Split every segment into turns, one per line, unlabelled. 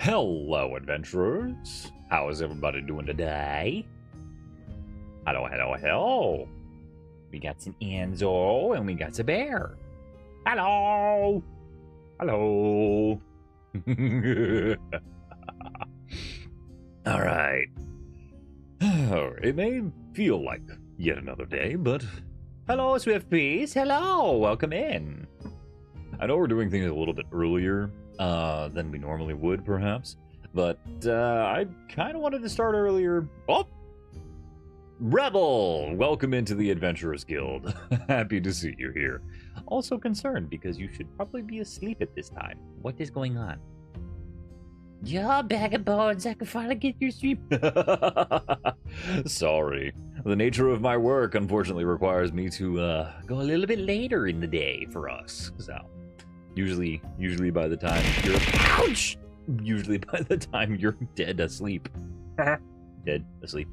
Hello, adventurers. How is everybody doing today? Hello, hello, hello. We got some Enzo and we got some Bear. Hello. Hello. All right. It may feel like yet another day, but hello, Swift Peas. Hello. Welcome in. I know we're doing things a little bit earlier than we normally would, perhaps. But I kind of wanted to start earlier. Oh! Rebel! Welcome into the Adventurers Guild. Happy to see you here. Also concerned because you should probably be asleep at this time. What is going on? Yeah, bag of bones. I can finally get your sleep. Sorry. The nature of my work, unfortunately, requires me to go a little bit later in the day for us. So... Usually by the time you're... Ouch! Usually by the time you're dead asleep. Dead asleep.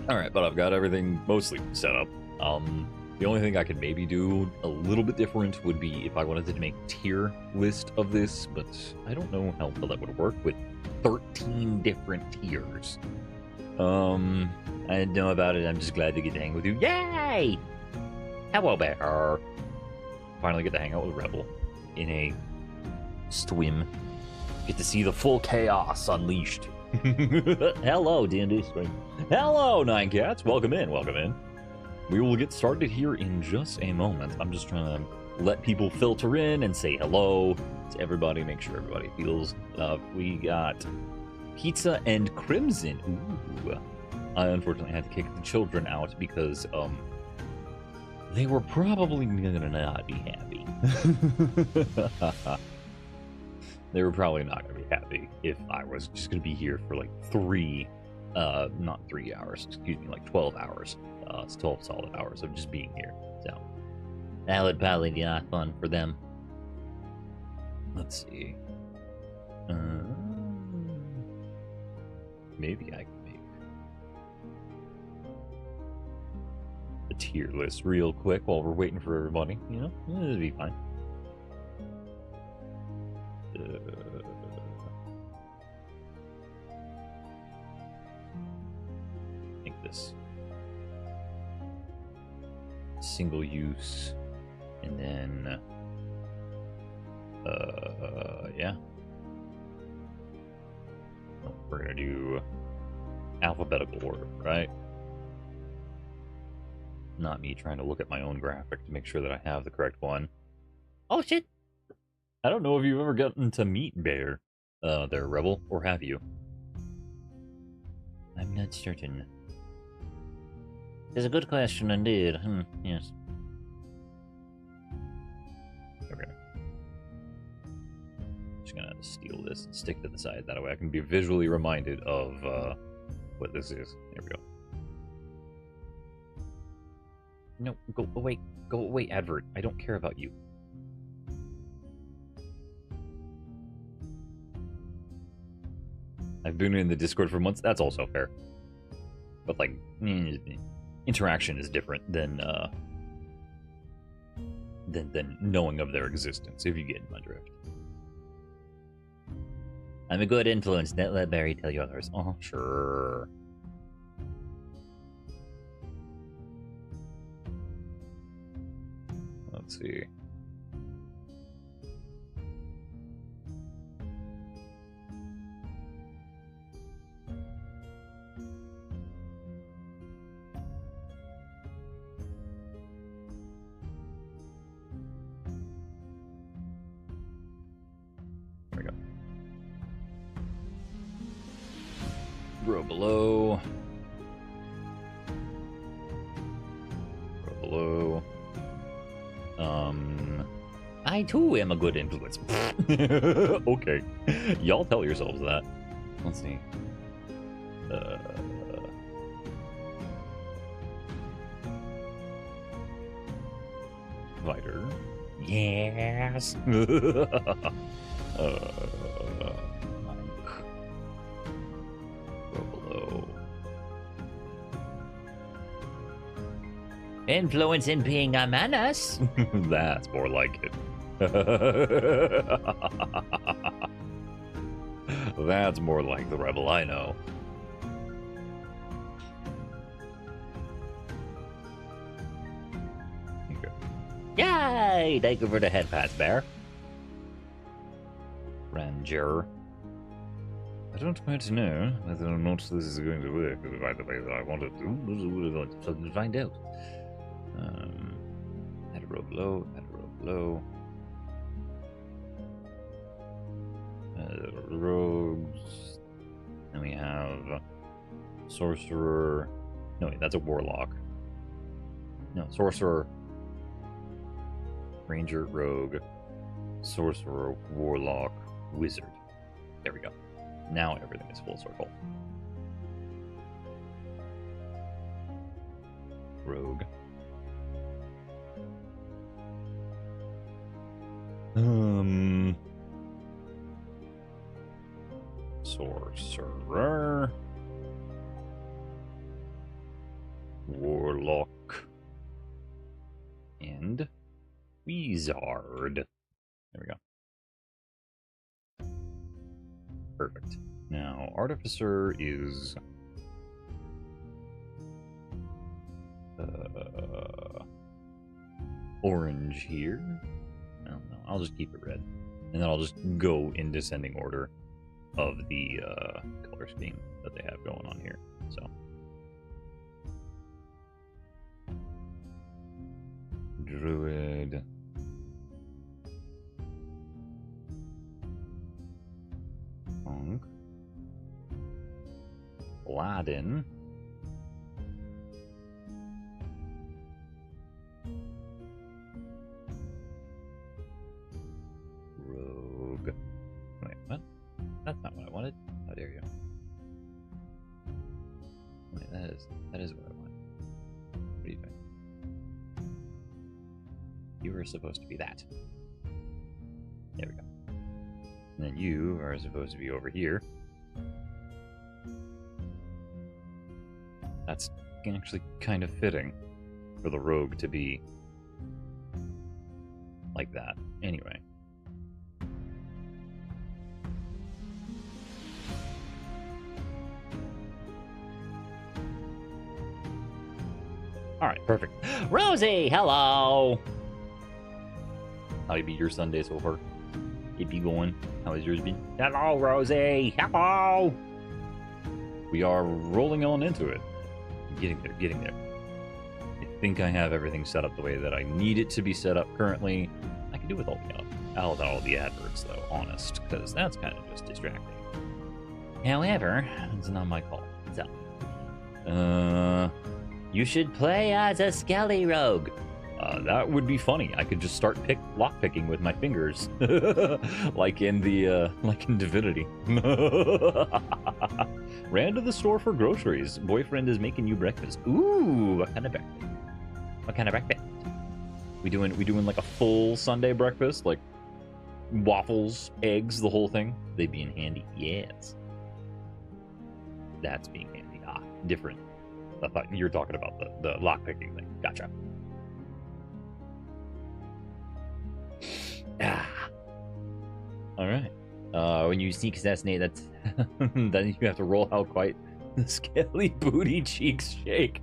Alright, but I've got everything mostly set up. The only thing I could maybe do a little bit different would be if I wanted to make a tier list of this, but I don't know how well that would work with 13 different tiers. I didn't know about it. I'm just glad to get to hang with you. Yay! Hello, Bear. Finally get to hang out with Rebel in a swim. Get to see the full chaos unleashed. Hello, D&D Spring. Hello, Nine Cats. Welcome in. Welcome in. We will get started here in just a moment. I'm just trying to let people filter in and say hello to everybody. Make sure everybody feels loved. We got Pizza and Crimson. Ooh. I unfortunately had to kick the children out because, they were probably gonna not be happy. They were probably not gonna be happy if I was just gonna be here for like not 3 hours, excuse me, like 12 hours. It's 12 solid hours of just being here. So, that would probably be not fun for them. Let's see. Maybe I can make a tier list real quick while we're waiting for everybody. You know, it'll be fine. Make this single use, and then yeah. We're gonna do alphabetical order, right? Not me trying to look at my own graphic to make sure that I have the correct one. Oh shit! I don't know if you've ever gotten to meet Bear, there, Rebel, or have you? I'm not certain. It's a good question indeed. Yes. Okay. Just gonna steal this and stick to the side. That way I can be visually reminded of what this is. There we go. No, go away. Go away, advert. I don't care about you. I've been in the Discord for months. That's also fair. But, like, interaction is different than knowing of their existence, if you get my drift. I'm a good influence. Don't let Barry tell you others. Oh, sure. Let's see. There we go. Row below. Row I too am a good influence. Okay. Y'all tell yourselves that. Let's see. Viter. Yes. Go below. Influence in being a menace. That's more like it. That's more like the rebel I know. Okay. Yay! Thank you for the head pats, Bear. Ranger. I don't quite know whether or not this is going to work by the way that I want it to. So we'll find out. Add a row below, add a row below. Rogues. Then we have sorcerer. No, wait, that's a warlock. No, sorcerer, ranger, rogue, sorcerer, warlock, wizard. There we go. Now everything is full circle. Rogue. Sorcerer. Warlock. And Wizard. There we go. Perfect. Now, Artificer is... orange here. No, I'll just keep it red. And then I'll just go in descending order of the color scheme that they have going on here. So, Druid. Monk. Aladdin. Rogue. Wait, what? That's not what I wanted. How dare you? Wait, that is what I want. What do you think? You were supposed to be that. There we go. And then you are supposed to be over here. That's actually kind of fitting for the rogue to be like that. Anyway. All right, perfect. Rosie, hello. How you be your Sunday so far? It be going. How has yours been? Hello, Rosie. Hello. We are rolling on into it. Getting there. I think I have everything set up the way that I need it to be set up currently. I can do with all the adverts, though, honest, because that's kind of just distracting. However, it's not my call. So, you should play as a Skelly Rogue. That would be funny. I could just start lockpicking with my fingers, like in Divinity. Ran to the store for groceries. Boyfriend is making you breakfast. Ooh, what kind of breakfast? What kind of breakfast? We doing like a full Sunday breakfast, like waffles, eggs, the whole thing. They being handy. Yes. That's being handy. Ah, different. I thought you were talking about the lockpicking thing. Gotcha. Ah. All right. When you sneak assassinate, that's then you have to roll out quite the scaly booty cheeks shake.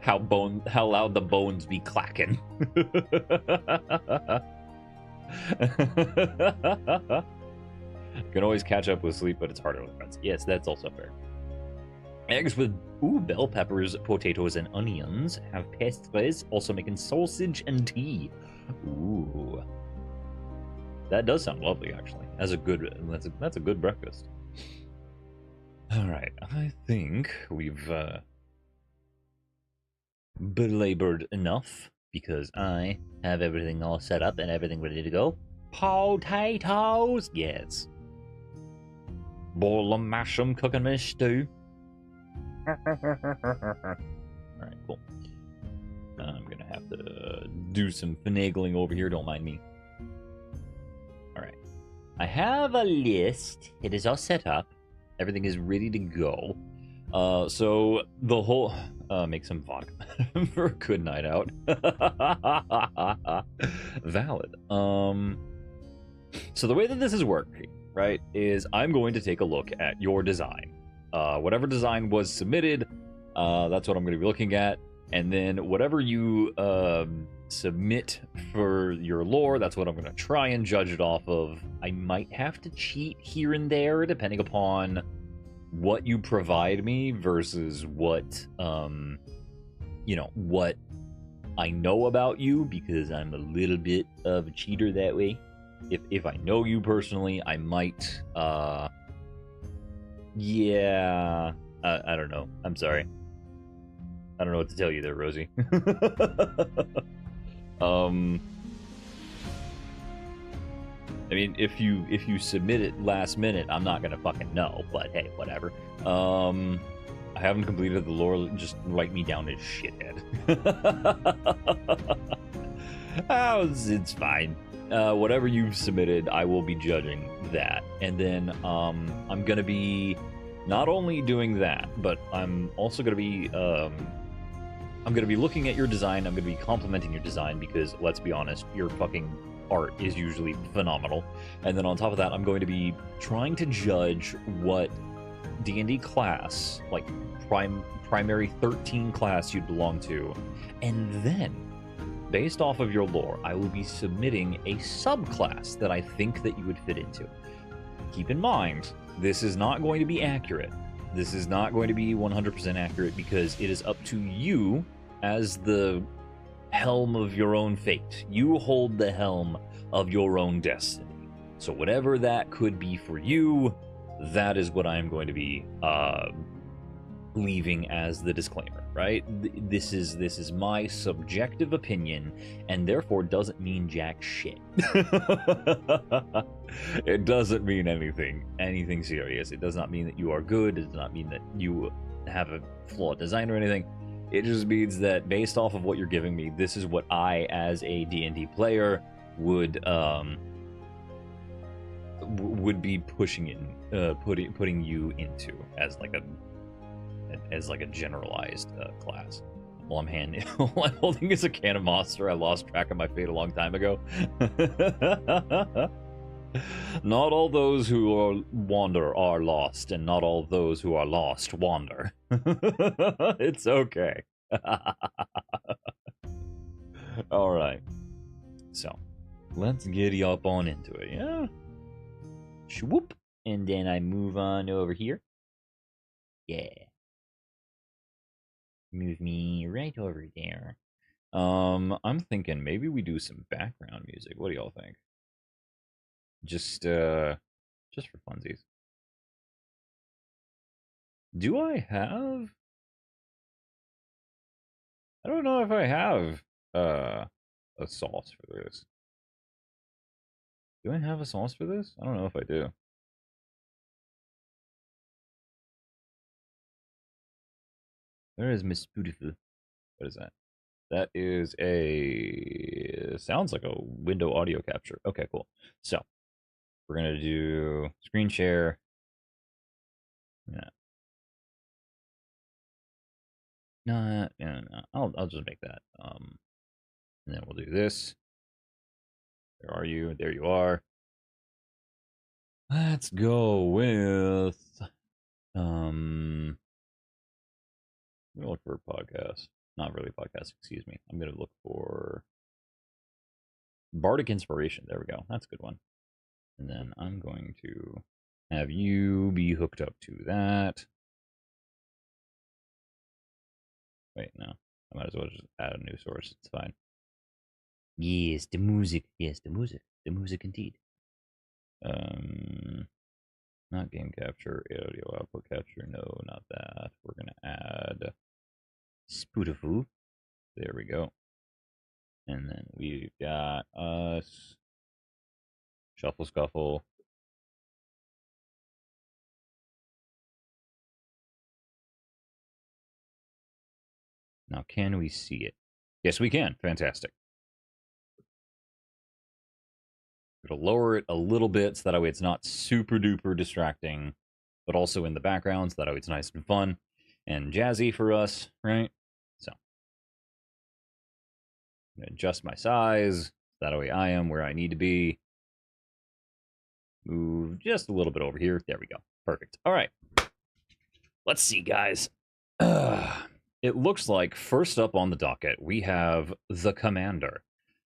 How loud the bones be clacking. Can always catch up with sleep, but it's harder with friends. Yes, that's also fair. Eggs with bell peppers, potatoes, and onions. Have pastries, also making sausage and tea. Ooh, that does sound lovely, actually. That's a good breakfast. All right, I think we've belabored enough because I have everything all set up and everything ready to go. Potatoes! Yes. Boil 'em, mash 'em, cook 'em in a stew. Alright, cool. I'm gonna have to do some finagling over here, don't mind me. Alright. I have a list. It is all set up. Everything is ready to go. So the whole make some vodka for a good night out. Valid. So the way that this is working, right, is I'm going to take a look at your design. Whatever design was submitted, that's what I'm going to be looking at. And then whatever you submit for your lore, that's what I'm going to try and judge it off of. I might have to cheat here and there, depending upon what you provide me versus what, what I know about you, because I'm a little bit of a cheater that way. If I know you personally, I might, yeah, I don't know. I'm sorry. I don't know what to tell you there, Rosie. I mean, if you submit it last minute, I'm not gonna fucking know. But hey, whatever. I haven't completed the lore. Just write me down as shithead. Oh, it's fine. Whatever you've submitted, I will be judging that, and then I'm gonna be not only doing that, but I'm also gonna be I'm going to be looking at your design. I'm going to be complimenting your design because, let's be honest, your fucking art is usually phenomenal. And then on top of that, I'm going to be trying to judge what D&D class, like primary 13 class you'd belong to. And then, based off of your lore, I will be submitting a subclass that I think that you would fit into. Keep in mind, this is not going to be accurate. This is not going to be 100% accurate because it is up to you as the helm of your own fate. You hold the helm of your own destiny. So whatever that could be for you, that is what I'm going to be leaving as the disclaimer, right? This is my subjective opinion, and therefore doesn't mean jack shit. It doesn't mean anything serious. It does not mean that you are good. It does not mean that you have a flawed design or anything. It just means that based off of what you're giving me, this is what I, as a D&D player, would be pushing in, putting you into as like a generalized class. While I'm holding as a can of monster, I lost track of my fate a long time ago. Not all those who wander are lost, and not all those who are lost wander. It's okay. All right. So, let's giddy up on into it, yeah? Swoop. And then I move on over here. Yeah. Move me right over there. I'm thinking maybe we do some background music. What do y'all think? Just for funsies. Do I have? I don't know if I have a sauce for this. Do I have a sauce for this? I don't know if I do. Where is Miss Beautiful? What is that? That is a sounds like a window audio capture. Okay, cool. So we're gonna do screen share. Yeah. No. I'll just make that. And then we'll do this. Where are you? There you are. Let's go with I'm gonna look for a podcast. Not really podcast, excuse me. I'm gonna look for Bardic Inspiration. There we go. That's a good one. And then I'm going to have you be hooked up to that. Wait, no. I might as well just add a new source. It's fine. Yes, the music. Yes, the music. The music indeed. Not game capture, audio output capture. No, not that. We're gonna add Spootifoo. There we go. And then we've got us. Shuffle Scuffle. Now, can we see it? Yes, we can. Fantastic. It'll lower it a little bit so that way it's not super duper distracting, but also in the background so that way it's nice and fun and jazzy for us, right? So, I'm going to adjust my size. That way I am where I need to be. Move just a little bit over here. There we go. Perfect. All right. Let's see, guys. It looks like first up on the docket, we have the Commander.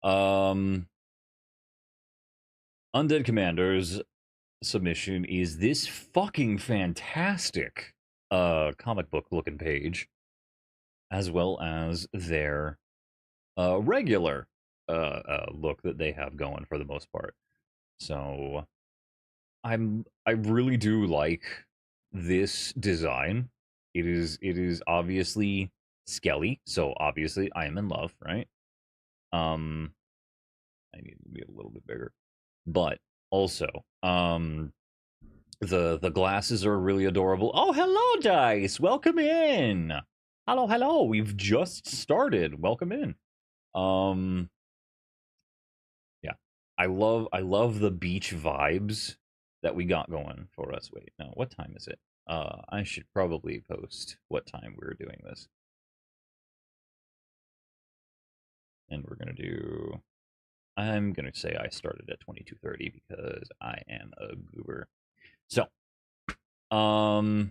Undead Commander's submission is this fucking fantastic comic book looking page, as well as their regular look that they have going for the most part. So I really do like this design. It is obviously skelly, so obviously I am in love, right? I need to be a little bit bigger. But also, the glasses are really adorable. Oh, hello, Dice. Welcome in. Hello, hello. We've just started. Welcome in. Yeah. I love the beach vibes that we got going for us. Wait, no, what time is it? I should probably post what time we're doing this. And we're gonna do I'm gonna say I started at 22:30 because I am a goober. So, but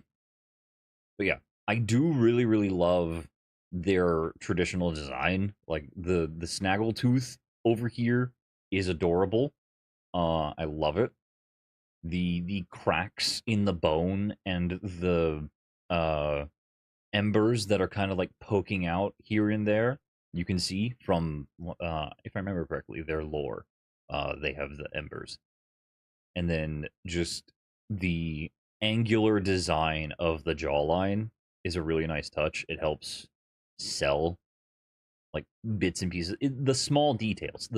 yeah, I do really, really love their traditional design. Like the snaggletooth over here is adorable. I love it. The cracks in the bone and the uh embers that are kind of like poking out here and there. You can see from if I remember correctly, their lore. They have the embers. And then just the angular design of the jawline is a really nice touch. It helps sell like bits and pieces. The small details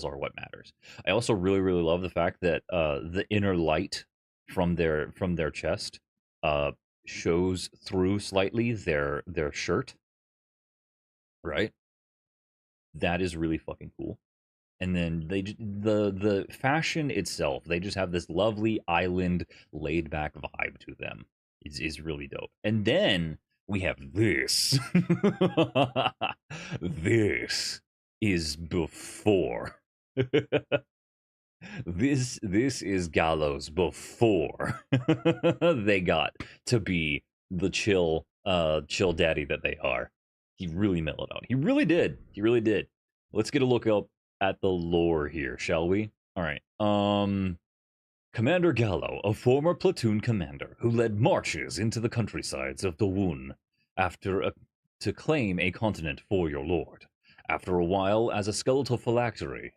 are what matters. I also really really love the fact that the inner light from their chest uh shows through slightly their shirt, right? That is really fucking cool. And then the fashion itself, they just have this lovely island laid back vibe to them. Is really dope. And then we have this. This is before. This is Gallows before they got to be the chill daddy that they are. He really mellowed out. He really did. He really did. Let's get a look up at the lore here, shall we? All right. Commander Gallo, a former platoon commander who led marches into the countrysides of the Woon to claim a continent for your lord. After a while, as a skeletal phylactery,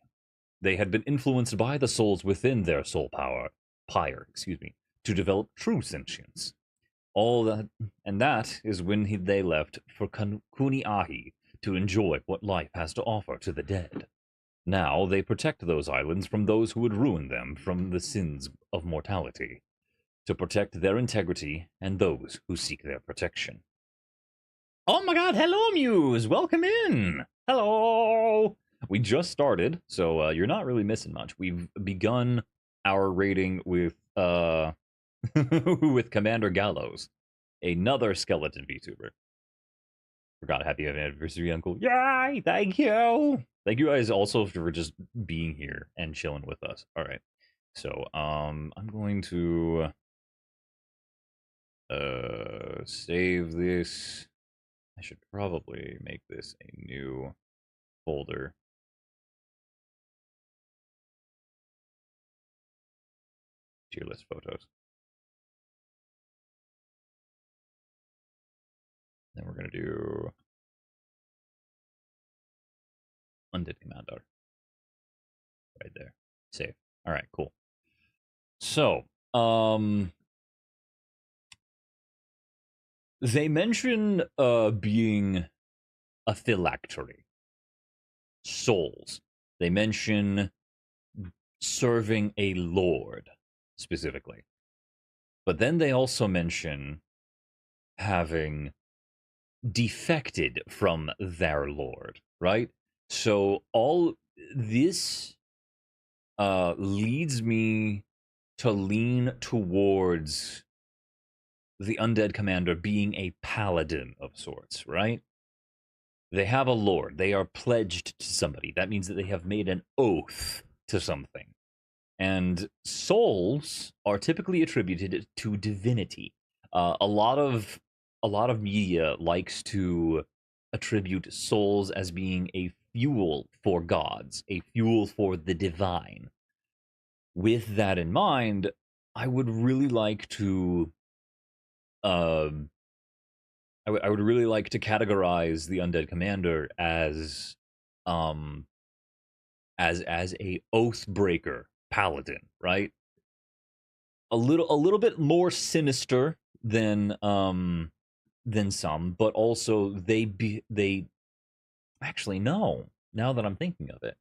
they had been influenced by the souls within their soul pyre, to develop true sentience. All that, and that is when they left for Kuniahi to enjoy what life has to offer to the dead. Now they protect those islands from those who would ruin them from the sins of mortality, to protect their integrity and those who seek their protection. Oh my god, hello Muse! Welcome in! Hello! We just started, so you're not really missing much. We've begun our rating with with Commander Gallows, another skeleton VTuber. Forgot happy anniversary, Uncle. Yay! Thank you! Thank you guys also for just being here and chilling with us. All right. So, I'm going to save this. I should probably make this a new folder. Tier list photos. Then we're going to do Undead Commander. Right there. Save. All right, cool. So, they mention being a phylactery. Souls. They mention serving a lord, specifically. But then they also mention having defected from their lord, right? So all this leads me to lean towards the undead commander being a paladin of sorts, right? They have a lord. They are pledged to somebody. That means that they have made an oath to something. And souls are typically attributed to divinity. A lot of media likes to attribute souls as being a fuel for gods, a fuel for the divine. With that in mind, I would really like to um I would really like to categorize the undead commander um as a oath breaker paladin, right? A little bit more sinister than some, but also they actually no. Now that I'm thinking of it,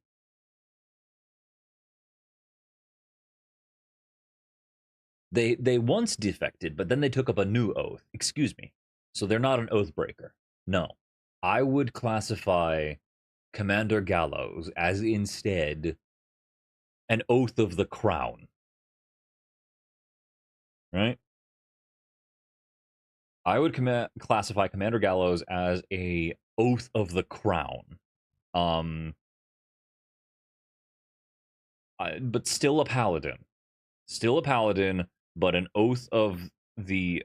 they once defected, but then they took up a new oath. Excuse me. So they're not an oath breaker. No, I would classify Commander Gallows as instead an oath of the crown. Right? I would classify Commander Gallows as a oath of the crown. Um, but still a paladin. Still a paladin, but an oath of the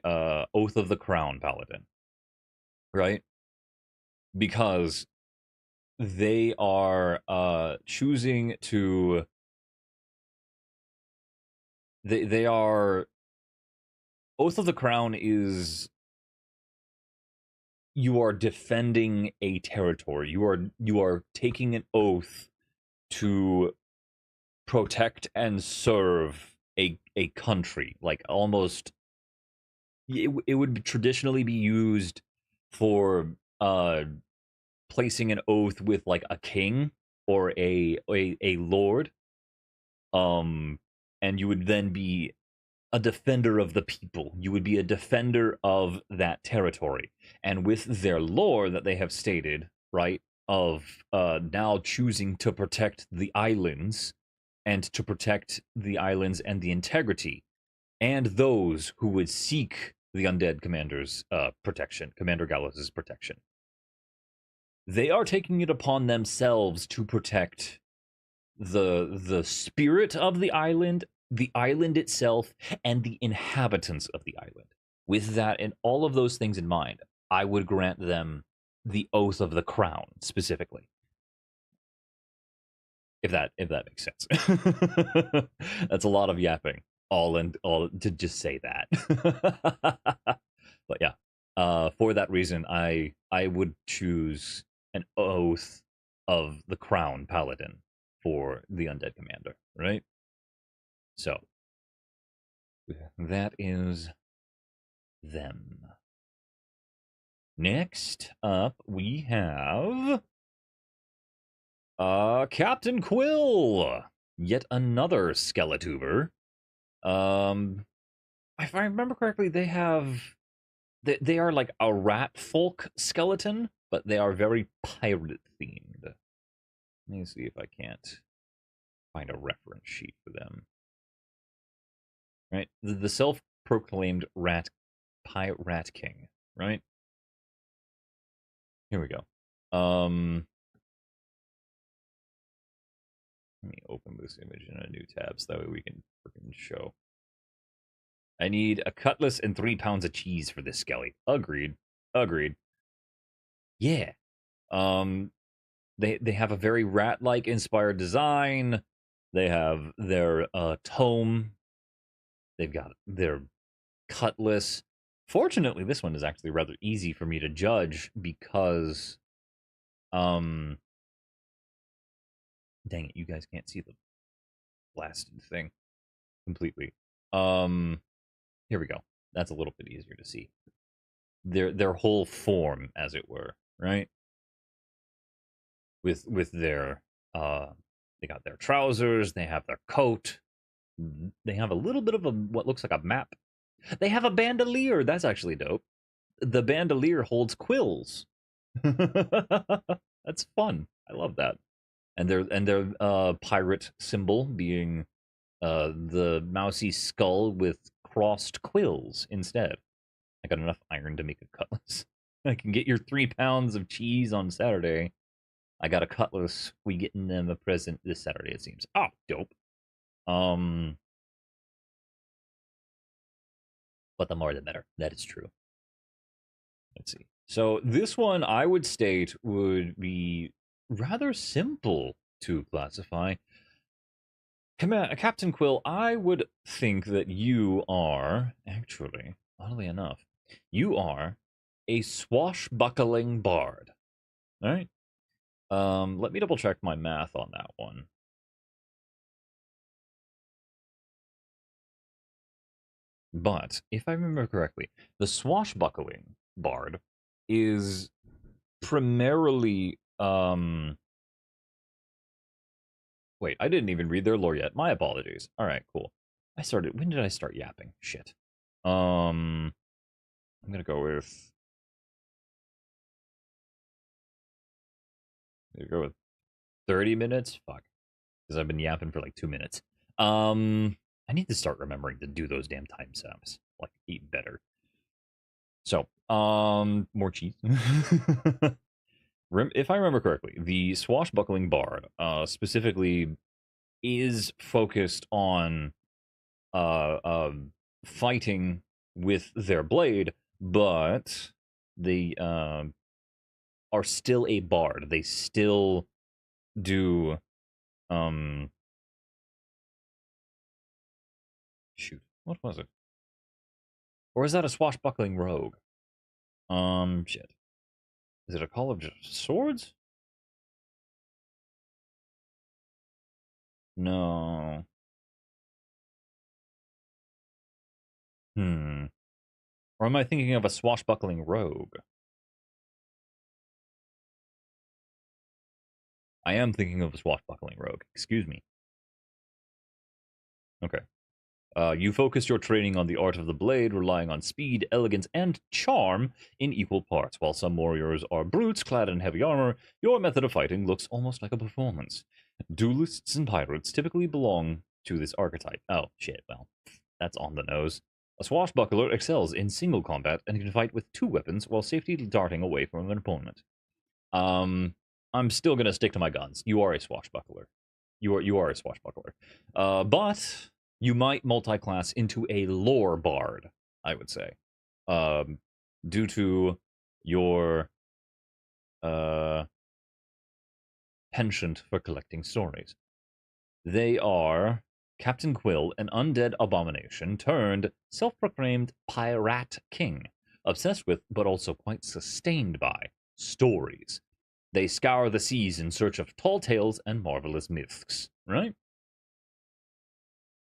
crown paladin. Right? Because they are choosing to they are oath of the crown is you are defending a territory. You are taking an oath to protect and serve a country, like almost it would traditionally be used for placing an oath with like a king or a lord, um and you would then be a defender of the people. You would be a defender of that territory. And with their lore that they have stated, right, of now choosing to protect the islands and to protect the islands and the integrity and those who would seek the undead commander's protection, Commander Gallows's protection. They are taking it upon themselves to protect the spirit of the island itself, and the inhabitants of the island. With that and all of those things in mind, I would grant them the oath of the crown specifically. If that makes sense. That's a lot of yapping all to just say that. But yeah, for that reason, I would choose an oath of the crown paladin for the undead commander, right? So that is them. Next up, we have Captain Quill, yet another Skeletuber. If I remember correctly, they are like a rat folk skeleton, but they are very pirate themed. Let me see if I can't find a reference sheet for them. Right, the self-proclaimed rat king, right? Here we go. Let me open this image in a new tab so that way we can freaking show. I need a cutlass and 3 pounds of cheese for this skelly. Agreed. Yeah. They have a very rat-like inspired design. They have their tome. They've got their cutlass. Fortunately, this one is actually rather easy for me to judge because dang it, you guys can't see the blasted thing completely. Here we go. That's a little bit easier to see. Their whole form, as it were, right? with their they got their trousers, they have their coat, they have a little bit of a what looks like a map. They have a bandolier. That's actually dope. The bandolier holds quills. That's fun. I love that. And their pirate symbol being the mousy skull with crossed quills instead. I got enough iron to make a cutlass. I can get your 3 pounds of cheese on Saturday. I got a cutlass. We getting them a present this Saturday, it seems. Oh, dope. Um, but the more the better. That is true. Let's see. So this one I would state would be rather simple to classify. Captain Quill, I would think that you are, actually, oddly enough, you are a swashbuckling bard. All right. Let me double check my math on that one. But if I remember correctly, the swashbuckling bard is primarily wait, I didn't even read their lore yet. My apologies. All right, cool. When did I start yapping? Shit. I'm going to go with 30 minutes. Fuck. Cuz I've been yapping for like 2 minutes. I need to start remembering to do those damn time stamps. Like eat better. So, more cheese. If I remember correctly, the swashbuckling bard specifically is focused on fighting with their blade, but they are still a bard. They still do um shoot. What was it? Or is that a swashbuckling rogue? Shit. Is it a Call of Swords? No. Hmm. Or am I thinking of a swashbuckling rogue? I am thinking of a swashbuckling rogue. Excuse me. Okay. You focus your training on the art of the blade, relying on speed, elegance, and charm in equal parts. While some warriors are brutes clad in heavy armor, your method of fighting looks almost like a performance. Duelists and pirates typically belong to this archetype. Oh, shit, well, that's on the nose. A swashbuckler excels in single combat and can fight with 2 weapons while safely darting away from an opponent. I'm still gonna stick to my guns. You are a swashbuckler. You are a swashbuckler. But you might multi-class into a lore bard, I would say, um, due to your uh, penchant for collecting stories. They are Captain Quill, an undead abomination turned self-proclaimed pirate king, obsessed with, but also quite sustained by, stories. They scour the seas in search of tall tales and marvelous myths, right?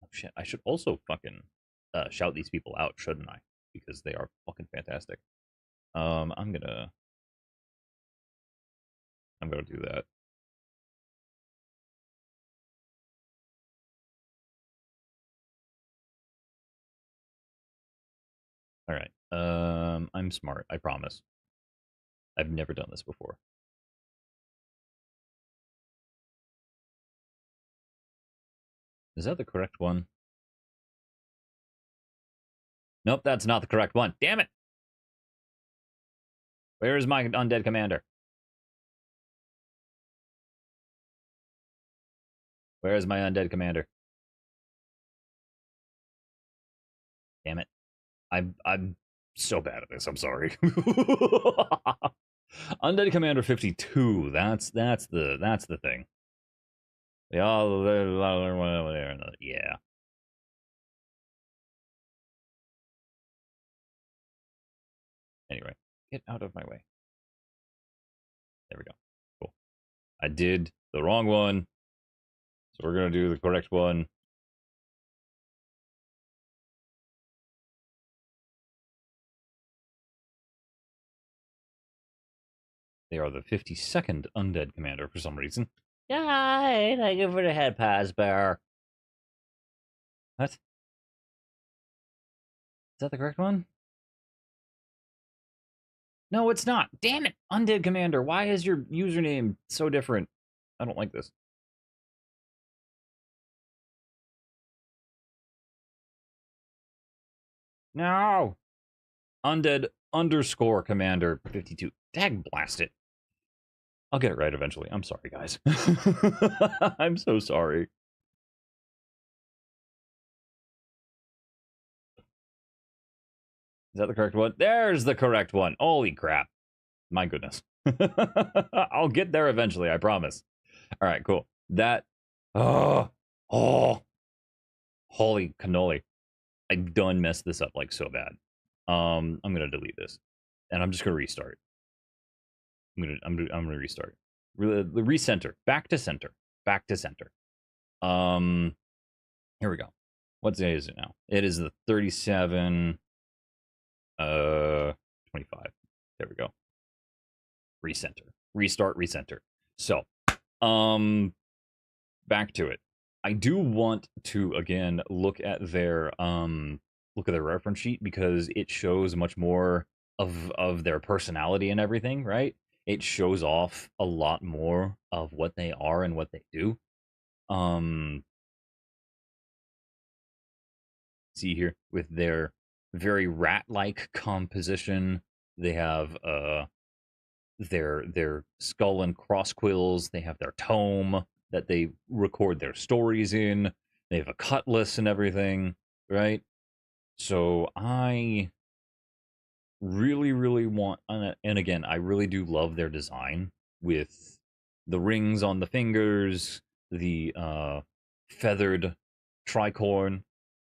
Oh shit, I should also fucking shout these people out, shouldn't I? Because they are fucking fantastic. I'm gonna do that. All right. I'm smart, I promise. I've never done this before. Is that the correct one? Nope, that's not the correct one. Damn it! Where is my undead commander? Where is my undead commander? Damn it! I'm so bad at this. I'm sorry. Undead Commander 52. That's the thing. Yeah. Anyway, get out of my way. There we go. Cool. I did the wrong one, so we're gonna do the correct one. They are the 52nd undead commander for some reason.
Hi, thank you for the head pass, Bear.
What? Is that the correct one? No, it's not. Damn it. Undead Commander. Why is your username so different? I don't like this. No. Undead underscore Commander 52. Dag blast it. I'll get it right eventually. I'm sorry, guys. I'm so sorry. Is that the correct one? There's the correct one. Holy crap. My goodness. I'll get there eventually, I promise. All right, cool. That, oh, holy cannoli. I done messed this up like so bad. I'm gonna delete this, and I'm just gonna restart. I'm gonna restart. Recenter. Back to center. Back to center. Here we go. What day is it now? It is the 37. 25. There we go. Recenter. Restart. Recenter. So, back to it. I do want to again look at their reference sheet because it shows much more of their personality and everything, right? It shows off a lot more of what they are and what they do. See here with their very rat-like composition, they have their skull and cross quills, they have their tome that they record their stories in, they have a cutlass and everything, right? So I really want, and again, I really do love their design with the rings on the fingers, the feathered tricorn.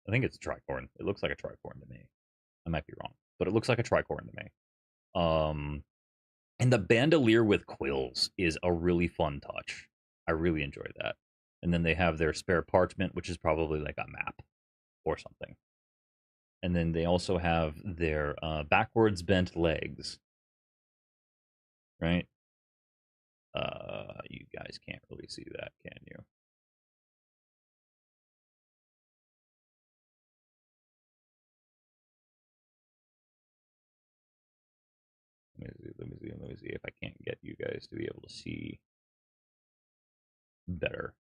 I think it's a tricorn. It looks like a tricorn to me. I might be wrong, but it looks like a tricorn to me. And the bandolier with quills is a really fun touch. I really enjoy that. And then they have their spare parchment, which is probably like a map or something. And then they also have their backwards bent legs, right? You guys can't really see that, can you? Let me see if I can't get you guys to be able to see better.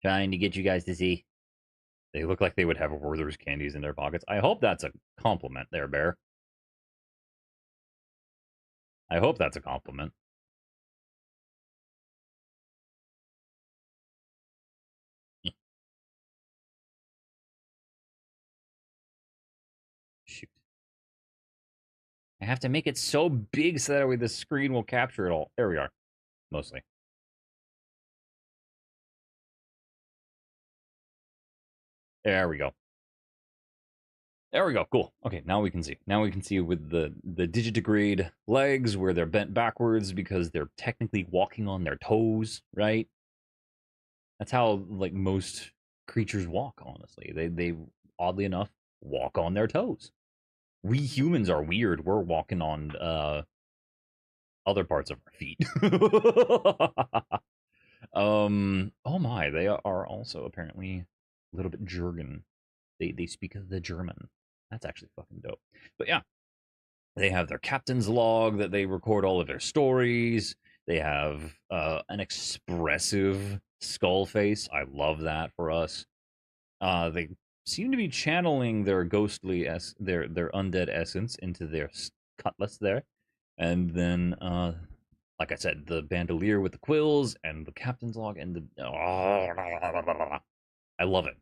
Trying to get you guys to see. They look like they would have Werther's candies in their pockets. I hope that's a compliment there, Bear. I hope that's a compliment. Shoot. I have to make it so big so that way the screen will capture it all. There we are. Mostly. There we go. There we go. Cool. Okay, now we can see. Now we can see with the digitigrade legs where they're bent backwards because they're technically walking on their toes, right? That's how like most creatures walk, honestly. They oddly enough walk on their toes. We humans are weird. We're walking on other parts of our feet. Oh my, they are also apparently a little bit Jurgen. They speak the German. That's actually fucking dope. But yeah, they have their captain's log that they record all of their stories. They have an expressive skull face. I love that for us. They seem to be channeling their ghostly their undead essence into their cutlass there, and then like I said, the bandolier with the quills and the captain's log and the I love it.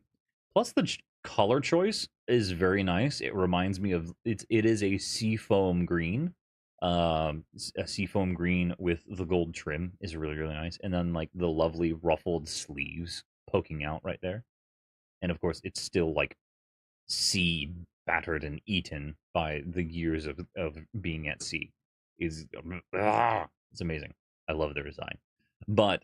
Plus the color choice is very nice. It reminds me of it is a seafoam green. A seafoam green with the gold trim is really nice, and then like the lovely ruffled sleeves poking out right there. And of course, it's still like sea battered and eaten by the years of being at sea. Is it's amazing. I love their design. But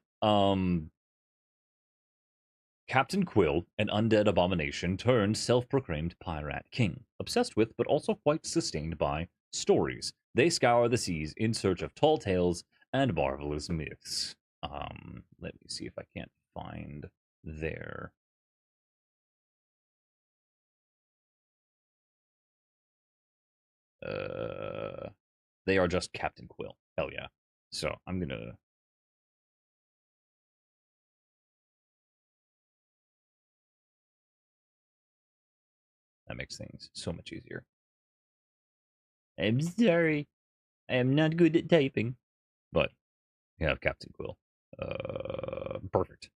Captain Quill, an undead abomination turned self-proclaimed pirate king, obsessed with but also quite sustained by stories. They scour the seas in search of tall tales and marvelous myths. Let me see if I can't find their they are just Captain Quill. Hell yeah. So I'm gonna that makes things so much easier. I'm sorry. I am not good at typing. But you have Captain Quill. Perfect.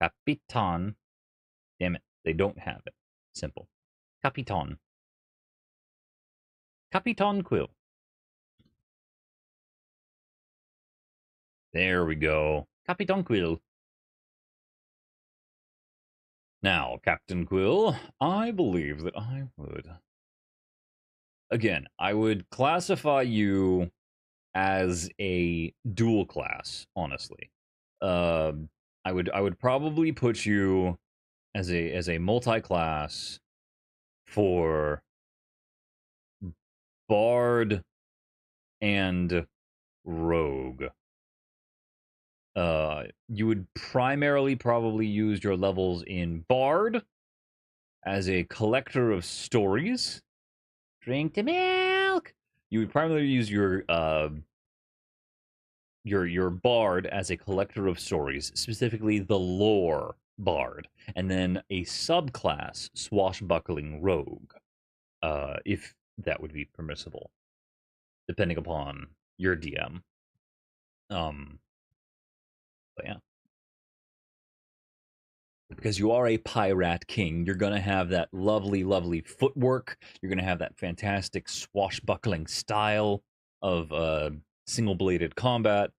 Capitan. Damn it. They don't have it. Simple. Capitan. Capitan Quill. There we go. Capitan Quill. Now, Captain Quill, I believe that I would. Again, I would classify you as a dual class, honestly. I would probably put you as a multi-class for Bard and Rogue. You would primarily probably use your levels in Bard as a collector of stories. Drink the milk. You would primarily use your Bard as a collector of stories, specifically the lore Bard, and then a subclass Swashbuckling Rogue, if that would be permissible, depending upon your DM. But yeah. Because you are a pirate king, you're going to have that lovely, lovely footwork. You're going to have that fantastic swashbuckling style of single-bladed combat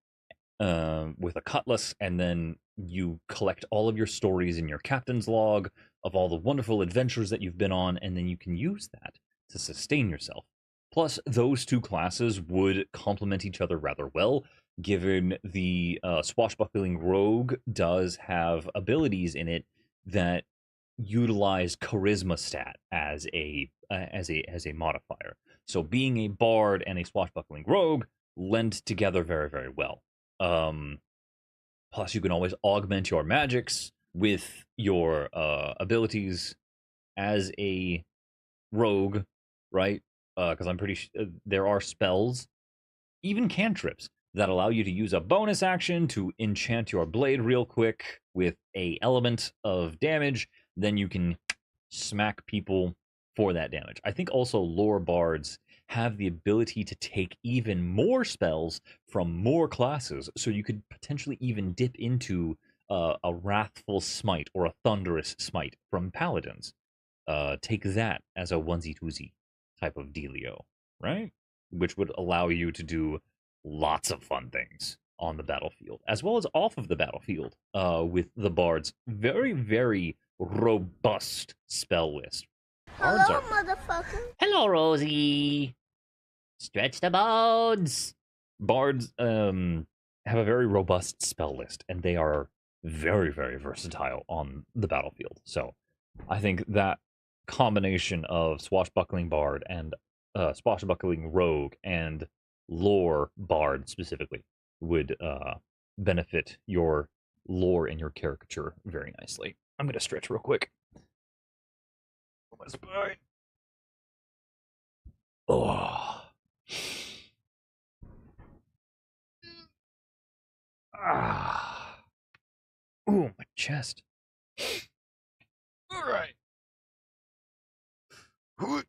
with a cutlass, and then you collect all of your stories in your captain's log of all the wonderful adventures that you've been on, and then you can use that to sustain yourself. Plus, those two classes would complement each other rather well, given the swashbuckling rogue does have abilities in it that utilize charisma stat as a modifier. So being a bard and a swashbuckling rogue lend together very, very well. Plus, you can always augment your magics with your abilities as a rogue, right? Because I'm pretty there are spells, even cantrips, that allow you to use a bonus action to enchant your blade real quick with a element of damage. Then you can smack people for that damage. I think also lore bards have the ability to take even more spells from more classes, so you could potentially even dip into a wrathful smite or a thunderous smite from paladins. Take that as a onesie twosie type of dealio, right? Which would allow you to do lots of fun things on the battlefield, as well as off of the battlefield, with the bard's very, very robust spell list.
Hello, motherfucker. Hello, Rosie. Stretch the bones.
Bards have a very robust spell list, and they are very, very versatile on the battlefield. So I think that combination of swashbuckling bard and swashbuckling rogue and lore bard specifically would benefit your lore and your caricature very nicely. I'm gonna stretch real quick. My spine. Oh. Ah. Ooh, my chest. All right. All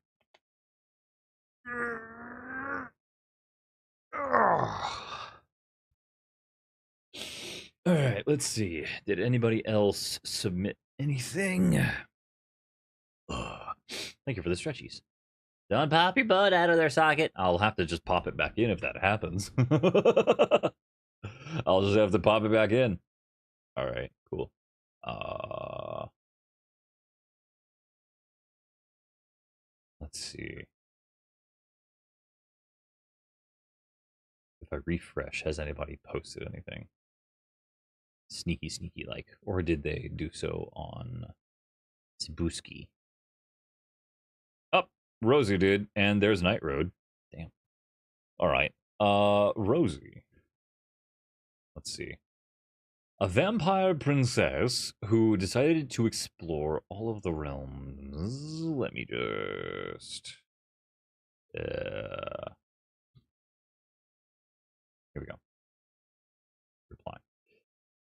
right, let's see. Did anybody else submit anything? Thank you for the stretchies.
Don't pop your butt out of their socket.
I'll have to just pop it back in if that happens. I'll just have to pop it back in. All right, cool. Let's see. if I refresh, has anybody posted anything sneaky like, or did they do so on Sibuski? Oh, Rosie did, and there's Night Road. Damn. All right. Rosie. Let's see. A vampire princess who decided to explore all of the realms. Let me just. Here we go. Reply.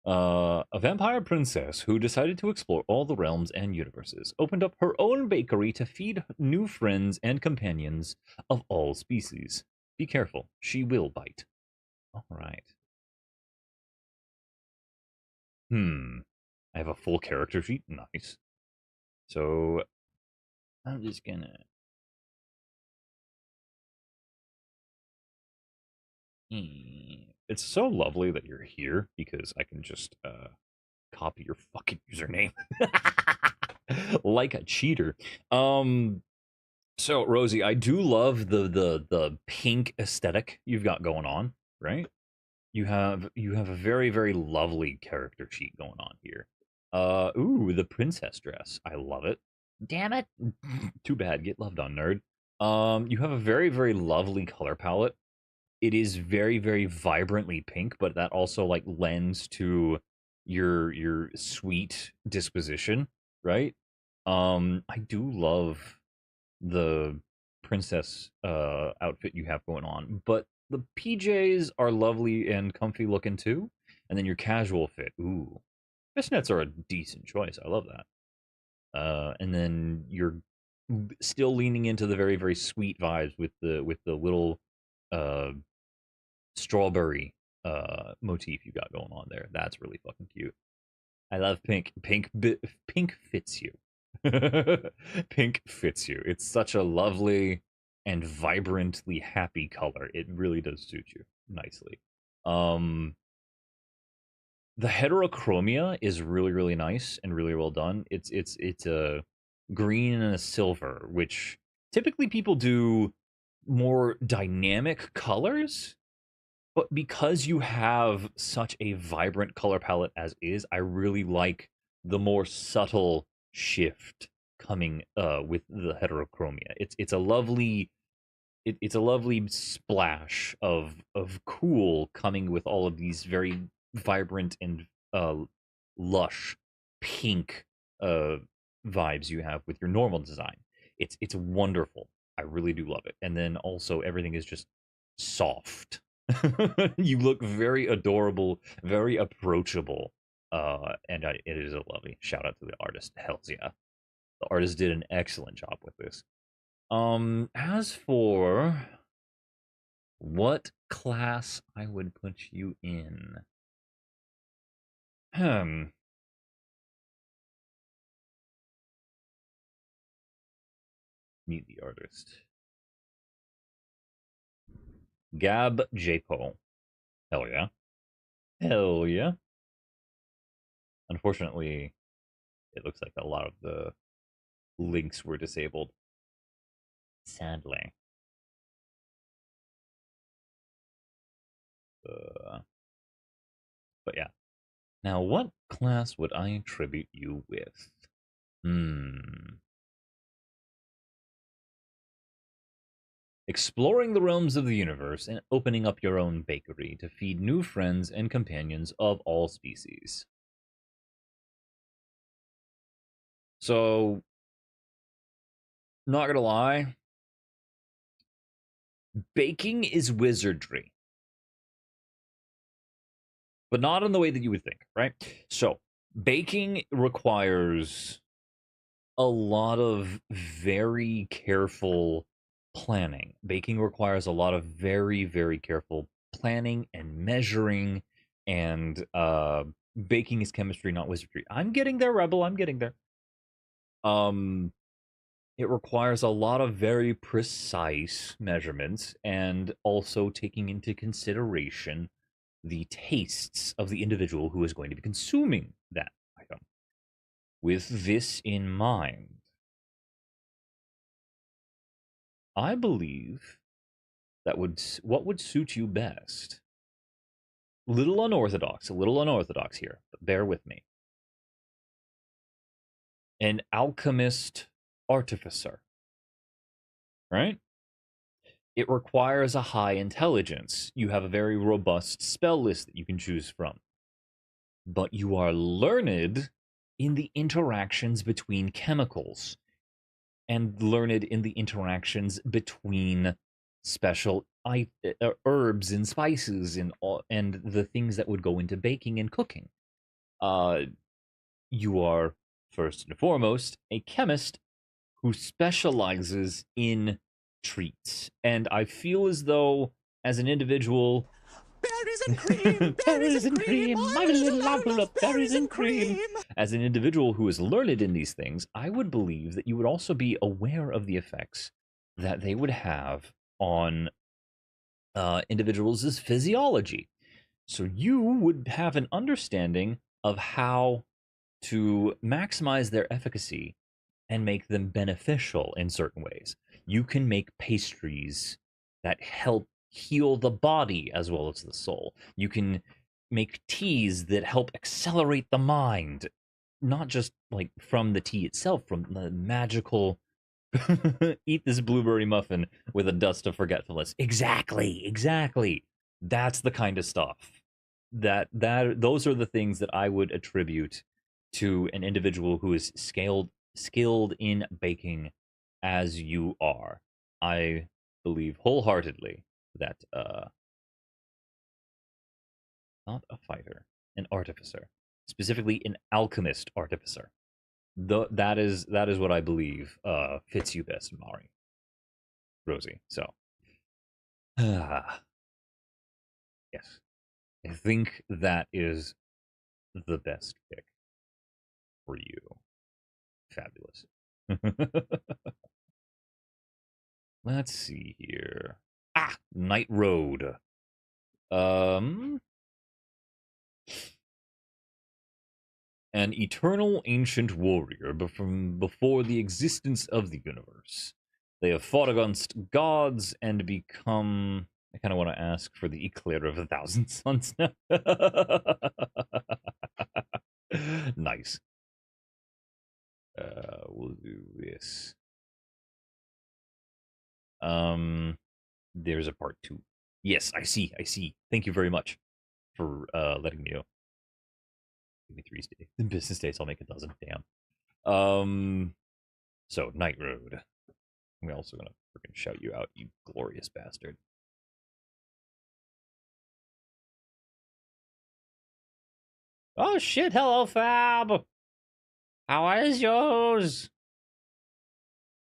A vampire princess who decided to explore all the realms and universes opened up her own bakery to feed new friends and companions of all species. Be careful, she will bite. All right. I have a full character sheet. Nice. So I'm just gonna. It's so lovely that you're here because I can just copy your fucking username like a cheater. So Rosie, I do love the pink aesthetic you've got going on, right? You have a very, very lovely character sheet going on here. Ooh, the princess dress. I love it.
Damn it.
Too bad. Get loved on, nerd. You have a very, very lovely color palette. It is very, very vibrantly pink, but that also like lends to your sweet disposition, right? I do love the princess outfit you have going on, but the PJs are lovely and comfy looking too. And then your casual fit, ooh, fishnets are a decent choice. I love that. And then you're still leaning into the very, very sweet vibes with the little uh strawberry motif you got going on there. That's really fucking cute. I love pink. Pink fits you. Pink fits you. It's such a lovely and vibrantly happy color. It really does suit you nicely. The heterochromia is really, really nice and really well done. It's a green and a silver, which typically people do more dynamic colors, but because you have such a vibrant color palette as is, I really like the more subtle shift coming with the heterochromia. It's a lovely it's a lovely splash of cool coming with all of these very vibrant and uh lush pink uh vibes you have with your normal design. It's wonderful. I really do love it. And then also everything is just soft. You look very adorable, very approachable. It is a lovely shout out to the artist. Hells yeah. The artist did an excellent job with this. As for what class I would put you in. Meet the artist. Gab Japo. Hell yeah. Hell yeah. Unfortunately, it looks like a lot of the links were disabled. Sadly. But yeah. Now, what class would I attribute you with? Exploring the realms of the universe and opening up your own bakery to feed new friends and companions of all species. So, not gonna lie, baking is wizardry, but not in the way that you would think, right? So, baking requires a lot of very careful planning. Baking requires a lot of very, very careful planning and measuring, and baking is chemistry, not wizardry. I'm getting there, Rebel. I'm getting there. It requires a lot of very precise measurements and also taking into consideration the tastes of the individual who is going to be consuming that item. With this in mind, I believe what would suit you best? A little unorthodox here, but bear with me. An alchemist artificer, right? It requires a high intelligence. You have a very robust spell list that you can choose from. But you are learned in the interactions between chemicals and learned in the interactions between special herbs and spices and the things that would go into baking and cooking. You are, first and foremost, a chemist who specializes in treats. And I feel as though, as an individual...
Berries and cream! Berries and cream! My little apple of berries and cream!
As an individual who is learned in these things, I would believe that you would also be aware of the effects that they would have on individuals' physiology. So you would have an understanding of how to maximize their efficacy and make them beneficial in certain ways. You can make pastries that help heal the body as well as the soul. You can make teas that help accelerate the mind, not just like from the tea itself, from the magical eat this blueberry muffin with a dust of forgetfulness. Exactly. That's the kind of stuff those are the things that I would attribute to an individual who is skilled in baking as you are. I believe wholeheartedly that not a fighter, an artificer, specifically an alchemist artificer. That is what I believe fits you best, Mari. Rosie. So yes. I think that is the best pick for you. Fabulous. Let's see here. Night Road. An eternal ancient warrior from before the existence of the universe. They have fought against gods and become... I kind of want to ask for the eclair of 1,000 suns now. Nice. We'll do this. There's a part 2. Yes, I see. Thank you very much for letting me know. Give me 3 business days, I'll make 1,000. Damn. So, Night Road. I'm also gonna freaking shout you out, you glorious bastard. Oh shit, hello Fab! How is yours?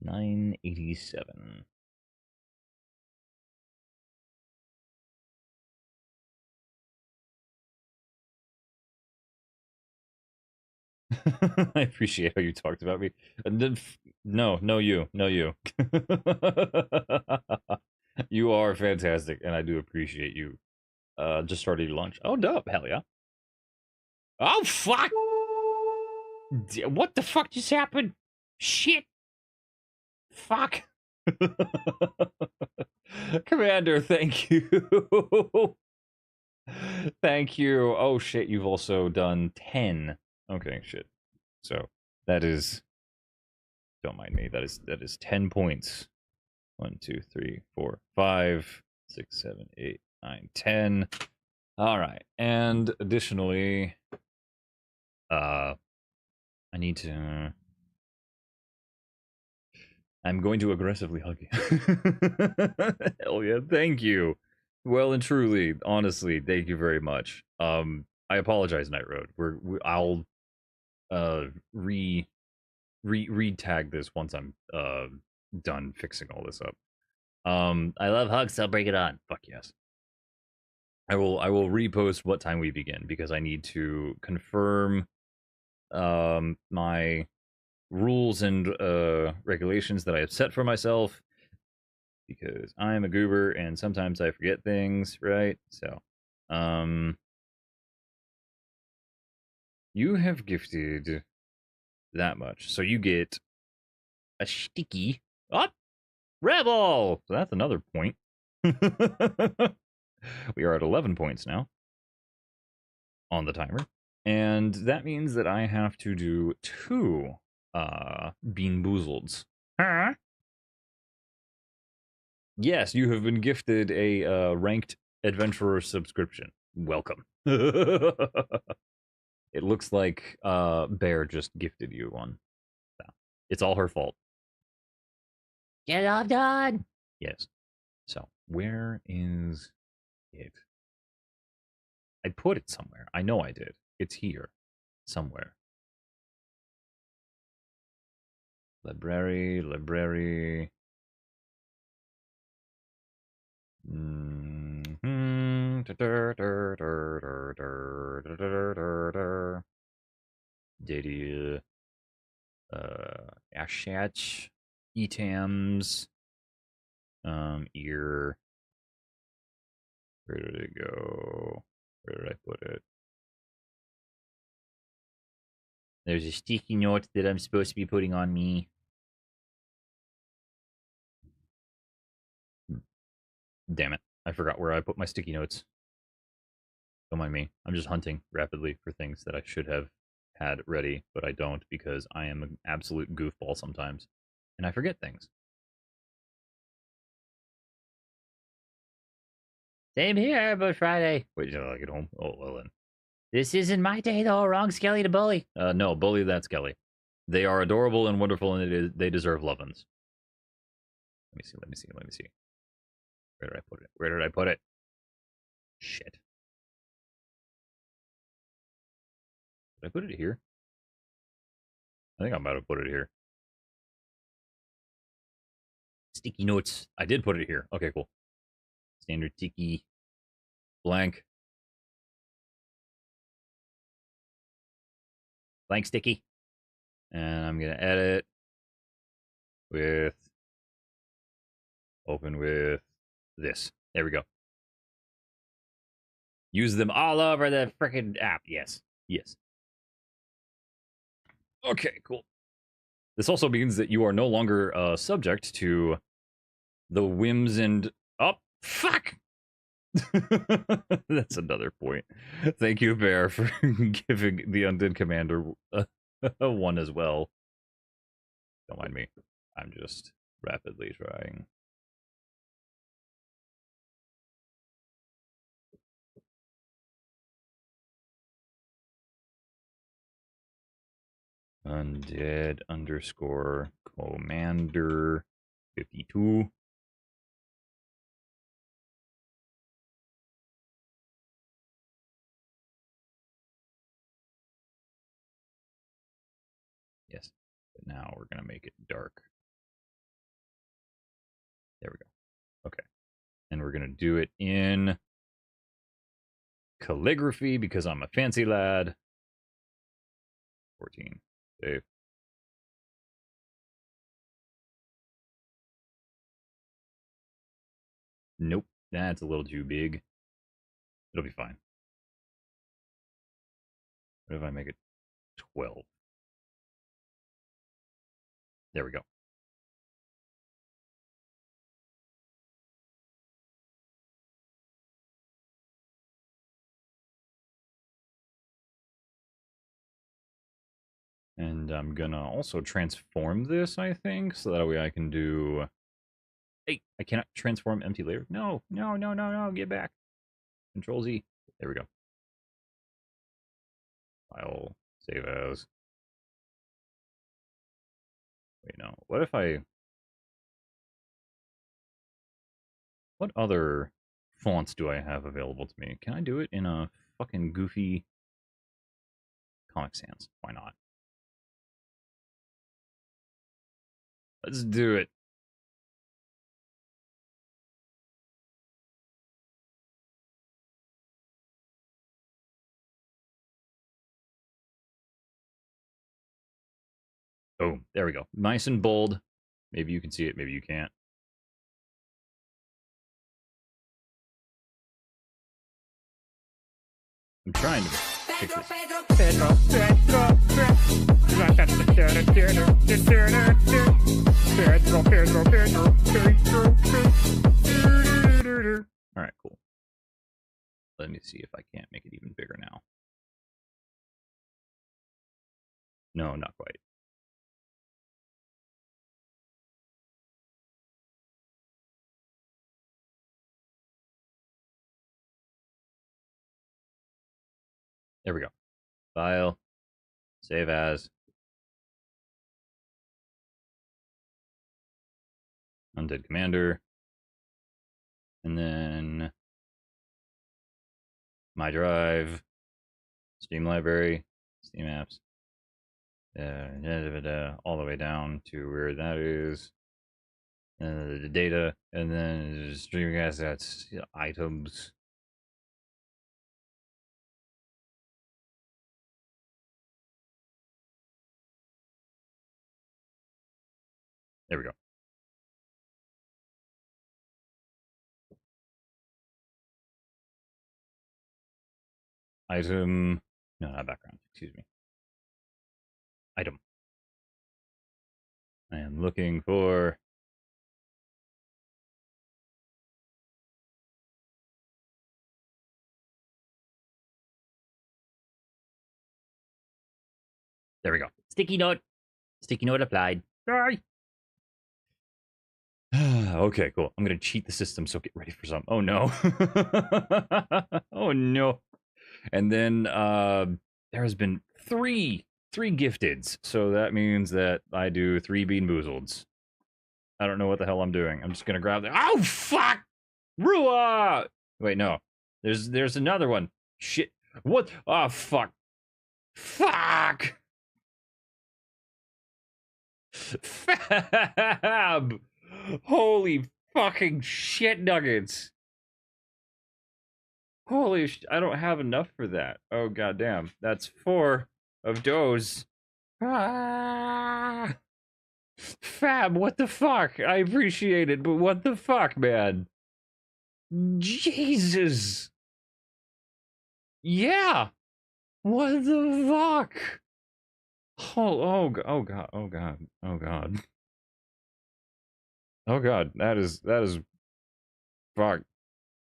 987. I appreciate how you talked about me. No, you. You are fantastic, and I do appreciate you. Just started your lunch. Oh, dope. Hell yeah. Oh, fuck! What the fuck just happened? Shit! Fuck! Commander, thank you. Thank you. Oh, shit, you've also done 10. Okay, shit. So, that is... Don't mind me. That is 10 points. 1, 2, 3, 4, 5, 6, 7, 8, 9, 10. All right, and additionally, I need to. I'm going to aggressively hug you. Hell yeah, thank you. Well and truly, honestly, thank you very much. I apologize, Night Road. I'll re-tag this once I'm done fixing all this up.
I love hugs, so bring it on.
Fuck yes. I will repost what time we begin because I need to confirm my rules and regulations that I have set for myself because I am a goober and sometimes I forget things, right? So, you have gifted that much, so you get a sticky Rebel. So that's another point. We are at 11 points now on the timer. And that means that I have to do 2 Bean Boozleds.
Huh?
Yes, you have been gifted a ranked adventurer subscription. Welcome. It looks like Bear just gifted you one. So, it's all her fault.
Get it all done.
Yes. So, where is it? I put it somewhere. I know I did. It's here. Somewhere. Library. Data. Ashatch. Etams. Ear. Where did it go? Where did I put it?
There's a sticky note that I'm supposed to be putting on me.
Damn it. I forgot where I put my sticky notes. Don't mind me. I'm just hunting rapidly for things that I should have had ready, but I don't because I am an absolute goofball sometimes. And I forget things.
Same here, but Friday.
Wait, you like at home? Oh, well then.
This isn't my day, though. Wrong Skelly to bully.
No, bully that Skelly. They are adorable and wonderful, and they deserve lovin's. Let me see. Where did I put it? Shit. Did I put it here? I think I might have put it here. Sticky notes. I did put it here. Okay, cool. Standard tiki. Blank.
Blank sticky.
And I'm going to edit with, open with this. There we go.
Use them all over the frickin' app. Yes.
Yes. Okay, cool. This also means that you are no longer subject to the whims and... Oh, fuck! That's another point. Thank you, Bear, for giving the Undead Commander one as well. Don't mind me. I'm just rapidly trying. Undead underscore commander 52. Yes, but now we're going to make it dark. There we go. Okay. And we're going to do it in calligraphy because I'm a fancy lad. 14. Save. Nope, that's a little too big. It'll be fine. What if I make it 12? There we go. And I'm gonna also transform this, I think, so that way I can do... Hey, I cannot transform empty layer. No, get back. Control Z. There we go. File, save as. Wait, no. What if I... What other fonts do I have available to me? Can I do it in a fucking goofy Comic Sans? Why not? Let's do it. Oh, there we go. Nice and bold. Maybe you can see it, maybe you can't. I'm trying to fix this. No, not quite. There we go. File. Save as. Undead Commander. And then my drive. Steam library. Steam apps. All the way down to where that is. The data. And then streaming assets. Items. There we go. Item. No, not background. Excuse me. Item. I am looking for. There we go.
Sticky note. Sticky note applied.
Sorry. Okay, cool. I'm gonna cheat the system, so get ready for some. Oh no. Oh no. And then there has been three gifteds, so that means that I do 3 Bean Boozleds. I don't know what the hell I'm doing. I'm just gonna grab the. Oh fuck! Rua! Wait, no. There's another one. Shit. What? Oh fuck. Fuck! Fab! Holy fucking shit nuggets. Holy I don't have enough for that. Oh goddamn. That's 4 of those. Ah! Fab, what the fuck? I appreciate it, but what the fuck, man? Jesus. Yeah. What the fuck? Oh god, oh god, oh god, oh god. Oh god, that is fuck.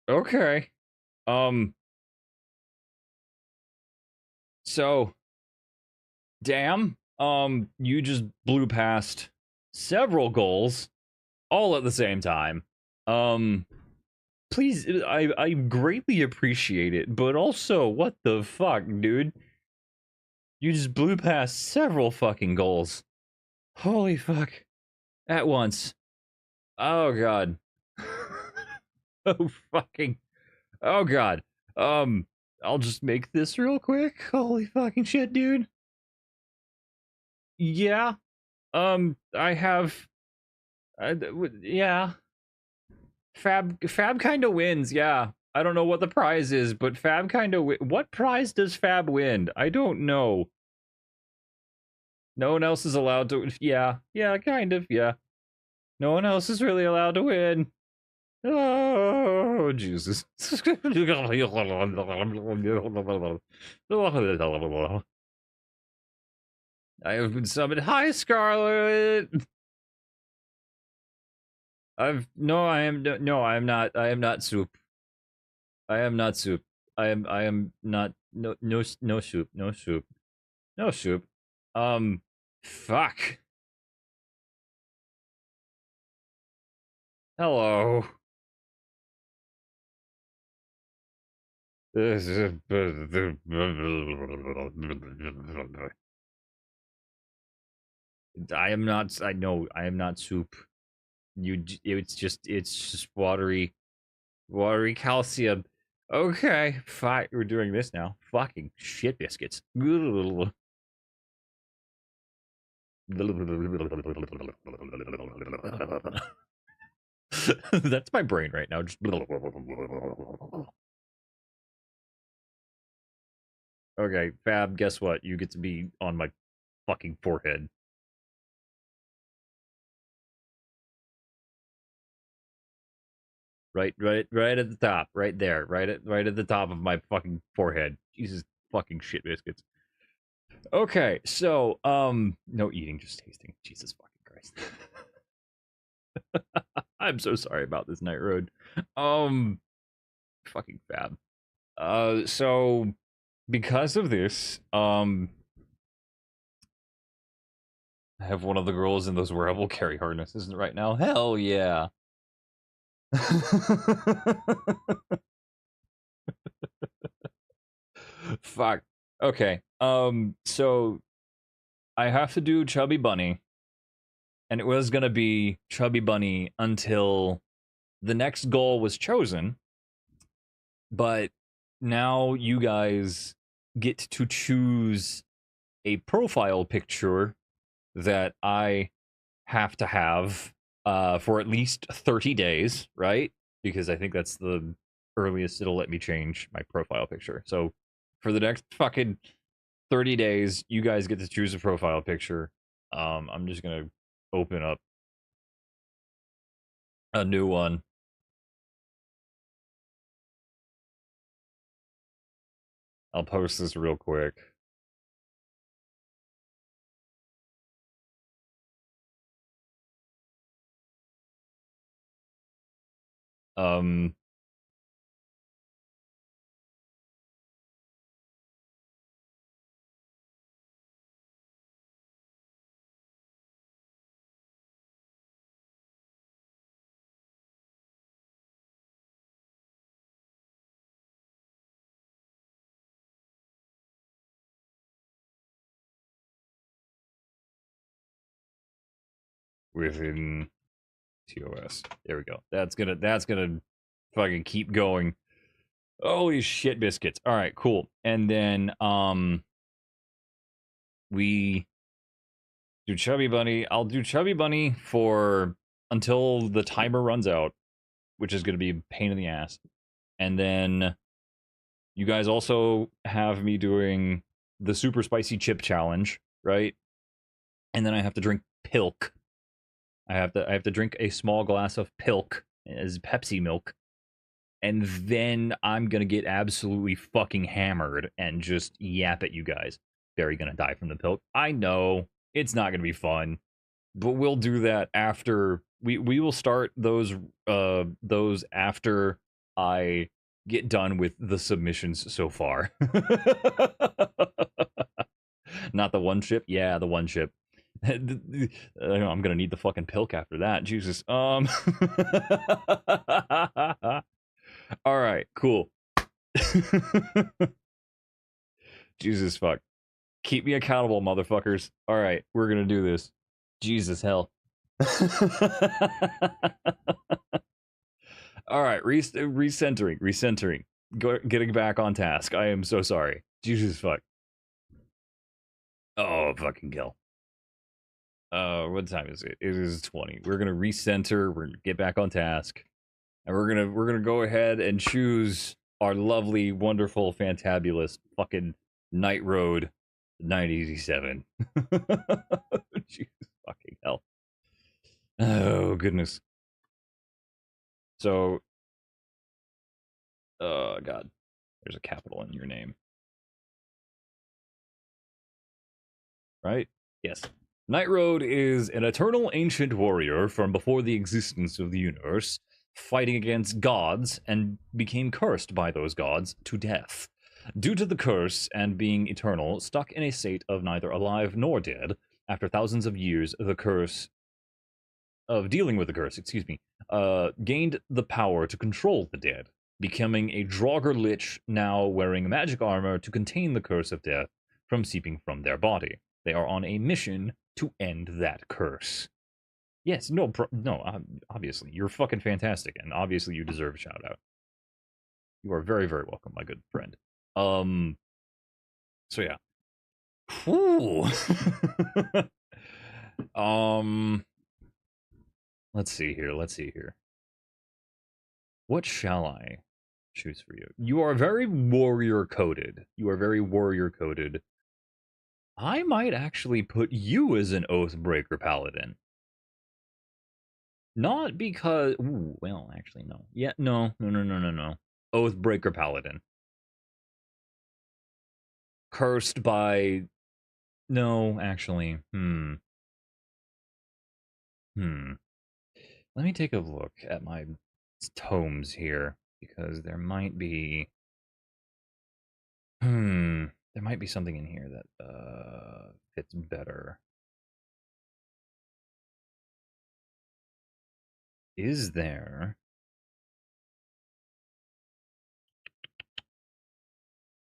Okay. So damn, you just blew past several goals all at the same time. Please, I greatly appreciate it, but also, what the fuck, dude? You just blew past several fucking goals. Holy fuck. At once. Oh god. Oh fucking. Oh god. I'll just make this real quick. Holy fucking shit, dude. Yeah. I have. Yeah. Fab kind of wins. Yeah. I don't know what the prize is, but Fab kind of what prize does Fab win? I don't know. No one else is allowed to. Yeah. Yeah. Kind of. Yeah. No one else is really allowed to win. Oh, Jesus. I have been summoned. Hi, Scarlet. I am not. I am not soup. I am not soup. I am not. No soup. No soup. No soup. Fuck. Hello. I am not. I know. I am not soup. It's just watery calcium. Okay, fine. We're doing this now. Fucking shit biscuits. That's my brain right now. Just okay, Fab. Guess what? You get to be on my fucking forehead. Right at the top, right there, right at the top of my fucking forehead. Jesus fucking shit biscuits. Okay, so no eating, just tasting. Jesus fucking Christ. I'm so sorry about this night road. Fucking Fab. So because of this, I have one of the girls in those wearable carry harnesses right now. Hell yeah. Fuck. Okay. So I have to do Chubby Bunny, and it was gonna be Chubby Bunny until the next goal was chosen, but now you guys get to choose a profile picture that I have to have for at least 30 days, right? Because I think that's the earliest it'll let me change my profile picture. So for the next fucking 30 days, you guys get to choose a profile picture. I'm just gonna open up a new one. I'll post this real quick. Um, within TOS. There we go. That's gonna fucking keep going. Holy shit biscuits. All right, cool. And then we do Chubby Bunny. I'll do Chubby Bunny for until the timer runs out, which is gonna be a pain in the ass. And then you guys also have me doing the super spicy chip challenge, right? And then I have to drink pilk. I have to drink a small glass of pilk as Pepsi milk. And then I'm gonna get absolutely fucking hammered and just yap at you guys. Barry gonna die from the pilk. I know it's not gonna be fun, but we'll do that after we will start those after I get done with the submissions so far. Not the one chip, yeah, the one chip. I'm gonna need the fucking pilk after that. Jesus. All right, cool. Jesus fuck. Keep me accountable, motherfuckers. All right, we're gonna do this. Jesus hell. All right, recentering. Getting back on task. I am so sorry. Jesus fuck. Oh, fucking kill. What time is it? It is 20. We're gonna recenter. We're gonna get back on task, and we're gonna go ahead and choose our lovely, wonderful, fantabulous fucking Night Road 987. Jesus fucking hell. Oh goodness. So, God, there's a capital in your name, right? Yes. Night Road is an eternal ancient warrior from before the existence of the universe, fighting against gods and became cursed by those gods to death. Due to the curse and being eternal, stuck in a state of neither alive nor dead, after thousands of years, the curse of dealing with the curse, gained the power to control the dead, becoming a Draugr Lich now wearing magic armor to contain the curse of death from seeping from their body. They are on a mission to end that curse. Yes, obviously. You're fucking fantastic, and obviously you deserve a shout out. You are very, very welcome, my good friend. So yeah. Whew. Let's see here. What shall I choose for you? You are very warrior coded. I might actually put you as an Oathbreaker Paladin. Not because... Ooh, well, actually, no. Yeah, no. Oathbreaker Paladin. Cursed by... No, actually. Let me take a look at my tomes here, because there might be... There might be something in here that fits better. Is there...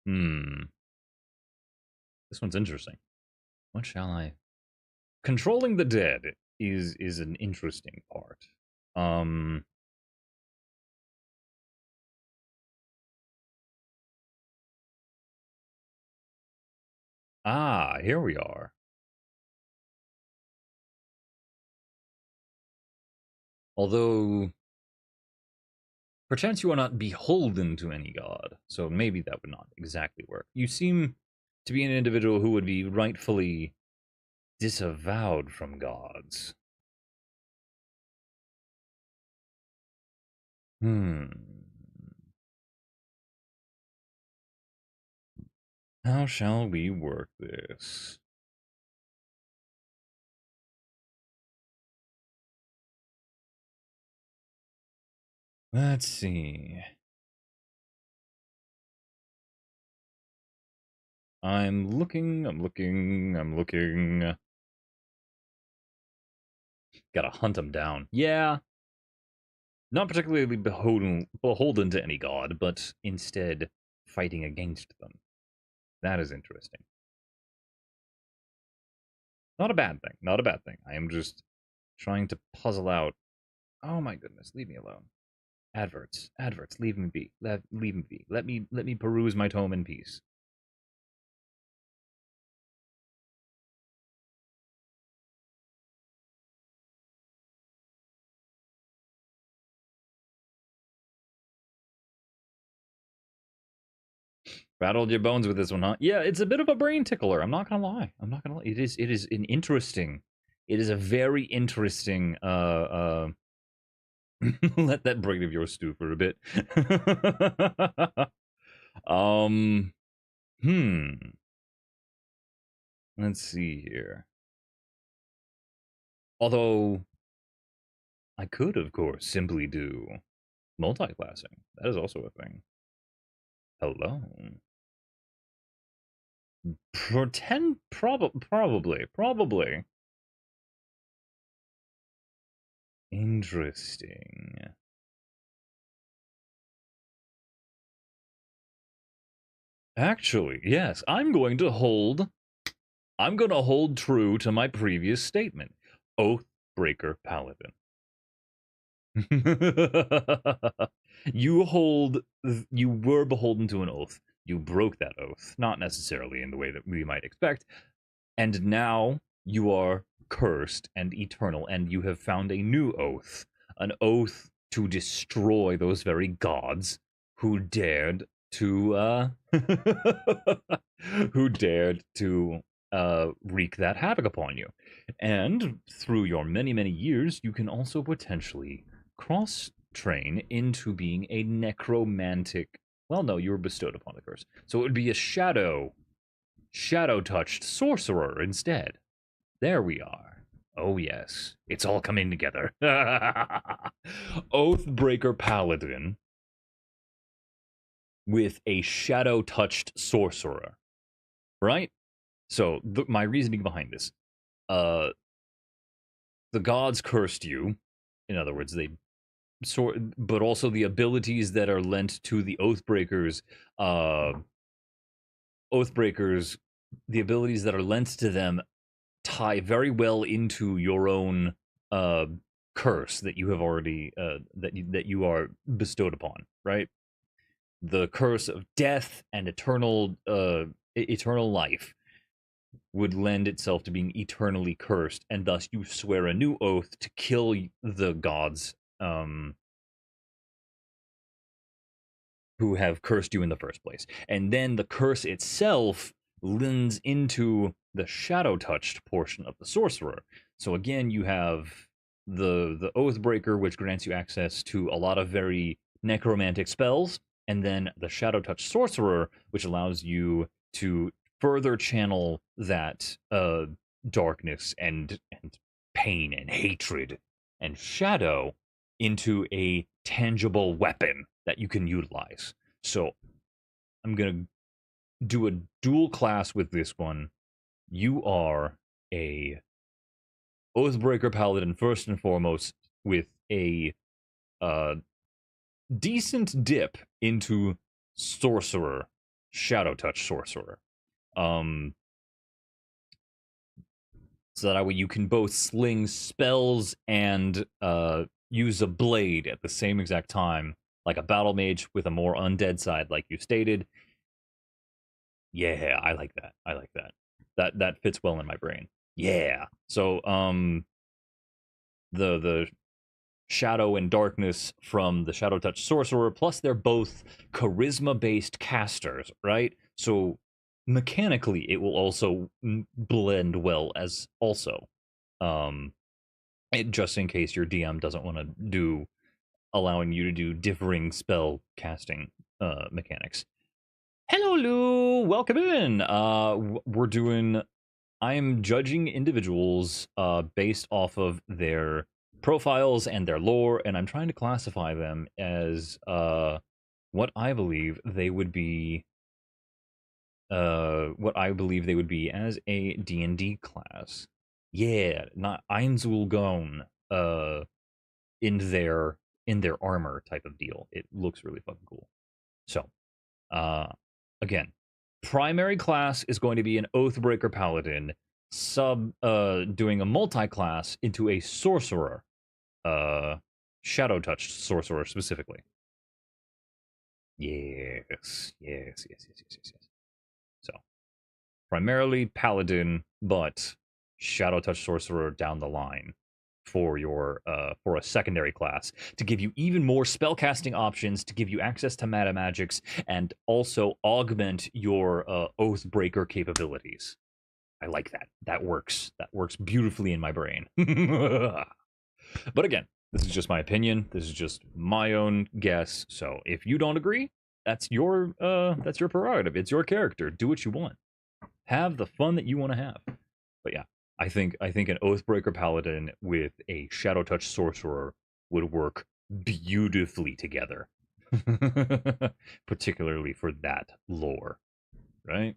This one's interesting. What shall I... Controlling the dead is an interesting part. Here we are. Although, perchance you are not beholden to any god, so maybe that would not exactly work. You seem to be an individual who would be rightfully disavowed from gods. How shall we work this? Let's see. I'm looking. Gotta hunt them down. Yeah. Not particularly beholden to any god, but instead fighting against them. That is interesting. Not a bad thing. Not a bad thing. I am just trying to puzzle out. Oh my goodness, leave me alone. Adverts. Leave me be. Leave me be. Let me peruse my tome in peace. Rattled your bones with this one, huh? Yeah, it's a bit of a brain tickler. I'm not gonna lie. It is an interesting. It is a very interesting. Let that brain of yours stew for a bit. Let's see here. Although, I could, of course, simply do multi-classing. That is also a thing. Hello. Probably. Interesting. Actually, yes, I'm going to hold true to my previous statement. Oathbreaker Paladin. You were beholden to an oath. You broke that oath, not necessarily in the way that we might expect, and now you are cursed and eternal, and you have found a new oath, an oath to destroy those very gods who dared to wreak that havoc upon you. And through your many years, you can also potentially cross-train into being a necromantic. Well, no, you were bestowed upon the curse, so it would be a shadow-touched sorcerer instead. There we are. Oh yes, it's all coming together. Oathbreaker Paladin with a shadow-touched sorcerer, right? So my reasoning behind this, the gods cursed you. In other words, but also the abilities that are lent to the Oathbreakers, the abilities that are lent to them tie very well into your own curse that you have already that you are bestowed upon, right? The curse of death and eternal life would lend itself to being eternally cursed, and thus you swear a new oath to kill the gods who have cursed you in the first place. And then the curse itself lends into the shadow-touched portion of the sorcerer. So again, you have the Oathbreaker, which grants you access to a lot of very necromantic spells, and then the shadow-touched sorcerer, which allows you to further channel that darkness and pain and hatred and shadow into a tangible weapon that you can utilize. So I'm going to do a dual class with this one. You are a Oathbreaker Paladin first and foremost with a decent dip into sorcerer, shadow touch sorcerer. So that way you can both sling spells and use a blade at the same exact time, like a battle mage with a more undead side, like you stated. Yeah, I like that. I like that. That fits well in my brain. Yeah. So the shadow and darkness from the shadow touch sorcerer, plus they're both charisma based casters, right? So mechanically it will also blend well as also. Just in case your DM doesn't want to do allowing you to do differing spell casting mechanics. Hello, Lou. Welcome in. We're doing. I am judging individuals based off of their profiles and their lore, and I'm trying to classify them as what I believe they would be. What I believe they would be as a D&D class. Yeah, not Einzulgon. In their armor type of deal. It looks really fucking cool. So, again, primary class is going to be an Oathbreaker Paladin, doing a multi-class into a sorcerer, Shadow Touch sorcerer specifically. Yes. So, primarily Paladin, but Shadow Touch sorcerer down the line for your for a secondary class to give you even more spellcasting options, to give you access to meta magics, and also augment your Oathbreaker capabilities. I like that. That works. That works beautifully in my brain. But again, this is just my opinion. This is just my own guess. So if you don't agree, that's your prerogative. It's your character. Do what you want. Have the fun that you want to have. But yeah, I think an Oathbreaker Paladin with a Shadow Touch Sorcerer would work beautifully together. Particularly for that lore. Right?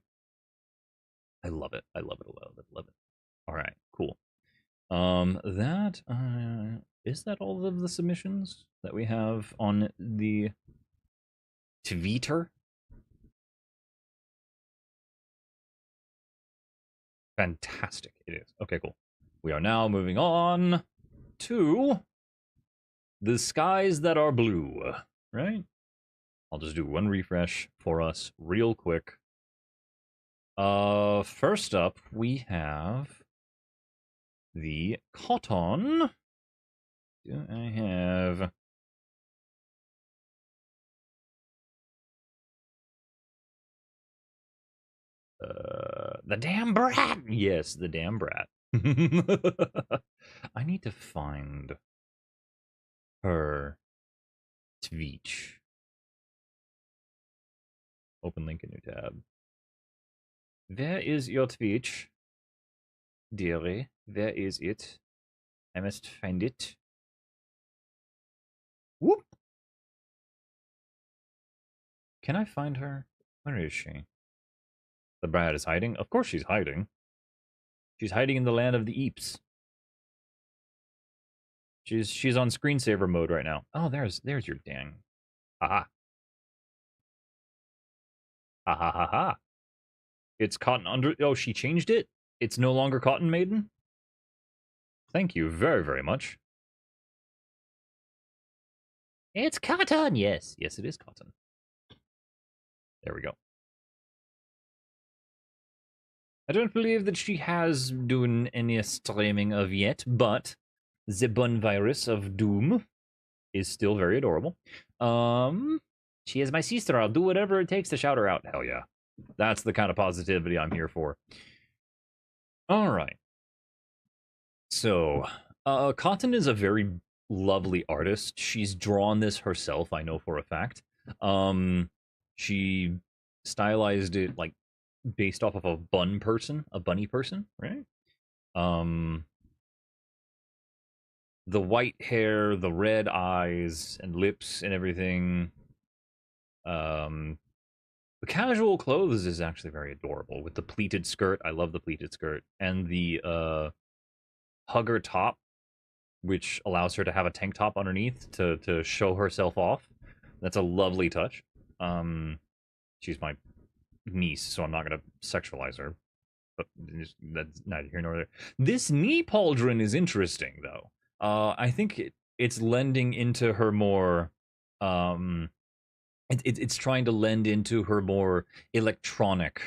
I love it. I love it. I love it. Love it. Alright, cool. That is that all of the submissions that we have on the Twitter? Fantastic. It is. Okay, cool. We are now moving on to the skies that are blue, right? I'll just do one refresh for us real quick. First up, we have the cotton. Do I have... the damn brat! Yes, the damn brat. I need to find her tweet. Open link in new tab. Where is your tweet? Dearie, where is it? I must find it. Whoop! Can I find her? Where is she? The brat is hiding? Of course she's hiding. She's hiding in the land of the Eeps. She's on screensaver mode right now. Oh, there's your dang. Aha. Ha ha ha ha. It's Cotton under... Oh, she changed it? It's no longer Cotton Maiden? Thank you very, very much.
It's cotton, yes.
Yes, it is Cotton. There we go. I don't believe that she has done any streaming of yet, but the bun virus of Doom is still very adorable. She is my sister. I'll do whatever it takes to shout her out. Hell yeah. That's the kind of positivity I'm here for. All right. So, Cotton is a very lovely artist. She's drawn this herself, I know for a fact. She stylized it like based off of a bunny person, right? The white hair, the red eyes and lips and everything. The casual clothes is actually very adorable with the pleated skirt. I love the pleated skirt and the hugger top which allows her to have a tank top underneath to show herself off. That's a lovely touch. She's my niece, so I'm not gonna sexualize her. But that's neither here nor there. This knee pauldron is interesting, though. I think it's lending into her more. It's trying to lend into her more electronic,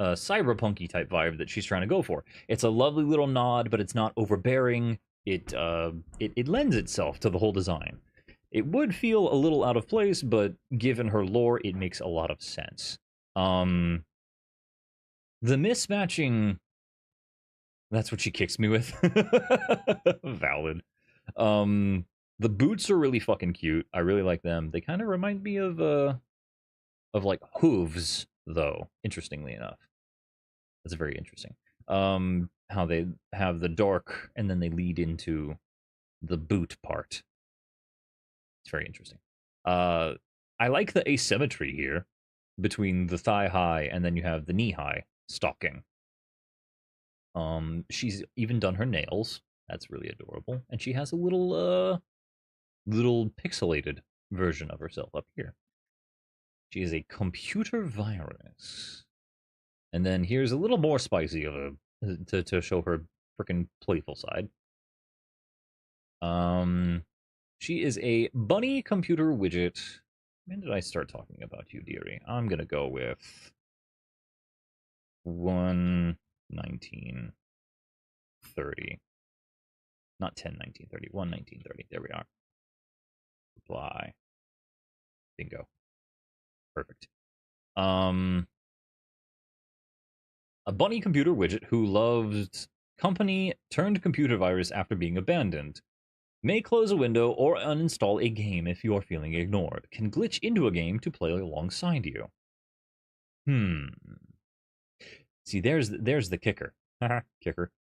cyberpunky type vibe that she's trying to go for. It's a lovely little nod, but it's not overbearing. It lends itself to the whole design. It would feel a little out of place, but given her lore, it makes a lot of sense. The mismatching, that's what she kicks me with. Valid. The boots are really fucking cute. I really like them. They kind of remind me of like hooves, though, interestingly enough. That's very interesting. How they have the dark and then they lead into the boot part. It's very interesting. I like the asymmetry here between the thigh high and then you have the knee high stocking. She's even done her nails. That's really adorable. And she has a little pixelated version of herself up here. She is a computer virus. And then here's a little more spicy of a to show her freaking playful side. She is a bunny computer widget. When did I start talking about you, dearie? I'm gonna go with 1/19/30. Not 10/19/30. 1/19/30. There we are. Reply. Bingo. Perfect. A bunny computer widget who loves company turned computer virus after being abandoned. May close a window or uninstall a game if you are feeling ignored. Can glitch into a game to play alongside you. See, there's the kicker. Kicker.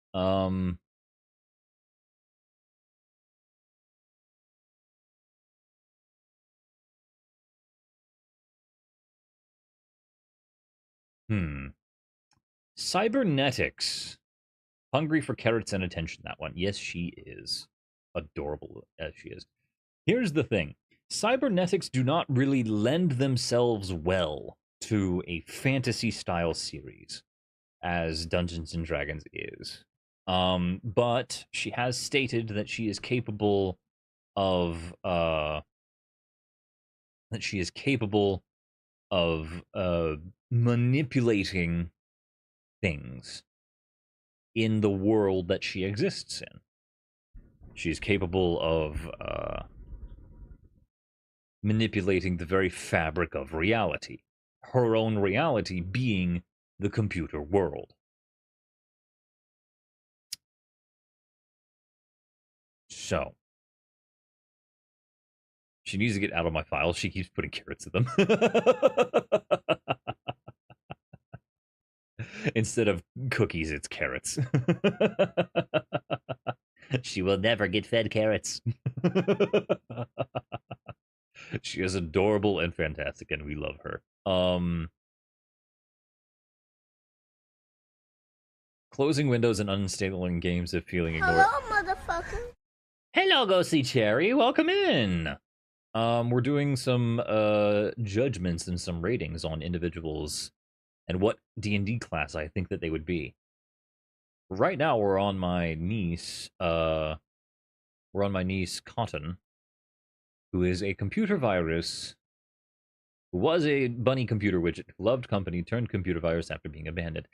Cybernetics. Hungry for carrots and attention, that one. Yes, she is. Adorable as she is. Here's the thing. Cybernetics do not really lend themselves well to a fantasy-style series, as Dungeons & Dragons is. But she has stated that she is capable of manipulating things in the world that she exists in. She's capable of manipulating the very fabric of reality. Her own reality being the computer world. So, she needs to get out of my files. She keeps putting carrots in them. Instead of cookies, it's carrots. She will never get fed carrots. She is adorable and fantastic, and we love her. Closing windows and uninstalling games if feeling ignored.
Hello, motherfucker.
Hello, Ghosty Cherry. Welcome in.
We're doing some judgments and some ratings on individuals and what D&D class I think that they would be. Right now, we're on my niece. Cotton, who is a computer virus, who was a bunny computer widget, who loved company, turned computer virus after being abandoned.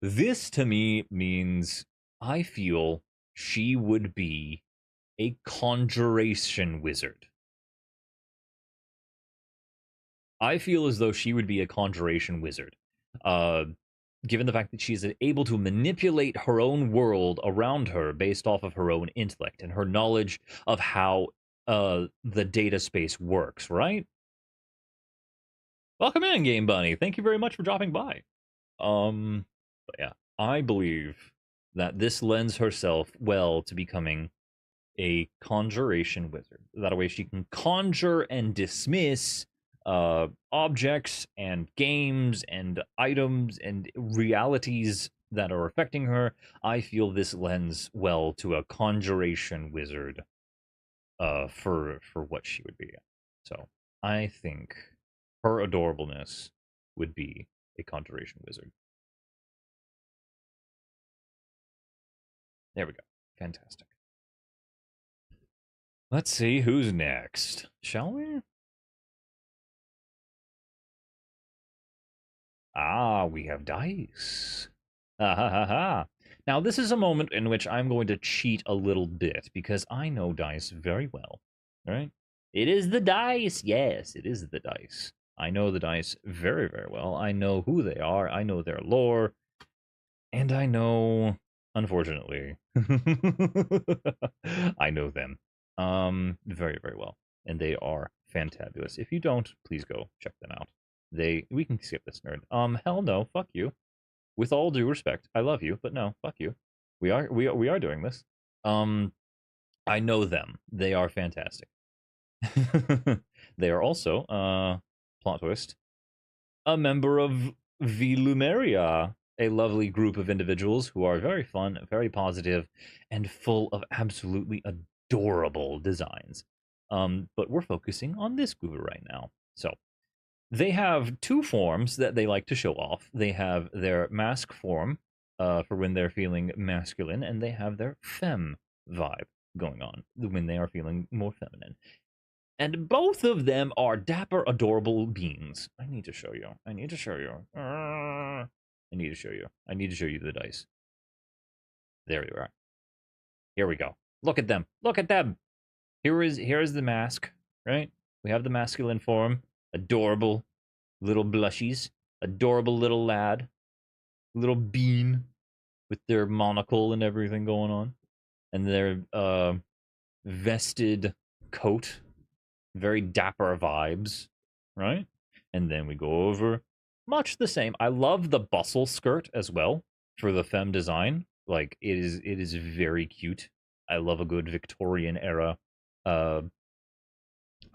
This, to me, means I feel she would be a conjuration wizard. I feel as though she would be a conjuration wizard. Given the fact that she's able to manipulate her own world around her based off of her own intellect and her knowledge of how the data space works, right? Welcome in, Game Bunny. Thank you very much for dropping by. But yeah, I believe that this lends herself well to becoming a conjuration wizard. That way she can conjure and dismiss objects and games and items and realities that are affecting her. I feel this lends well to a conjuration wizard for what she would be. So I think her adorableness would be a conjuration wizard. There we go. Fantastic. Let's see who's next, shall we? Ah, we have dice. Ha ha ha ha. Now, this is a moment in which I'm going to cheat a little bit because I know dice very well. All right? It is the dice. Yes, it is the dice. I know the dice very, very well. I know who they are. I know their lore. And I know, unfortunately, I know them very, very well. And they are fantabulous. If you don't, please go check them out. We can skip this nerd. Hell no, fuck you. With all due respect, I love you, but no, fuck you. We are doing this. I know them. They are fantastic. They are also, plot twist, a member of Vilumeria, a lovely group of individuals who are very fun, very positive, and full of absolutely adorable designs. But we're focusing on this group right now. So they have two forms that they like to show off. They have their mask form for when they're feeling masculine, and they have their femme vibe going on when they are feeling more feminine. And both of them are dapper, adorable beings. I need to show you. I need to show you. I need to show you. I need to show you the dice. There you are. Here we go. Look at them. Look at them. Here is the mask, right? We have the masculine form. Adorable little blushies. Adorable little lad. Little bean with their monocle and everything going on. And their vested coat. Very dapper vibes, right? And then we go over much the same. I love the bustle skirt as well for the femme design. Like it is very cute. I love a good Victorian era. I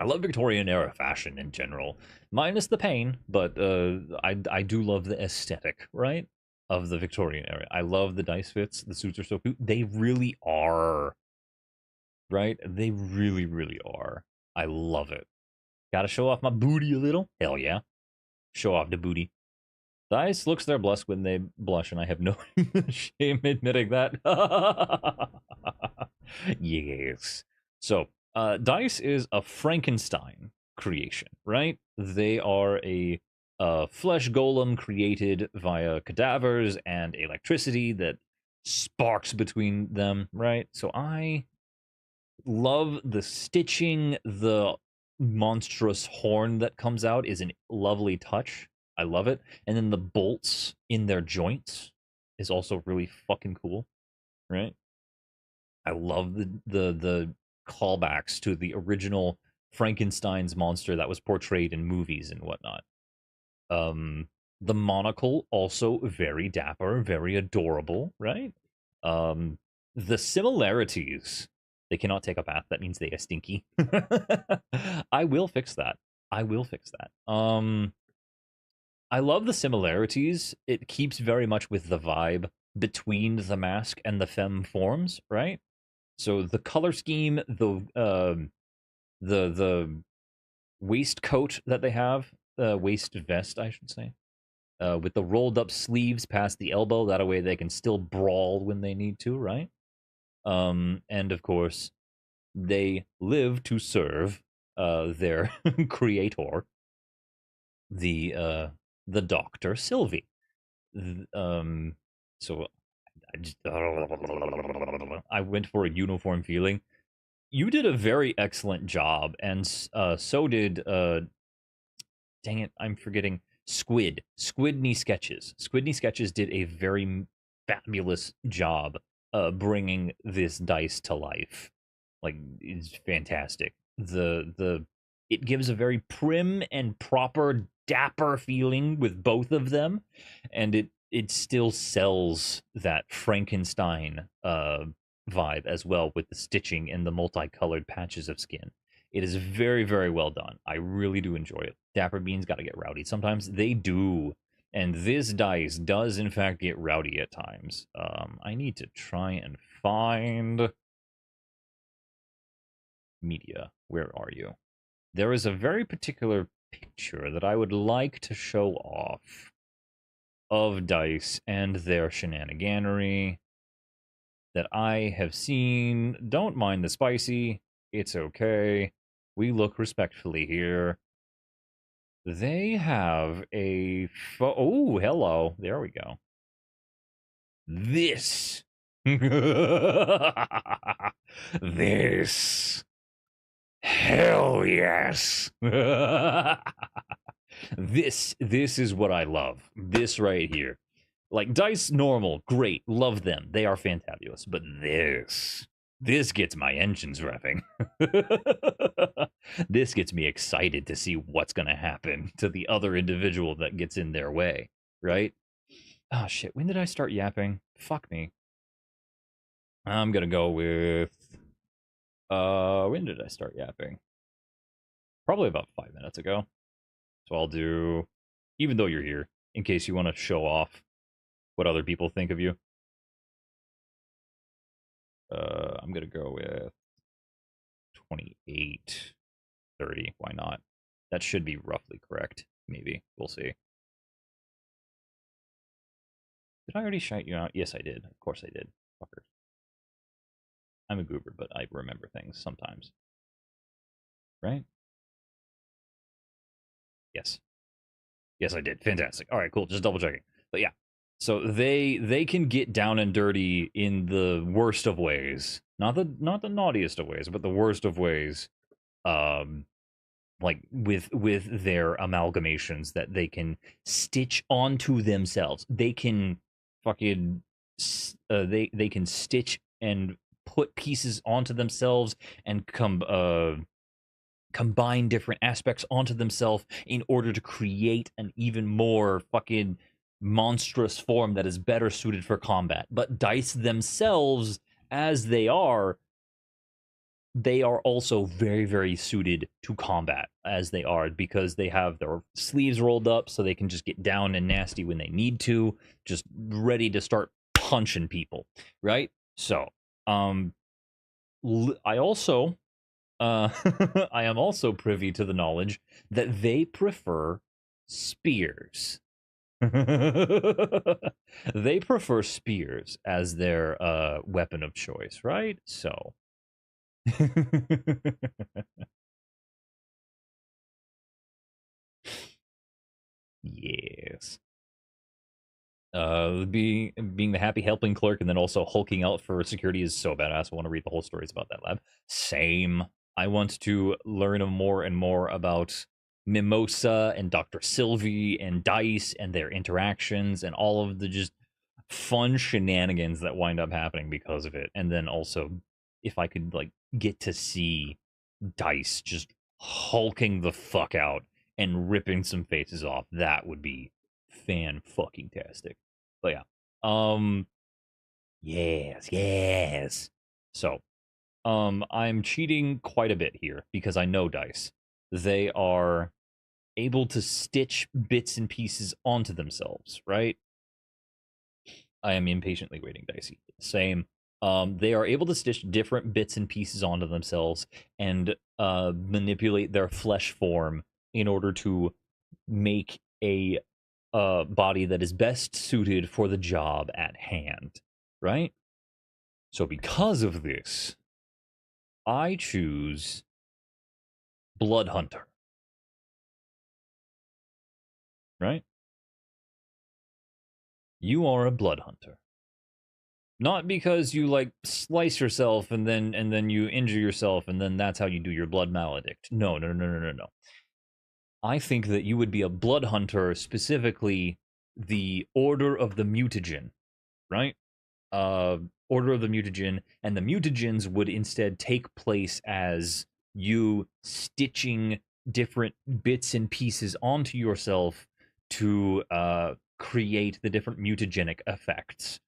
love Victorian era fashion in general, minus the pain, but I do love the aesthetic, right? Of the Victorian era. I love the dice fits. The suits are so cute. They really are, right? They really, really are. I love it. Gotta show off my booty a little. Hell yeah. Show off the booty. Dice looks their blush when they blush, and I have no shame admitting that. Yes. So, Dice is a Frankenstein creation, right? They are a flesh golem created via cadavers and electricity that sparks between them, right? So I love the stitching. The monstrous horn that comes out is a lovely touch. I love it. And then the bolts in their joints is also really fucking cool, right? I love the callbacks to the original Frankenstein's monster that was portrayed in movies and whatnot. The monocle also very dapper, very adorable, right? The similarities. They cannot take a bath. That means they are stinky. I will fix that. I will fix that. I love the similarities. It keeps very much with the vibe between the mask and the femme forms, right? So the color scheme, the waistcoat that they have, waist vest, I should say, with the rolled up sleeves past the elbow. That way they can still brawl when they need to, right? And of course, they live to serve their creator, the Doctor Sylvie. So I went for a uniform feeling. You did a very excellent job, and so did dang it, I'm forgetting Squidney Sketches. Squidney Sketches did a very fabulous job bringing this dice to life. Like, it's fantastic. It gives a very prim and proper dapper feeling with both of them, and it still sells that Frankenstein vibe as well with the stitching and the multicolored patches of skin. It is very, very well done. I really do enjoy it. Dapper Beans got to get rowdy. Sometimes they do. And this dice does, in fact, get rowdy at times. I need to try and find media. Where are you? There is a very particular picture that I would like to show off of dice and their shenaniganery that I have seen. Don't mind the spicy. It's okay. We look respectfully here. They have a... Oh, hello. There we go. This. This. Hell yes. This is what I love. This right here. Like, dice normal, great, love them. They are fantabulous. But this gets my engines revving. This gets me excited to see what's going to happen to the other individual that gets in their way, right? Oh, shit. When did I start yapping? Fuck me. I'm going to go with... when did I start yapping? Probably about 5 minutes ago. So I'll do... Even though you're here, in case you want to show off what other people think of you. I'm going to go with 28, 30. Why not? That should be roughly correct. Maybe. We'll see. Did I already shout you out? Yes, I did. Of course I did. Fucker. I'm a goober, but I remember things sometimes. Right? Yes. Yes, I did. Fantastic. All right, cool. Just double checking. But yeah. So they can get down and dirty in the worst of ways. Not the naughtiest of ways, but the worst of ways. Like with their amalgamations that they can stitch onto themselves. They can fucking they can stitch and put pieces onto themselves and combine different aspects onto themselves in order to create an even more fucking monstrous form that is better suited for combat. But dice themselves, as they are also very, very suited to combat as they are, because they have their sleeves rolled up so they can just get down and nasty when they need to, just ready to start punching people, right? So, I also I am also privy to the knowledge that they prefer spears. They prefer spears as their weapon of choice, right? So yes. Being the happy helping clerk and then also hulking out for security is so badass. I want to read the whole stories about that lab. Same. I want to learn more and more about Mimosa and Dr. Sylvie and Dice and their interactions and all of the just fun shenanigans that wind up happening because of it. And then also, if I could like get to see Dice just hulking the fuck out and ripping some faces off, that would be fan-fucking-tastic. But yeah. Yes. So, I'm cheating quite a bit here because I know Dice. They are able to stitch bits and pieces onto themselves, right? I am impatiently waiting, Dicey. Same. They are able to stitch different bits and pieces onto themselves and manipulate their flesh form in order to make a body that is best suited for the job at hand, right? So because of this, I choose Blood Hunter, right? You are a Blood Hunter. Not because you like slice yourself and then you injure yourself and then that's how you do your blood maledict. No. I think that you would be a Blood Hunter, specifically the Order of the Mutagen, right? Order of the Mutagen, and the mutagens would instead take place as you stitching different bits and pieces onto yourself to create the different mutagenic effects.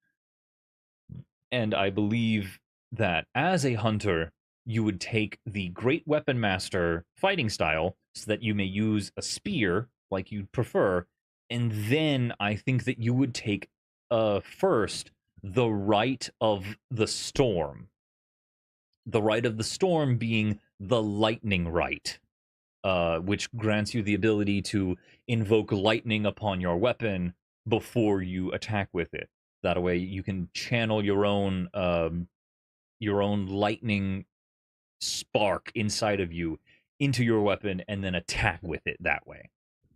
And I believe that as a hunter, you would take the Great Weapon Master fighting style so that you may use a spear like you'd prefer. And then I think that you would take first the Rite of the Storm. The Rite of the Storm being the lightning rite, which grants you the ability to invoke lightning upon your weapon before you attack with it. That way, you can channel your own lightning spark inside of you into your weapon and then attack with it that way,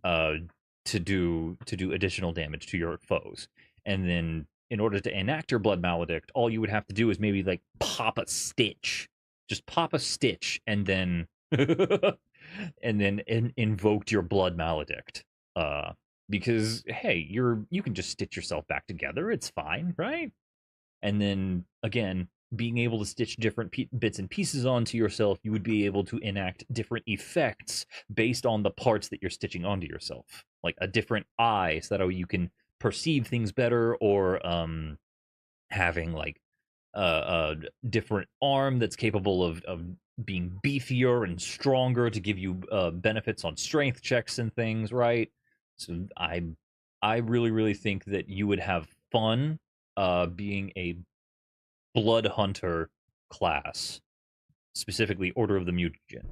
to do additional damage to your foes. And then, in order to enact your blood maledict, all you would have to do is maybe like pop a stitch, just pop a stitch, and then invoked your blood maledict. Because hey, you can just stitch yourself back together. It's fine, right? And then again, being able to stitch different bits and pieces onto yourself, you would be able to enact different effects based on the parts that you're stitching onto yourself, like a different eye, so that way you can perceive things better, or having like a different arm that's capable of being beefier and stronger to give you benefits on strength checks and things, right? So I really think that you would have fun being a blood hunter class, specifically Order of the Mutagen.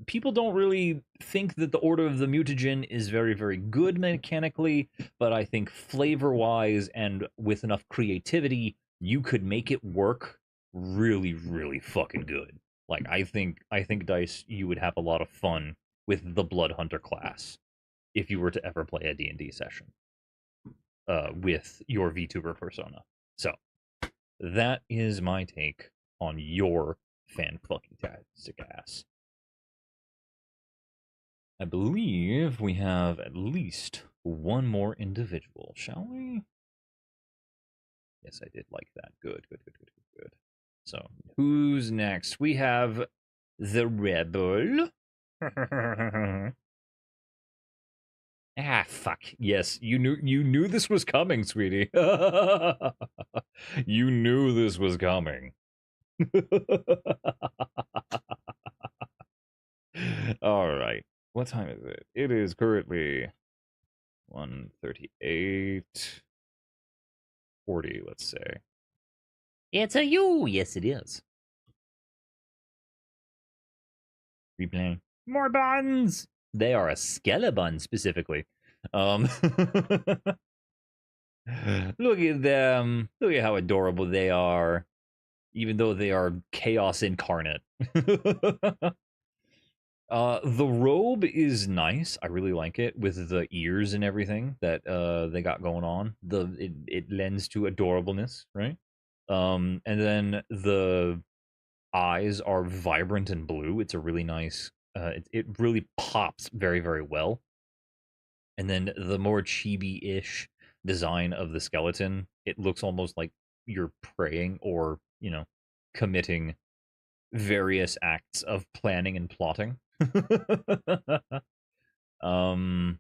People don't really think that the Order of the Mutagen is very good mechanically, but I think flavor-wise and with enough creativity, you could make it work really fucking good. Like, I think Dice, you would have a lot of fun with the Blood Hunter class if you were to ever play a D&D session with your VTuber persona. So, that is my take on your fan-fucking-tastic ass. I believe we have at least one more individual, shall we? Yes, I did like that. Good. So, who's next? We have the Rebel. Ah, fuck. Yes, you knew this was coming, sweetie. You knew this was coming. All right. What time is it? It is currently 1:38. 40, let's say.
It's a you. Yes, it is.
Replaying. More buns! They are a skeleton, specifically. Look at them. Look at how adorable they are. Even though they are chaos incarnate. The robe is nice. I really like it with the ears and everything that they got going on. It lends to adorableness, right? And then the eyes are vibrant and blue. It's a really nice. It really pops very well. And then the more chibi-ish design of the skeleton, it looks almost like you're praying or committing various acts of planning and plotting. And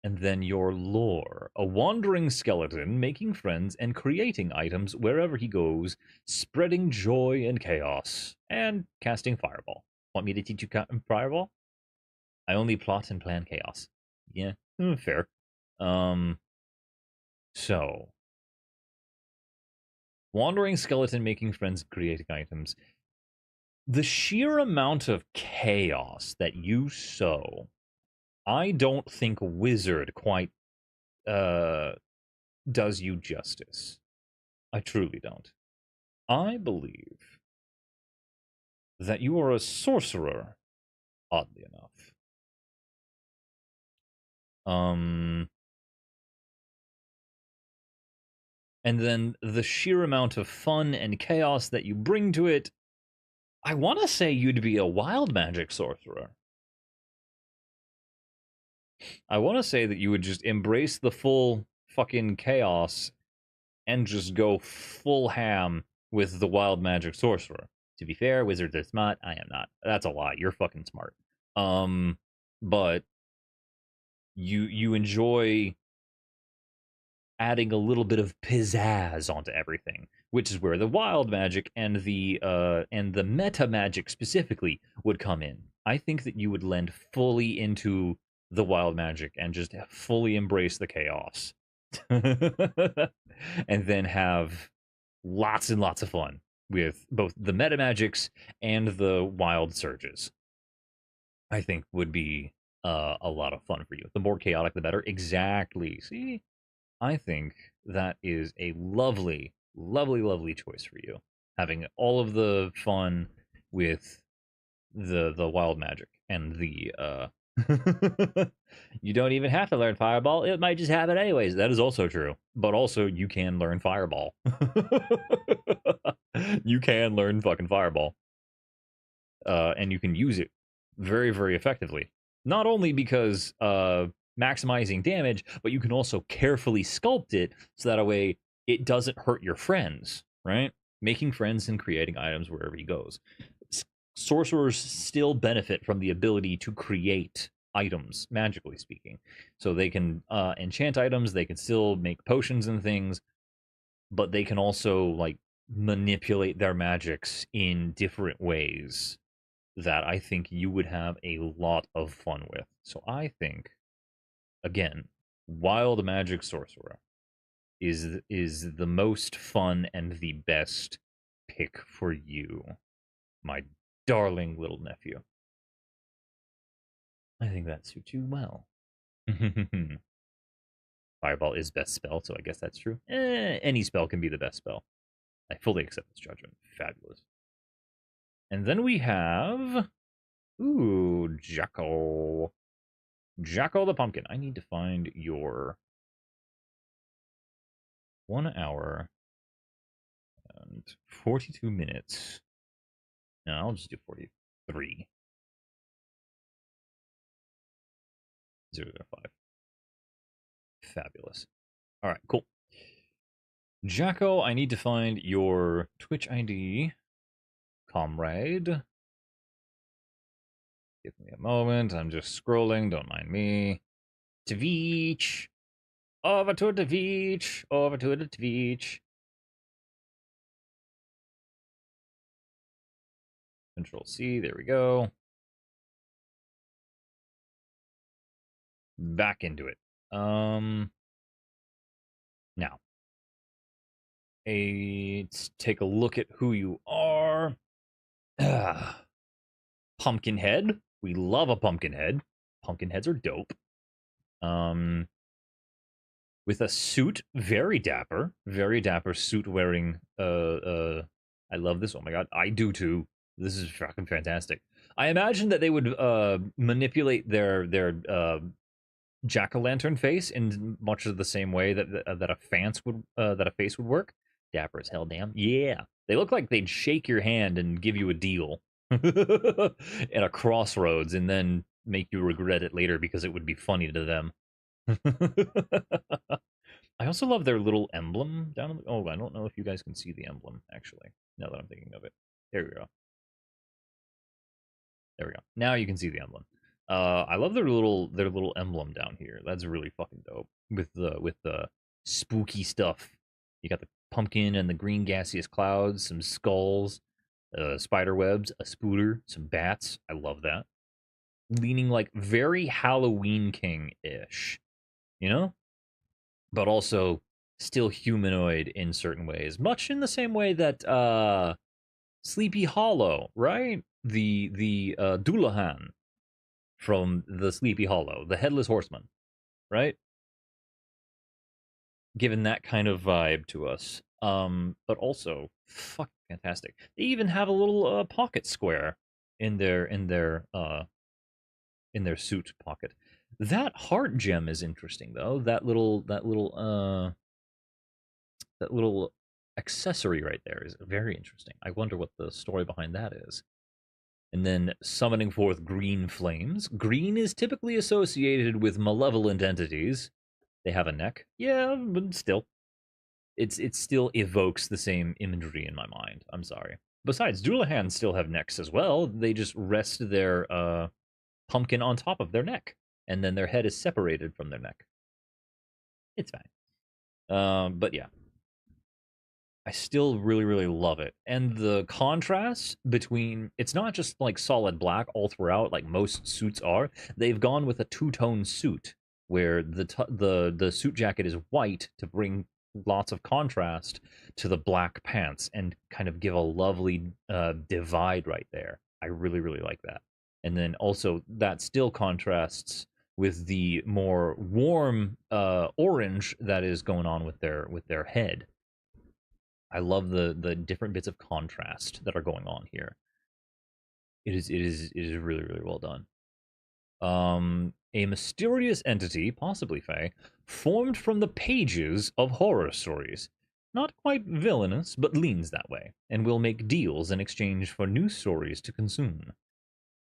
then your lore. A wandering skeleton making friends and creating items wherever he goes, spreading joy and chaos, and casting fireball. Want me to teach you fireball? I only plot and plan chaos. Yeah, fair. So, wandering skeleton making friends, creating items. The sheer amount of chaos that you sow, I don't think Wizard quite does you justice. I truly don't. I believe that you are a sorcerer, oddly enough. And then the sheer amount of fun and chaos that you bring to it, I want to say you'd be a wild magic sorcerer. I want to say that you would just embrace the full fucking chaos and just go full ham with the wild magic sorcerer. To be fair, wizards are smart. I am not. That's a lie. You're fucking smart. But you enjoy adding a little bit of pizzazz onto everything, which is where the wild magic and the meta magic specifically would come in. I think that you would lend fully into the wild magic and just fully embrace the chaos. And then have lots and lots of fun with both the meta magics and the wild surges. I think would be a lot of fun for you. The more chaotic, the better. Exactly. See, I think that is a lovely, lovely, lovely choice for you. Having all of the fun with the wild magic and the you don't even have to learn fireball, it might just happen anyways. That is also true, but also you can learn fireball. You can learn fucking fireball, and you can use it very, very effectively. Not only because maximizing damage, but you can also carefully sculpt it so that a way it doesn't hurt your friends, right? Making friends and creating items wherever he goes. Sorcerers still benefit from the ability to create items, magically speaking. So they can enchant items, they can still make potions and things, but they can also like manipulate their magics in different ways that I think you would have a lot of fun with. So I think, again, Wild Magic Sorcerer is the most fun and the best pick for you, my darling little nephew. I think that suits you well. Fireball is best spell, so I guess that's true. Any spell can be the best spell. I fully accept this judgment. Fabulous. And then we have... Ooh, Jacko. Jacko the Pumpkin. I need to find your 1 hour and 42 minutes. No, I'll just do 43. 005. Fabulous. All right, cool. Jacko, I need to find your Twitch ID, comrade. Give me a moment. I'm just scrolling. Don't mind me. Twitch. Over to the Twitch. Over to the Twitch. Control C. There we go. Back into it. Now, let's take a look at who you are. Pumpkinhead. We love a pumpkinhead. Pumpkinheads are dope. With a suit, very dapper suit wearing. I love this. Oh my god, I do too. This is fucking fantastic. I imagine that they would manipulate their jack-o'-lantern face in much of the same way that a face would work. Dapper as hell, damn. Yeah, they look like they'd shake your hand and give you a deal at a crossroads, and then make you regret it later because it would be funny to them. I also love their little emblem down. Oh, I don't know if you guys can see the emblem actually. Now that I'm thinking of it, there we go. There we go. Now you can see the emblem. I love their little emblem down here. That's really fucking dope. With the spooky stuff. You got the pumpkin and the green gaseous clouds, some skulls, spider webs, a spooter, some bats. I love that. Leaning like very Halloween King-ish, you know? But also still humanoid in certain ways. Much in the same way that Sleepy Hollow, right? The Dullahan from the Sleepy Hollow, the Headless Horseman, right? Given that kind of vibe to us. But also fucking fantastic. They even have a little pocket square in their suit pocket. That heart gem is interesting though. That little accessory right there is very interesting. I wonder what the story behind that is. And then summoning forth green flames. Green is typically associated with malevolent entities. They have a neck. Yeah, but still. It still evokes the same imagery in my mind. I'm sorry. Besides, Dullahans still have necks as well. They just rest their pumpkin on top of their neck. And then their head is separated from their neck. It's fine. But yeah. I still really, really love it. And the contrast between, it's not just like solid black all throughout, like most suits are. They've gone with a two-tone suit, where the suit jacket is white to bring lots of contrast to the black pants and kind of give a lovely divide right there. I really, really like that. And then also that still contrasts with the more warm orange that is going on with their head. I love the different bits of contrast that are going on here. It is really, really well done. A mysterious entity, possibly Fae, formed from the pages of horror stories. Not quite villainous, but leans that way, and will make deals in exchange for new stories to consume.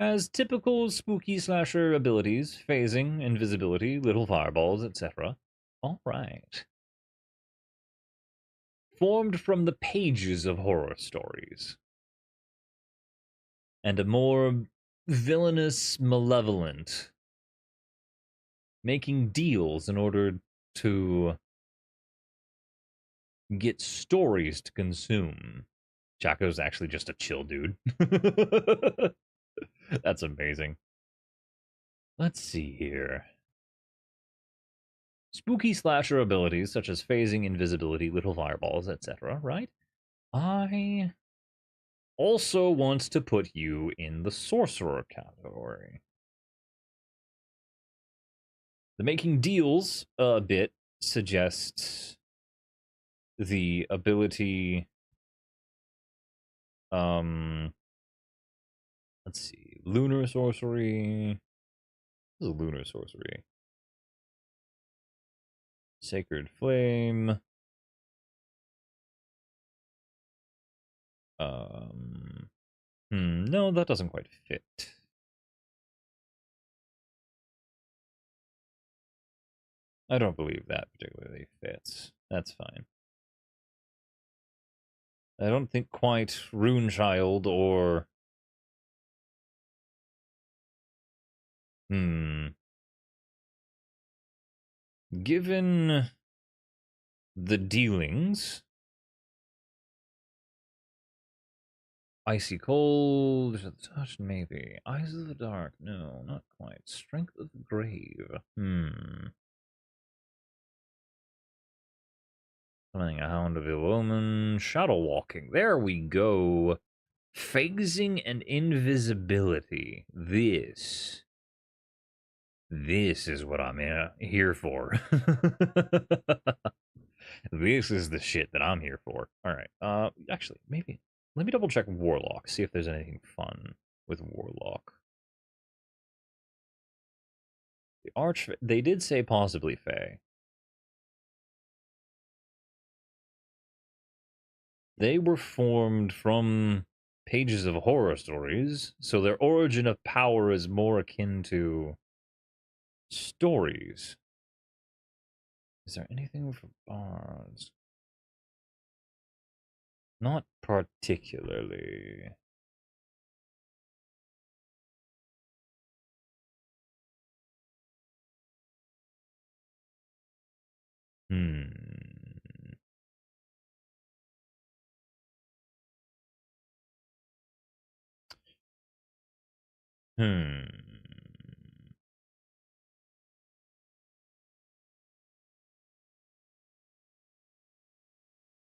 Has typical spooky slasher abilities, phasing, invisibility, little fireballs, etc. Alright. Formed from the pages of horror stories. And a more villainous, malevolent, making deals in order to get stories to consume. Chaco's actually just a chill dude. That's amazing. Let's see here. Spooky slasher abilities such as phasing, invisibility, little fireballs, etc., right? I also want to put you in the sorcerer category. The making deals bit suggests the ability. Let's see, lunar sorcery. This is lunar sorcery. Sacred flame. No, that doesn't quite fit. I don't believe that particularly fits. That's fine. I don't think quite Runechild or... Given the dealings... Icy Cold, touch maybe. Eyes of the Dark, no, not quite. Strength of the Grave, Summoning a Hound of Ill Omen, Shadow Walking, there we go. Phasing and invisibility. This is what I'm here for. This is the shit that I'm here for. All right. Actually, maybe let me double check Warlock, see if there's anything fun with Warlock. The Arch, they did say possibly Fae. They were formed from pages of horror stories, so their origin of power is more akin to stories. Is there anything for bards? Not particularly.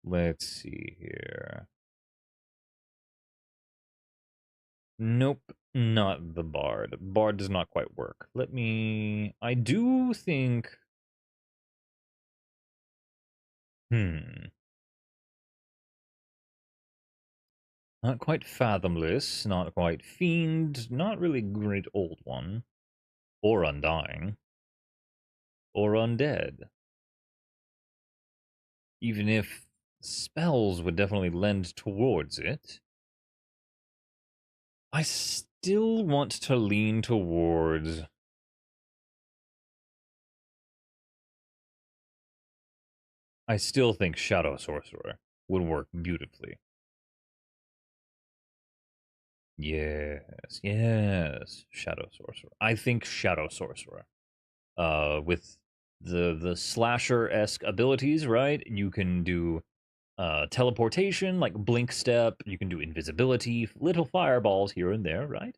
Let's see here. Nope, not the bard. Bard does not quite work. I do think... Not quite Fathomless, not quite Fiend, not really Great Old One. Or Undying. Or Undead. Even if spells would definitely lend towards it. I still want to lean towards... I still think Shadow Sorcerer would work beautifully. Yes, Shadow Sorcerer. I think Shadow Sorcerer. With the slasher-esque abilities, right? You can do teleportation, like blink step. You can do invisibility, little fireballs here and there, right?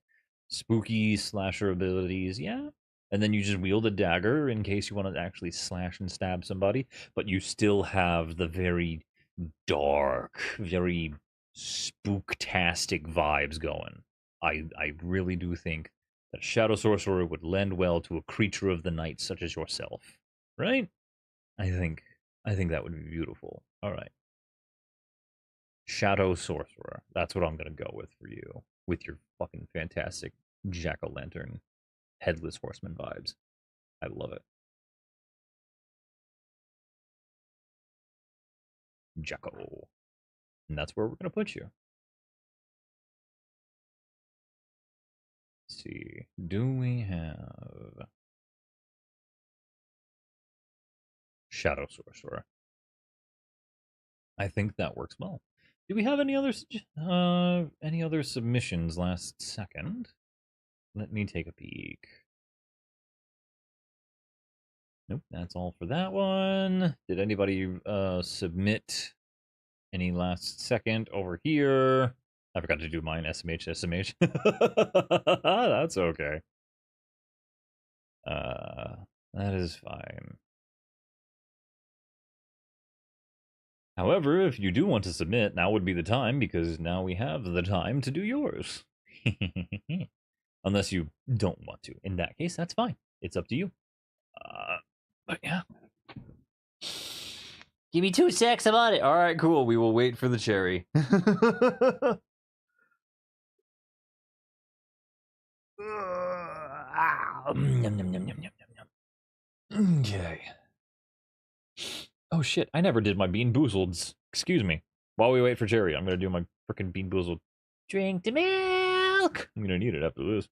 Spooky slasher abilities, yeah. And then you just wield a dagger in case you want to actually slash and stab somebody, but you still have the very dark, very spooktastic vibes going. I really do think that a Shadow Sorcerer would lend well to a creature of the night such as yourself. Right? I think that would be beautiful. All right. Shadow Sorcerer. That's what I'm going to go with for you. With your fucking fantastic jack-o'-lantern headless horseman vibes. I love it. Jacko. And that's where we're going to put you. Let's see. Do we have Shadow Sorcerer? I think that works well. Do we have any other submissions last second? Let me take a peek. Nope, that's all for that one. Did anybody submit any last second over here? I forgot to do mine. SMH. That's okay. That is fine. However, if you do want to submit, now would be the time, because now we have the time to do yours. Unless you don't want to. In that case, that's fine. It's up to you. But yeah.
Give me 2 secs, I'm on it.
All right, cool. We will wait for the cherry. Okay. Oh shit, I never did my bean boozleds. Excuse me. While we wait for cherry, I'm gonna do my frickin' bean boozled.
Drink the milk.
I'm gonna need it after this.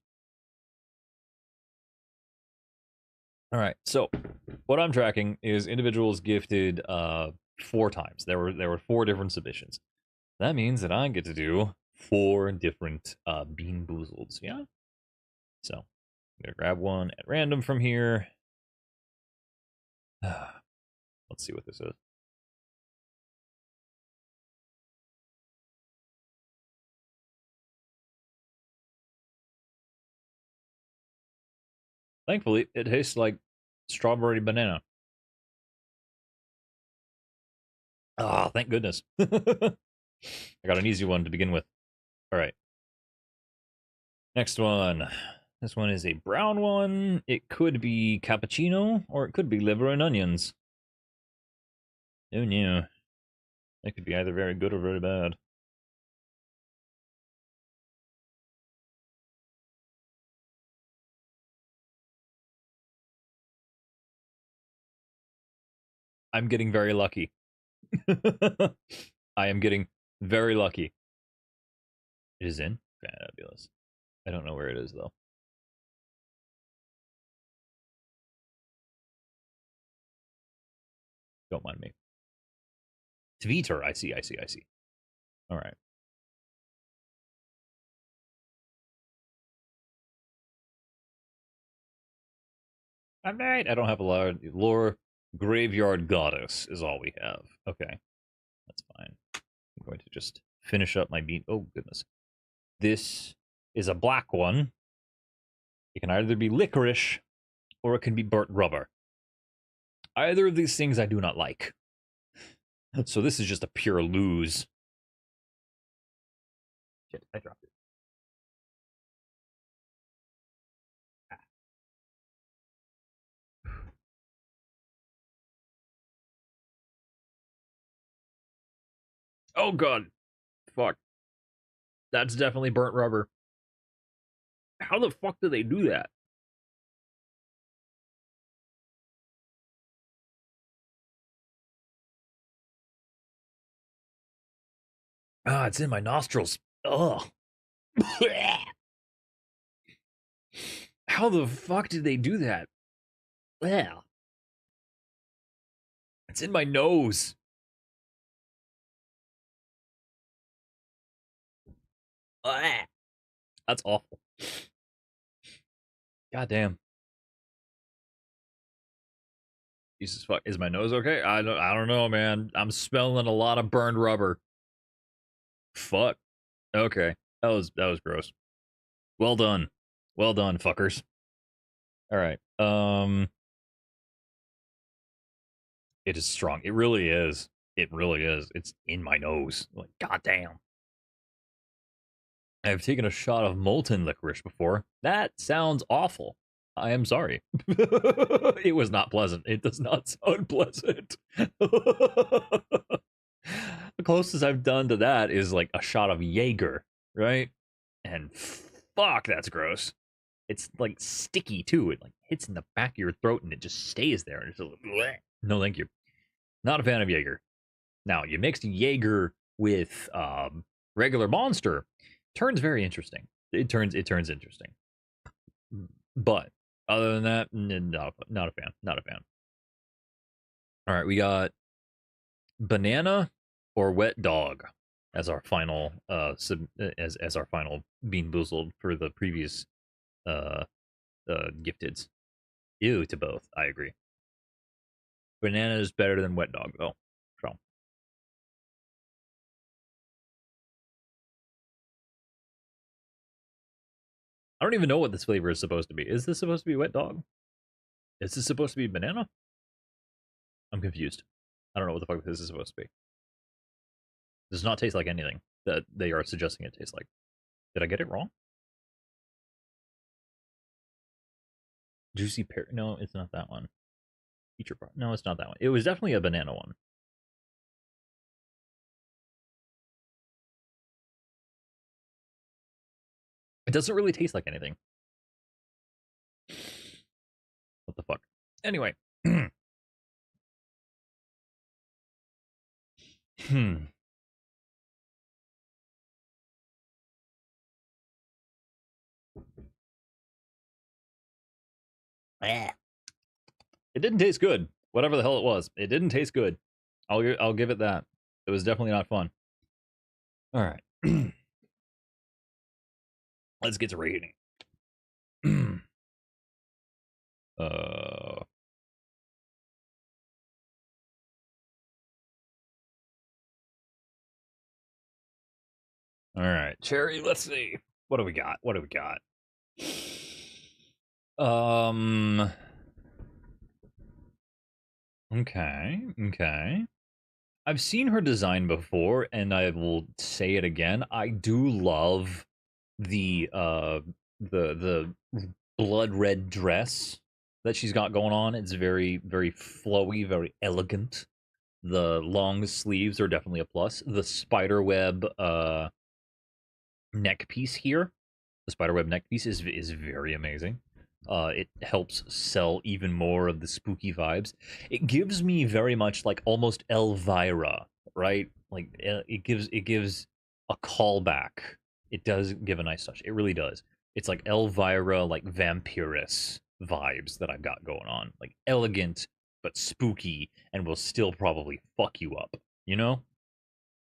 All right, so what I'm tracking is individuals gifted 4 times. There were 4 different submissions. That means that I get to do 4 different bean boozleds. Yeah. So I'm gonna grab one at random from here. Let's see what this is. Thankfully, it tastes like strawberry banana. Ah, thank goodness. I got an easy one to begin with. All right. Next one. This one is a brown one. It could be cappuccino, or it could be liver and onions. Oh no. That could be either very good or very bad. I'm getting very lucky. I am getting very lucky. It is in? Fabulous. I don't know where it is, though. Don't mind me. Twitter. I see. All right. I'm right. I don't have a lot. Lore Graveyard Goddess is all we have. Okay. That's fine. I'm going to just finish up my bean. Oh, goodness. This is a black one. It can either be licorice or it can be burnt rubber. Either of these things I do not like. So this is just a pure lose. Shit, I dropped it. Oh, God. Fuck. That's definitely burnt rubber. How the fuck do they do that? Ah, it's in my nostrils. Ugh. How the fuck did they do that? Well, it's in my nose. That's awful. God damn. Jesus fuck. Is my nose okay? I don't know, man. I'm smelling a lot of burned rubber. Fuck. Okay. That was gross. Well done. Well done, fuckers. All right. It is strong. It really is. It really is. It's in my nose. Like, goddamn. I've taken a shot of molten licorice before. That sounds awful. I am sorry. It was not pleasant. It does not sound pleasant. The closest I've done to that is like a shot of Jaeger, right? And fuck, that's gross. It's like sticky too. It like hits in the back of your throat and it just stays there. And it's just like, bleh. No, thank you. Not a fan of Jaeger. Now, you mix Jaeger with regular Monster, turns very interesting. It turns interesting. But other than that, not a fan. Not a fan. All right, we got banana or wet dog as our final as our final Bean Boozled for the previous gifteds. Ew to both. I agree. Banana is better than wet dog though. So I don't even know what this flavor is supposed to be. Is this supposed to be wet dog? Is this supposed to be banana? I'm confused. I don't know what the fuck this is supposed to be. Does not taste like anything that they are suggesting it tastes like. Did I get it wrong? Juicy pear? No, it's not that one. Feature part? No, it's not that one. It was definitely a banana one. It doesn't really taste like anything. What the fuck? Anyway. It didn't taste good. Whatever the hell it was, it didn't taste good. I'll give it that. It was definitely not fun. All right. Let's get to rating. All right, Cherry, let's see. What do we got? What do we got? Okay. I've seen her design before, and I will say it again. I do love the blood red dress that she's got going on. It's very, very flowy, very elegant. The long sleeves are definitely a plus. The spiderweb neck piece here, the spiderweb neck piece is very amazing. It helps sell even more of the spooky vibes. It gives me very much like almost Elvira, right? Like it gives a callback. It does give a nice touch. It really does. It's like Elvira, like vampiress vibes that I've got going on. Like elegant but spooky, and will still probably fuck you up. You know?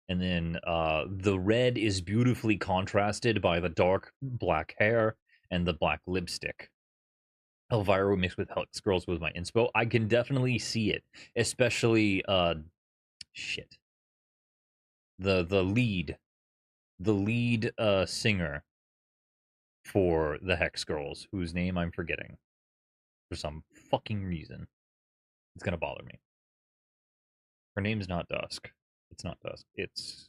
And then the red is beautifully contrasted by the dark black hair and the black lipstick. Elvira mixed with Hex Girls was my inspo. I can definitely see it, especially shit. The lead singer for the Hex Girls, whose name I'm forgetting for some fucking reason. It's gonna bother me. Her name's not Dusk. It's not Dusk. It's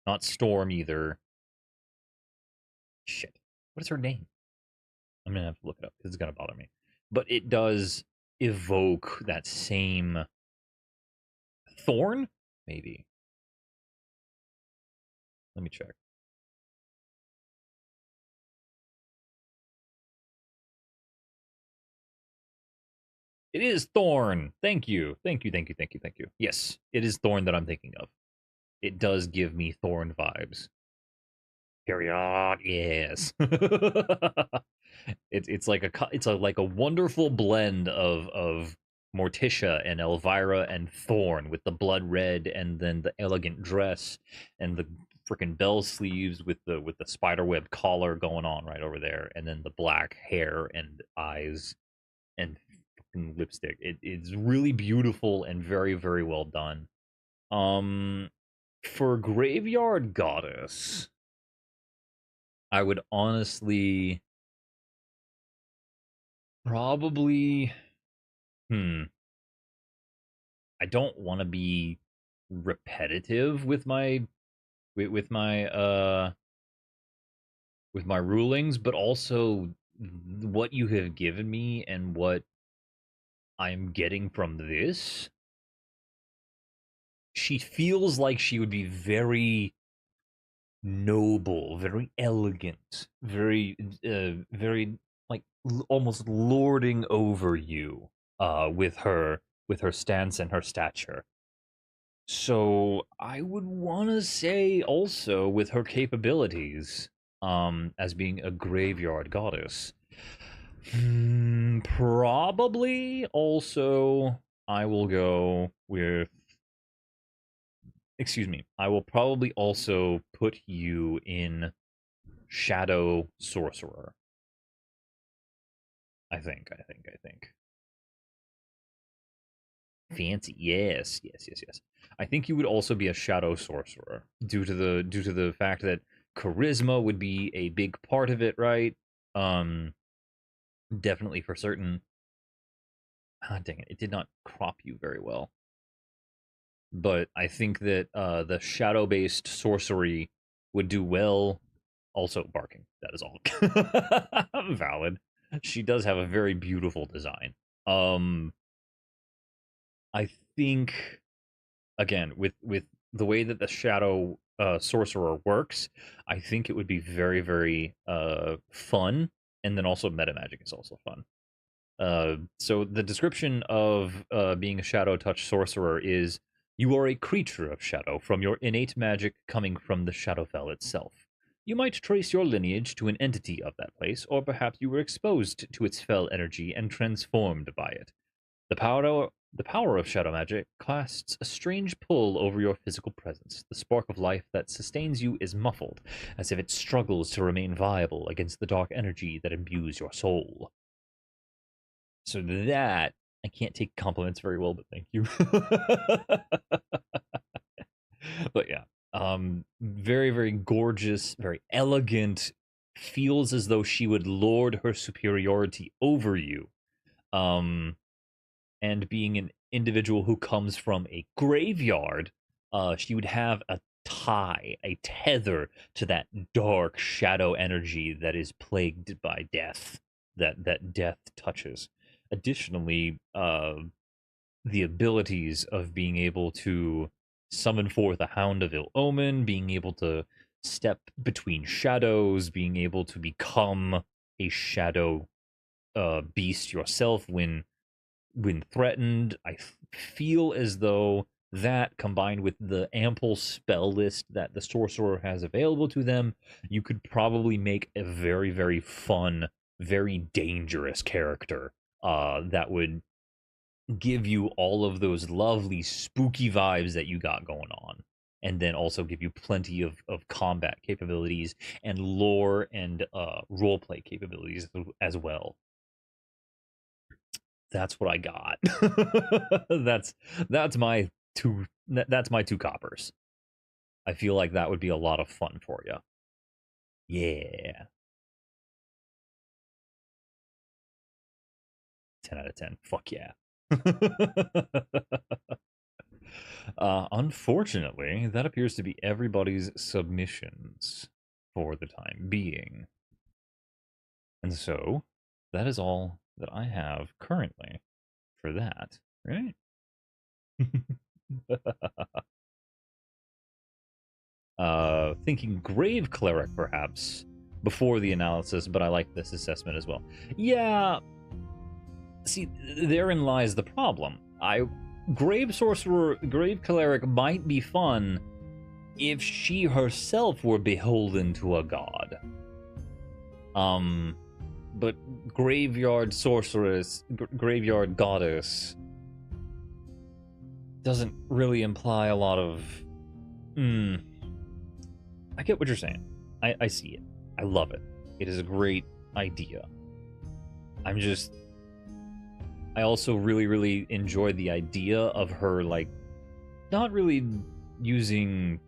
not Storm either. Shit. What is her name? I'm gonna have to look it up because it's gonna bother me. But it does evoke that same Thorn, maybe. Let me check. It is Thorn. Thank you. Yes, it is Thorn that I'm thinking of. It does give me Thorn vibes. Period. Yes. It's like a wonderful blend of Morticia and Elvira and Thorn with the blood red and then the elegant dress and the freaking bell sleeves with the spiderweb collar going on right over there, and then the black hair and eyes and fucking lipstick. It's really beautiful and very, very well done. For Graveyard Goddess, I would honestly probably I don't want to be repetitive with my my rulings, but also what you have given me and what I'm getting from this. She feels like she would be very noble, very elegant, very like almost lording over you with her stance and her stature. So I would want to say also with her capabilities as being a graveyard goddess. Probably also I will go with, excuse me, I will probably also put you in Shadow Sorcerer. I think. Fancy. Yes. I think you would also be a Shadow Sorcerer due to the fact that charisma would be a big part of it, right? Definitely for certain. Ah, dang it! It did not crop you very well. But I think that the shadow-based sorcery would do well. Also, barking. That is all valid. She does have a very beautiful design. I think again with the way that the shadow sorcerer works, I think it would be very very fun, and then also meta magic is also fun. So the description of being a shadow touch sorcerer is you are a creature of shadow from your innate magic coming from the Shadowfell itself. You might trace your lineage to an entity of that place, or perhaps you were exposed to its fell energy and transformed by it. The power of shadow magic casts a strange pull over your physical presence. The spark of life that sustains you is muffled, as if it struggles to remain viable against the dark energy that imbues your soul. So that, I can't take compliments very well, but thank you. But yeah, very, very gorgeous, very elegant, feels as though she would lord her superiority over you. And being an individual who comes from a graveyard, she would have a tie, a tether to that dark shadow energy that is plagued by death, that death touches. Additionally, the abilities of being able to summon forth a Hound of Ill Omen, being able to step between shadows, being able to become a shadow beast yourself when threatened. I feel as though that combined with the ample spell list that the sorcerer has available to them, you could probably make a very, very fun, very dangerous character that would give you all of those lovely spooky vibes that you got going on, and then also give you plenty of combat capabilities and lore and roleplay capabilities as well. That's what I got. that's my two coppers. I feel like that would be a lot of fun for you. Yeah. 10 out of 10. Fuck yeah. Unfortunately, that appears to be everybody's submissions for the time being. And so, that is all that I have currently for that, right? Thinking Grave Cleric, perhaps, before the analysis, but I like this assessment as well. Yeah, see, therein lies the problem. Grave Sorcerer, Grave Cleric might be fun if she herself were beholden to a god. But Graveyard Sorceress, Graveyard Goddess doesn't really imply a lot of... I get what you're saying. I see it. I love it. It is a great idea. I also really, really enjoy the idea of her, like, not really using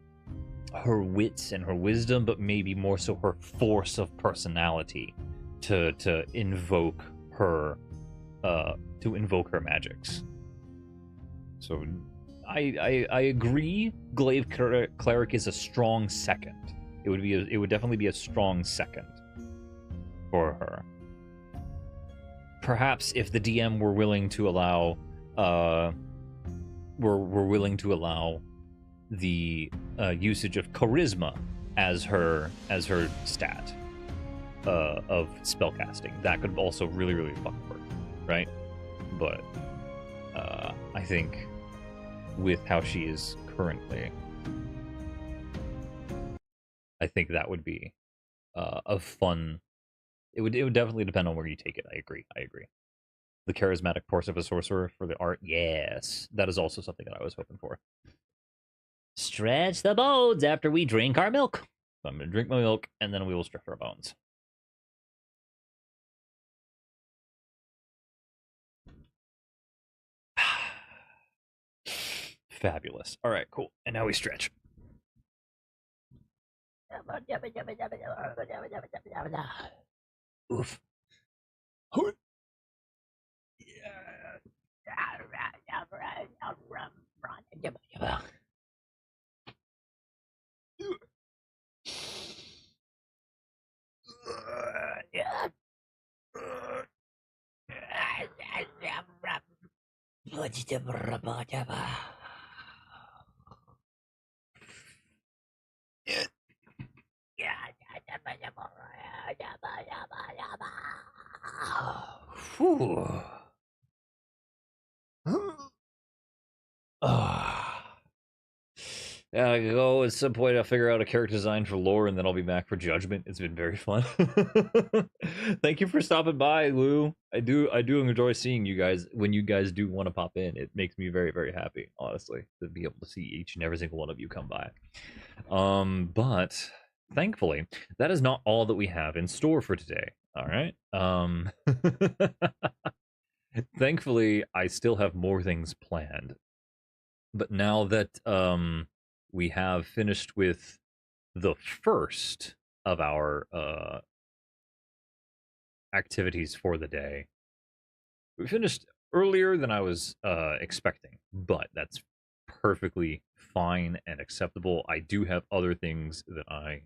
her wits and her wisdom, but maybe more so her force of personality to invoke her magics. So I agree. Glaive Cleric is a strong second. It would definitely be a strong second. for her. Perhaps if the DM were willing to allow, were willing to allow the usage of charisma as her stat of spellcasting, that could also really, really fucking work, right? But I think with how she is currently, I think that would be a fun. It would definitely depend on where you take it. I agree. The charismatic force of a sorcerer for the art, yes, that is also something that I was hoping for.
Stretch the bones after we drink our milk.
So I'm gonna drink my milk, and then we will stretch our bones. Fabulous. All right, cool. And now we stretch. Oof. Yeah, I go at some point. I'll figure out a character design for lore, and then I'll be back for judgment. It's been very fun. Thank you for stopping by, Lou. I do enjoy seeing you guys when you guys do want to pop in. It makes me very, very happy, honestly, to be able to see each and every single one of you come by. But thankfully, that is not all that we have in store for today. All right. Thankfully, I still have more things planned. But now that we have finished with the first of our activities for the day, we finished earlier than I was expecting, but that's perfectly fine and acceptable. I do have other things that I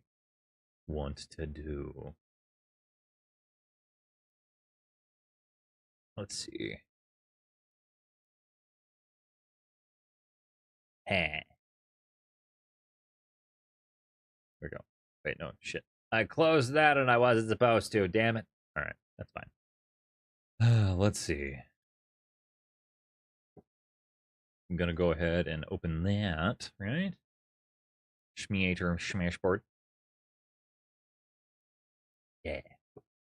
want to do. Let's see. There we go. Wait, no, shit. I closed that and I wasn't supposed to. Damn it. All right, that's fine. Let's see. I'm gonna go ahead and open that, right? Schmeator Smashboard. Yeah.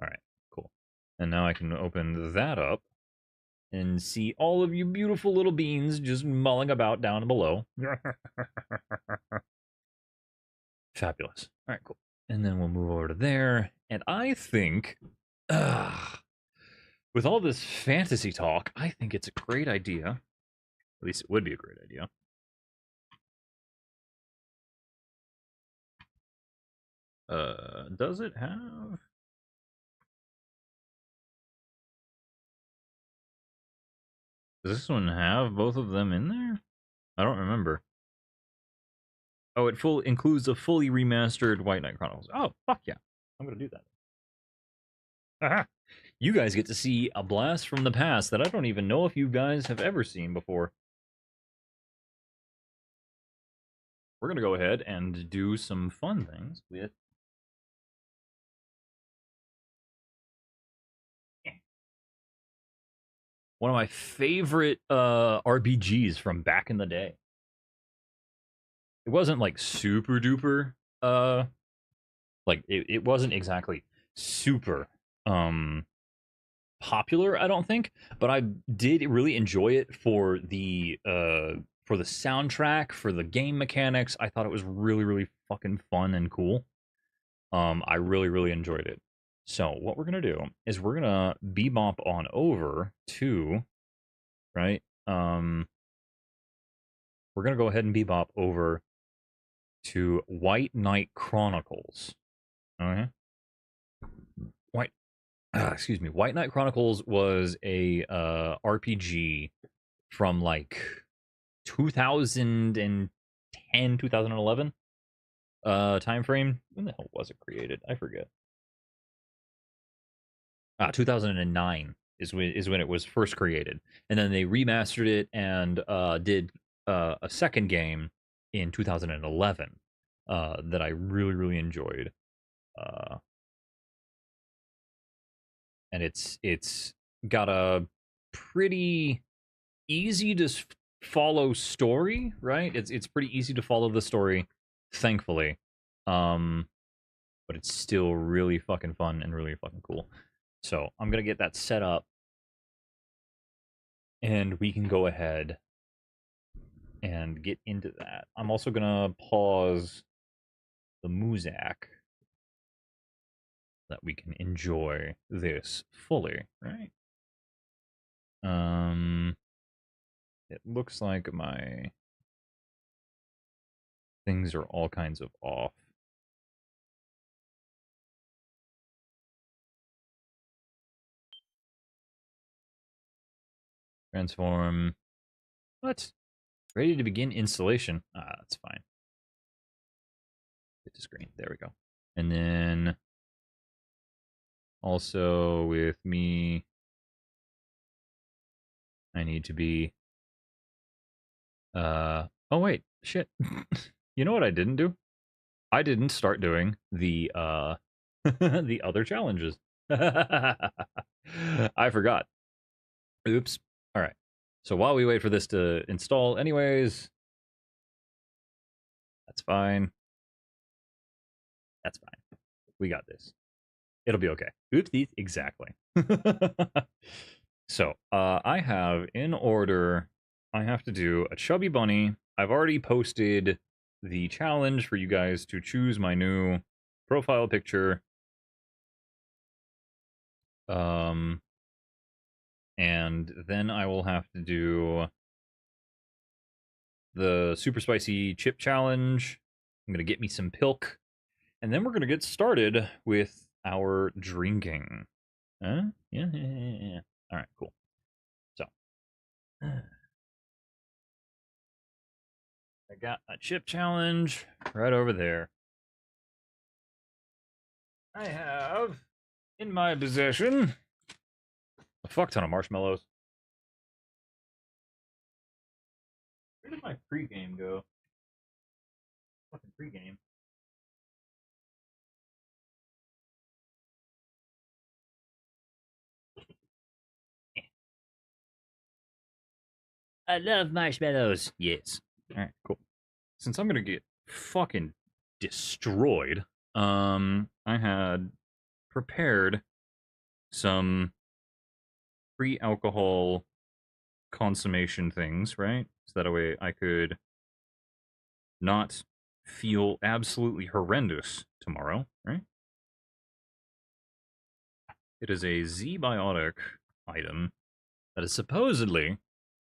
All right, cool. And now I can open that up and see all of you beautiful little beans just mulling about down below. Fabulous. All right, cool. And then we'll move over to there. And I think, with all this fantasy talk, I think it's a great idea. At least it would be a great idea. Does it have? Does this one have both of them in there? I don't remember. Oh, it includes a fully remastered White Knight Chronicles. Oh, fuck yeah. I'm gonna do that. Aha! You guys get to see a blast from the past that I don't even know if you guys have ever seen before. We're gonna go ahead and do some fun things with one of my favorite RPGs from back in the day. It wasn't like super duper like it wasn't exactly super popular, I don't think, but I did really enjoy it for the soundtrack, for the game mechanics. I thought it was really, really fucking fun and cool. I really, really enjoyed it. So what we're gonna do is we're gonna bebop on over to, right? We're gonna go ahead and bebop over to White Knight Chronicles. Okay. Excuse me. White Knight Chronicles was a RPG from like 2010, 2011 time frame. When the hell was it created? I forget. 2009 is when it was first created, and then they remastered it and did a second game in 2011 that I really enjoyed. And it's got a pretty easy to follow story, right? It's pretty easy to follow the story, thankfully. But it's still really fucking fun and really fucking cool. So I'm gonna get that set up, and we can go ahead and get into that. I'm also gonna pause the Muzak that we can enjoy this fully, right? It looks like my things are all kinds of off. Transform. What? Ready to begin installation. That's fine. Get to screen. There we go. And then also with me, I need to be oh wait, shit. You know what I didn't do? I didn't start doing the the other challenges. I forgot. Oops. All right. So while we wait for this to install anyways, that's fine. That's fine. We got this. It'll be okay. Oopsies. Exactly. So, I have in order, I have to do a chubby bunny. I've already posted the challenge for you guys to choose my new profile picture. And then I will have to do the super spicy chip challenge. I'm going to get me some pilk. And then we're going to get started with our drinking. Huh? Yeah. All right, cool. So, I got a chip challenge right over there. I have in my possession a fuck ton of marshmallows. Where did my pregame go? Fucking pregame.
I love marshmallows.
Yes. All right, cool. Since I'm gonna get fucking destroyed, I had prepared some pre-alcohol consummation things, right? So that way I could not feel absolutely horrendous tomorrow, right? It is a Z-biotic item that is supposedly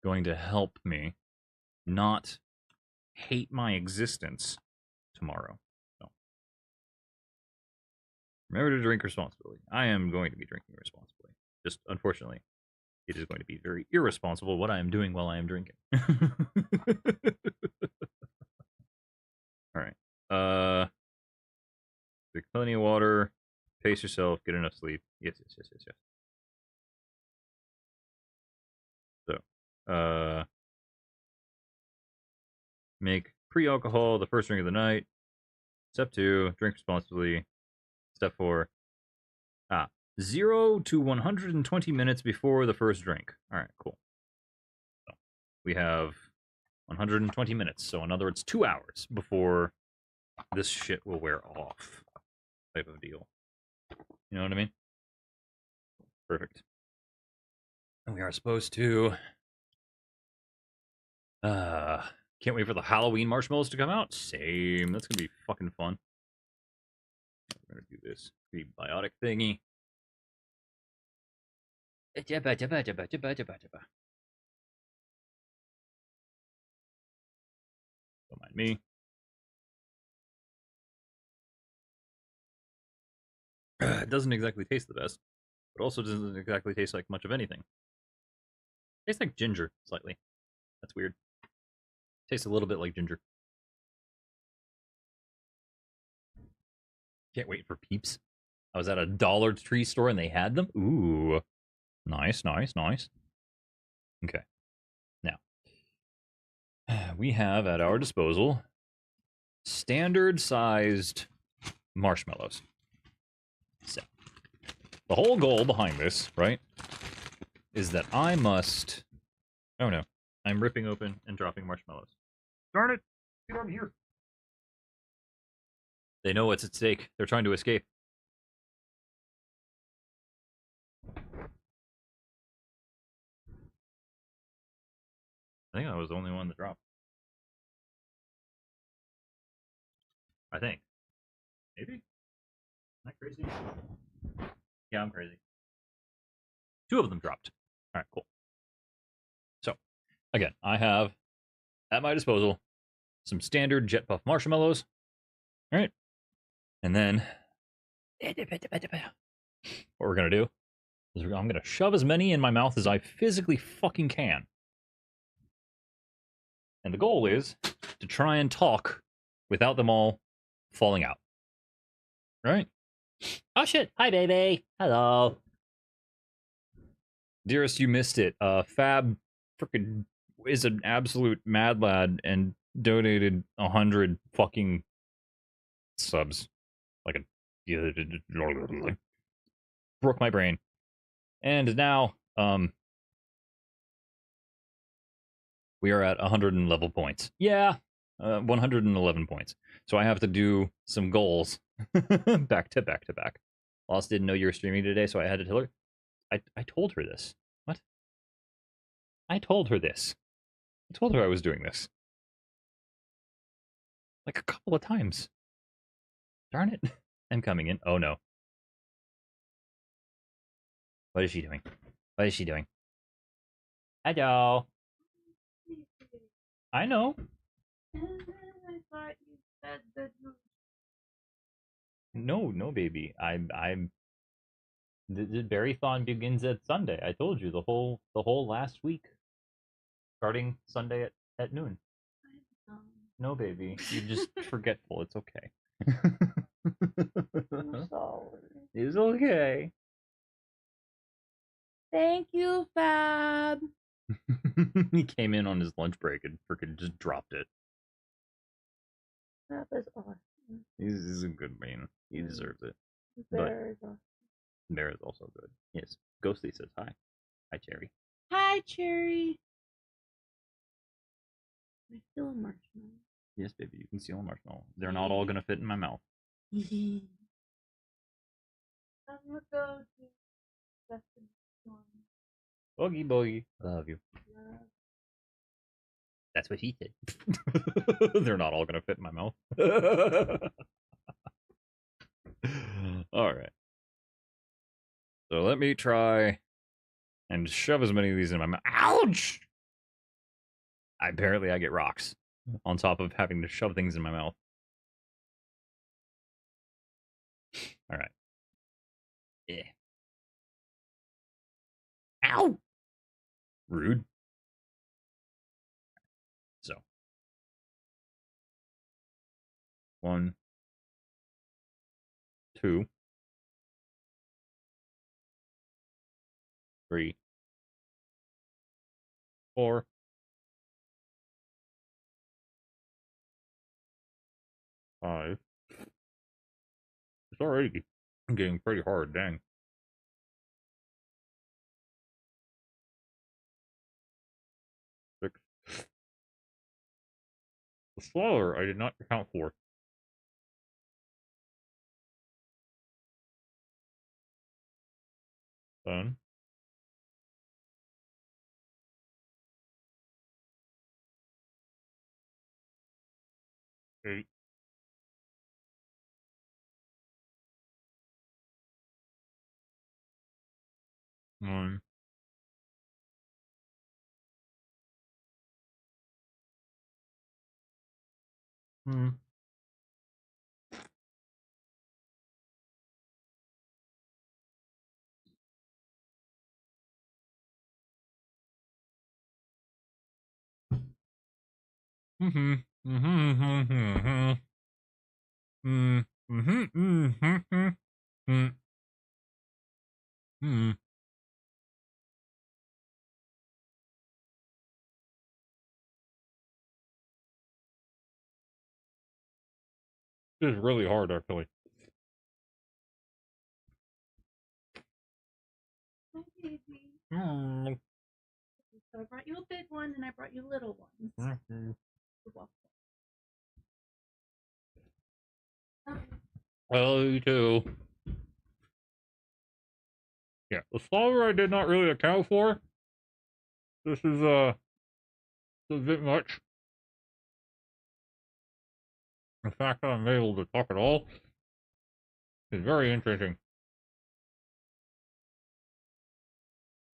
going to help me not hate my existence tomorrow. So, remember to drink responsibly. I am going to be drinking responsibly. Just, unfortunately, it is going to be very irresponsible what I am doing while I am drinking. All right. Drink plenty of water. Pace yourself. Get enough sleep. Yes. So, make pre-alcohol the first drink of the night. Step 2, drink responsibly. Step 4, 0 to 120 minutes before the first drink. All right, cool. So we have 120 minutes. So in other words, 2 hours before this shit will wear off, type of deal. You know what I mean? Perfect. And we are supposed to. Can't wait for the Halloween marshmallows to come out. Same. That's gonna be fucking fun. We're gonna do this prebiotic thingy. Don't mind me. It doesn't exactly taste the best, but also doesn't exactly taste like much of anything. Tastes like ginger, slightly. That's weird. Tastes a little bit like ginger. Can't wait for Peeps. I was at a Dollar Tree store and they had them. Ooh, nice, nice, nice. Okay, now we have at our disposal standard-sized marshmallows. So, the whole goal behind this, right, is that I must... Oh no, I'm ripping open and dropping marshmallows. Darn it! Get over here! They know what's at stake. They're trying to escape. I think I was the only one that dropped. I think. Maybe? Am I crazy? Yeah, I'm crazy. 2 of them dropped. All right, cool. So, again, I have at my disposal some standard Jet Puff marshmallows. All right. And then, what we're going to do is I'm going to shove as many in my mouth as I physically fucking can. And the goal is to try and talk without them all falling out. Right?
Oh shit! Hi, baby. Hello.
Dearest, you missed it. Fab freaking is an absolute mad lad and donated 100 fucking subs. Like a broke my brain. And now, we are at 111 points. Yeah, 111 points. So I have to do some goals back to back to back. Lost didn't know you were streaming today, so I had to tell her. I told her this. What? I told her this. I told her I was doing this. Like a couple of times. Darn it. I'm coming in. Oh no. What is she doing? What is she doing? Hello. I know.
I thought you said that you...
No, baby. I'm. The Barry-thon begins at Sunday. I told you the whole last week, starting Sunday at noon. No, baby. You're just forgetful. It's okay.
I'm sorry.
It's okay.
Thank you, Fab.
He came in on his lunch break and freaking just dropped it.
Fab is awesome.
He's a good man. He deserves it.
Very awesome.
Bear is also good. Yes. Ghostly says hi. Hi, Cherry.
Hi, Cherry. I feel a marshmallow.
Yes, baby. You can steal a marshmallow. They're not all gonna fit in my mouth.
I'm gonna go to Justin's one.
Boogie boogie. I love you.
That's what he did.
They're not all gonna fit in my mouth. All right. So let me try and shove as many of these in my mouth. Ouch! Apparently I get rocks on top of having to shove things in my mouth. All right. Yeah. Ow! Rude. So. 1, 2, 3, 4, 5. It's already getting pretty hard, dang. 6. The slower I did not account for. 7. 8. 9. 10. Mm-hmm. Mm-hmm. Mm-hmm. Mm-hmm. Mm-hmm. Mm-hmm. Hmm. This is really hard, actually.
Hi, baby.
Mm.
So I brought you a big one and I brought you little ones.
Mm-hmm.
You're welcome.
Well, you too. Yeah, the slaughter I did not really account for. This is a bit much. The fact that I'm able to talk at all is very interesting.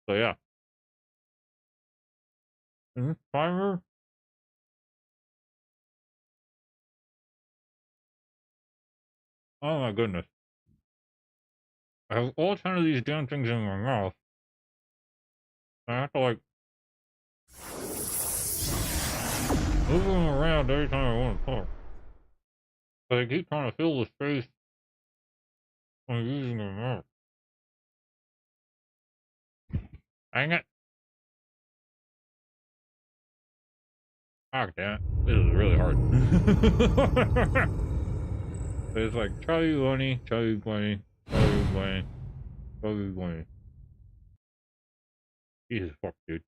So yeah. Timer. Oh my goodness. I have all 10 of these damn things in my mouth. I have to like move them around every time I want to talk. But I keep trying to fill the space I'm using my mouth. Dang it. Fuck that. This is really hard. It's like Charlie Bunny, Charlie Bunny, Charlie Bunny, Charlie Bunny. Jesus fuck, dude.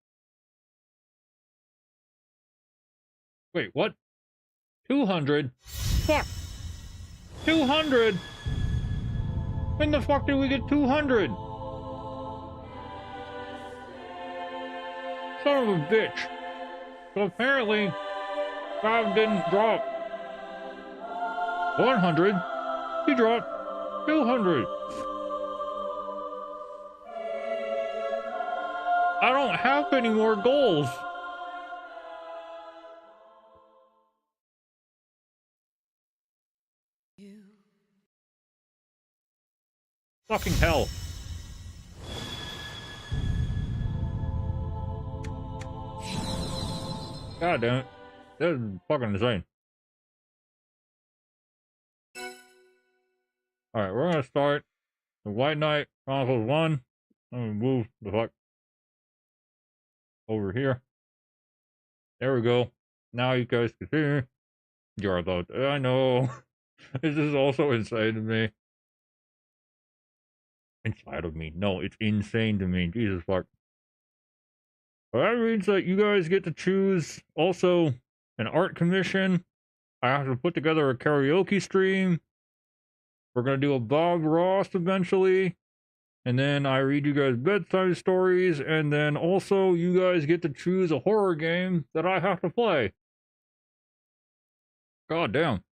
Wait, what? 200? Fuck! 200? When the fuck did we get 200? Son of a bitch. So apparently, 5 didn't drop 100. He dropped 200. I don't have any more goals. Fucking hell. God damn it. That is fucking insane. Alright, we're gonna start the White Knight Chronicles 1. I'm gonna move the fuck over here. There we go. Now you guys can see your thoughts. I know. This is also insane to me. Inside of me. No, it's insane to me. Jesus fuck. But that means that you guys get to choose also an art commission. I have to put together a karaoke stream. We're going to do a Bob Ross eventually. And then I read you guys bedtime stories. And then also you guys get to choose a horror game that I have to play. God damn.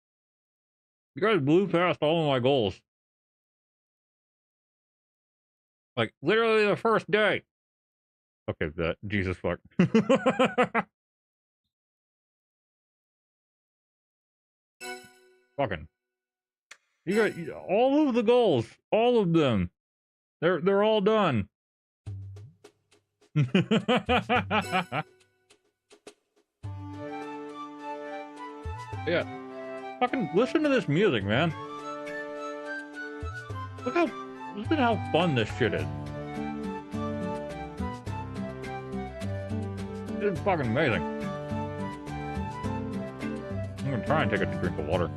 You guys blew past all of my goals. Like, literally the first day. Okay, that. Jesus fuck. Fucking. You got all of the goals. All of them. They're all done. Yeah. Fucking listen to this music, man. Listen how fun this shit is. It's fucking amazing. I'm gonna try and take a drink of water.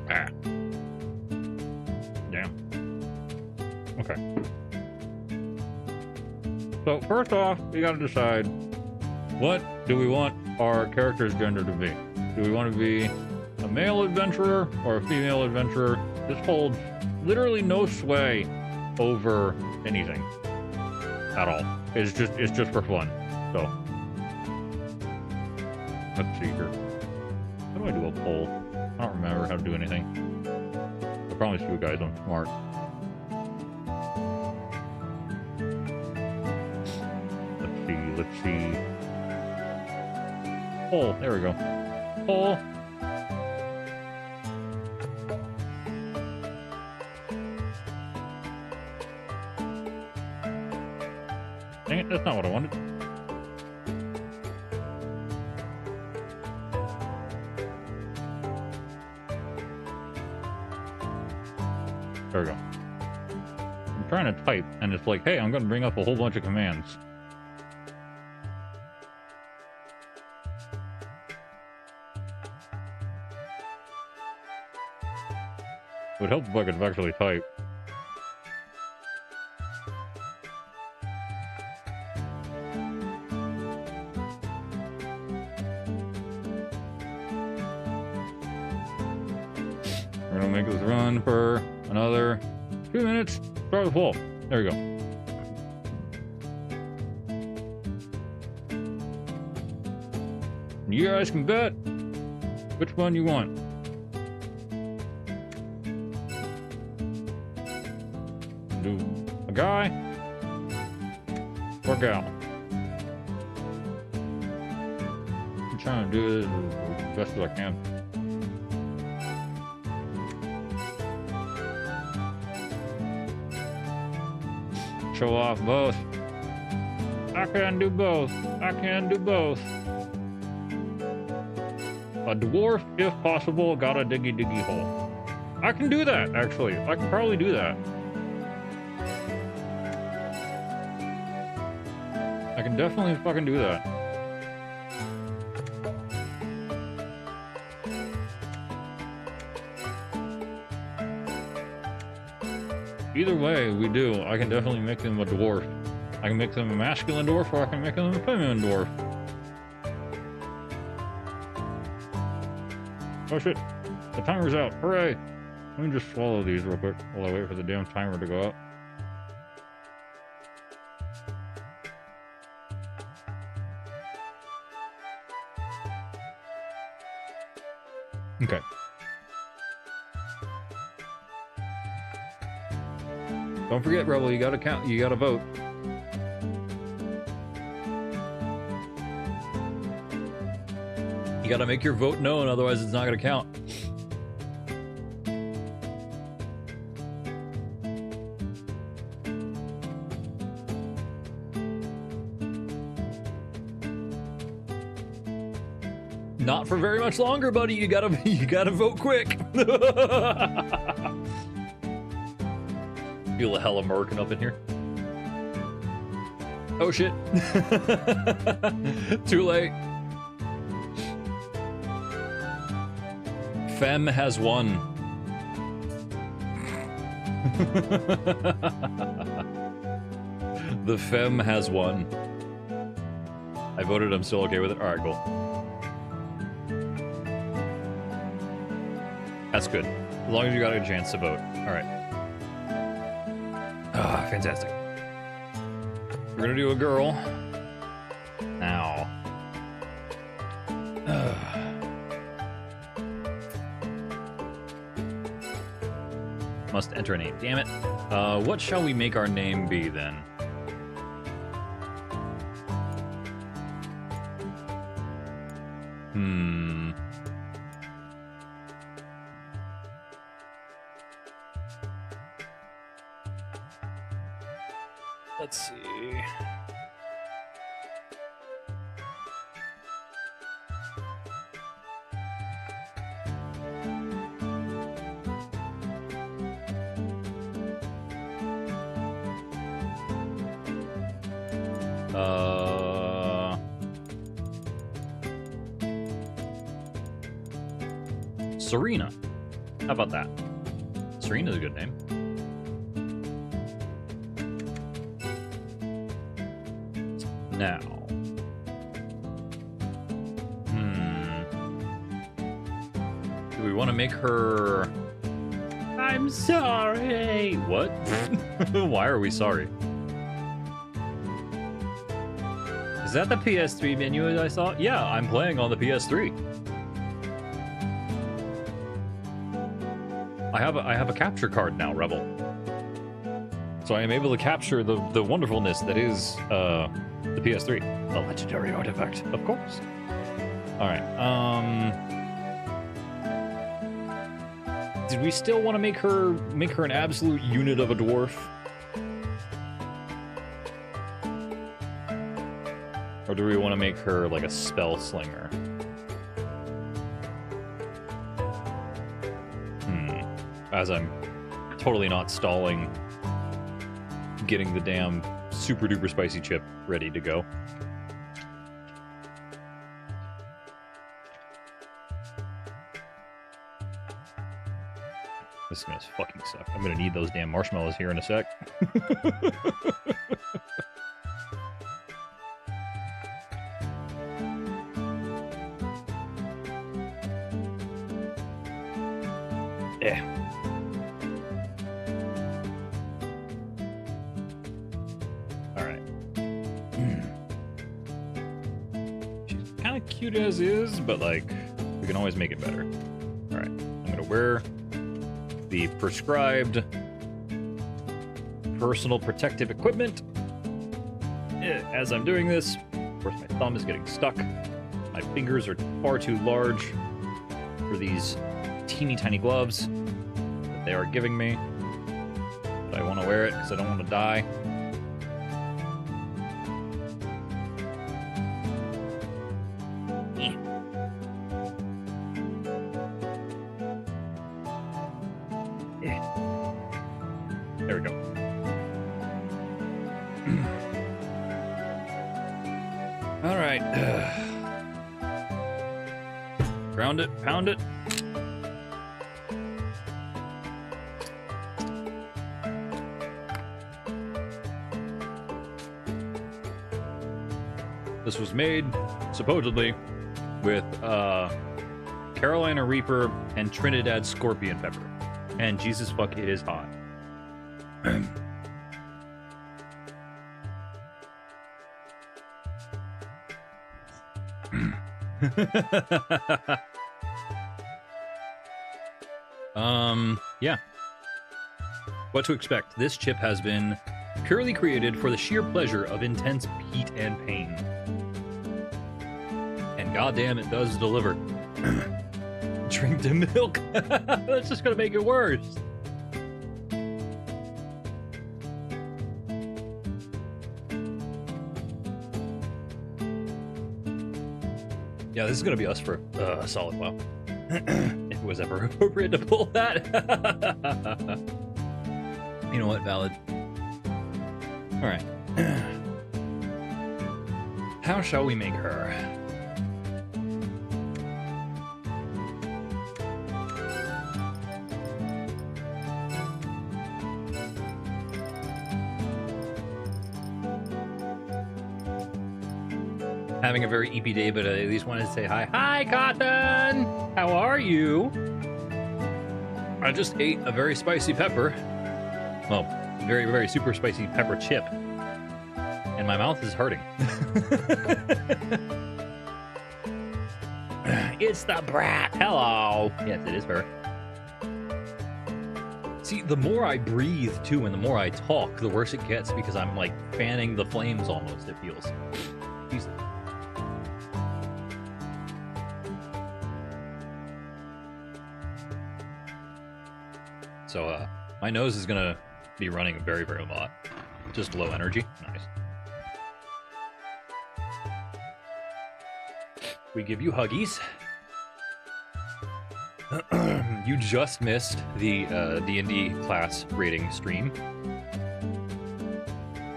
Ah. Damn. Okay. So first off, we gotta decide, what do we want our character's gender to be? Do we want to be a male adventurer or a female adventurer? This holds literally no sway over anything at all. It's just for fun. So let's see here. How do I do a poll? I don't remember how to do anything. I promise you guys I'm smart. Let's see. Poll, there we go. Poll. Dang it, that's not what I wanted.
There we go. I'm trying to type, and it's like, hey, I'm going to bring up a whole bunch of commands. It would help if I could actually type. We're gonna make this run for another 2 minutes. Start the poll. There we go. You guys can bet which one you want. Do a guy or gal? I'm trying to do it as best as I can. Show off both. I can do both. I can do both. A dwarf, if possible, got a diggy diggy hole. I can do that, actually. I can probably do that. I can definitely fucking do that. Either way we do, I can definitely make them a dwarf. I can make them a masculine dwarf, or I can make them a feminine dwarf. Oh shit, the timer's out, hooray! Let me just swallow these real quick while I wait for the damn timer to go up. Okay. Don't forget, Rebel, you gotta count, you gotta vote.
You gotta make your vote known, otherwise it's not gonna count. Not for very much longer, buddy. You gotta vote quick. Feel a hella murking up in here. Oh shit. Too late. Femme has won. The femme has won. I voted, I'm still okay with it. Alright, cool. That's good. As long as you got a chance to vote. Alright. Ah, fantastic. We're gonna do a girl. Now. Must enter a name. Damn it. What shall we make our name be then? Let's see. Serena. How about that? Serena's a good name. Now. Do we want to make her... I'm sorry. What? Why are we sorry? Is that the PS3 menu I saw? Yeah, I'm playing on the PS3. I have a capture card now, Rebel. So I am able to capture the wonderfulness that is the PS3. A legendary artifact, of course. Alright, did we still want to make her an absolute unit of a dwarf? Or do we want to make her like a spell slinger? As I'm totally not stalling getting the damn super duper spicy chip ready to go. This is gonna fucking suck. I'm gonna need those damn marshmallows here in a sec. Yeah. Alright. She's kind of cute as is, but like, we can always make it better. Alright. I'm gonna wear the prescribed personal protective equipment. As I'm doing this, of course, my thumb is getting stuck. My fingers are far too large for these teeny tiny gloves that they are giving me. But I want to wear it because I don't want to die. There we go. All right. Ground it, pound it. This was made, supposedly, with Carolina Reaper and Trinidad Scorpion Pepper. And Jesus fuck, it is hot. Yeah. What to expect. This chip has been purely created for the sheer pleasure of intense heat and pain. And goddamn, it does deliver. Drink the milk. That's just gonna make it worse. Yeah, this is gonna be us for a solid while. If it was ever appropriate to pull that. You know what, valid. Alright. How shall we make her? Having a very eepy day, but I at least wanted to say hi. Hi, Cotton! How are you? I just ate a very spicy pepper. Well, very, very super spicy pepper chip. And my mouth is hurting. It's the brat. Hello. Yes, it is her. See, the more I breathe, too, and the more I talk, the worse it gets because I'm, like, fanning the flames almost, it feels. Jesus. So, my nose is gonna be running very, very lot. Just low energy. Nice. We give you huggies. You just missed the D&D class rating stream.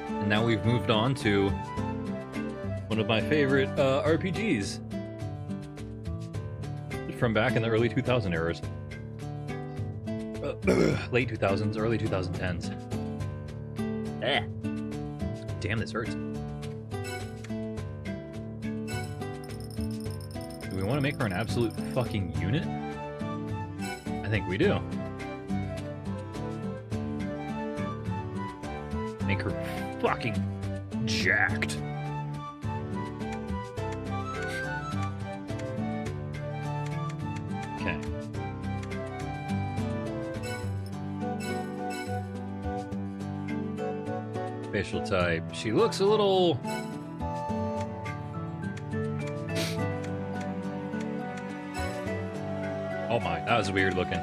And now we've moved on to one of my favorite RPGs from back in the early 2000 eras. Late 2000s, early 2010s. Damn, this hurts. Do we want to make her an absolute fucking unit? I think we do. Make her fucking jacked. Okay. Facial type. She looks a little... Oh my, that was weird looking.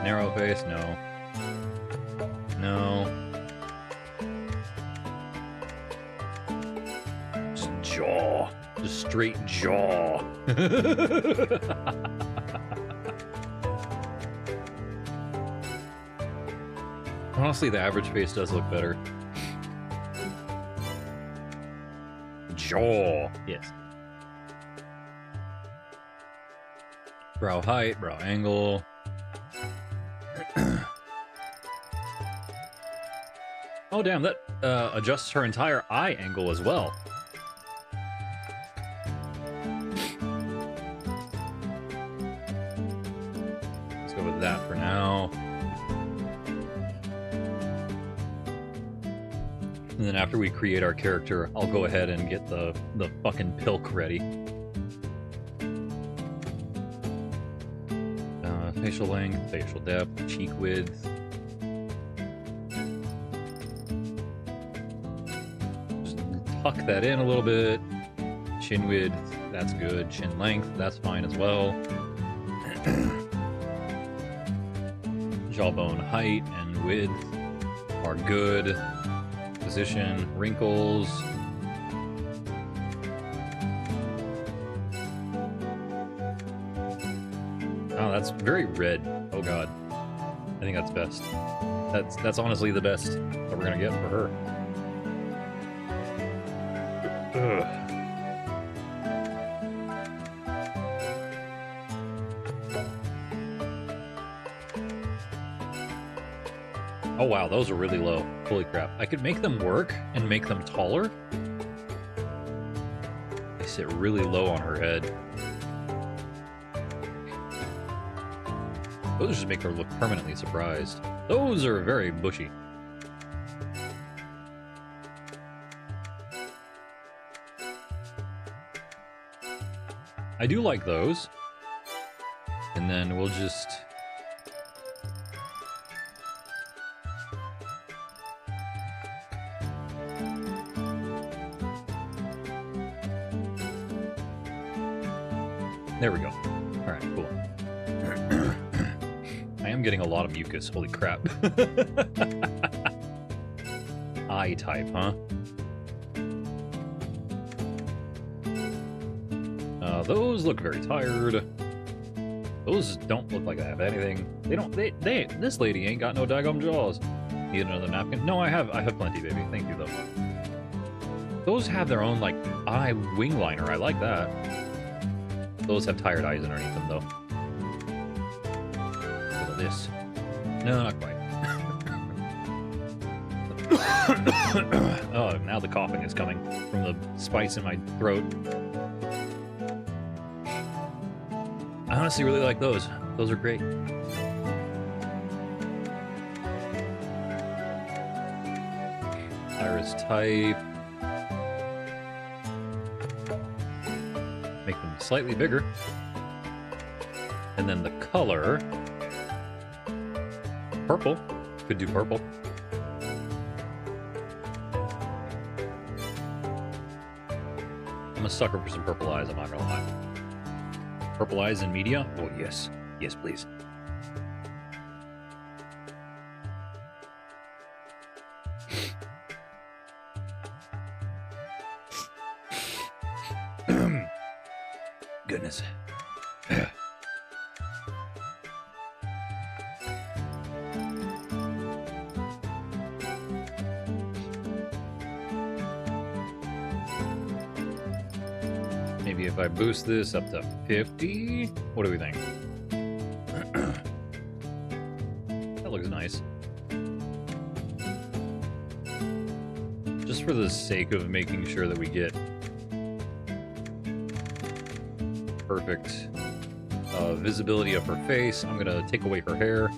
Narrow face, no. No. Just jaw. Just straight jaw. Honestly, the average face does look better. Jaw. Yes. Brow height, brow angle. Oh, damn, that adjusts her entire eye angle as well. Let's go with that for now. And then after we create our character, I'll go ahead and get the fucking pilk ready. Facial length, facial depth, cheek width. Just tuck that in a little bit. Chin width, that's good. Chin length, that's fine as well. Jawbone height and width are good. Position, wrinkles. Oh, that's very red. Oh god. I think that's best. That's honestly the best that we're gonna get for her. Ugh. Oh wow, those are really low. Holy crap. I could make them work and make them taller. They sit really low on her head. Those just make her look permanently surprised. Those are very bushy. I do like those. And then we'll just... There we go. Alright, cool. I am getting a lot of mucus, holy crap. Eye type, huh? Those look very tired. Those don't look like they have anything. This lady ain't got no daggum jaws. Need another napkin? No, I have plenty, baby. Thank you, though. Those have their own, like, eye wing liner. I like that. Those have tired eyes underneath them, though. What about this? No, not quite. Oh, now the coughing is coming from the spice in my throat. I honestly really like those. Those are great. Iris type. Make them slightly bigger. And then the color. Purple. Could do purple. I'm a sucker for some purple eyes, I'm not gonna lie. Purple eyes in media? Oh, yes. Yes, please. Goodness. Maybe if I boost this up to 50? What do we think? That looks nice. Just for the sake of making sure that we get perfect visibility of her face, I'm gonna take away her hair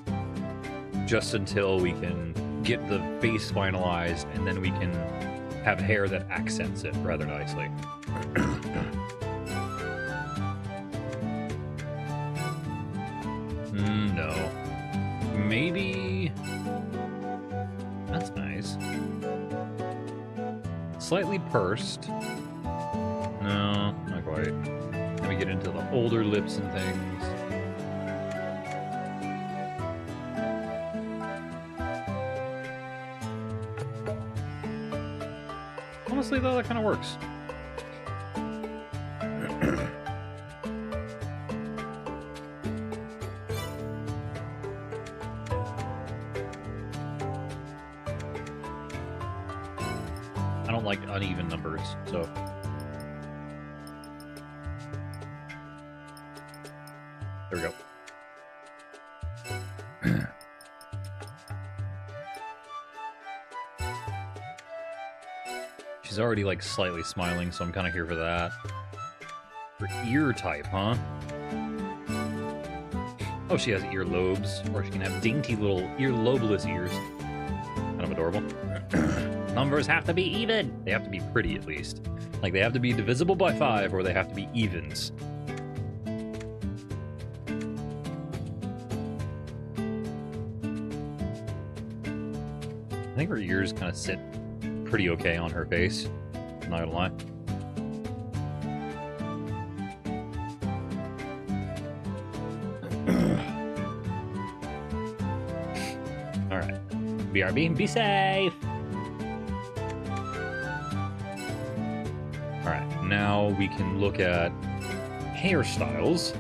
just until we can get the face finalized, and then we can have hair that accents it rather nicely. No. Maybe... That's nice. Slightly pursed. No, not quite. Then we get into the older lips and things. Honestly, though, that kind of works. don't like uneven numbers, so. There we go. She's already, like, slightly smiling, so I'm kind of here for that. For ear type, huh? Oh, she has earlobes, or she can have dainty little earlobeless ears. Kind of adorable.
Numbers have to be even.
They have to be pretty, at least. Like, they have to be divisible by 5, or they have to be evens. I think her ears kind of sit pretty okay on her face. I'm not gonna lie. Alright.
BRB, be safe.
Alright, now we can look at hairstyles.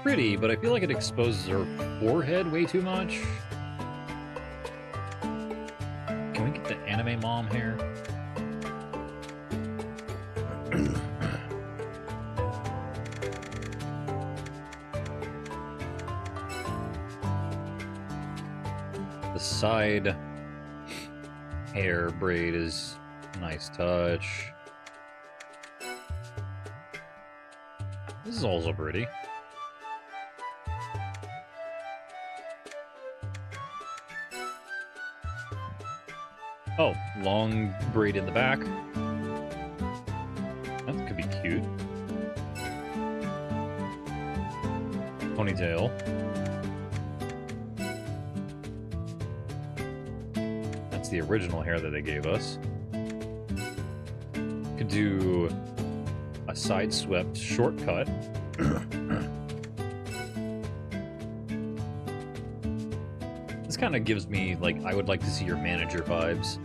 Pretty, but I feel like it exposes her forehead way too much. Can we get the anime mom hair? The side hair braid is a nice touch. This is also pretty. Oh, long braid in the back. That could be cute. Ponytail. That's the original hair that they gave us. Could do a side swept shortcut. This kind of gives me, like, I would like to see your manager vibes.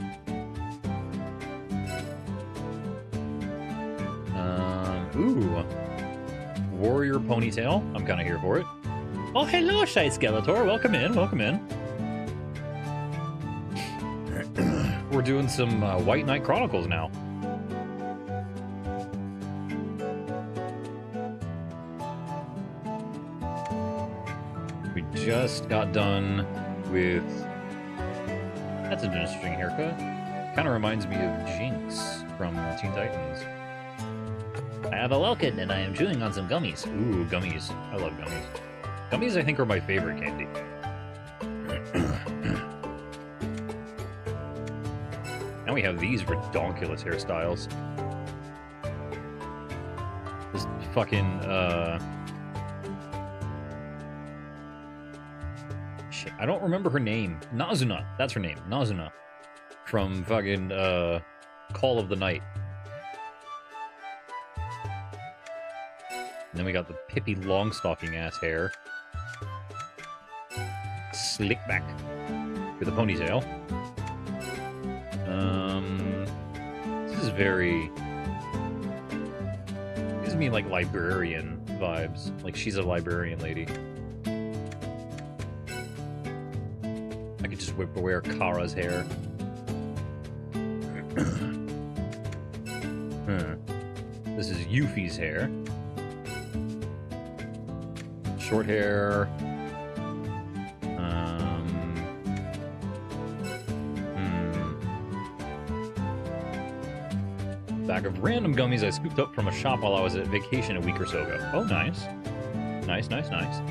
Ooh. Warrior ponytail. I'm kind of here for it.
Oh, hello, Shy Skeletor. Welcome in, welcome in.
We're doing some White Knight Chronicles now. We just got done with... That's an interesting haircut. Kind of reminds me of Jinx from Teen Titans.
I have a Welkin, and I am chewing on some gummies.
Ooh, gummies. I love gummies. Gummies, I think, are my favorite candy. Now we have these redonkulous hairstyles. This fucking, shit, I don't remember her name. Nazuna. That's her name. Nazuna. From fucking, Call of the Night. And then we got the Pippi Longstocking ass hair. Slick back with a ponytail. This is very... gives me, like, librarian vibes. Like, she's a librarian lady. I could just wear Kara's hair. This is Yuffie's hair. Short hair. Bag of random gummies I scooped up from a shop while I was at vacation a week or so ago. Oh, nice. Nice, nice, nice.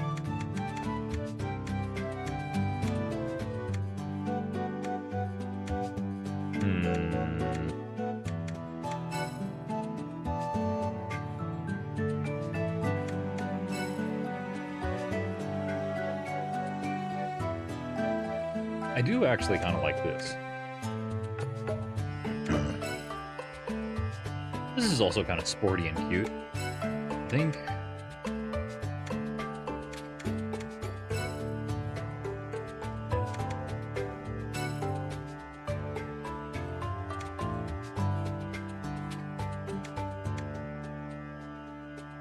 I do actually kind of like this. This is also kind of sporty and cute, I think.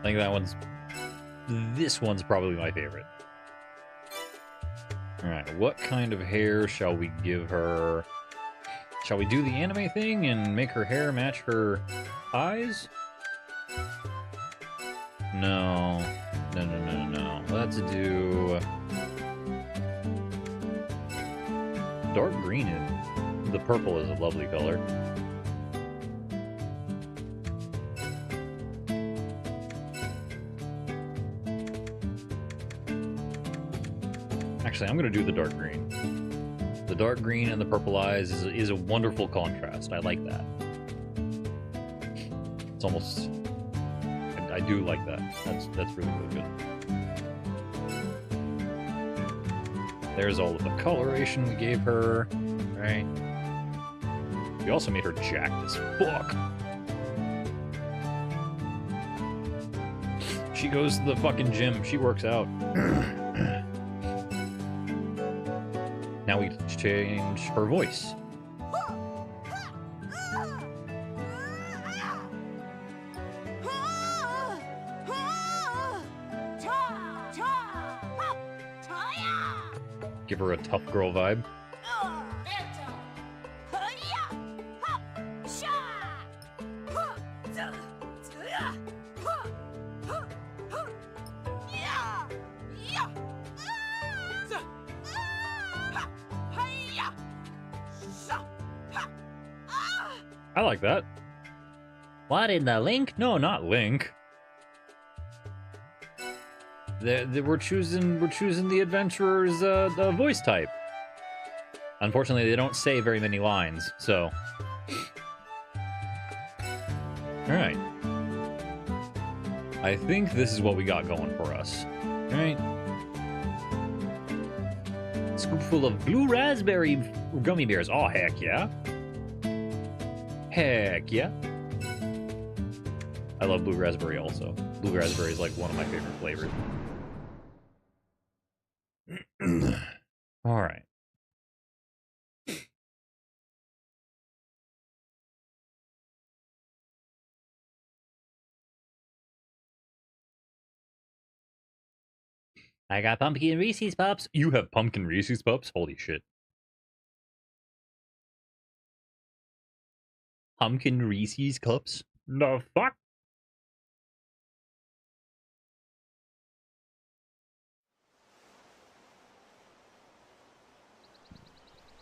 think that one's... This one's probably my favorite. Alright, what kind of hair shall we give her? Shall we do the anime thing and make her hair match her eyes? No. No. Let's do... dark green, and the purple is a lovely color. Actually, I'm going to do the dark green. The dark green and the purple eyes is a wonderful contrast. I like that. It's almost... I do like that. That's really, really good. There's all of the coloration we gave her, right? We also made her jacked as fuck. She goes to the fucking gym. She works out. Now we change her voice. Give her a tough girl vibe. I like that.
What in the link?
No, not Link. We're choosing the adventurer's voice type. Unfortunately, they don't say very many lines, so. All right. I think this is what we got going for us. All right. Scoopful of blue raspberry gummy bears. Oh, heck yeah. Heck yeah. I love blue raspberry also. Blue raspberry is like one of my favorite flavors. All right.
I got pumpkin Reese's Pups.
You have pumpkin Reese's Pups? Holy shit. Pumpkin Reese's Cups? The fuck?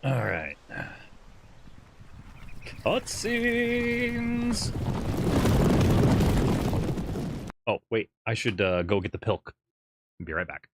Alright. Cutscenes! Oh, wait. I should go get the pilk. Be right back.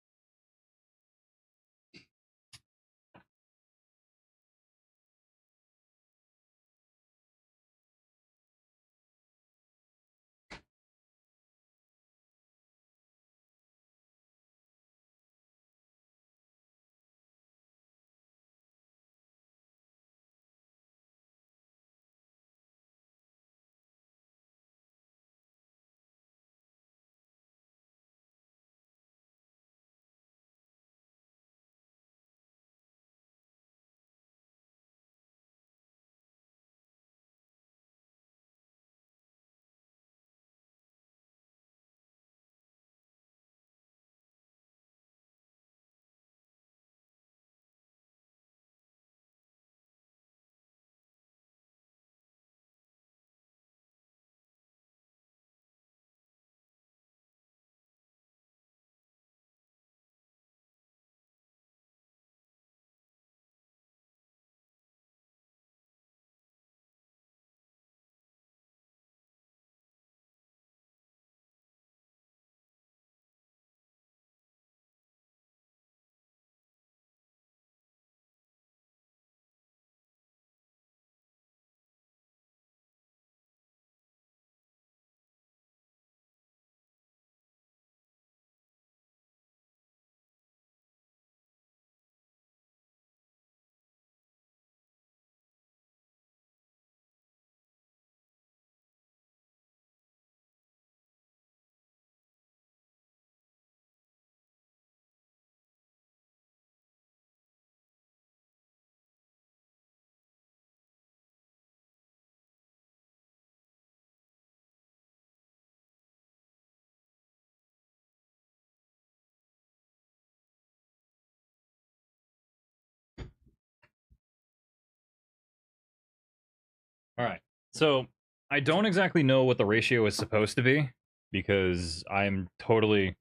All right. So I don't exactly know what the ratio is supposed to be because I'm totally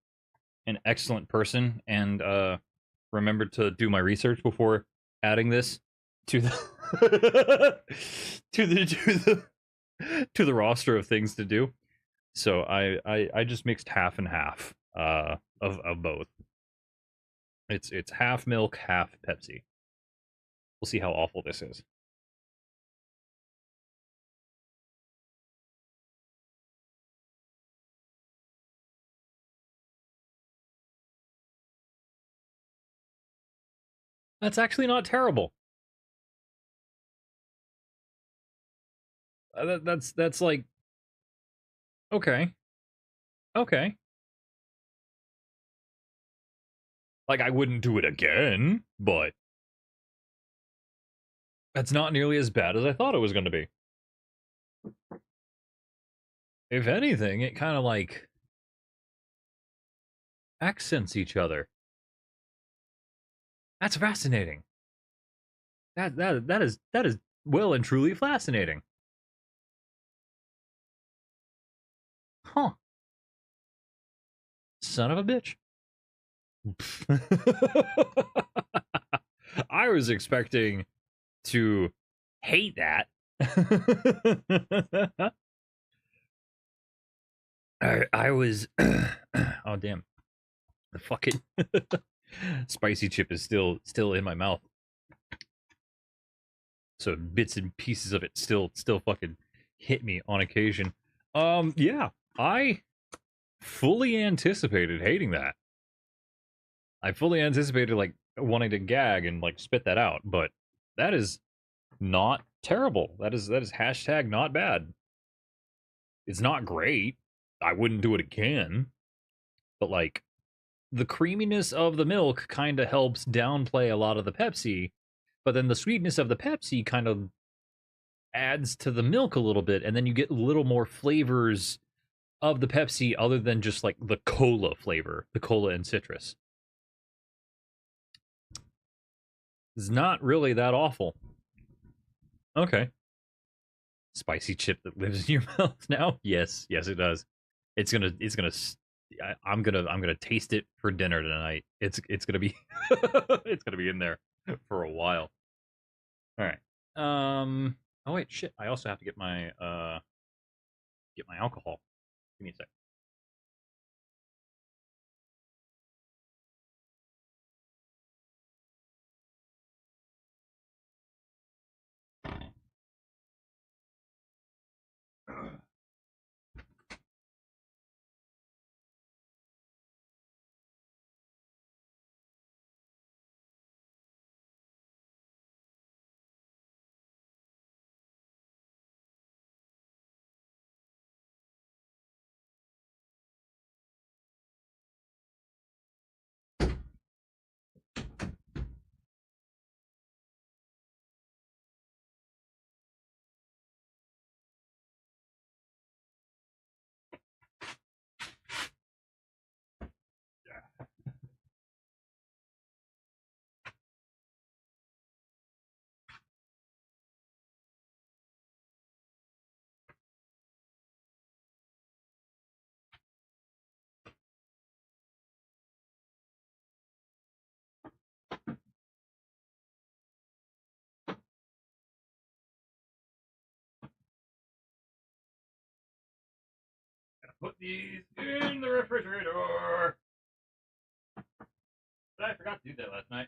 an excellent person and remembered to do my research before adding this to the to the roster of things to do. So I just mixed half and half of both. It's half milk, half Pepsi. We'll see how awful this is. That's actually not terrible. That's like okay. Okay. Like I wouldn't do it again, but that's not nearly as bad as I thought it was going to be. If anything, it kind of like accents each other. That's fascinating. That is well and truly fascinating. Huh. Son of a bitch. I was expecting to hate that. I was oh damn. The fucking spicy chip is still in my mouth. So bits and pieces of it still fucking hit me on occasion. Yeah, I fully anticipated hating that. I fully anticipated like wanting to gag and like spit that out, but that is not terrible. That is hashtag not bad. It's not great. I wouldn't do it again. But like the creaminess of the milk kind of helps downplay a lot of the Pepsi, but then the sweetness of the Pepsi kind of adds to the milk a little bit, and then you get a little more flavors of the Pepsi other than just like the cola flavor, the cola and citrus. It's not really that awful. Okay. Spicy chip that lives in your mouth now? Yes, it does. I'm gonna taste it for dinner tonight. It's gonna be it's gonna be in there for a while. All right. Oh wait, shit. I also have to get my alcohol. Give me a sec. Put these in the refrigerator. I forgot to do that last night.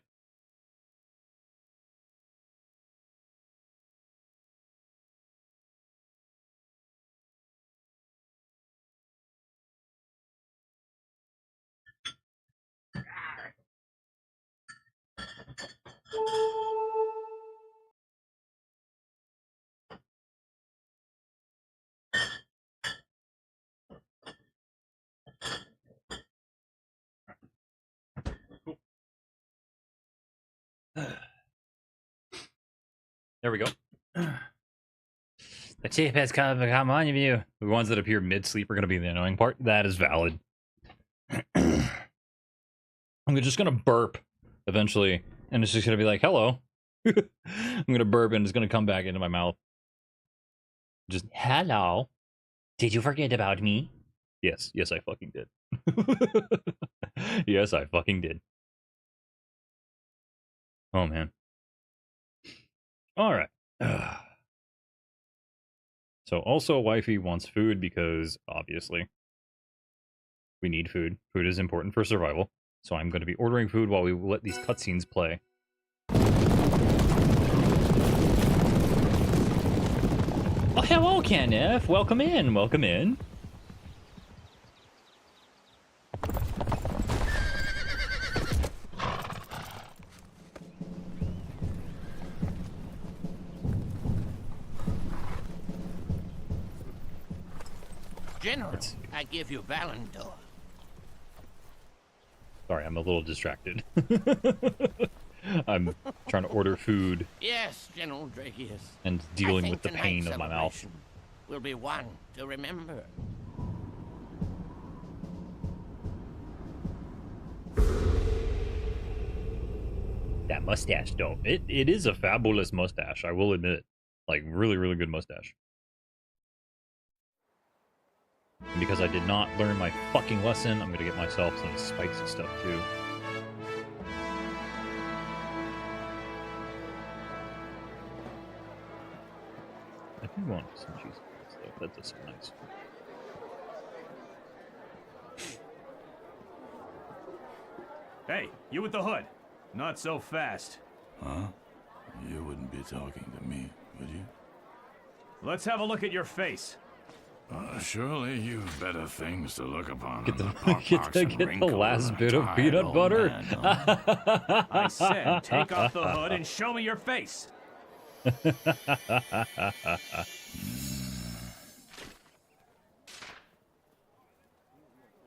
Cool. There we go.
The chip has come on you.
The ones that appear mid-sleep are going to be the annoying part. That is valid. I'm just going to burp eventually, and it's just going to be like, hello. I'm going to burp, and it's going to come back into my mouth. Just
Hello. Did you forget about me?
yes, yes, I fucking did. Yes, I fucking did. Oh man. All right. So also, wifey wants food because obviously we need food. Food is important for survival. So I'm going to be ordering food while we let these cutscenes play.
Oh, hello, Kenneth. Welcome in. Welcome in.
General, I give you Valendor.
Sorry, I'm a little distracted. I'm trying to order food
Yes, General Dragius.
and dealing with the pain of my mouth.
Will be one to remember.
That mustache, though. It is a fabulous mustache, I will admit. Like, really, really good mustache. And because I did not learn my fucking lesson, I'm gonna get myself some spicy stuff, too. I do want some cheese though. That does sound nice.
Hey, you with the hood. Not so fast.
Huh? You wouldn't be talking to me, would you?
Let's have a look at your face.
Surely you've better things to look upon.
Get the,
than
get the, get the last bit of peanut butter.
I said, take off the hood and show me your face.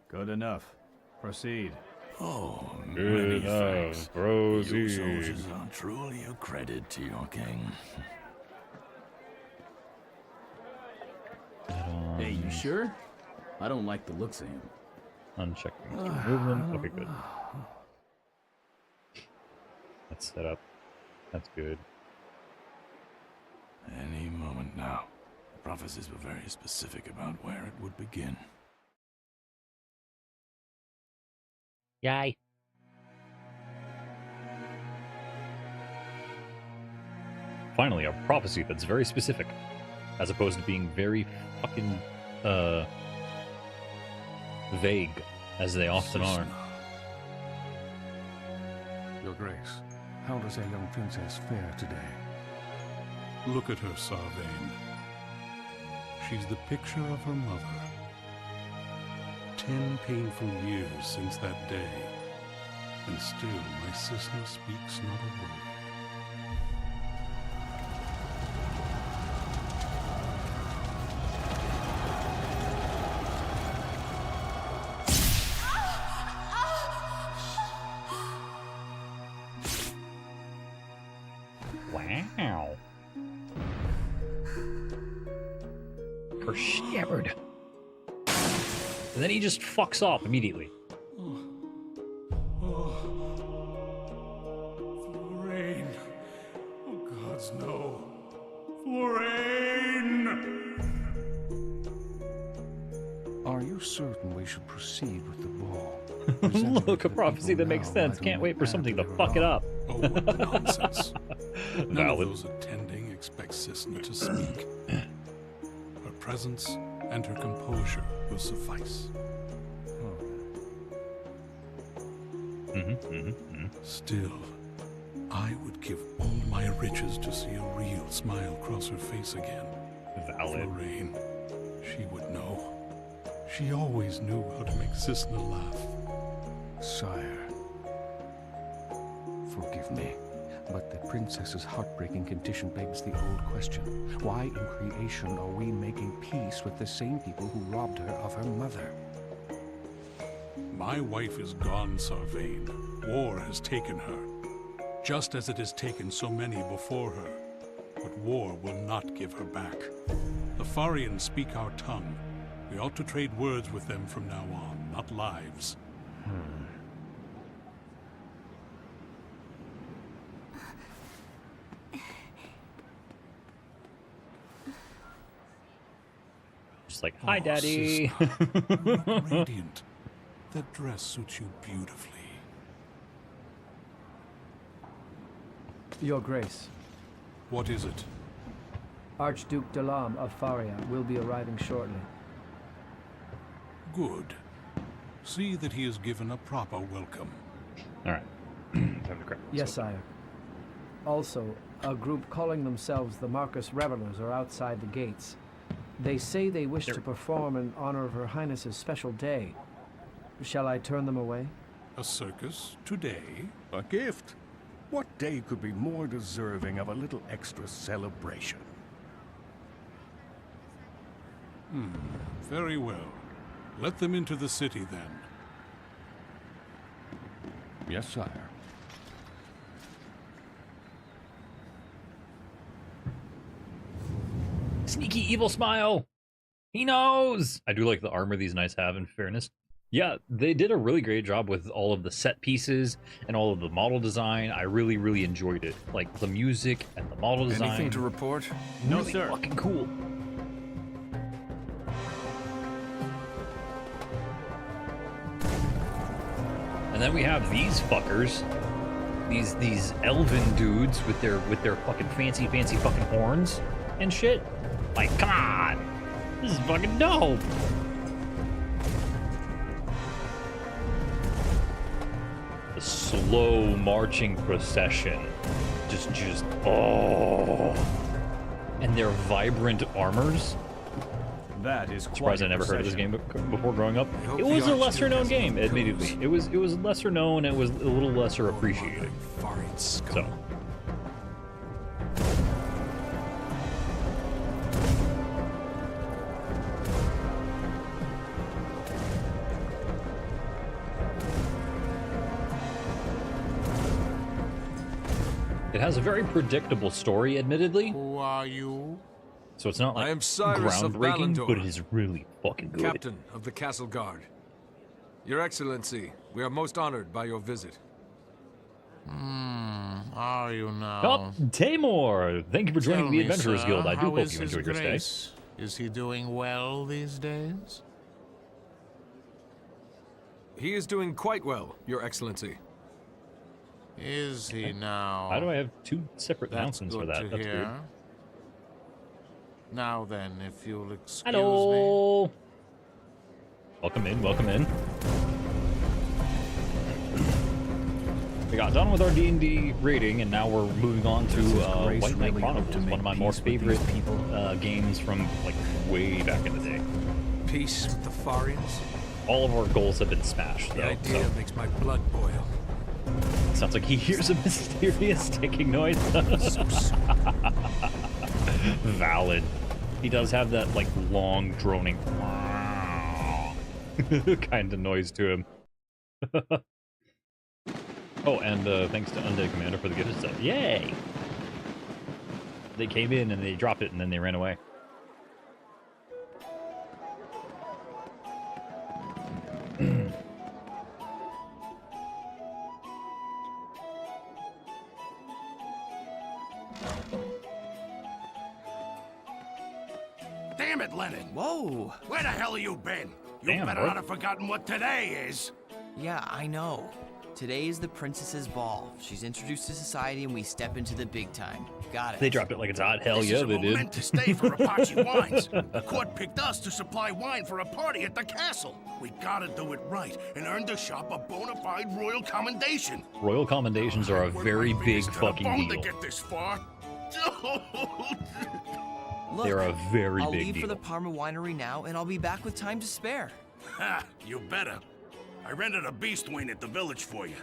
Good enough. Proceed.
Oh,
Good
many thanks.
enough. Proceed.
You soldiers are truly a credit to your king.
Hey, you sure? I don't like the looks of him.
Uncheck movement. Okay, good. That's set up. That's good.
Any moment now. The prophecies were very specific about where it would begin.
Yay.
Finally, a prophecy that's very specific, as opposed to being very fucking vague, as they often are.
Your Grace, how does our young princess fare today?
Look at her, Sarvain. She's the picture of her mother. 10 painful years since that day, and still my sister speaks not a word.
Wow. Her shepherd. And then he just fucks off immediately.
Florane! Oh, gods, no. Florane!
Are you certain we should proceed with the ball?
Look, a prophecy that makes sense. Can't wait for something to fuck it up.
Oh, what nonsense. None of
Valid.
those attending expect Cisna to speak. Her presence and her composure will suffice. Still, I would give all my riches to see a real smile cross her face again.
Valid.
Lorraine, she would know. She always knew how to make Cisna laugh.
Sire, forgive me, but the princess's heartbreaking condition begs the old question. Why in creation are we making peace with the same people who robbed her of her mother?
My wife is gone, Sarvain. War has taken her, just as it has taken so many before her. But war will not give her back. The Farians speak our tongue. We ought to trade words with them from now on, not lives.
just like, hi,
Oh,
daddy.
sister, you look radiant. That dress suits you beautifully.
Your Grace,
What is it?
Archduke Dalam of Faria will be arriving shortly.
Good. See that he is given a proper welcome.
All right. Time to grab this
Yes,
open.
sire. Also, a group calling themselves the Marcus Revelers are outside the gates. They say they wish to perform in honor of Her Highness's special day. Shall I turn them away?
A circus today?
A gift? What day could be more deserving of a little extra celebration?
Very well. Let them into the city then.
Yes, sire.
Sneaky evil smile. He knows. I do like the armor these knights have, in fairness. Yeah, they did a really great job with all of the set pieces and all of the model design. I really, really enjoyed it. Like the music and the model design.
Anything to report?
Really
No, sir.
fucking cool. And then we have these fuckers. These elven dudes with their fucking fancy fucking horns and shit. Like, come on. This is fucking dope. The slow marching procession. Just oh. And their vibrant armors.
That is
Surprised I never heard of this game before growing up. It was a lesser known game, admittedly. It was lesser known and it was a little lesser appreciated. So it has a very predictable story, admittedly.
Who are you?
So it's not like
I am Cyrus of
groundbreaking,
Valandor,
but it is really fucking good.
Captain of the Castle Guard. Your Excellency, we are most honored by your visit.
Are you now?
Oh, Tamor! Thank you for joining
Tell
the
me,
Adventurers
sir,
Guild. I do
how
hope
is
you
his
enjoyed your stay.
grace? Is he doing well these days?
He is doing quite well, Your Excellency.
Is he now?
Why do I have two separate
That's
announcements for
good
that?
to
That's
hear.
weird.
Now then, if you'll excuse me.
Hello! Welcome in, welcome in. We got done with our D&D rating, and now we're moving on to White Knight Chronicles, one of my more favorite games from like way back in the day.
Peace with the Farians?
All of our goals have been smashed,
The
though.
idea
So.
makes my blood boil.
Sounds like he hears a mysterious ticking noise. Valid. He does have that like long droning kind of noise to him. Oh, and thanks to Undead Commander for the gift set. Yay! They came in and they dropped it and then they ran away.
Damn it, Lennon!
Whoa!
Where the hell have you been? You
Damn,
better
bro.
not have forgotten what today is.
Yeah, I know. Today is the princess's ball. She's introduced to society and we step into the big time. Got it.
They dropped it like it's hot. Hell
This
yeah,
is a
they did.
momentous day for Apache Wines. The court picked us to supply wine for a party at the castle. We gotta do it right and earn the shop a bona fide royal commendation.
Royal commendations are a very big
To the
fucking
bone
deal.
to get this far.
Look,
They're a very
I'll
big
leave
deal.
for the Parma winery now and I'll be back with time to spare.
Ha! You better. I rented a beast wing at the village for you.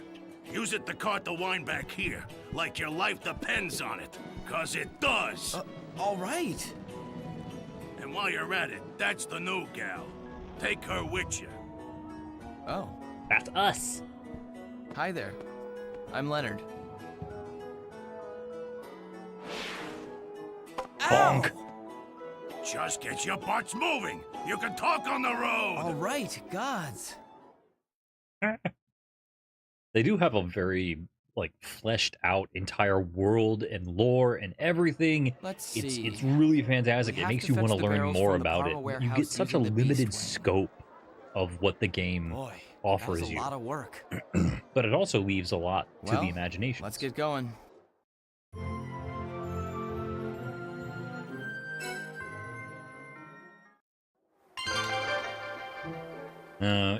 Use it to cart the wine back here, like your life depends on it. 'Cause it does.
All right.
And while you're at it, that's the new gal. Take her with you.
Oh.
That's us.
Hi there. I'm Leonard.
Bonk.
Just get your butts moving. You can talk on the road.
All right, gods.
They do have a very like fleshed out entire world and lore and everything.
Let's see.
It's really fantastic.
We
It
have
makes
to
you want to
fetch the
learn
barrels
more
from the
about
Parma
it. You
warehouse
get such a
using the
limited
beast
scope of what the game
Boy,
offers
that was a
you.
lot of work.
But it also leaves a lot to
Well,
the imagination.
Let's get going.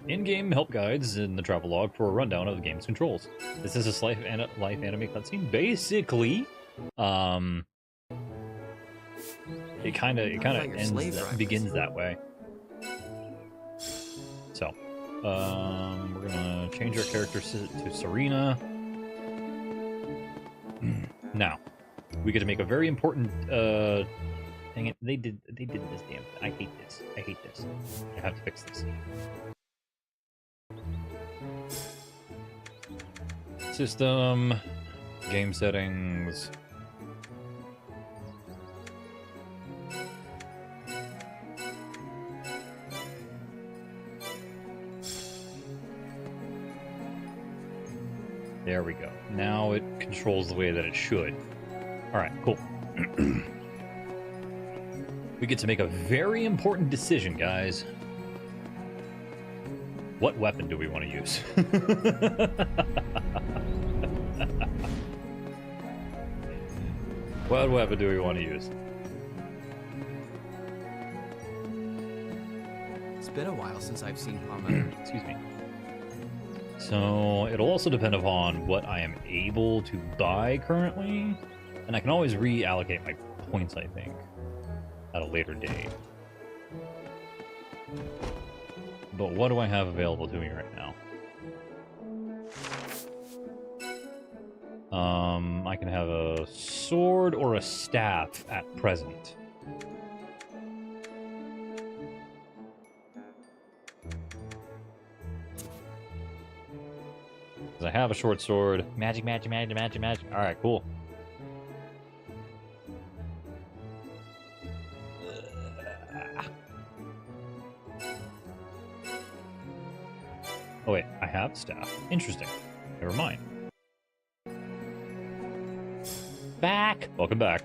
In-game help guides in the travel log for a rundown of the game's controls. This is a life anime cutscene. Basically, it kind of begins that way. So, we're gonna change our character to Serena. Now, we get to make a very important. Dang it! They did this damn thing. I hate this. I hate this. I have to fix this. System, game settings. There we go. Now it controls the way that it should. Alright, cool. We get to make a very important decision, guys. What weapon do we want to use? What weapon do we want to use?
It's been a while since I've seen Parma.
Excuse me. So it'll also depend upon what I am able to buy currently, and I can always reallocate my points, I think, at a later date. But what do I have available to me right now? I can have a sword or a staff at present. Because I have a short sword. Magic, magic, magic, magic, magic. Alright, cool. Oh wait, I have staff. Interesting. Never mind. Back! Welcome back.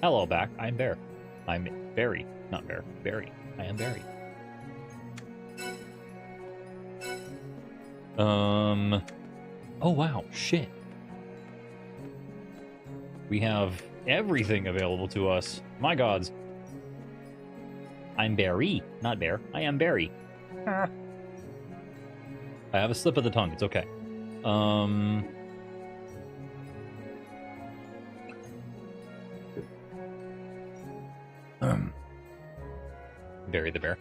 Hello, back. I'm Bear. I'm Barry. Not Bear. Barry. I am Barry. Oh wow, shit. We have everything available to us. My gods. I'm Barry, not Bear. I am Barry. I have a slip of the tongue. It's okay. Barry the bear.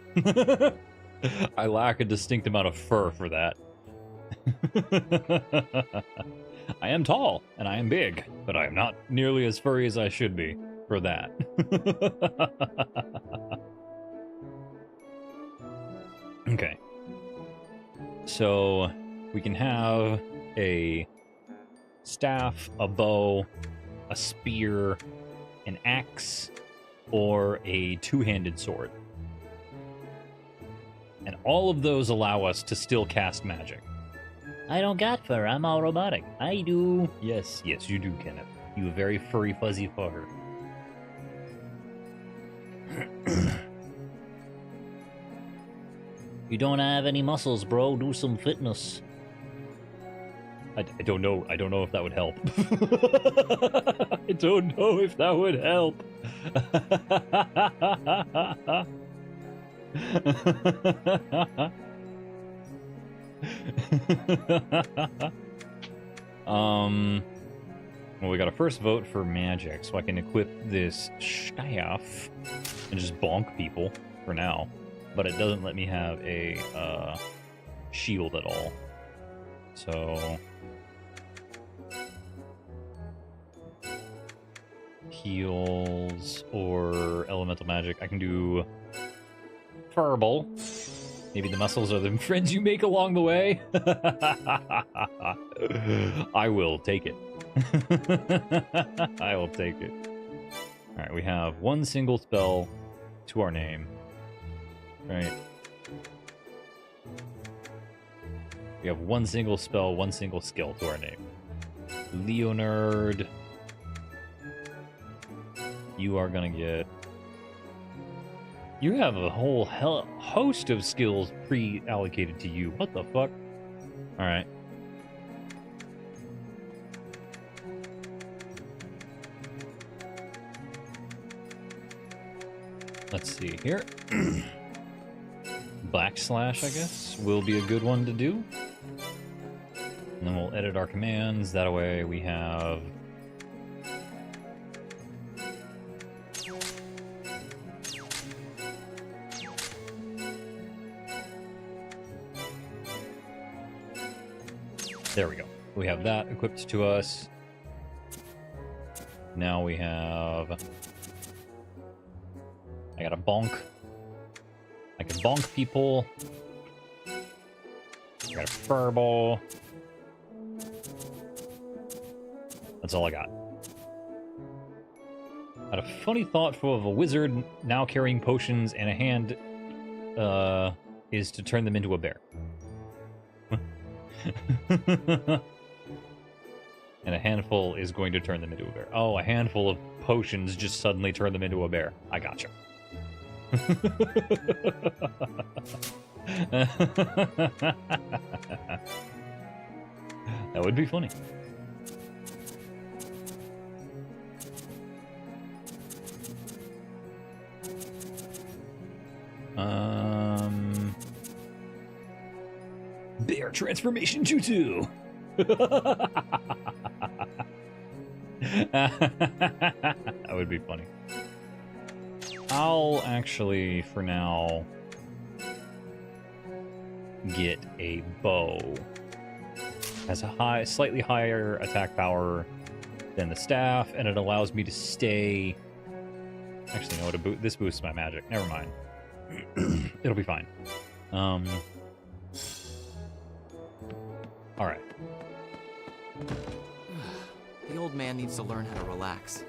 I lack a distinct amount of fur for that. I am tall, and I am big, but I am not nearly as furry as I should be for that. Okay. So, we can have a staff, a bow, a spear, an axe, or a two-handed sword. And all of those allow us to still cast magic.
I don't got fur. I'm all robotic. I do.
Yes, yes, you do, Kenneth. You have very furry, fuzzy fur.
You don't have any muscles, bro. Do some fitness.
I don't know. I don't know if that would help. I don't know if that would help. Well, we got a first vote for magic, so I can equip this staff and just bonk people for now. But it doesn't let me have a shield at all. So heals or elemental magic. I can do Furball. Maybe the muscles are the friends you make along the way. I will take it. I will take it. Alright, we have one single spell to our name. Right. We have one single spell, one single skill to our name. Leonard. You are gonna get... You have a whole host of skills pre-allocated to you. What the fuck? Alright. Let's see here. Backslash, I guess, will be a good one to do. And then we'll edit our commands. That way we have... There we go. We have that equipped to us. Now we have... I got a bonk. I can bonk people. I got a furball. That's all I got. I had a funny thought of a wizard now carrying potions and a hand is to turn them into a bear. And a handful is going to turn them into a bear. Oh, a handful of potions just suddenly turn them into a bear. I gotcha. That would be funny. Bear transformation jutsu. That would be funny. I'll actually, for now, get a bow. Has a slightly higher attack power than the staff, and it allows me to stay... Actually, no, this boosts my magic. Never mind. It'll be fine. Alright.
The old man needs to learn how to relax.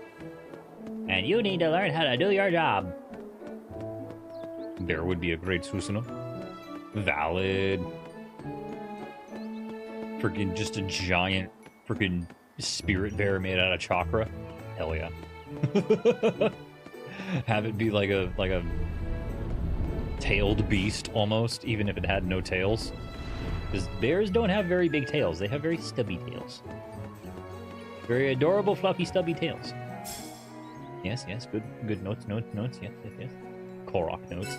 And you need to learn how to do your job.
Bear would be a great Susanoo. Valid. Freaking just a giant freaking spirit bear made out of chakra. Hell yeah. Have it be like a tailed beast almost, even if it had no tails. Because bears don't have very big tails. They have very stubby tails. Very adorable, fluffy, stubby tails. Yes, yes, good notes, yes, yes, yes. Korok notes.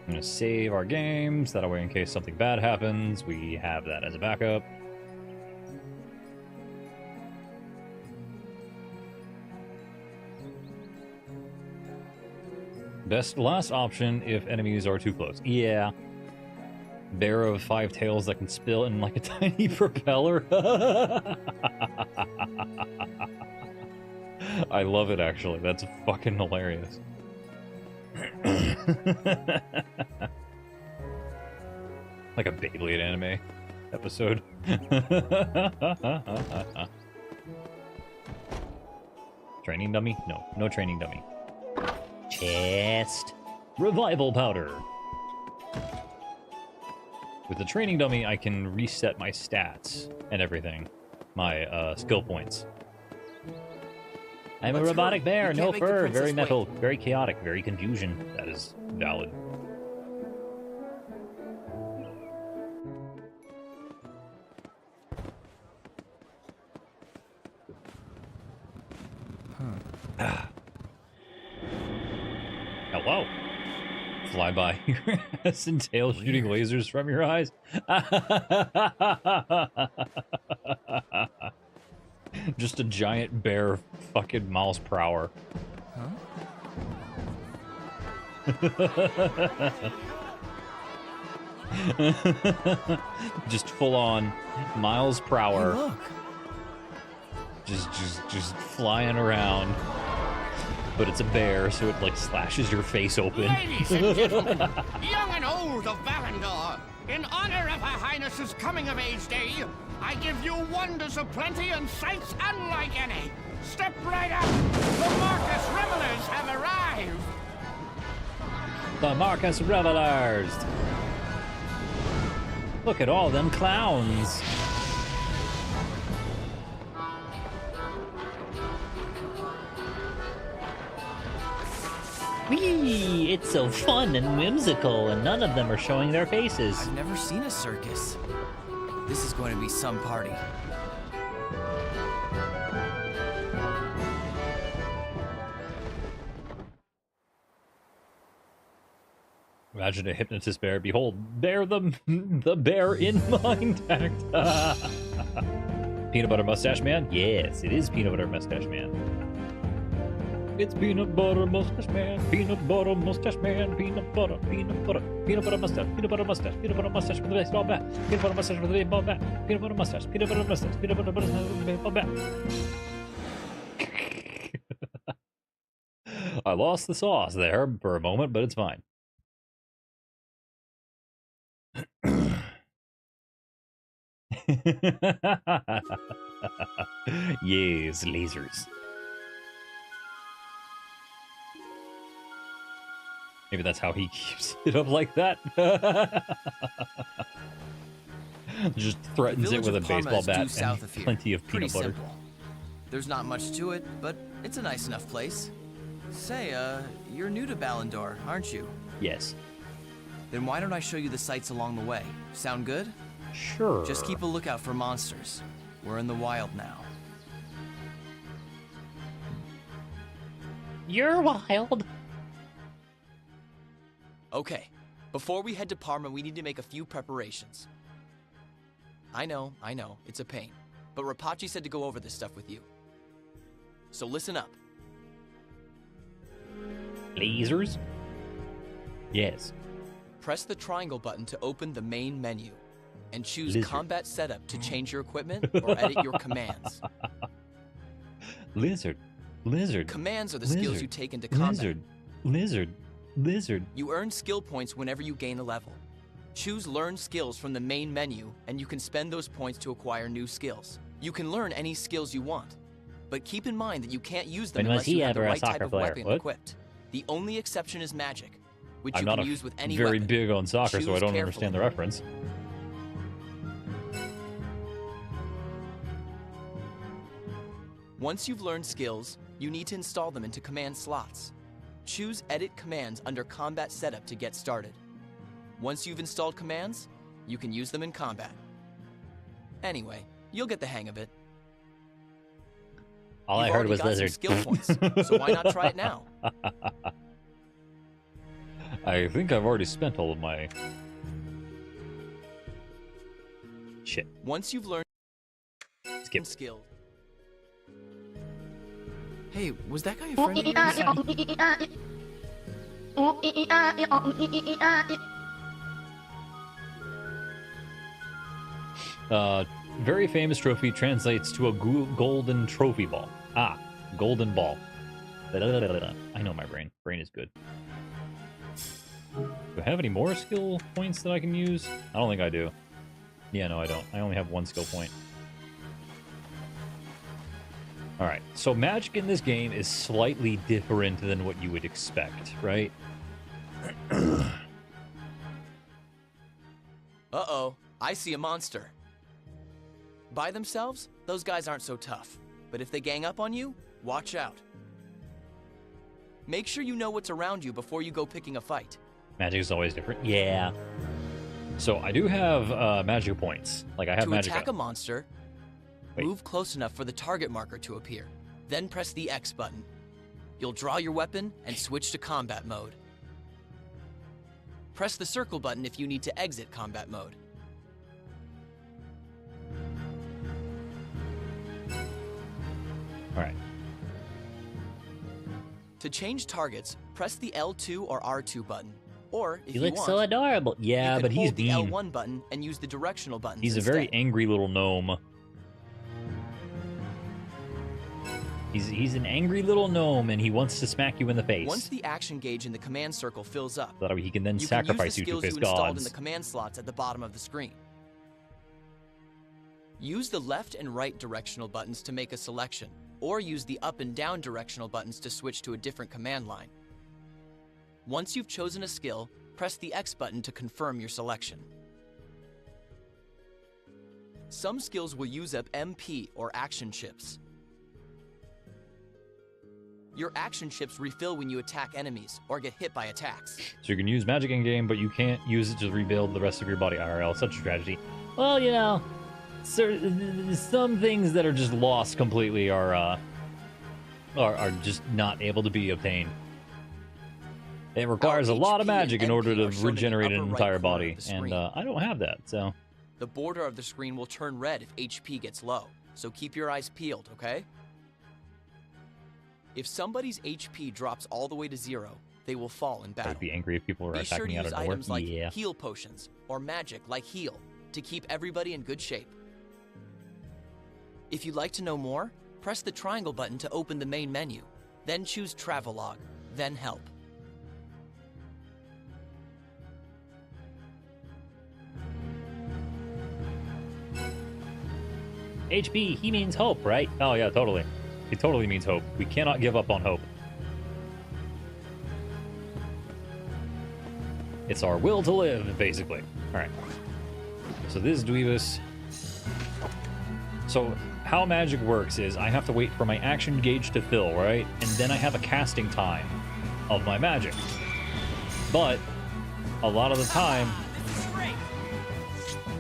I'm gonna save our games, that way in case something bad happens, we have that as a backup. Last option if enemies are too close. Yeah. Bear of 5 tails that can spill in like a tiny propeller. I love it, actually. That's fucking hilarious. Like a Beyblade anime episode. Training dummy? No, no training dummy. Chest. Revival powder. With the training dummy, I can reset my stats and everything. My skill points. I'm a robotic bear, no fur, very metal, very chaotic, very confusion. That is valid. Hello. Fly by your ass and tail shooting lasers from your eyes. Just a giant bear fucking miles per hour. Just full on miles per hour.
Hey, look.
Just flying around. But it's a bear, so it like slashes your face open.
Ladies and gentlemen, young and old of Valandor, in honor of Her Highness's coming-of-age day, I give you wonders aplenty and sights unlike any. Step right up. The Marcus Revelers have arrived.
The Marcus Revelers.
Look at all them clowns. Whee! It's so fun and whimsical, and none of them are showing their faces.
I've never seen a circus. This is going to be some party.
Imagine a hypnotist bear. Behold, bear the bear in mind act. Peanut butter mustache man? Yes, it is peanut butter mustache man. It's peanut butter mustache man, peanut butter mustache man, peanut butter mustache, peanut butter mustache with a baseball bat, peanut butter mustache with a baseball bat, peanut butter mustache, peanut butter mustache with a baseball bat. I lost the sauce there for a moment, but it's fine. Yes, lasers. Maybe that's how he keeps it up like that. Just threatens it with a baseball bat and plenty of peanut butter.
Simple. There's not much to it, but it's a nice enough place. Say, you're new to Ballendor, aren't you?
Yes.
Then why don't I show you the sights along the way? Sound good?
Sure.
Just keep a lookout for monsters. We're in the wild now.
You're wild.
Okay, before we head to Parma, we need to make a few preparations. I know, it's a pain. But Rapachi said to go over this stuff with you. So listen up.
Lasers? Yes.
Press the triangle button to open the main menu. And choose
Lizard.
Combat Setup to change your equipment or edit your commands.
Lizard.
Commands are the skills you take into combat.
Lizard.
You earn skill points whenever you gain a level. Choose Learn Skills from the main menu, and you can spend those points to acquire new skills. You can learn any skills you want, but keep in mind that you can't use them unless you have the right type of weapon equipped. The only exception is magic, which you can use with any
very
weapon.
big on soccer, so I don't
carefully.
understand the reference.
Once you've learned skills, you need to install them into command slots. Choose Edit Commands under Combat Setup to get started. Once you've installed commands, you can use them in combat. Anyway, you'll get the hang of it.
All I heard was lizard.
Skill points, so why not try it now?
I think I've already spent all of my shit.
Once you've learned skills. Hey, was that guy a friend of
yours? Very famous trophy translates to a golden trophy ball. Ah, golden ball. I know my brain. Brain is good. Do I have any more skill points that I can use? I don't think I do. Yeah, no, I don't. I only have one skill point. Alright, so magic in this game is slightly different than what you would expect, right?
Uh-oh, I see a monster. By themselves, those guys aren't so tough. But if they gang up on you, watch out. Make sure you know what's around you before you go picking a fight.
Magic is always different. Yeah. So I do have magic points. Like I have magic.
To attack a monster, move close enough for the target marker to appear. Then press the X button. You'll draw your weapon and switch to combat mode. Press the circle button if you need to exit combat mode.
Alright.
To change targets, press the L2 or R2 button. Or, if
he
you
looks
want,
so adorable. Yeah,
you
but
can
he's
hold the
mean.
L1 button and use the directional buttons
He's
instead.
a very angry little gnome. He's an angry little gnome, and he wants to smack you in the face.
Once the action gauge in the command circle fills up,
so that he can then sacrifice you to his
use the skills you installed in
gods.
the command slots at the bottom of the screen. Use the left and right directional buttons to make a selection, or use the up and down directional buttons to switch to a different command line. Once you've chosen a skill, press the X button to confirm your selection. Some skills will use up MP, or action chips. Your action chips refill when you attack enemies or get hit by attacks.
So you can use magic in-game, but you can't use it to rebuild the rest of your body IRL. Such a tragedy.
Well, you know,
some things that are just lost completely are just not able to be obtained. It requires a lot of magic in order to regenerate an entire body, and I don't have that, so...
The border of the screen will turn red if HP gets low, so keep your eyes peeled, okay? If somebody's HP drops all the way to 0, they will fall in battle.
I'd be angry if people were attacking me out of nowhere.
Be sure to use items like heal potions, or magic like heal, to keep everybody in good shape. If you'd like to know more, press the triangle button to open the main menu, then choose Travelogue, then Help.
HP, he means hope, right?
Oh yeah, totally. It totally means hope. We cannot give up on hope. It's our will to live, basically. Alright. So this is Dweebus. So how magic works is I have to wait for my action gauge to fill, right? And then I have a casting time of my magic. But a lot of the time,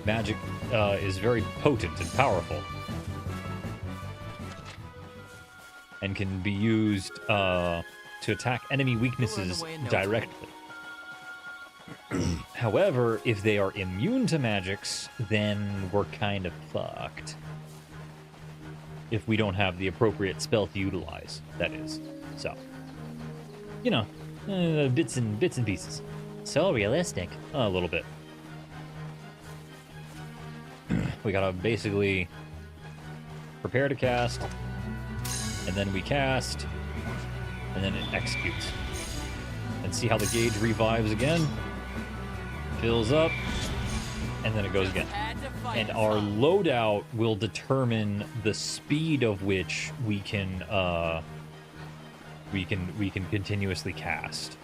magic is very potent and powerful. And can be used to attack enemy weaknesses directly. However, if they are immune to magics, then we're kind of fucked. If we don't have the appropriate spell to utilize, that is. So, you know, bits and pieces.
So realistic.
A little bit. We gotta basically prepare to cast, and then we cast, and then it executes. And see how the gauge revives again, fills up, and then it goes again. And our loadout will determine the speed of which we can continuously cast.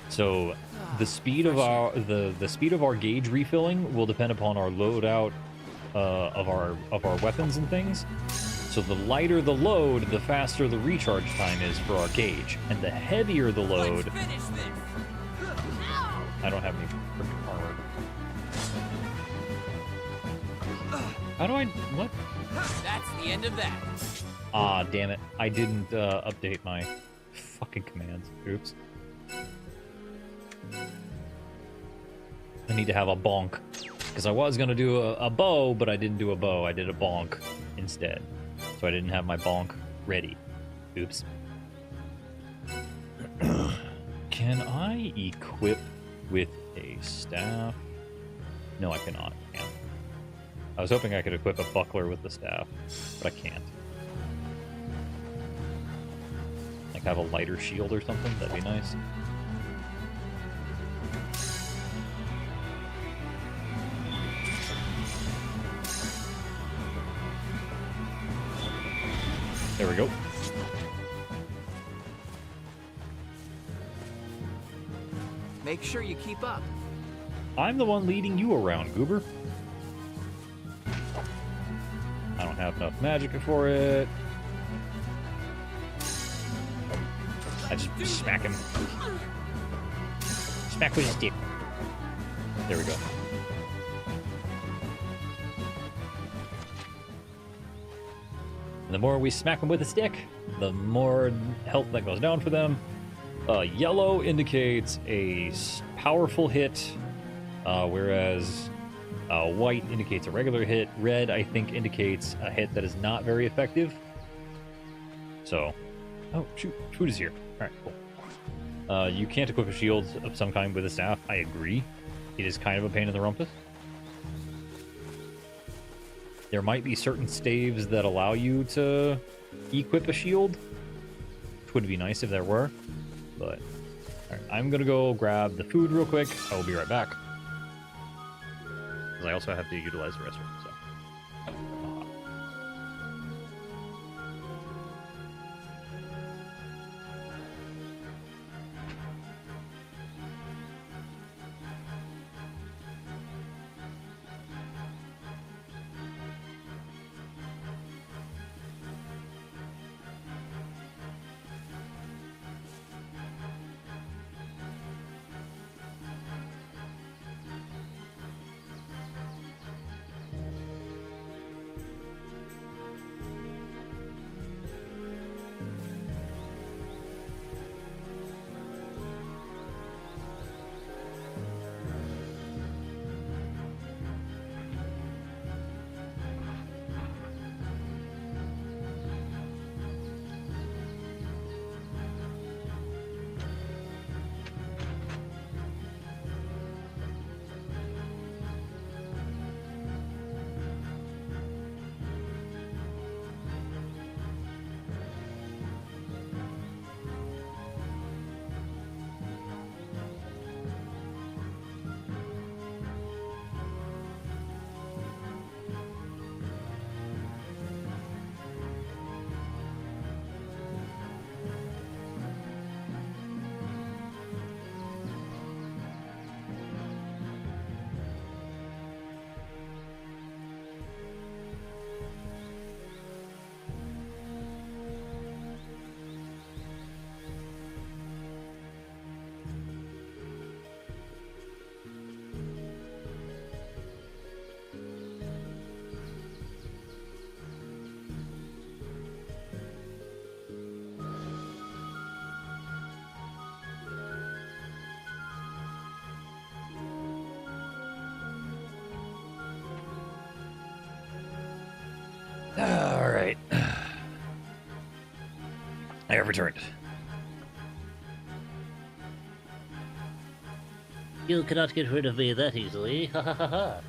So the speed of our the speed of our gauge refilling will depend upon our loadout of our weapons and things. So the lighter the load, the faster the recharge time is for our gauge, and the heavier the load. I don't have any freaking armor. How do I... what?
That's the end of that.
Ah, damn it. I didn't update my fucking commands. Oops. I need to have a bonk. Because I was going to do a bow, but I didn't do a bow. I did a bonk instead. So I didn't have my bonk ready. Oops. Can I equip with a staff? No, I cannot. I can't. I was hoping I could equip a buckler with the staff, but I can't. Like have a lighter shield or something? That'd be nice. There we go.
Make sure you keep up.
I'm the one leading you around, Goober. I don't have enough magic for it. I just smack him. Smack with a stick. There we go. And the more we smack them with a stick, the more health that goes down for them. Yellow indicates a powerful hit, whereas white indicates a regular hit. Red, I think, indicates a hit that is not very effective. So, oh, shoot, food is here. All right, cool. You can't equip a shield of some kind with a staff. I agree. It is kind of a pain in the rumpus. There might be certain staves that allow you to equip a shield, which would be nice if there were, but all right, I'm gonna go grab the food real quick. I will be right back, because I also have to utilize the restroom. So. I have returned.
You cannot get rid of me that easily. Ha ha ha ha.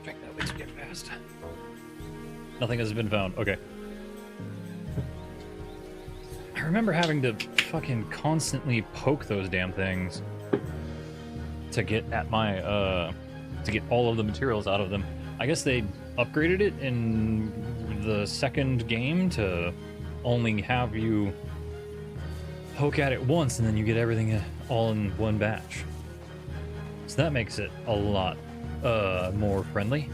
Check that way to get past. Nothing has been found. Okay. I remember having to fucking constantly poke those damn things to get at my, to get all of the materials out of them. I guess they upgraded it in the second game to only have you poke at it once and then you get everything all in one batch. So that makes it a lot more friendly.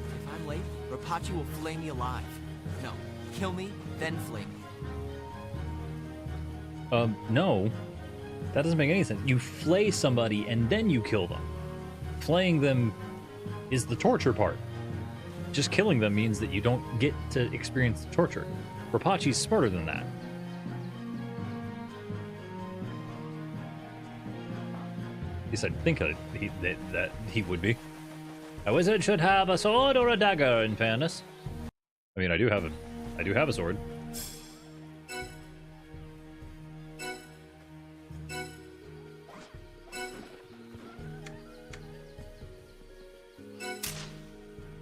If I'm late, Rapachi will flay me alive. No, kill me, then flay me.
No. That doesn't make any sense. You flay somebody and then you kill them. Flaying them is the torture part. Just killing them means that you don't get to experience the torture. Rapachi's smarter than that. At least I think that he would be. A wizard should have a sword or a dagger, in fairness. I mean, I do have a sword.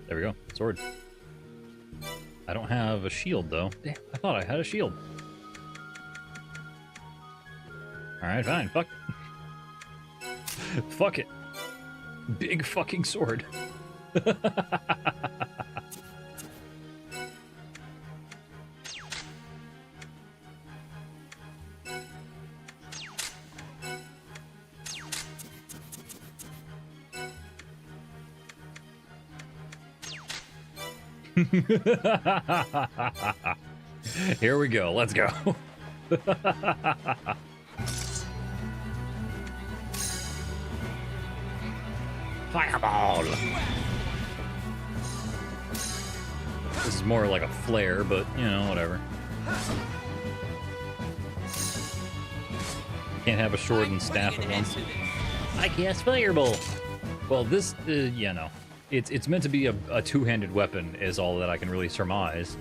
There we go. Sword. I don't have a shield, though. Damn, I thought I had a shield. Alright, fine. Fuck. Fuck it. Big fucking sword. Here we go. Let's go. Fireball. This is more like a flare, but you know, whatever. Can't have a sword and staff at once.
I cast Fireball.
Well, this, you know, it's meant to be a two-handed weapon, is all that I can really surmise.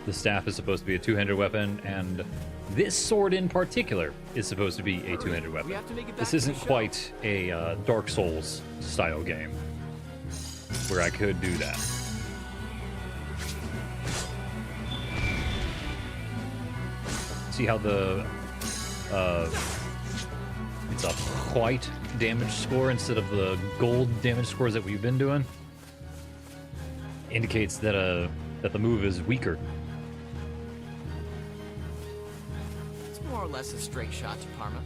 The staff is supposed to be a two-handed weapon, and this sword in particular is supposed to be a two-handed weapon. This isn't quite a Dark Souls style game where I could do that. See how the it's a white damage score instead of the gold damage scores that we've been doing? Indicates that that the move is weaker.
It's more or less a straight shot to Parma.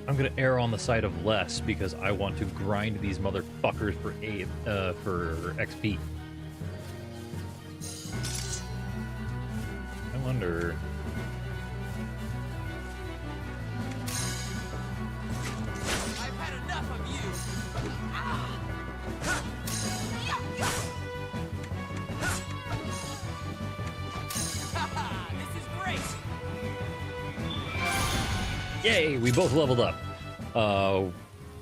I'm gonna err on the side of less because I want to grind these motherfuckers for XP. I wonder.
I've had enough of you. This is great.
Yay, we both leveled up.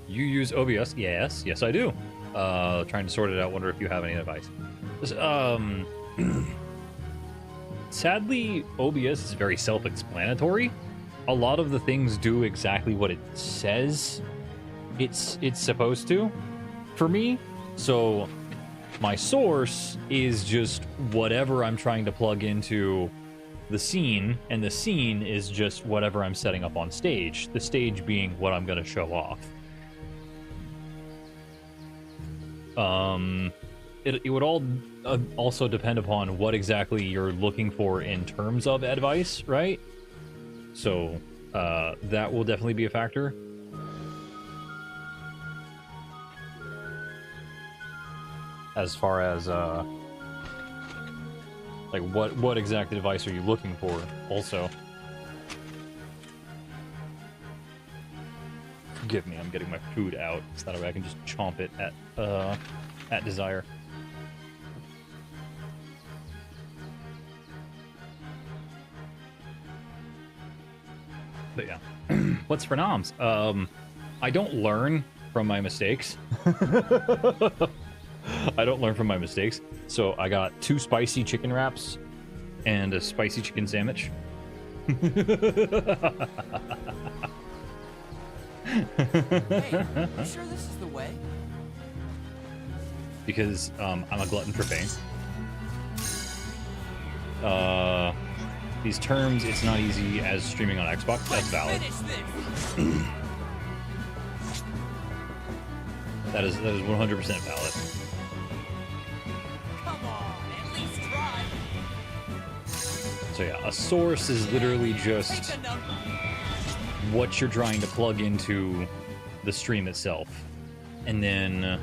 You use OBS? Yes, I do. Trying to sort it out. Wonder if you have any advice. Sadly, OBS is very self-explanatory. A lot of the things do exactly what it says it's supposed to for me. So my source is just whatever I'm trying to plug into the scene, and the scene is just whatever I'm setting up on stage. The stage being what I'm going to show off. It would all also depend upon what exactly you're looking for in terms of advice, right? So that will definitely be a factor. As far as like what exact advice are you looking for also? Forgive me, I'm getting my food out so that way I can just chomp it at desire. But yeah, what's for noms? I don't learn from my mistakes. I don't learn from my mistakes. So I got 2 spicy chicken wraps and a spicy chicken sandwich.
Hey, you sure this is the way?
Because I'm a glutton for pain. These terms, it's not easy as streaming on Xbox. That's valid. That is 100% valid.
Come on, at least try.
So yeah, a source is literally just what you're trying to plug into the stream itself. And then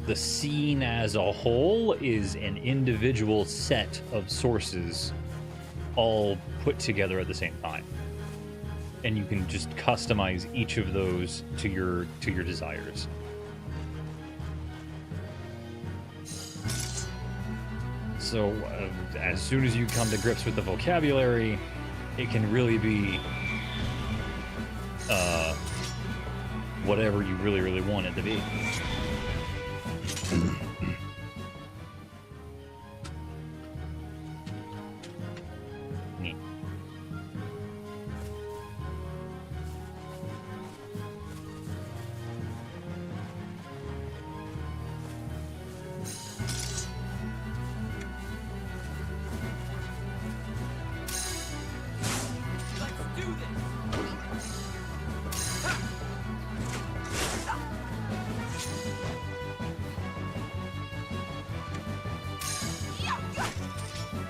the scene as a whole is an individual set of sources all put together at the same time. And you can just customize each of those to your desires. So as soon as you come to grips with the vocabulary, it can really be whatever you really want it to be. Neat.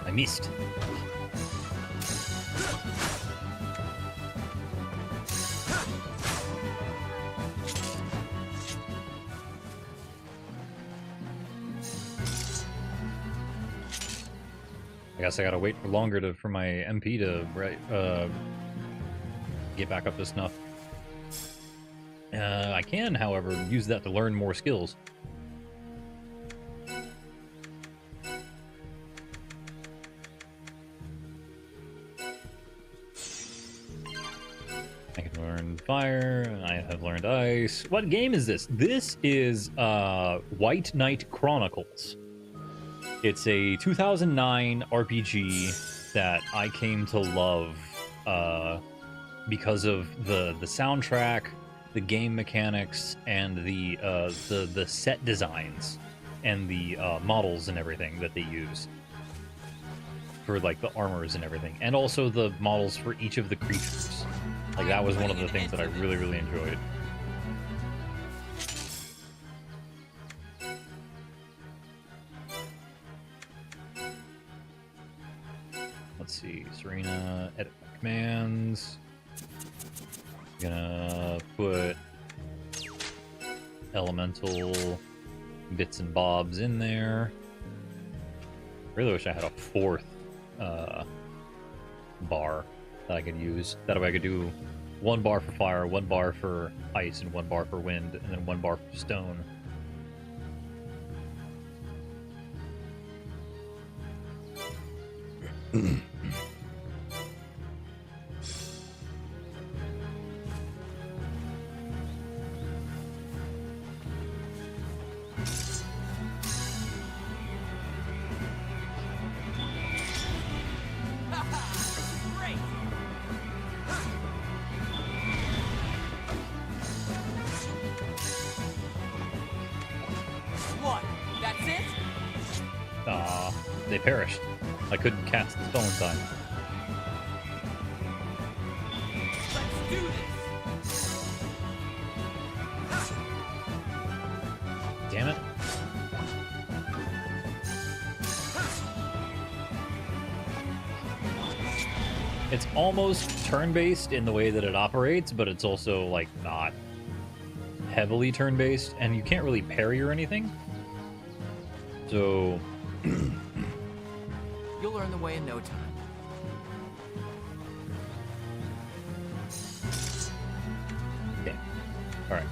I missed. I guess I gotta wait for longer for my MP to get back up to snuff. I can, however, use that to learn more skills. I can learn fire. I have learned ice. What game is this? This is White Knight Chronicles. It's a 2009 RPG that I came to love because of the soundtrack, the game mechanics, and the set designs and the models and everything that they use for like the armors and everything, and also the models for each of the creatures. Like that was one of the things that I really enjoyed. Let's see, Serena, edit commands. Gonna put elemental bits and bobs in there. Really wish I had a 4th bar that I could use. That way I could do 1 bar for fire, 1 bar for ice, and 1 bar for wind, and then 1 bar for stone.
What? That's it?
They perished. I couldn't cast the spell in time.
Let's do this.
Damn it. It's almost turn-based in the way that it operates, but it's also like not heavily turn-based, and you can't really parry or anything. So
You'll learn the way in no time.
okay. All right.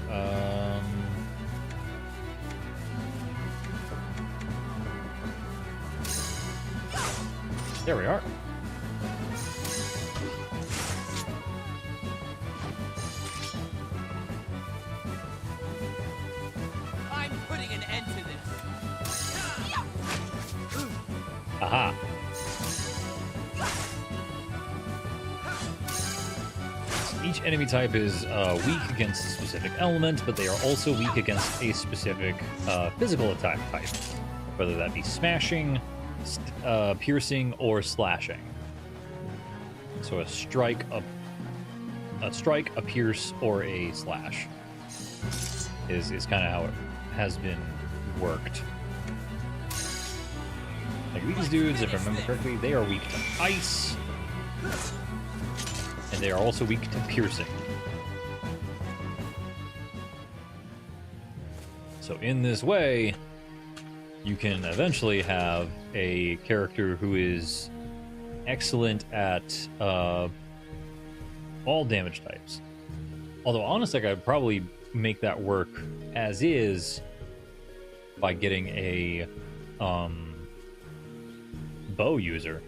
There we are.
end to this.
Aha. Each enemy type is weak against a specific element, but they are also weak against a specific physical attack type, whether that be smashing, piercing, or slashing. So a strike, a pierce, or a slash is kind of how it has been worked. Like these dudes, if I remember correctly, they are weak to ice. And they are also weak to piercing. So in this way, you can eventually have a character who is excellent at all damage types. Although honestly, I could probably make that work as is by getting a bow user.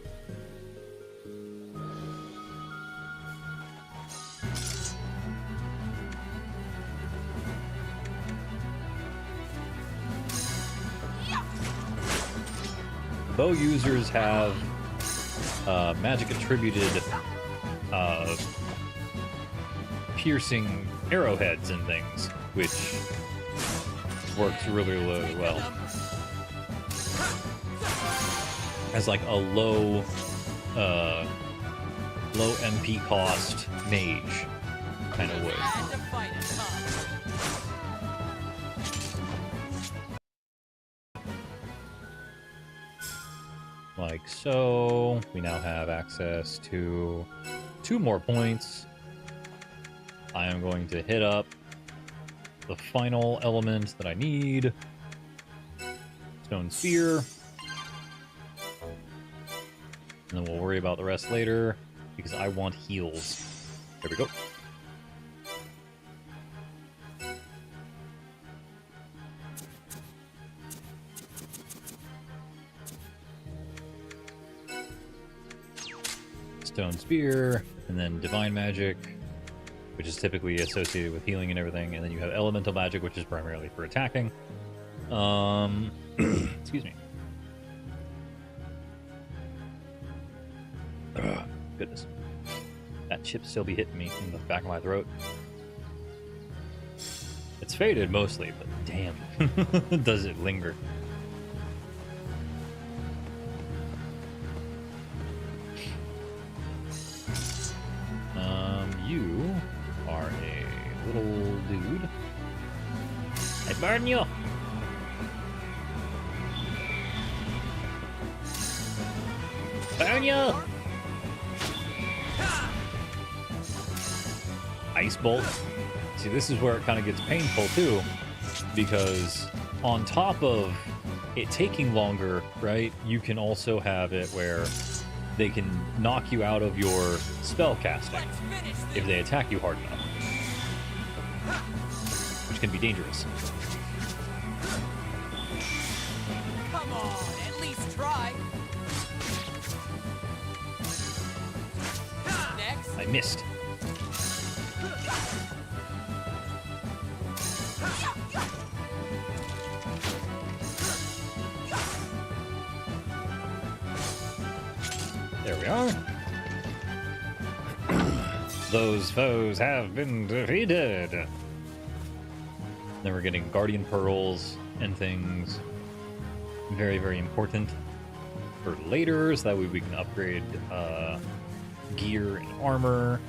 Bow users have magic attributed piercing arrowheads and things, which works really, really well. As like a low MP cost mage kind of would. Like so. We now have access to 2 more points. I am going to hit up the final element that I need. Stone Spear. And then we'll worry about the rest later, because I want heals. There we go. Stone Spear, and then Divine Magic, which is typically associated with healing and everything, and then you have Elemental Magic, which is primarily for attacking. Excuse me. Goodness. That chip still be hitting me in the back of my throat. It's faded mostly, but damn, does it linger. You are a little dude. I burn you! Burn you! Ice Bolt. See, this is where it kind of gets painful too, because on top of it taking longer, right, you can also have it where they can knock you out of your spell casting if they attack you hard enough, which can be dangerous.
Come on, at least try. Next.
I missed. There we are. Those foes have been defeated. Then we're getting Guardian Pearls and things. Very, very important for later, so that way we can upgrade gear and armor.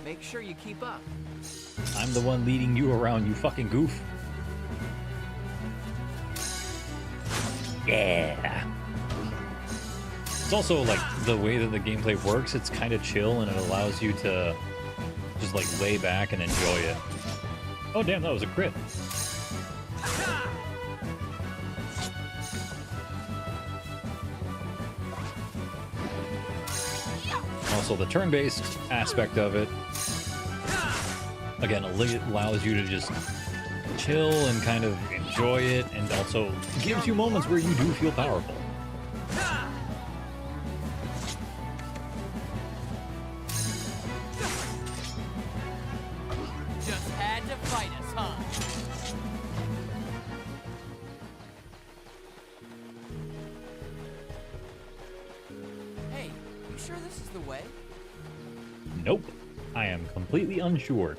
Make sure you keep up.
I'm the one leading you around, you fucking goof. Yeah. It's also like the way that the gameplay works, it's kind of chill and it allows you to just like lay back and enjoy it. Oh damn, that was a crit. also the turn-based aspect of it. Again, it allows you to just chill and kind of enjoy it, and also gives you moments where you do feel powerful.
Just had to fight us, huh? Hey, you sure this is the way?
Nope. I am completely unsure.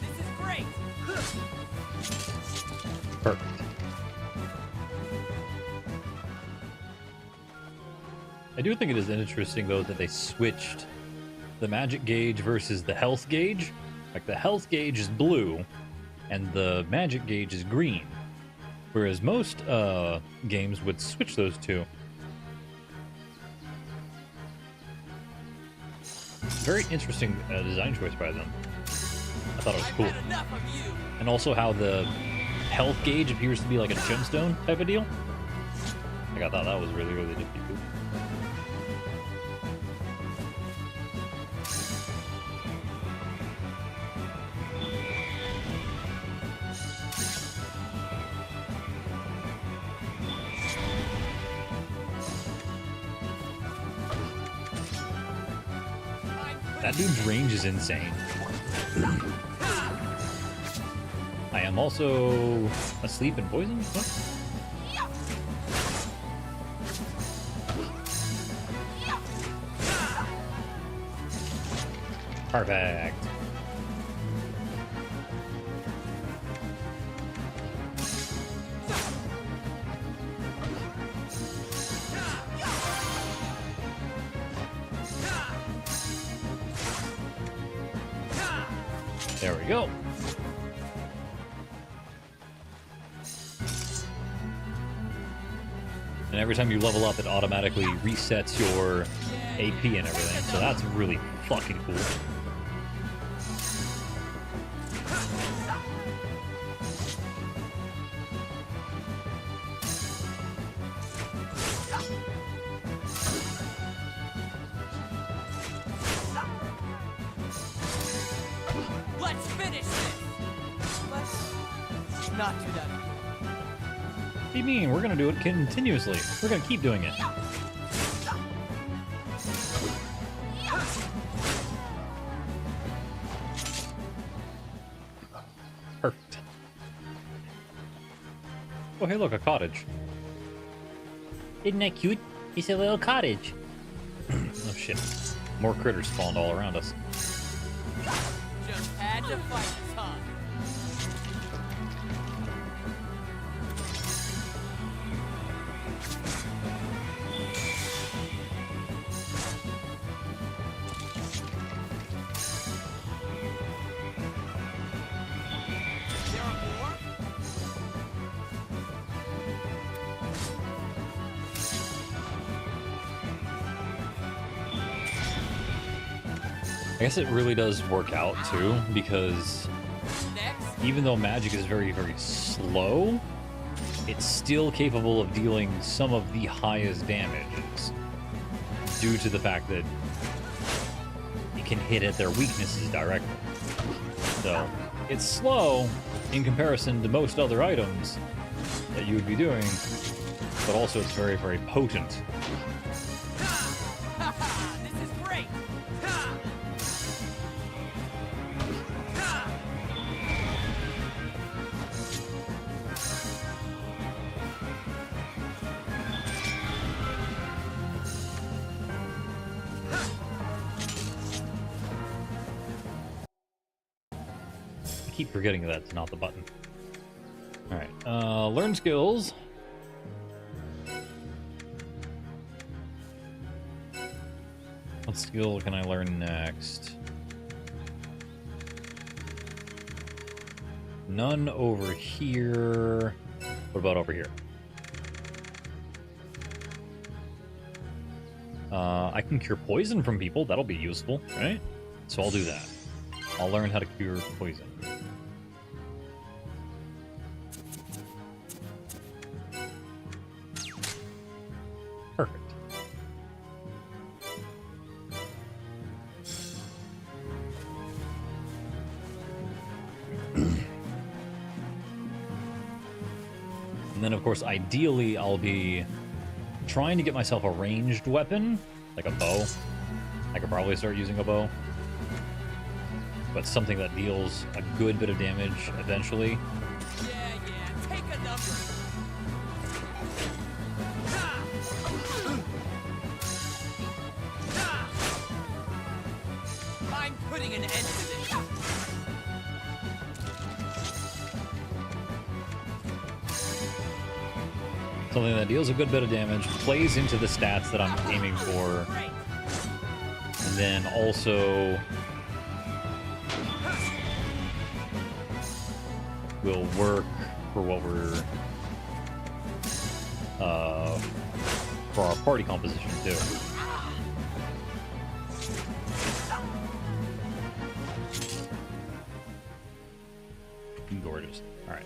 This is great!
Perfect. I do think it is interesting, though, that they switched the magic gauge versus the health gauge. Like, the health gauge is blue, and the magic gauge is green. Whereas most games would switch those two. Very interesting design choice by them. I thought it was cool. And also how the health gauge appears to be like a gemstone type of deal. Like, I thought that was really, really nifty too. That dude's range is insane. I am also asleep and poisoned? What? Perfect. There we go. And every time you level up, it automatically resets your AP and everything. So that's really fucking cool.
Let's finish this! Let's not do that.
What do you mean? We're gonna do it continuously. We're gonna keep doing it. Perfect. Oh, hey, look, a cottage.
Isn't that cute? It's a little cottage.
Oh, shit. More critters spawned all around us.
Just had to fight us, huh? There are more?
I guess it really does work out, too, because even though magic is very, very slow, it's still capable of dealing some of the highest damages due to the fact that it can hit at their weaknesses directly. So, it's slow in comparison to most other items that you would be doing, but also it's very, very potent.
This is great!
I keep forgetting that that's not the button. Alright, learn skills. What skill can I learn next? None over here. What about over here? I can cure poison from people. That'll be useful, right? So I'll do that. I'll learn how to cure poison. Perfect. And then, of course, ideally, I'll be trying to get myself a ranged weapon, like a bow. I could probably start using a bow. But something that deals a good bit of damage eventually.
Yeah, take a number. I'm putting an end to this.
Something that deals a good bit of damage, plays into the stats that I'm aiming for, and then also will work for what we're for our party composition too. Gorgeous. All right.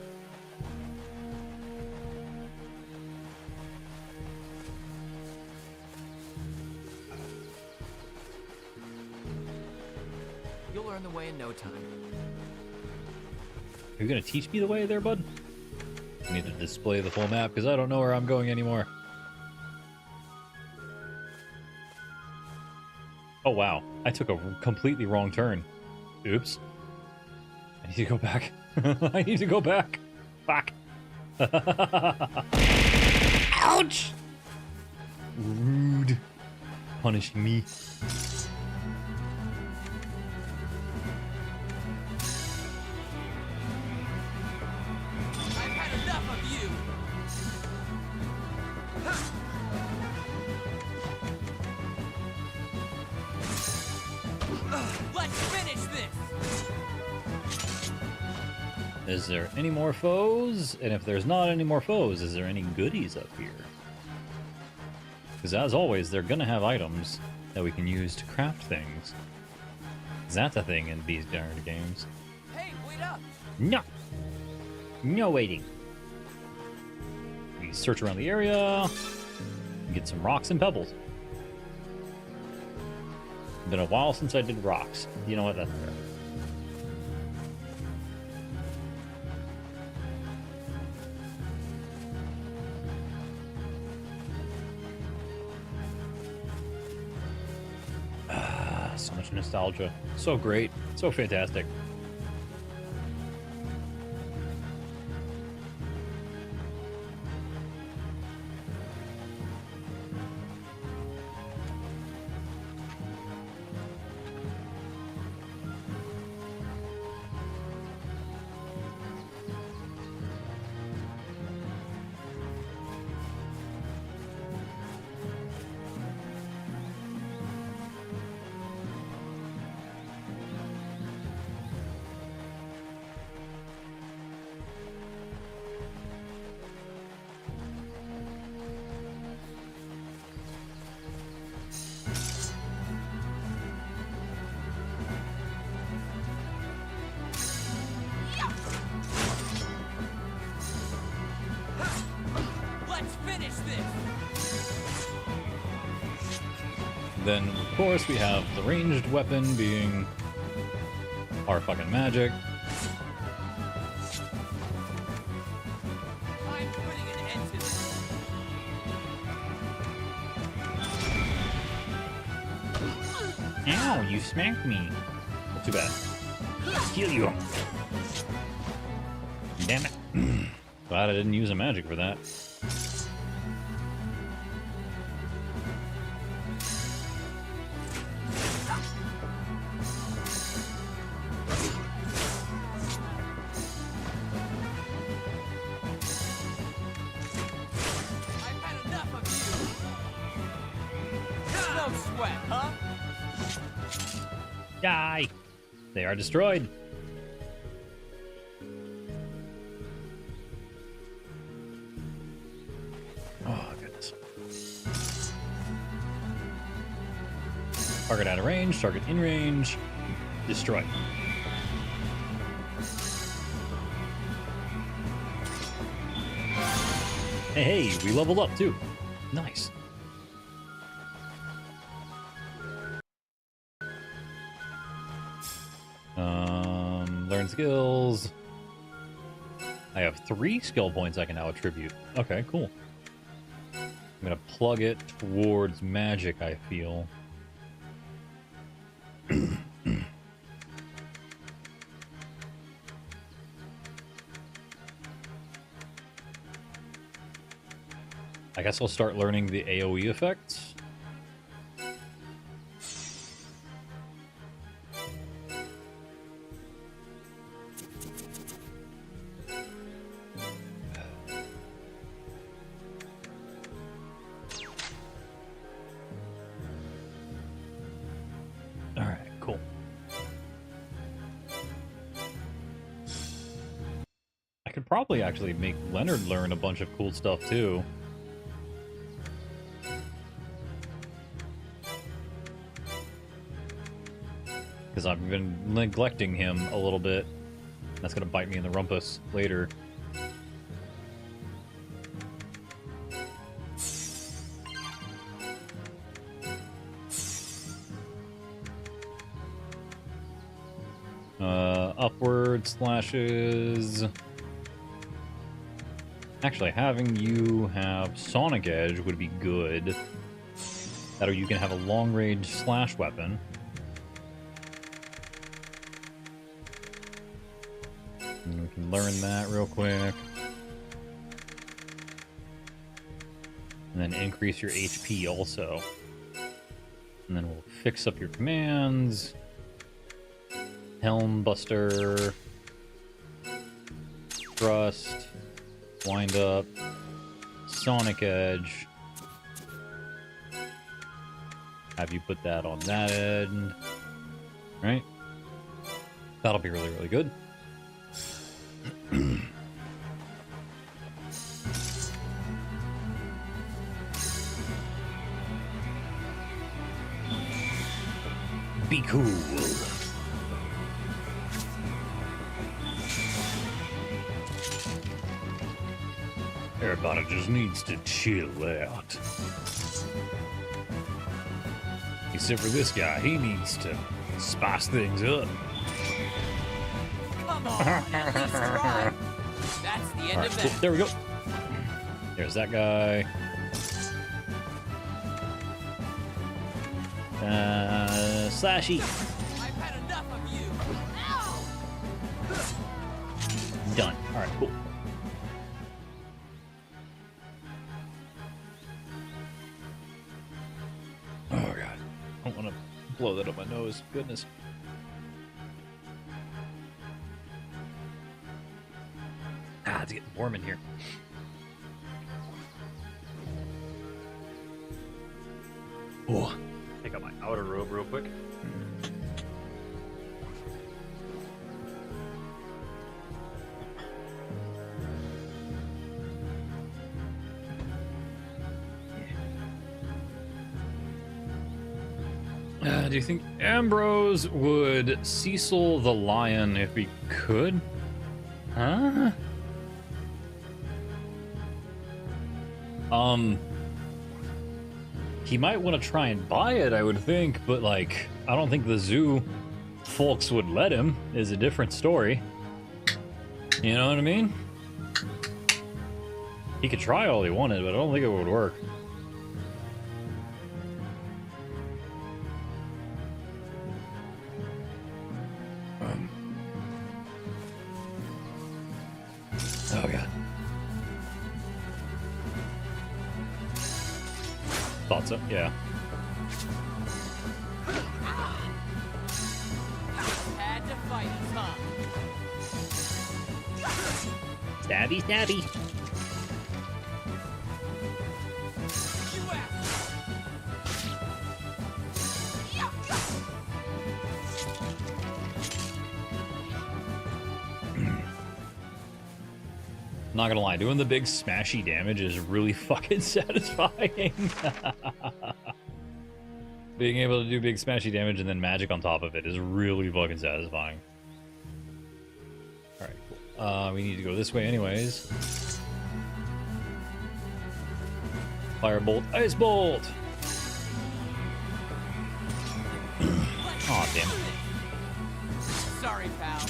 You'll learn the way in no time.
Are you gonna teach me the way there, bud? I need to display the full map because I don't know where I'm going anymore. Oh wow, I took a completely wrong turn. Oops. I need to go back. I need to go back. Fuck. Ouch! Rude. Punishing me.
I've had enough of you. Let's finish this.
Is there any more foes? And if there's not any more foes, is there any goodies up here? Because as always, they're gonna have items that we can use to craft things. That's a thing in these darn games.
Hey, wait up.
No! No waiting. We search around the area, get some rocks and pebbles. Been a while since I did rocks. You know what? That's fair. So much nostalgia. So great. So fantastic.
Let's finish this.
Then, of course, we have the ranged weapon being our fucking magic.
I'm putting an end to this.
Ow, you smacked me. Not too bad. Kill you. Damn it. Glad I didn't use a magic for that.
I've had enough of you. No sweat, huh?
Die! They are destroyed. Oh, goodness. Target out of range, target in range, destroy. Hey, we leveled up too. Nice. Learn skills. I have 3 skill points I can now attribute. Okay, cool. I'm gonna plug it towards magic, I feel. I guess I'll start learning the AoE effects. Alright, cool. I could probably actually make Leonard learn a bunch of cool stuff too. Because I've been neglecting him a little bit. That's going to bite me in the rumpus later. Upward slashes. Actually, having you have Sonic Edge would be good. That way you can have a long-range slash weapon. And we can learn that real quick. And then increase your HP also. And then we'll fix up your commands. Helm Buster. Thrust. Wind up. Sonic Edge. Have you put that on that end. Right? That'll be really, really good. Be cool. Everybody just needs to chill out. Except for this guy, he needs to spice things up.
Come on, at least try. That's the end of that.
Cool. There we go. There's that guy. Slashy.
I've had enough of you. Ow!
Done. All right, cool. Oh god, I don't want to blow that up my nose. Goodness. Ah, it's getting warm in here. Oh, take out my outer robe real quick. Do you think Ambrose would Cecil the Lion if he could? Huh? He might want to try and buy it, I would think, but like, I don't think the zoo folks would let him. Is a different story. You know what I mean? He could try all he wanted, but I don't think it would work. Oh god. Thought so, yeah.
Had to fight us, huh?
Stabby, stabby.
Not gonna lie, doing the big smashy damage is really fucking satisfying. Being able to do big smashy damage and then magic on top of it is really fucking satisfying. Alright, cool. We need to go this way anyways. Firebolt, Ice Bolt! Aw, damn it.
Sorry, pal.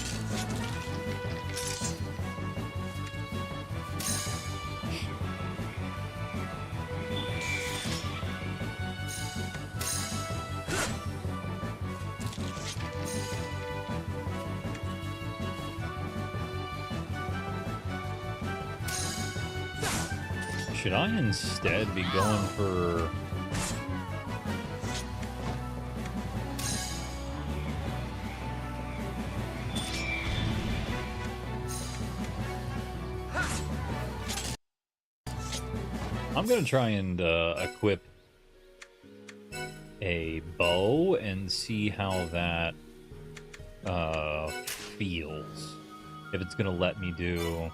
Should I instead be going for... I'm gonna try and equip a bow and see how that feels. If it's gonna let me do...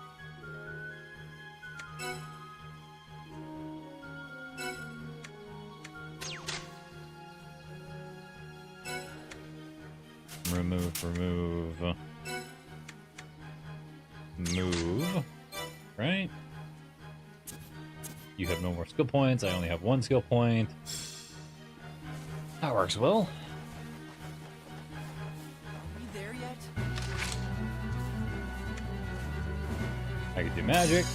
Move. Right? You have no more skill points. I only have one skill point. That works well.
Are we there yet?
I could do magic.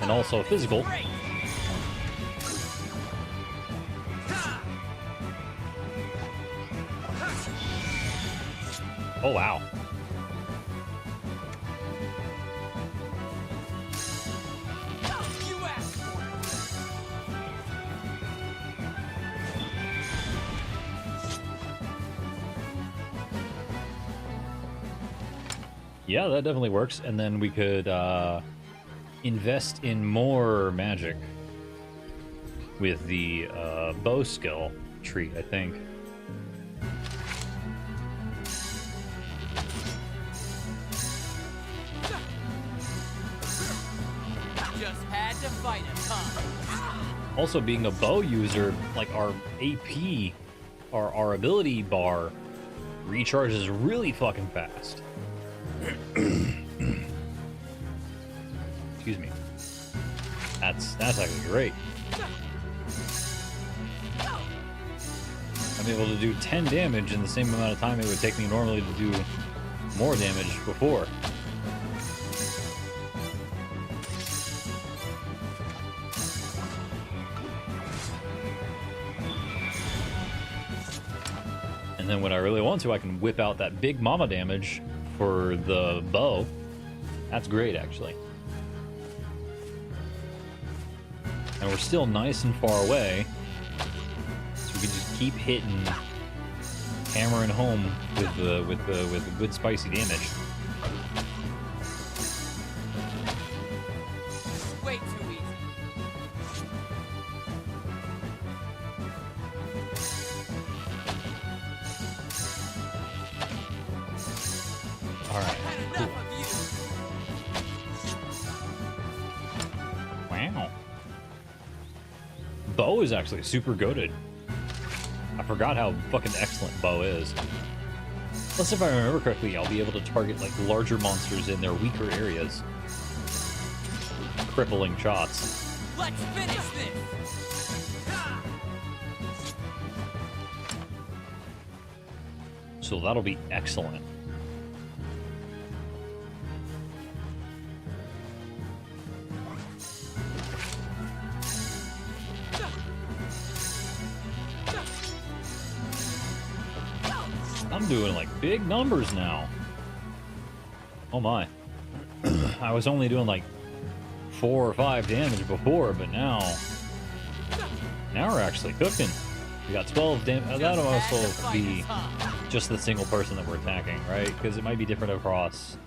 And also physical. Oh, wow. Yeah, that definitely works. And then we could invest in more magic with the bow skill tree, I think.
Just had to fight it, huh?
Also, being a bow user, like our AP, our ability bar recharges really fucking fast. Excuse me. That's actually great. I'm able to do 10 damage in the same amount of time it would take me normally to do more damage before. And then when I really want to, I can whip out that big mama damage for the bow. That's great, actually. And we're still nice and far away, so we can just keep hitting, hammering home with the good spicy damage.
Way too easy.
All right. Cool. Wow. Bow is actually super goated. I forgot how fucking excellent bow is. Plus, if I remember correctly, I'll be able to target like larger monsters in their weaker areas. Crippling shots.
Let's finish this.
So that'll be excellent. I'm doing like big numbers now. Oh my. I was only doing like 4 or 5 damage before, but now we're actually cooking. We got 12 damage. That'll also be just the single person that we're attacking, right? Because it might be different across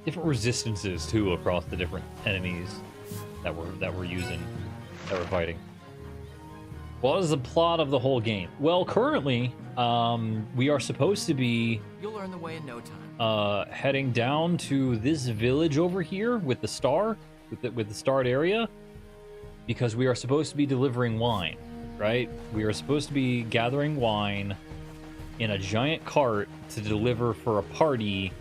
different resistances too across the different enemies that we're using, that we're fighting. What is the plot of the whole game? Well, currently We are supposed to be
You'll learn the way in no time.
heading down to this village over here with the star, with the starred area, because we are supposed to be delivering wine, right? We are supposed to be gathering wine in a giant cart to deliver for a party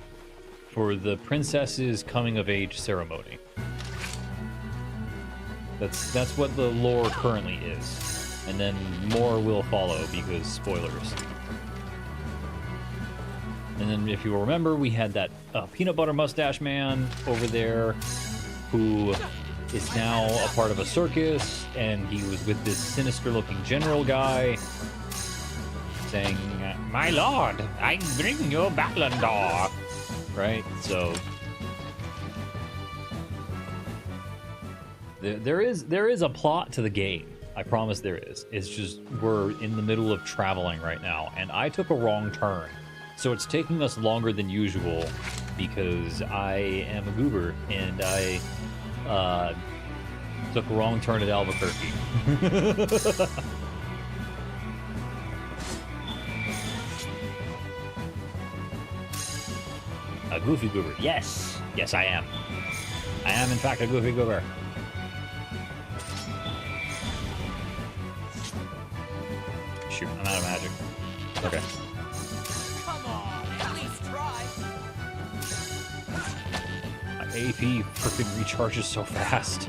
for the princess's coming of age ceremony. That's what the lore currently is, and then more will follow because spoilers. And then, if you remember, we had that peanut butter mustache man over there who is now a part of a circus, and he was with this sinister-looking general guy saying, "My lord, I bring you Battlandor." Right? So there is a plot to the game. I promise there is. It's just we're in the middle of traveling right now, and I took a wrong turn. So it's taking us longer than usual because I am a goober and I took a wrong turn at Albuquerque. A goofy goober. Yes. Yes, I am. I am, in fact, a goofy goober. Shoot, I'm out of magic. Okay. AP freaking recharges so fast.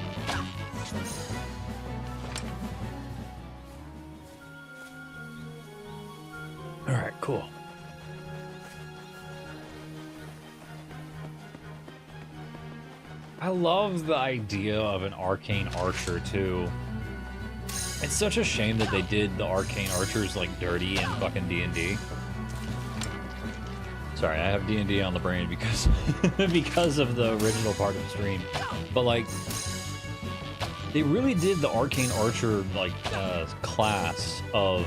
Alright, cool. I love the idea of an arcane archer too. It's such a shame that they did the arcane archers like dirty in fucking D&D. Sorry, I have D&D on the brain because because of the original part of the stream. But like, they really did the arcane archer like class of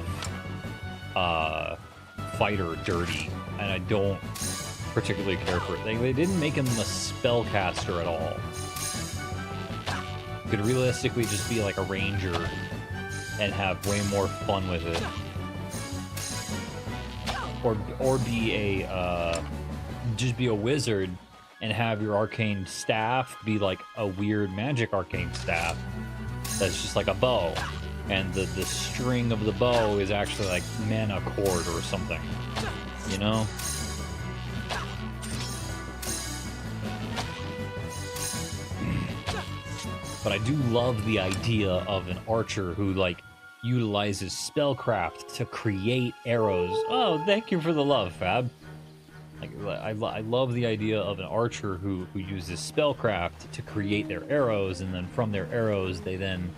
fighter dirty, and I don't particularly care for it. They didn't make him a spellcaster at all. Could realistically just be like a ranger and have way more fun with it. Or be a just be a wizard and have your arcane staff be like a weird magic arcane staff that's just like a bow, and the string of the bow is actually like mana cord or something, you know? But I do love the idea of an archer who like utilizes spellcraft to create arrows. Oh, thank you for the love, Fab. Like, I love the idea of an archer who uses spellcraft to create their arrows, and then from their arrows they then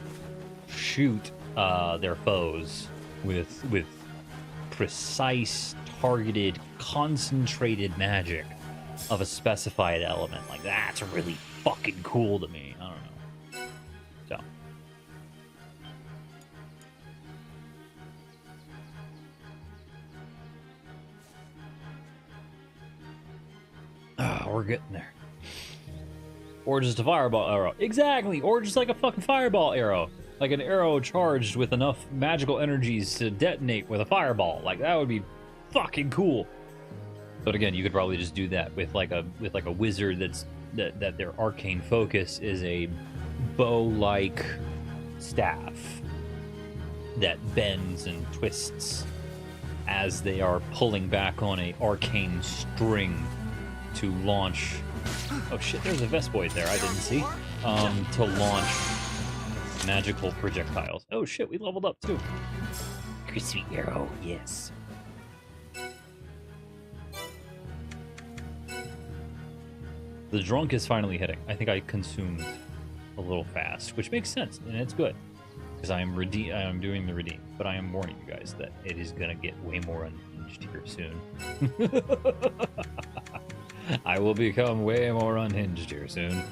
shoot their foes with precise, targeted, concentrated magic of a specified element. Like, that's really fucking cool to me. I don't know. So. We're getting there. Or just a fireball arrow. Exactly! Or just like a fucking fireball arrow. Like an arrow charged with enough magical energies to detonate with a fireball. Like, that would be fucking cool. But again, you could probably just do that with like a wizard that their arcane focus is a bow-like staff that bends and twists as they are pulling back on a arcane string to launch. Oh shit, there's a Vespoid there I didn't see. To launch magical projectiles. Oh shit, we leveled up too. Crispy arrow, yes. The drunk is finally hitting. I think I consumed a little fast, which makes sense, and it's good because I am doing the redeem. But I am warning you guys that it is gonna get way more unhinged here soon. I will become way more unhinged here soon.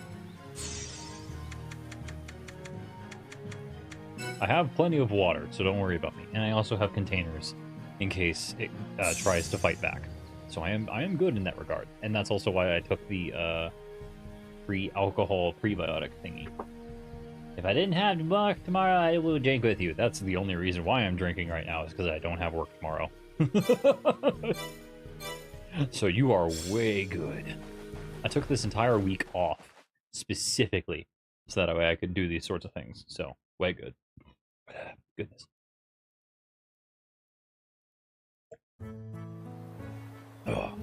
I have plenty of water, so don't worry about me. And I also have containers in case it tries to fight back. So I am good in that regard. And that's also why I took the free alcohol prebiotic thingy. If I didn't have work tomorrow, I will drink with you. That's the only reason why I'm drinking right now, is because I don't have work tomorrow. So you are way good. I took this entire week off specifically so that way I could do these sorts of things. So way good. Goodness. Oh.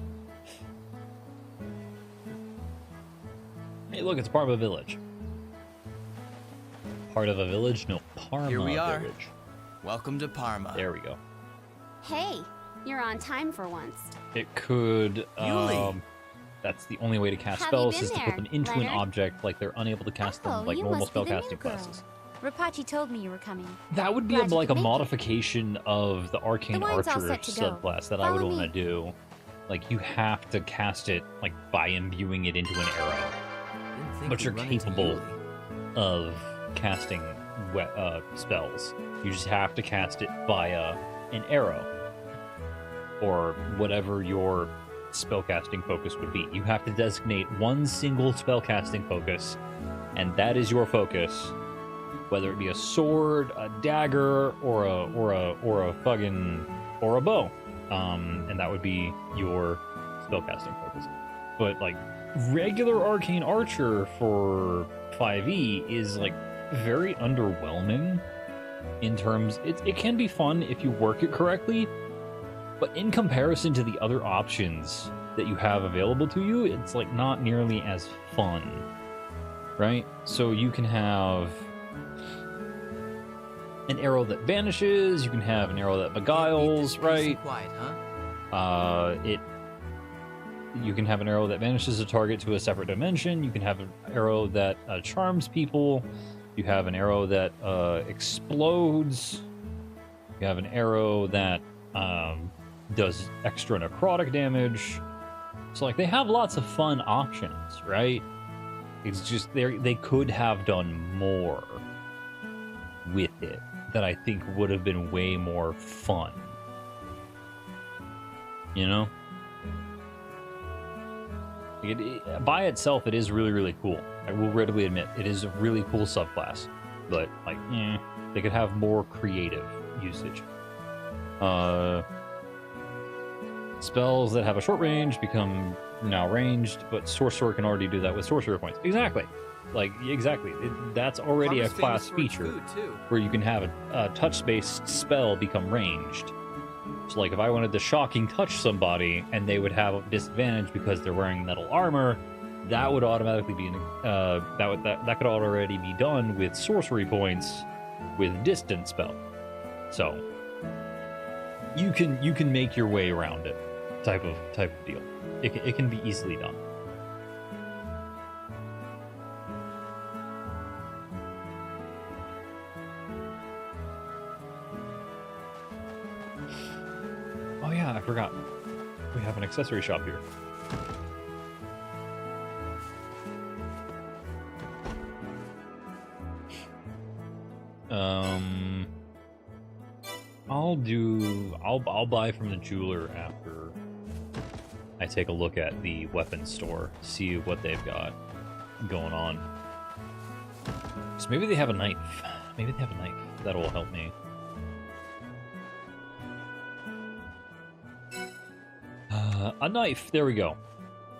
Hey, look, it's part of a village. Part of a village? No, Parma
Here we are.
Village.
Welcome to Parma.
There we go.
Hey, you're on time for once.
It could, that's the only way to cast
Have you
spells
been
is to put
there,
them into an
Leonard?
object like they're unable to cast them like
you
normal
must be the new
spellcasting
girl.
classes.
Rapachi told me you were coming.
That would be
Glad you
like a
could make it.
modification of the Arcane
The wine's all
Archer
set to go.
subclass that I would
Follow
want to
me.
do. Like, you have to cast it like by imbuing it into an arrow. But you're capable of casting spells. You just have to cast it via an arrow. Or whatever your spellcasting focus would be. You have to designate one single spellcasting focus, and that is your focus. Whether it be a sword, a dagger, or a bow. And that would be your spellcasting focus. But like regular Arcane Archer for 5e is like very underwhelming in terms it can be fun if you work it correctly, but in comparison to the other options that you have available to you, it's like not nearly as fun, right? So you can have an arrow that vanishes, you can have an arrow that beguiles, right?
Quiet, huh?
You can have an arrow that vanishes a target to a separate dimension. You can have an arrow that charms people. You have an arrow that explodes. You have an arrow that does extra necrotic damage. So like they have lots of fun options, right? It's just they could have done more with it that I think would have been way more fun. You know? By itself, it is really, really cool. I will readily admit, it is a really cool subclass. But, like, they could have more creative usage. Spells that have a short range become now ranged, but Sorcerer can already do that with Sorcerer points. Exactly. Like, exactly. That's already a class feature where you can have a touch-based spell become ranged. So, like, if I wanted to Shocking Touch somebody and they would have a disadvantage because they're wearing metal armor, that would automatically be that could already be done with sorcery points with Distance spell. So you can make your way around it, type of deal. It can be easily done. Oh yeah, I forgot. We have an accessory shop here. I'll buy from the jeweler after I take a look at the weapons store, see what they've got going on. So maybe they have a knife. Maybe they have a knife. That'll help me. A knife. There we go.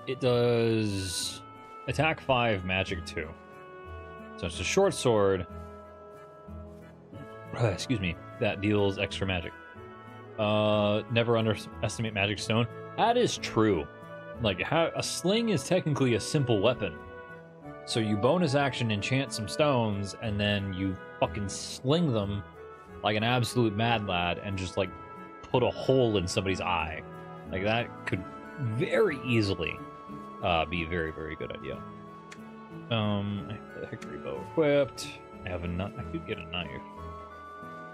It does attack 5, magic 2. So it's a short sword. Excuse me. That deals extra magic. Never underestimate magic stone. That is true. Like, a sling is technically a simple weapon. So you bonus action enchant some stones, and then you fucking sling them like an absolute mad lad and just, like, put a hole in somebody's eye. Like, that could very easily be a very, very good idea. I have the hickory bow equipped. I could get a knife.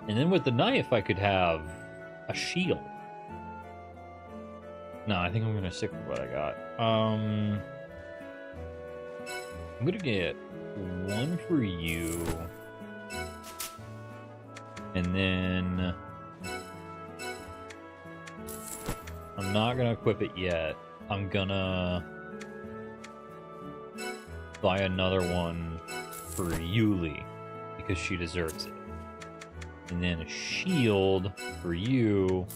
And then with the knife, I could have a shield. No, I think I'm going to stick with what I got. I'm going to get one for you. And then I'm not going to equip it yet. I'm going to buy another one for Yuli because she deserves it. And then a shield for you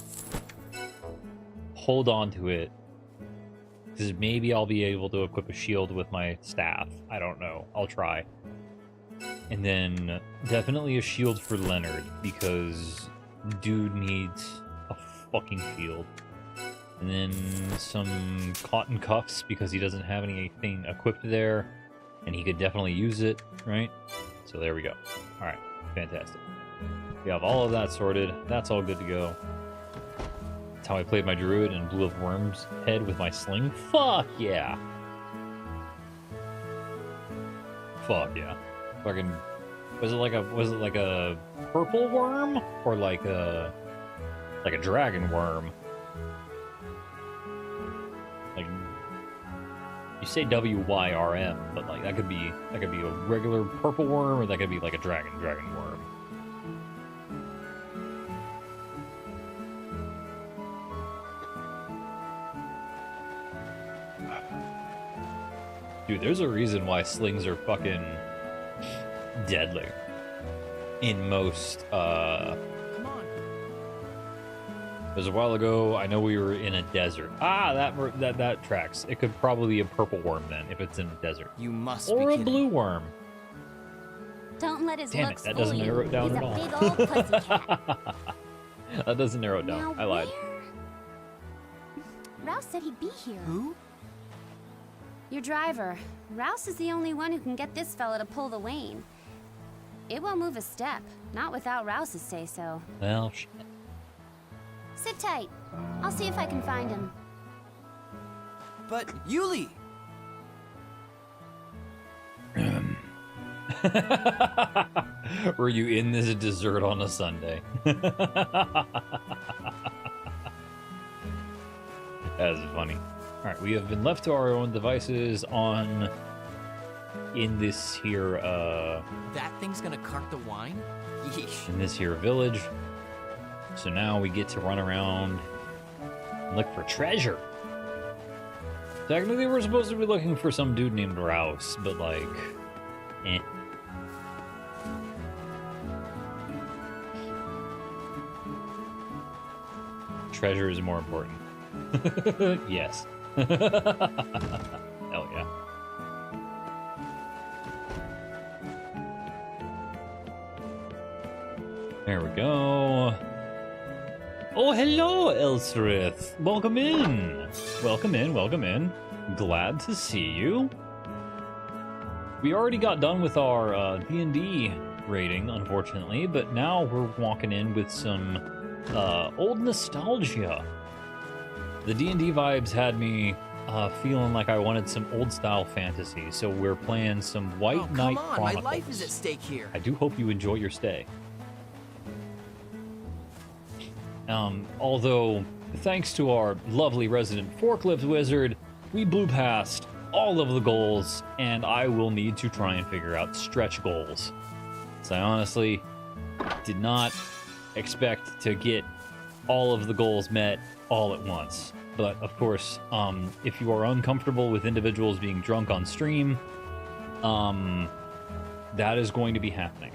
hold on to it. Because maybe I'll be able to equip a shield with my staff. I don't know. I'll try. And then definitely a shield for Leonard, because dude needs a fucking shield. And then some cotton cuffs, because he doesn't have anything equipped there. And he could definitely use it, right? So there we go. Alright, fantastic. We have all of that sorted. That's all good to go. That's how I played my druid and blew up Worm's head with my sling. Fuck yeah! Fuck yeah. Fucking... Was it like a purple worm? Or like a dragon worm? Like, you say WYRM, but like that could be a regular purple worm, or that could be like a dragon worm. Dude, there's a reason why slings are fucking deadly in most
Come on.
It was a while ago. I know we were in a desert. Ah, that tracks. It could probably be a purple worm then, if it's in a desert.
You must
or
be
a
kidding.
blue worm.
Don't let his
Damn
looks
it, that
fool
doesn't
you.
narrow it down
He's
at
a
all.
big old pussycat.
That doesn't narrow it down.
Now
I lied.
Rouse said he'd be here.
Who?
Your driver. Rouse is the only one who can get this fella to pull the Wayne. It won't move a step, not without Rouse's say-so.
Well, shit.
Sit tight. I'll see if I can find him.
But Yuli!
Were you in this dessert on a Sunday? That's funny. Alright, we have been left to our own devices in this here,
That thing's gonna cart the wine? Yeesh.
in this here village. So now we get to run around and look for treasure. Technically, we're supposed to be looking for some dude named Rouse, but like, eh. Treasure is more important. Yes. Hell yeah. There we go. Oh, hello, Elsrith. Welcome in. Welcome in, welcome in. Glad to see you. We already got done with our D&D rating, unfortunately, but now we're walking in with some old nostalgia. The D&D vibes had me feeling like I wanted some old-style fantasy, so we're playing some White Knight
Come on,
Chronicles.
my life is at stake here.
I do hope you enjoy your stay. Although, thanks to our lovely resident forklift wizard, we blew past all of the goals, and I will need to try and figure out stretch goals. So I honestly did not expect to get all of the goals met all at once. But of course, if you are uncomfortable with individuals being drunk on stream, that is going to be happening.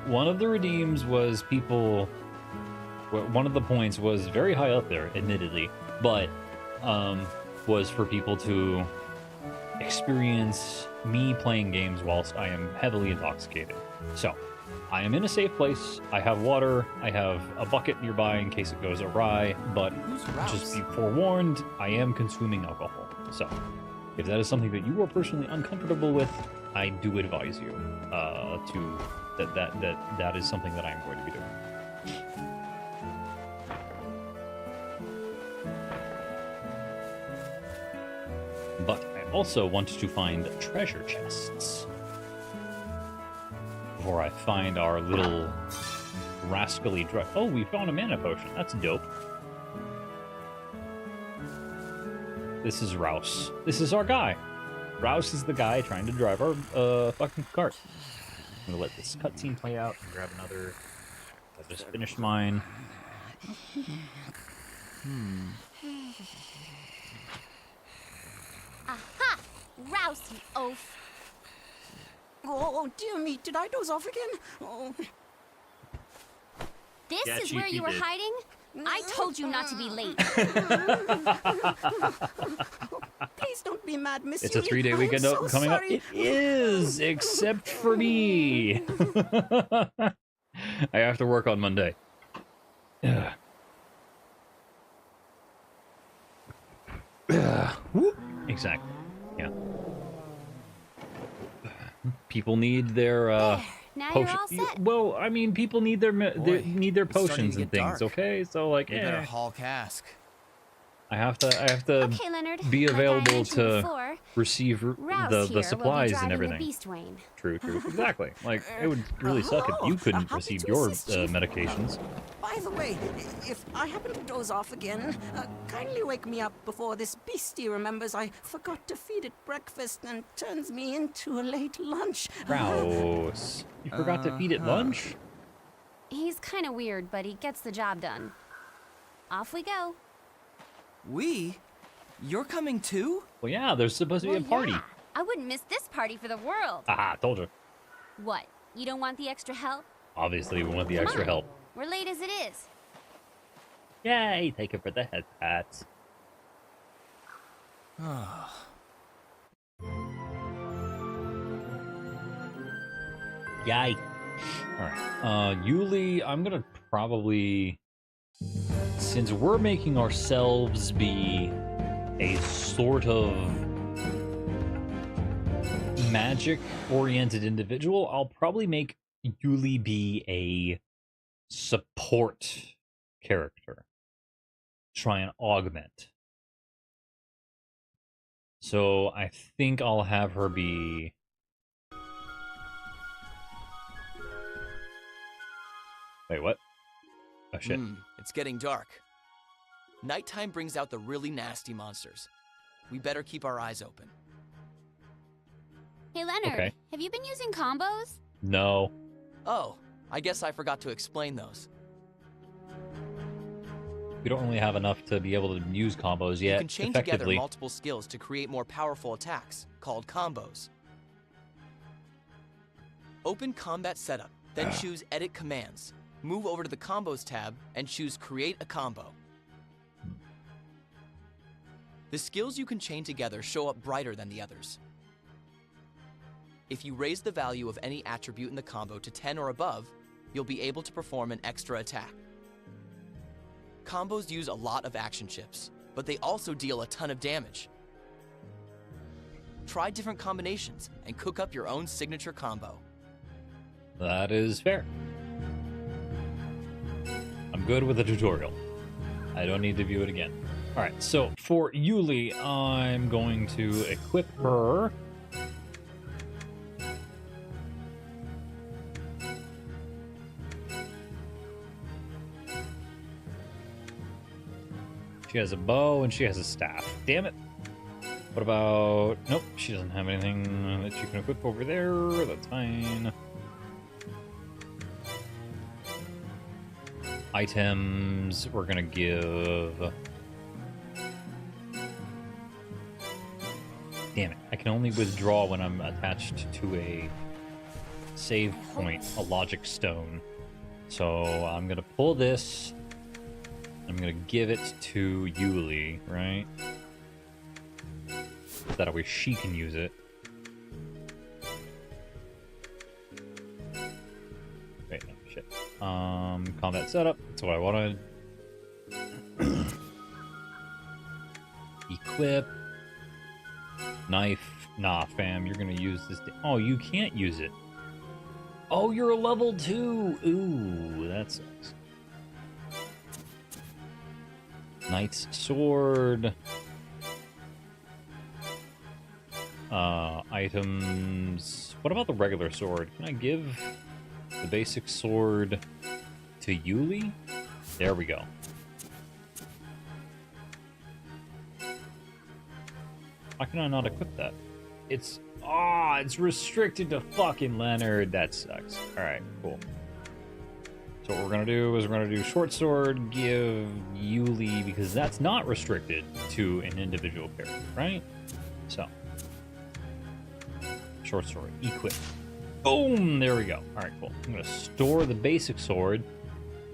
One of the redeems was people. One of the points was very high up there, admittedly, but was for people to experience me playing games whilst I am heavily intoxicated. So, I am in a safe place. I have water. I have a bucket nearby in case it goes awry, but just be forewarned, I am consuming alcohol. So, if that is something that you are personally uncomfortable with, I do advise you that is something that I am going to be doing. But I also want to find treasure chests before I find our little rascally drug. Oh, we found a mana potion. That's dope. This is Rouse. This is our guy. Rouse is the guy trying to drive our fucking cart. I'm gonna let this cutscene play out and grab another. I just finished mine.
Aha! Rouse, you oaf!
Oh, dear me, did I doze off again? Oh.
This
Yeah,
is
Chief,
where
you
you were
did.
hiding? I told you not to be late.
Please don't be mad, Miss
It's a
Yuli.
3-day weekend
I'm so
coming up.
sorry.
It is, except for me. I have to work on Monday. Ugh. Exactly. Yeah. People need their
now you're all
potions.
set.
Well, I mean, people need their need their
it's starting
potions
to
and
get
things.
dark.
Okay, so like,
We better haul cask.
I have to
Okay, Leonard.
be
Like I
available
mentioned
to
before,
receive
Rouse
the
here
supplies
will be
and
driving
everything.
The Beast Wain.
True, exactly. Like, it would really suck if you couldn't
happy
receive
to
your
assist you.
medications.
By the way, if I happen to doze off again, kindly wake me up before this beastie remembers I forgot to feed it breakfast and turns me into a late lunch.
Rouse, you forgot to feed it lunch?
He's kind of weird, but he gets the job done. Off we go.
We? You're coming too?
Well, yeah, there's supposed to be a party.
Yeah. I wouldn't miss this party for the world.
Aha, told you.
What? You don't want the extra help?
Obviously, we want the extra help.
We're late as it is.
Yay, take it for the head pats. Yay. Alright. Yuli, I'm gonna probably... Since we're making ourselves be a sort of magic-oriented individual, I'll probably make Yuli be a support character. Try and augment. So I think I'll have her be... Wait, what? Oh, shit.
It's getting dark. Nighttime brings out the really nasty monsters. We better keep our eyes open.
Hey, Leonard.
Okay.
Have you been using combos?
No.
Oh, I guess I forgot to explain those.
We don't really have enough to be able to use combos yet
You can chain together
effectively.
multiple skills to create more powerful attacks, called combos. Open Combat Setup, then choose Edit Commands. Move over to the Combos tab and choose Create a Combo. The skills you can chain together show up brighter than the others. If you raise the value of any attribute in the combo to 10 or above, you'll be able to perform an extra attack. Combos use a lot of action chips, but they also deal a ton of damage. Try different combinations and cook up your own signature combo.
That is fair. I'm good with the tutorial. I don't need to view it again. Alright, so for Yuli, I'm going to equip her. She has a bow and she has a staff. Damn it. What about... Nope, she doesn't have anything that you can equip over there. That's fine. Items, we're gonna give... Damn it, I can only withdraw when I'm attached to a save point, a logic stone. So I'm gonna pull this. I'm gonna give it to Yuli, right? That way she can use it. Wait, no, shit. Combat setup, that's what I wanted. Equip. Knife. Nah, fam, you're gonna use this. Oh, you can't use it. Oh, you're a level 2. Ooh, that sucks. Knight's sword. Items. What about the regular sword? Can I give the basic sword to Yuli? There we go. Why can I not equip that? It's restricted to fucking Leonard. That sucks. Alright, cool. So what we're gonna do is we're gonna do short sword, give Yuli, because that's not restricted to an individual character, right? So short sword, equip. Boom! There we go. Alright, cool. I'm gonna store the basic sword.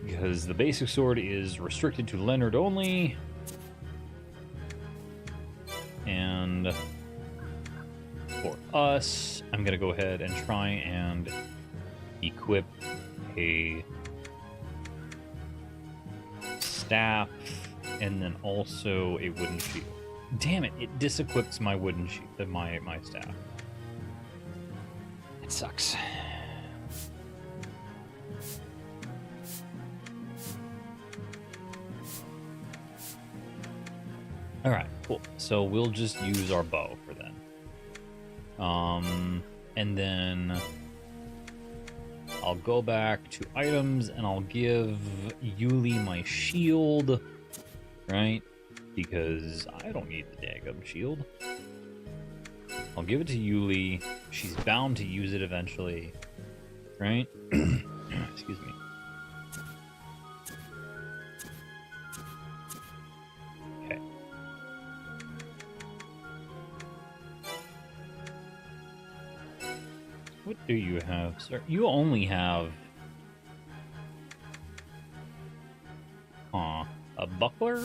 because the basic sword is restricted to Leonard only. And for us, I'm going to go ahead and try and equip a staff and then also a wooden shield. Damn it, it disequips my wooden shield, my staff. It sucks. All right, cool. So we'll just use our bow for then. And then I'll go back to items and I'll give Yuli my shield, right? Because I don't need the daggum shield. I'll give it to Yuli. She's bound to use it eventually, right? Excuse me. Okay. What do you have, sir? You only have... a buckler?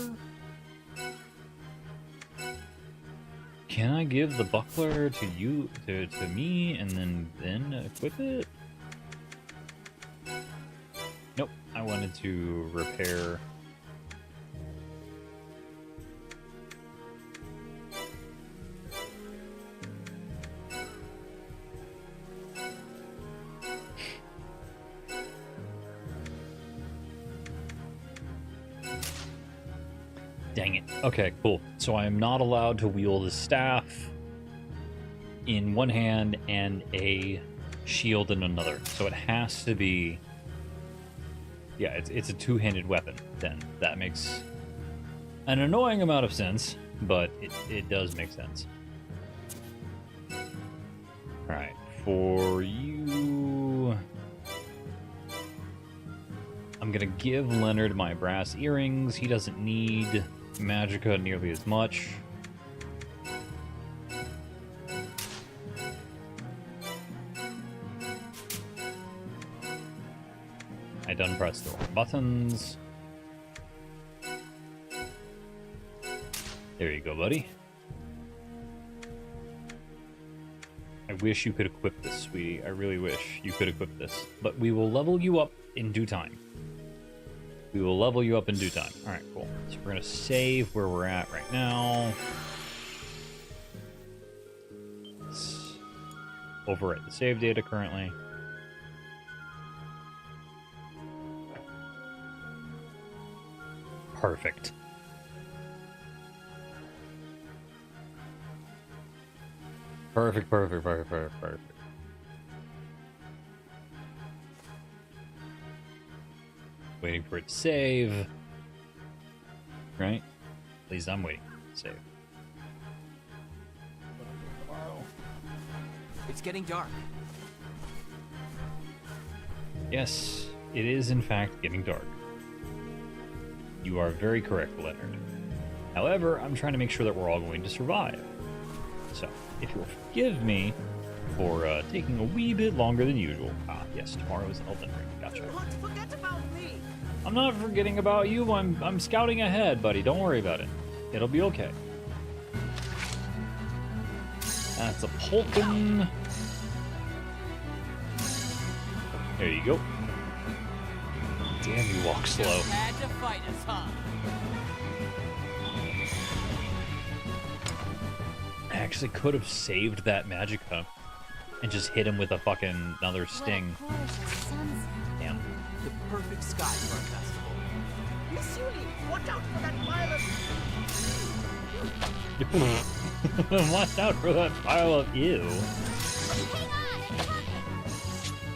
Can I give the buckler to you, to me, and then equip it? Nope, I wanted to repair. Dang it. Okay, cool. So I am not allowed to wield a staff in one hand and a shield in another. So it has to be... Yeah, it's a two-handed weapon, then. That makes an annoying amount of sense, but it does make sense. Alright, for you... I'm gonna give Leonard my brass earrings. He doesn't need magicka nearly as much. I done pressed the wrong buttons. There you go, buddy. I wish you could equip this, sweetie. I really wish you could equip this. But we will level you up in due time. We will level you up in due time. All right, cool. So we're going to save where we're at right now. Let's overwrite the save data currently. Perfect. Perfect, perfect, perfect, perfect, perfect. Waiting for it to save. Right? At least I'm waiting for it to save.
It's getting dark.
Yes, it is in fact getting dark. You are very correct, Leonard. However, I'm trying to make sure that we're all going to survive. So, if you'll forgive me for taking a wee bit longer than usual. Ah, yes, tomorrow is Elden Ring. Gotcha.
Don't forget about me.
I'm not forgetting about you. I'm scouting ahead, buddy. Don't worry about it. It'll be okay. That's a Polkin. There you go. Damn, you walk slow.
Had to fight us, huh?
I actually could have saved that magicka and just hit him with a fucking another sting. Damn.
The perfect sky for a festival.
Miss Yuli, watch out for that pile of...
Watch out for that pile of ew.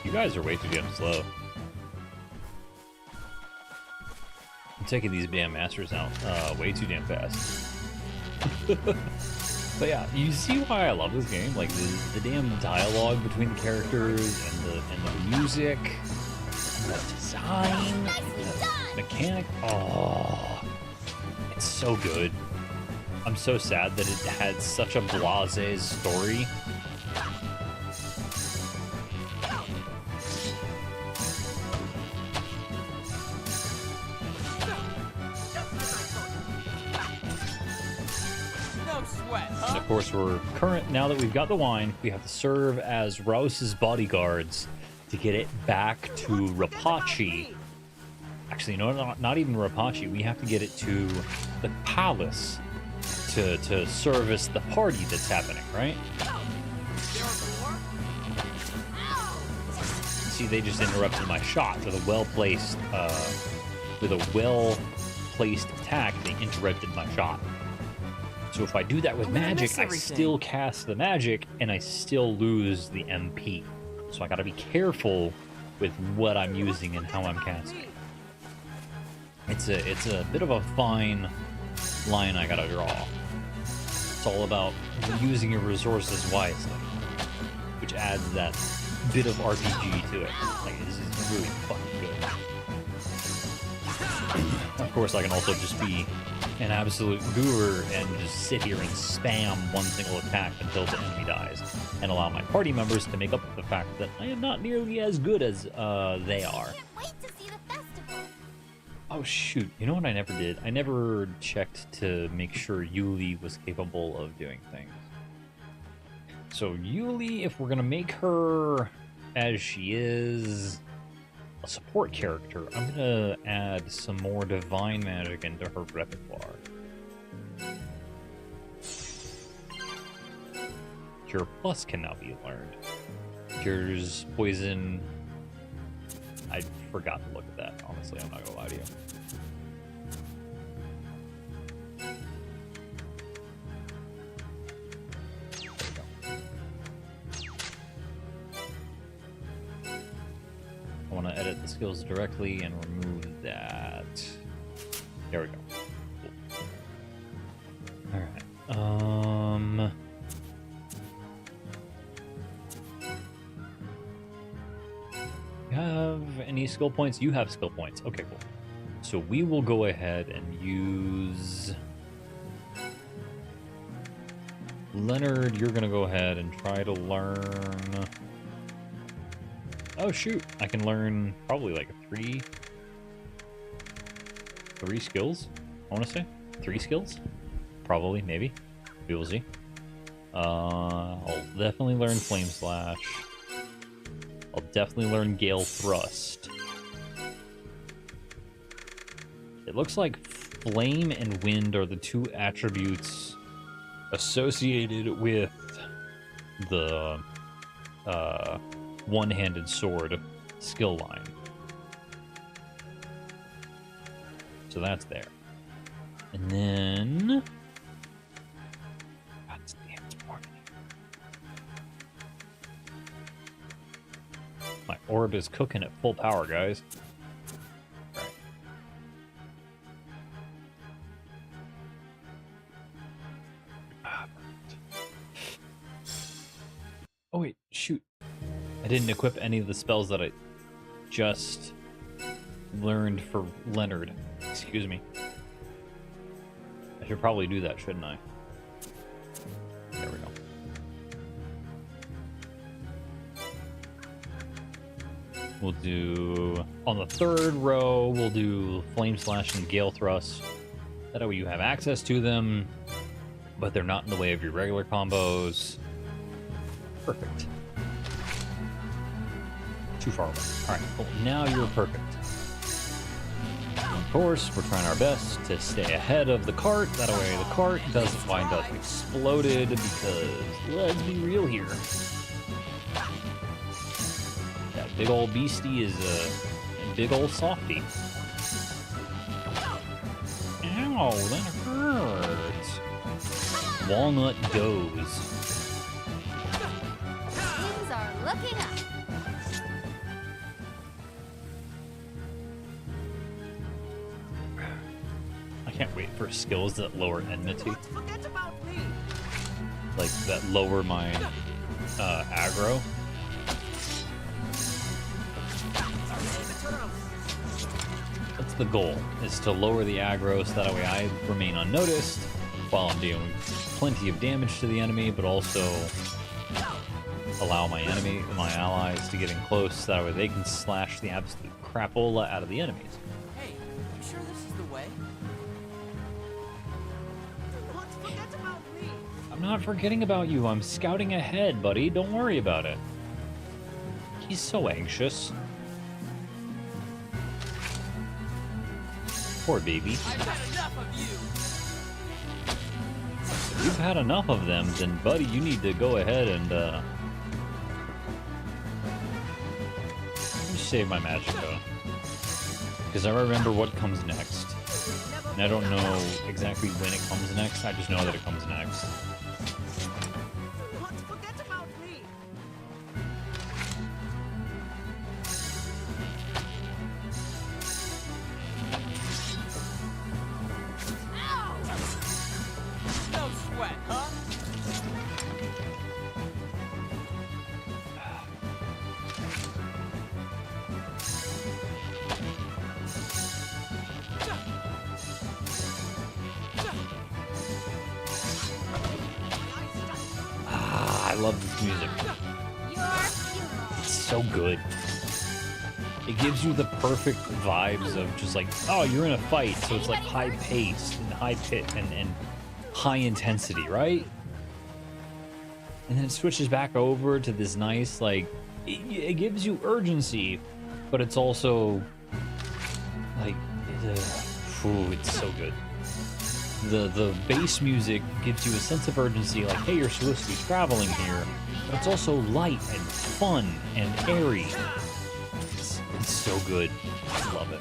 You guys are way too damn slow. I'm taking these damn masters out way too damn fast. But yeah, you see why I love this game? Like the damn dialogue between the characters and the music, and the design, the mechanic. Oh, it's so good. I'm so sad that it had such a blasé story. Of course, now that we've got the wine, we have to serve as Rous's bodyguards to get it back to Rapachi. Actually, no, not even Rapachi. We have to get it to the palace to service the party that's happening, right? See, they just interrupted my shot with a well-placed attack. They interrupted my shot. So if I do that with magic, I still cast the magic and I still lose the MP. So I gotta be careful with what I'm using and how I'm casting. It's a bit of a fine line I gotta draw. It's all about using your resources wisely, which adds that bit of RPG to it. Like, this is really fucking good. Of course, I can also just be an absolute goober and just sit here and spam one single attack until the enemy dies, and allow my party members to make up for the fact that I am not nearly as good as they are. Oh shoot, you know what I never did? I never checked to make sure Yuli was capable of doing things. So Yuli, if we're gonna make her as she is a support character, I'm gonna add some more divine magic into her repertoire. Cure Plus can now be learned. Cures poison. I forgot to look at that, honestly, I'm not gonna lie to you. I want to edit the skills directly and remove that. There we go. Cool. Alright. You have any skill points? You have skill points. Okay, cool. So we will go ahead and use... Leonard, you're going to go ahead and try to learn... Oh shoot, I can learn probably like three skills, I want to say. 3 skills? Probably, maybe. We will see. I'll definitely learn Flame Slash. I'll definitely learn Gale Thrust. It looks like Flame and Wind are the 2 attributes associated with the one-handed sword skill line. So that's there. And then... God damn, it's morning. My orb is cooking at full power, guys. Right. Oh wait, shoot. I didn't equip any of the spells that I just learned for Leonard. Excuse me. I should probably do that, shouldn't I? There we go. We'll do... On the 3rd row, we'll do Flame Slash and Gale Thrust. That way you have access to them, but they're not in the way of your regular combos. Perfect. Too far away. Alright, cool. Now you're perfect. Of course, we're trying our best to stay ahead of the cart. That way the cart doesn't wind up exploded, because let's be real here. That big old beastie is a big old softie. Ow, that hurts. Walnut goes.
Things are looking up.
I can't wait for skills that lower enmity. Like, that lower my aggro. That's the goal, is to lower the aggro so that way I remain unnoticed while I'm doing plenty of damage to the enemy, but also allow my allies to get in close so that way they can slash the absolute crapola out of the enemies.
Hey, you sure this is the way?
I'm not forgetting about you. I'm scouting ahead, buddy. Don't worry about it. He's so anxious. Poor baby.
I've had enough of you.
If you've had enough of them, then buddy, you need to go ahead and let me save my magic though. Because I remember what comes next. And I don't know exactly when it comes next, I just know that it comes next.
Don't forget about me.
No sweat, huh?
Ah, I love this music. It's so good. It gives you the perfect vibes of just like, oh, you're in a fight, so it's like high pace and high pitch and high intensity, right? And then it switches back over to this nice, like, it gives you urgency, but it's also like, it's so good. The bass music gives you a sense of urgency, like, hey, you're supposed to be traveling here, but it's also light and fun and airy. It's so good. I love it.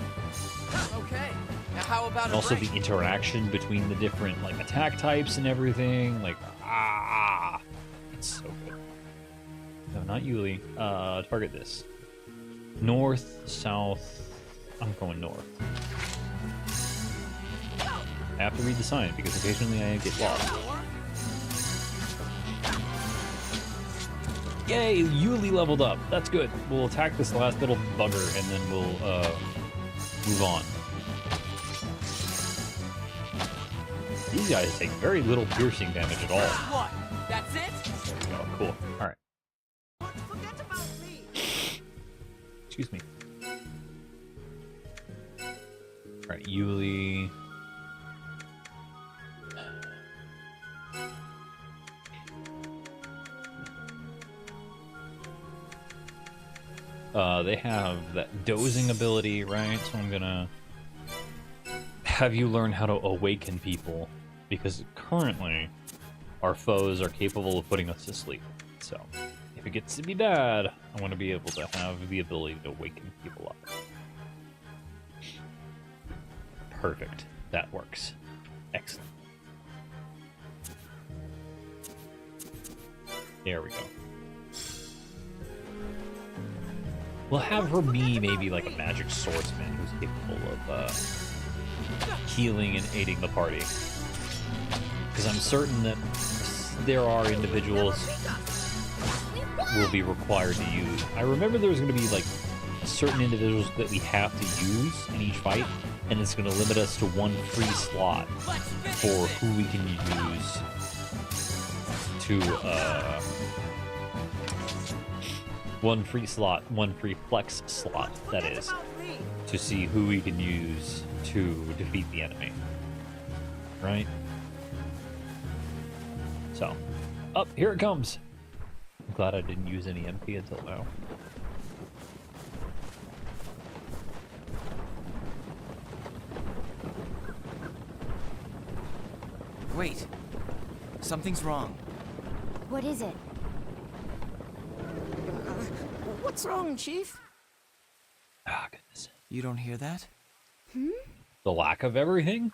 Okay. Now how about
And
a
also
break?
the interaction between the different like attack types and everything. Like, it's so good. No, not Yuli. Target this. North, south. I'm going north. I have to read the sign because occasionally I get lost. Yay, Yuli leveled up. That's good. We'll attack this last little bugger and then we'll move on. These guys take very little piercing damage at all.
What? That's it?
There we go. Cool. All right.
Forget about me.
Excuse me. All right, Yuli. They have that dozing ability, right? So I'm gonna have you learn how to awaken people, because currently our foes are capable of putting us to sleep. So if it gets to be bad, I want to be able to have the ability to awaken people up. Perfect. That works. Excellent. There we go. We'll have her be maybe like a magic swordsman who's capable of healing and aiding the party. Because I'm certain that there are individuals will be required to use. I remember there was going to be like certain individuals that we have to use in each fight, and it's going to limit us to one free slot for who we can use to one free flex slot, that is, to see who we can use to defeat the enemy. Right? So, up, here it comes. I'm glad I didn't use any MP until now.
Wait. Something's wrong.
What is it?
What's wrong, Chief?
Ah, goodness.
You don't hear that?
Hmm?
The lack of everything?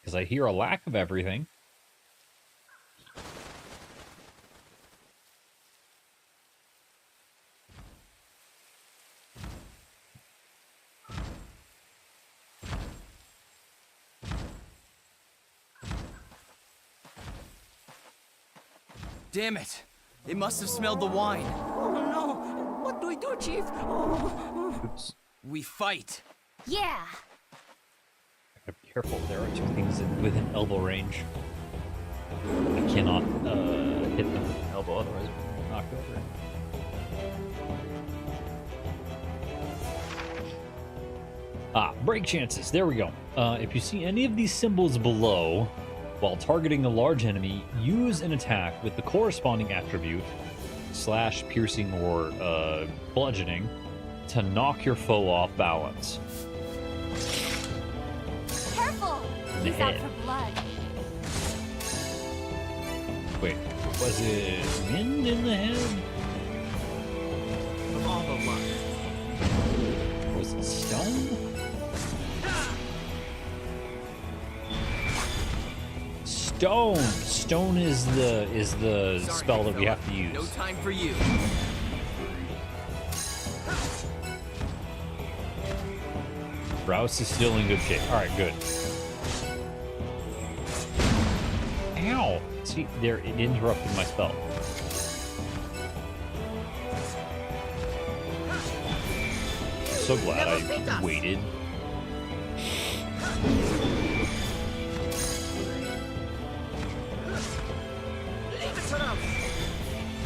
Because I hear a lack of everything.
Damn it! It must have smelled the wine.
Oh no! What do we do, Chief? Oh.
Oops.
We fight.
Yeah.
Be careful, there are two things within elbow range. I cannot hit them with an elbow, otherwise we're knocked over. Break chances. There we go. If you see any of these symbols below, While targeting a large enemy, use an attack with the corresponding attribute / piercing or bludgeoning to knock your foe off balance.
Careful!
The
He's out
head.
for blood.
Wait, was it wind in the head?
Of all the luck.
Was it stone? Stone. Stone is the spell that we have to use.
No time for you.
Rouse is still in good shape. All right, good. Ow! See, there, it interrupted my spell. So glad I waited.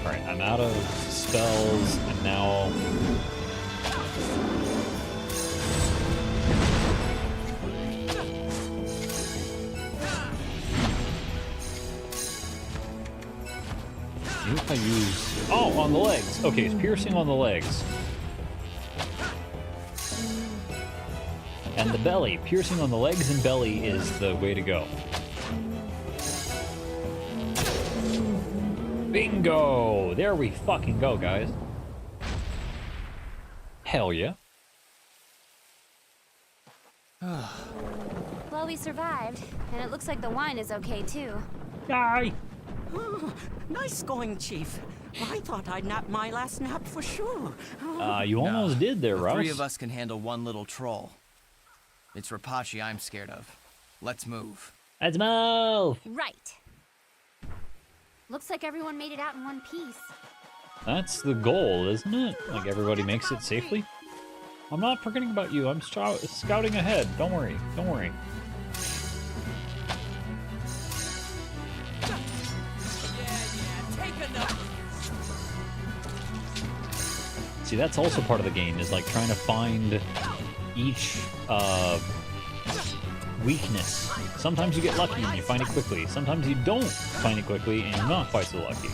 Alright, I'm out of spells, and now... Maybe if I use... Oh, on the legs! Okay, it's piercing on the legs. And the belly. Piercing on the legs and belly is the way to go. Bingo! There we fucking go, guys. Hell yeah.
Well, we survived, and it looks like the wine is okay too.
Die!
Oh, nice going, Chief. I thought I'd nap my last nap for sure.
You almost did there,
The
Rouse.
3 of us can handle one little troll. It's Rapachi I'm scared of. Let's move.
Let's move!
Right. Looks like everyone made it out in one piece.
That's the goal, isn't it? Like everybody makes it safely? I'm not forgetting about you. I'm scouting ahead. Don't worry. Don't worry. See, that's also part of the game, is like trying to find each weakness. Sometimes you get lucky and you find it quickly. Sometimes you don't find it quickly and you're not quite so lucky.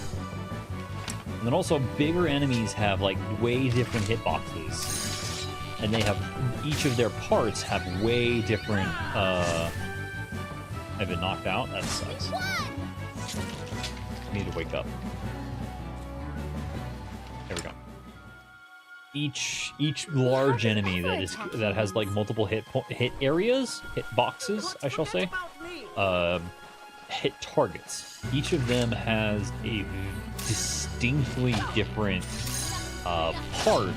And then also bigger enemies have like way different hitboxes. And they have, each of their parts have way different, I've been knocked out? That sucks. I need to wake up. There we go. Each large enemy that has like multiple hit areas, hit boxes, I shall say, hit targets. Each of them has a distinctly different part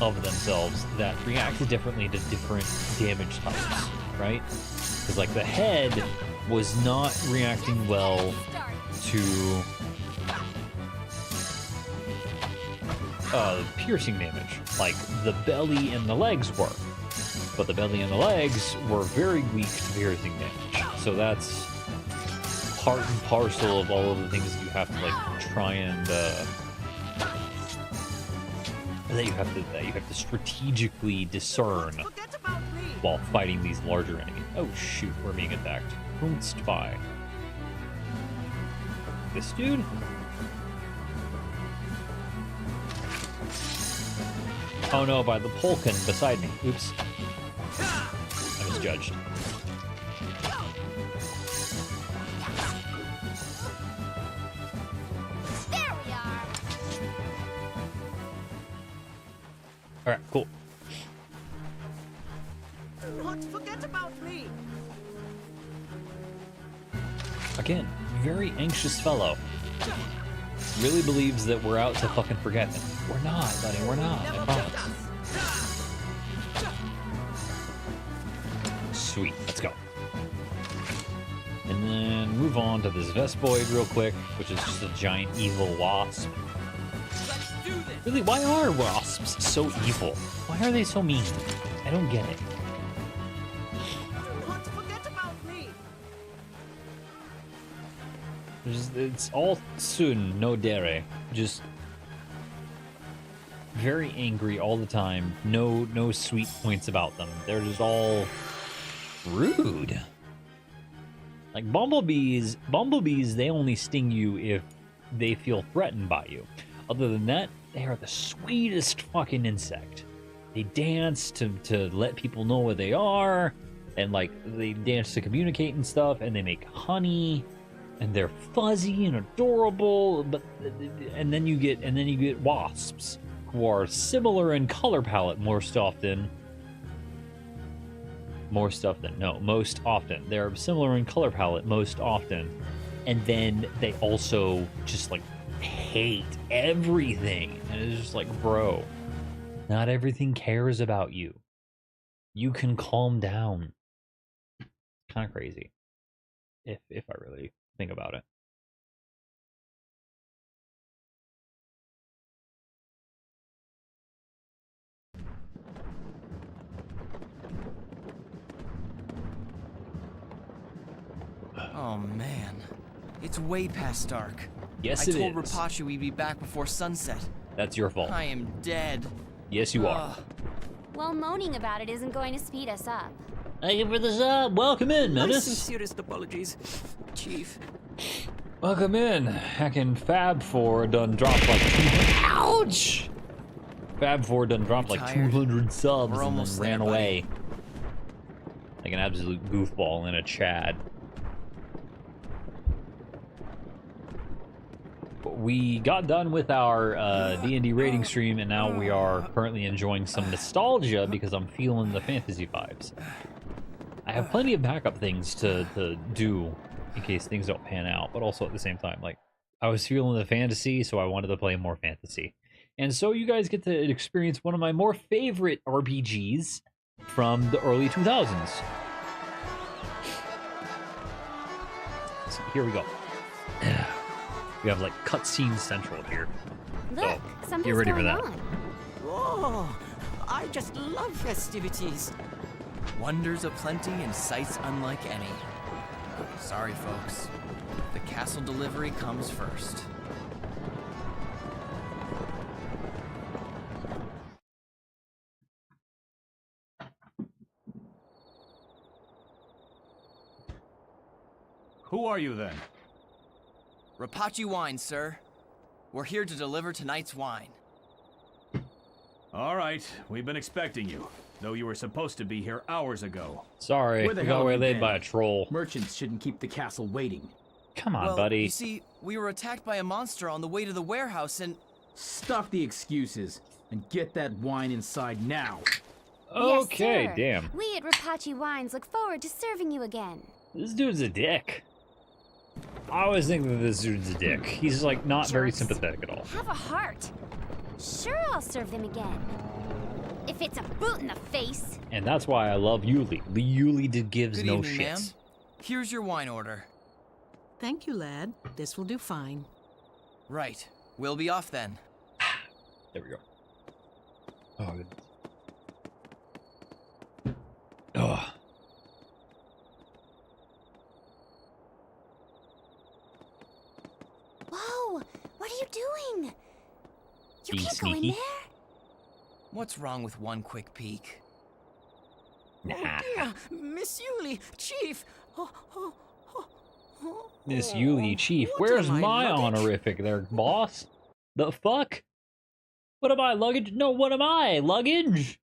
of themselves that reacts differently to different damage types, right? Because like the head was not reacting well to piercing damage, like the belly and the legs were. But the belly and the legs were very weak to piercing damage. So that's part and parcel of all of the things that you have to like try and that you have to strategically discern while fighting these larger enemies. Oh shoot, we're being attacked. Whomst by? This dude? Oh no, by the Polkin beside me. Oops. I was judged.
There we are.
Alright, cool.
Do not forget about me.
Again, very anxious fellow. Really believes that we're out to fucking forget him. We're not, buddy, we're not. I promise. Sweet, let's go. And then move on to this Vespoid real quick, which is just a giant evil wasp. Really, why are wasps so evil? Why are they so mean? I don't get it.
Do not forget about me.
It's all Soon, no dere. Just very angry all the time. No sweet points about them. They're just all rude. Like bumblebees, they only sting you if they feel threatened by you. Other than that, they are the sweetest fucking insect. They dance to let people know where they are, and like they dance to communicate and stuff, and they make honey, and they're fuzzy and adorable. But and then you get wasps, who are similar in color palette most often. Most often. They're similar in color palette most often. And then they also just like hate everything. And it's just like, bro, not everything cares about you. You can calm down. Kind of crazy. If I really think about it.
Oh man, it's way past dark.
Yes,
I
it
told
is.
Rapachi we'd be back before sunset.
That's your fault.
I am dead.
Yes, you are.
Well, moaning about it isn't going to speed us up.
Thank you for the sub. Welcome in,
My
Menace.
sincerest apologies, Chief.
Welcome in. Hacking Fab4 done dropped like 200. Ouch! Fab4 done dropped like 200 subs and then ran away. Like an absolute goofball in a Chad. We got done with our D&D rating stream, and now we are currently enjoying some nostalgia because I'm feeling the fantasy vibes. I have plenty of backup things to do in case things don't pan out, but also at the same time, like, I was feeling the fantasy, so I wanted to play more fantasy. And so you guys get to experience one of my more favorite RPGs from the early 2000s. So here we go. We have like cutscene central here.
Look, something's
get ready for
going
that.
on.
Whoa, I just love festivities.
Wonders aplenty and sights unlike any. Sorry, folks. The castle delivery comes first.
Who are you then?
Rapachi Wine, sir. We're here to deliver tonight's wine.
All right, we've been expecting you, though you were supposed to be here hours ago.
Sorry,
Where the
we
hell
got
have you
waylaid
been?
by a troll.
Merchants shouldn't keep the castle waiting.
Come on,
Well,
buddy.
you see, we were attacked by a monster on the way to the warehouse and...
Stop the excuses and get that wine inside now.
Okay,
Yes, sir.
damn.
We at Rapachi Wines look forward to serving you again.
This dude's a dick. I always think that this dude's a dick. He's like not very
Jerks.
sympathetic at all.
Have a heart. Sure, I'll serve them again. If it's a boot in the face.
And that's why I love Yuli. Yuli gives
Good
no
evening, ma'am.
shits.
Here's your wine order.
Thank you, lad. This will do fine.
Right. We'll be off then.
There we go. Oh, good. Ugh.
Whoa! What are you doing? You
Be
can't go in
sneaky.
there.
What's wrong with one quick peek?
Nah.
Oh dear, Miss Yuli, Chief.
Miss Yuli, Chief,
what
where's
am I,
my
luggage?
honorific there, boss? The fuck? What am I, luggage? No, what am I, luggage?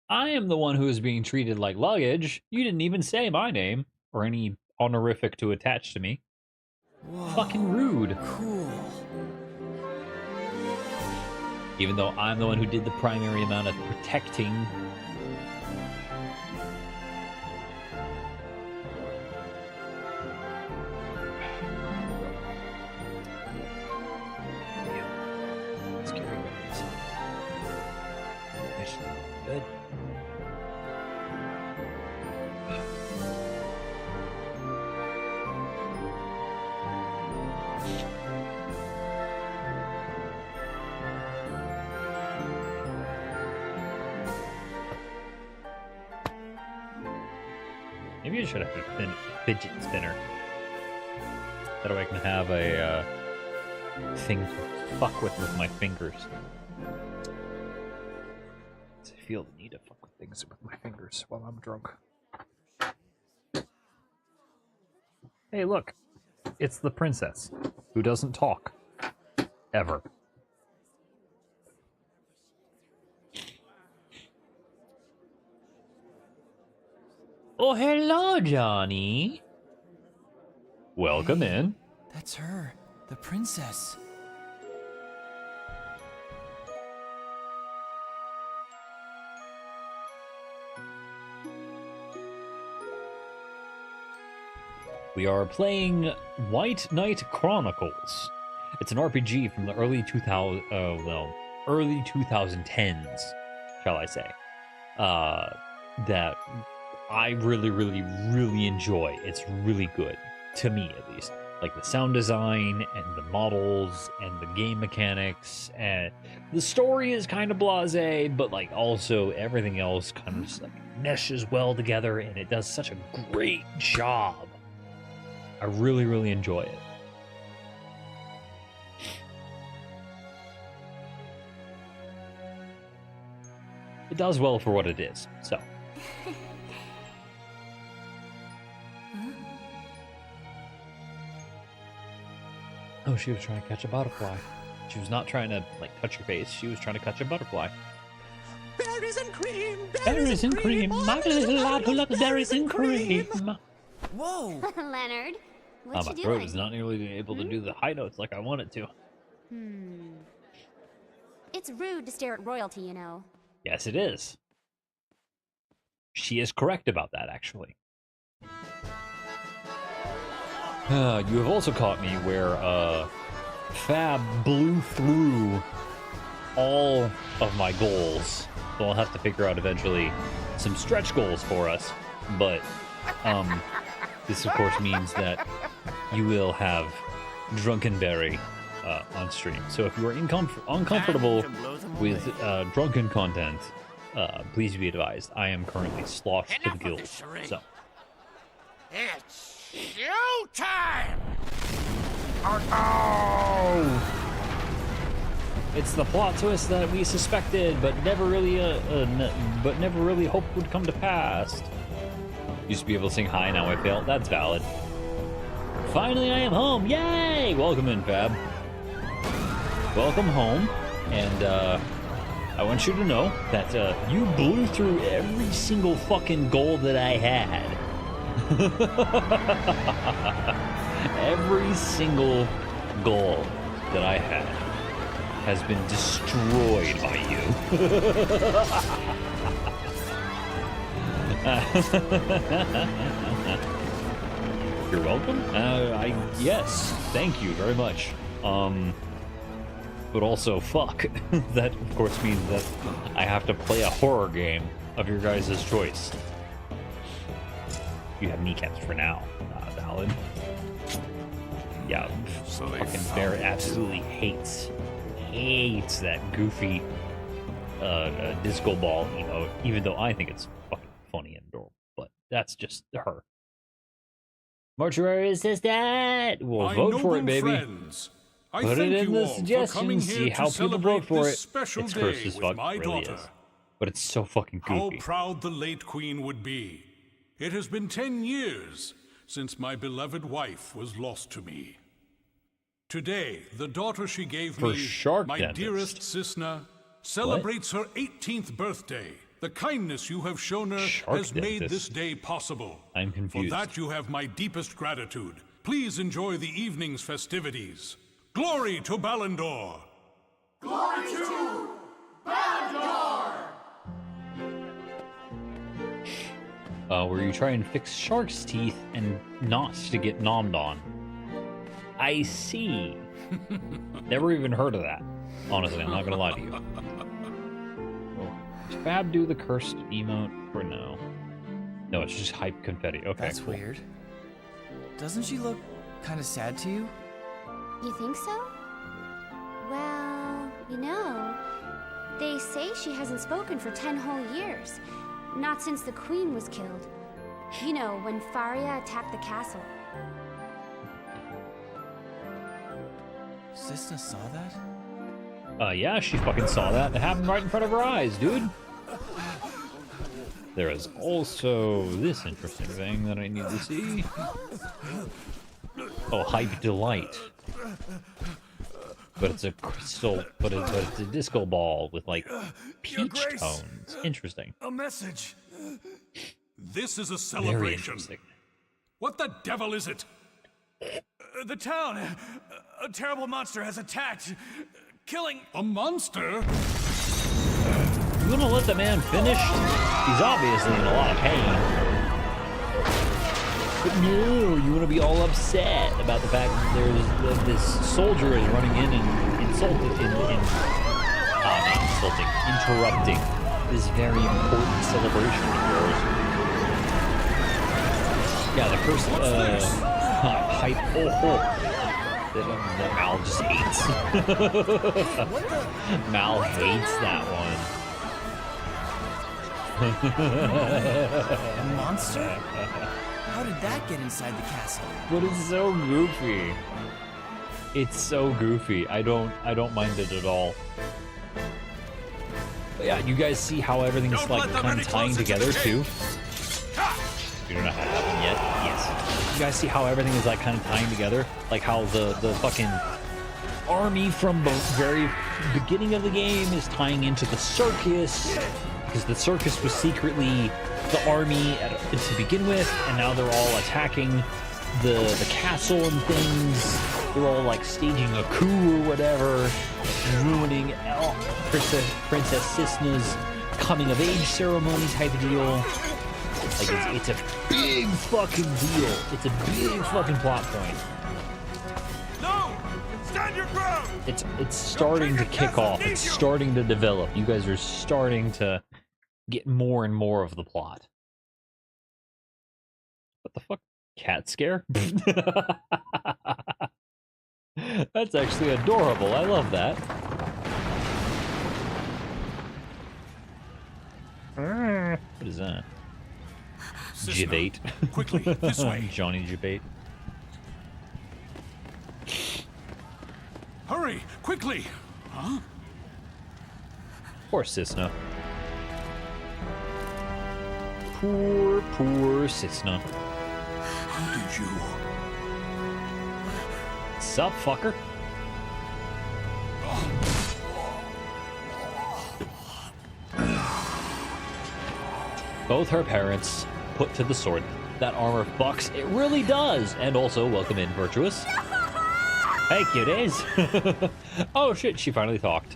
I am the one who is being treated like luggage. You didn't even say my name or any honorific to attach to me.
Whoa,
Fucking rude.
cool.
Even though I'm the one who did the primary amount of protecting. Let's get rid of this. That should be good. Maybe I should have a fidget spinner. That way I can have a thing to fuck with my fingers. I feel the need to fuck with things with my fingers while I'm drunk. Hey, look. It's the princess who doesn't talk. Ever. Oh, hello, Johnny. Welcome in.
That's her, the princess.
We are playing White Knight Chronicles. It's an RPG from the early 2010s, shall I say. That I really enjoy. It's really good, to me at least. Like the sound design and the models and the game mechanics, and the story is kind of blasé, but like also everything else kind of just like meshes well together, and it does such a great job. I really enjoy it. It does well for what it is, so. Oh, she was trying to catch a butterfly. She was not trying to, like, touch your face. She was trying to catch a butterfly.
Berries and cream!
Berries and cream! My little lad who loves berries and cream!
Whoa! Leonard, what
My
you
throat
doing?
is not nearly able to do the high notes like I want it to.
It's rude to stare at royalty, you know.
Yes, it is. She is correct about that, actually. You have also caught me where Fab blew through all of my goals. So I'll have to figure out eventually some stretch goals for us. But this, of course, means that you will have Drunken Barry on stream. So if you are uncomfortable with drunken content, please be advised. I am currently sloshed to the gills. So.
It's showtime!
Oh! It's the plot twist that we suspected, but never really hoped would come to pass. Used to be able to sing high, now I fail. That's valid. Finally, I am home! Yay! Welcome in, Fab. Welcome home, and I want you to know that you blew through every single fucking goal that I had. Every single goal that I had has been destroyed by you. You're welcome. Yes, thank you very much. But also, fuck. That, of course, means that I have to play a horror game of your guys' choice. You have kneecaps for now. Valid. Yeah,
so
fucking Barrett absolutely hates that goofy disco ball emote, even though I think it's fucking funny and adorable. But that's just her. Mortuary assistant! We'll vote for it, baby.
Friends,
Put it in the suggestions, see how people vote for it. It's cursed as fuck, it really is. But it's so fucking goofy.
How proud the late queen would be. It has been 10 years since my beloved wife was lost to me. Today, the daughter she gave me, my dearest Cisna, celebrates her 18th birthday. The kindness you have shown her has made this day possible.
I'm confused.
For that you have my deepest gratitude. Please enjoy the evening's festivities. Glory to Ballandor!
Glory to Ballandor!
Where you try and fix shark's teeth and not to get nommed on. I see. Never even heard of that. Honestly, I'm not gonna lie to you. Does Fab do the cursed emote or no? No, it's just hype confetti. Okay,
That's
cool.
weird. Doesn't she look kind of sad to you?
You think so? Well, you know, they say she hasn't spoken for 10 whole years. Not since the queen was killed. You know, when Faria attacked the castle.
Cisna saw that?
Yeah, she fucking saw that. It happened right in front of her eyes, dude. There is also this interesting thing that I need to see. Oh, Hype Delight. But it's a crystal, but it's a disco ball with like peach tones. Interesting.
A message. This is a
Very
celebration.
interesting.
What the devil is it?
The town. A terrible monster has attacked, killing.
A monster?
You wanna let the man finish? He's obviously in a lot of pain. But no, you wanna be all upset about the fact that there's this soldier is running in and interrupting this very important celebration of yours. Yeah, the first hype that Mal just hates. Mal hates that one.
A monster? How did that get inside the castle?
But it's so goofy. It's so goofy. I don't mind it at all. But yeah, you guys see how everything's like kind of tying together too? You don't know how to happen yet? Yes. You guys see how everything is like kind of tying together? Like how the fucking army from the very beginning of the game is tying into the circus. Because the circus was secretly the army to begin with, and now they're all attacking the castle and things. They're all like staging a coup or whatever, ruining Princess Cisna's coming of age ceremony type of deal. Like it's a big fucking deal. It's a big fucking plot point.
No! Stand your ground!
It's starting to kick off. It's starting to develop. You guys are starting to get more and more of the plot. What the fuck? Cat scare? That's actually adorable. I love that. What is that? Jibate.
Quickly, this way.
Johnny Jibate.
Hurry, quickly! Huh?
Poor Cisna. Poor Cisna.
How did you?
Sup, fucker? Both her parents put to the sword. That armor fucks. It really does. And also, welcome in, Virtuous. Hey, cuties. Oh shit, she finally talked.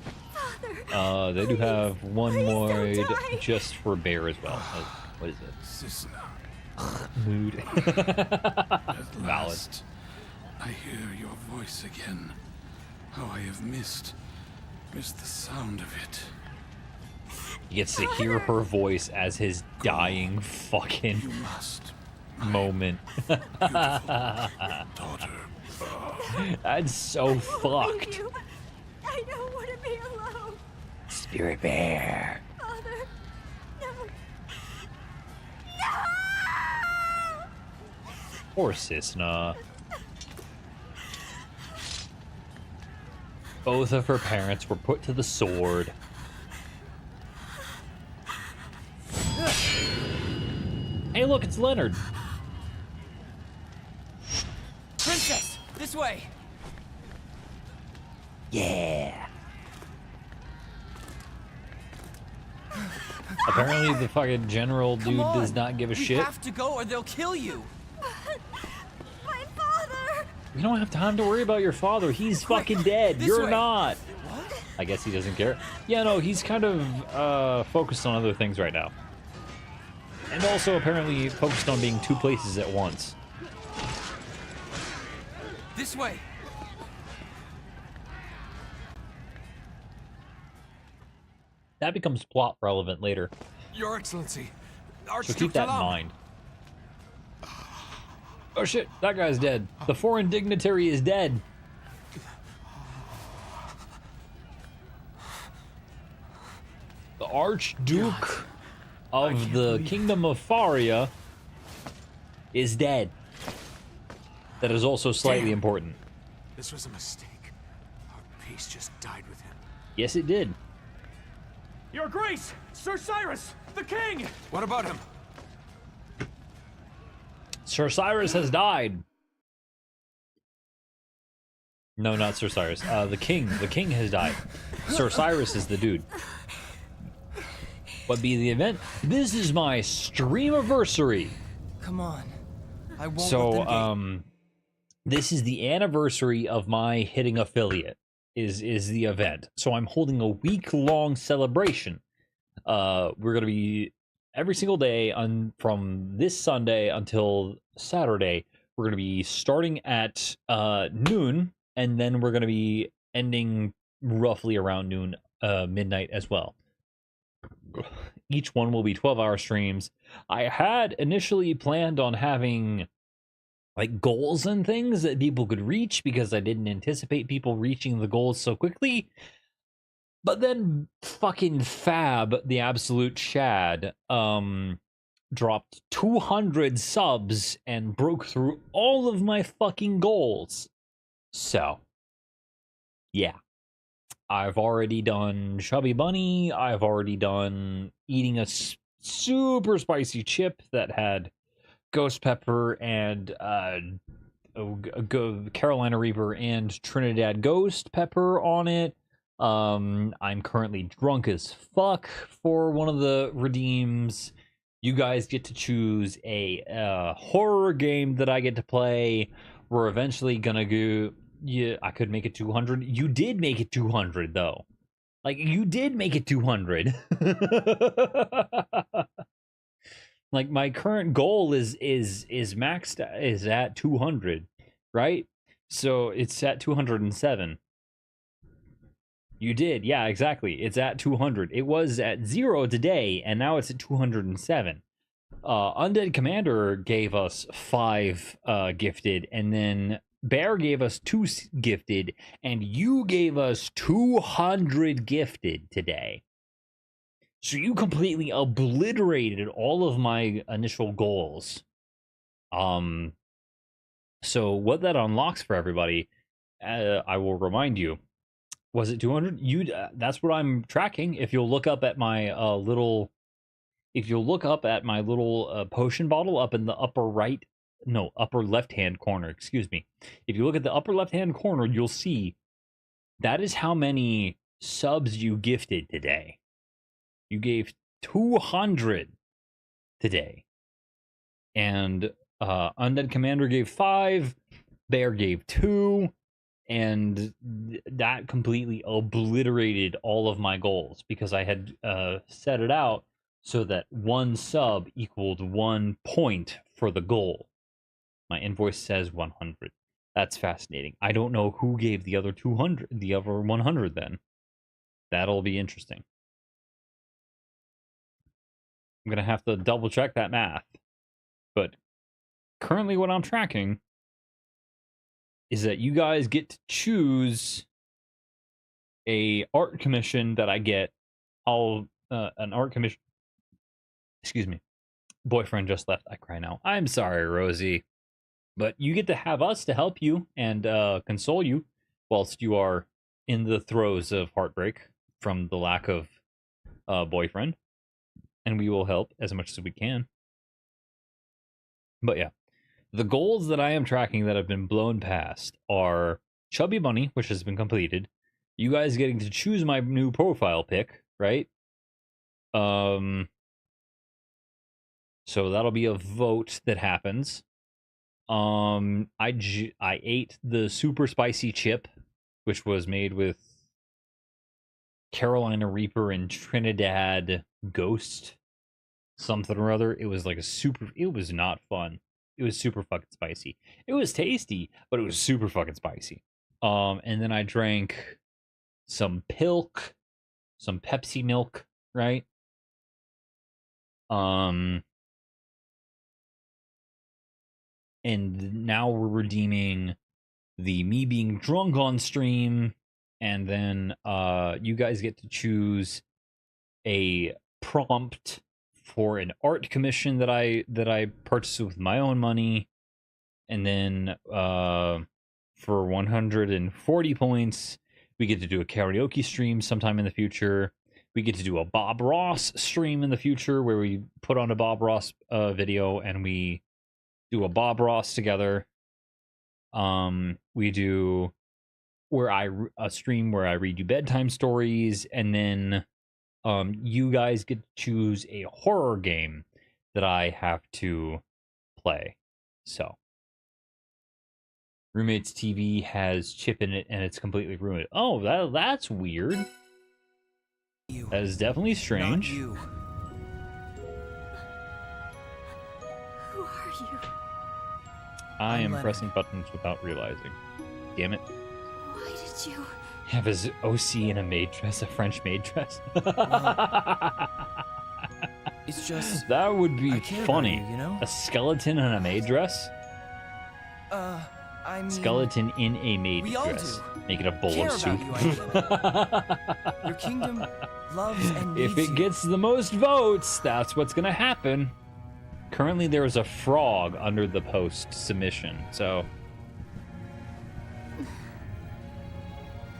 They do have one more just for Bear as well. What is it?
Cisna.
Mood.
At
Valid.
last, I hear your voice again. How I have missed the sound of it.
He gets to hear her voice as his dying fucking moment.
Daughter.
That's so fucked.
I don't want to be alone.
Spirit Bear.
Father, no.
Poor Cisna. Both of her parents were put to the sword. Hey, look, it's Leonard.
Princess, this way.
Yeah. Apparently the fucking general dude does not give a shit.
You have to go or they'll kill you.
My father.
You don't have time to worry about your father. He's fucking dead. You're not. What? I guess he doesn't care. Yeah, no, he's kind of focused on other things right now. And also apparently focused on being two places at once.
This way.
That becomes plot relevant later.
Your Excellency.
So keep that in mind. Oh shit, that guy's dead. The foreign dignitary is dead. The Archduke of the Kingdom of Faria is dead. That is also slightly important.
This was a mistake. Our peace just died with him.
Yes, it did.
Your Grace, Sir Cyrus. The king!
What about him?
Sir Cyrus has died. No, not Sir Cyrus. The king. The king has died. Sir Cyrus is the dude. What be the event? This is my streamiversary.
Come on. I won't let
So,
them get...
this is the anniversary of my hitting affiliate. Is the event. So I'm holding a week-long celebration. We're gonna be every single day from this Sunday until Saturday. We're gonna be starting at noon, and then we're gonna be ending roughly around noon, midnight as well. Each one will be 12-hour streams. I had initially planned on having like goals and things that people could reach because I didn't anticipate people reaching the goals so quickly. But then fucking Fab, the absolute Chad, dropped 200 subs and broke through all of my fucking goals. So, yeah. I've already done Chubby Bunny. I've already done eating a super spicy chip that had Ghost Pepper and Carolina Reaper and Trinidad Ghost Pepper on it. I'm currently drunk as fuck for one of the redeems. You guys get to choose a horror game that I get to play. We're eventually gonna go... Yeah, I could make it 200. You did make it 200, though. Like, you did make it 200. Like, my current goal is maxed, is at 200, right? So it's at 207. You did, yeah, exactly. It's at 200. It was at 0 today, and now it's at 207. Undead Commander gave us 5 gifted, and then Bear gave us 2 gifted, and you gave us 200 gifted today. So you completely obliterated all of my initial goals. So what that unlocks for everybody, I will remind you, was it 200? That's what I'm tracking. If you'll look up at my little potion bottle up in the upper left-hand corner, excuse me. If you look at the upper left-hand corner, you'll see that is how many subs you gifted today. You gave 200 today. And Undead Commander gave 5, Bear gave 2, and that completely obliterated all of my goals because I had set it out so that 1 sub equaled 1 point for the goal. My invoice says 100. That's fascinating. I don't know who gave the other 200, the other 100 then. That'll be interesting. I'm going to have to double check that math. But currently what I'm tracking is that you guys get to choose a art commission that I get. An art commission. Excuse me. Boyfriend just left. I cry now. I'm sorry, Rosie. But you get to have us to help you and console you whilst you are in the throes of heartbreak from the lack of boyfriend. And we will help as much as we can. But yeah, the goals that I am tracking that have been blown past are Chubby Bunny, which has been completed. You guys getting to choose my new profile pic, right? So that'll be a vote that happens. I ate the super spicy chip, which was made with Carolina Reaper and Trinidad Ghost something or other. It was like it was not fun. It was super fucking spicy. It was tasty, but it was super fucking spicy. And then I drank some Pilk, some Pepsi milk, right? And now we're redeeming the me being drunk on stream, and then you guys get to choose a prompt for an art commission that I purchased with my own money, and then for 140 points we get to do a karaoke stream sometime in the future. We get to do a Bob Ross stream in the future where we put on a Bob Ross video and we do a Bob Ross together. We do a stream where I read you bedtime stories, and then you guys get to choose a horror game that I have to play. So, roommate's TV has chip in it and it's completely ruined. Oh, that's weird. That is definitely strange.
Not you.
Who are you?
I am pressing buttons without realizing. Damn it.
Why did you?
Have his OC in a maid dress, a French maid dress.
It's just
that would be
care
funny.
about you know?
A skeleton in a maid dress?
I mean,
Skeleton in a maid
we all
dress.
do.
Make it a bowl
Care
of soup.
about you, I Your kingdom loves and needs
If it
you.
gets the most votes, that's what's gonna happen. Currently, there is a frog under the post submission, so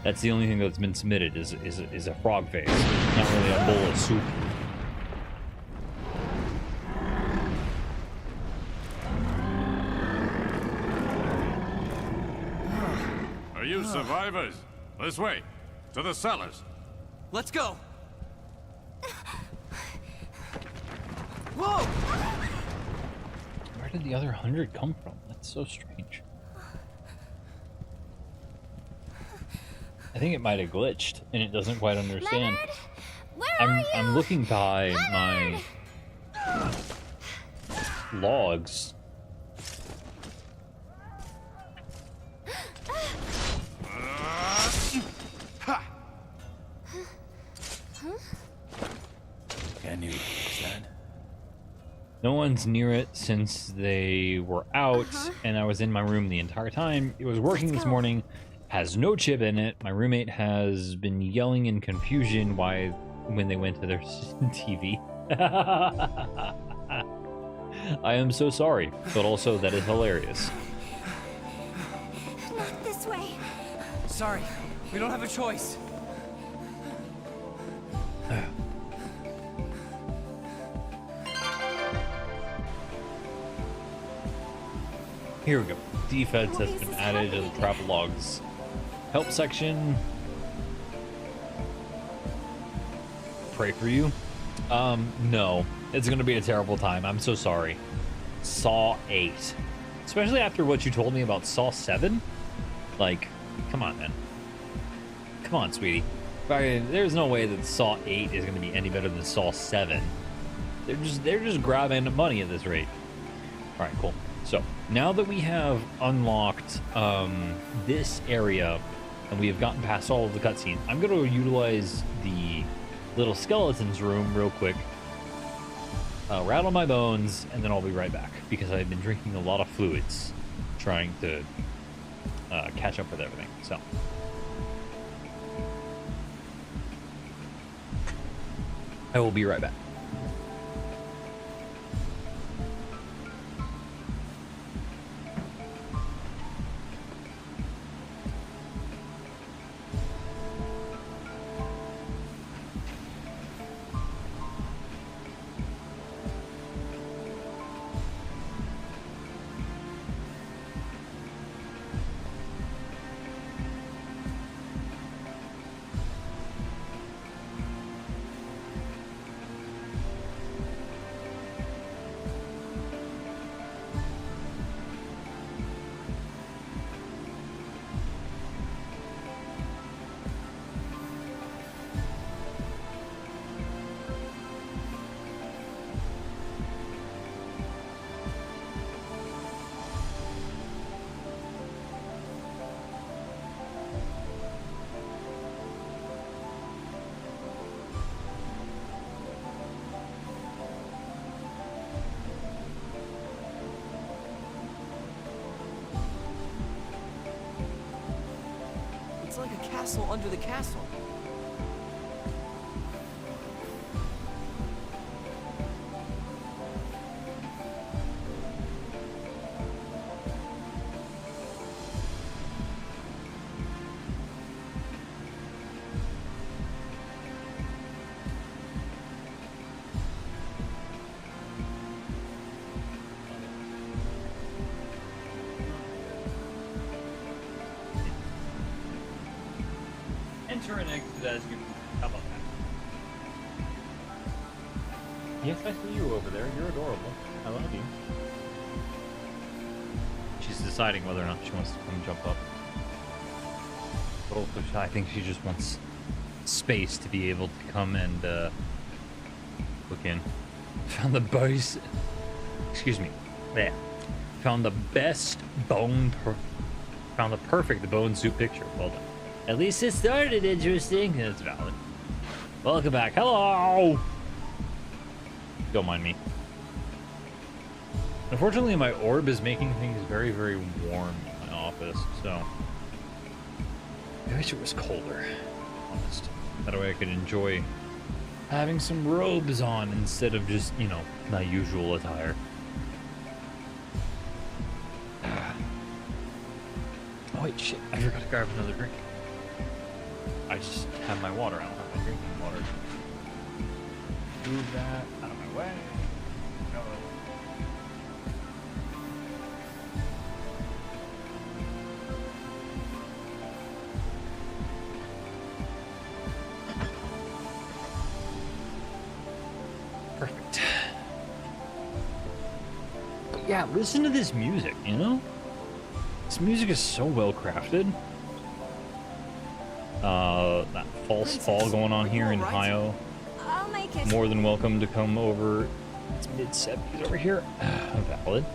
that's the only thing that's been submitted is a frog face, not really a bowl of soup.
Are you survivors? This way, to the cellars.
Let's go. Whoa!
Where did the other 100 come from? That's so strange. I think it might have glitched, and it doesn't quite understand.
Leonard? Where are you?
I'm looking by my logs.
I knew it was that.
No one's near it since they were out, and I was in my room the entire time. It was working this morning, has no chip in it. My roommate has been yelling in confusion when they went to their TV. I am so sorry, but also that is hilarious.
Not this way.
Sorry, we don't have a choice.
Here we go. Defense has been added to the travel logs help section. Pray for you. No. It's gonna be a terrible time. I'm so sorry. Saw 8. Especially after what you told me about Saw 7. Like, come on, man. Come on, sweetie. There's no way that Saw 8 is gonna be any better than Saw 7. They're just grabbing money at this rate. Alright, cool. So, now that we have unlocked this area and we have gotten past all of the cutscenes, I'm going to utilize the little skeleton's room real quick, rattle my bones, and then I'll be right back because I've been drinking a lot of fluids trying to catch up with everything. So, I will be right back.
It's like a castle under the castle.
enter and exit as you. How about that? Yes, I see you over there. You're adorable. I love you. She's deciding whether or not she wants to come jump up. But also, I think she just wants space to be able to come and look in. Found the best. Excuse me. There. Found the best bone. Found the perfect bone soup picture. Well done.
At least it started interesting.
That's valid. Welcome back. Hello. Don't mind me. Unfortunately, my orb is making things very, very warm in my office, so I wish it was colder, honest. That way I could enjoy having some robes on instead of just, you know, my usual attire. Oh wait, shit, I forgot to grab another drink. I just have my water, I don't have my drinking water. Move that out of my way. No. Perfect. But yeah, listen to this music, you know? This music is so well crafted. That false fall going on here in Ohio. More than welcome to come over. It's mid-70s over here. Valid.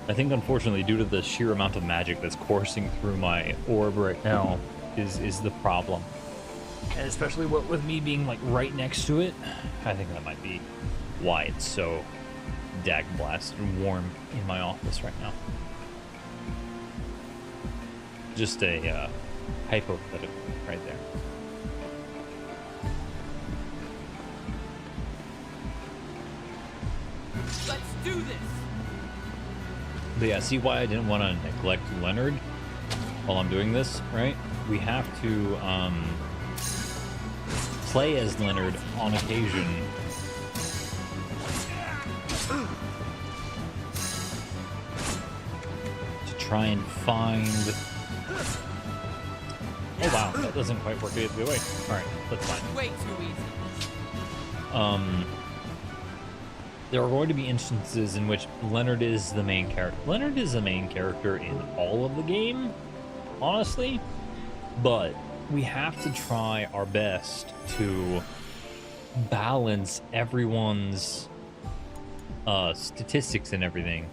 I think, unfortunately, due to the sheer amount of magic that's coursing through my orb right now, is the problem. And especially what with me being like right next to it, I think that might be why it's so dag blasted and warm in my office right now. Just a hypothetical right there.
Let's do this.
But yeah, see why I didn't want to neglect Leonard while I'm doing this, right? We have to play as Leonard on occasion. To try and find... Oh wow, that doesn't quite work the other way. Alright, that's fine.
Way too easy.
There are going to be instances in which Leonard is the main character. Leonard is the main character in all of the game, honestly, but we have to try our best to balance everyone's statistics and everything,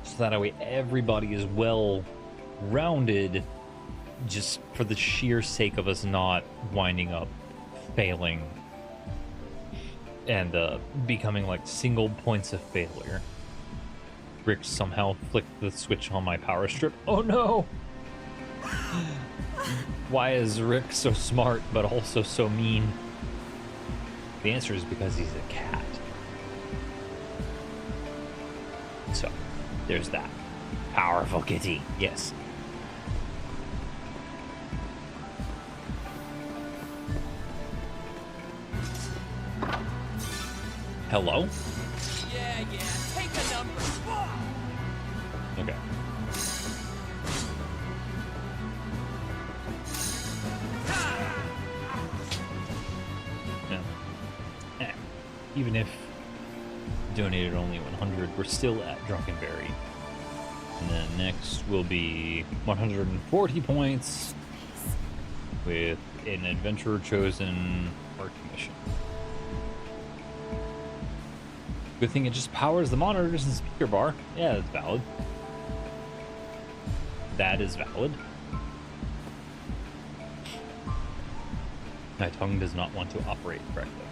so that way everybody is well rounded, just for the sheer sake of us not winding up failing and becoming like single points of failure. Rick somehow flicked the switch on my power strip. Oh no! Why is Rick so smart but also so mean? The answer is because he's a cat. So, there's that. Powerful kitty, yes. Hello?
Yeah, take a number.
Okay. Yeah. Even if donated only 100, we're still at Drunkenberry. And then next will be 140 points with an adventurer chosen art commission. Good thing it just powers the monitors and speaker bar. Yeah, that's valid. That is valid. My tongue does not want to operate correctly.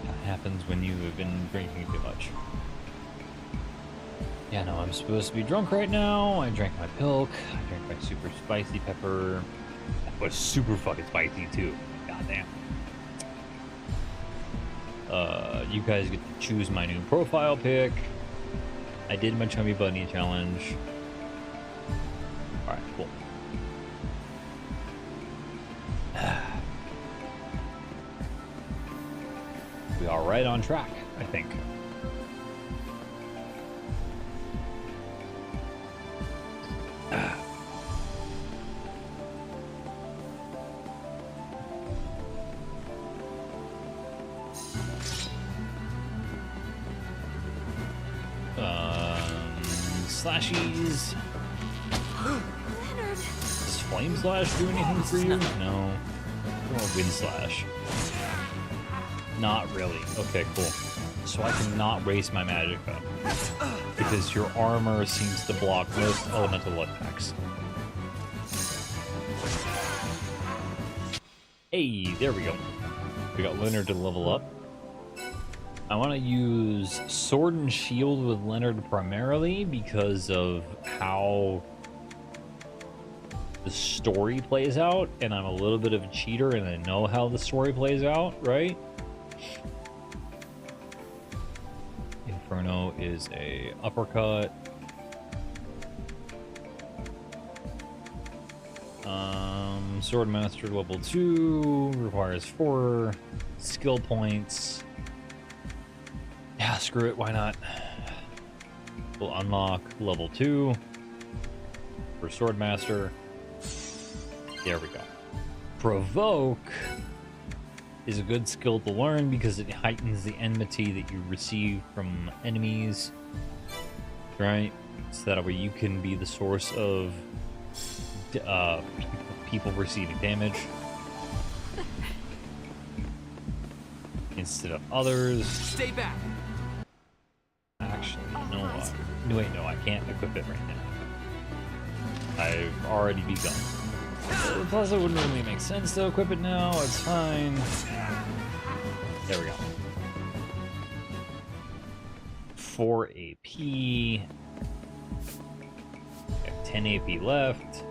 That happens when you have been drinking too much. Yeah, no, I'm supposed to be drunk right now. I drank my pilk. I drank my super spicy pepper. That was super fucking spicy too. Goddamn. You guys get to choose my new profile pic. I did my Chummy Bunny challenge. Alright, cool. We are right on track, I think. slashies. Does Flame Slash do anything for you? No. Or Wind Slash. Not really. Okay, cool. So I cannot waste my magicka because your armor seems to block most elemental attacks. Hey, there we go. We got Leonard to level up. I want to use Sword and Shield with Leonard primarily because of how the story plays out, and I'm a little bit of a cheater and I know how the story plays out, right? Inferno is a uppercut. Swordmaster level 2 requires 4 skill points. Yeah, screw it, why not? We'll unlock level 2 for Swordmaster. There we go. Provoke is a good skill to learn because it heightens the enmity that you receive from enemies, right? So that way you can be the source of people receiving damage instead of others.
Stay back.
Actually, no, wait, no, I can't equip it right now. I've already begun. Plus, it wouldn't really make sense to equip it now. It's fine. There we go. 4 AP. We have 10 AP left.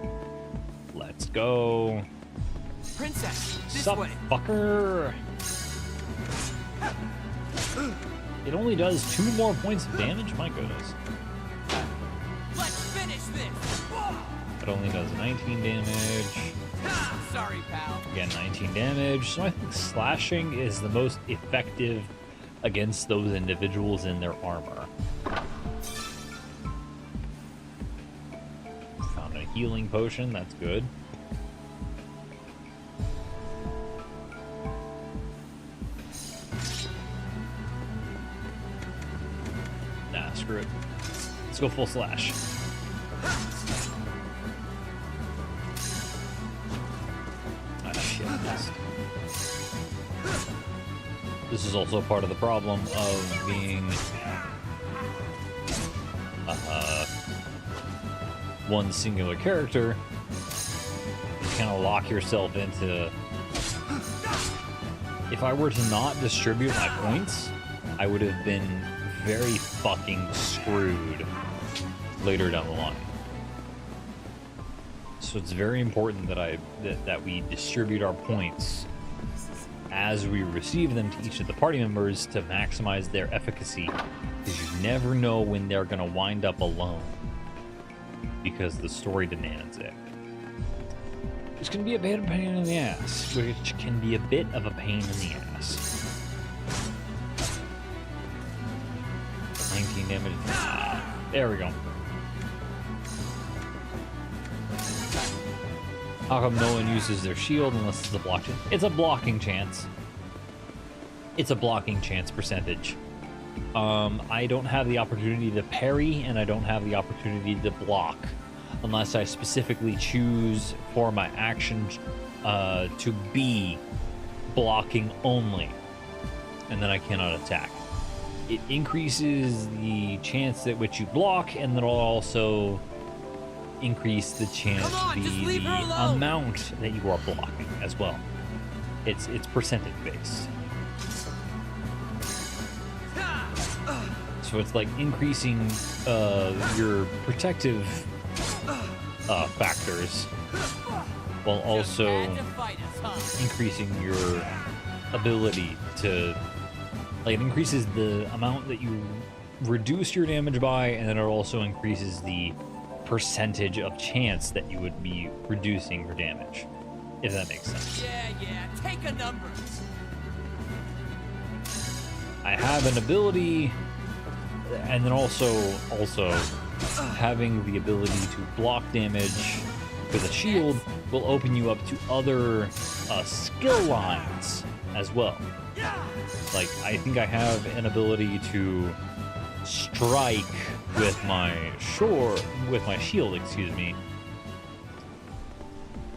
Let's go.
Princess, this
Sup,
way.
fucker? It only does 2 more points of damage? My goodness.
Let's finish this.
It only does 19 damage.
Sorry, pal.
Again, 19 damage. So I think slashing is the most effective against those individuals in their armor. Found a healing potion. That's good. Nah, screw it. Let's go full slash. Ah, shit. This is also part of the problem of being one singular character. You kind of lock yourself into... If I were to not distribute my points, I would have been very fucking screwed later down the line. So it's very important that we distribute our points as we receive them to each of the party members to maximize their efficacy, because you never know when they're going to wind up alone because the story demands it. It's going to be a bit of a pain in the ass, which can be a bit of a pain in the ass. 19 damage. There we go. How come no one uses their shield unless it's a block chance? It's a blocking chance. It's a blocking chance percentage. I don't have the opportunity to parry, and I don't have the opportunity to block unless I specifically choose for my action to be blocking only, and then I cannot attack. It increases the chance at which you block, and then it'll also increase the chance, the amount that you are blocking as well. It's percentage based. So it's like increasing your protective factors while also increasing your ability to, like, it increases the amount that you reduce your damage by, and then it also increases the percentage of chance that you would be reducing your damage, if that makes sense.
Yeah, take a number.
I have an ability, and then also having the ability to block damage with a shield will open you up to other skill lines as well. Like, I think I have an ability to strike with my shield, excuse me.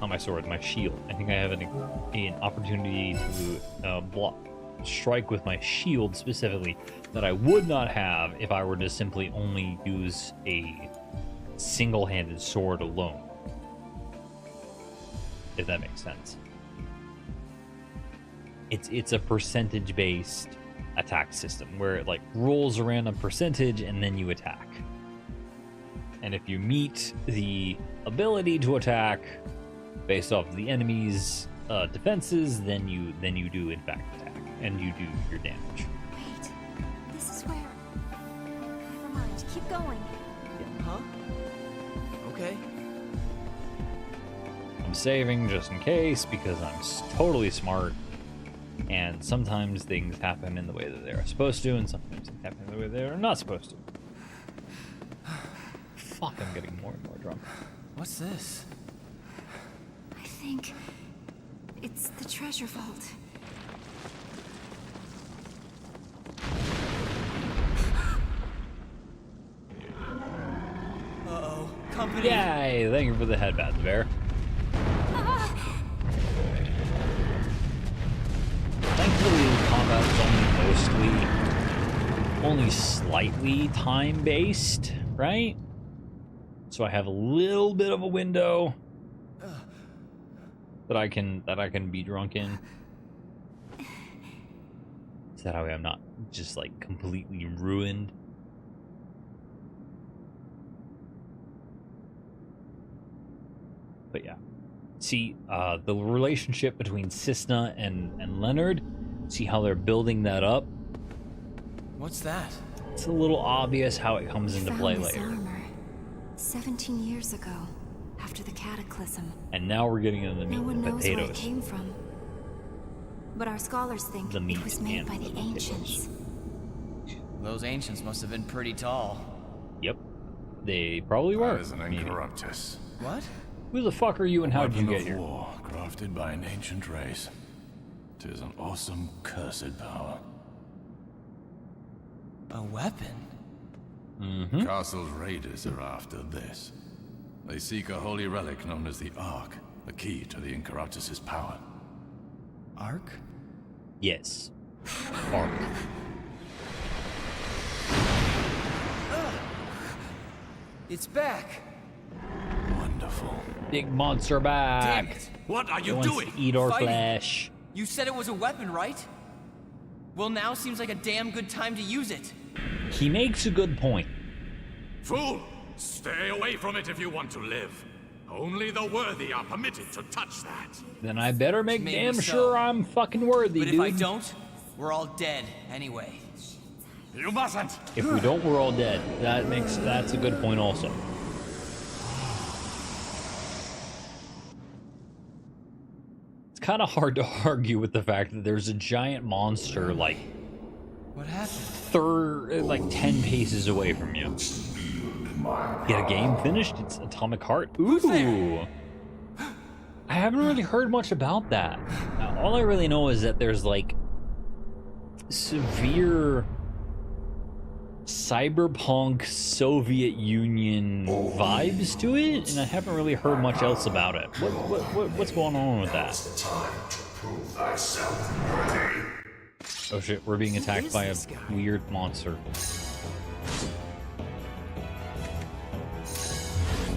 Not my sword, my shield. I think I have an opportunity to strike with my shield specifically that I would not have if I were to simply only use a single-handed sword alone. If that makes sense. It's a percentage-based attack system where it like rolls a random percentage and then you attack. And if you meet the ability to attack based off of the enemy's defenses, then you do in fact attack and you do your damage.
Wait, this is where. Never mind. Keep going.
Huh? Okay.
I'm saving just in case because I'm totally smart. And sometimes things happen in the way that they're supposed to, and sometimes things happen in the way they're not supposed to. Fuck, I'm getting more and more drunk.
What's this?
I think it's the treasure vault.
Uh-oh. Company.
Yay! Thank you for the headband, Bear. Thankfully, combat is only slightly time-based, right? So I have a little bit of a window that I can be drunk in. So that way I'm not just like completely ruined. But yeah. See, the relationship between Cisna and Leonard, see how they're building that up?
What's that?
It's a little obvious how it comes into play later.
Armor 17 years ago, after the cataclysm.
And now we're getting into the meat
No one
and
knows where it
potatoes.
came from. But our scholars think
The meat
it was made
and
by the
potatoes.
ancients.
Those ancients must have been pretty tall.
Yep. They probably were.
That is an Incorruptus.
What?
Who the fuck are you and how did you
Weapon
get
of
here?
war crafted by an ancient race. 'Tis an awesome, cursed power.
A weapon?
Mm-hmm.
Castle's raiders are after this. They seek a holy relic known as the Ark, the key to the Incorruptus's power.
Ark?
Yes. Ark.
It's back.
Wonderful.
Big monster back.
Damn it.
What are you
Wants
doing?
to eat our
Fighting.
flesh.
You said it was a weapon, right? Well, now seems like a damn good time to use it.
He makes a good point.
Fool! Stay away from it if you want to live. Only the worthy are permitted to touch that.
Then I better make
Maybe
damn
so.
sure I'm fucking worthy,
But
dude.
if I don't, we're all dead anyway.
You mustn't.
If we don't, we're all dead. That's a good point also. It's kind of hard to argue with the fact that there's a giant monster like
What happened?
10 paces away from you. Get a game finished? It's Atomic Heart. Ooh. I haven't really heard much about that. Now, all I really know is that there's like severe cyberpunk Soviet Union vibes to it, and I haven't really heard much else about it. What's going on with that? Oh shit, we're being attacked by a weird monster.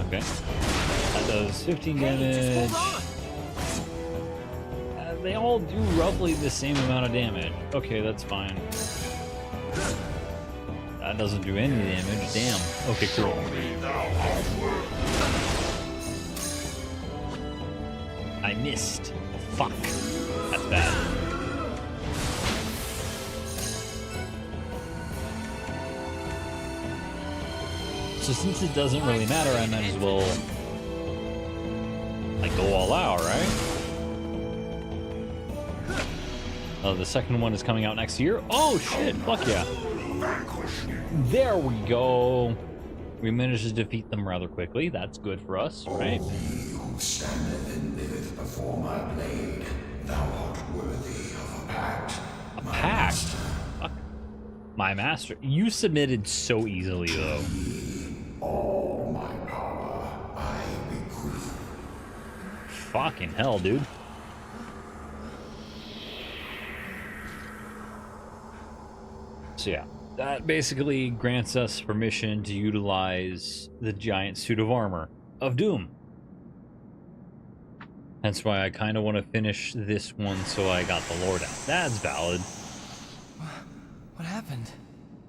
Okay. That does 15 damage. They all do roughly the same amount of damage. Okay, that's fine. That doesn't do any damage. Damn. Okay, cool. I missed. Fuck. That's bad. So since it doesn't really matter, I might as well like go all out, right? The second one is coming out next year. Oh shit! Fuck yeah! There we go. We managed to defeat them rather quickly. That's good for us, right?
He who standeth and liveth before my blade, thou art worthy of a pact.
A pact? Fuck. My master. You submitted so easily, though.
All my power I bequeath.
Fucking hell, dude. So yeah, that basically grants us permission to utilize the giant suit of armor of Doom. That's why I kind of want to finish this one so I got the lore down. That's valid.
What happened?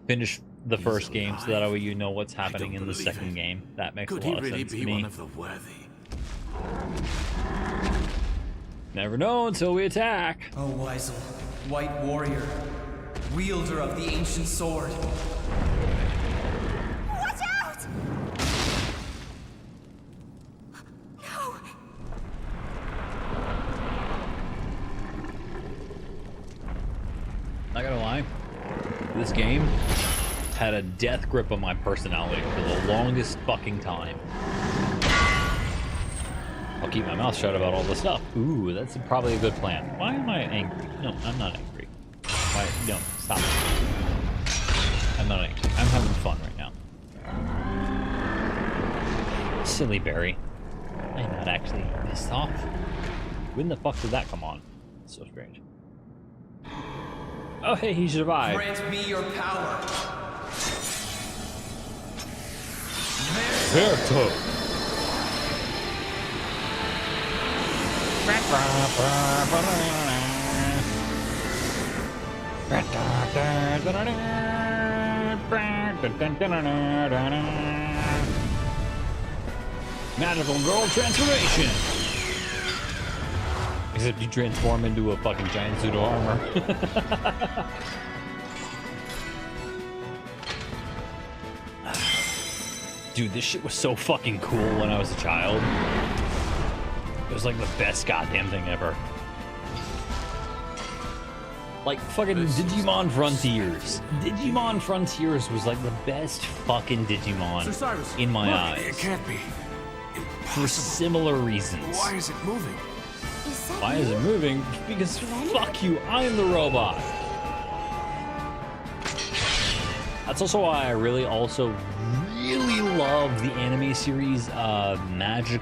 Finish the first game so that way you know what's happening in the second game. That makes a lot of sense to me.
One of the worthy?
Never know until we attack.
Oh, Weisel, White Warrior, wielder of the ancient sword.
Watch out! No!
Not gonna lie, this game had a death grip on my personality for the longest fucking time. I'll keep my mouth shut about all this stuff. Ooh, that's probably a good plan. Why am I angry? No, I'm not angry. Why? No, stop. I'm not angry. I'm having fun right now. Silly Barry. I'm not actually pissed off. When the fuck did that come on? It's so strange. Oh, hey, he survived.
Grant me your power.
Verto. Magical girl transformation. Except you transform into a fucking giant suit of armor. Dude, this shit was so fucking cool when I was a child. It was like the best goddamn thing ever. Like fucking Digimon Frontiers. Digimon Frontiers was like the best fucking Digimon in my eyes.
It can't be.
For similar reasons.
Why is it moving?
Why is it moving? Because fuck you, I'm the robot. That's also why I really love the anime series Magic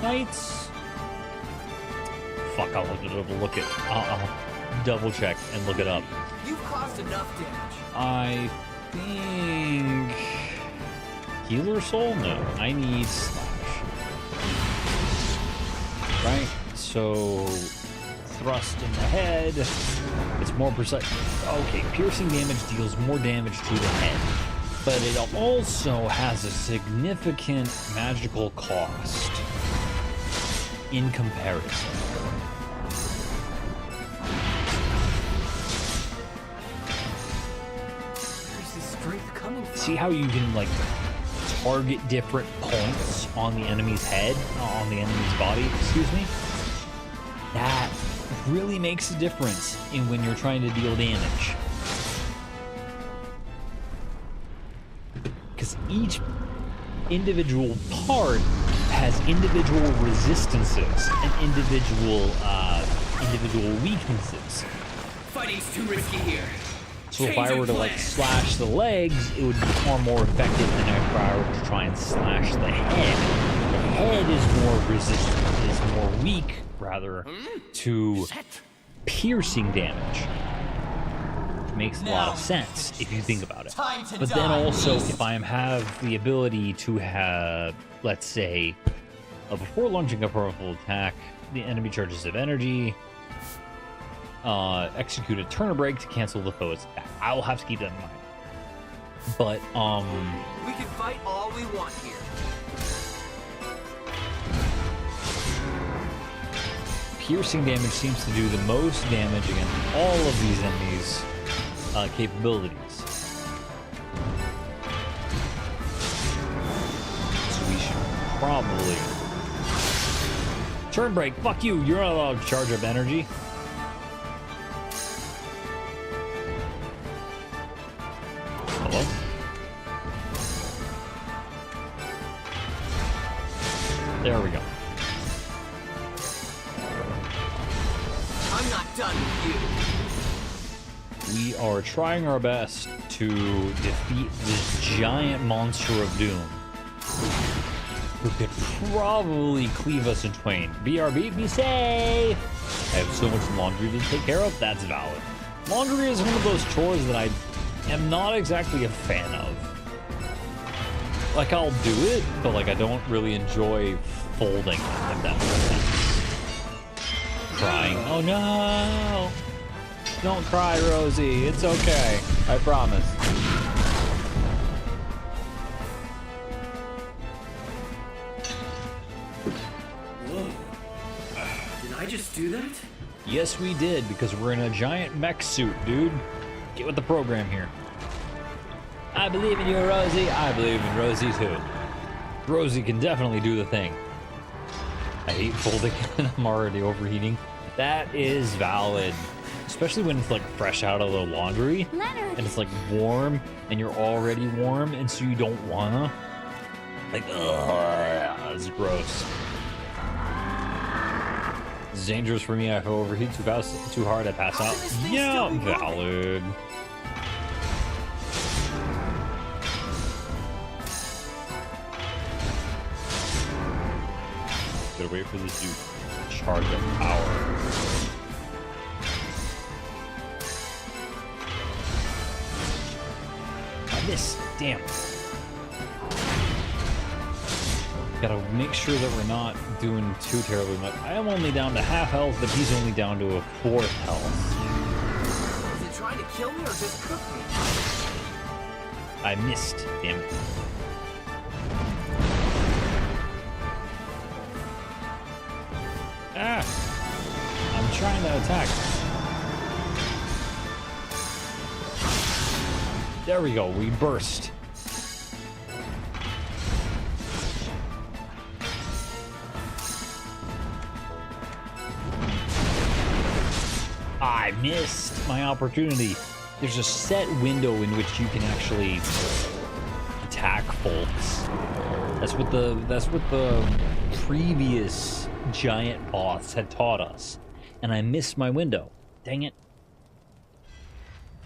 Knights? Fuck, I'll look it. I'll double check and look it up.
You've caused enough damage.
I think Healer Soul? No, I need Slash. Right? So thrust in the head. It's more precise. Okay, piercing damage deals more damage to the head, but it also has a significant magical cost in comparison.
Where's this strength coming from?
See how you can like target different points on the enemy's head, on the enemy's body, excuse me? That really makes a difference in when you're trying to deal damage. Because each individual part has individual resistances and individual weaknesses.
Fighting's too risky here.
So if I were to like slash the legs, it would be far more effective than if I were to try and slash the head. The head is more resistant, is more weak, rather, to piercing damage. Which makes a lot of sense if you think about it. But then also, if I have the ability to have, let's say, before launching a powerful attack, the enemy charges of energy, execute a turn or break to cancel the foe's attack. I will have to keep that in mind. But,
we can fight all we want here.
piercing damage seems to do the most damage against all of these enemies' capabilities. So we should probably... Turn break, fuck you, you're not allowed to charge up energy. Hello? There we go.
I'm not done with you.
we are trying our best to defeat this giant monster of doom who could probably cleave us in twain. BRB, be safe! I have so much laundry to take care of, that's valid. Laundry is one of those chores that I am not exactly a fan of. Like, I'll do it, but like I don't really enjoy folding, if that makes sense. Crying. Oh no! Don't cry, Rosie. It's okay. I promise.
Whoa. Did I just do that?
Yes, we did, because we're in a giant mech suit, dude. Get with the program here. I believe in you, Rosie. I believe in Rosie, too. Rosie can definitely do the thing. I hate folding and I'm already overheating. That is valid. Especially when it's like fresh out of the laundry.
Leonard.
And it's like warm and you're already warm and so you don't wanna. Like, ugh, that's gross. It's dangerous for me if I overheat too fast, too hard, I pass out. Yeah, valid. Gotta wait for this dude to charge up power. I missed. Damn. Gotta make sure that we're not doing too terribly much. I am only down to half health, but he's only down to a fourth health.
Is it trying to kill me or just cook me?
I missed. Damn it. Ah! I'm trying to attack. There we go, we burst. I missed my opportunity. There's a set window in which you can actually attack folks. That's what the previous giant boss had taught us. And I missed my window. Dang it.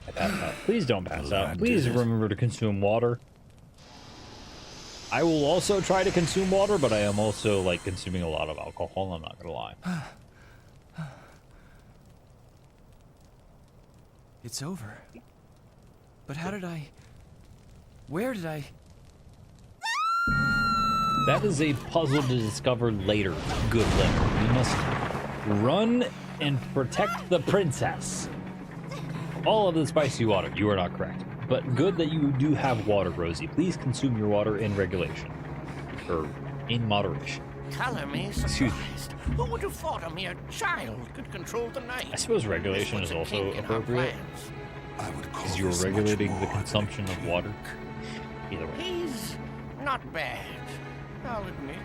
I passed out. Please don't pass out. Please remember to consume water. I will also try to consume water, but I am also like consuming a lot of alcohol, I'm not gonna lie.
It's over. But how did I... Where did I...
That is a puzzle to discover later. Good Leonard. We must run and protect the princess. All of the spicy water. You are not correct. But good that you do have water, Rosie. Please consume your water in regulation. Or in moderation.
Color me surprised. Who would have thought a mere child could control the night?
I suppose regulation is also appropriate. Because you are regulating the consumption of water. Either way.
He's not bad, I'll admit.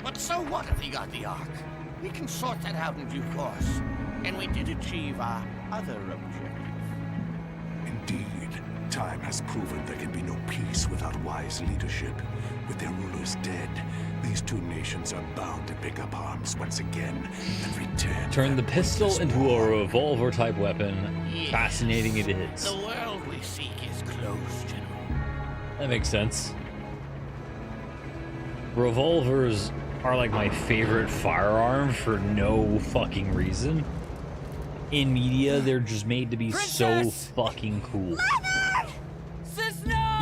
But so what if he got the Ark? We can sort that out in due course. And we did achieve our other objective.
Indeed, time has proven there can be no peace without wise leadership. With their rulers dead, these two nations are bound to pick up arms once again and return.
Turn the pistol into a revolver-type weapon.
Yes.
Fascinating it is.
The world we seek is close, General.
That makes sense. Revolvers are like my favorite firearm for no fucking reason. In media, they're just made to be so fucking cool.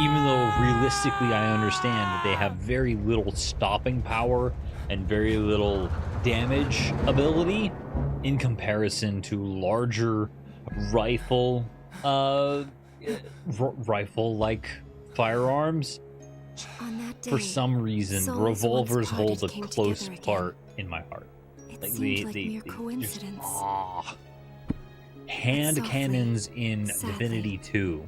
Even though realistically I understand that they have very little stopping power and very little damage ability in comparison to larger rifle rifle-like firearms. For some reason, revolvers hold a close part in my heart.
It seemed like mere coincidence.
Hand cannons in Divinity 2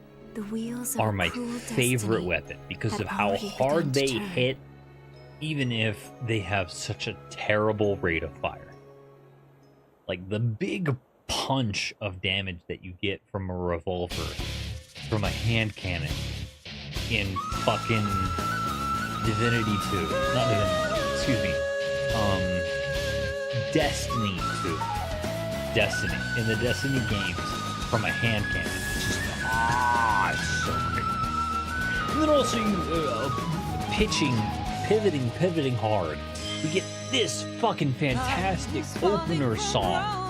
are my favorite weapon because of how hard they hit, even if they have such a terrible rate of fire. Like the big punch of damage that you get from a revolver, from a hand cannon in fucking Divinity 2. Not Divinity, excuse me. Destiny 2. Destiny. In the Destiny games, from a hand cannon. It's just, it's so great. And then also pivoting hard. We get this fucking fantastic opener song.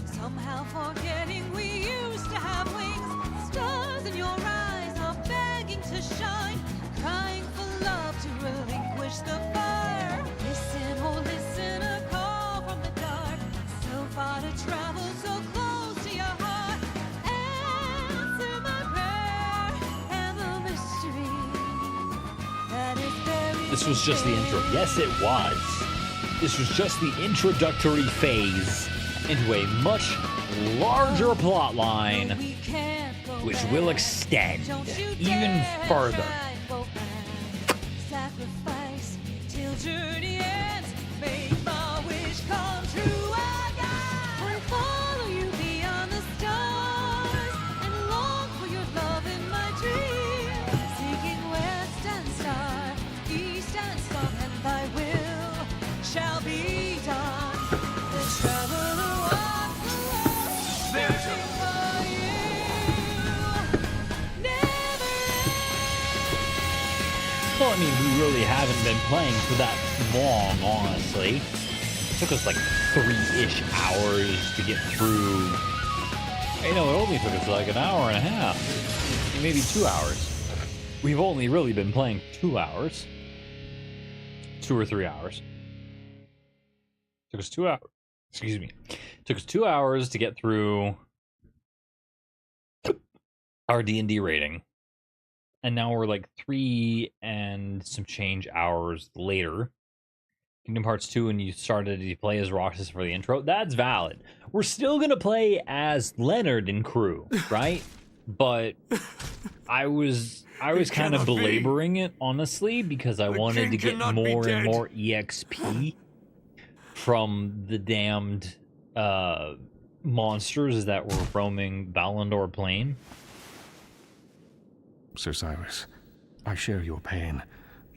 Somehow forgetting we used to have wings. Stars in your eyes are begging to shine, crying for love to relinquish the fire. Listen, oh listen, a call from the dark. So far to travel, so close to your heart. Answer my prayer and the mystery that is buried.
This was just the intro. Yes, it was. This was just the introductory phase into a much larger plot line, which will extend even further.
Sacrifice till journey ends. Make my wish come true. I follow you beyond the stars and long for your love in my dreams. Seeking west and star, east and sun, and thy will shall be done. The traveler walks the road, searching for you. Never
Well, I mean, we really haven't been playing for that long, honestly. It took us like 3-ish hours to get through. You know, it only took us like an hour and a half, maybe 2 hours. We've only really been playing 2 hours. 2 or 3 hours. Took us 2 hours. Excuse me. Took us 2 hours to get through our D&D rating. And now we're like 3 and some change hours later. Kingdom Hearts 2, and you started to play as Roxas for the intro. That's valid. We're still going to play as Leonard and crew, right? But I was kind of belaboring it, honestly, because I wanted to get more and more EXP from the damned monsters that were roaming Ballandor Plain.
Sir Cyrus, I share your pain,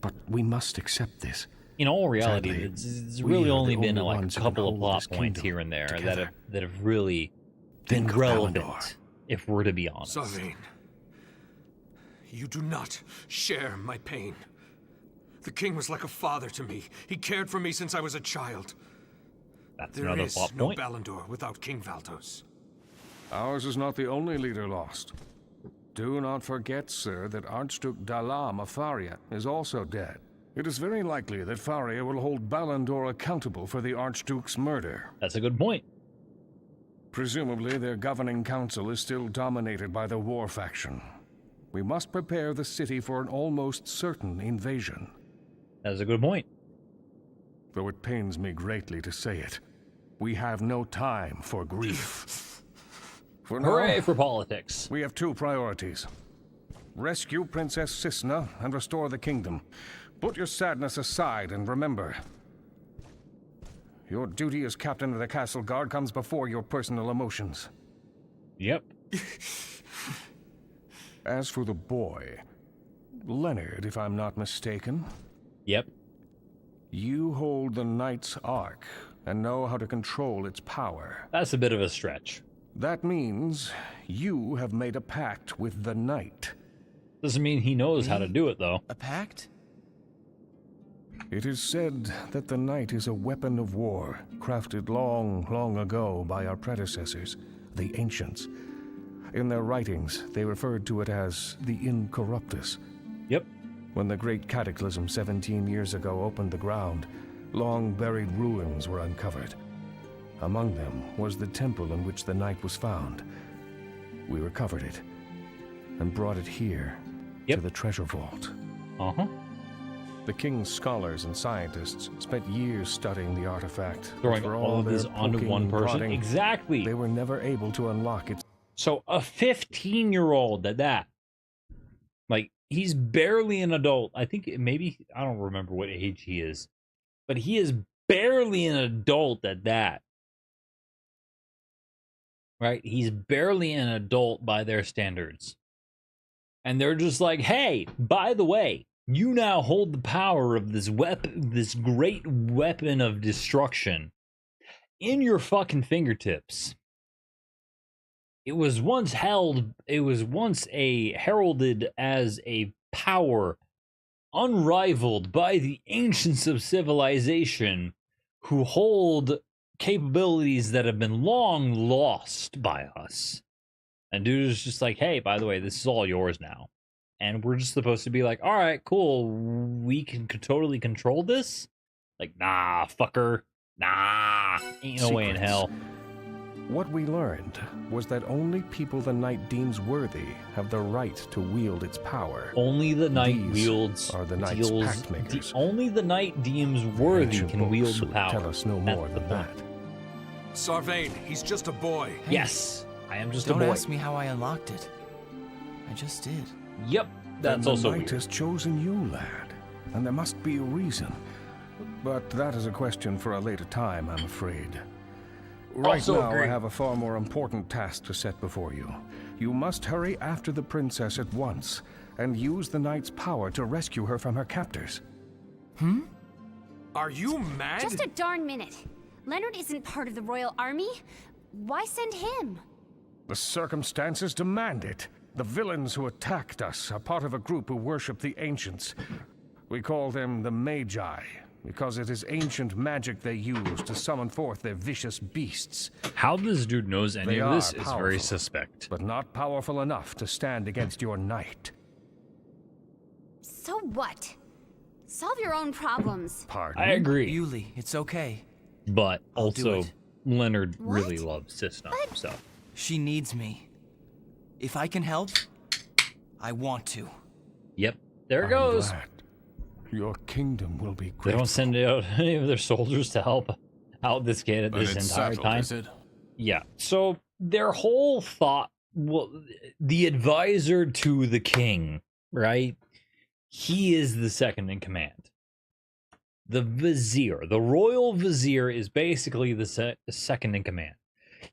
but we must accept this.
In all reality,
Sadly,
it's
we
really
are
only
the
been
only
like a
ones who
couple
can
of
hold
plot
this
points
kingdom
here and there
together.
that have really
Think
been
of
relevant,
Ballandor.
if we're to be honest.
Sarvain, you do not share my pain. The king was like a father to me. He cared for me since I was a child.
That's
There
another
is
plot
no
point.
Ballandor without King Valdos.
Ours is not the only leader lost. Do not forget, sir, that Archduke Dalam of Faria is also dead. It is very likely that Faria will hold Ballandor accountable for the Archduke's murder.
That's a good point.
Presumably, their governing council is still dominated by the war faction. We must prepare the city for an almost certain invasion.
That's a good point.
Though it pains me greatly to say it, we have no time for grief. For now,
Hooray for politics.
we have 2 priorities. Rescue Princess Cisna and restore the kingdom. Put your sadness aside and remember, your duty as captain of the castle guard comes before your personal emotions.
Yep.
As for the boy, Leonard, if I'm not mistaken.
Yep.
You hold the Knight's Ark and know how to control its power.
That's a bit of a stretch.
That means you have made a pact with the Knight.
Doesn't mean he knows how to do it, though.
A pact?
It is said that the Knight is a weapon of war, crafted long, long ago by our predecessors, the Ancients. In their writings, they referred to it as the Incorruptus.
Yep.
When the Great Cataclysm 17 years ago opened the ground, long-buried ruins were uncovered. Among them was the temple in which the Knight was found. We recovered it and brought it here to the treasure vault.
Uh-huh.
The king's scholars and scientists spent years studying the artifact.
Throwing
For
all of
their
this onto
poking
one
and
person.
prodding,
Exactly.
They were never able to unlock its...
So a 15-year-old at that. Like, he's barely an adult. I think maybe, I don't remember what age he is. But he is barely an adult at that. Right? He's barely an adult by their standards. And they're just like, hey, by the way, you now hold the power of this weapon, this great weapon of destruction in your fucking fingertips. It was once heralded as a power unrivaled by the ancients of civilization who hold capabilities that have been long lost by us. And dude is just like, hey, by the way, this is all yours now. And we're just supposed to be like, all right, cool, we can totally control this? Like, nah, fucker. Nah, ain't no way in hell.
What we learned was that only people the knight deems worthy have the right to wield its power.
Only the knight wields
are the knight's pact makers.
Only the knight deems worthy can wield the power.
Tell us no more than that.
Sarvain, he's just a boy.
Yes, I am just a boy.
Don't ask me how I unlocked it. I just did.
Yep, that's also
the knight has chosen you, lad, and there must be a reason. But that is a question for a later time, I'm afraid. Right now, I have a far more important task to set before you. You must hurry after the princess at once, and use the knight's power to rescue her from her captors.
Are you mad?
Just a darn minute. Leonard isn't part of the royal army. Why send him?
The circumstances demand it. The villains who attacked us are part of a group who worship the ancients. We call them the Magi, because it is ancient magic they use to summon forth their vicious beasts.
How this dude knows any of this is very suspect.
But not powerful enough to stand against your knight.
So what? Solve your own problems.
Pardon?
I agree.
Yuli, it's okay.
But
I'll do
also,
it.
Leonard really loves Cisna, so.
She needs me. If I can help, I want to.
Yep, there it goes.
Glad. Your kingdom will be
They
grateful.
don't send out any of their soldiers to help out this kid at this entire time.
Is it?
Yeah, so their whole thought, well, the advisor to the king, right? He is the second in command. The vizier, the royal vizier, is basically the second in command.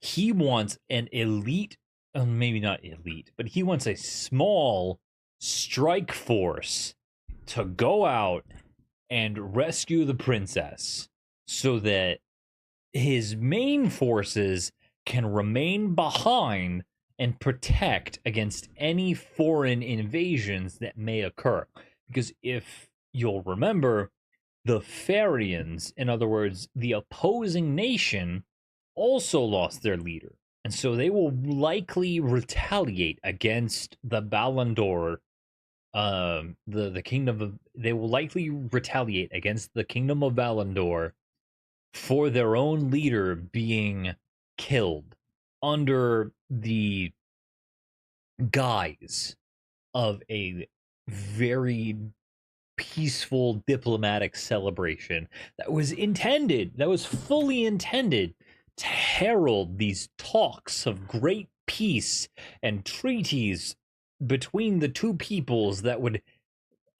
He wants an elite, maybe not elite, but he wants a small strike force to go out and rescue the princess so that his main forces can remain behind and protect against any foreign invasions that may occur. Because if you'll remember, the Farians, in other words, the opposing nation, also lost their leader. And so they will likely retaliate against the Balandor, the kingdom of, they will likely retaliate against the kingdom of Balandor for their own leader being killed under the guise of a very peaceful diplomatic celebration that was fully intended to herald these talks of great peace and treaties between the two peoples that would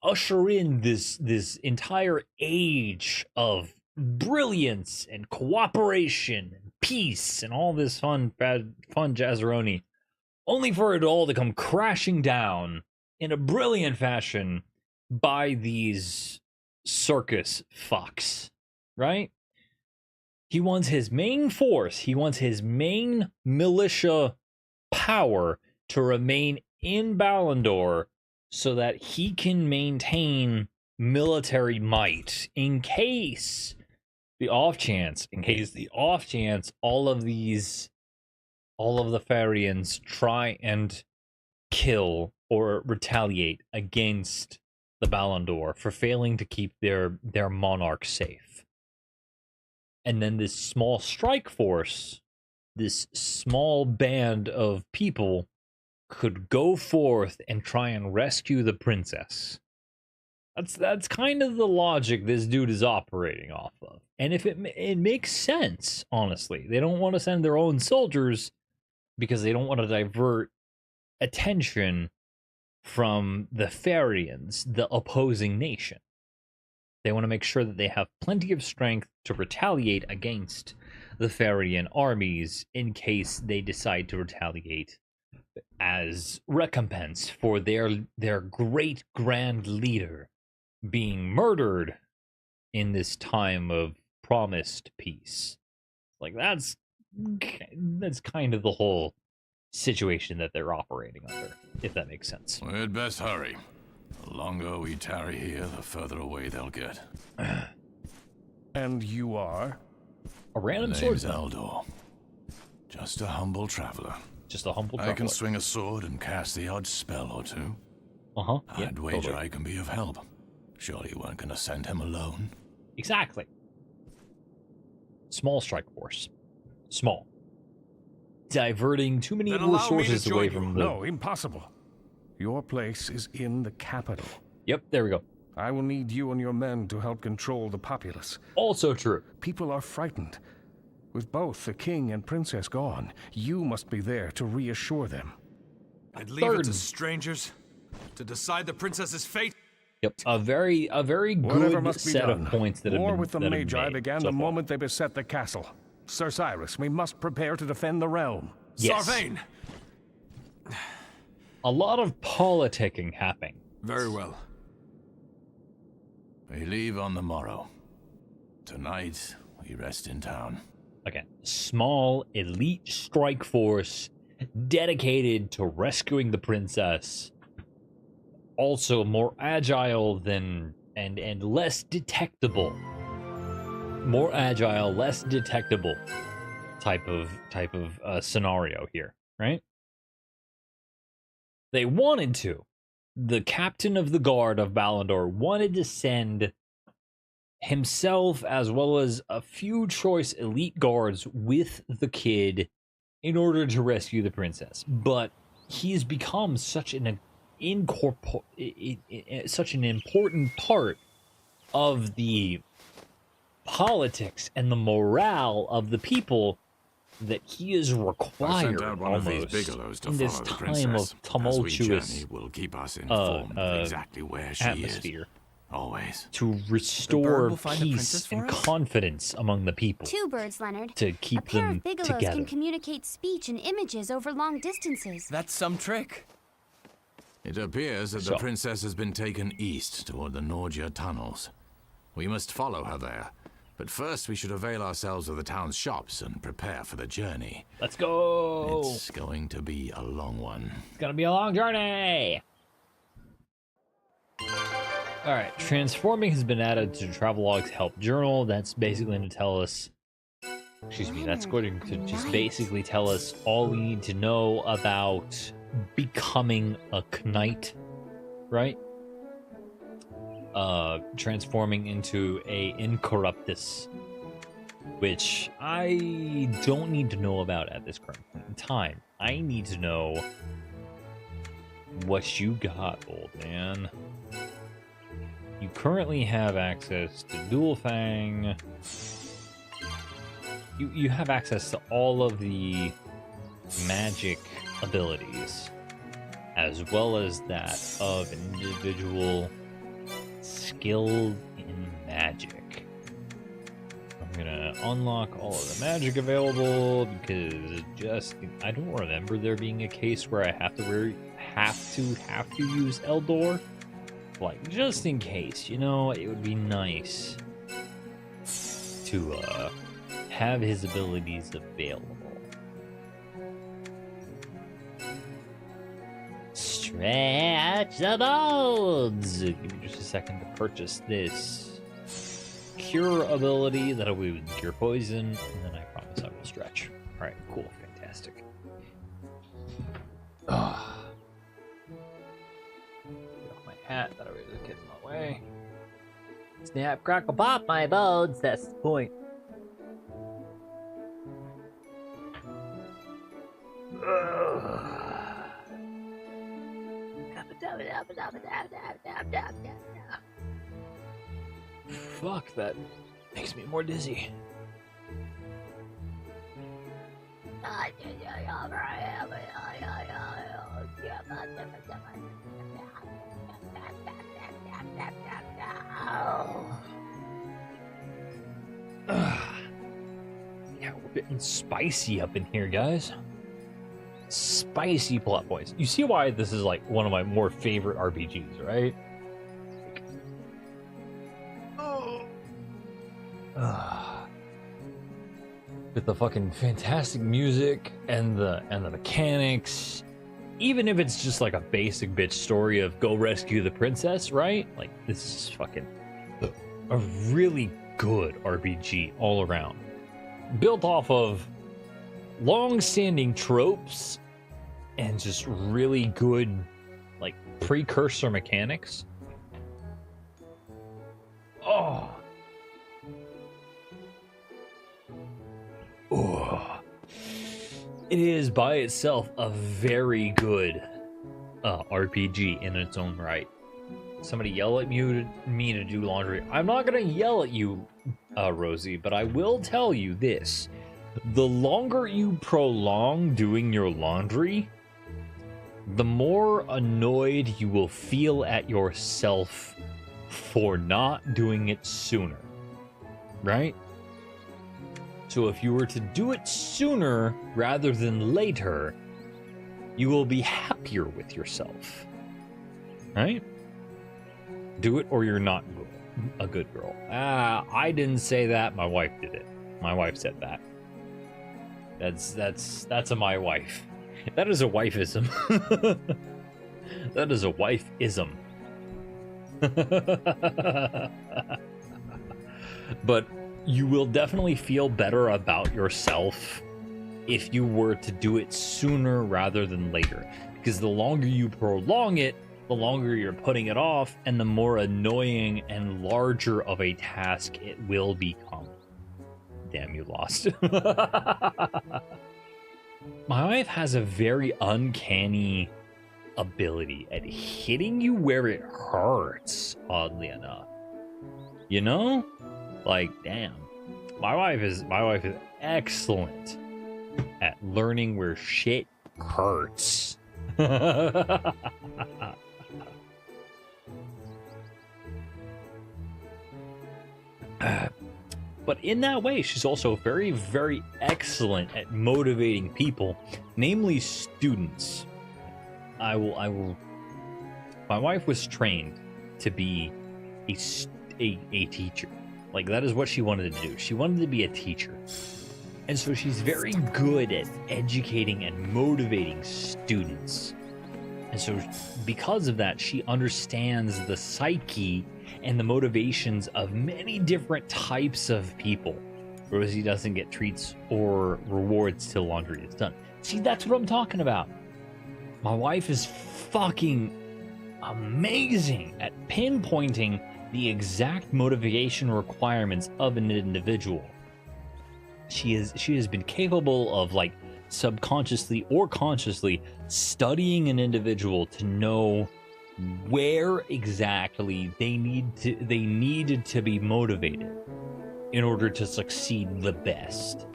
usher in this entire age of brilliance and cooperation and peace and all this fun jazzeroni, only for it all to come crashing down in a brilliant fashion by these circus fucks, right? He wants his main force, he wants his main militia power to remain in Balandor so that he can maintain military might in case the off chance all of the Farians try and kill or retaliate against the Balandor for failing to keep their monarch safe. And then this small strike force, this small band of people, could go forth and try and rescue the princess. That's kind of the logic this dude is operating off of. And if it makes sense, honestly. They don't want to send their own soldiers because they don't want to divert attention from the Farians, the opposing nation. They want to make sure that they have plenty of strength to retaliate against the Farian armies in case they decide to retaliate as recompense for their great grand leader being murdered in this time of promised peace. Like that's kind of the whole situation that they're operating under, if that makes sense.
We'd best hurry. The longer we tarry here, the further away they'll get.
And you are?
A random
name's
swordsman.
Eldor. Just a humble traveler.
Just a humble
I
traveler.
can swing a sword and cast the odd spell or two.
Uh-huh. Yeah,
I'd wager
totally.
I can be of help. Surely you weren't going to send him alone.
Exactly. Small strike force. Small. Diverting too many
Then allow me to
resources
join
away
you.
from the...
No, impossible. Your place is in the capital.
Yep, there we go.
I will need you and your men to help control the populace.
Also true.
People are frightened. With both the king and princess gone, you must be there to reassure them.
I'd leave it to strangers to decide the princess's fate.
Yep, a very
Whatever
good
must be
set
done.
of points that have
War
been
with the
that have
Magi
been made
began
so
the
far.
moment they beset the castle. Sir Cyrus, we must prepare to defend the realm.
Yes.
Sarvain!
A lot of politicking happening.
Very well.
We leave on the morrow. Tonight, we rest in town.
Again, small elite strike force dedicated to rescuing the princess. Also more agile than and less detectable. More agile, less detectable type of scenario here, right? They wanted to. The captain of the guard of Balindor wanted to send himself as well as a few choice elite guards with the kid in order to rescue the princess. But he's become such an such an important part of the politics and the morale of the people that he is
I
required
sent out one of these
almost
bigelows to
in this
follow the
time
princess.
of tumultuous
As we journey, will keep us informed of exactly where she
atmosphere.
is. Always.
To restore
will find the
peace
princess for
and
us?
confidence among the people.
Two birds, Leonard.
To
A
keep
pair
them
of bigelows
together.
can communicate speech and images over long distances.
That's some trick.
It appears that the princess has been taken east toward the Norgia tunnels. We must follow her there. But first we should avail ourselves of the town's shops and prepare for the journey.
Let's go!
It's going to be a long one.
It's gonna be a long journey! Alright, transforming has been added to Travelog's help journal. That's basically going to tell us... Excuse me, that's going to just basically tell us all we need to know about becoming a knight, right? Transforming into a Incorruptus, which I don't need to know about at this current point in time. I need to know what you got, old man. You currently have access to Dual Fang. You have access to all of the magic abilities, as well as that of an individual skilled in magic. I'm gonna unlock all of the magic available because I don't remember there being a case where I have to use Eldor. Like, just in case, you know, it would be nice to have his abilities available. Stretch the bones! Give me just a second to purchase this cure ability. That'll be with cure poison, and then I promise I will stretch. Alright, cool, fantastic. Hat that I was just getting in my way. Snap, crackle, pop, my bones. That's the point. Fuck, that makes me more dizzy. Yeah, we're getting spicy up in here, guys. Spicy plot points. You see why this is like one of my more favorite RPGs, right? with the fucking fantastic music and the mechanics. Even if it's just like a basic bitch story of go rescue the princess, right? Like, this is fucking a really good RPG all around. Built off of long-standing tropes and just really good, like, precursor mechanics. Oh. Oh. It is by itself a very good RPG in its own right. Somebody yell at me to do laundry. I'm not gonna yell at you, Rosie, but I will tell you this. The longer you prolong doing your laundry, the more annoyed you will feel at yourself for not doing it sooner. Right? So if you were to do it sooner rather than later, you will be happier with yourself. Right? Do it or you're not a good girl. I didn't say that. My wife did it. My wife said that. That's a my wife. That is a wifeism. That is a wifeism. But you will definitely feel better about yourself if you were to do it sooner rather than later. Because the longer you prolong it, the longer you're putting it off, and the more annoying and larger of a task it will become. Damn, you lost. My wife has a very uncanny ability at hitting you where it hurts, oddly enough. You know? Like, damn. My wife is excellent at learning where shit hurts. But in that way, she's also very, very excellent at motivating people, namely students. My wife was trained to be a teacher. Like, that is what she wanted to do. She wanted to be a teacher. And so she's very good at educating and motivating students. And so because of that, she understands the psyche and the motivations of many different types of people. Rosie doesn't get treats or rewards till laundry is done. See, that's what I'm talking about. My wife is fucking amazing at pinpointing the exact motivation requirements of an individual. She has been capable of, like, subconsciously or consciously studying an individual to know where exactly they needed to be motivated in order to succeed the best.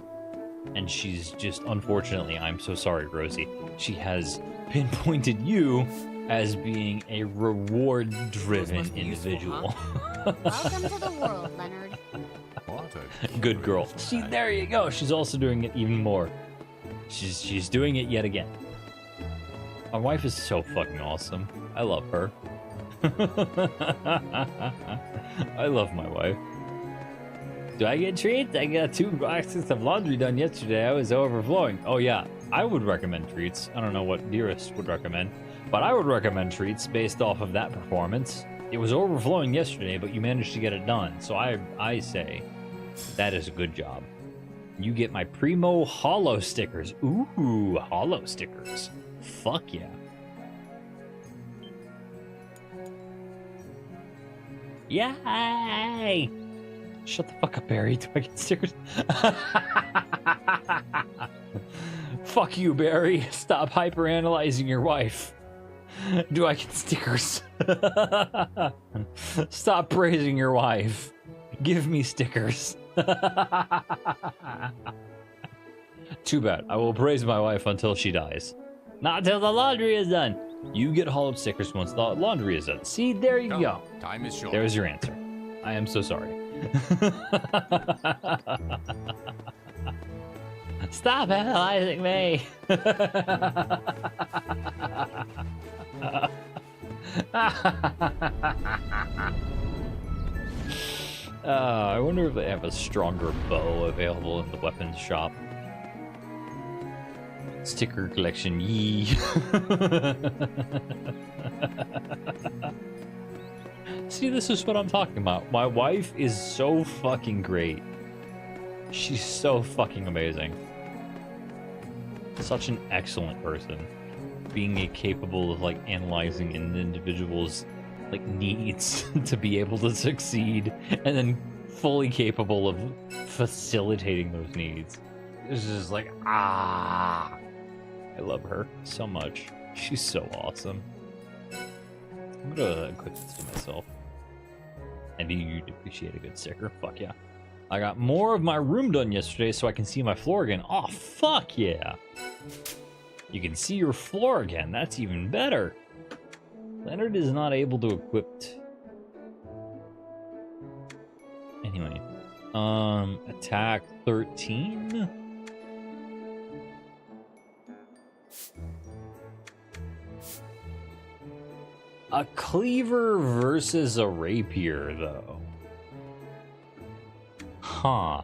And she's just, unfortunately, I'm so sorry, Rosie, she has pinpointed you as being a reward-driven individual.
Welcome to the world, Leonard.
Good girl. See, there you go. She's also doing it even more. She's doing it yet again. My wife is so fucking awesome. I love her. I love my wife. Do I get treats? I got 2 boxes of laundry done yesterday. I was overflowing. Oh yeah, I would recommend treats. I don't know what Dearest would recommend, but I would recommend treats based off of that performance. It was overflowing yesterday, but you managed to get it done. So I say that is a good job. You get my Primo Hollow stickers. Ooh, Hollow stickers. Fuck yeah. Yay! Shut the fuck up, Barry. Do I get stickers? Fuck you, Barry. Stop hyperanalyzing your wife. Do I get stickers? Stop praising your wife. Give me stickers. Too bad. I will praise my wife until she dies. Not until the laundry is done. You get hollowed stickers once the laundry is done. See, there you go.
Time is short.
There's your answer. I am so sorry. Stop analyzing me. I wonder if they have a stronger bow available in the weapons shop. Sticker collection, yee. See, this is what I'm talking about. My wife is so fucking great. She's so fucking amazing. Such an excellent person. Being capable of, like, analyzing an individual's, like, needs to be able to succeed, and then fully capable of facilitating those needs. It's just like, I love her so much. She's so awesome. I'm gonna equip this to myself. And you'd appreciate a good sticker. Fuck yeah. I got more of my room done yesterday so I can see my floor again. Oh, fuck yeah. You can see your floor again. That's even better. Leonard is not able to equip. Anyway. Attack 13. A cleaver versus a rapier, though. Huh.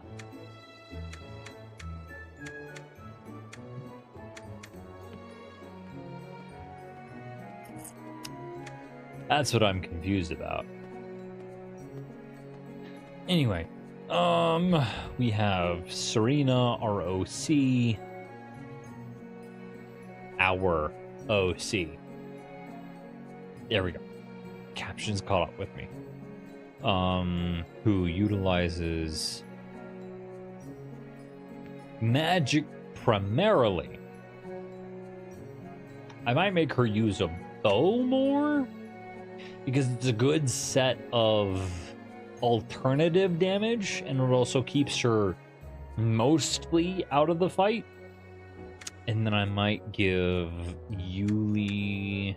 That's what I'm confused about. Anyway, we have Serena, our OC. Our OC. There we go. Captions caught up with me. Who utilizes magic primarily. I might make her use a bow more, because it's a good set of alternative damage, and it also keeps her mostly out of the fight. And then I might give Yuli...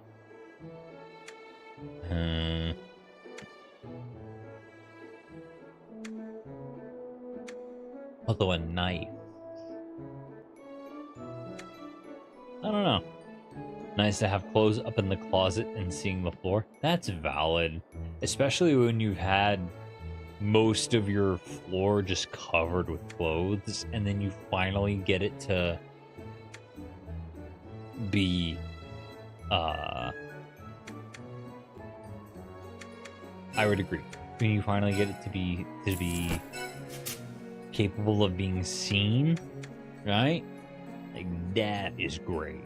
although a knife. I don't know. Nice to have clothes up in the closet and seeing the floor. That's valid. Especially when you've had most of your floor just covered with clothes, and then you finally get it to be I would agree. When you finally get it to be capable of being seen, right? Like, that is great.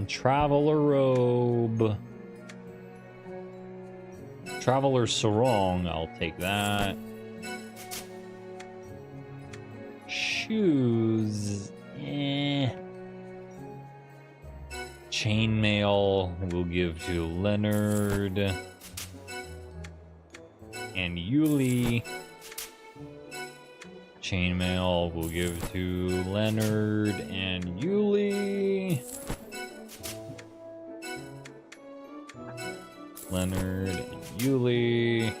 Traveler robe. Traveler sarong, I'll take that. Shoes, Chainmail we'll give to Leonard and Yuli. Chainmail we'll give to Leonard and Yuli. Leonard and Yuli.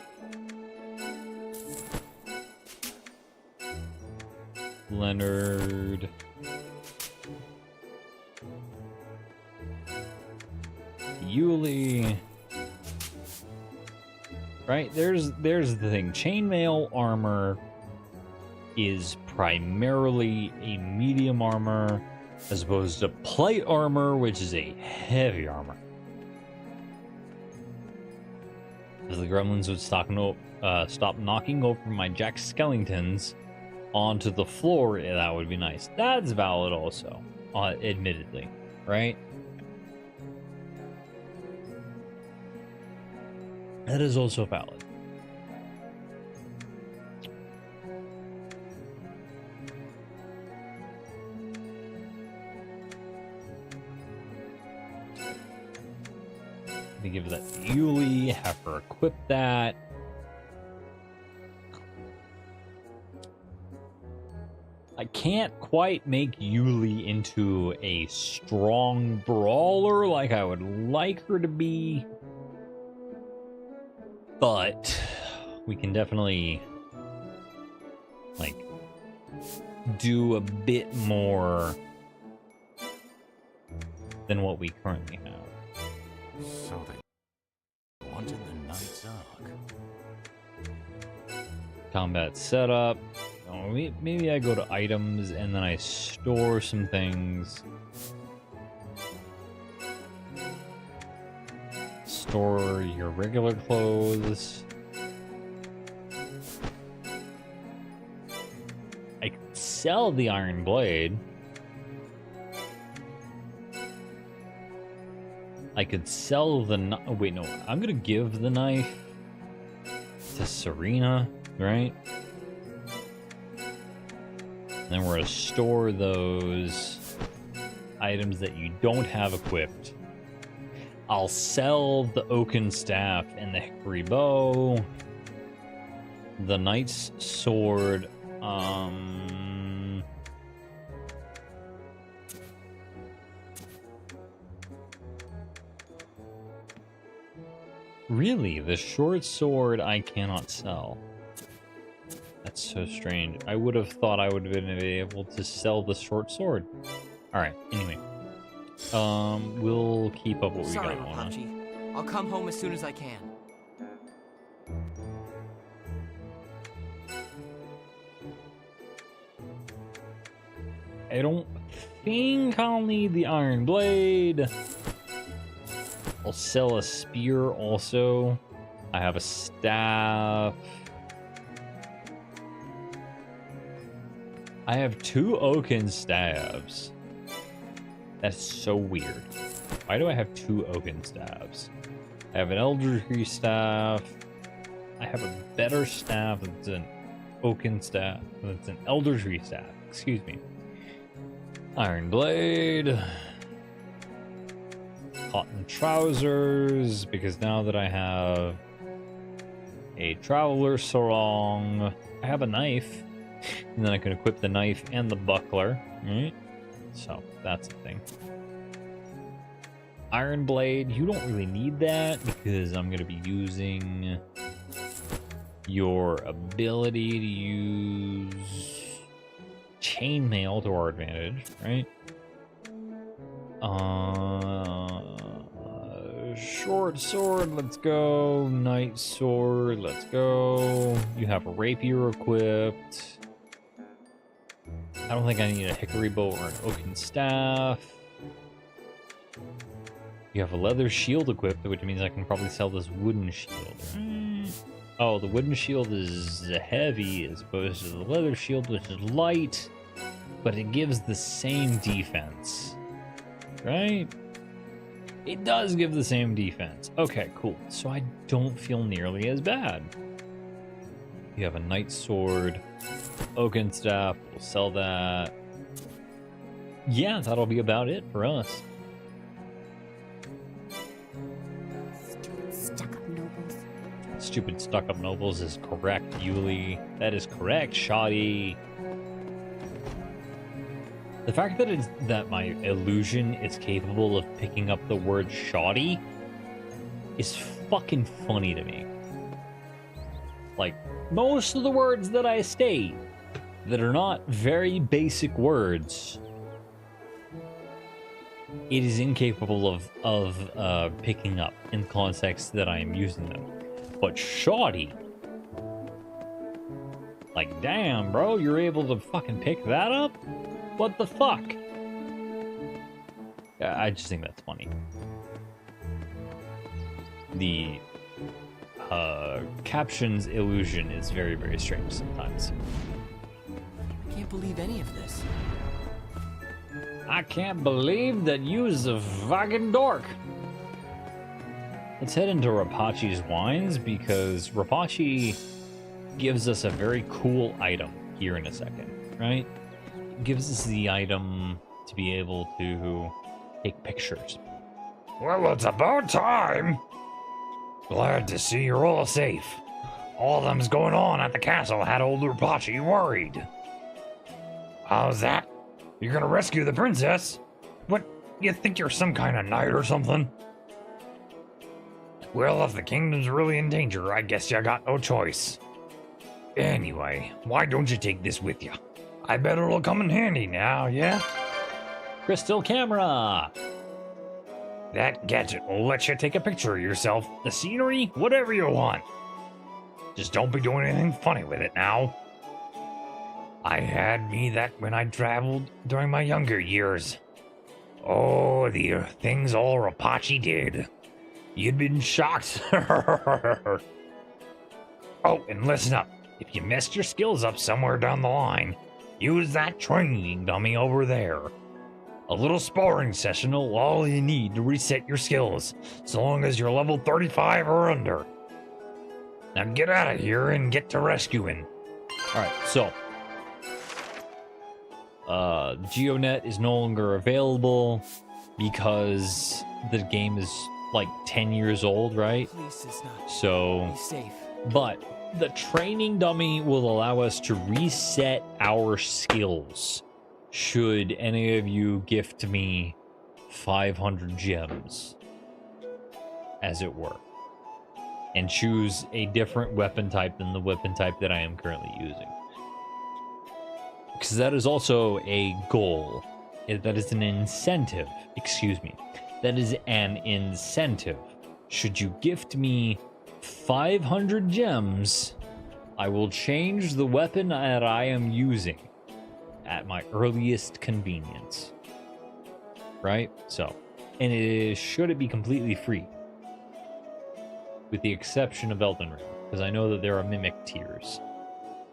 Leonard. Yuli. Right? There's the thing. Chainmail armor is primarily a medium armor as opposed to plate armor, which is a heavy armor. If the gremlins would stop knocking over my Jack Skellingtons onto the floor, that would be nice. That's valid also, admittedly, right? That is also valid. Let me give that to Yuli, have her equip that. I can't quite make Yuli into a strong brawler like I would like her to be. But we can definitely, like, do a bit more than what we currently have.
So they wanted the Knight's Ark.
Combat setup. Oh, maybe I go to items and then I store some things. Store your regular clothes. I could sell the iron blade. I could sell the oh, wait, no. I'm gonna give the knife to Serena, right? And then we're gonna store those items that you don't have equipped. I'll sell the oaken staff and the hickory bow. The knight's sword. Really, the short sword I cannot sell. That's so strange. I would have thought I would have been able to sell the short sword. Alright, anyway. We'll keep up what we
Sorry,
got going on.
Rapachi. I'll come home as soon as I can.
I don't think I'll need the iron blade. I'll sell a spear also. I have a staff. I have 2 oaken staves. That's so weird. Why do I have 2 oaken staves? I have an elderly staff. I have a better staff that's an oaken staff. That's an elderly staff. Excuse me. Iron blade. Cotton trousers. Because now that I have a traveler sarong, I have a knife. And then I can equip the knife and the buckler. Right? So, that's a thing. Iron blade, you don't really need that because I'm going to be using your ability to use chainmail to our advantage, right? Short sword, let's go. Knight sword, let's go. You have a rapier equipped. I don't think I need a hickory bow or an oaken staff. You have a leather shield equipped, which means I can probably sell this wooden shield. Oh, the wooden shield is heavy as opposed to the leather shield, which is light, but it gives the same defense, right? It does give the same defense. Okay, cool. So I don't feel nearly as bad. You have a knight sword, oaken staff, we'll sell that. Yeah, that'll be about it for us. Stupid stuck-up nobles is correct, Yuli. That is correct, Shoddy. The fact that my illusion is capable of picking up the word shoddy is fucking funny to me. Like, most of the words that I state that are not very basic words, it is incapable of picking up in the context that I am using them. But shoddy, like, damn, bro, you're able to fucking pick that up? What the fuck? I just think that's funny. The captions illusion is very, very strange sometimes.
I can't believe any of this.
I can't believe that you's a fucking dork. Let's head into Rapachi's wines because Rapachi gives us a very cool item here in a second, right? It gives us the item to be able to take pictures.
Well, it's about time. Glad to see you're all safe. All them's going on at the castle had old Rapachi worried. How's that? You're gonna rescue the princess? What, you think you're some kind of knight or something? Well, if the kingdom's really in danger, I guess you got no choice. Anyway, why don't you take this with you? I bet it'll come in handy now, yeah?
Crystal camera!
That gadget will let you take a picture of yourself, the scenery, whatever you want. Just don't be doing anything funny with it now. I had me that when I traveled during my younger years. Oh, the things all Rapachi did. You'd been shocked. Oh, and listen up. If you messed your skills up somewhere down the line, use that training dummy over there. A little sparring session will all you need to reset your skills, so long as you're level 35 or under. Now get out of here and get to rescuing.
Alright, so GeoNet is no longer available because the game is like 10 years old, right? So, but the training dummy will allow us to reset our skills should any of you gift me 500 gems, as it were, and choose a different weapon type than the weapon type that I am currently using. Because that is also a goal. That is an incentive. Excuse me. That is an incentive. Should you gift me 500 gems, I will change the weapon that I am using at my earliest convenience. Right? So, and should it be completely free? With the exception of Elden Ring. Because I know that there are mimic tiers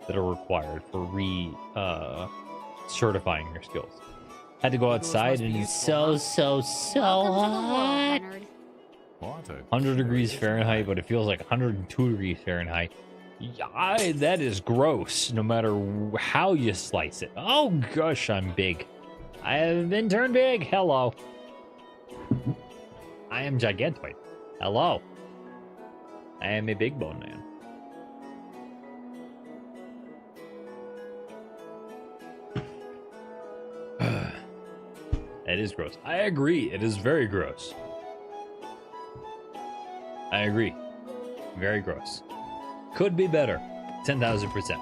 that are required for certifying your skills. Had to go outside and it's so hot. 100 degrees Fahrenheit, but it feels like 102 degrees Fahrenheit. That is gross, no matter how you slice it. Oh gosh, I'm big. I have been turned big. Hello. I am gigantoid. Hello. I am a big bone man. That is gross. I agree. It is very gross. I agree. Very gross. Could be better. 10,000%.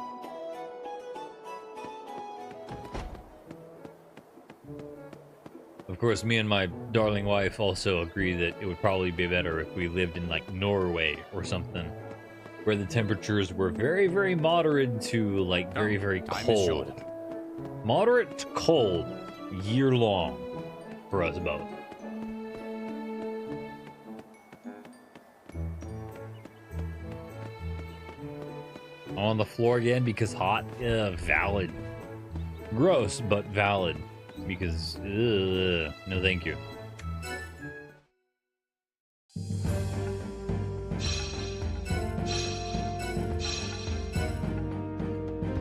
Of course, me and my darling wife also agree that it would probably be better if we lived in like Norway or something, where the temperatures were very, very moderate to like very, very cold. Moderate to cold year long for us both. On the floor again because hot? Valid. Gross, but valid. Because, no thank you.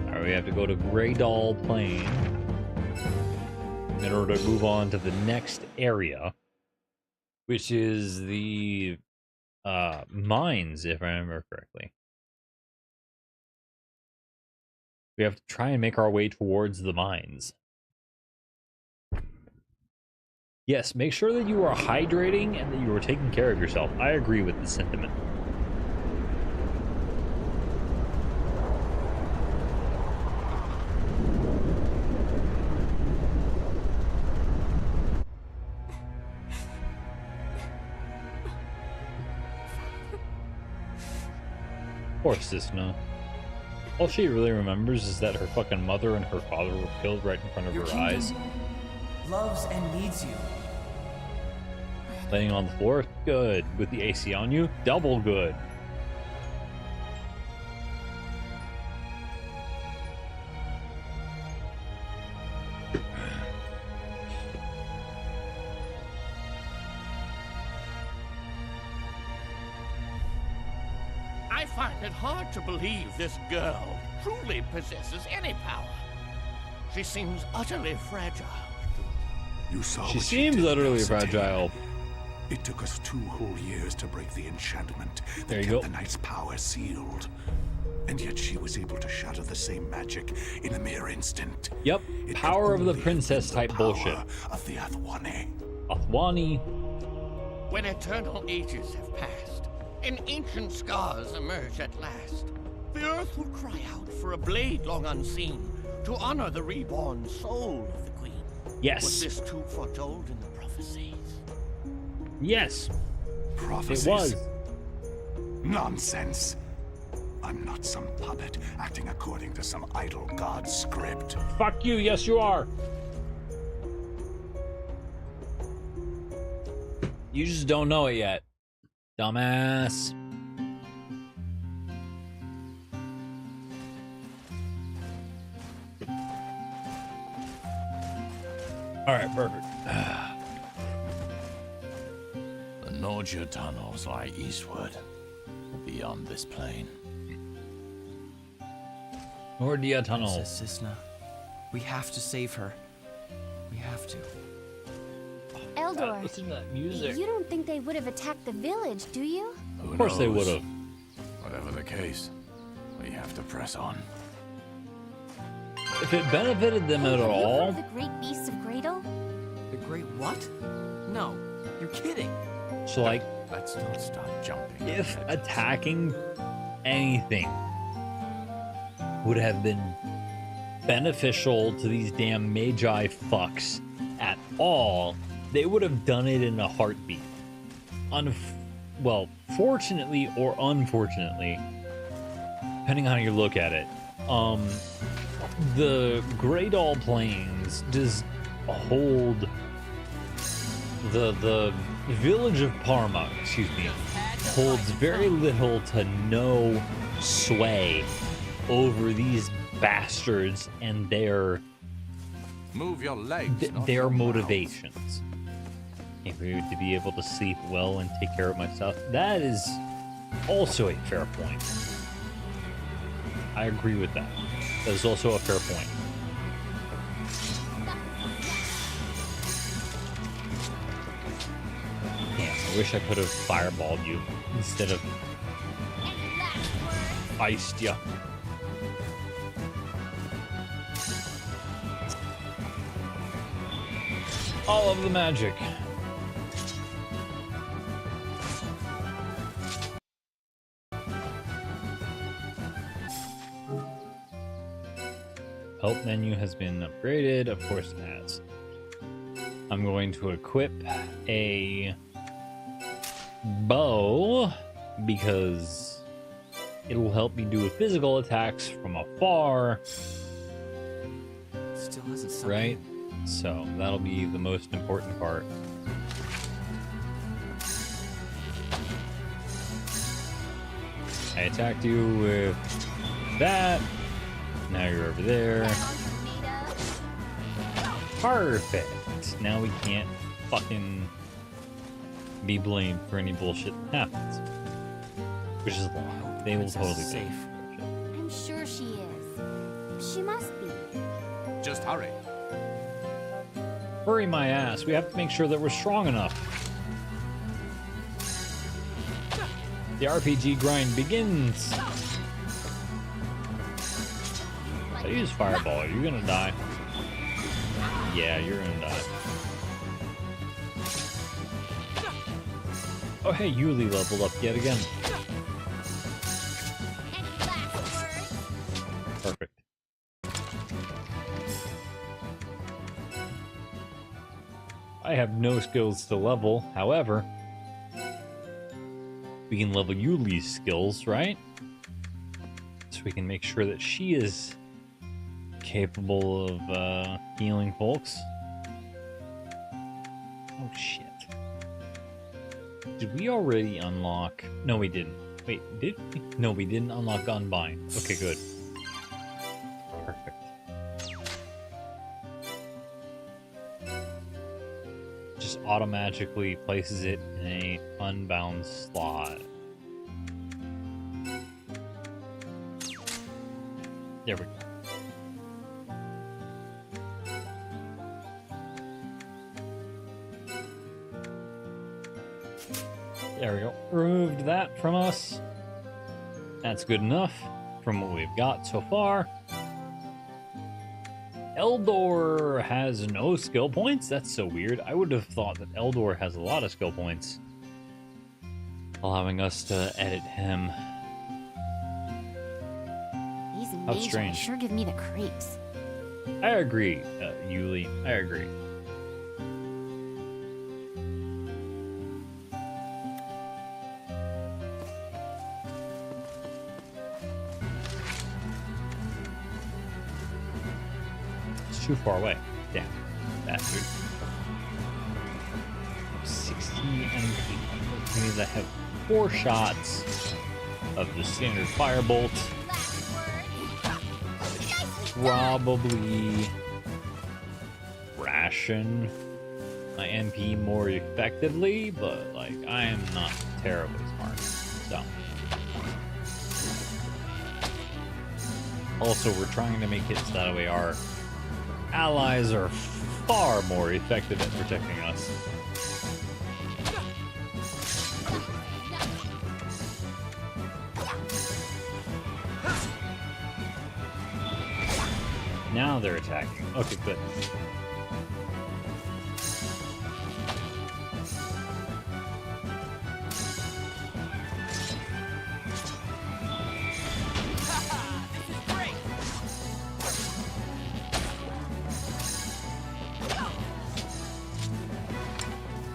Alright, we have to go to Greydal Plain in order to move on to the next area, which is the mines, if I remember correctly. We have to try and make our way towards the mines. Yes, make sure that you are hydrating and that you are taking care of yourself. I agree with the sentiment. Poor Cisna. All she really remembers is that her fucking mother and her father were killed right in front of her eyes.
Loves and needs you.
Laying on the floor? Good. With the AC on you? Double good.
I find it hard to believe this girl truly possesses any power. She seems utterly fragile.
You saw
She
what
seems
did,
utterly
Constantine.
fragile.
It took us 2 whole years to break the enchantment
There
that
you
kept
go.
the knight's power sealed. And yet she was able to shatter the same magic in a mere instant.
Yep.
It
Power
could
of the
only
princess
have been
type
the
bullshit.
power of the Athwani.
Athwani.
When eternal ages have passed, and ancient scars emerge at last. The earth will cry out for a blade long unseen to honor the reborn soul of the queen.
Yes.
Was this too foretold in the prophecies?
Yes.
Prophecies?
It was.
Nonsense. I'm not some puppet acting according to some idle god script.
Fuck you, yes you are. You just don't know it yet, dumbass. Alright, perfect.
The Norgia tunnels lie eastward, beyond this plain.
Nordia tunnel.
Princess Cisna, we have to save her. We have to.
Eldor,
listen to that music.
You don't think they would have attacked the village, do you?
Who
Of course they
knows?
would have.
Whatever the case, we have to press on.
If it benefited them at
Have you heard
all,
of the great beasts of Gradle?
The great what? No, you're kidding.
so like,
Let's not start jumping.
if attacking anything would have been beneficial to these damn magi fucks at all, they would have done it in a heartbeat. Well, fortunately or unfortunately, depending on how you look at it, the Gradle Plains does hold the village of Parma, excuse me, holds very little to no sway over these bastards and their
Move your legs.
their motivations. And to be able to sleep well and take care of myself, that is also a fair point. I agree with that. That is also a fair point. Damn, I wish I could have fireballed you instead of iced you. All of the magic. Help menu has been upgraded. Of course it has. I'm going to equip a bow because it will help me do physical attacks from afar.
Still hasn't sunk
Right? So that'll be the most important part. I attacked you with that. Now you're over there. Perfect. Now we can't fucking be blamed for any bullshit that happens. Which is a lie. They will totally be.
I'm sure she is. She must be.
Just hurry.
Hurry my ass. We have to make sure that we're strong enough. The RPG grind begins. I use Fireball. Are you gonna die? Yeah, you're gonna die. Oh, hey, Yuli leveled up yet again. Perfect. I have no skills to level, however, we can level Yuli's skills, right? So we can make sure that she is capable of healing folks. Oh shit. Did we already unlock? No, we didn't. Wait, did we? No, we didn't unlock Gunbind. Okay, good. Perfect. Just automatically places it in a unbound slot. There we go. There we go. Removed that from us. That's good enough from what we've got so far. Eldor has no skill points? That's so weird. I would have thought that Eldor has a lot of skill points. allowing us to edit him.
These
How
magi
strange.
sure give me the creeps.
I agree, Yuli. I agree. It's too far away. Damn. Bastard. 60 MP. Which means I have 4 shots of the standard firebolt. Probably ration my MP more effectively, but like I am not terribly smart. So also we're trying to make it so that way our allies are far more effective at protecting us. Now they're attacking. Okay, good.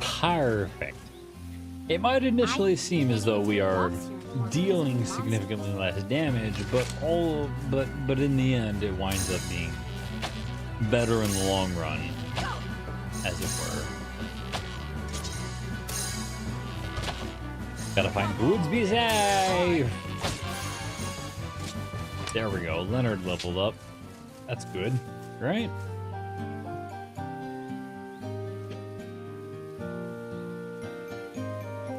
Perfect. It might initially seem as though we are dealing significantly less damage, but in the end it winds up being better in the long run, as it were. Gotta find the woods, be safe! There we go, Leonard leveled up. That's good, right?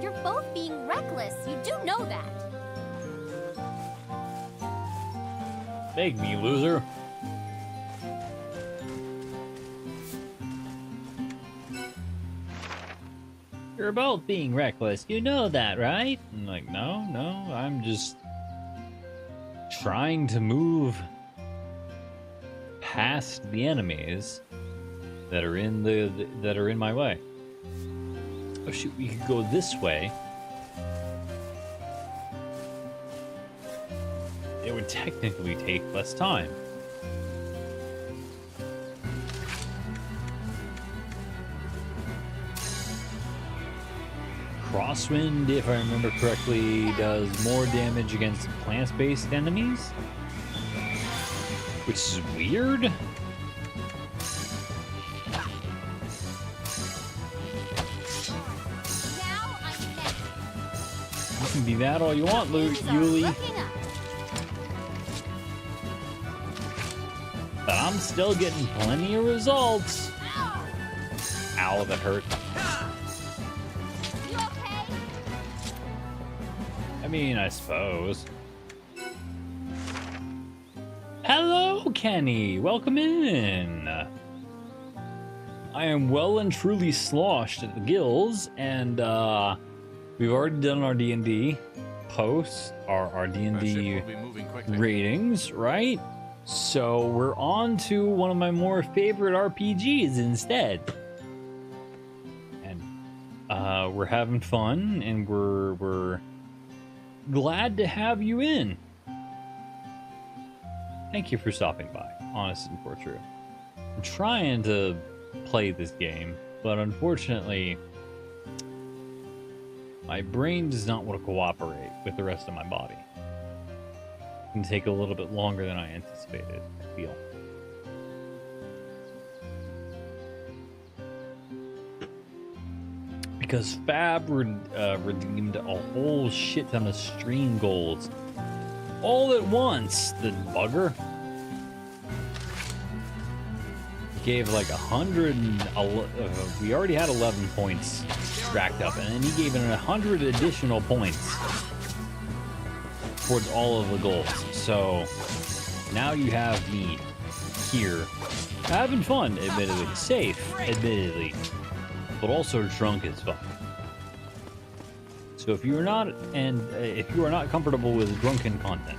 You're both being reckless. You do know that.
Beg me, loser. You're both being reckless. You know that, right? I'm like, no, I'm just trying to move past the enemies that are in my way. Oh shoot, we could go this way. It would technically take less time. Crosswind, if I remember correctly, does more damage against plant-based enemies, which is weird. You can be mad all you want, Yuli. But I'm still getting plenty of results. Ow, that hurt. I mean, I suppose. Hello, Kenny. Welcome in. I am well and truly sloshed at the gills, and we've already done our D&D posts, our D&D ratings, right? So we're on to one of my more favorite RPGs instead. And we're having fun, and we're glad to have you in. Thank you for stopping by, honest and for true. I'm trying to play this game, but unfortunately, my brain does not want to cooperate with the rest of my body. It can take a little bit longer than I anticipated, I feel. Because Fab redeemed a whole shit ton of stream goals all at once, the bugger. He gave like 100 and we already had 11 points racked up, and then he gave it 100 additional points towards all of the goals. So now you have me here having fun, admittedly, safe, admittedly, but also drunk as fuck. So if you are not comfortable with drunken content,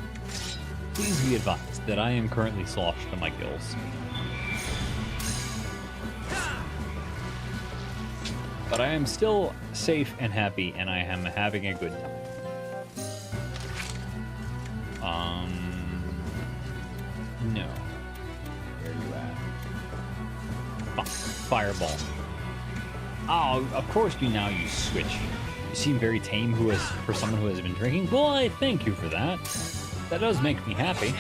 please be advised that I am currently sloshed to my gills. But I am still safe and happy, and I am having a good time. No. Where are you at? Fireball. Oh, of course you switch. You seem very tame for someone who has been drinking. Well, I thank you for that. That does make me happy.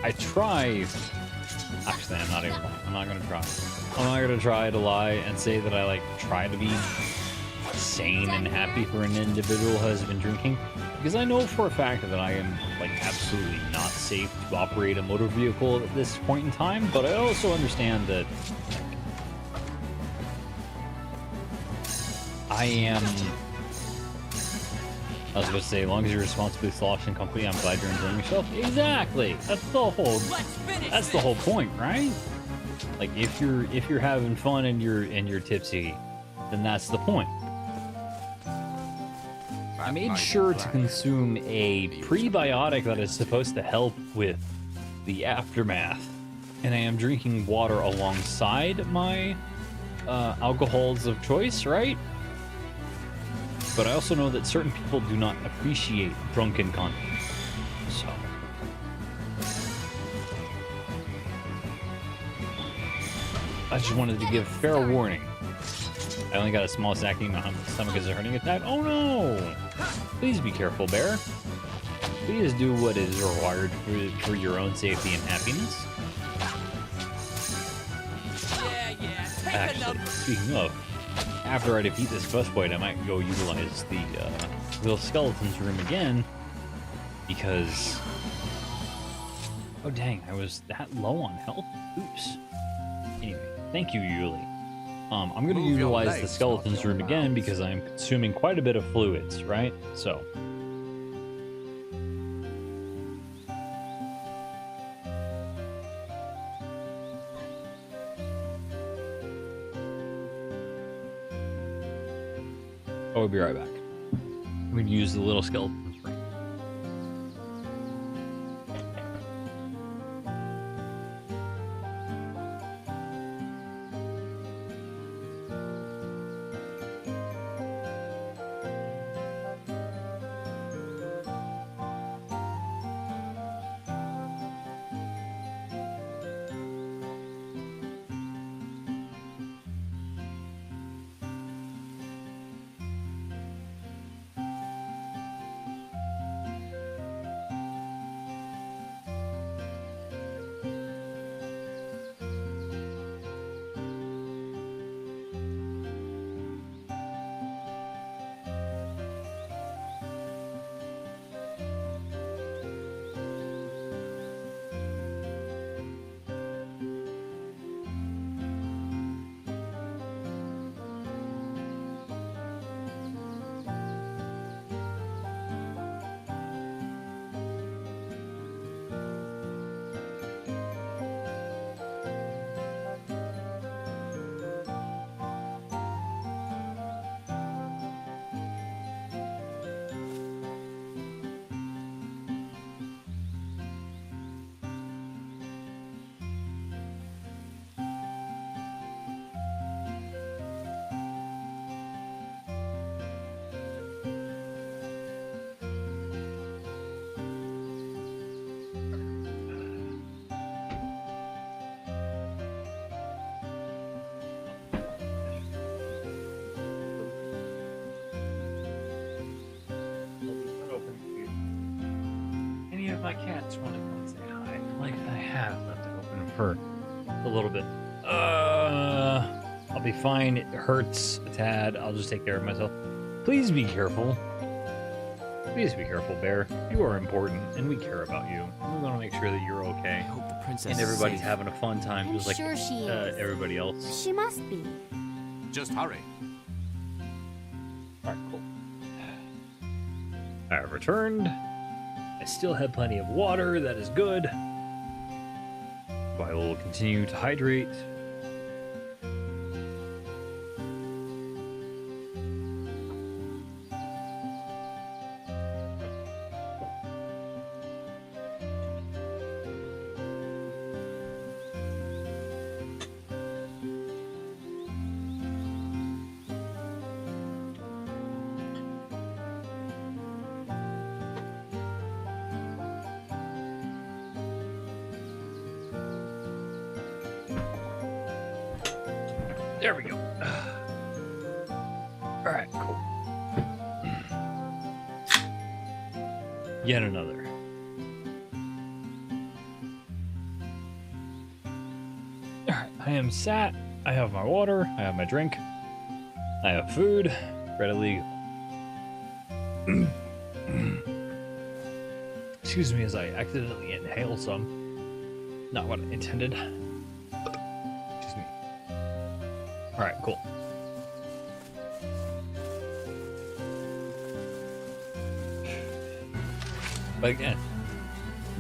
I try... Actually, I'm not gonna try. I'm not gonna try to lie and say that I, like, try to be sane and happy for an individual who has been drinking. Because I know for a fact that I am, like, absolutely not safe to operate a motor vehicle at this point in time. But I also understand that I was about to say, as long as you're responsibly sloshed and complete, I'm glad you're enjoying yourself. Exactly. That's the whole point, right? Like, if you're having fun and you're tipsy, then that's the point. I made sure to consume a prebiotic that is supposed to help with the aftermath, and I am drinking water alongside my alcohols of choice, right? But I also know that certain people do not appreciate drunken content. So I just wanted to give fair warning. I only got a small sacking, my stomach is hurting at that. Oh no! Please be careful, Bear. Please do what is required for your own safety and happiness. Actually, speaking of, after I defeat this busboy, I might go utilize the little skeleton's room again, because... Oh dang, I was that low on health? Oops. Anyway, thank you, Yuli. I'm going to utilize the skeleton's room again because I'm consuming quite a bit of fluids, right? So... I'll be right back. I'm going to use the little skeleton. My cats want to come and say hi. Like I have left it open for a little bit. I'll be fine. It hurts a tad. I'll just take care of myself. Please be careful. Please be careful, Bear. You are important, and we care about you. We want to make sure that you're okay. I hope the princess and everybody's having a fun time, just like
sure she is.
Everybody else.
She must be.
Just hurry.
All right, cool. I have returned. I still have plenty of water, that is good. I will continue to hydrate. There we go. Alright, cool. Yet another. Alright, I am sat. I have my water. I have my drink. I have food. Readily. Excuse me as I accidentally inhale some. Not what I intended. Excuse me. Alright, cool. But again,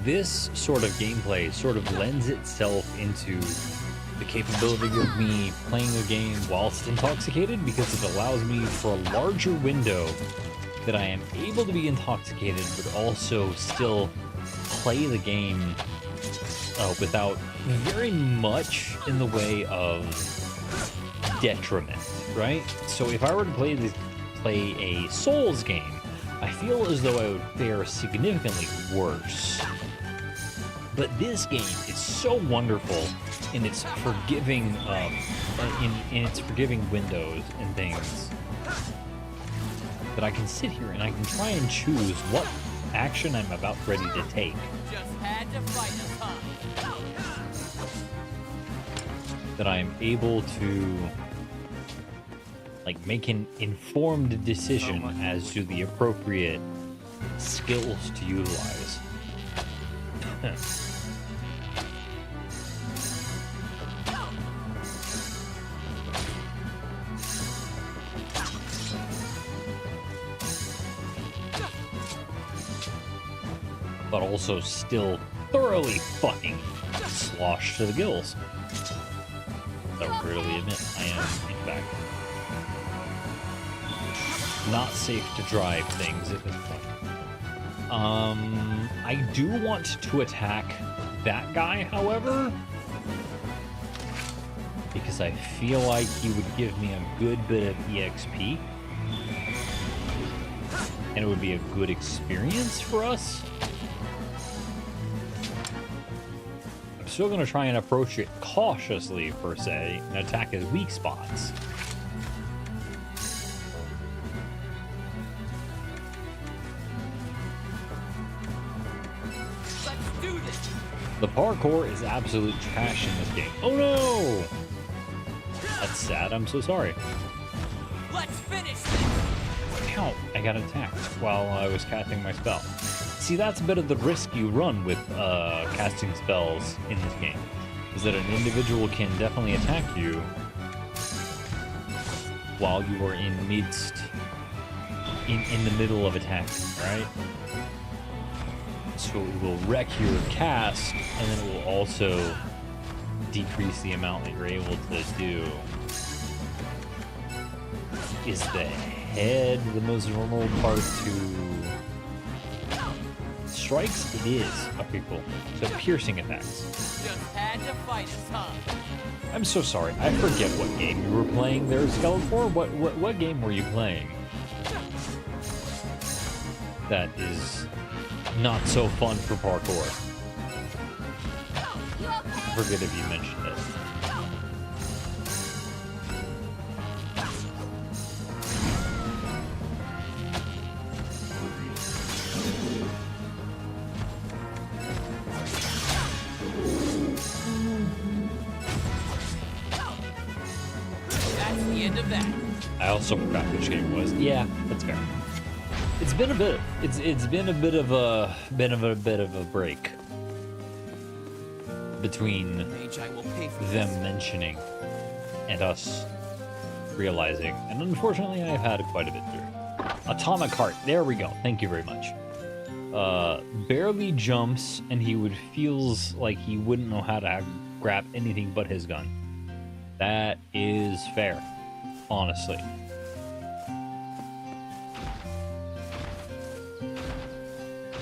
this sort of gameplay sort of lends itself into the capability of me playing a game whilst intoxicated, because it allows me for a larger window that I am able to be intoxicated but also still play the game without very much in the way of detriment, right? So if I were to play a Souls game, I feel as though I would fare significantly worse. But this game is so wonderful in its forgiving, in its forgiving windows and things, that I can sit here and I can try and choose what action I'm about ready to take.
Just had to fight us, huh?
That I am able to like make an informed decision as to the appropriate skills to utilize. But also still thoroughly fucking sloshed to the gills. I would readily admit I am, in fact, not safe to drive things at this point. I do want to attack that guy, however, because I feel like he would give me a good bit of EXP, and it would be a good experience for us. I'm still going to try and approach it cautiously, per se, and attack his weak spots. The parkour is absolute trash in this game. Oh no! That's sad, I'm so sorry.
Let's finish this!
Ow, I got attacked while I was casting my spell. See, that's a bit of the risk you run with casting spells in this game, is that an individual can definitely attack you while you are in the middle of attacking, right? So it will wreck your cast, and then it will also decrease the amount that you're able to do. Is the head the most normal part to strikes? It is. Okay, cool. So piercing attacks.
Just had to fight us, huh?
I'm so sorry. I forget what game you were playing there, Skeletor. What game were you playing? That is not so fun for parkour. I forget if you mentioned it.
That's the end of that.
I also forgot which game it was. Yeah, that's fair. It's been a bit. It's been a bit of a break between them mentioning and us realizing, and unfortunately, I've had quite a bit through. Atomic Heart. There we go. Thank you very much. Barely jumps, and he feels like he wouldn't know how to grab anything but his gun. That is fair, honestly.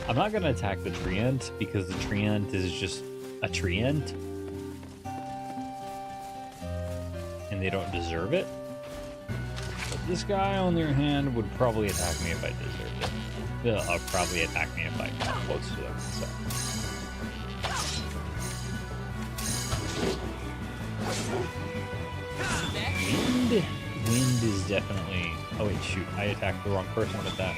I'm not going to attack the treant because the treant is just a treant. And they don't deserve it. But this guy, on the other hand, would probably attack me if I deserved it. They'll probably attack me if I got close to them. So. Wind is definitely... Oh wait, shoot. I attacked the wrong person with that.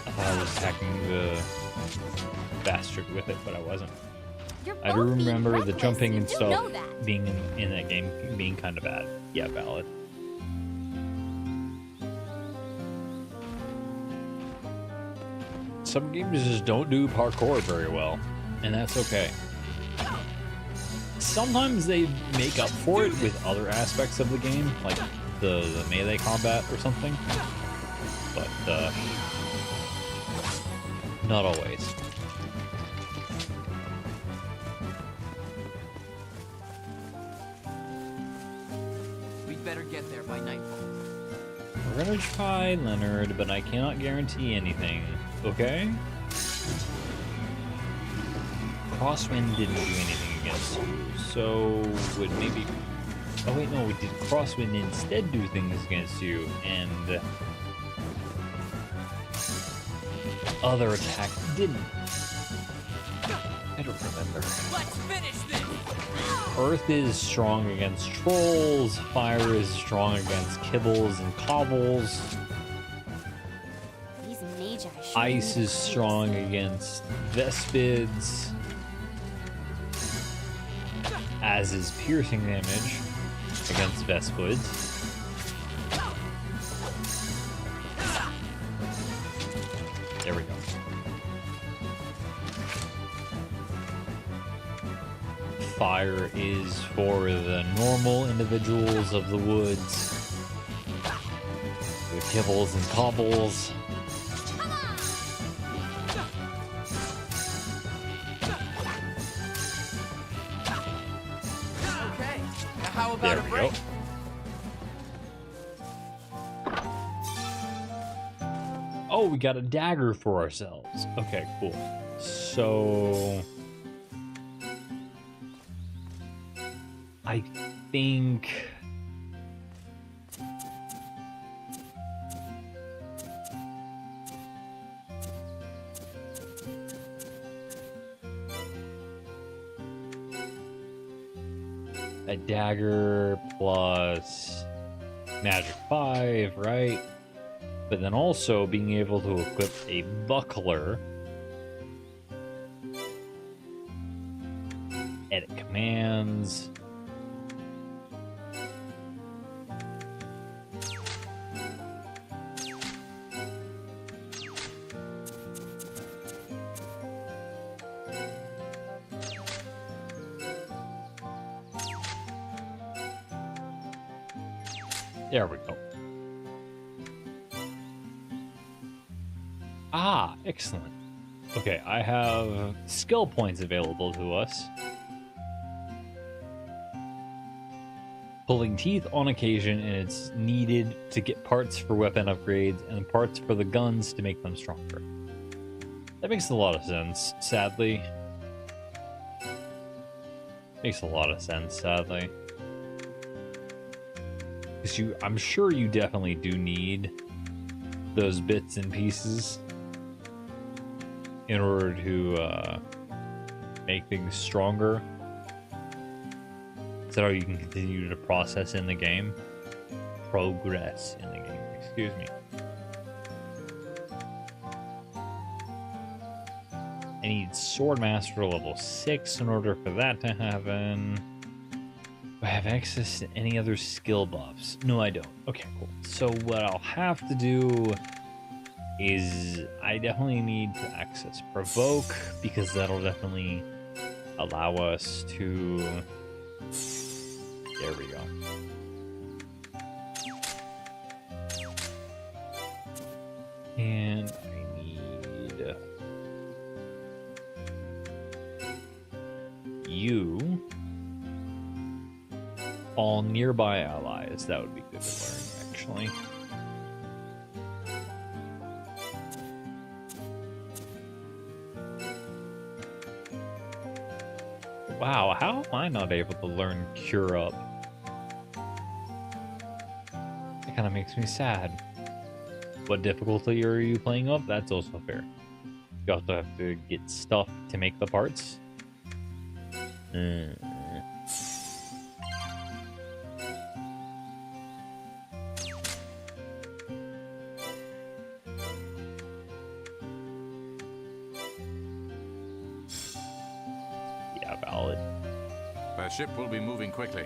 I thought I was attacking the bastard with it, but I wasn't. I do remember the jumping and stuff being in that game being kind of bad. Yeah, valid. Some games just don't do parkour very well, and that's okay. Sometimes they make up for it with other aspects of the game, like the melee combat or something, but not always.
We'd better get there by nightfall.
We're gonna try Leonard, but I cannot guarantee anything, okay? Crosswind didn't do anything against you, so would maybe... Oh wait, no, did Crosswind instead do things against you, and... other attack didn't. I don't remember.
Let's finish this!
Earth is strong against trolls, fire is strong against kibbles and cobbles.
These magi
Ice is strong against vespids, as is piercing damage against vespids. There we go. Fire is for the normal individuals of the woods, the kibbles and cobbles.
Okay, now how about
There
a
we
break?
go. Oh, we got a dagger for ourselves. Okay, cool. So... I think... a dagger plus magic 5, right? But then also being able to equip a buckler, edit commands, there we go. Ah, excellent. Okay, I have skill points available to us. Pulling teeth on occasion, and it's needed to get parts for weapon upgrades and parts for the guns to make them stronger. That makes a lot of sense, sadly. Makes a lot of sense, sadly. Because I'm sure you definitely do need those bits and pieces in order to make things stronger. Is that how you can continue to process in the game? Progress in the game, excuse me. I need Swordmaster level 6 in order for that to happen. Do I have access to any other skill buffs? No, I don't. Okay, cool. So what I'll have to do is I definitely need to access Provoke, because that'll definitely allow us to... There we go. And I need you. All nearby allies. That would be good to learn, actually. Wow, how am I not able to learn Cure Up? That kind of makes me sad. What difficulty are you playing up? That's also fair. You also have to get stuff to make the parts. Yeah, valid.
The ship will be moving quickly.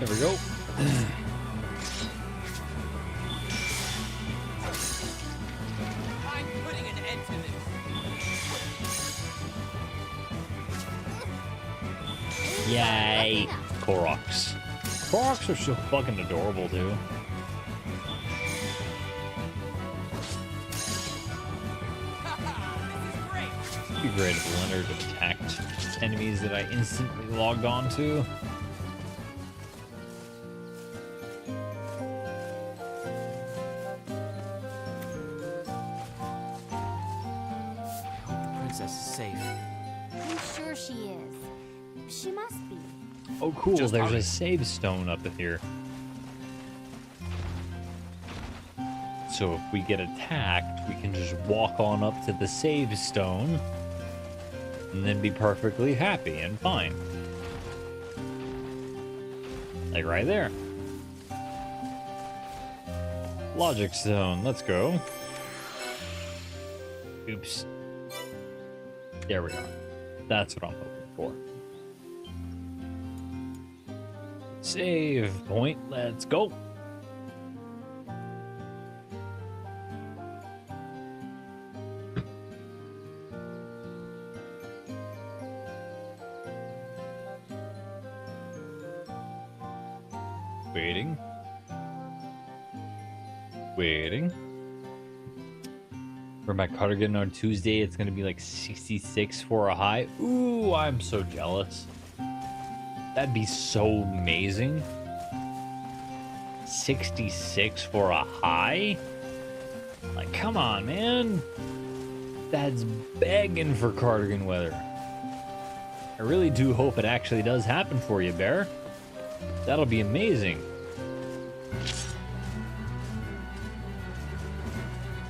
There we go.
I'm putting an end to this.
Yay! Koroks. Koroks are so fucking adorable, too. It'd be great if Leonard attacked enemies that I instantly logged on to.
I'm sure she is. She must be.
Oh, cool.
Just
There's
hurry.
a save stone up here. So if we get attacked, we can just walk on up to the save stone and then be perfectly happy and fine. Like right there. Logic stone. Let's go. Oops. There we are. That's what I'm hoping for. Save point. Let's go. Waiting. Waiting. For my cardigan on Tuesday, it's gonna be like 66 for a high. Ooh, I'm so jealous. That'd be so amazing. 66 for a high? Like, come on, man. That's begging for cardigan weather. I really do hope it actually does happen for you, Bear. That'll be amazing.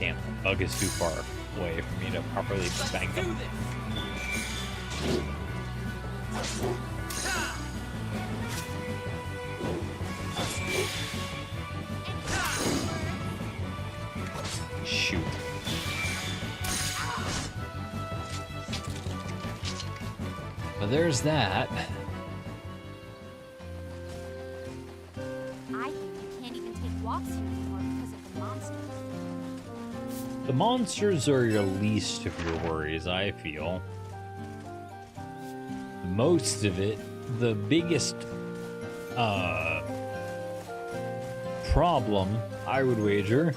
Damn, the bug is too far away for me to properly bang them. Shoot. Well, there's that.
I think you can't even take walks here anymore because of the monsters.
The monsters are your least of your worries, I feel. Most of it, the biggest problem, I would wager,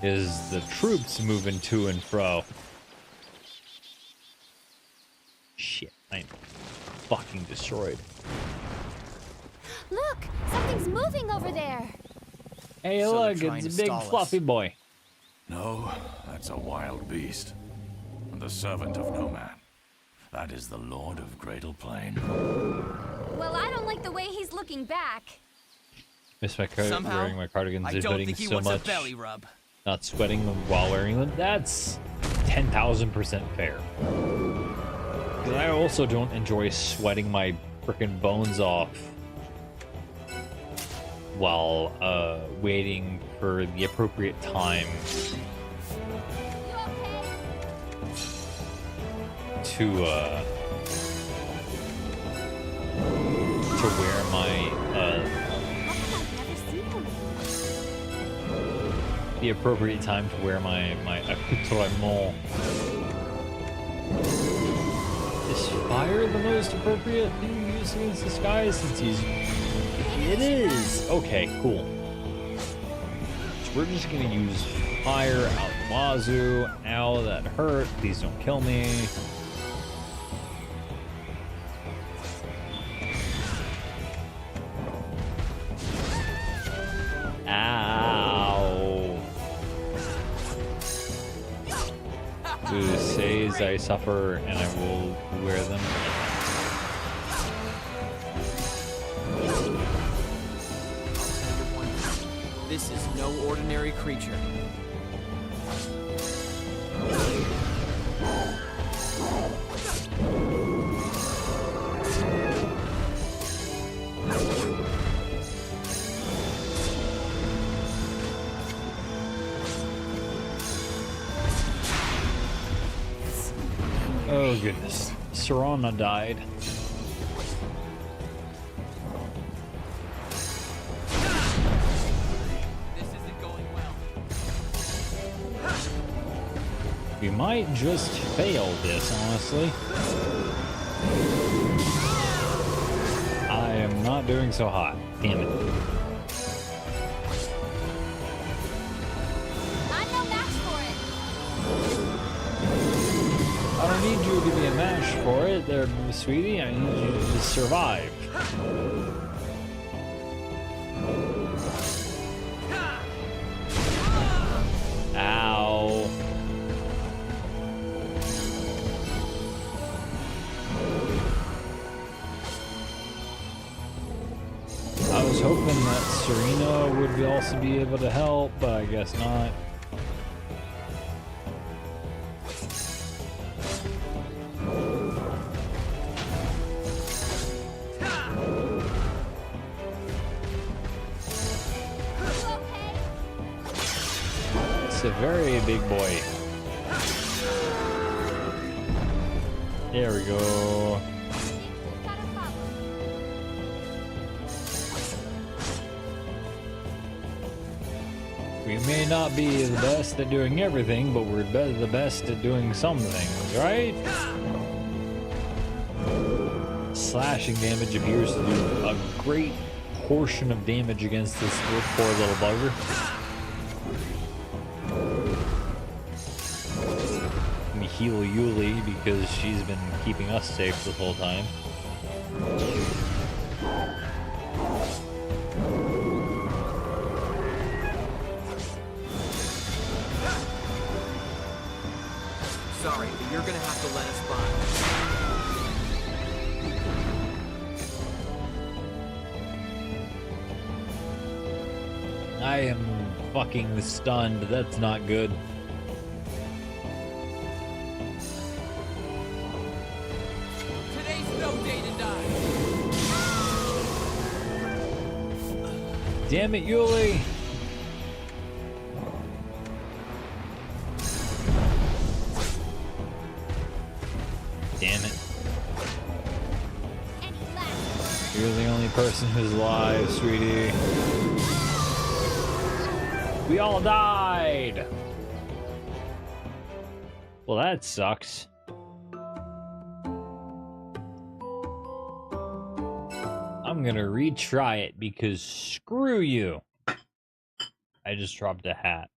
is the troops moving to and fro. Shit, I'm fucking destroyed.
Look! Something's moving over there!
Hey,
So they're
look,
trying
it's
to
a big
stall us.
fluffy boy.
No, that's a wild beast. The servant of no man. That is the Lord of Cradle Plain.
Well, I don't like the way he's looking back.
Miss my
Somehow,
wearing my cardigans
I
and
don't
sweating
think he
so
wants
much.
a belly rub.
Not sweating while wearing them. That's 10,000% fair. Because I also don't enjoy sweating my frickin' bones off while waiting for the appropriate time to wear my the appropriate time to wear my accoutrement. Is fire the most appropriate thing to use against this guy since he's... It is! Okay, cool. So we're just gonna use fire out the wazoo. Ow, that hurt. Please don't kill me. Ah! who says I suffer and I will wear them.
This is no ordinary creature.
Oh goodness. Serana died.
This isn't going well.
We might just fail this, honestly. I am not doing so hot. Damn it.
I'm no match for it.
I don't need you to be a match for it, there, sweetie. I need you to survive. Ow. I was hoping that Serena would also be able to help, but I guess not. It's a very big boy. There we go. We may not be the best at doing everything, but we're the best at doing some things, right? Slashing damage appears to do a great portion of damage against this poor little bugger. Let me heal Yuli because she's been keeping us safe this whole time.
Sorry, but you're gonna have to let us by.
I am fucking stunned. That's not good.
Today's no day to die.
Damn it, Yuli! Damn it. You're the only person who's alive, sweetie. We all died! Well, that sucks. I'm gonna retry it because screw you. I just dropped a hat.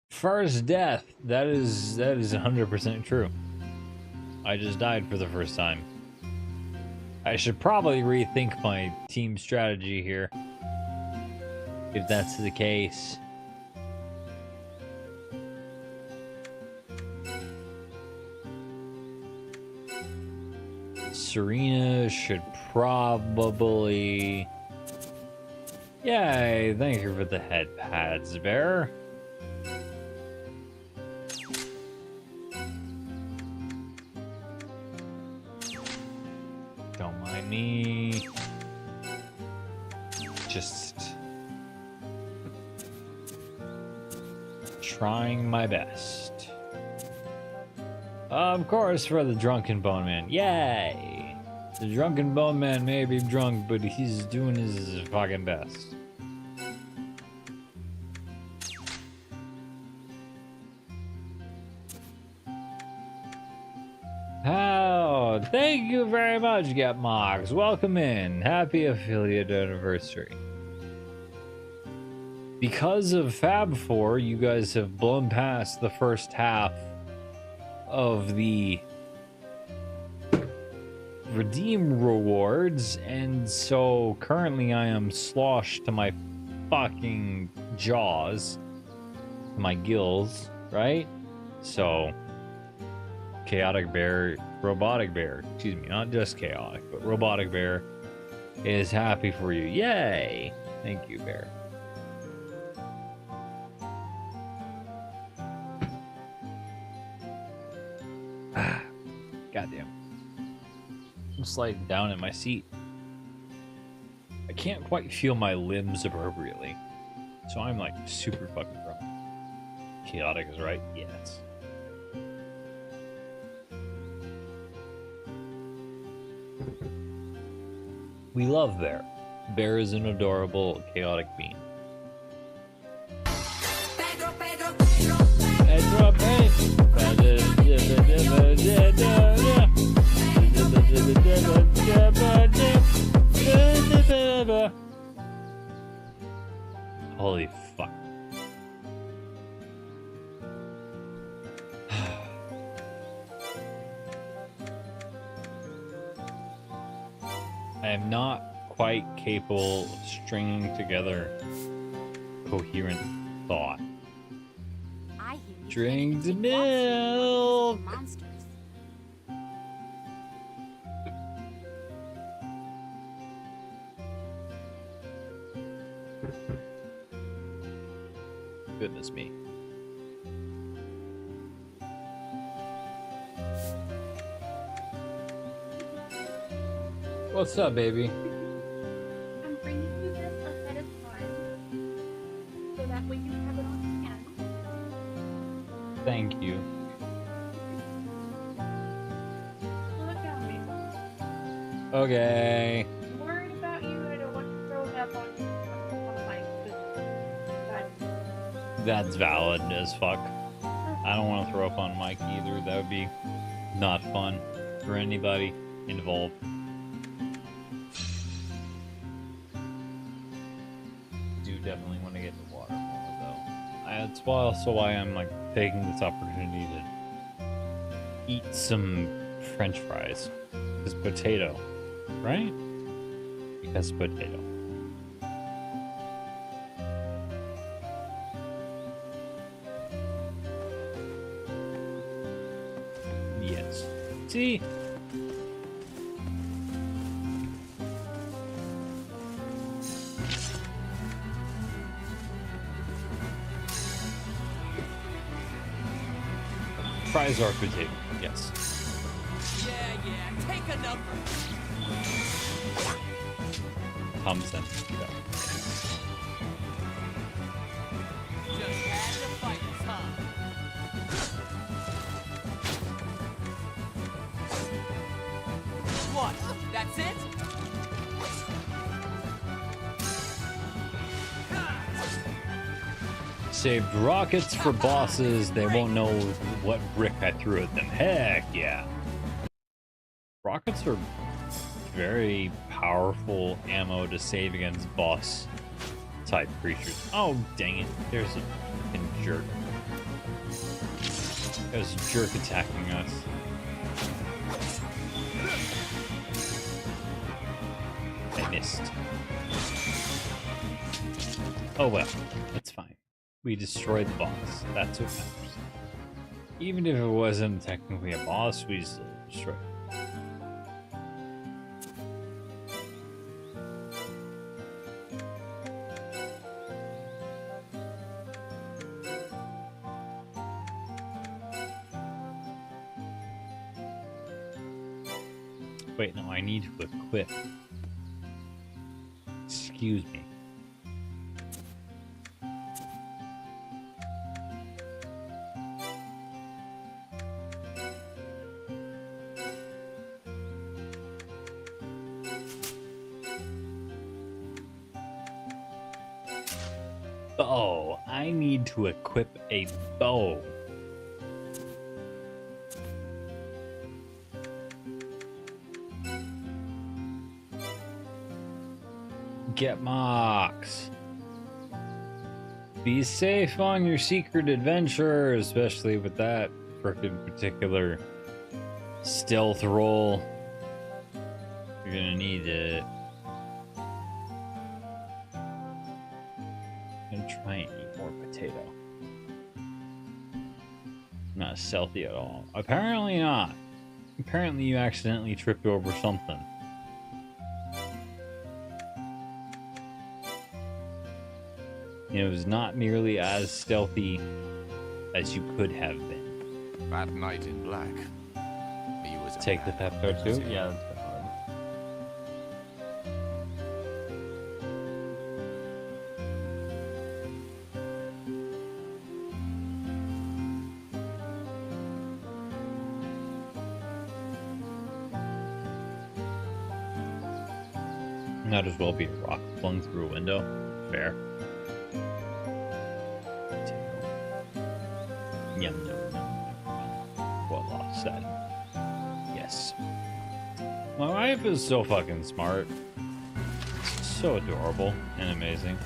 First death. That is 100% true. I just died for the first time. I should probably rethink my team strategy here, if that's the case. Serena should probably... Yay, thank you for the head pads, Bear. Don't mind me. Just trying my best. Of course, for the Drunken Bone Man. Yay! The Drunken Bone Man may be drunk, but he's doing his fucking best. Oh, thank you very much, GetMox. Welcome in. Happy affiliate anniversary. Because of Fab 4, you guys have blown past the first half of the redeem rewards, and so currently I am sloshed to my fucking jaws, my gills, right? So, chaotic bear, robotic bear, excuse me, not just chaotic, but robotic bear is happy for you. Yay! Thank you, bear. Goddamn. I'm sliding down in my seat. I can't quite feel my limbs appropriately. So I'm like super fucking drunk. Chaotic is right? Yes. We love Bear. Bear is an adorable, chaotic being. Pedro, holy fuck. I am not quite capable of stringing together coherent thought. Drink the milk! Goodness me. What's up, baby?
I'm bringing you this ahead of time so that way you have it on hand.
Thank you.
Look at me.
Okay.
I'm worried about you and I don't want to throw it up on my
That's valid as fuck. I don't want to throw up on Mike either. That would be not fun for anybody involved. Do definitely want to get in the water more though. That's also why I'm like taking this opportunity to eat some French fries. Because potato, right? Because potato. Yes. See? Fries are potato, yes.
Yeah, take a number.
Thompson. Yeah.
Just had to fight, huh? What? That's it?
Saved rockets for bosses. They won't know what brick I threw at them. Heck yeah. Rockets are very powerful ammo to save against boss type creatures. Oh, dang it. There's a fucking jerk. There's a jerk attacking us. I missed. Oh well, that's fine. We destroyed the boss. That's what matters. Even if it wasn't technically a boss, we still destroyed it. Wait, no, I need to equip. Excuse me. Bow. I need to equip a bow. Get marks. Be safe on your secret adventure, especially with that frickin' particular stealth roll. You're gonna need it. gonna try and eat more potato. Not stealthy at all. Apparently not. Apparently you accidentally tripped over something. It was not nearly as stealthy as you could have been.
That knight in black. He was
Take the Pepto too? Yeah, that's might as well be a rock flung through a window. Fair. Yum, yum, yum, yum. Well said. Yes. My wife is so fucking smart. So adorable and amazing.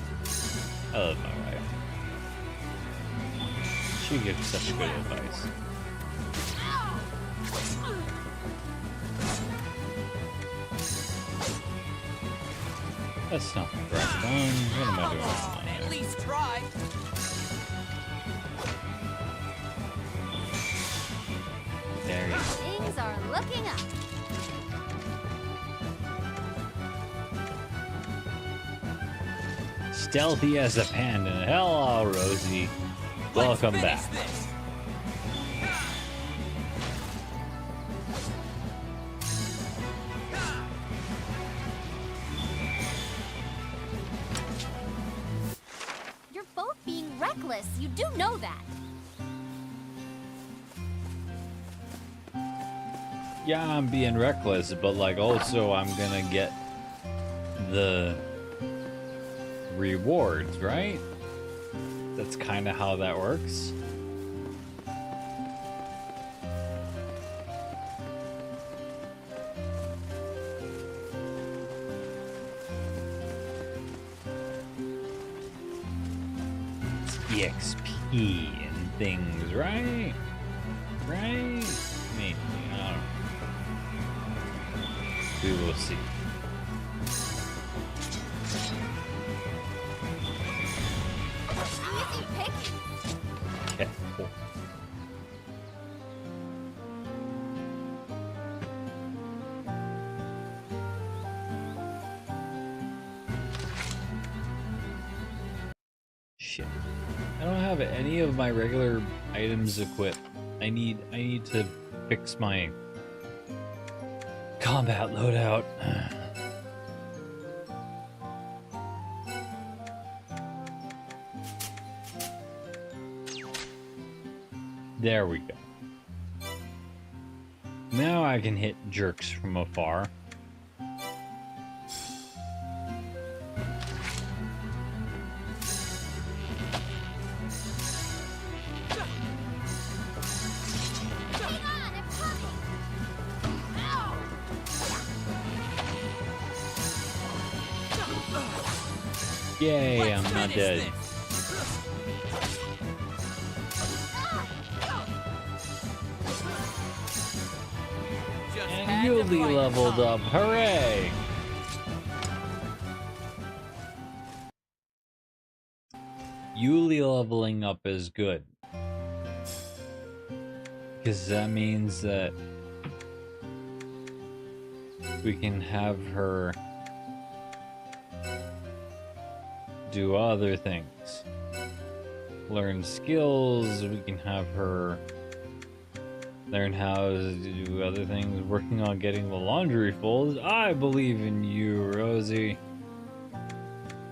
I love my wife. She gives such good advice. That's not the correct one. What am I doing?
At least try.
There you go.
Things are looking up.
Stealthy as a panda. Hello, Rosie. Welcome back.
You're both being reckless. You do know that.
Yeah, I'm being reckless, but like also I'm gonna get the rewards, right? That's kind of how that works. It's EXP and things, right? Right? Maybe, I don't know. We will see.
Easy pick.
Okay, cool. Shit. I don't have any of my regular items equipped. I need to fix my combat loadout. There we go. Now I can hit jerks from afar. Yay, I'm not dead. And Yuli leveled up, hooray! Yuli leveling up is good. Because that means that we can have her do other things. Learn skills, we can have her learn how to do other things, working on getting the laundry folded. I believe in you, Rosie.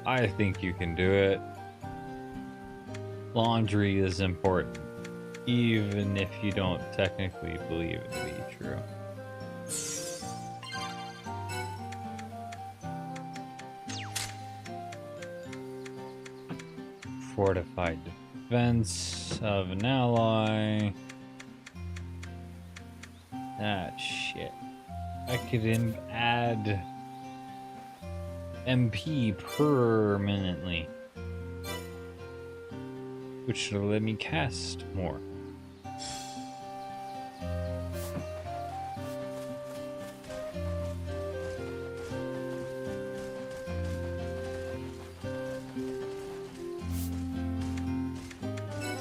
I think you can do it. Laundry is important, even if you don't technically believe it to be true. Fortified defense of an ally. Ah, shit. I could add MP permanently, which should let me cast more.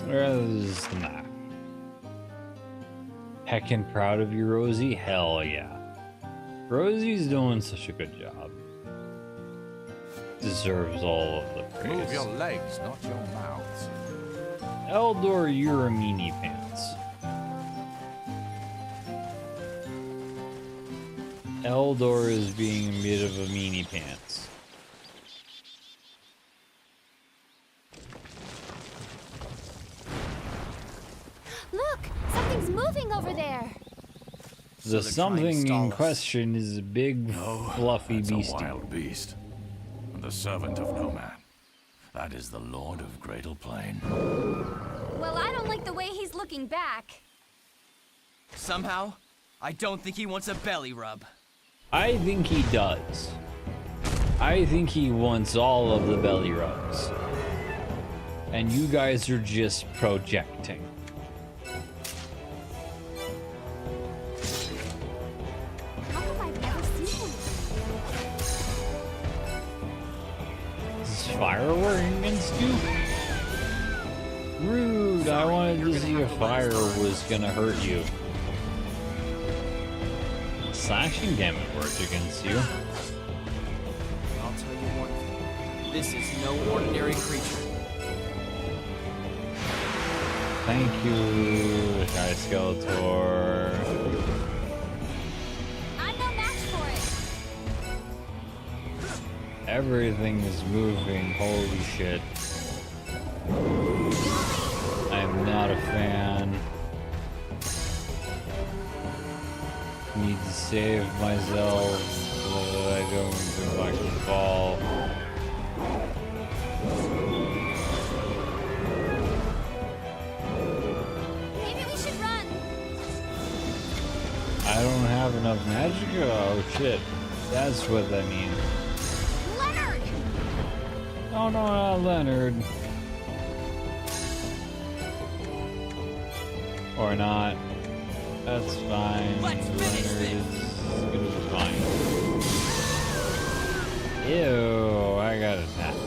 Where's the map? Heckin' proud of you, Rosie? Hell yeah. Rosie's doing such a good job. Deserves all of the praise.
Move your legs, not your mouths.
Eldor, you're a meanie pants. Eldor is being a bit of a meanie pants.
Look! Something's moving over there!
The something in question is a big, fluffy beastie.
A wild beast. The servant of no man. That is the Lord of Cradle Plain.
Well, I don't like the way he's looking back.
Somehow, I don't think he wants a belly rub.
I think he does. I think he wants all of the belly rubs. And you guys are just projecting.
How come I've never seen one?
Is fire working against you? Rude, I wanted to see if fire was gonna hurt you. Slashing damage worked against you.
I'll tell you one thing. This is no ordinary creature.
Thank you, Sky Skeletor.
I'm no match for it.
Everything is moving, holy shit. I'm not a fan. Need to save myself so that I don't fucking fall.
Maybe we should run.
I don't have enough magic? Oh shit. That's what that means.
Leonard!
Oh no, not Leonard. Or not. That's fine. Leonard is gonna be fine. Ew, I got attacked.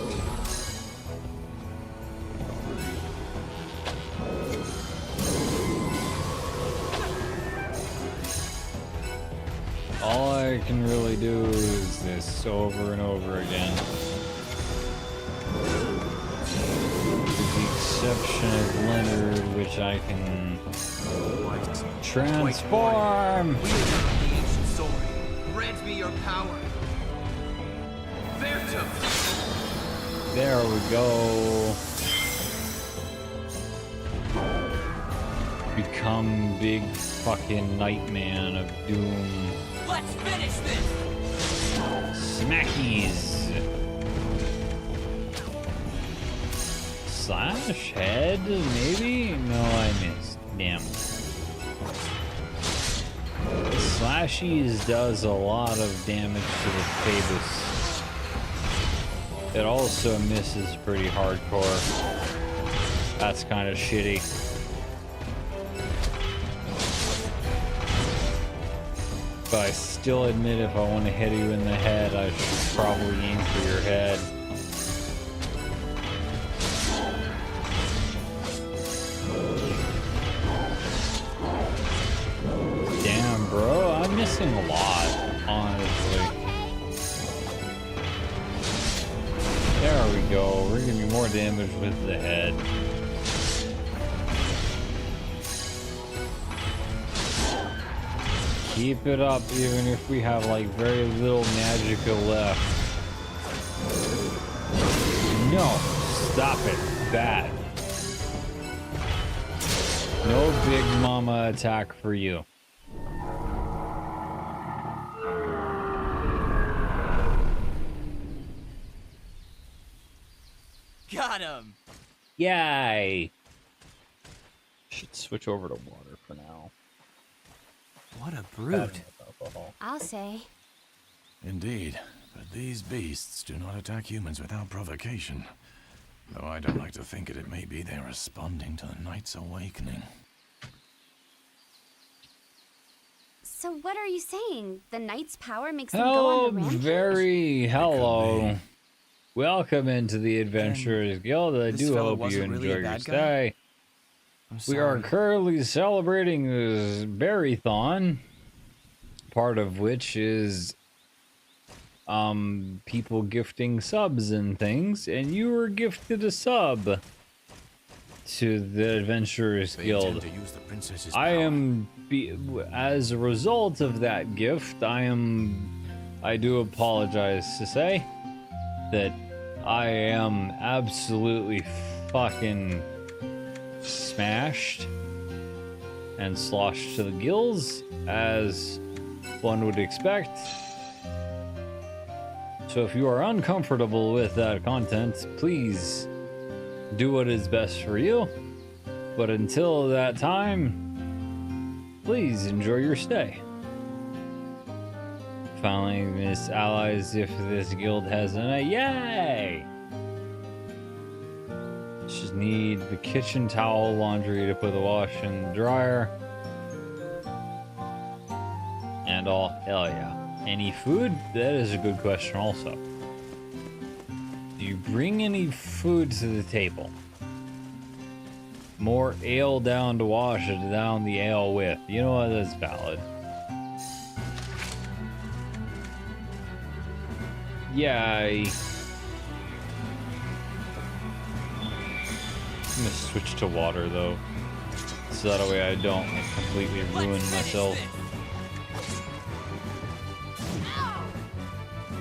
All I can really do is this over and over again. With the exception of Leonard, which I can transform!
Wield the ancient sword. Grant me your power. Verto!
There we go. Become big fucking Nightman of Doom.
Let's finish this!
Smackies! Slash head, maybe? No, I missed. Damn. Slashies does a lot of damage to the Phabus. It also misses pretty hardcore. That's kind of shitty. But I still admit if I want to hit you in the head, I should probably aim for your head. Damn, bro, I'm missing a lot, honestly. There we go. We're gonna be more damage with the head. Keep it up, even if we have like very little magicka left. No, stop it. Bad. No big mama attack for you.
Got him!
Yay! Should switch over to water for now.
What a brute.
I'll say.
Indeed, but these beasts do not attack humans without provocation. Though I don't like to think it may be they're responding to the night's awakening.
So what are you saying? The knight's power makes them go on the rampage?
Hello. Welcome into the Adventurers Guild. I do hope you enjoy your stay. We are currently celebrating this Barry-thon, part of which is people gifting subs and things, and you were gifted a sub to the Adventurers Guild. As a result of that gift, I do apologize to say that I am absolutely fucking smashed and sloshed to the gills, as one would expect. So if you are uncomfortable with that content, please do what is best for you. But until that time, please enjoy your stay. Finally, Miss Allies, if this guild has an yay! Just need the kitchen towel, laundry to put the wash in the dryer. And all, hell yeah. Any food? That is a good question also. Do you bring any food to the table? More ale down to wash it down the ale with. You know what? That's valid. Yay. I'm gonna switch to water though, so that way I don't completely ruin myself.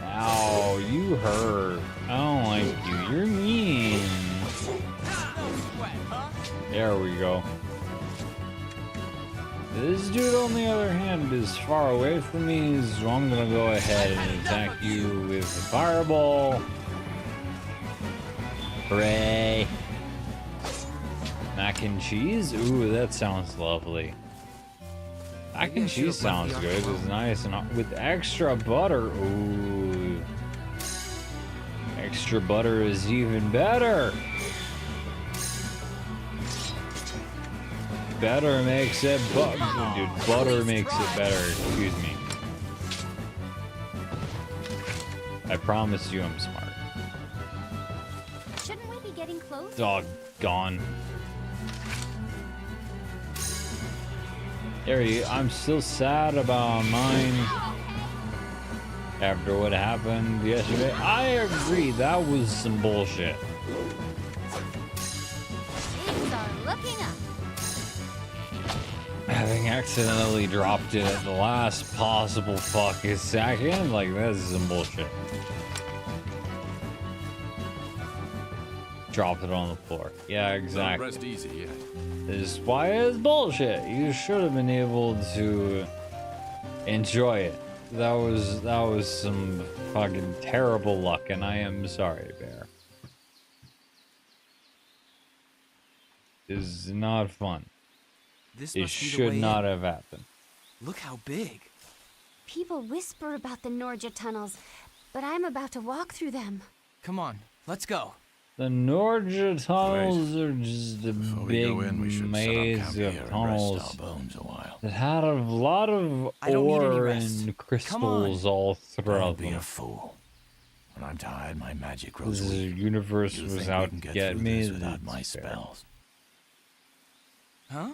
Ow, you hurt. I don't like you. You're mean. There we go. This dude, on the other hand, is far away from me, so I'm gonna go ahead and attack you with a fireball. Hooray. Mac and cheese? Ooh, that sounds lovely. Mac and cheese sounds good. It's nice and with extra butter. Ooh. Extra butter is even better. Better makes it dude, butter makes it better. Excuse me. I promise you I'm smart.
Shouldn't we be getting close?
Doggone. I'm still sad about mine. After what happened yesterday, I agree, that was some bullshit.
Things are looking up.
Having accidentally dropped it at the last possible fucking second, like, that's some bullshit. Drop it on the floor. Yeah, exactly.
Rest easy, yeah.
This is why it's bullshit. You should have been able to enjoy it. That was some fucking terrible luck, and I am sorry, Bear. This is not fun. It should not have happened.
Look how big.
People whisper about the Norja tunnels, but I'm about to walk through them.
Come on, let's go.
The Norja tunnels are just a big maze of tunnels that had a lot of ore and crystals all throughout them.
Don't be a fool. When I'm tired, my magic grows
This
weak.
universe
You
was
think
out
we can
to
get
get
through
me.
this without my
It's fair.
spells?
Huh?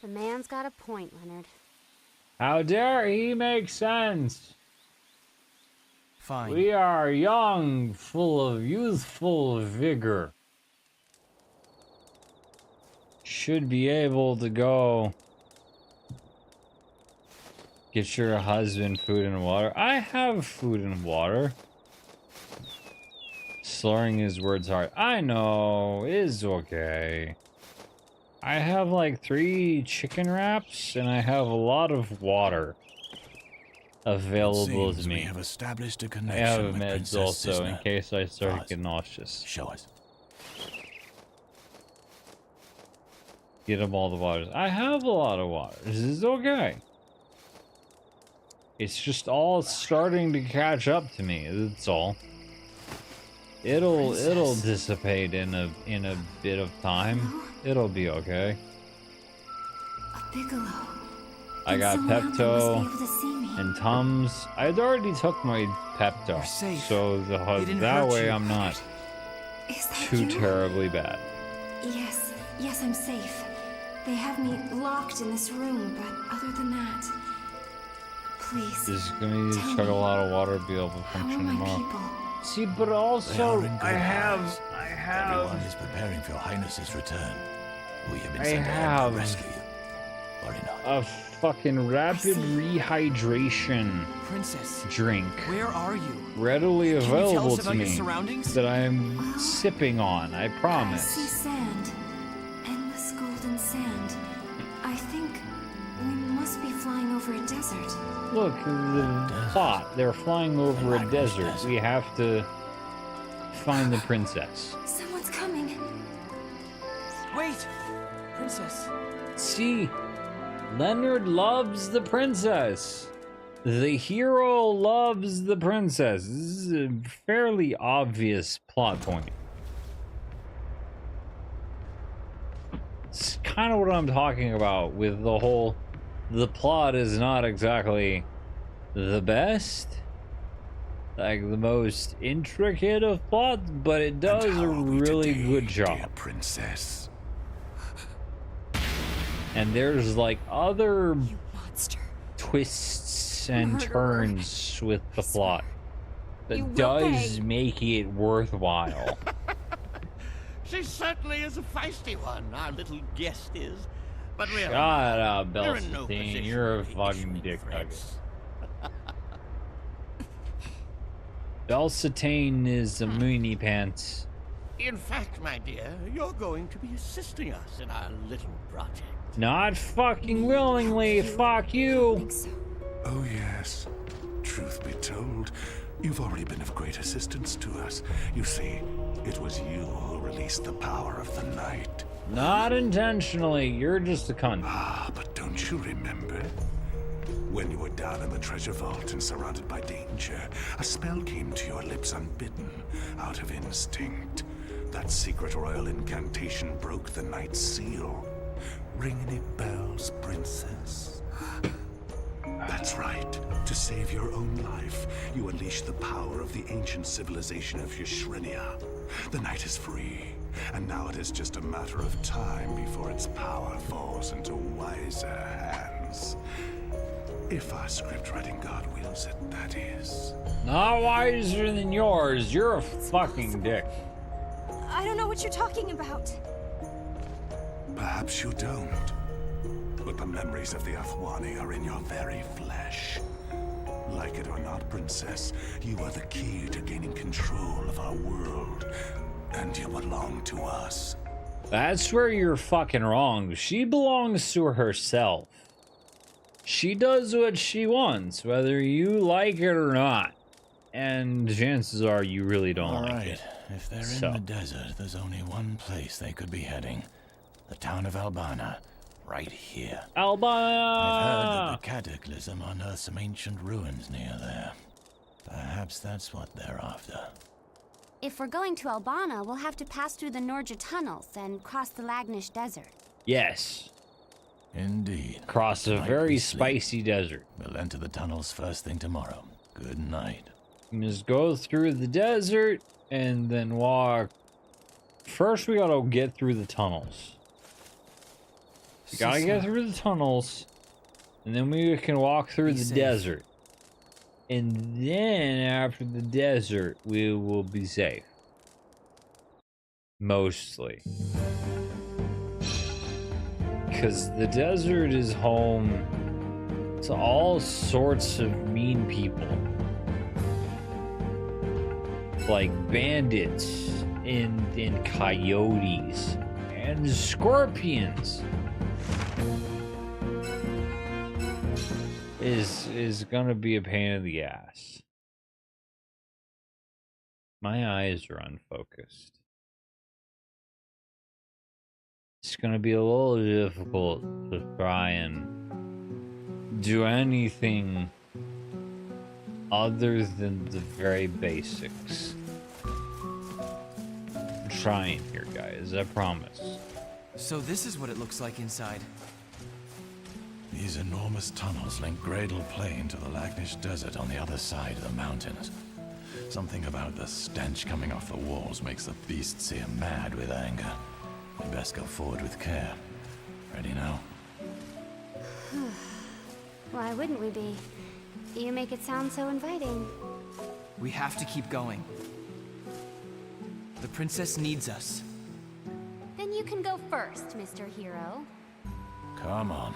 The man's got a point, Leonard.
How dare he make sense?
Fine.
We are young, full of youthful vigor. Should be able to go get your husband food and water. I have food and water. Slurring his words hard. I know, it's okay. I have like 3 chicken wraps and I have a lot of water available to me.
We have established a
I
connection
have
with
meds
Princess
also in
Cisna.
case I start
Oz,
getting nauseous.
Show us.
Get him all the waters. I have a lot of water. This is okay. It's just all starting to catch up to me. That's all. It'll dissipate in a bit of time. It'll be okay.
Bigelow.
I got Pepto and Tums. I'd already took my Pepto, so that way I'm not too terribly bad.
Yes.
Yes, I'm safe. They have me locked in this room, but other than that... Please.
This is gonna need to chug a lot of water to be able to function tomorrow. See, but also, I have...
Everyone is preparing for Your Highness's return. We have been
I
sent ahead to
have
rescue you. Worry not.
a fucking rapid rehydration drink
Where are you?
readily
Can you tell
available
us
to
about your
me
surroundings?
that I am sipping on, I
I see
promise.
sand. Endless golden sand. I think we must be flying over a desert.
Look, the plot, they're flying over a desert. We have to find the princess.
Someone's coming.
Wait! Princess.
See, Leonard loves the princess. The hero loves the princess. This is a fairly obvious plot point. It's kind of what I'm talking about with the whole... The plot is not exactly the best. Like, the most intricate of plots, but it does a really good job.
Princess.
And there's like other twists and turns with the plot that does make it worthwhile.
She certainly is a feisty one, our little guest is. But really,
Shut up,
we're in no
Belstine.
position
You're a
to be
fucking
issuing
dick
threats.
Belstine is a moony pants.
In fact, my dear, you're going to be assisting us in our little project.
Not fucking willingly, fuck you.
Oh, yes. Truth be told, you've already been of great assistance to us. You see, it was you who released the power of the night.
Not intentionally, you're just a cunt.
Ah, but don't you remember? When you were down in the treasure vault and surrounded by danger, a spell came to your lips unbidden, out of instinct. That secret royal incantation broke the night's seal. Ring any bells, princess? That's right. To save your own life, you unleash the power of the ancient civilization of Yshrinia. The night is free, and now it is just a matter of time before its power falls into wiser hands. If our scriptwriting god wills it, that is.
Not wiser than yours. You're a fucking dick.
I don't know what you're talking about.
Perhaps you don't. But the memories of the Athwani are in your very flesh. Like it or not, princess, you are the key to gaining control of our world. And you belong to us.
That's where you're fucking wrong. She belongs to herself. She does what she wants, whether you like it or not. And chances are you really don't like it.
If they're in the desert, there's only one place they could be heading. The town of Albana, right here.
Albana!
I've heard that the Cataclysm unearthed some ancient ruins near there. Perhaps that's what they're after.
If we're going to Albana, we'll have to pass through the Norja tunnels and cross the Lagnish Desert.
Yes.
Indeed.
Cross a
Tonight
very
we sleep.
spicy desert.
We'll enter the tunnels first thing tomorrow. Good night.
Just go through the desert and then walk. First, we gotta get through the tunnels. We gotta get through the tunnels, and then we can walk through the desert. And then after the desert, we will be safe. Mostly. Because the desert is home to all sorts of mean people. Like bandits and coyotes and scorpions. Is gonna be a pain in the ass. My eyes are unfocused. It's gonna be a little difficult to try and do anything other than the very basics. I'm trying here, guys, I promise.
So this is what it looks like inside.
These enormous tunnels link Gradle Plain to the Lagnish Desert on the other side of the mountains. Something about the stench coming off the walls makes the beasts here mad with anger. We best go forward with care. Ready now?
Why wouldn't we be? You make it sound so inviting.
We have to keep going. The princess needs us.
Then you can go first, Mr. Hero.
Come on.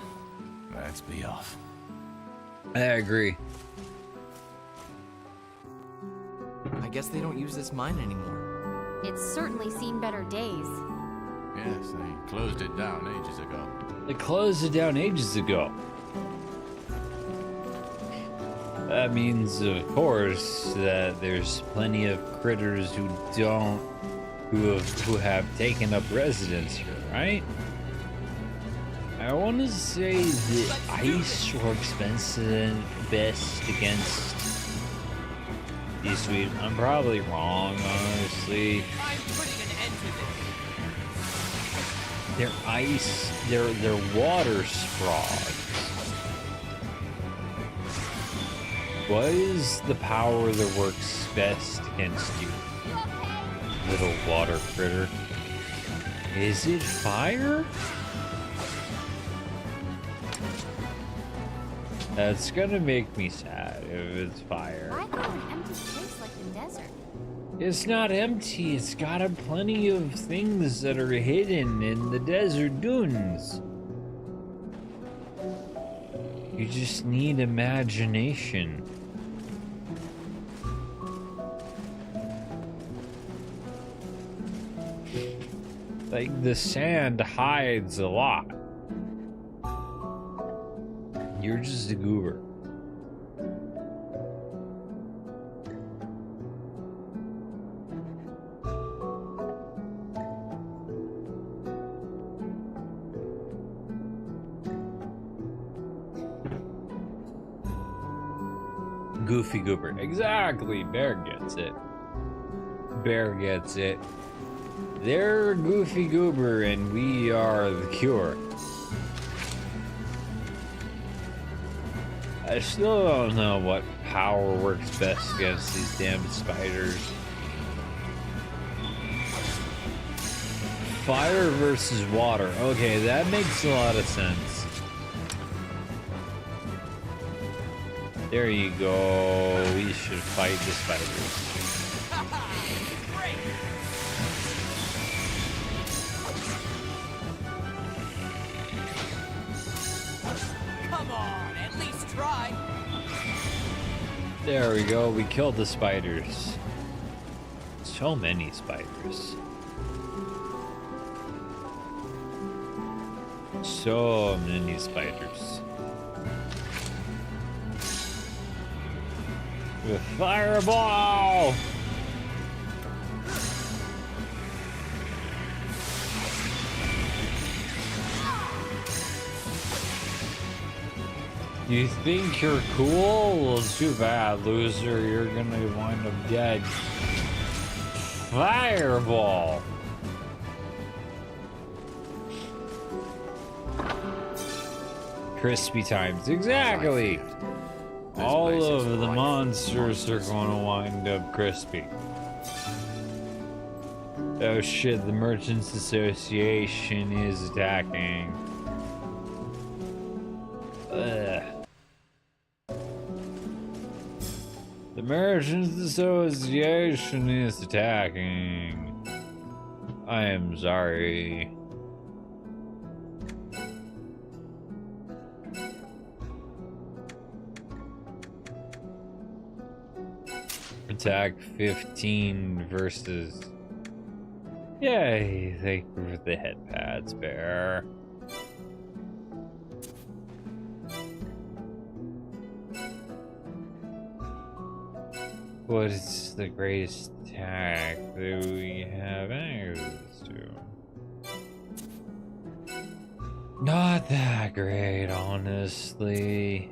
Let's be off.
I agree.
I guess they don't use this mine anymore.
It's certainly seen better days.
Yes, they closed it down ages ago.
They closed it down ages ago. That means, of course, that there's plenty of critters who have taken up residence here, right? I want to say that ice works best against these sweet. I'm probably wrong, honestly.
I'm putting an end to this.
They're ice. They're water frogs. What is the power that works best against you, little water critter? Is it fire? That's gonna make me sad if it's fire.
Why go an empty place like the desert?
It's not empty. It's got plenty of things that are hidden in the desert dunes. You just need imagination. Like, the sand hides a lot. You're just a goober. Goofy goober. Exactly. Bear gets it. Bear gets it. They're Goofy Goober and we are the cure. I still don't know what power works best against these damn spiders. Fire versus water. Okay, that makes a lot of sense. There you go. We should fight the spiders.
Come on, at least try.
There we go. We killed the spiders. So many spiders. So many spiders. With fireball! You think you're cool? Well, too bad, loser. You're gonna wind up dead. Fireball! Crispy times. Exactly! All of the monsters are gonna wind up crispy. Oh shit, the Merchants Association is attacking. Ugh. The Merchants Association is attacking. I am sorry. Attack 15 versus... Yay, thank you for the head pads, Bear. What is the greatest attack that we have access to? Not that great, honestly.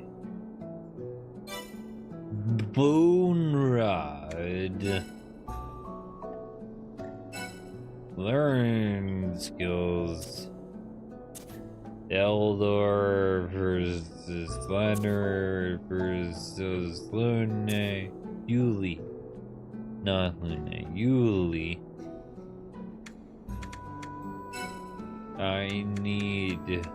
Bone Rod. Learn skills. Eldor versus Slender versus Lune. Yuli. Not Lune. Yuli. I need...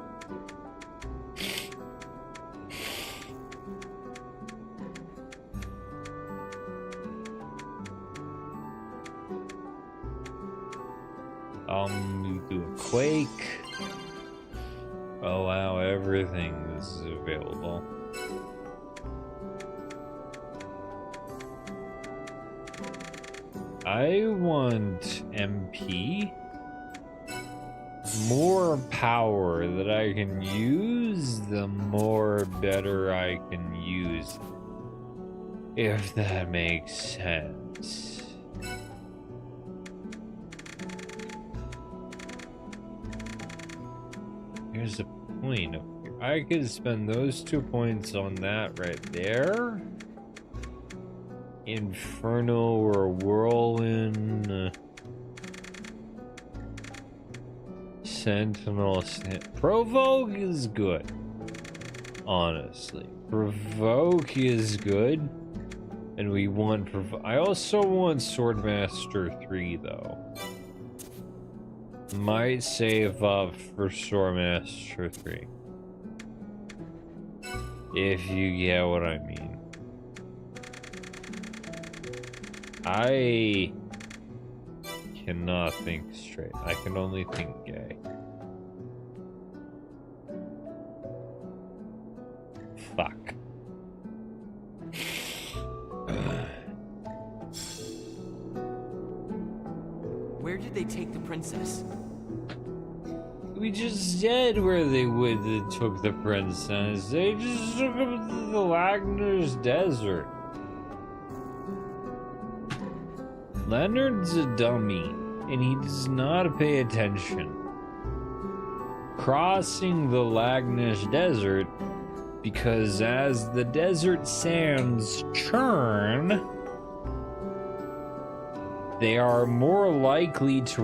do a quake. Oh wow, everything is available. I want MP. More power that I can use, the more better I can use it. If that makes sense. Here's the point up here. I could spend those 2 points on that right there. Inferno or Whirlwind. Sentinel. Provoke is good. Honestly. Provoke is good. And we want I also want Swordmaster 3 though. Might save up for Swordmaster 3. If you get what I mean. I cannot think straight. I can only think gay. Fuck.
Where did they take the princess?
We just said where they took the princess. They just took her to the Wagner's desert. Leonard's a dummy, and he does not pay attention. Crossing the Lagnish Desert, because as the desert sands churn, they are more likely to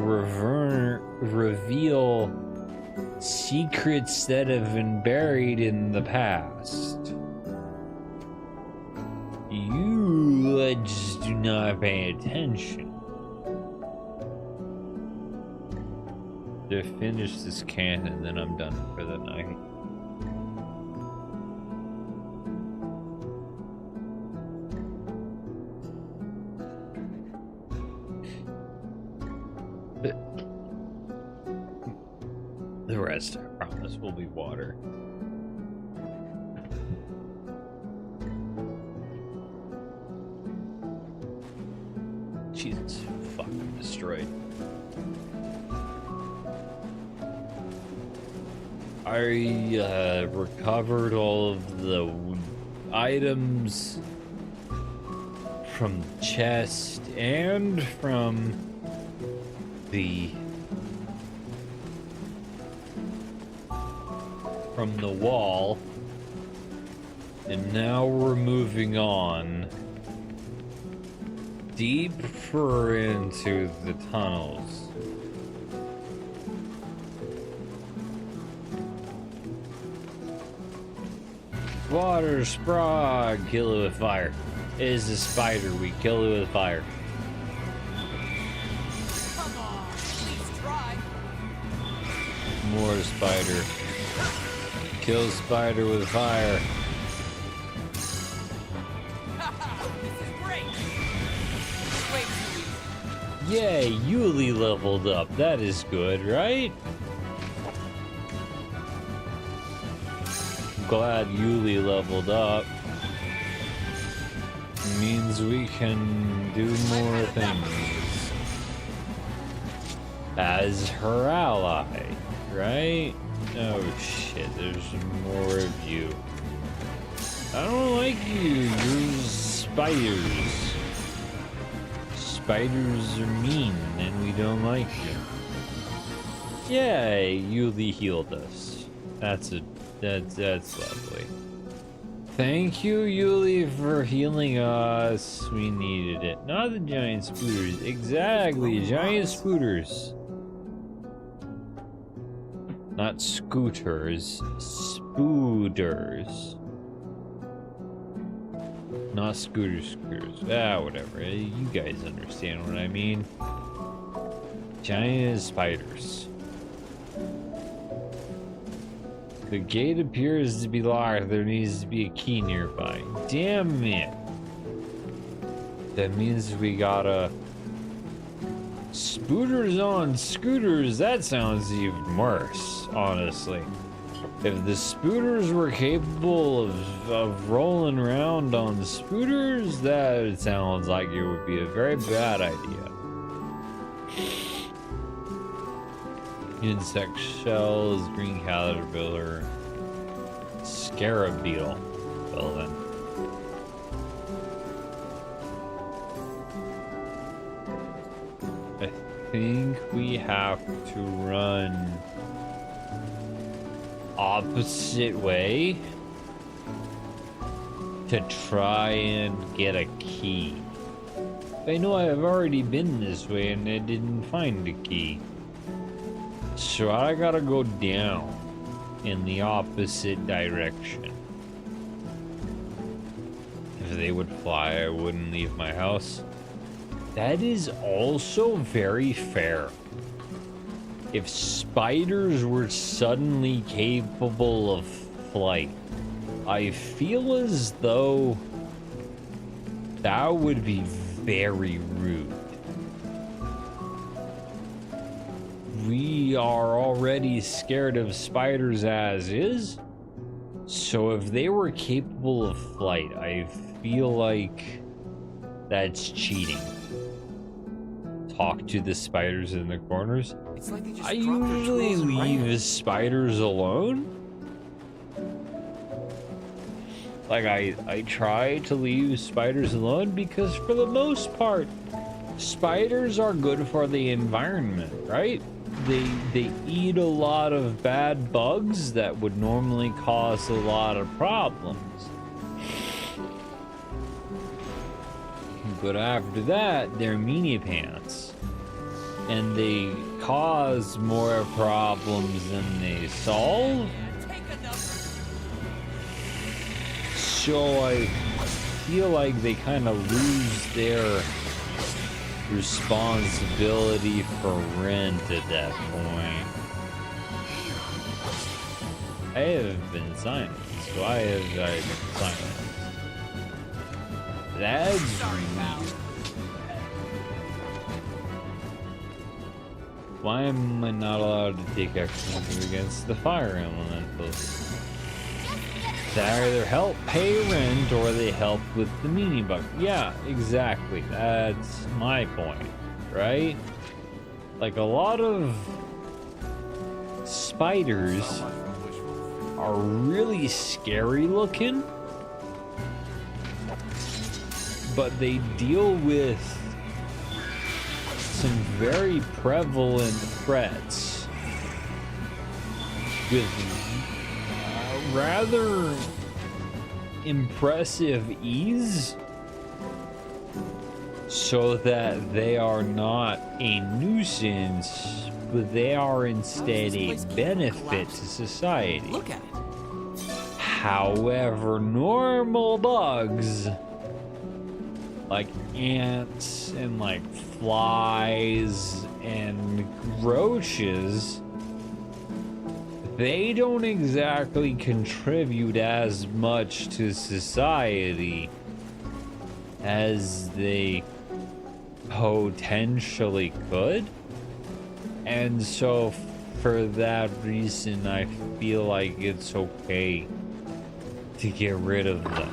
reveal secrets that have been buried in the past. You just do not pay attention. To finish this canon, then I'm done for the night. The rest, I promise, will be water. Jesus, fucking destroyed. I recovered all of the items from the chest and from the wall, and now we're moving on deeper into the tunnels. Water sprog, kill it with fire. It is a spider, we kill it with fire.
Come on, please try.
More spider. Kill spider with fire.
This is great. Wait,
Yay, Yuli leveled up. That is good, right? Glad Yuli leveled up. Means we can do more things as her ally, right? Oh shit, there's more of you. I don't like you, you're spiders. Spiders are mean and we don't like you. Yay, Yuli healed us. That's lovely. Thank you, Yuli, for healing us. We needed it. Not the giant spooters. Exactly, giant spooters. Not scooters, spooters. Not scooters. Ah, whatever. You guys understand what I mean. Giant spiders. The gate appears to be locked. There needs to be a key nearby. Damn it. That means we gotta... Spooters on scooters. That sounds even worse, honestly. If the spooters were capable of rolling around on spooters, that sounds like it would be a very bad idea. Insect shells, green caterpillar, scarab beetle. Well then. I think we have to run opposite way to try and get a key. I know I have already been this way and I didn't find a key. So I gotta go down in the opposite direction. If they would fly, I wouldn't leave my house. That is also very fair. If spiders were suddenly capable of flight, I feel as though that would be very rude. We are already scared of spiders as is, so if they were capable of flight, I feel like that's cheating. Talk to the spiders in the corners.
It's like they just
I usually leave spiders alone. Like I try to leave spiders alone because for the most part, spiders are good for the environment, right? They eat a lot of bad bugs that would normally cause a lot of problems. But after that, they're meanie pants. And they cause more problems than they solve. So I feel like they kind of lose their responsibility for rent at that point. I have been silent, so I have been silent. That's rude. Why am I not allowed to take action against the fire elementals? They either help pay rent or they help with the meanie bug. Yeah, exactly. That's my point, right? Like a lot of spiders are really scary looking, but they deal with some very prevalent threats with rather impressive ease, so that they are not a nuisance, but they are instead a benefit to society.
Look at it.
However, normal bugs like ants and like flies and roaches, they don't exactly contribute as much to society as they potentially could. And so for that reason, I feel like it's okay to get rid of them.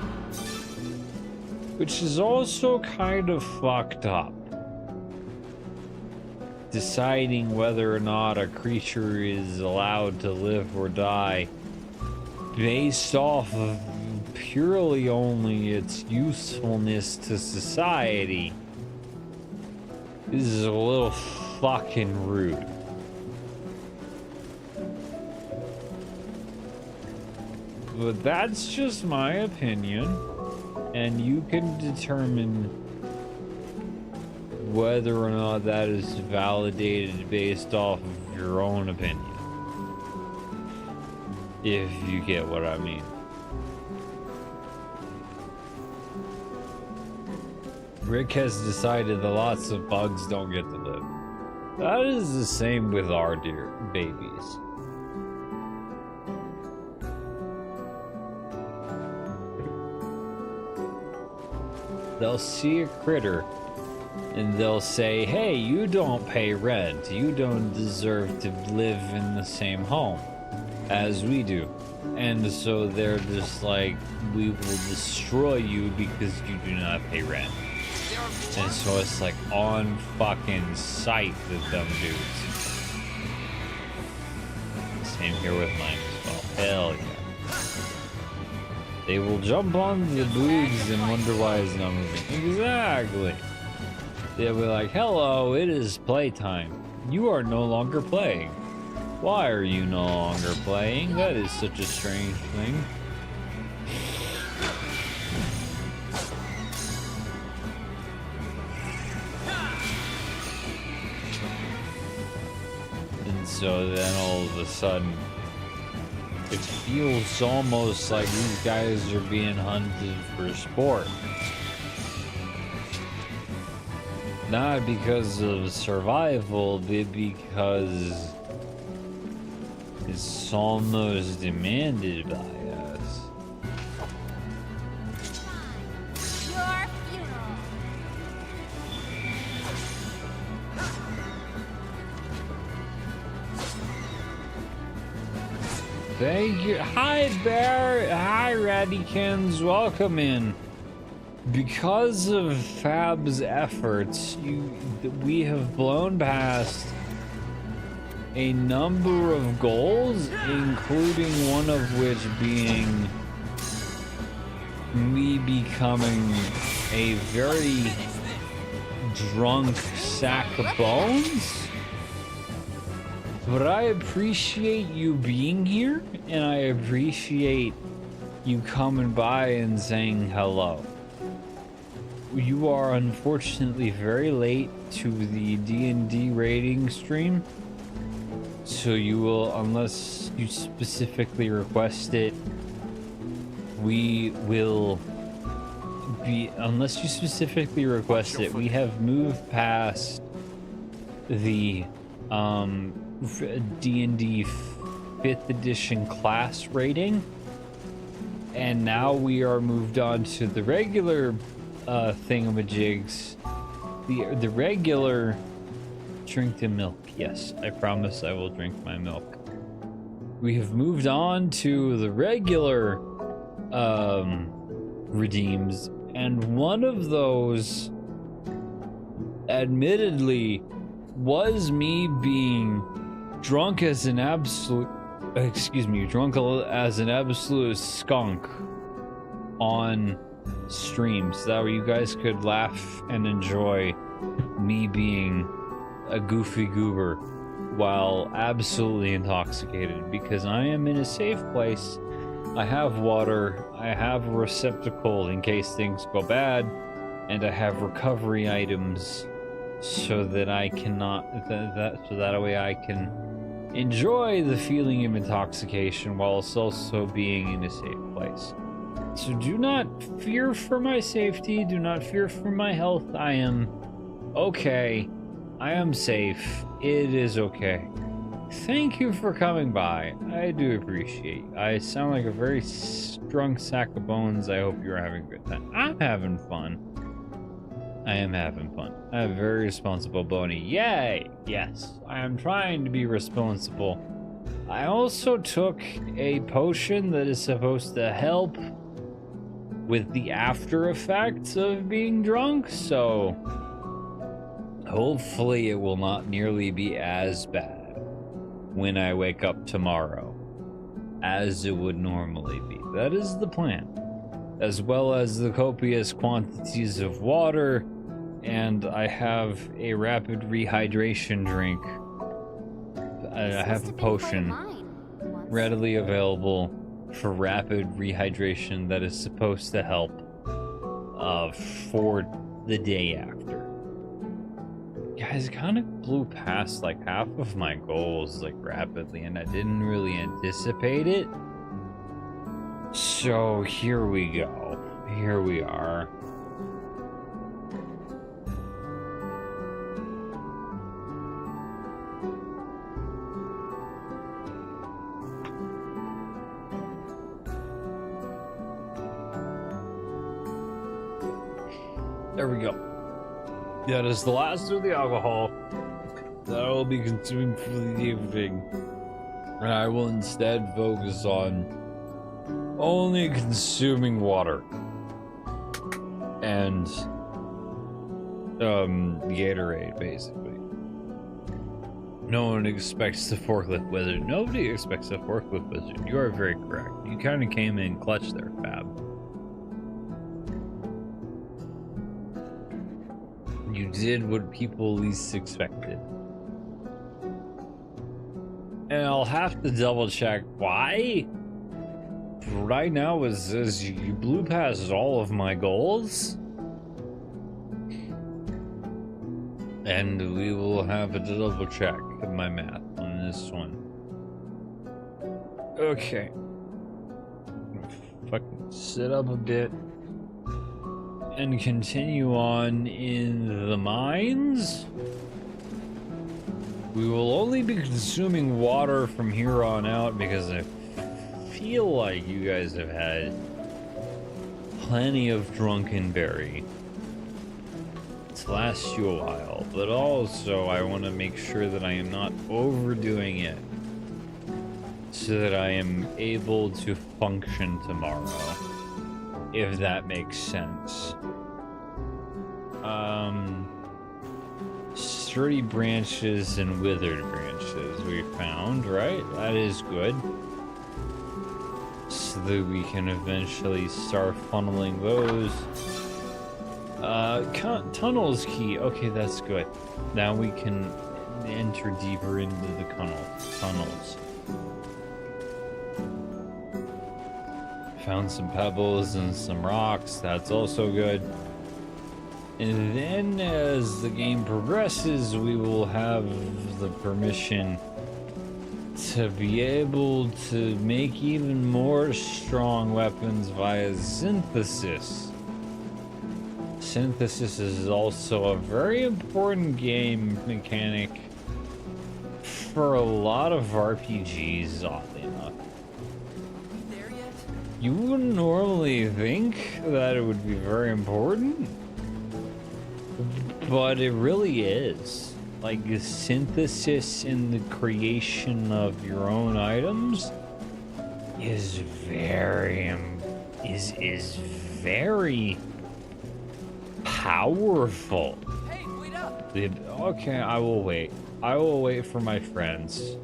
Which is also kind of fucked up. Deciding whether or not a creature is allowed to live or die based off of purely only its usefulness to society is a little fucking rude. But that's just my opinion, and you can determine whether or not that is validated based off of your own opinion. If you get what I mean. Rick has decided that lots of bugs don't get to live. That is the same with our dear babies. they'll see a critter and they'll say, hey, you don't pay rent. You don't deserve to live in the same home as we do. And so they're just like, we will destroy you because you do not pay rent. And so it's like on fucking sight with them dudes. Same here with mine as well. Hell yeah. They will jump on the boogs and wonder why it's not moving. Exactly. They'll be like, hello, it is playtime. You are no longer playing. Why are you no longer playing? That is such a strange thing. And so then all of a sudden, it feels almost like these guys are being hunted for sport. Not because of survival, but because it's almost demanded by us.
Your funeral.
Thank you. Hi, Bear. Hi, Raddykins. Welcome in. Because of Fab's efforts, we have blown past a number of goals, including one of which being me becoming a very drunk sack of bones. But I appreciate you being here, and I appreciate you coming by and saying hello. You are unfortunately very late to the D&D rating stream, so you will, unless you specifically request it, we will be, unless you specifically request it, we have moved past the D&D 5th edition class rating, and now we are moved on to the regular thingamajigs, the regular drink the milk. Yes, I promise I will drink my milk. We have moved on to the regular redeems, and one of those admittedly was me being drunk as an absolute skunk on stream, so that way you guys could laugh and enjoy me being a goofy goober while absolutely intoxicated, because I am in a safe place. I have water, I have a receptacle in case things go bad, and I have recovery items so that I cannot so that way I can enjoy the feeling of intoxication while also being in a safe place. So do not fear for my safety, do not fear for my health. I am okay. I am safe. It is okay. Thank you for coming by. I do appreciate it. I sound like a very drunk sack of bones. I hope you're having a good time. I'm having fun. I am having fun. I have a very responsible Boney. Yay! Yes, I am trying to be responsible. I also took a potion that is supposed to help with the after effects of being drunk, so hopefully it will not nearly be as bad when I wake up tomorrow as it would normally be. That is the plan, as well as the copious quantities of water, and I have a rapid rehydration drink. I have a potion readily available for rapid rehydration that is supposed to help for the day after. Guys, kind of blew past like half of my goals like rapidly, and I didn't really anticipate it. So here we go. Here we are. There we go. That is the last of the alcohol that I will be consuming for the evening. And I will instead focus on only consuming water. And Gatorade, basically. No one expects the forklift wizard. Nobody expects the forklift wizard. You are very correct. You kind of came in clutch there, Fab. You did what people least expected. And I'll have to double check why. Right now it says you blew past all of my goals. And we will have a double check of my math on this one. Okay. Fucking sit up a bit. And continue on in the mines. We will only be consuming water from here on out because I feel like you guys have had plenty of drunken berry to last you a while, but also I want to make sure that I am not overdoing it so that I am able to function tomorrow, if that makes sense. Sturdy branches and withered branches we found, right? That is good. So that we can eventually start funneling those. Tunnels key. Okay, that's good. Now we can enter deeper into the tunnels. Found some pebbles and some rocks. That's also good. And then as the game progresses, we will have the permission to be able to make even more strong weapons via synthesis. Synthesis is also a very important game mechanic for a lot of RPGs, oddly enough. You wouldn't normally think that it would be very important, but it really is. Like, the synthesis in the creation of your own items is very powerful.
Hey, wait up!
Okay, I will wait. I will wait for my friends.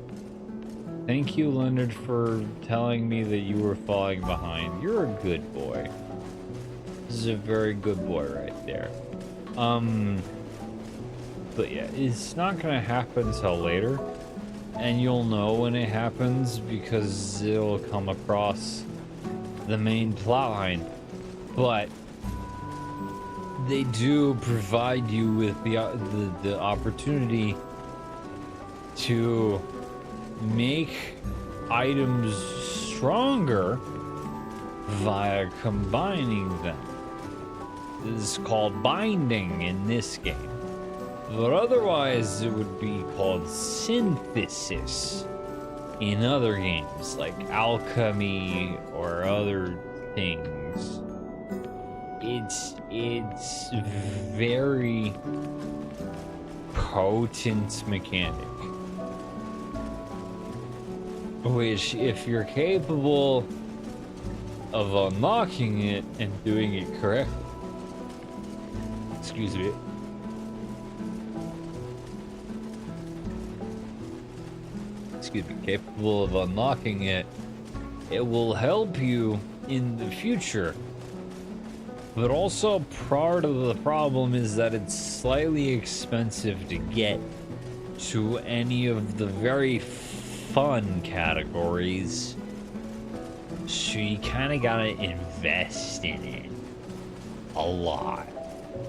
Thank you, Leonard, for telling me that you were falling behind. You're a good boy. This is a very good boy right there. But yeah, it's not gonna happen until later. And you'll know when it happens because it'll come across the main plot line. But they do provide you with the opportunity to make items stronger via combining them. This is called binding in this game. But otherwise it would be called synthesis in other games like alchemy or other things. It's very potent mechanic, which if you're capable of unlocking it and doing it correctly, excuse me, capable of unlocking it, it will help you in the future. But also part of the problem is that it's slightly expensive to get to any of the very fun categories. So you kind of gotta invest in it a lot,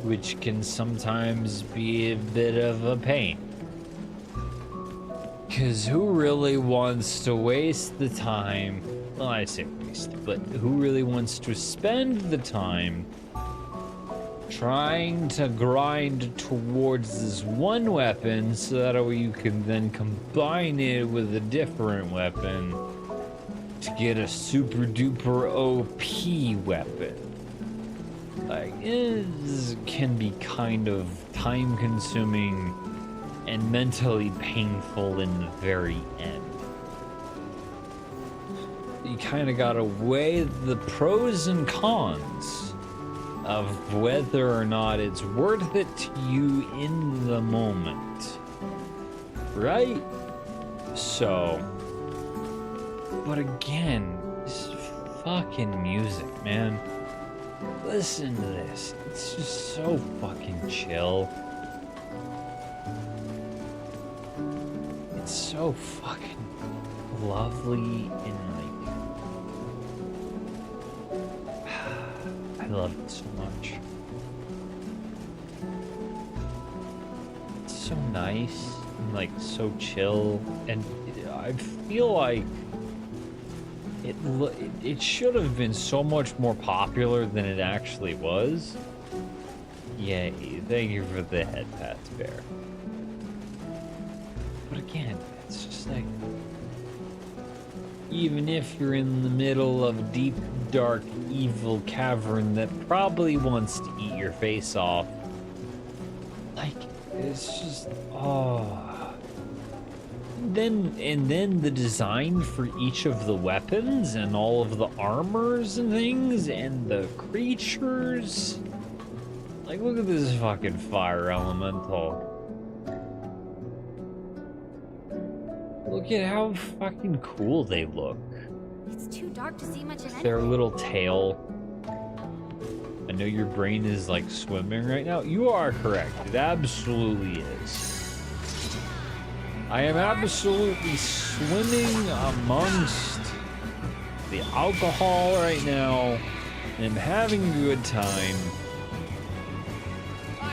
which can sometimes be a bit of a pain. Because who really wants to waste the time? Well, I say waste, but who really wants to spend the time trying to grind towards this one weapon so that way you can then combine it with a different weapon to get a super duper OP weapon? like, it can be kind of time-consuming and mentally painful in the very end. You kind of gotta weigh the pros and cons of whether or not it's worth it to you in the moment, right? So, but again, this fucking music, man. Listen to this. It's just so fucking chill. It's so fucking lovely and I love it so much. It's so nice and like so chill, and I feel like it should have been so much more popular than it actually was. Yay, thank you for the head pats, Bear. But again, it's just like, even if you're in the middle of a deep, dark, evil cavern that probably wants to eat your face off, like, it's just, oh. Then the design for each of the weapons and all of the armors and things and the creatures. Like, look at this fucking fire elemental. Look at how fucking cool they look.
It's too dark to see much of anything.
Their little tail. I know your brain is like swimming right now. You are correct. It absolutely is. I am absolutely swimming amongst the alcohol right now and having a good time.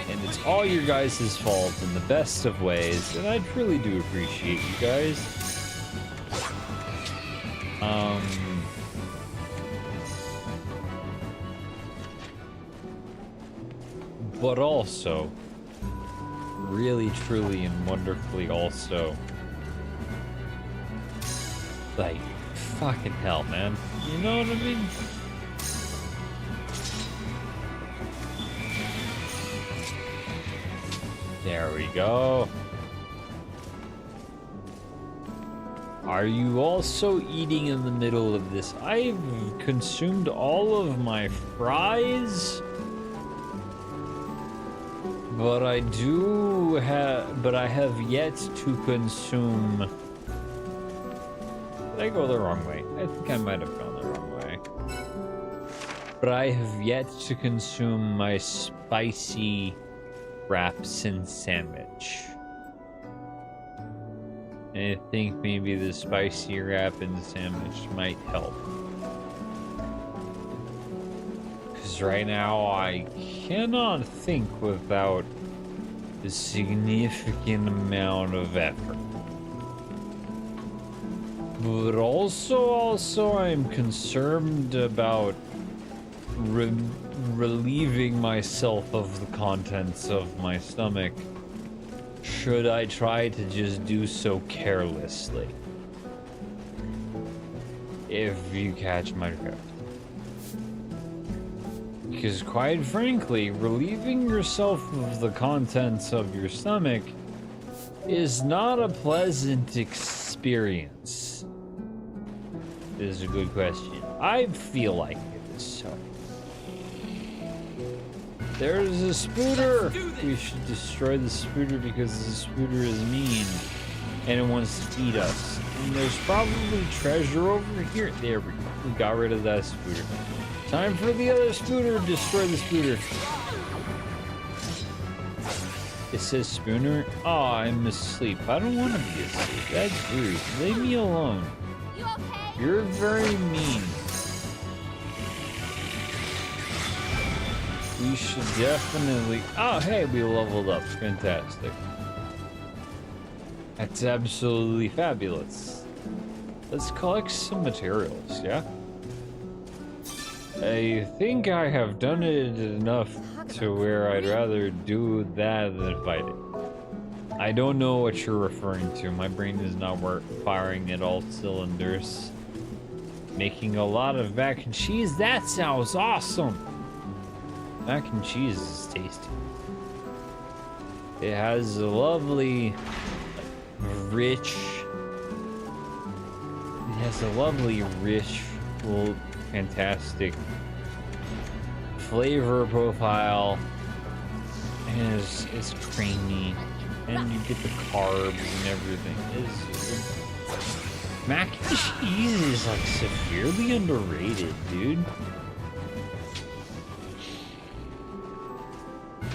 And it's all your guys' fault in the best of ways, and I truly do appreciate you guys. But also, really, truly, and wonderfully also, like, fucking hell, man. You know what I mean? There we go. Are you also eating in the middle of this? I've consumed all of my fries. But I have yet to consume. Did I go the wrong way? I think I might have gone the wrong way. But I have yet to consume my spicy wraps and sandwich. And I think maybe the spicy wrap and sandwich might help. Because right now I cannot think without a significant amount of effort. But also I'm concerned about relieving myself of the contents of my stomach should I try to just do so carelessly. If you catch my drift. Because quite frankly, relieving yourself of the contents of your stomach is not a pleasant experience. This is a good question. I feel like it is so. There's a spooter! We should destroy the spooter because the spooter is mean and it wants to eat us. And there's probably treasure over here. There we go. We got rid of that spooter. Time for the other spooter. Destroy the spooter. It says spooner. Oh, I'm asleep. I don't want to be asleep. That's rude. Leave me alone.
You okay?
You're very mean. We should definitely... Oh, hey, we leveled up. Fantastic. That's absolutely fabulous. Let's collect some materials, yeah? I think I have done it enough to where I'd rather do that than fight it. I don't know what you're referring to. My brain is not firing at all cylinders. Making a lot of mac and cheese? That sounds awesome! Mac and cheese is tasty. It has a lovely, rich. It has a lovely, rich, full, fantastic flavor profile, and it's creamy, and you get the carbs and everything. Mac and cheese is like severely underrated, dude.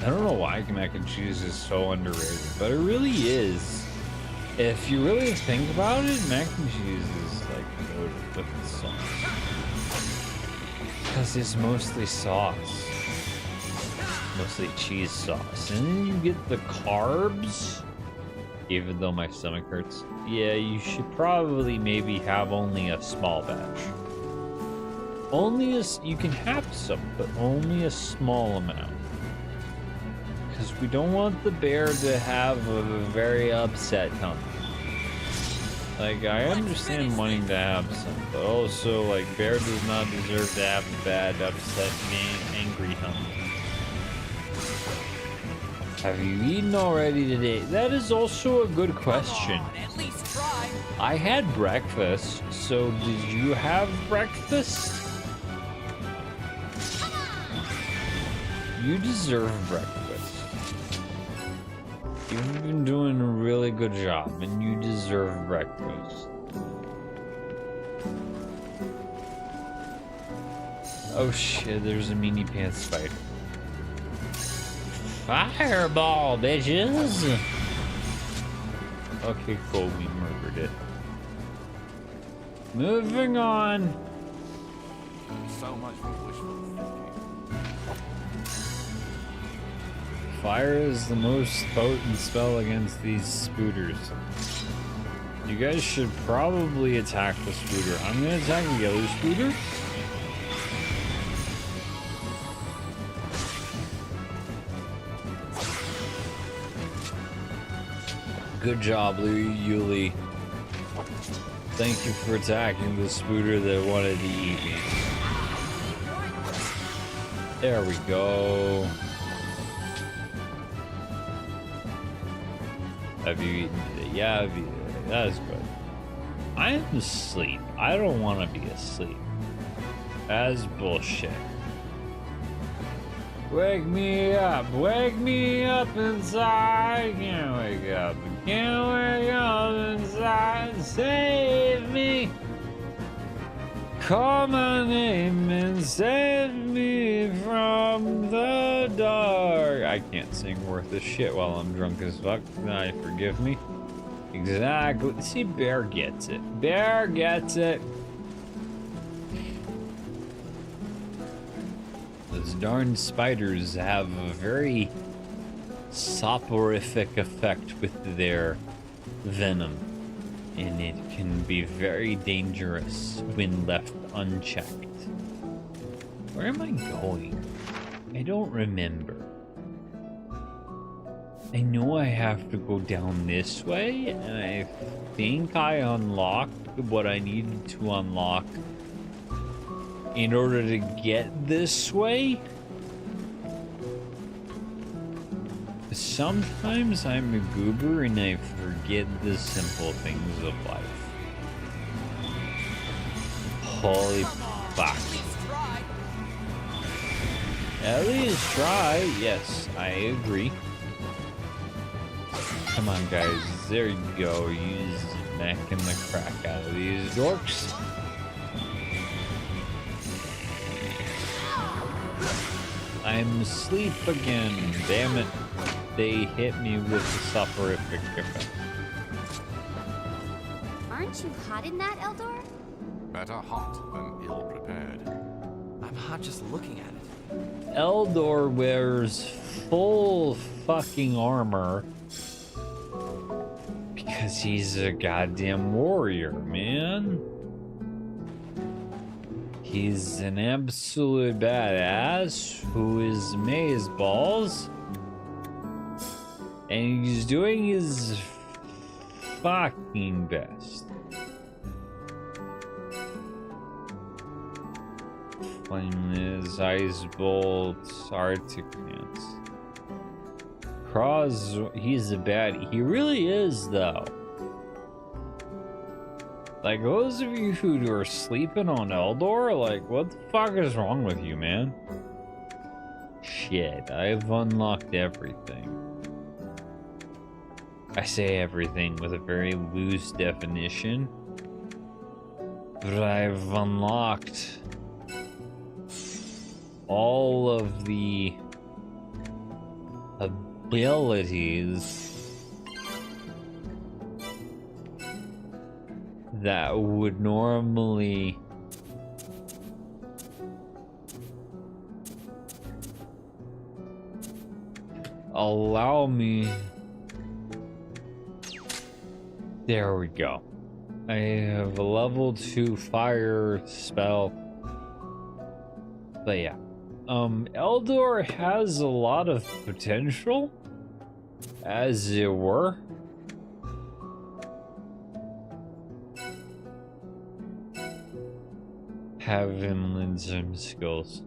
I don't know why mac and cheese is so underrated, but it really is. If you really think about it, mac and cheese is like loaded with sauce. Because it's mostly sauce. Mostly cheese sauce. And then you get the carbs. Even though my stomach hurts. Yeah, you should probably maybe have only a small batch. You can have some, but only a small amount. Because we don't want the bear to have a very upset tummy. Like, I understand wanting to have some, but also, like, bear does not deserve to have a bad, upset, angry tummy. Have you eaten already today? That is also a good question.
At least try.
I had breakfast, so did you have breakfast? You deserve breakfast. You've been doing a really good job, and you deserve breakfast. Oh shit, there's a mini pants spider. Fireball, bitches! Okay, cool, we murdered it. Moving on.
So much for wishful
Fire is the most potent spell against these spooters. You guys should probably attack the spooter. I'm gonna attack the yellow spooter. Good job, Yuli. Thank you for attacking the spooter that wanted to eat me. There we go. Have you eaten today? Yeah, I've eaten today. That is good. I am asleep. I don't want to be asleep. That is bullshit. Wake me up inside. I can't wake up. I can't wake up inside. Save me. Call my name and save me from the dark. I can't sing worth a shit while I'm drunk as fuck. I forgive me. Exactly. See, Bear gets it. Bear gets it. Those darn spiders have a very soporific effect with their venom, and it can be very dangerous when left unchecked. Where am I going? I don't remember. I know I have to go down this way, and I think I unlocked what I needed to unlock in order to get this way. Sometimes I'm a goober and I forget the simple things of life. Holy fuck. At least try. Yes, I agree. Come on, guys. There you go. Use smacking the crap out of these dorks. I'm asleep again. Damn it. They hit me with the soporific effect.
Aren't you hot in that, Eldor?
Better hot than ill-prepared.
I'm hot just looking at it.
Eldor wears full fucking armor because he's a goddamn warrior, man. He's an absolute badass who is amazeballs, and he's doing his fucking best. Flameless, Ice Bolt, Arctic Pants. Cross, he's a baddie. He really is, though. Like, those of you who are sleeping on Eldor, like, what the fuck is wrong with you, man? Shit, I've unlocked everything. I say everything with a very loose definition. But I've unlocked all of the abilities that would normally allow me. There we go. I have a level 2 fire spell. But yeah. Eldor has a lot of potential, as it were. Have him learn some skills.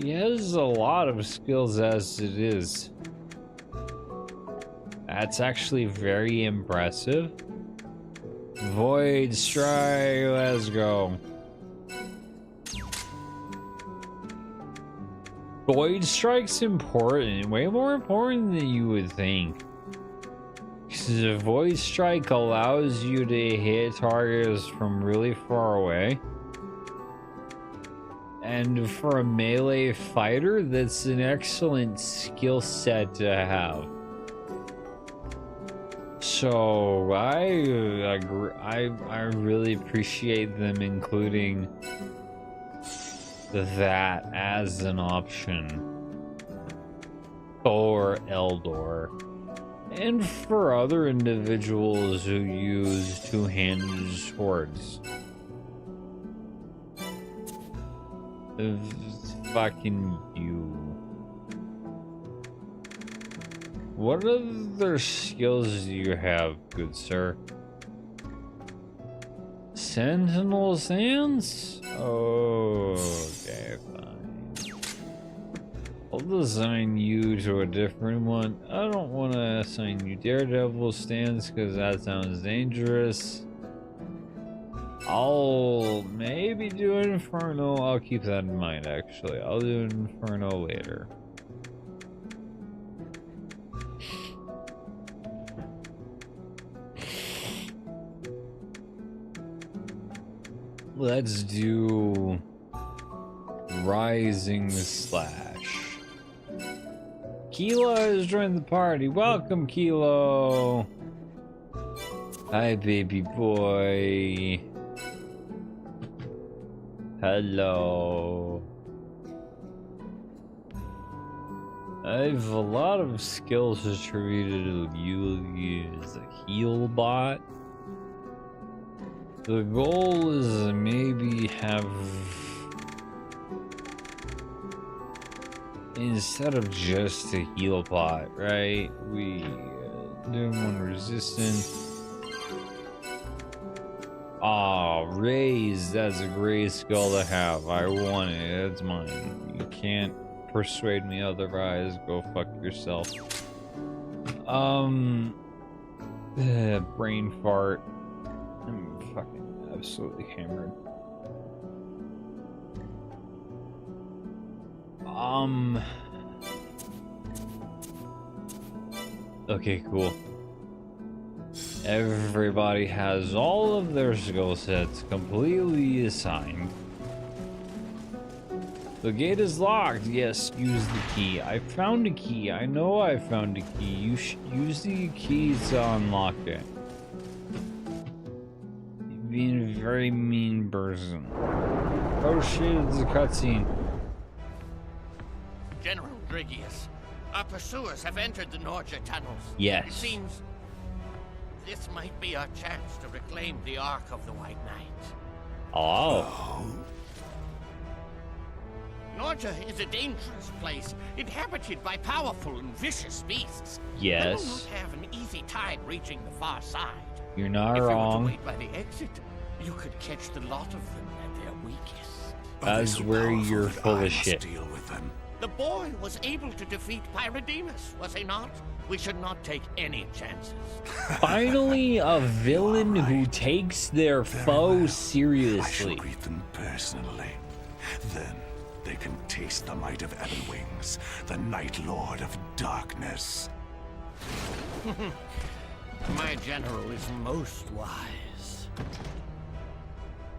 He has a lot of skills as it is. That's actually very impressive. Void Strike, let's go. Void Strike's important, way more important than you would think. Because a Void Strike allows you to hit targets from really far away. And for a melee fighter, that's an excellent skill set to have. So I agree. I really appreciate them including that as an option for Eldor. And for other individuals who use two-handed swords. Fucking you. What other skills do you have, good sir? Sentinel Sands? Oh, okay, fine. I'll assign you to a different one. I don't want to assign you Daredevil Stance because that sounds dangerous. I'll maybe do Inferno. I'll keep that in mind, actually. I'll do Inferno later. Let's do Rising Slash. Kilo has joined the party. Welcome, Kilo. Hi, baby boy. Hello. I have a lot of skills attributed to you as a heal bot. The goal is to maybe have, instead of just a heal bot, right? We do one resistant. Ah, raise, that's a great skill to have. I want it, it's mine. You can't persuade me otherwise. Go fuck yourself. Brain fart. I'm fucking absolutely hammered. Okay, cool. Everybody has all of their skill sets completely assigned. The gate is locked. Yes, use the key. I found a key. I know I found a key. You should use the key to unlock it. You're being a very mean person. Oh shit, it's a cutscene.
General Drigius, our pursuers have entered the Norja tunnels.
Yes.
It seems this might be our chance to reclaim the Ark of the White Knight.
Oh.
Norja is a dangerous place, inhabited by powerful and vicious beasts.
Yes.
I will not have an easy time reaching the far side.
You're not
If you were to
wrong.
wait by the exit, you could catch the lot of them at their weakest.
That's where you're full of shit.
The boy was able to defeat Pyrodemus, was he not? We should not take any chances.
Finally, a villain who takes their foe seriously.
Greet them personally. Then they can taste the might of Everwings, the Night Lord of Darkness.
My general is most wise.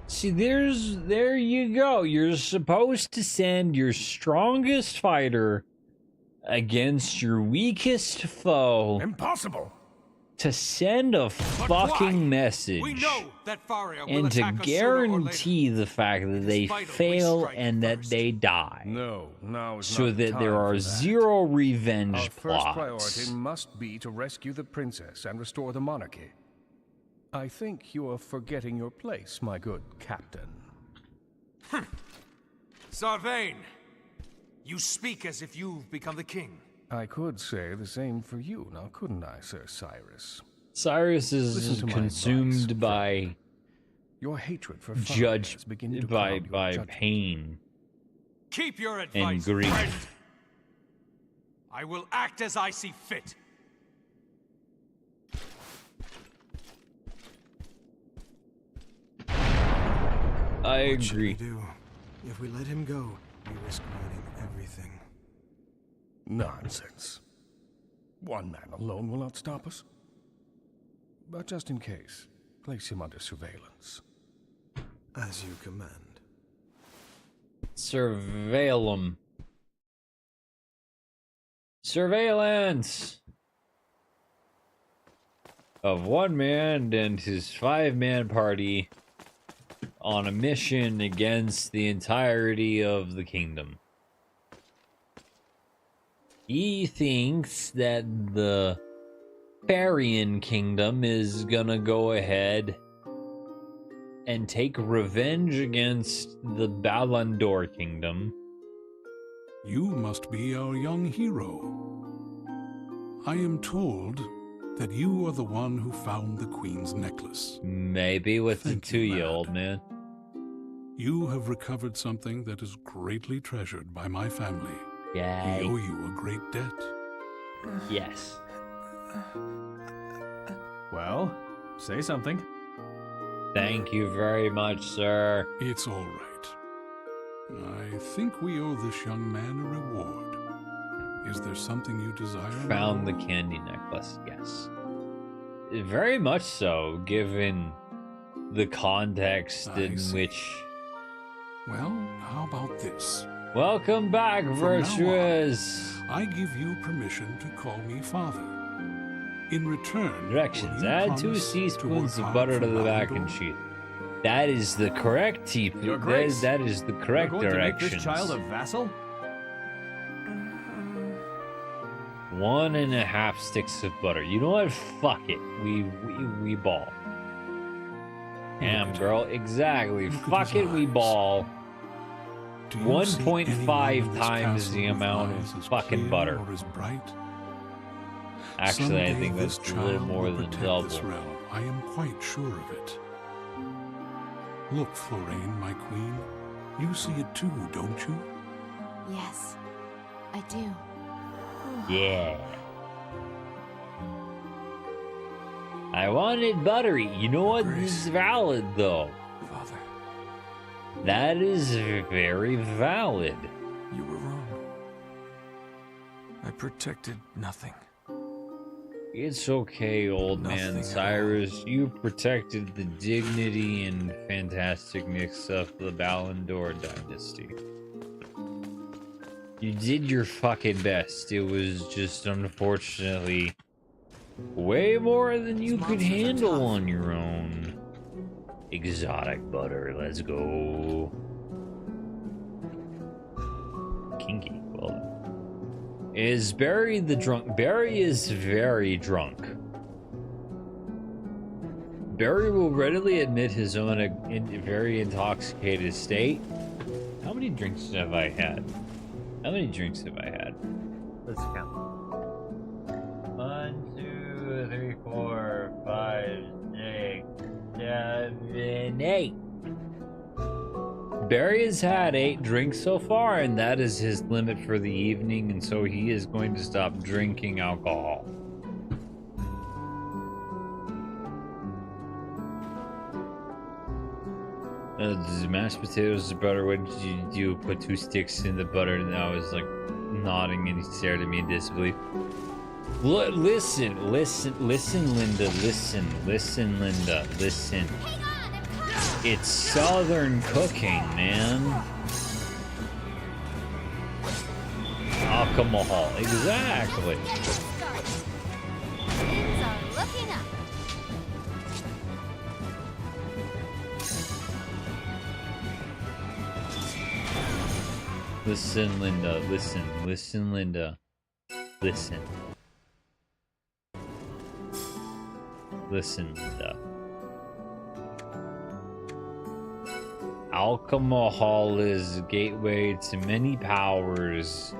See, there you go. You're supposed to send your strongest fighter against your weakest foe.
Impossible.
To send a fucking message.
We know that Faria will
And to
attack us sooner or later.
guarantee the fact that they fail and that they die.
No, now is
So
not the
that there
time
are
for that.
zero revenge
Our first
plots.
priority must be to rescue the princess and restore the monarchy. I think you are forgetting your place, my good captain.
Sarvain, you speak as if you've become the king.
I could say the same for you, now couldn't I, Sir Cyrus?
Cyrus is
Listen to my
consumed
advice,
by
your hatred for Faria
judged
is beginning to
by
cloud your judgment.
pain
Keep your
and
advice,
grief.
friend. I will act as I see fit.
I
What should we
agree.
do? If we let him go, we risk ruining everything.
Nonsense. One man alone will not stop us. But just in case, place him under surveillance.
As you command.
Surveil 'em. Surveillance of one man and his 5-man party on a mission against the entirety of the kingdom. He thinks that the Farian kingdom is gonna go ahead and take revenge against the Balandor kingdom.
You must be our young hero. I am told that you are the one who found the Queen's necklace.
Maybe with the 2-year-old man.
You have recovered something that is greatly treasured by my family.
Yay.
We owe you a great debt.
Yes.
Well, say something.
Thank you very much, sir.
It's all right. I think we owe this young man a reward. Is there something you desire?
Found the candy necklace, yes. Very much so, given the context in which...
Well, how about this?
Welcome back,
From
Virtuous!
now on, I give you permission to call me father. In return,
Directions.
will you
Add 2
promise
teaspoons
to
of
work
butter
hard
to
for
the back
Balandor?
and sheet. That is the correct
Your Grace,
that is the correct
You're going to make
directions.
this child a vassal?
1.5 sticks of butter. You know what? Fuck it. We ball. Damn, girl. Exactly. Fuck it, we ball.
Do you see anyone in
1.5
this
times
castle
the
with
amount
eyes
of
as
fucking
clear
butter.
or as bright?
Actually, I
Someday
think
this
that's a little
child
more
will
than
protect
double.
This realm. I am quite sure of it. Look, Florine, my queen. You see it too, don't you?
Yes, I do.
Yeah. I wanted buttery. You know what? This is valid, though.
Father.
That is very valid.
You were wrong. I protected nothing.
It's okay, old man Cyrus. You protected the dignity and fantasticness of the Balandor dynasty. You did your fucking best. It was just unfortunately way more than you could handle on your own. Exotic butter, let's go. Kinky, well then. Is Barry the drunk? Barry is very drunk. Barry will readily admit his own very intoxicated state. How many drinks have I had? How many drinks have I had? Let's count. 1, 2, 3, 4, 5, 6, 7, 8. Barry has had 8 drinks so far, and that is his limit for the evening, and so he is going to stop drinking alcohol. Mashed potatoes, butter. What did you do? Put 2 sticks in the butter, and I was like nodding, and he stared at me in disbelief. Listen, Linda. Listen, Linda. Listen. It's Southern cooking, man. Alcohol, exactly.
Things are looking up.
Listen, Linda. Listen, Linda. Listen. Listen, Linda. Alcohol is a gateway to many powers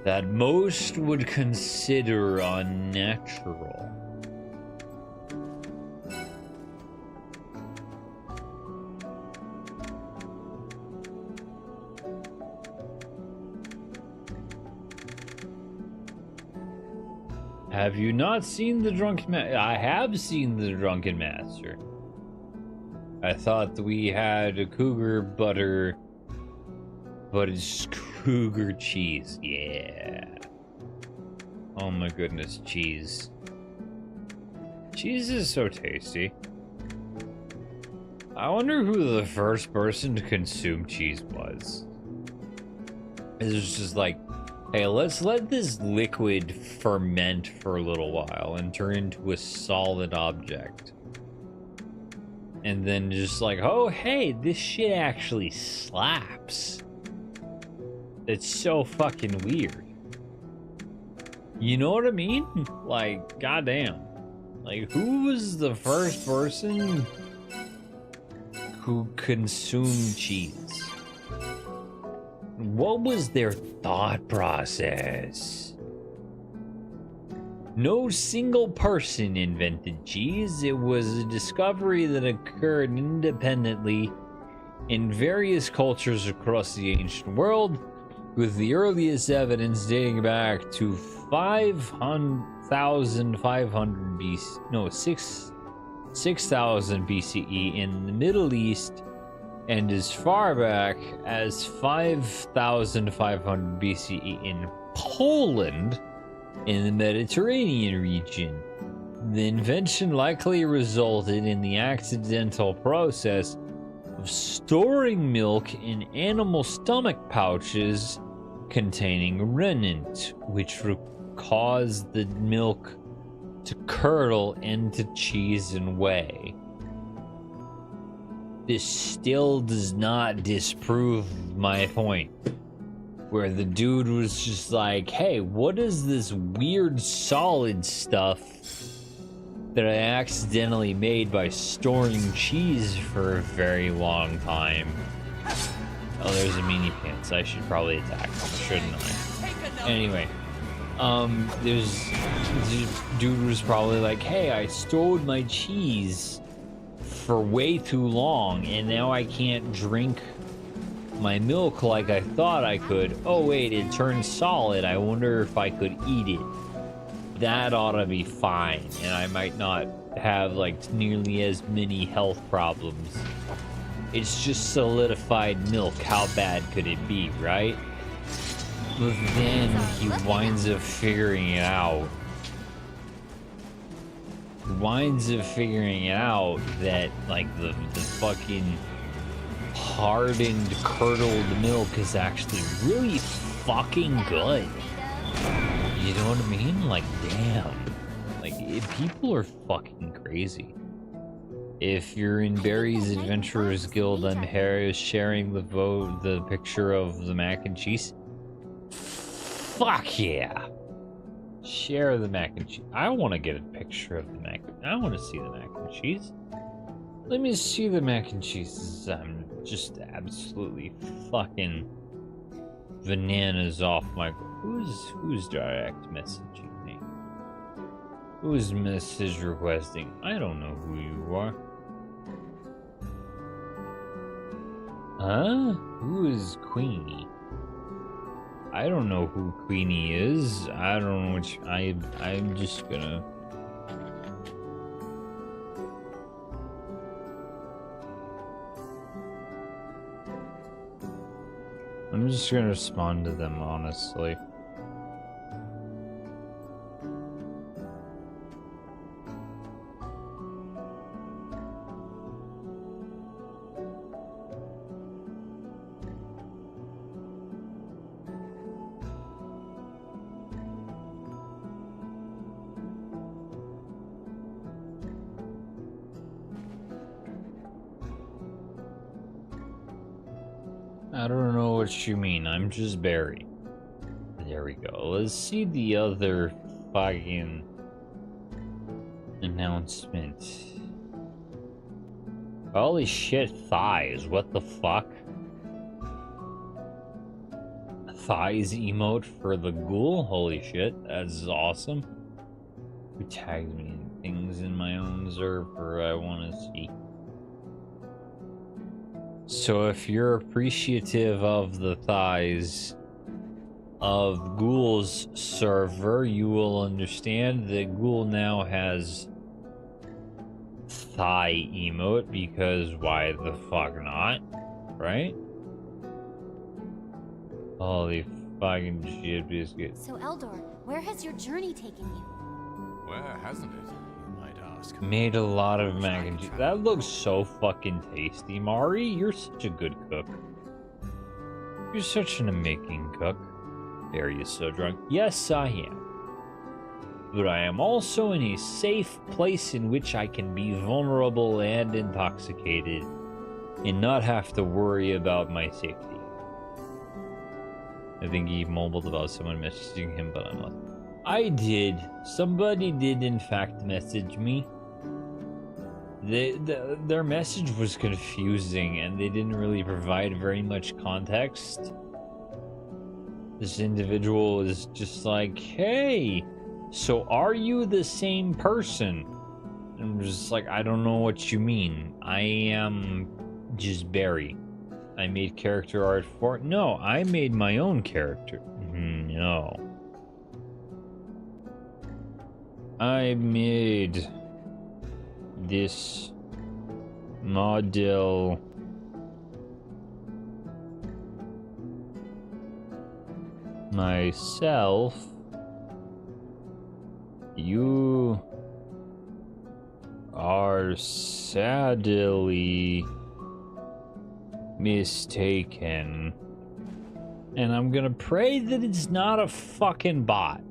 that most would consider unnatural. Have you not seen the Drunken Master? I have seen the Drunken Master. I thought that we had a cougar butter, but it's cougar cheese. Yeah. Oh my goodness, cheese. Cheese is so tasty. I wonder who the first person to consume cheese was. It was just like, hey, let's let this liquid ferment for a little while and turn into a solid object. And then just like, oh, hey, this shit actually slaps. It's so fucking weird. You know what I mean? Like, goddamn. Like, who was the first person who consumed cheese? What was their thought process? No single person invented cheese. It was a discovery that occurred independently in various cultures across the ancient world, with the earliest evidence dating back to 6,000 BCE in the Middle East, and as far back as 5,500 BCE in Poland, in the Mediterranean region. The invention likely resulted in the accidental process of storing milk in animal stomach pouches containing rennet, which caused the milk to curdle into cheese and whey. This still does not disprove my point, where the dude was just like, hey, what is this weird solid stuff that I accidentally made by storing cheese for a very long time? Oh, there's a mini pants. I should probably attack him, shouldn't I? Anyway, this dude was probably like, hey, I stored my cheese for way too long, and now I can't drink my milk like I thought I could. Oh wait, it turned solid. I wonder if I could eat it. That ought to be fine, and I might not have like nearly as many health problems. It's just solidified milk. How bad could it be, right? But then he winds up figuring it out. That like the fucking hardened, curdled milk is actually really fucking good. You know what I mean? Like, damn. Like, people are fucking crazy. If you're in Barry's Adventurers Guild, I'm sharing the picture of the mac and cheese. Fuck yeah. Share the mac and cheese. I want to get a picture of the mac. I want to see the mac and cheese. Let me see the mac and cheese. I'm just absolutely fucking bananas off my... Who's direct messaging me? Who's message requesting? I don't know who you are. Huh? Who is Queenie? I don't know who Queenie is. I don't know which. I'm just gonna. I'm just gonna respond to them honestly. I don't know what you mean. I'm just Barry. There we go. Let's see the other fucking announcement. Holy shit, thighs. What the fuck? Thighs emote for the ghoul? Holy shit, that's awesome. Who tagged me in things in my own server I want to see? So if you're appreciative of the thighs of Ghoul's server, you will understand that Ghoul now has thigh emote, because why the fuck not, right? Holy fucking shit, biscuit.
So Eldor, where has your journey taken you?
Where hasn't it, you might ask?
Made a lot of mac and cheese. That looks so fucking tasty. Mari, you're such a good cook. You're such an amazing cook. Barry is so drunk. Yes, I am. But I am also in a safe place in which I can be vulnerable and intoxicated and not have to worry about my safety. I think he mumbled about someone messaging him, but I'm not. I did. Somebody did, in fact, message me. Their message was confusing, and they didn't really provide very much context. This individual is just like, hey, so are you the same person? I'm just like, I don't know what you mean. I am just Barry. I made character art for it. No, I made my own character. No. I made this model myself. You are sadly mistaken. And I'm gonna pray that it's not a fucking bot.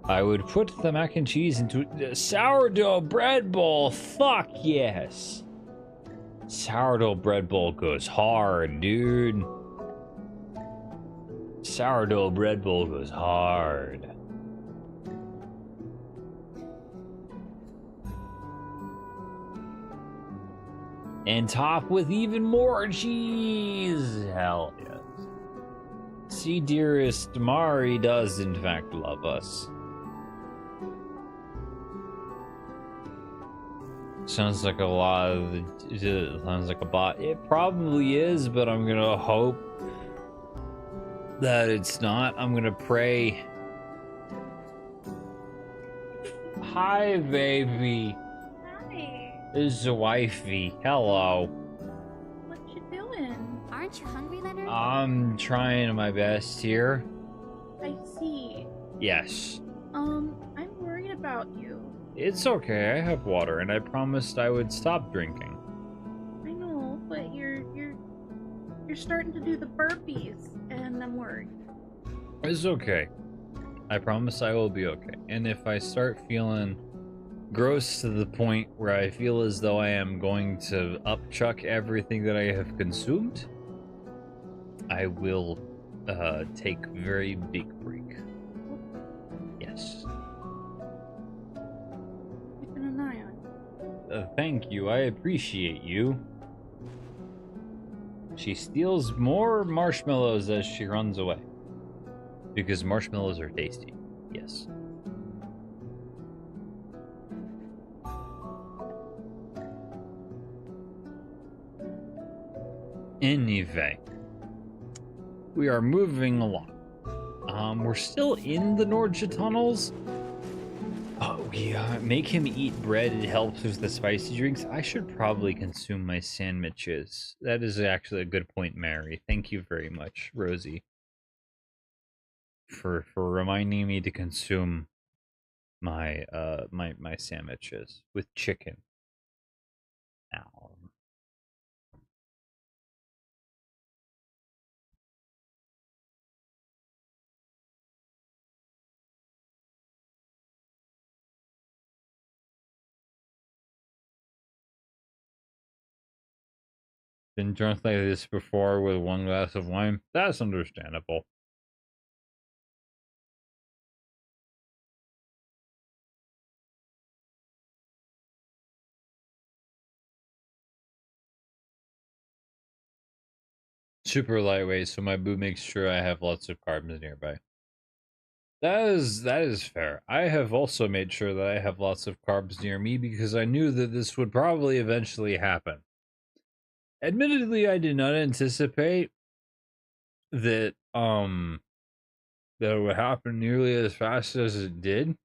I would put the mac and cheese into the sourdough bread bowl. Fuck yes. Sourdough bread bowl goes hard, dude. Sourdough bread bowl goes hard. And top with even more cheese. Hell yes. See, dearest, Mari does in fact love us. Sounds like a lot of it sounds like a bot. It probably is, but I'm gonna hope that it's not. I'm gonna pray. Hi, baby.
Hi.
This is a wifey. Hello.
What you doing?
Aren't you hungry, Leonard?
I'm trying my best here.
I see.
Yes.
I'm worried about you.
It's okay. I have water, and I promised I would stop drinking.
I know, but you're starting to do the burpees, and I'm worried.
It's okay. I promise I will be okay. And if I start feeling gross to the point where I feel as though I am going to upchuck everything that I have consumed, I will take a very big break. Yes.
Keeping an eye on you.
Thank you. I appreciate you. She steals more marshmallows as she runs away. Because marshmallows are tasty. Yes. Anyway, we are moving along. We're still in the Norja tunnels. We make him eat bread. It helps with the spicy drinks. I should probably consume my sandwiches. That is actually a good point, Mary. Thank you very much, Rosie, for reminding me to consume my my sandwiches with chicken. Now. Been drunk like this before with one glass of wine. That's understandable. Super lightweight, so my boo makes sure I have lots of carbs nearby. That is fair. I have also made sure that I have lots of carbs near me because I knew that this would probably eventually happen. Admittedly, I did not anticipate that that it would happen nearly as fast as it did.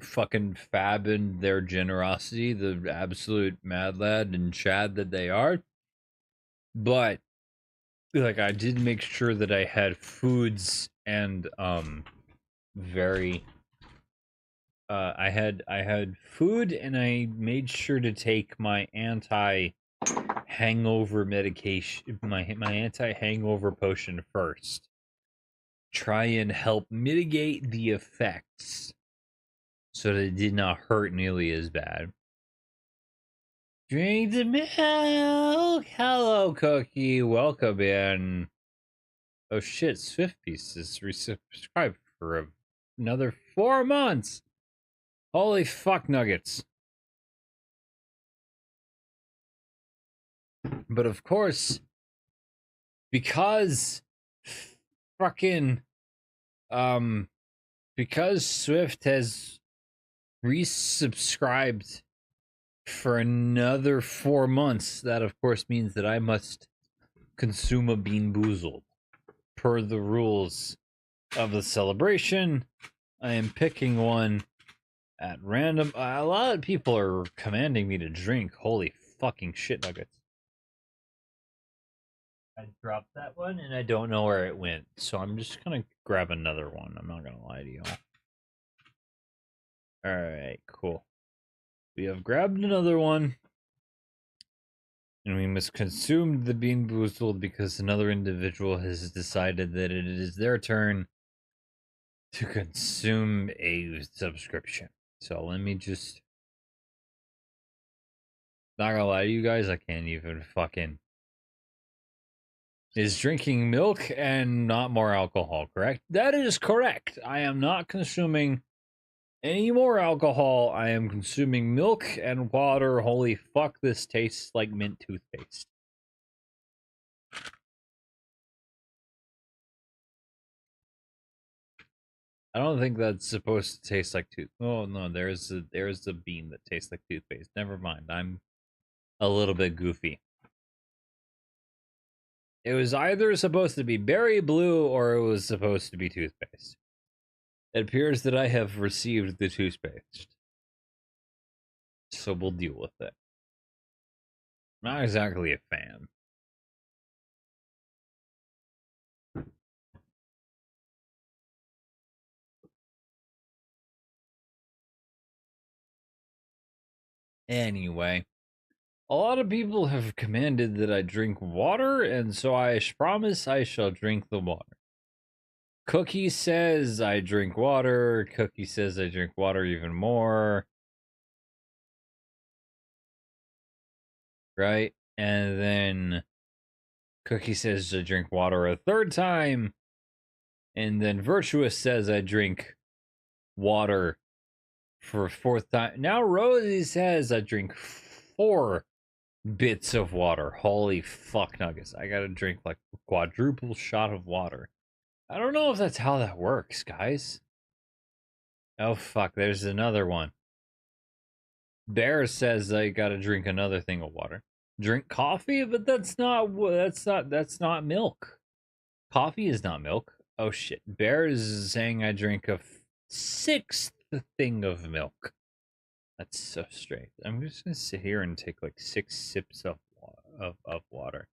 Fucking Fab and their generosity, the absolute mad lad and Chad that they are. But like, I did make sure that I had foods and very I had food, and I made sure to take my anti-hangover medication, my anti-hangover potion first. Try and help mitigate the effects so that it did not hurt nearly as bad. Drink the milk! Hello, Cookie. Welcome in. Oh shit, Swift Piece is resubscribed for another 4 months. Holy fuck nuggets. But of course, because fucking because Swift has resubscribed for another 4 months, that of course means that I must consume a Bean Boozled. Per the rules of the celebration, I am picking one at random. A lot of people are commanding me to drink. Holy fucking shit nuggets. I dropped that one and I don't know where it went, so I'm just gonna grab another one. I'm not gonna lie to y'all. Alright, cool. We have grabbed another one, and we must consume the Bean Boozled because another individual has decided that it is their turn to consume a subscription. So let me just... Not gonna lie to you guys, I can't even fucking... Is drinking milk and not more alcohol, correct? That is correct. I am not consuming any more alcohol. I am consuming milk and water. Holy fuck, this tastes like mint toothpaste. I don't think that's supposed to taste like tooth. Oh no, there's the bean that tastes like toothpaste. Never mind. I'm a little bit goofy. It was either supposed to be berry blue or it was supposed to be toothpaste. It appears that I have received the toothpaste. So we'll deal with it. I'm not exactly a fan. Anyway, a lot of people have commanded that I drink water, and so I promise I shall drink the water. Cookie says I drink water. Cookie says I drink water even more. Right? And then Cookie says I drink water a third time. And then Virtuous says I drink water for a fourth time. Now Rosie says I drink 4 bits of water. Holy fuck nuggets. I gotta drink like a quadruple shot of water. I don't know if that's how that works, guys. Oh fuck, there's another one. Bear says I gotta drink another thing of water. Drink coffee, but that's not milk. Coffee is not milk. Oh shit. Bear is saying I drink a sixth thing of milk. That's so strange. I'm just gonna sit here and take like 6 sips of water.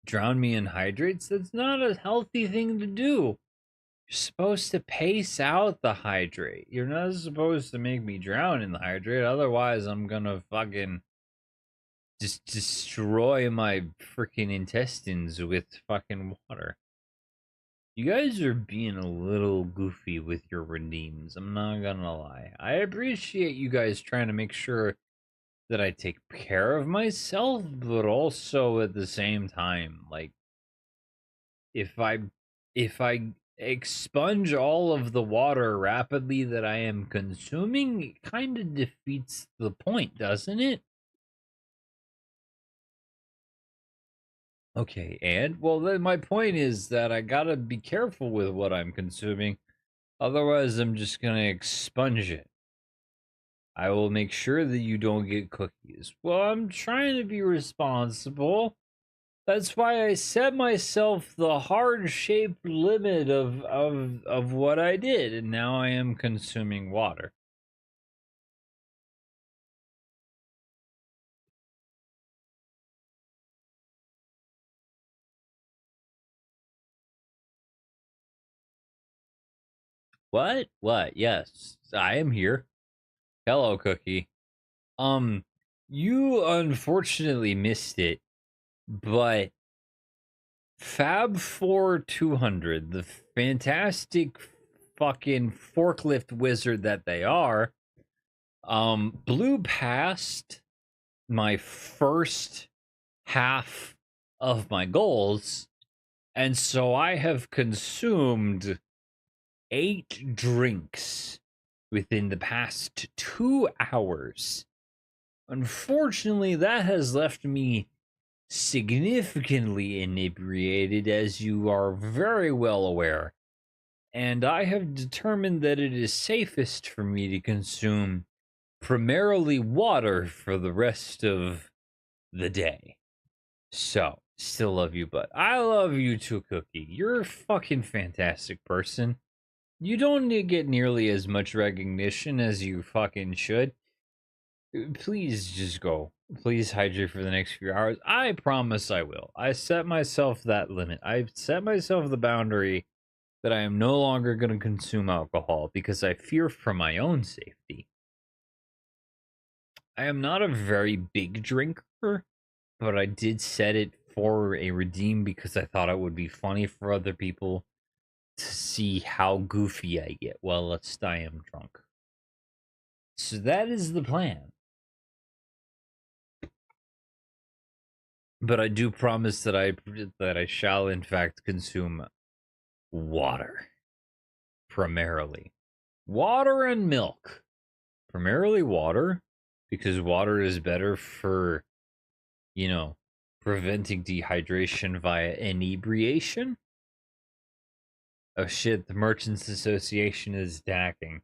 Drown me in hydrates? That's not a healthy thing to do. You're supposed to pace out the hydrate. You're not supposed to make me drown in the hydrate. Otherwise, I'm gonna fucking just destroy my freaking intestines with fucking water. You guys are being a little goofy with your redeems. I'm not gonna lie. I appreciate you guys trying to make sure that I take care of myself, but also at the same time, like, if I expunge all of the water rapidly that I am consuming, it kind of defeats the point, doesn't it? Okay, and well, then my point is that I gotta be careful with what I'm consuming, otherwise I'm just gonna expunge it. I will make sure that you don't get cookies. Well, I'm trying to be responsible. That's why I set myself the hard-shaped limit of what I did, and now I am consuming water. What? What? Yes, I am here. Hello, Cookie. You unfortunately missed it, but Fab 4 200, the fantastic fucking forklift wizard that they are, blew past my first half of my goals, and so I have consumed 8 drinks within the past 2 hours. Unfortunately, that has left me significantly inebriated, as you are very well aware, and I have determined that it is safest for me to consume primarily water for the rest of the day. So, still love you, but I love you too, Cookie. You're a fucking fantastic person. You don't get nearly as much recognition as you fucking should. Please just go. Please hydrate for the next few hours. I promise I will. I set myself that limit. I've set myself the boundary that I am no longer going to consume alcohol because I fear for my own safety. I am not a very big drinker, but I did set it for a redeem because I thought it would be funny for other people to see how goofy I get whilst I am drunk. So that is the plan. But I do promise that I shall in fact consume water. Primarily. Water and milk. Primarily water, because water is better for, you know, preventing dehydration via inebriation. Oh shit, the Merchants Association is attacking.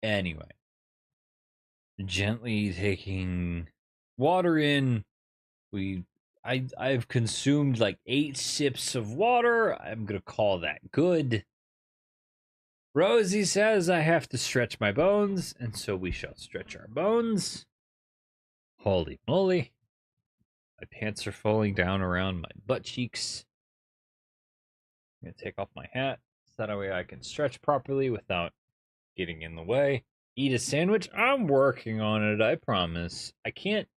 Anyway. Gently taking water in. I've consumed like 8 sips of water. I'm gonna call that good. Rosie says I have to stretch my bones, and so we shall stretch our bones. Holy moly. My pants are falling down around my butt cheeks. I'm gonna take off my hat so that way I can stretch properly without getting in the way. Eat a sandwich? I'm working on it, I promise. I can't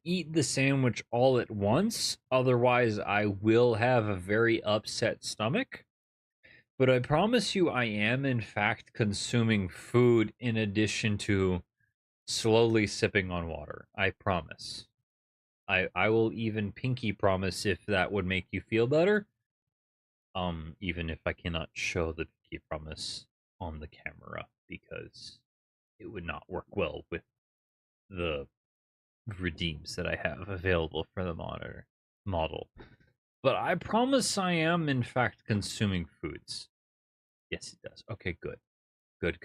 eat the sandwich all at once, otherwise I will have a very upset stomach. But I promise you I am in fact consuming food in addition to slowly sipping on water. I promise. I will even pinky promise if that would make you feel better. Even if I cannot show the pinky promise on the camera, because it would not work well with the redeems that I have available for the model. But I promise I am in fact consuming foods. Yes, it does. Okay, good. Good.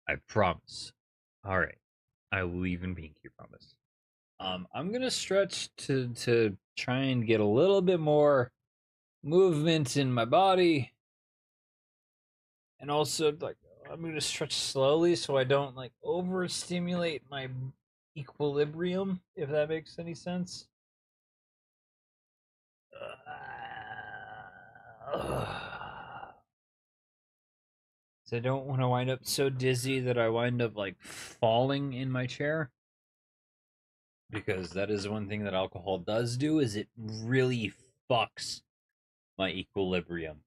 I promise. All right. I will even pinky promise. I'm gonna stretch to try and get a little bit more movement in my body, and also like I'm gonna stretch slowly so I don't like overstimulate my equilibrium, if that makes any sense. So I don't want to wind up so dizzy that I wind up like falling in my chair. Because that is one thing that alcohol does do, is it really fucks my equilibrium.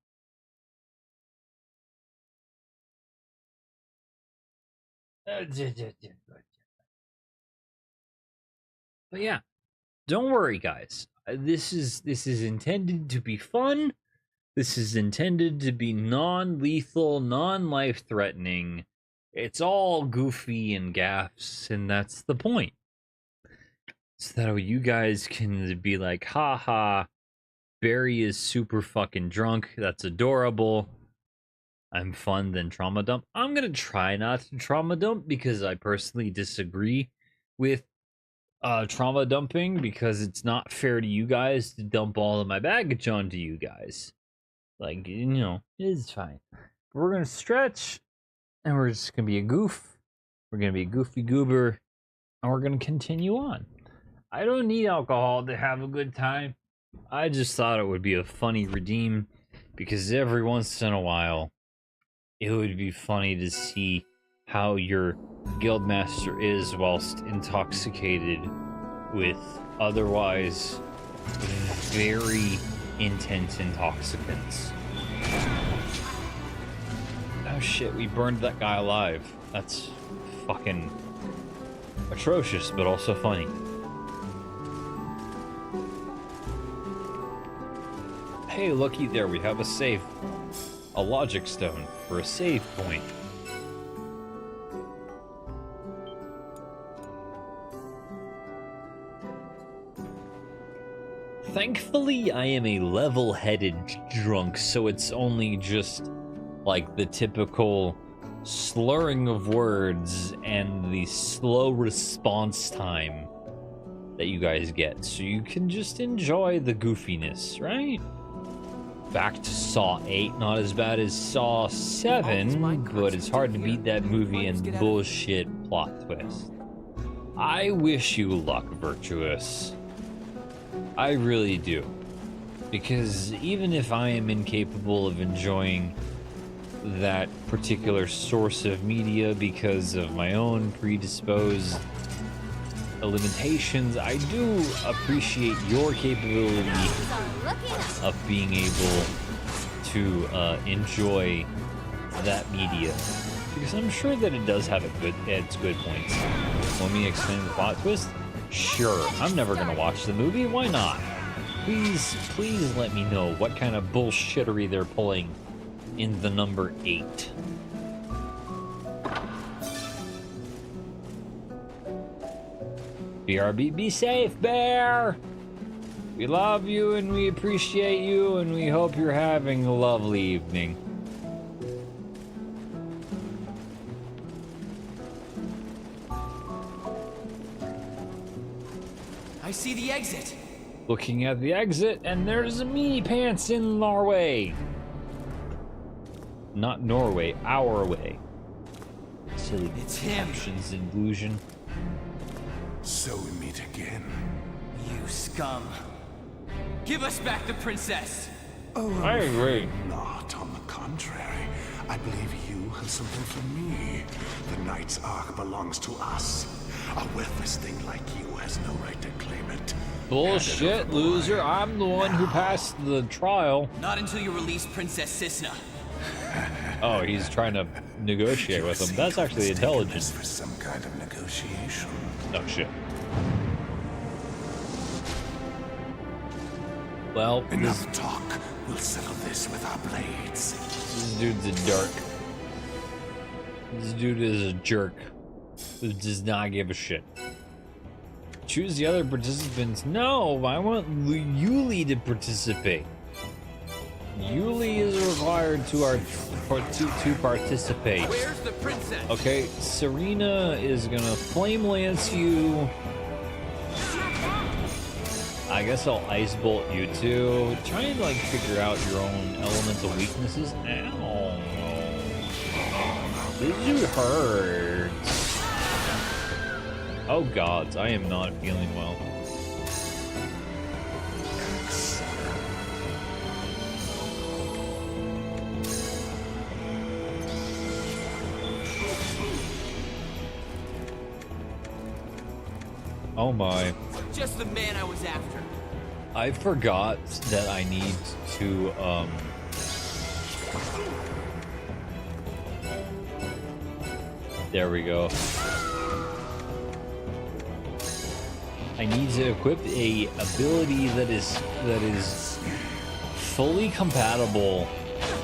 But yeah, don't worry, guys. This is intended to be fun. This is intended to be non-lethal, non-life-threatening. It's all goofy and gaffes, and that's the point. So that you guys can be like, haha, Barry is super fucking drunk. That's adorable. I'm fun, then trauma dump. I'm gonna try not to trauma dump because I personally disagree with trauma dumping, because it's not fair to you guys to dump all of my baggage onto you guys. Like, you know, it's fine. But we're gonna stretch, and we're just gonna be a goof. We're gonna be a goofy goober, and we're gonna continue on. I don't need alcohol to have a good time. I just thought it would be a funny redeem, because every once in a while, it would be funny to see how your guildmaster is whilst intoxicated with otherwise very intense intoxicants. Oh shit, we burned that guy alive. That's fucking atrocious, but also funny. Hey, looky there, we have a save. A logic stone for a save point. Thankfully, I am a level-headed drunk, so it's only just like the typical slurring of words and the slow response time that you guys get, so you can just enjoy the goofiness, right? Back to Saw 8, not as bad as Saw 7, but it's hard to beat that movie and bullshit plot twist. I wish you luck, Virtuous. I really do. Because even if I am incapable of enjoying that particular source of media because of my own predisposed limitations, I do appreciate your capability of being able to enjoy that media, because I'm sure that it does have its good points. Want me to explain the plot twist? Sure, I'm never gonna watch the movie. Why not? Please let me know what kind of bullshittery they're pulling in the number 8. BRB, be safe, Bear! We love you and we appreciate you and we hope you're having a lovely evening.
I see the exit.
Looking at the exit, and there's a meanie pants in Norway. Not Norway, our way. Silly captions and illusion.
So we meet again.
You scum. Give us back the princess.
Oh,
I agree.
Not, on the contrary. I believe you have something for me. The Knight's Ark belongs to us. A worthless thing like you has no right to claim it.
Bullshit, loser. I'm the one who passed the trial.
Not until you release Princess Cisna.
Oh, he's trying to negotiate with him. That's actually intelligent.
For some kind of negotiation.
Oh, shit. Well,
enough talk. We'll settle this with our blades.
This dude's a dark. This dude is a jerk who does not give a shit. Choose the other participants. No, I want Yuli to participate. Yuli is required to participate.
Where's the princess?
Okay, Serena is gonna flame lance you. I guess I'll ice bolt you too. Try and like figure out your own elemental weaknesses. Ow. This dude hurts. Oh gods, I am not feeling well. Oh my.
Just the man I was after.
I forgot that I need to, there we go. I need to equip a ability that is fully compatible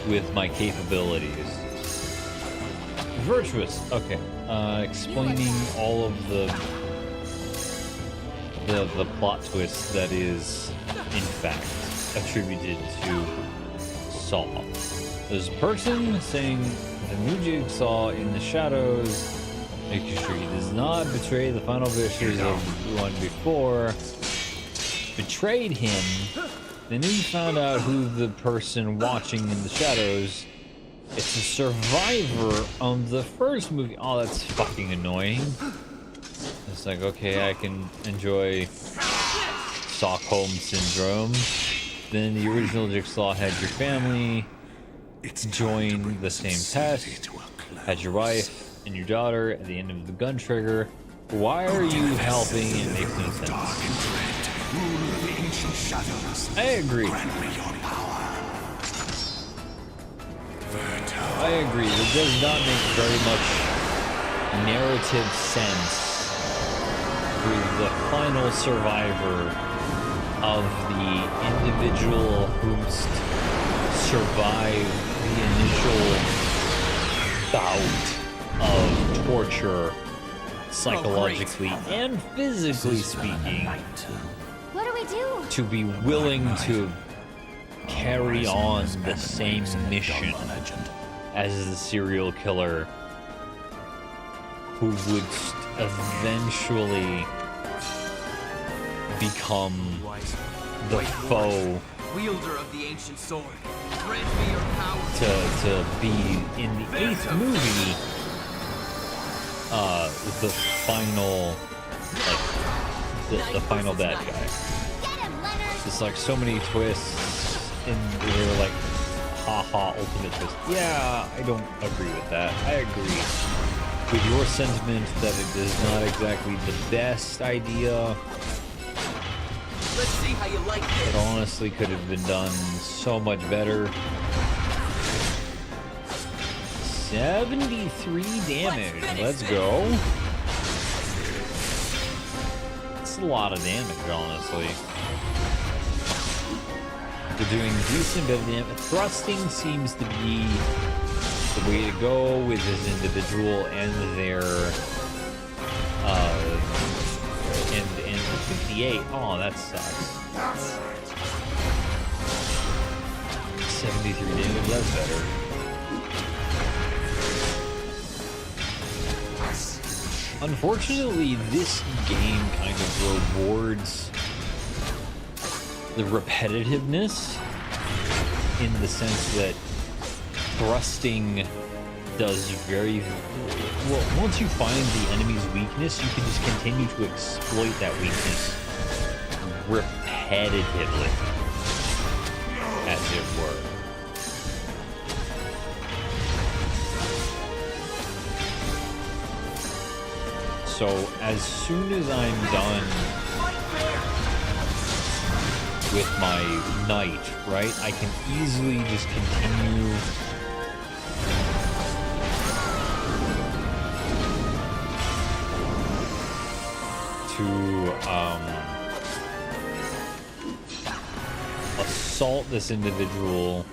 with my capabilities. Virtuous. Okay. Explaining all of the plot twist that is in fact attributed to Saw. There's a person saying the new Jigsaw in the shadows, making sure he does not betray the final vicious of the one before. Betrayed him. Then he found out who the person watching in the shadows. It's a survivor of the first movie. Oh, that's fucking annoying. It's like, okay, I can enjoy Stockholm Syndrome. Then the original Jigsaw had your family join the same test, had your wife and your daughter at the end of the gun trigger. Why are you helping? It makes no sense. I agree. I agree. It does not make very much narrative sense with the final survivor of the individual who's survived the initial bout of torture, psychologically and physically speaking,
What do we do?
to be willing to carry on the same mission as the serial killer who would eventually become the foe
Wielder of the ancient sword, grant me your power.
to be in the 8th movie the final, like the final bad guy. It's like so many twists and they're like haha ultimate twist. Yeah, I don't agree with that. I agree with your sentiment that it is not exactly the best idea.
Let's see how you like this.
It honestly could have been done so much better. 73 damage. Let's go. That's a lot of damage, honestly. They're doing decent bit of damage. Thrusting seems to be the way to go with this individual and their and 58. Oh, that sucks. 73 damage, that's better. Unfortunately, this game kind of rewards the repetitiveness in the sense that thrusting does very well. Once you find the enemy's weakness, you can just continue to exploit that weakness repetitively, as it were. So as soon as I'm done with my knight, right, I can easily just continue to assault this individual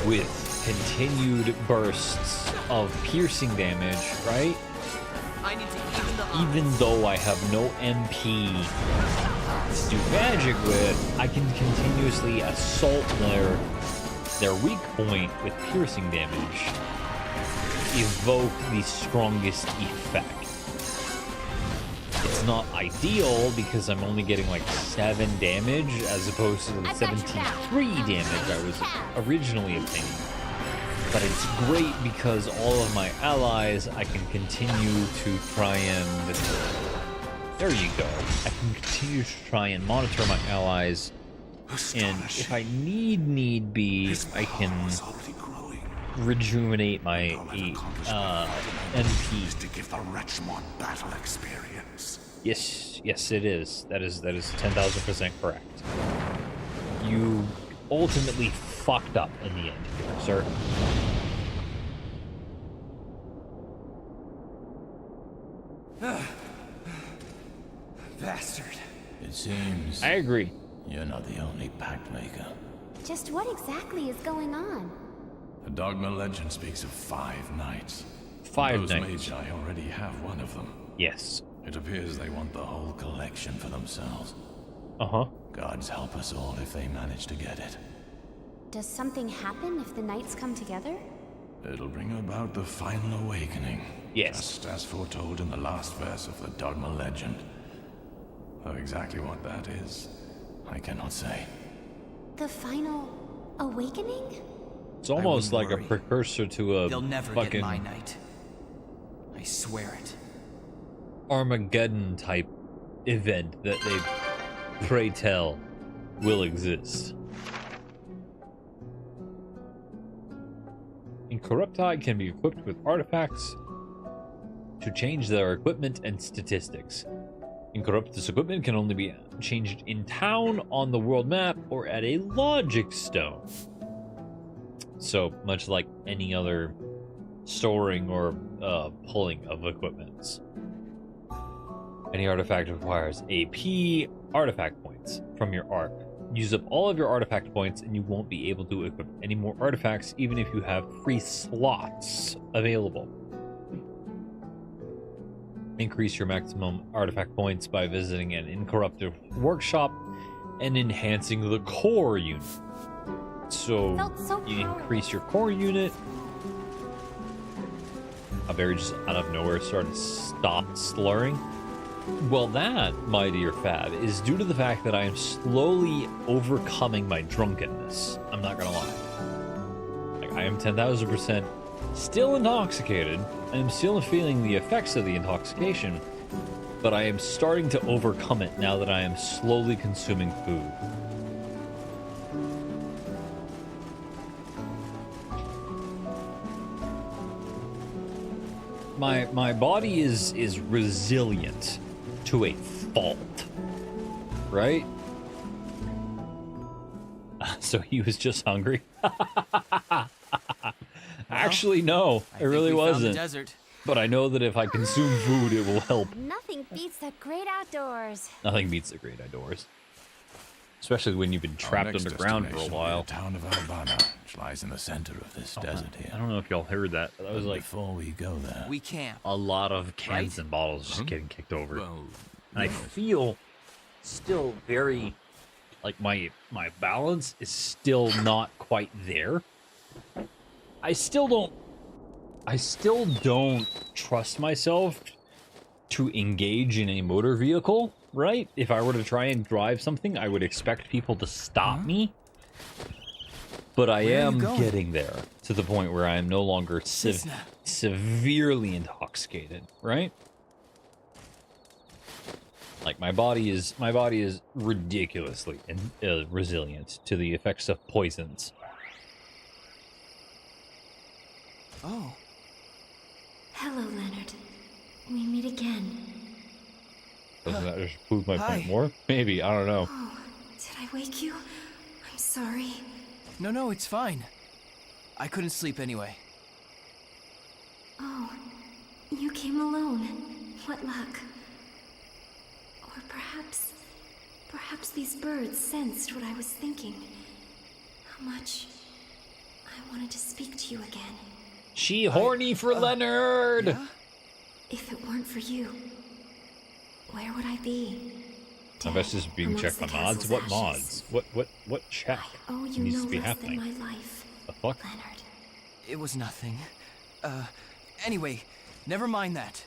with continued bursts of piercing damage, right?
I need to even the
Even though I have no MP knights do magic with, I can continuously assault their weak point with piercing damage, evoke the strongest effect. It's not ideal because I'm only getting like 7 damage as opposed to the 73 damage I was originally obtaining. But it's great because all of my allies, I can continue to try and... There you go. I can continue to try and monitor my allies, and if I need be, I can rejuvenate my NP.
To give the wretch more battle experience.
Yes, it is. That is 10,000% correct. You ultimately fucked up in the end here, sir.
Bastard.
It seems...
I agree.
You're not the only pact maker.
Just what exactly is going on?
The dogma legend speaks of 5 knights.
5
Those
knights.
Magi already have one of them.
Yes.
It appears they want the whole collection for themselves.
Uh-huh.
Gods help us all if they manage to get it.
Does something happen if the knights come together?
It'll bring about the final awakening.
Yes.
Just as foretold in the last verse of the dogma legend. Though exactly what that is, I cannot say.
The final awakening?
It's almost like a precursor to a
They'll never
fucking
get my knight. I swear it.
Armageddon type event that they pray tell will exist. Incorrupti can be equipped with artifacts to change their equipment and statistics. Incorruptus equipment can only be changed in town, on the world map, or at a logic stone. So, much like any other storing or pulling of equipments. Any artifact requires AP artifact points from your arc. Use up all of your artifact points and you won't be able to equip any more artifacts even if you have free slots available. Increase your maximum artifact points by visiting an incorruptive workshop and enhancing the core unit. So you increase your core unit. Barry just out of nowhere started stop slurring. Well, that, my dear Fab, is due to the fact that I am slowly overcoming my drunkenness. I'm not gonna lie. Like, I am 10,000% still intoxicated. I am still feeling the effects of the intoxication, but I am starting to overcome it now that I am slowly consuming food. My body is resilient to a fault, right? So he was just hungry. Actually, no, it really wasn't. But I know that if I consume food, it will help.
Nothing beats the great outdoors.
Nothing beats the great outdoors. Especially when you've been trapped underground for a while.
The town of Albana, which lies in the center of this desert here.
I don't know if y'all heard that, but that was like
before we go there,
we can't.
A lot of cans and bottles just getting kicked over. And I feel still very like my balance is still not quite there. I still don't trust myself to engage in a motor vehicle, right? If I were to try and drive something, I would expect people to stop me. But I am getting there to the point where I am no longer severely intoxicated, right? Like my body is ridiculously resilient to the effects of poisons.
Oh. Hello, Leonard. We meet again.
Doesn't that just prove my point more? Maybe, I don't know.
Oh, did I wake you? I'm sorry.
No, it's fine. I couldn't sleep anyway.
Oh, you came alone. What luck. Or perhaps these birds sensed what I was thinking. How much I wanted to speak to you again.
She horny for Leonard!
Yeah? If it weren't for you, where would I be?
Investors being checked by mods? What mods? What check needs to be happening? The fuck?
It was nothing. Anyway, never mind that.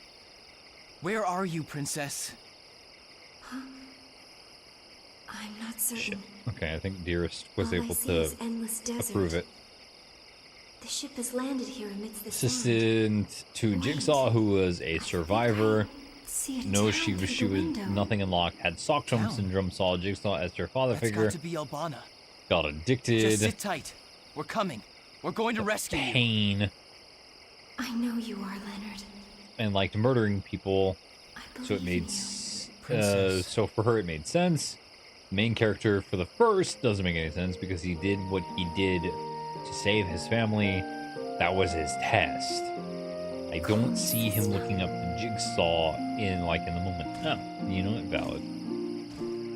Where are you, Princess?
Huh? I'm not certain.
Shit. Okay, I think Dearest was
All I
able
see
to
is endless desert.
approve it.
The ship has landed here amidst the sand.
Assistant to Jigsaw, who was a survivor.
See a
No,
town
she was
through the window.
nothing unlocked. Had Stockholm syndrome. Saw Jigsaw as her father
That's
figure.
got to be Albana.
Got addicted.
Just sit tight. We're coming. We're going to rescue you.
Pain.
I know you are, Leonard.
And liked murdering people. So it made so for her it made sense. Main character for the first doesn't make any sense because he did what he did to save his family. That was his test. I don't see him looking up the Jigsaw in the moment. Oh, you know what? Valid.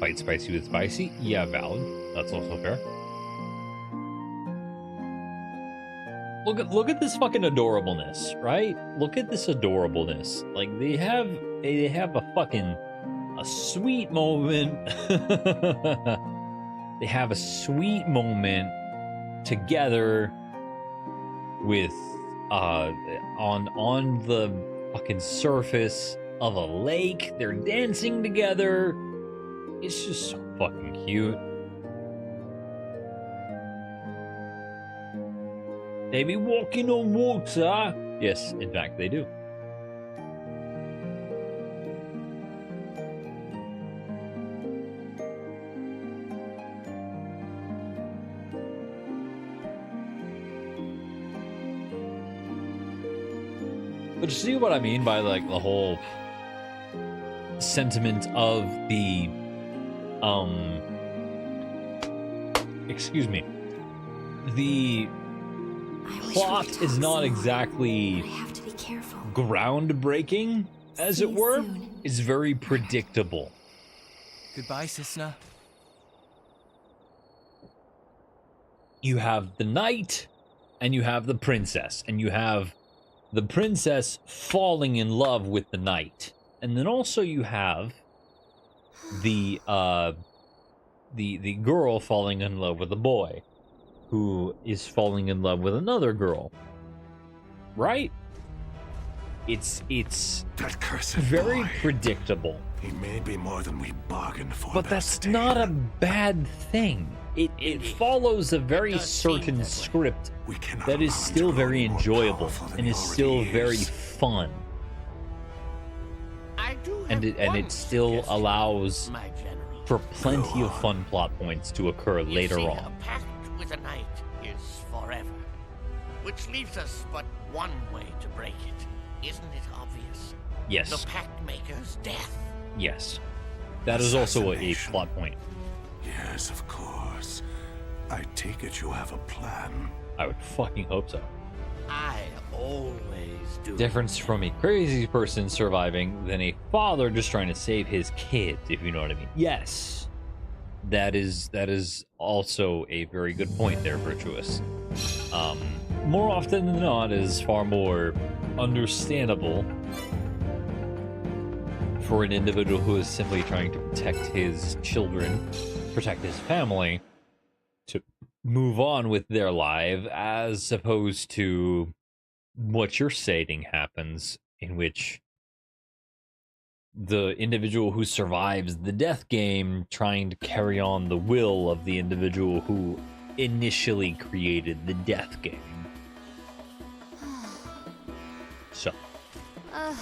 Fight spicy with spicy? Yeah, valid. That's also fair. Look at this fucking adorableness, right? Look at this adorableness. Like they have a sweet moment. They have a sweet moment together with on the fucking surface of a lake. They're dancing together. It's just so fucking cute. They be walking on water. Yes, in fact, they do. But you see what I mean by the whole sentiment of the excuse me. The plot is not exactly groundbreaking, as it were. It's very predictable.
Goodbye, Cisna.
You have the knight, and you have the princess, and you have the princess falling in love with the knight, and then also you have the girl falling in love with the boy, who is falling in love with another girl. Right? It's
that cursed
very
boy.
Predictable.
He may be more than we bargained for.
But that's not a bad thing. It follows a very certain script that is still very enjoyable and is still very fun. And it still allows for plenty of fun plot points to occur later on.
A pact with a knight is forever, which leaves us but one way to break it. Isn't it obvious?
Yes.
The pact maker's death.
Yes. That is also a plot point.
Yes, of course. I take it you have a plan.
I would fucking hope so.
I always do.
Difference from a crazy person surviving than a father just trying to save his kid, if you know what I mean. Yes. That is also a very good point there, Virtuous. More often than not, it is far more understandable for an individual who is simply trying to protect his children, protect his family, to move on with their life, as opposed to what you're stating happens, in which the individual who survives the death game trying to carry on the will of the individual who initially created the death game. So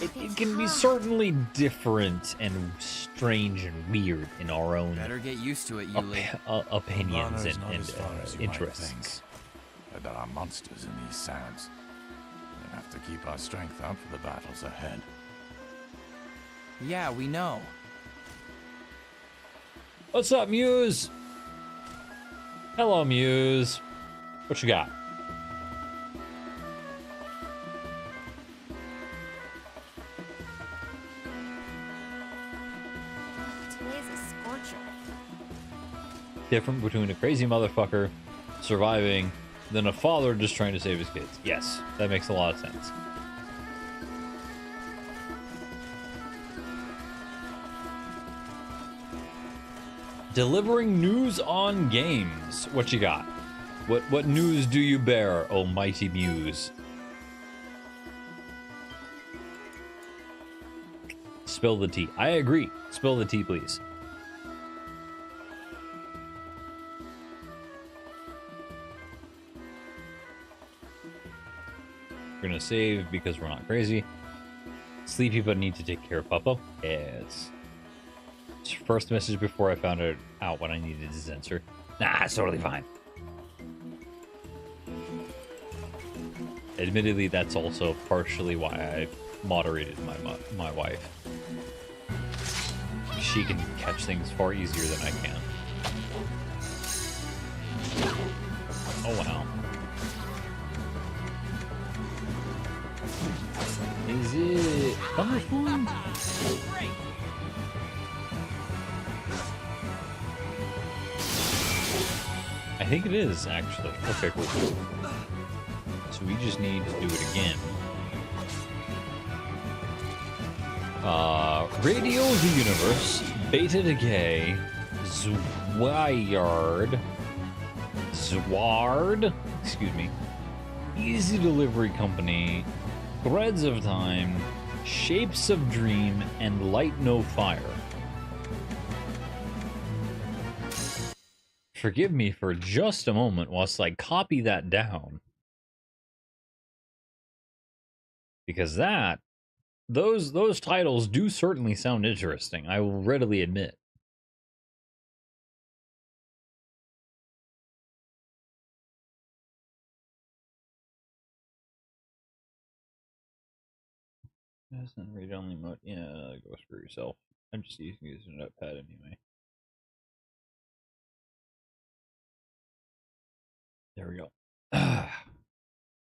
it can be certainly different and strange and weird in our own
Better get used to it, Yuli.
Opinions and
Think.
interests.
There are monsters in these sands. We'll have to keep our strength up for the battles ahead.
Yeah, we know.
What's up, Muse? Hello, Muse. What you got?
Today's a scorcher.
Different between a crazy motherfucker surviving than a father just trying to save his kids. Yes, that makes a lot of sense. Delivering news on games. What you got? What news do you bear, oh mighty muse? Spill the tea. I agree. Spill the tea, please. We're gonna save because we're not crazy. Sleepy but need to take care of Puppo. Yes. First message before I found out what I needed to censor. Nah, it's totally fine. Admittedly, that's also partially why I moderated my wife. She can catch things far easier than I can. Oh wow. Is it Thunderstorm? I think it is, actually. Okay, cool. So we just need to do it again. Radio the Universe, Beta Decay, Zward, excuse me, Easy Delivery Company, Threads of Time, Shapes of Dream, and Light No Fire. Forgive me for just a moment whilst I copy that down. Because those titles do certainly sound interesting, I will readily admit. That's not read only mode. Yeah, go screw yourself. I'm just using a notepad anyway. There we go.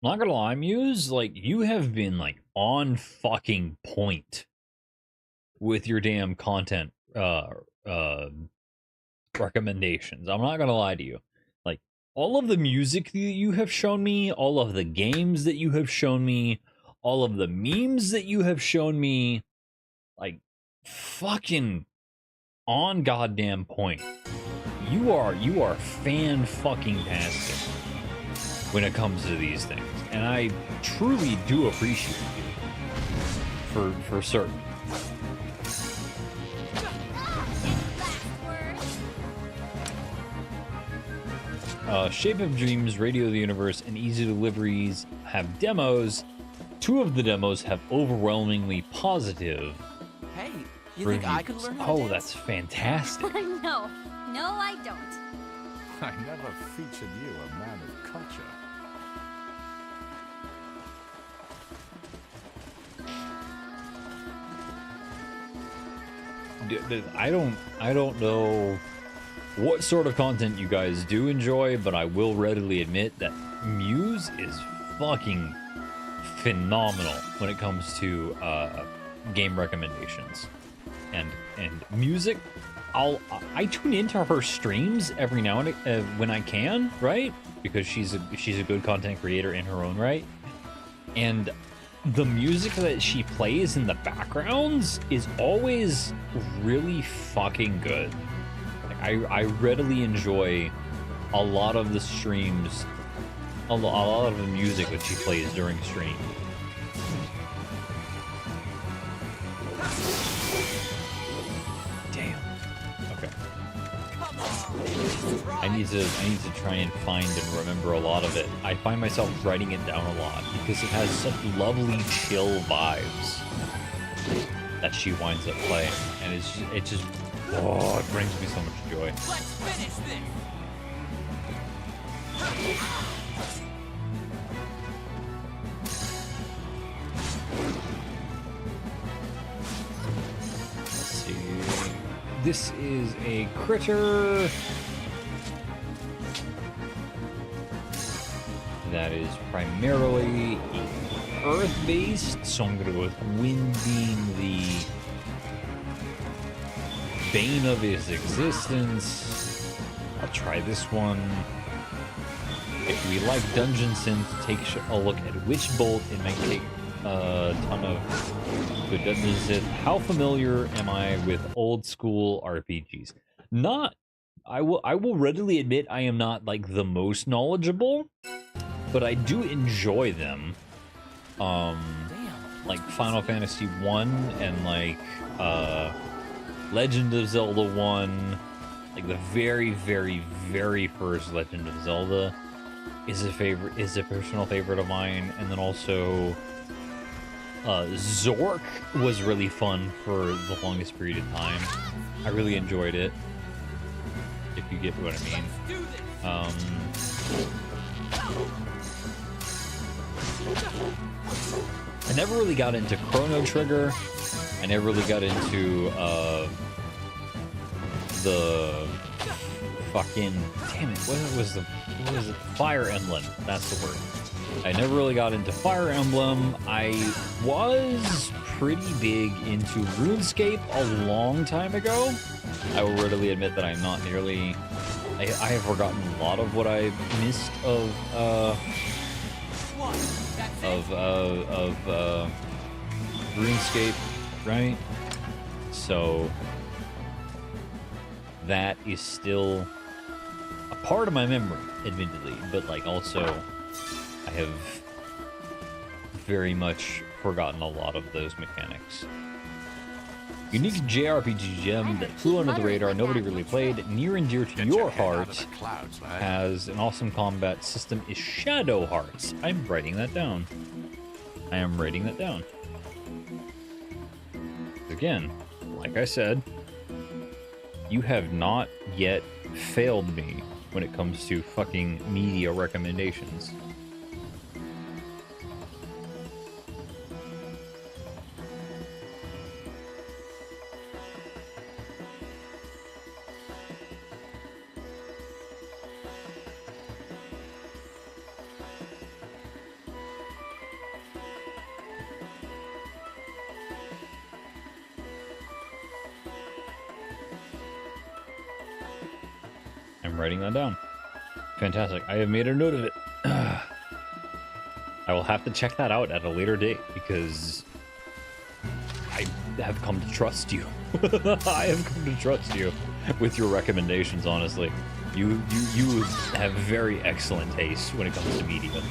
Not gonna lie, Muse, like, you have been, like, on fucking point with your damn content recommendations. I'm not gonna lie to you. Like, all of the music that you have shown me, all of the games that you have shown me, all of the memes that you have shown me, like, fucking on goddamn point. You are fan-fucking-tastic when it comes to these things, and I truly do appreciate you for certain. Shape of Dreams, Radio the Universe, and Easy Deliveries have demos. 2 of the demos have overwhelmingly positive
Hey, you
reviews.
think I could learn how to dance?
That's fantastic.
No, I don't.
I never featured you, a man of culture.
I don't know what sort of content you guys do enjoy, but I will readily admit that Muse is fucking phenomenal when it comes to game recommendations and music. I tune into her streams every now and when I can, right? Because she's a good content creator in her own right, and the music that she plays in the backgrounds is always really fucking good. Like, I readily enjoy a lot of the streams, a lot of the music that she plays during stream. Damn. Okay. I need to try and find and remember a lot of it. I find myself writing it down a lot because it has such lovely chill vibes that she winds up playing, and it just it brings me so much joy.
Let's finish this.
Let's see. This is a critter that is primarily earth-based, so I'm gonna go with wind being the bane of his existence. I'll try this one. If we like Dungeon Synth, take a look at Witch Bolt. It might take a ton of good Dungeon Synth. How familiar am I with old school RPGs? Not I will readily admit I am not like the most knowledgeable, but I do enjoy them. Like Final Fantasy 1 and like Legend of Zelda 1, like the very, very, very first Legend of Zelda is a personal favorite of mine, and then also Zork was really fun for the longest period of time. I really enjoyed it, if you get what I mean. I never really got into Chrono Trigger. I never really got into the fucking, damn it, what was it? Fire Emblem. That's the word. I never really got into Fire Emblem. I was pretty big into RuneScape a long time ago. I will readily admit that I'm not nearly. I have forgotten a lot of what I missed of RuneScape, right? So that is still a part of my memory, admittedly, but like also I have very much forgotten a lot of those mechanics. Unique JRPG gem that flew under the radar, nobody really played, near and dear to your heart, has an awesome combat system, is Shadow Hearts. I'm writing that down. I am writing that down. Again, like I said, you have not yet failed me when it comes to fucking media recommendations. Writing that down. Fantastic. I have made a note of it. I will have to check that out at a later date because I have come to trust you. I have come to trust you with your recommendations, honestly. You have very excellent taste when it comes to media.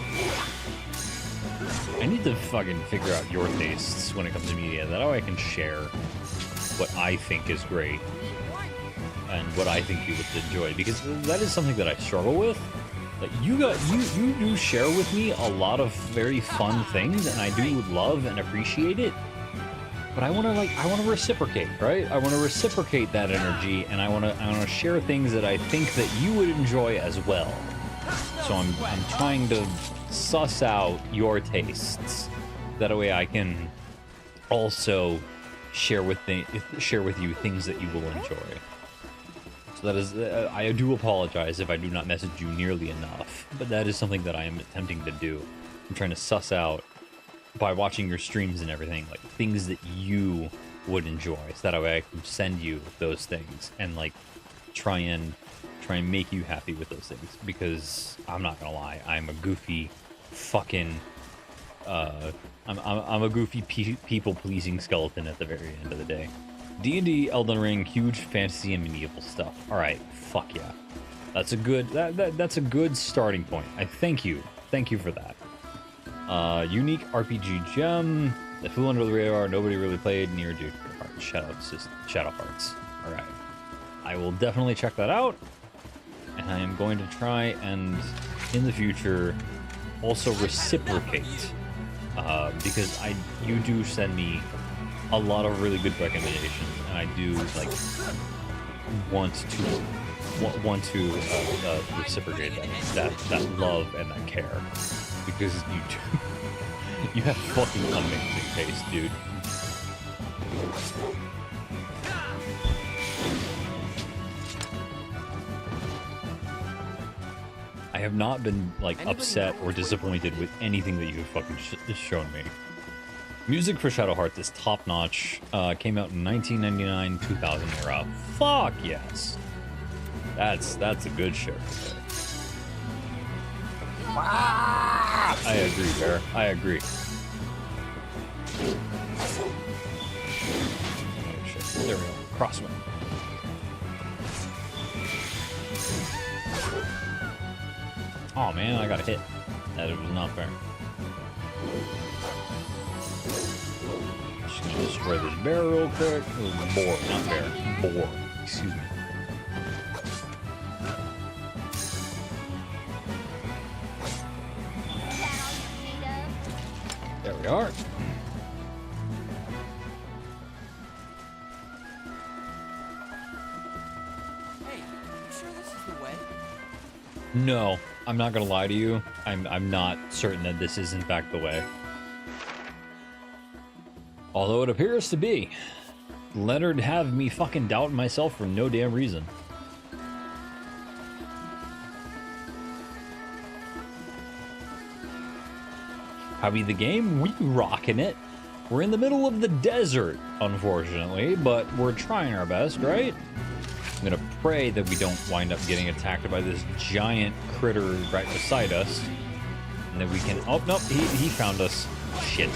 I need to fucking figure out your tastes when it comes to media. That way I can share what I think is great and what I think you would enjoy, because that is something that I struggle with. Like you share with me a lot of very fun things, and I do love and appreciate it. But I want to reciprocate, right? I want to reciprocate that energy, and I want to share things that I think that you would enjoy as well. So I'm trying to suss out your tastes. That way I can also share with you things that you will enjoy. So that is, I do apologize if I do not message you nearly enough, but that is something that I am attempting to do. I'm trying to suss out, by watching your streams and everything, like things that you would enjoy, so that way I can send you those things and like try and make you happy with those things. Because I'm not gonna lie, I'm a goofy fucking I'm a goofy people-pleasing skeleton at the very end of the day. D&D, Elden Ring, huge fantasy and medieval stuff. All right, fuck yeah, that's a good that's a good starting point. I thank you for that. Unique RPG gem that flew under the radar, nobody really played, near dear to your heart. Shadow Hearts. All right, I will definitely check that out, and I am going to try and in the future also reciprocate, because you do send me a lot of really good recommendations, and I do like want to reciprocate that love and that care, because you have fucking amazing taste, dude. I have not been like upset or disappointed with anything that you have fucking shown me. Music for Shadow Hearts is top notch. Came out in 1999-2000 era. Fuck yes, that's a good show. I agree, Bear. I agree. Oh shit! There we go. Crosswind. Oh man, I got a hit. That was not fair. Just gonna destroy this bear real quick. Oh, boar, not bear. Boar. Excuse me. There we are.
Hey, you sure this is the way?
No, I'm not gonna lie to you. I'm not certain that this is in fact the way. Although it appears to be. Leonard have me fucking doubting myself for no damn reason. How be the game? We rocking it. We're in the middle of the desert, unfortunately, but we're trying our best, right? I'm gonna pray that we don't wind up getting attacked by this giant critter right beside us. And that we can... Oh, nope, he found us. Shit.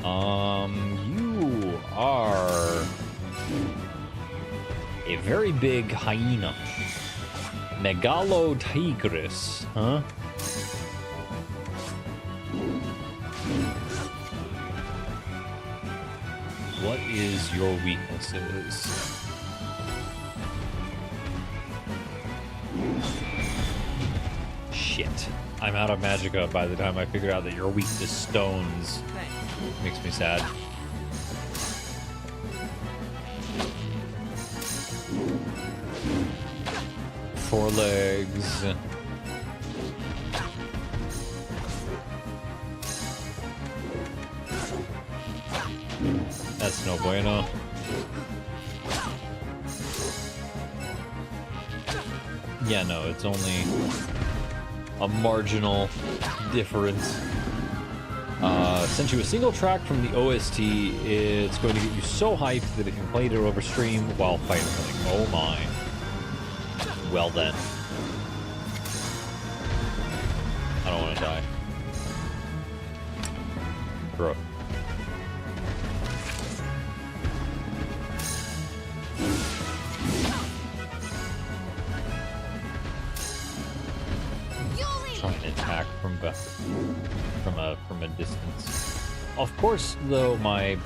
You are... a very big hyena. Megalotigris, huh? What is your weaknesses? Shit. I'm out of magicka by the time I figure out that you're weak to stones. Makes me sad. Four legs. That's no bueno. Yeah, no, it's only a marginal difference. Sent you a single track from the OST. It's going to get you so hyped that if you played it over stream while fighting, like, oh my. Well then. I don't want to die. Bro. Trying to attack from a distance. Of course, though, my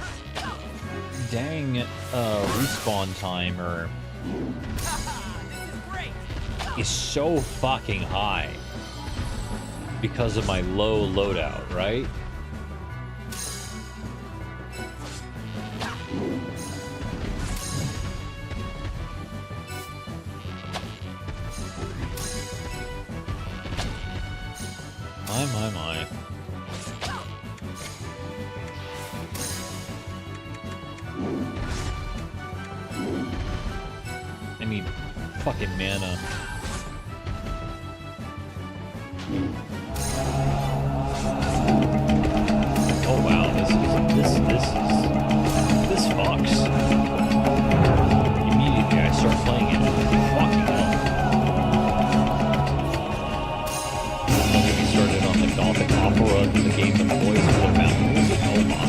dang respawn timer is so fucking high because of my low loadout, right? My. I need fucking mana. Oh wow, this fucks. Immediately I start playing it. Fucking up. Don't get me started on the Gothic opera, the game of boys with the mountain music. Oh my.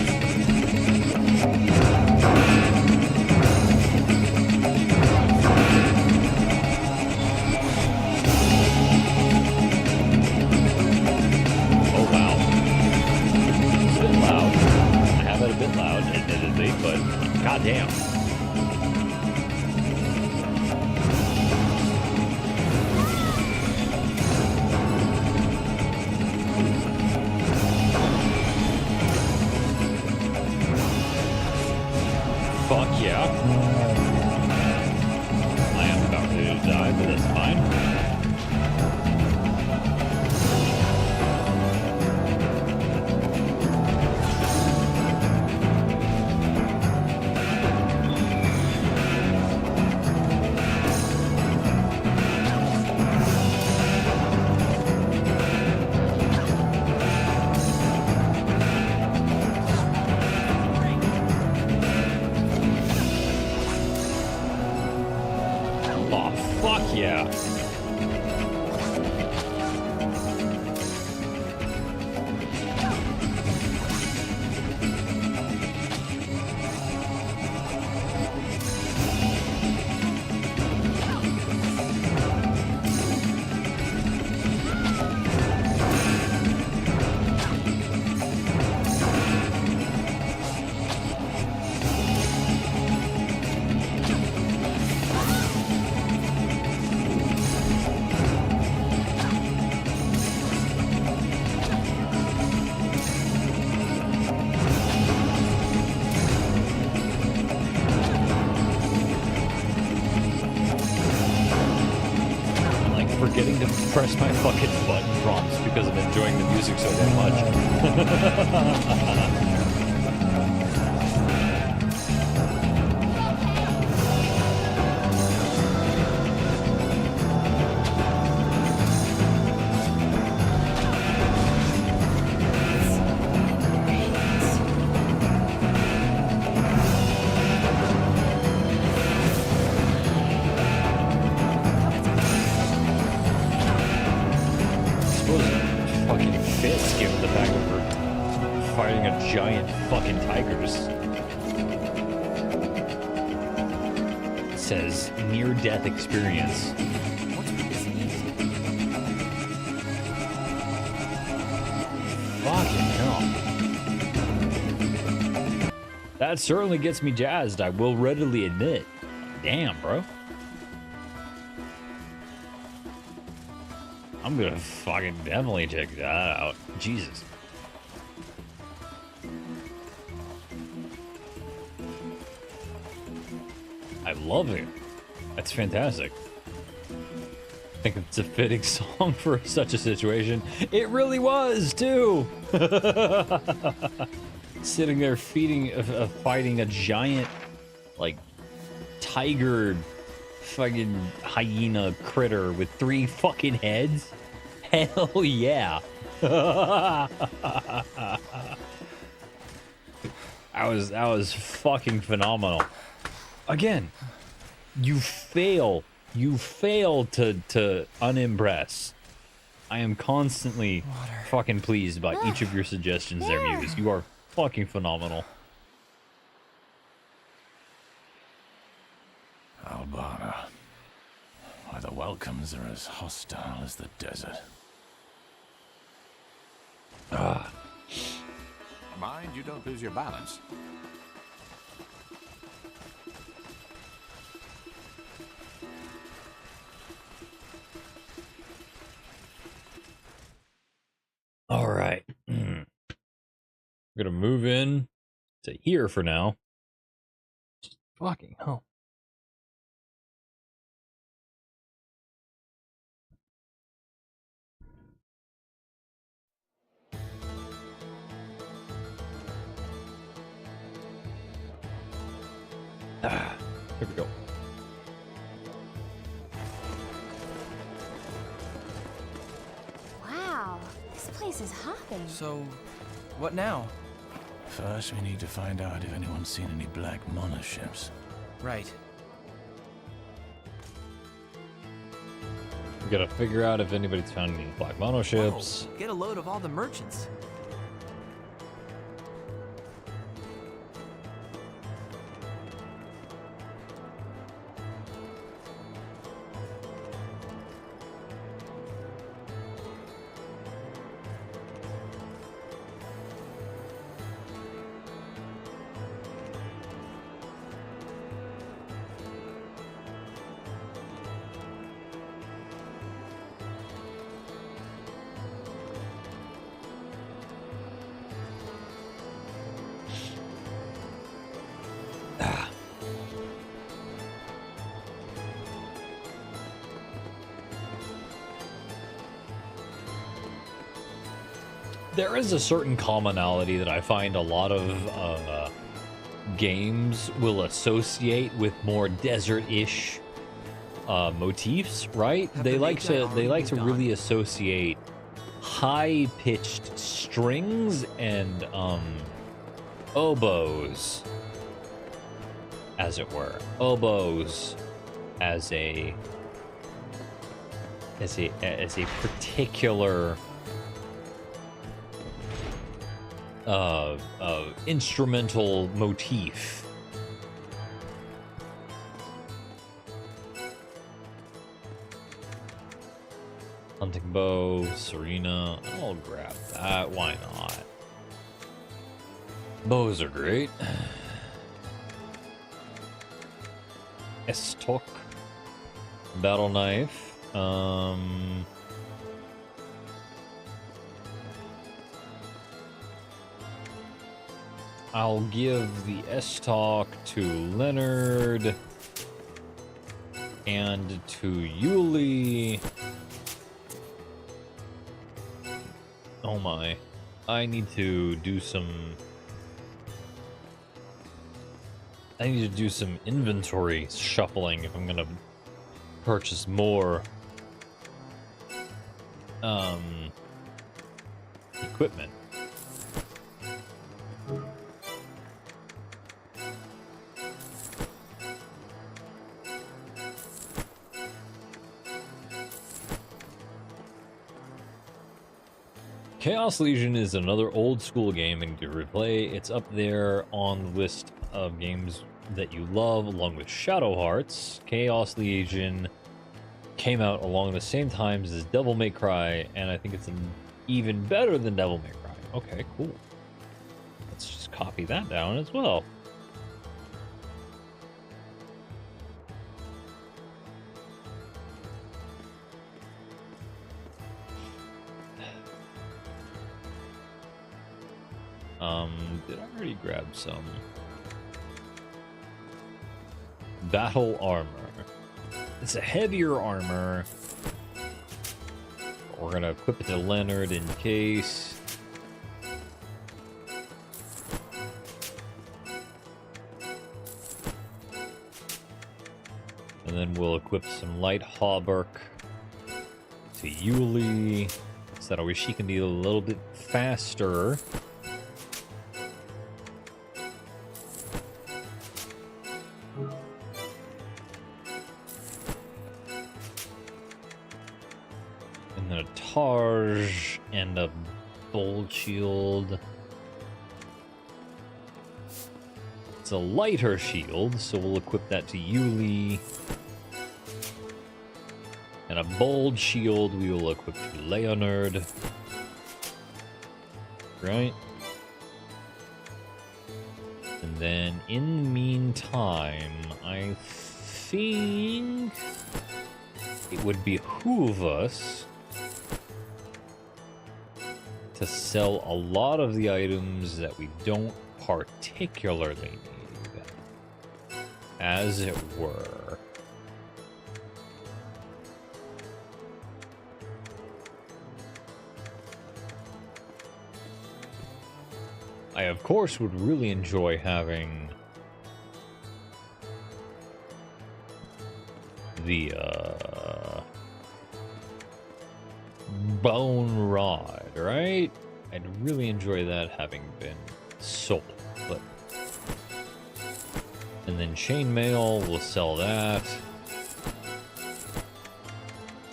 forgetting to press my fucking button prompts because I'm enjoying the music so damn much. Death experience. Fucking hell. That certainly gets me jazzed, I will readily admit. Damn, bro. I'm gonna fucking definitely check that out. Jesus. I love it. That's fantastic. I think it's a fitting song for such a situation. It really was, too! Sitting there fighting a giant, like, tiger fucking hyena critter with 3 fucking heads. Hell yeah. That was fucking phenomenal. Again, you fail to unimpress. I am constantly fucking pleased by each of your suggestions there, Muse. You are fucking phenomenal.
Albana, why the welcomes are as hostile as the desert. Mind you don't lose your balance.
All right. We're gonna move in to here for now. Fucking hell. Here we go.
Wow, this place is hopping.
So, what now?
First, we need to find out if anyone's seen any black mono ships.
Right.
We gotta figure out if anybody's found any black mono ships.
Whoa, get a load of all the merchants.
There is a certain commonality that I find a lot of games will associate with more desert-ish motifs, right? They like to really associate high-pitched strings and oboes, as it were. Oboes as a particular instrumental motif. Hunting bow, Serena. I'll grab that. Why not? Bows are great. Estok. Battle knife. I'll give the S-Talk to Leonard and to Yuli. my. I need to do some... I need to do some inventory shuffling if I'm gonna purchase more equipment. Chaos Legion is another old school game and to replay. It's up there on the list of games that you love, along with Shadow Hearts. Chaos Legion came out along the same times as Devil May Cry, and I think it's even better than Devil May Cry. Okay, cool. Let's just copy that down as well. Did I already grab some? Battle armor. It's a heavier armor. We're gonna equip it to Leonard in case. And then we'll equip some light hauberk to Yuli, so that way she can be a little bit faster. And then a Tarj and a bolt shield. It's a lighter shield, so we'll equip that to Yuli. And a bold shield we will equip to Leonard. Right? And then in the meantime, I think it would behoove us to sell a lot of the items that we don't particularly need, as it were. I, of course, would really enjoy having the bone rod, right? I'd really enjoy that having been sold, but... And then chainmail, we'll sell that.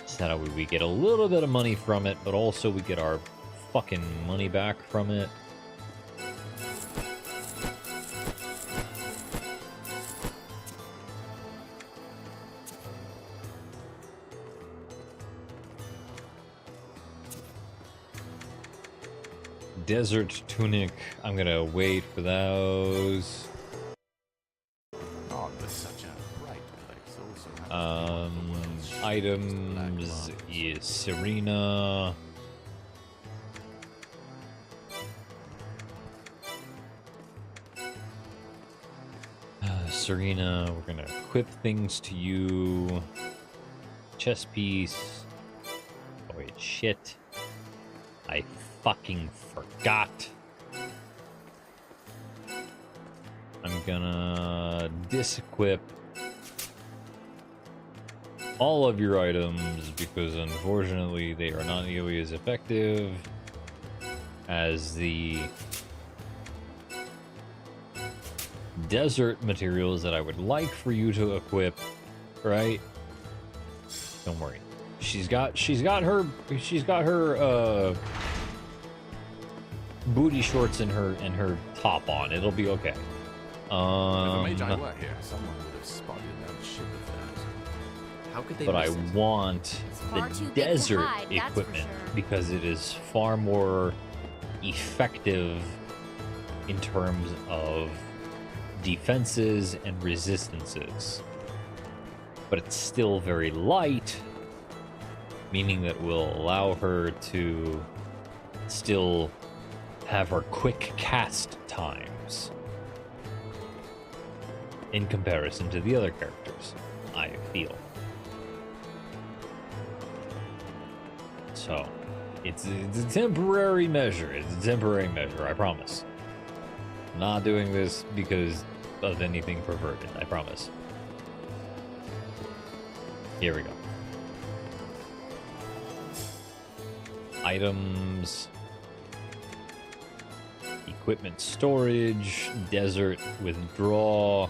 So that way we get a little bit of money from it, but also we get our fucking money back from it. Desert tunic, I'm gonna wait for those.
Oh, there's such a bright place. Also
items is Serena. Serena, we're gonna equip things to you. Chess piece. Oh wait, shit. I fucking forgot. I'm gonna disequip all of your items because unfortunately they are not nearly as effective as the desert materials that I would like for you to equip, right? Don't worry. She's got her booty shorts and her top on. It'll be okay.
If a mage I were here, someone would have spotted that ship of theirs. How could they
but I
miss it?
want
far
the
too big to
desert
hide, that's for
equipment
sure.
because it is far more effective in terms of defenses and resistances. But it's still very light, meaning that will allow her to still have her quick cast times in comparison to the other characters, I feel. So, It's a temporary measure. It's a temporary measure, I promise. I'm not doing this because of anything perverted, I promise. Here we go. Items. Equipment storage. Desert withdraw.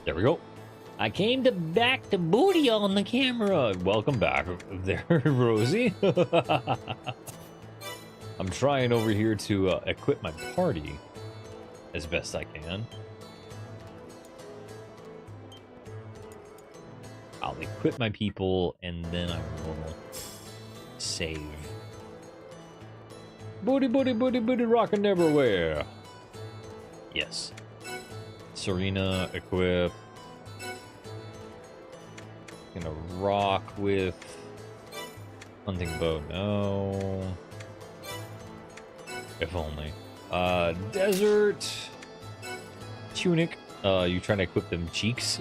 There we go. I came back to booty on the camera. Welcome back there, Rosie. I'm trying over here to equip my party as best I can. I'll equip my people and then I will save. Booty, booty, booty, booty, rockin' everywhere. Yes. Serena, equip. Gonna rock with hunting bow. No. If only. Desert tunic. You trying to equip them cheeks?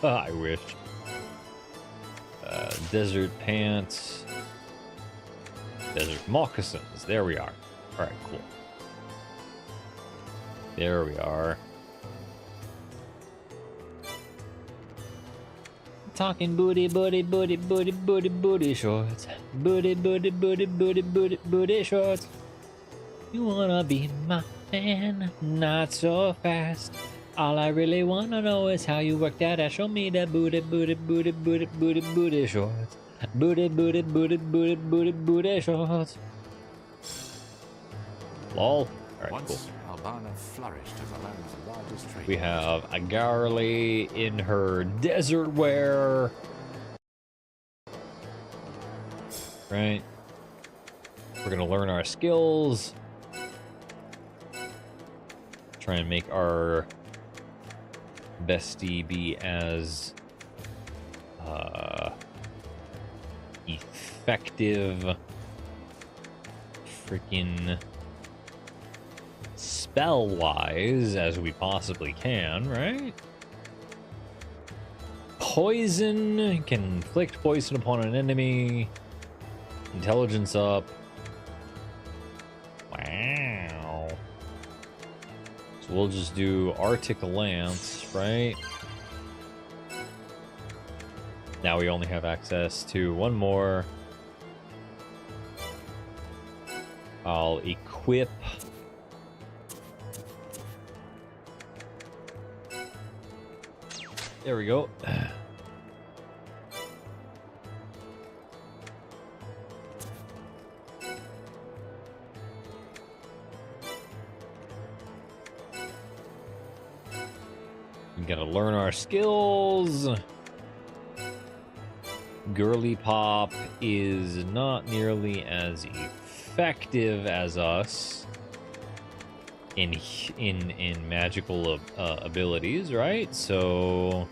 I wish. Desert pants. Desert moccasins. There we are. All right, cool. There we are. Talking booty, booty, booty, booty, booty, booty shorts. Booty, booty, booty, booty, booty, booty shorts. You wanna be my man? Not so fast. All I really wanna know is how you work that. Show me that booty, booty, booty, booty, booty, booty shorts. Booty, booty, booty, booty, booty, booty shorts. Lol. Alright, cool.
Albana flourished as the land's largest trade.
We have Agarli in her desert wear. Right. We're gonna learn our skills. Try and make our bestie be as effective freaking spell-wise as we possibly can, right? Poison can inflict poison upon an enemy. Intelligence up. Wow. So we'll just do Arctic Lance, right? Now we only have access to one more. I'll equip there we go. We gotta learn our skills. Girly Pop is not nearly as effective as us in magical abilities, right? So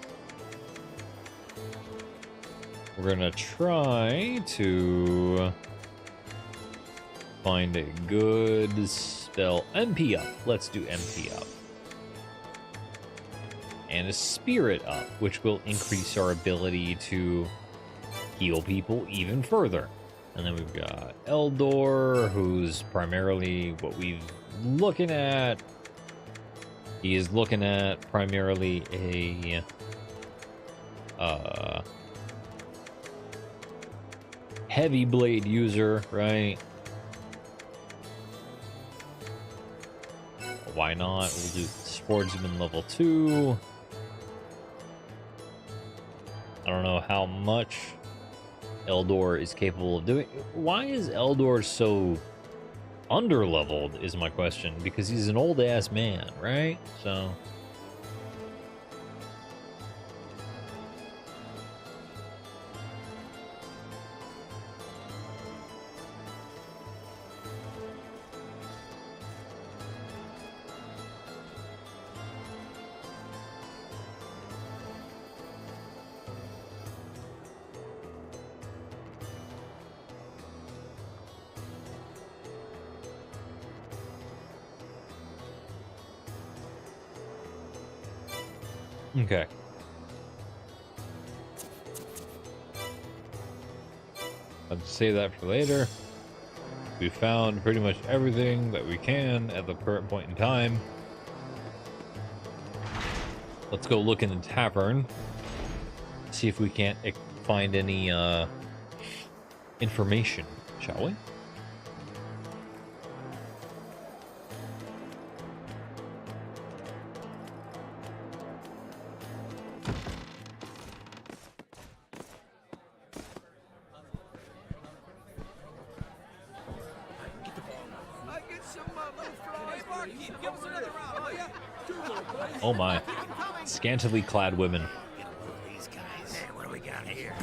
we're gonna try to find a good spell. MP up. Let's do MP up. And a Spirit up, which will increase our ability to heal people even further. And then we've got Eldor, who's primarily what we've looking at. He is looking at primarily a heavy blade user, right? Why not? We'll do Sportsman level 2. I don't know how much Eldor is capable of doing. Why is Eldor so underleveled is my question, because he's an old ass man, right? So Okay. I'll save that for later. We found pretty much everything that we can at the current point in time. Let's go look in the tavern. See if we can't find any information, shall we? Oh my. Scantily clad women.
These guys. Hey, what do we got here?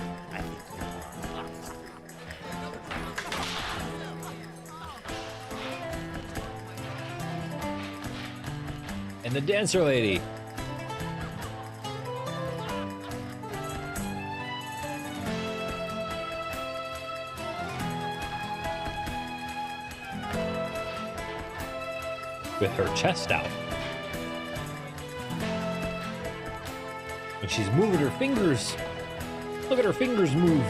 And the dancer lady. With her chest out. And she's moving her fingers. Look at her fingers move.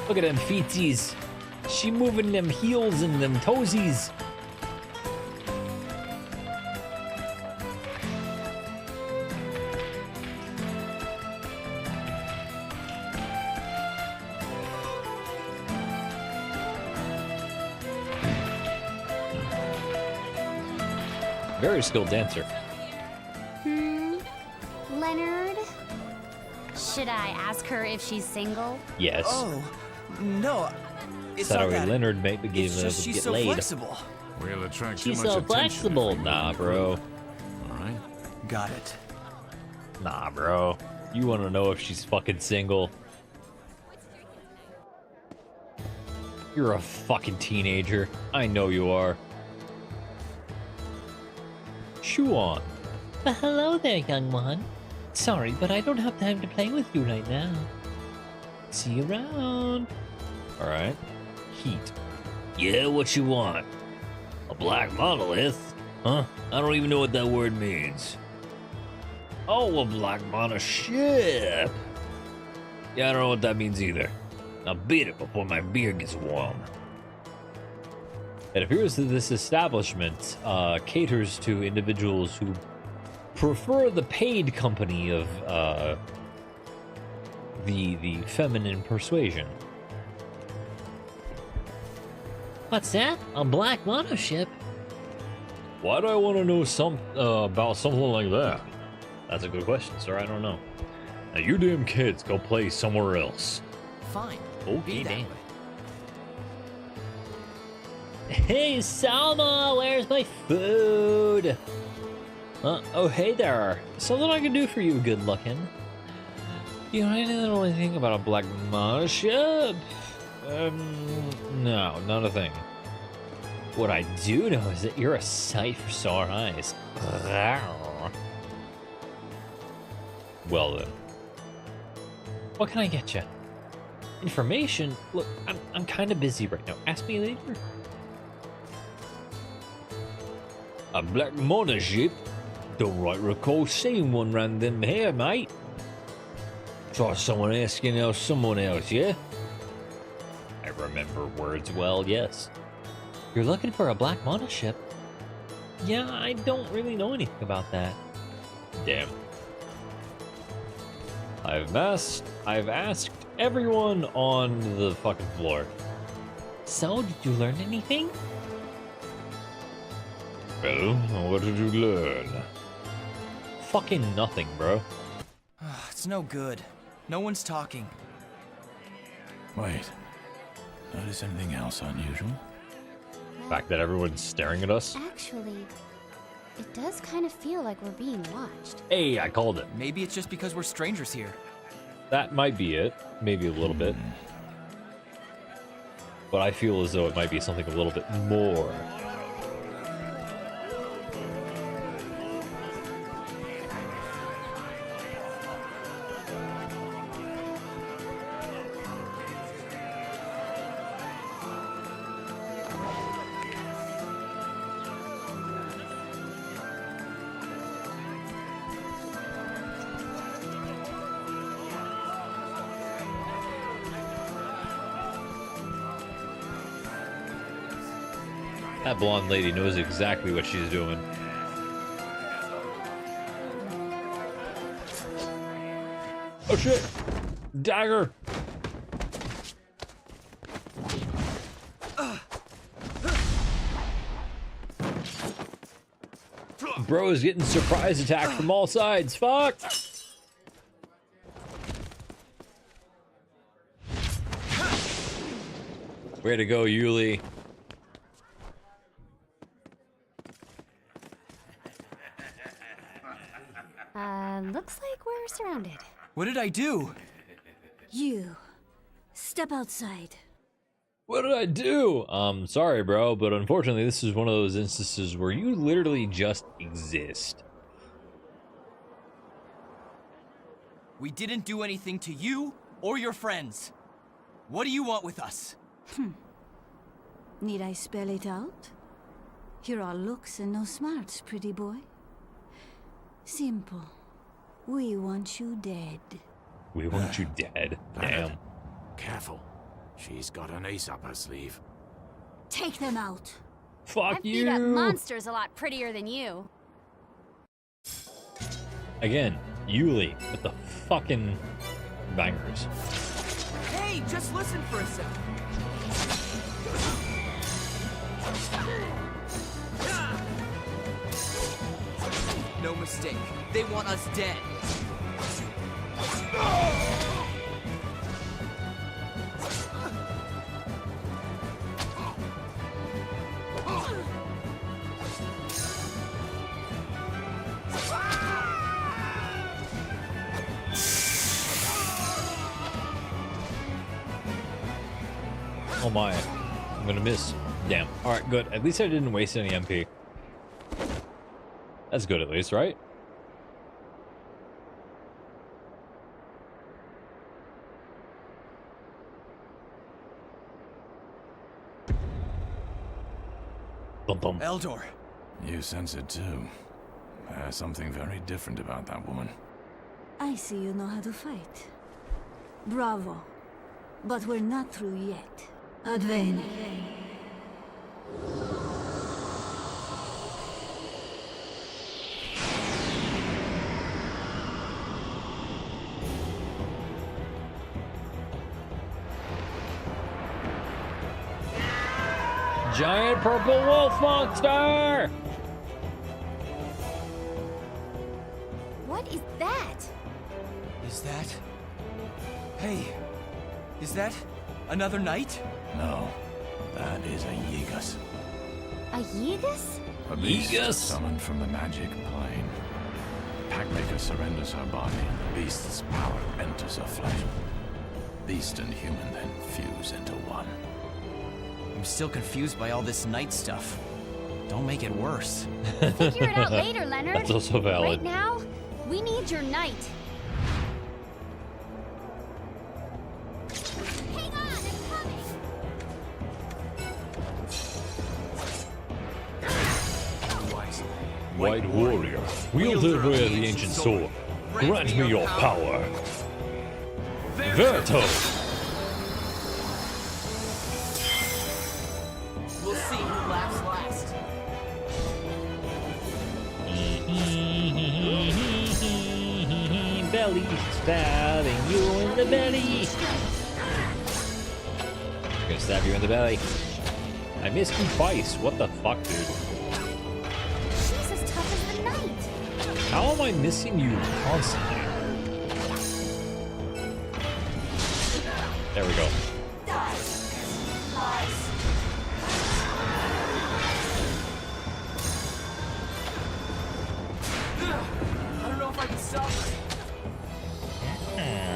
Look at them feetsies. She moving them heels and them toesies. Very skilled dancer.
Leonard? Should I ask her if she's single?
Yes.
Oh, no. It's
Sorry,
not that.
Leonard might be
It's just she's
get
so
laid.
flexible.
We'll attract too
She's
much
so
attention.
flexible. Nah, bro.
Alright.
Got it.
Nah, bro. You want to know if she's fucking single? You're a fucking teenager. I know you are. Chew on.
Well, hello there, young one. Sorry, but I don't have time to play with you right now. See you around.
Alright. Heat.
Yeah, what you want? A black monolith? Huh? I don't even know what that word means. Oh, a black monolith. Yeah, I don't know what that means either. I'll beat it before my beard gets warm.
It appears that this establishment caters to individuals who prefer the paid company of the feminine persuasion.
What's that? A black monoship?
Why do I want to know about something like that? That's a good question, sir. I don't know. Now, you damn kids, go play somewhere else.
Fine.
Okay,
that
damn.
way.
Hey, Salma, where's my food?
Oh, hey there. Something I can do for you, good looking. You know anything about a black monoship? No, not a thing. What I do know is that you're a sight for sore eyes. Well then. What can I get you? Information? Look, I'm kind of busy right now. Ask me later. A black monoship? Don't right recall seeing one round them here, mate. Try someone asking else someone else, yeah? I remember words well, yes.
You're looking for a black monoship?
Yeah, I don't really know anything about that. Damn. I've asked everyone on the fucking floor.
So, did you learn anything?
Well, what did you learn? Fucking nothing, bro.
It's no good. No one's talking.
Wait. Notice anything else unusual?
The fact that everyone's staring at us.
Actually, it does kind of feel like we're being watched.
Hey, I called it.
Maybe it's just because we're strangers here.
That might be it. Maybe a little bit. But I feel as though it might be something a little bit more. That blonde lady knows exactly what she's doing. Oh shit! Dagger! Bro is getting surprise attacked from all sides. Fuck! Way to go, Yuli.
Looks like we're surrounded.
What did I do?
You. Step outside.
What did I do? Sorry, bro, but unfortunately, this is one of those instances where you literally just exist.
We didn't do anything to you or your friends. What do you want with us?
Need I spell it out? You're all looks and no smarts, pretty boy. Simple. We want you dead.
We want you dead. Damn.
Careful. She's got an ace up her sleeve.
Take them out.
Fuck
I've beat up monsters a lot prettier than you.
Again, Yuli with the fucking bangers.
Hey, just listen for a second. No mistake. They want us dead.
Oh my. I'm gonna miss. Damn. Alright, good. At least I didn't waste any MP. That's good at least, right? Bum bum.
Eldor.
You sense it too. There's something very different about that woman.
I see you know how to fight. Bravo. But we're not through yet. Advent.
Giant purple wolf monster!
What is that?
Is that... Hey, is that another knight?
No, that is a Yegus.
A Yegus?
A beast summoned from the magic plane. Packmaker surrenders her body, and the beast's power enters her flesh. Beast and human then fuse into one.
I'm still confused by all this knight stuff. Don't make it worse.
Figure it out later, Leonard.
That's also valid.
Right now, we need your knight. Hang on, I'm coming.
White warrior, wielder of the ancient sword, grant me your power. Verto!
We'll see who laughs last.
Belly stabbing you in the belly.
I'm gonna stab you in the belly. I missed you twice. What the fuck, dude?
She's as tough as the knight.
How am I missing you constantly? There we go.
I don't know if I can stop her.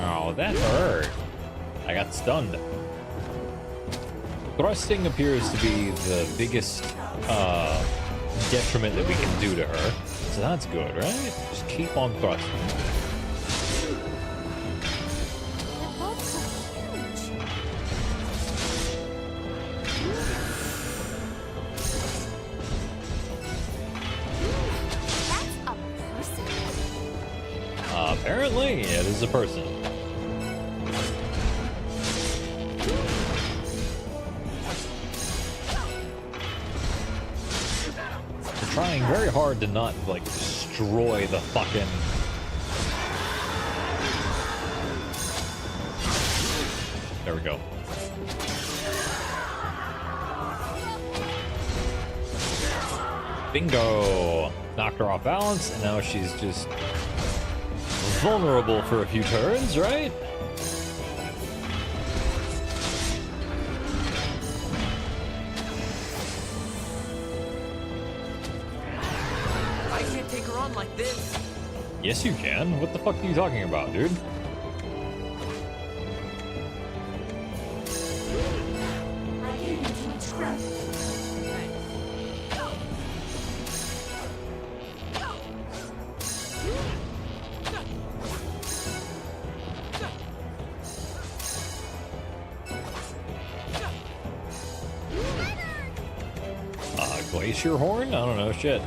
Oh, that hurt. I got stunned. Thrusting appears to be the biggest detriment that we can do to her. So that's good, right? Just keep on thrusting. Apparently, it is a person. trying very hard to not, like, destroy the fucking... There we go. Bingo! Knocked her off balance, and now she's just vulnerable for a few turns, right?
I can't take her on like this.
Yes, you can. What the fuck are you talking about, dude? Glacier horn? I don't know, shit.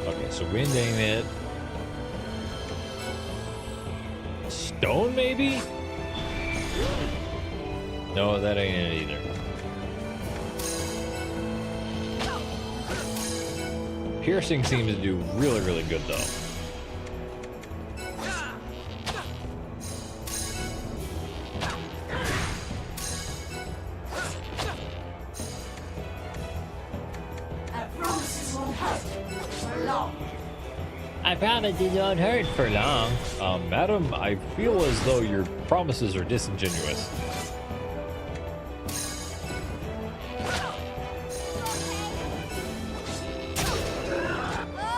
Okay, so wind ain't it. Stone, maybe? No, that ain't it either. Piercing seems to do really, really good, though. I promise it won't hurt for long. Madam, I feel as though your promises are disingenuous.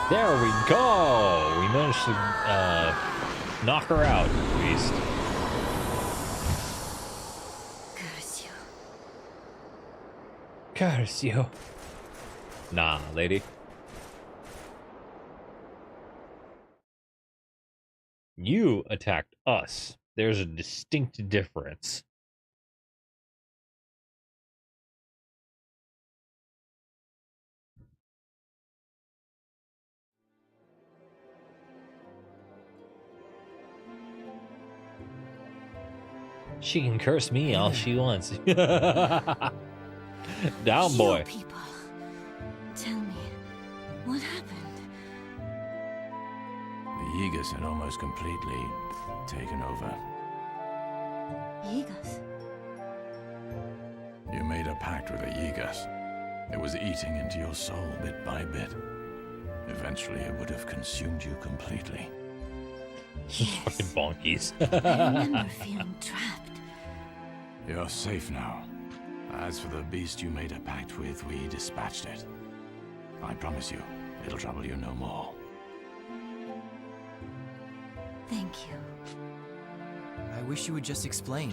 There we go! We managed to knock her out, at least.
Curse you.
Curse you. Nah, lady. You attacked us. There's a distinct difference. She can curse me all she wants. Down, boy.
You people, tell me, what happened?
The Yigas had almost completely taken over.
Yigas?
You made a pact with the Yigas. It was eating into your soul bit by bit. Eventually, it would have consumed you completely.
Fucking bonkies.
I remember feeling trapped.
You're safe now. As for the beast you made a pact with, we dispatched it. I promise you, it'll trouble you no more.
Thank you.
I wish you would just explain.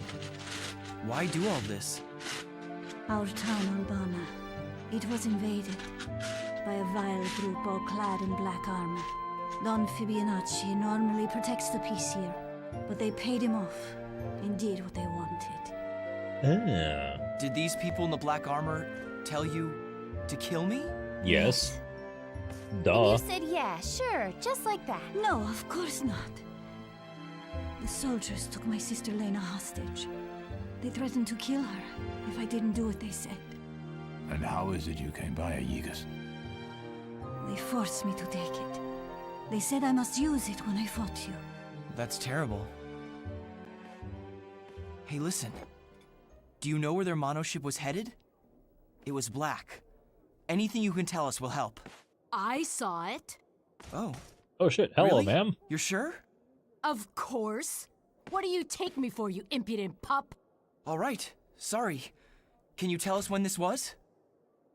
Why do all this?
Our town, Urbana, it was invaded by a vile group all clad in black armor. Don Fibonacci normally protects the peace here, but they paid him off and did what they wanted.
Did these people in the black armor tell you to kill me?
Yes.
And
Duh.
you said, yeah, sure, just like that.
No, of course not. The soldiers took my sister Lena hostage. They threatened to kill her if I didn't do what they said.
And how is it you came by a Yigas?
They forced me to take it. They said I must use it when I fought you.
That's terrible. Hey, listen. Do you know where their monoship was headed? It was black. Anything you can tell us will help.
I saw it.
Oh.
Oh shit, hello,
Really?
ma'am.
You're sure?
Of course. What do you take me for, you impudent pup?
All right. Sorry. Can you tell us when this was?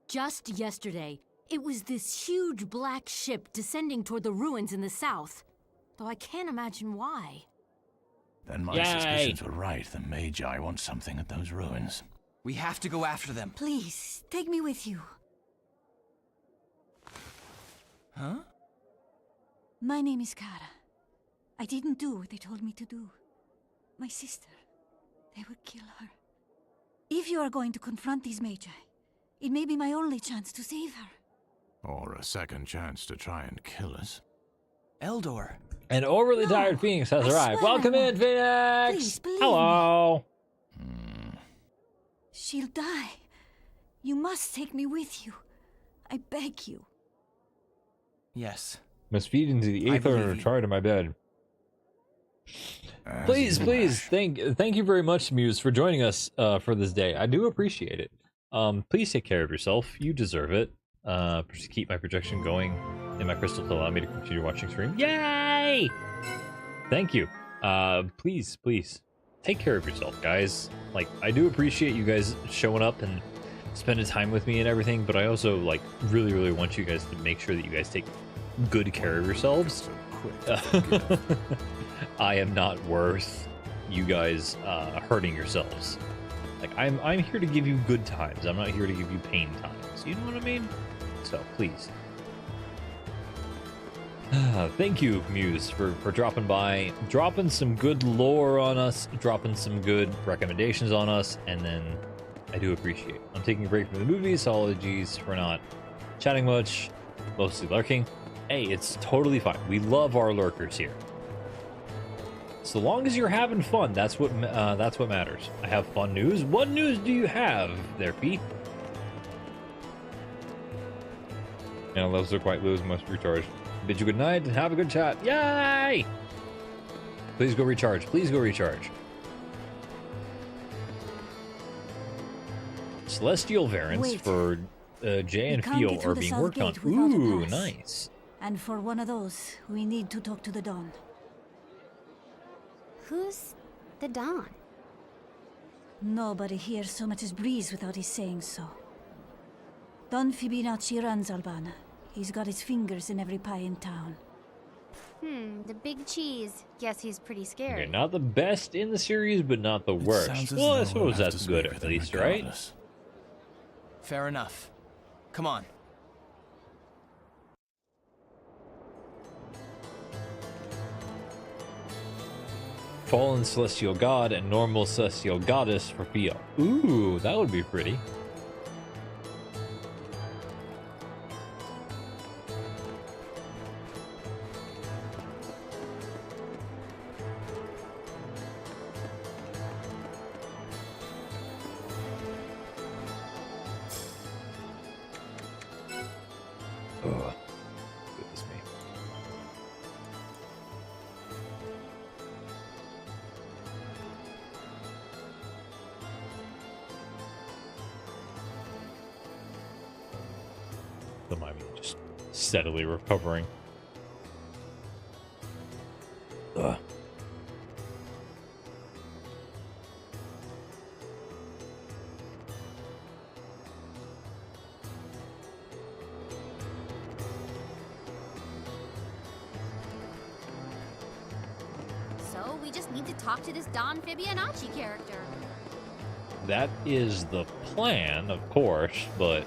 Just yesterday, it was this huge black ship descending toward the ruins in the south. Though I can't imagine why.
Then my suspicions were right. The Magi want something at those ruins.
We have to go after them.
Please, take me with you.
Huh?
My name is Kara. I didn't do what they told me to do. My sister, they would kill her. If you are going to confront these Magi, it may be my only chance to save her.
Or a second chance to try and kill us.
Eldor.
An overly tired Phoenix has arrived. Welcome in, Phoenix!
Please, believe
Hello!
She'll die. You must take me with you. I beg you.
Yes.
Must feed into the aether and retire to my bed. Please, thank you very much, Muse, for joining us for this day. I do appreciate it. Please take care of yourself. You deserve it. To keep my projection going in my crystal to allow me to continue watching stream. Yay! Thank you. Please take care of yourself, guys. Like, I do appreciate you guys showing up and spending time with me and everything, but I also like really want you guys to make sure that you guys take good care of yourselves. I am not worth you guys hurting yourselves. Like, I'm here to give you good times. I'm not here to give you pain times. You know what I mean? So please. Thank you, Muse, for dropping by, dropping some good lore on us, dropping some good recommendations on us, and then I do appreciate it. I'm taking a break from the movies. Apologies for not chatting much, mostly lurking. Hey, it's totally fine. We love our lurkers here. So long as you're having fun, that's what matters. I have fun news. What news do you have there, Pete? And levels are quite low, must recharge. Bid you good night and have a good chat. Yay! Please go recharge. Please go recharge. Celestial variants for Jay and Feel are being worked on. Ooh, nice.
And for one of those, we need to talk to the Dawn.
Who's the Dawn?
Nobody here so much as breathes without his saying so. Don Fibonacci runs Albana. He's got his fingers in every pie in town.
The big cheese. Guess he's pretty scary.
Okay, not the best in the series, but not the worst. Well, I suppose that's good at least, right?
Fair enough. Come on.
Fallen Celestial God and Normal Celestial Goddess for Fio. Ooh, that would be pretty. Oh, goodness me. Don't mind me, just steadily recovering. Ugh.
So we just need to talk to this Don Fibonacci character.
That is the plan, of course, but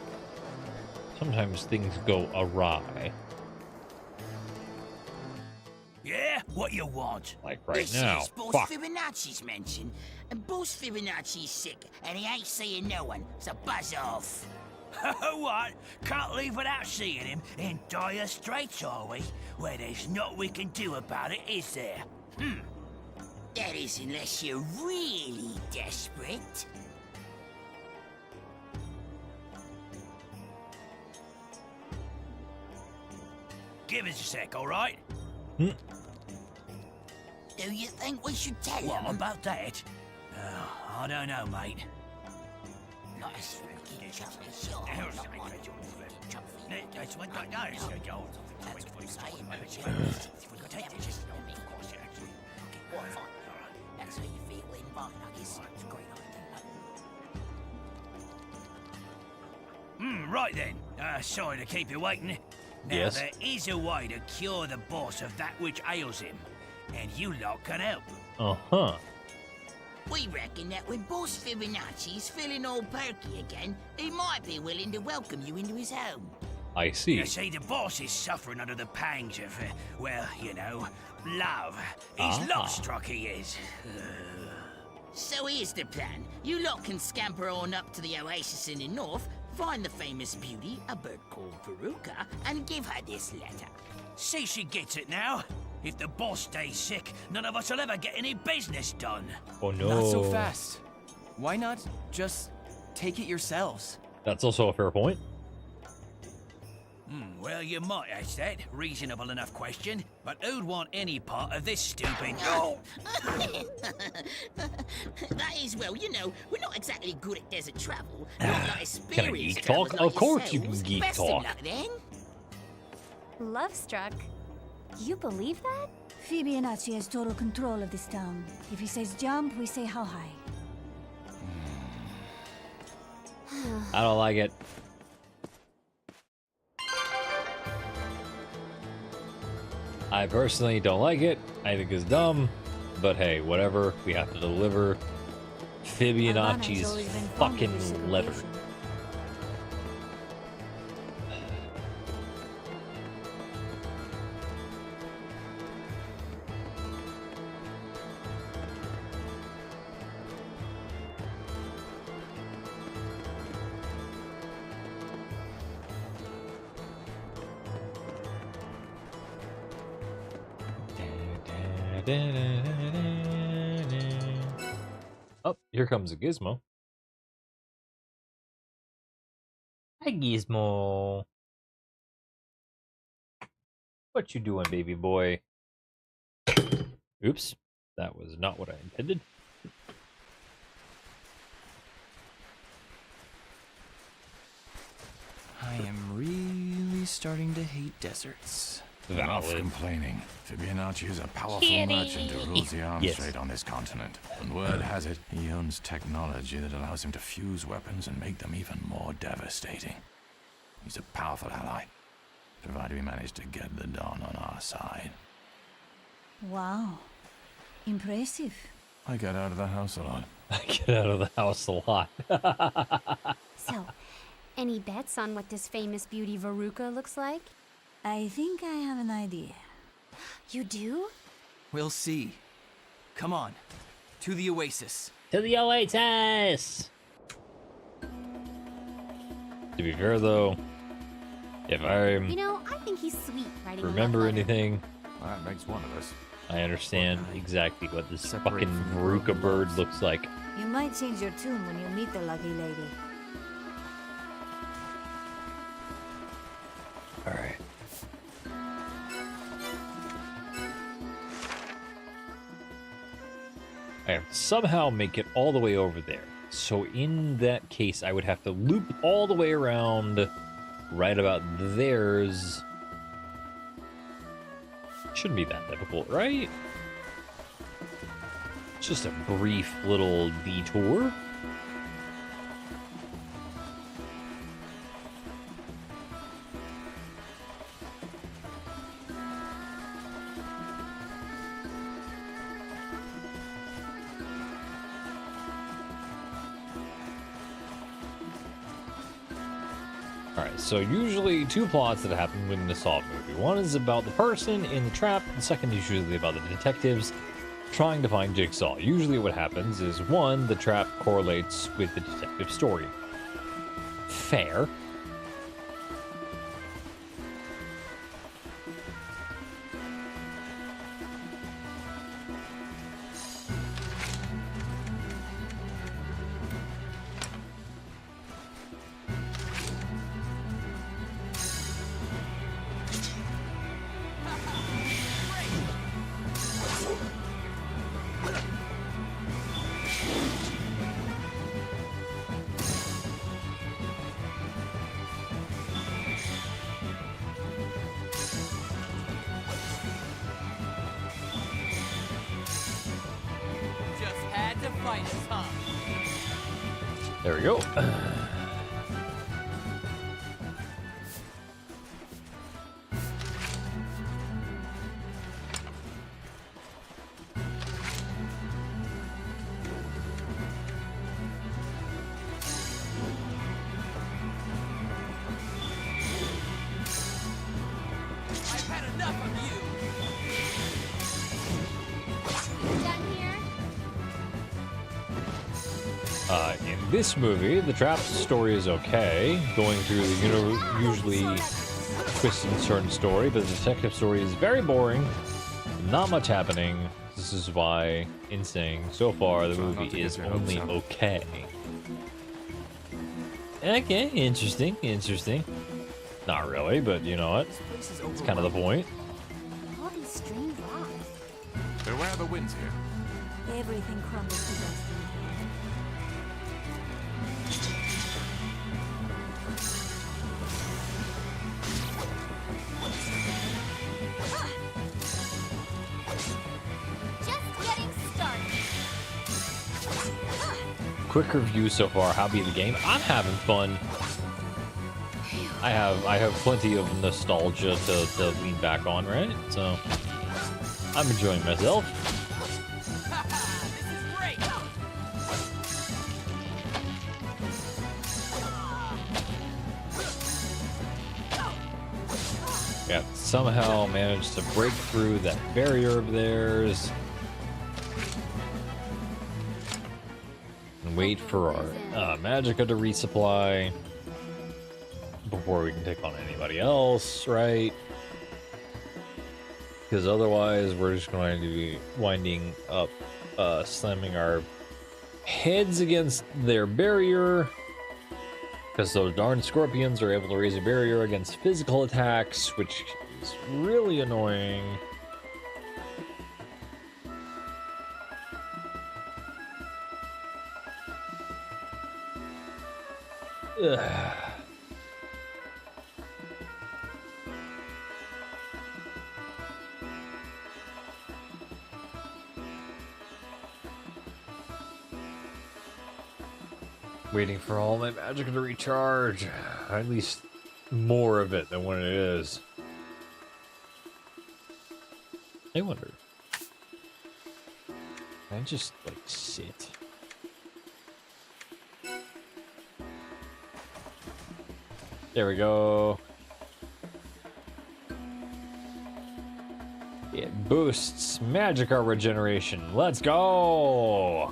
sometimes things go awry.
Yeah? What you want?
Like right
this
now.
Is Boss
Fuck.
Fibonacci's mentioned, and Boss Fibonacci's sick, and he ain't seeing no one, so buzz off. What? Can't leave without seeing him? In dire straits, are we? Well, there's naught we can do about it, is there? That is, unless you're really desperate. Give us a sec, all right? Do you think we should tell him about that? I don't know, mate. Not as right then. Sorry to keep you waiting. Now,
Yes.
there is a way to cure the boss of that which ails him, and you lot can help.
Uh-huh.
We reckon that when Boss Fibonacci's feeling all perky again, he might be willing to welcome you into his home.
I see.
You see, the boss is suffering under the pangs of, well, you know, love. He's love-struck, he is. So here's the plan. You lot can scamper on up to the oasis in the north, find the famous beauty, a bird called Veruca, and give her this letter.
See she gets it now. If the boss stays sick, none of us will ever get any business done.
Oh no.
Not so fast. Why not just take it yourselves?
That's also a fair point.
Well, you might ask that. Reasonable enough question. But who'd want any part of this stupid...
That is, well, you know, we're not exactly good at desert travel. Not like
Can I geek talk?
travelers like
Of course you can
yourselves.
geek
Best of
talk.
luck, then.
Love struck. You believe that?
Fibonacci has total control of this town. If he says jump, we say how high.
I don't like it. I personally don't like it. I think it's dumb. But hey, whatever. We have to deliver Fibonacci's fucking letter. Oh, here comes a Gizmo. Hi, Gizmo. What you doing, baby boy? Oops, that was not what I intended.
I am really starting to hate deserts.
Enough complaining. Fibonacci is a powerful
Kitty.
merchant who rules the arms
Yes.
trade on this continent. And word has it, he owns technology that allows him to fuse weapons and make them even more devastating. He's a powerful ally, provided we manage to get the Dawn on our side.
Wow. Impressive.
I get out of the house a lot.
I get out of the house a lot.
So, any bets on what this famous beauty Veruca looks like?
I think I have an idea.
You do?
We'll see. Come on. To the oasis.
To the oasis! To be fair, though, if I
You know, I think he's sweet writing a love
remember
letter.
anything,
that makes one of us.
I understand exactly what this fucking Veruca bird looks like.
You might change your tune when you meet the lucky lady.
Alright. I have to somehow make it all the way over there. So in that case, I would have to loop all the way around right about theirs. Shouldn't be that difficult, right? It's just a brief little detour. Alright, so usually two plots that happen within a Saw movie. One is about the person in the trap, the second is usually about the detectives trying to find Jigsaw. Usually what happens is, one, the trap correlates with the detective story. Fair.
Just had to fight us, huh?
There we go.
I've had enough of you.
Done here?
In this movie, the trap story is okay. Going through the usually twist and turn story, but the detective story is very boring. Not much happening. This is why, in saying so far, the movie is only okay. Okay, interesting. Not really, but you know what? It's kind of the point.
All these strange rocks.
Beware the winds here.
Everything crumbles to dust.
Quick review so far. How be the game? I'm having fun. I have plenty of nostalgia to lean back on, right? So I'm enjoying myself. Yeah, somehow managed to break through that barrier of theirs. And wait for our magicka to resupply before we can take on anybody else, right? Because otherwise we're just going to be winding up slamming our heads against their barrier, because those darn scorpions are able to raise a barrier against physical attacks, which is really annoying. Ugh. Waiting for all my magic to recharge. At least more of it than what it is. I wonder. Can I just, like, sit? There we go. It boosts magicka regeneration. Let's go!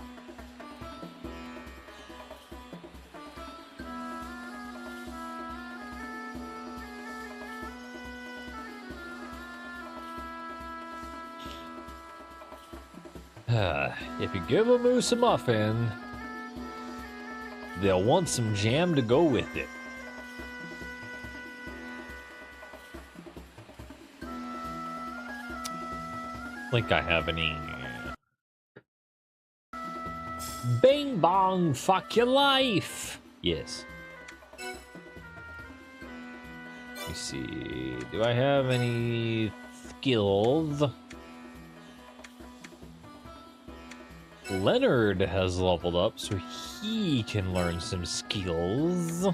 If you give a moose a muffin, they'll want some jam to go with it. Think I have any. Bing bong, fuck your life. Yes. Let me see. Do I have any skills? Leonard has leveled up, so he can learn some skills.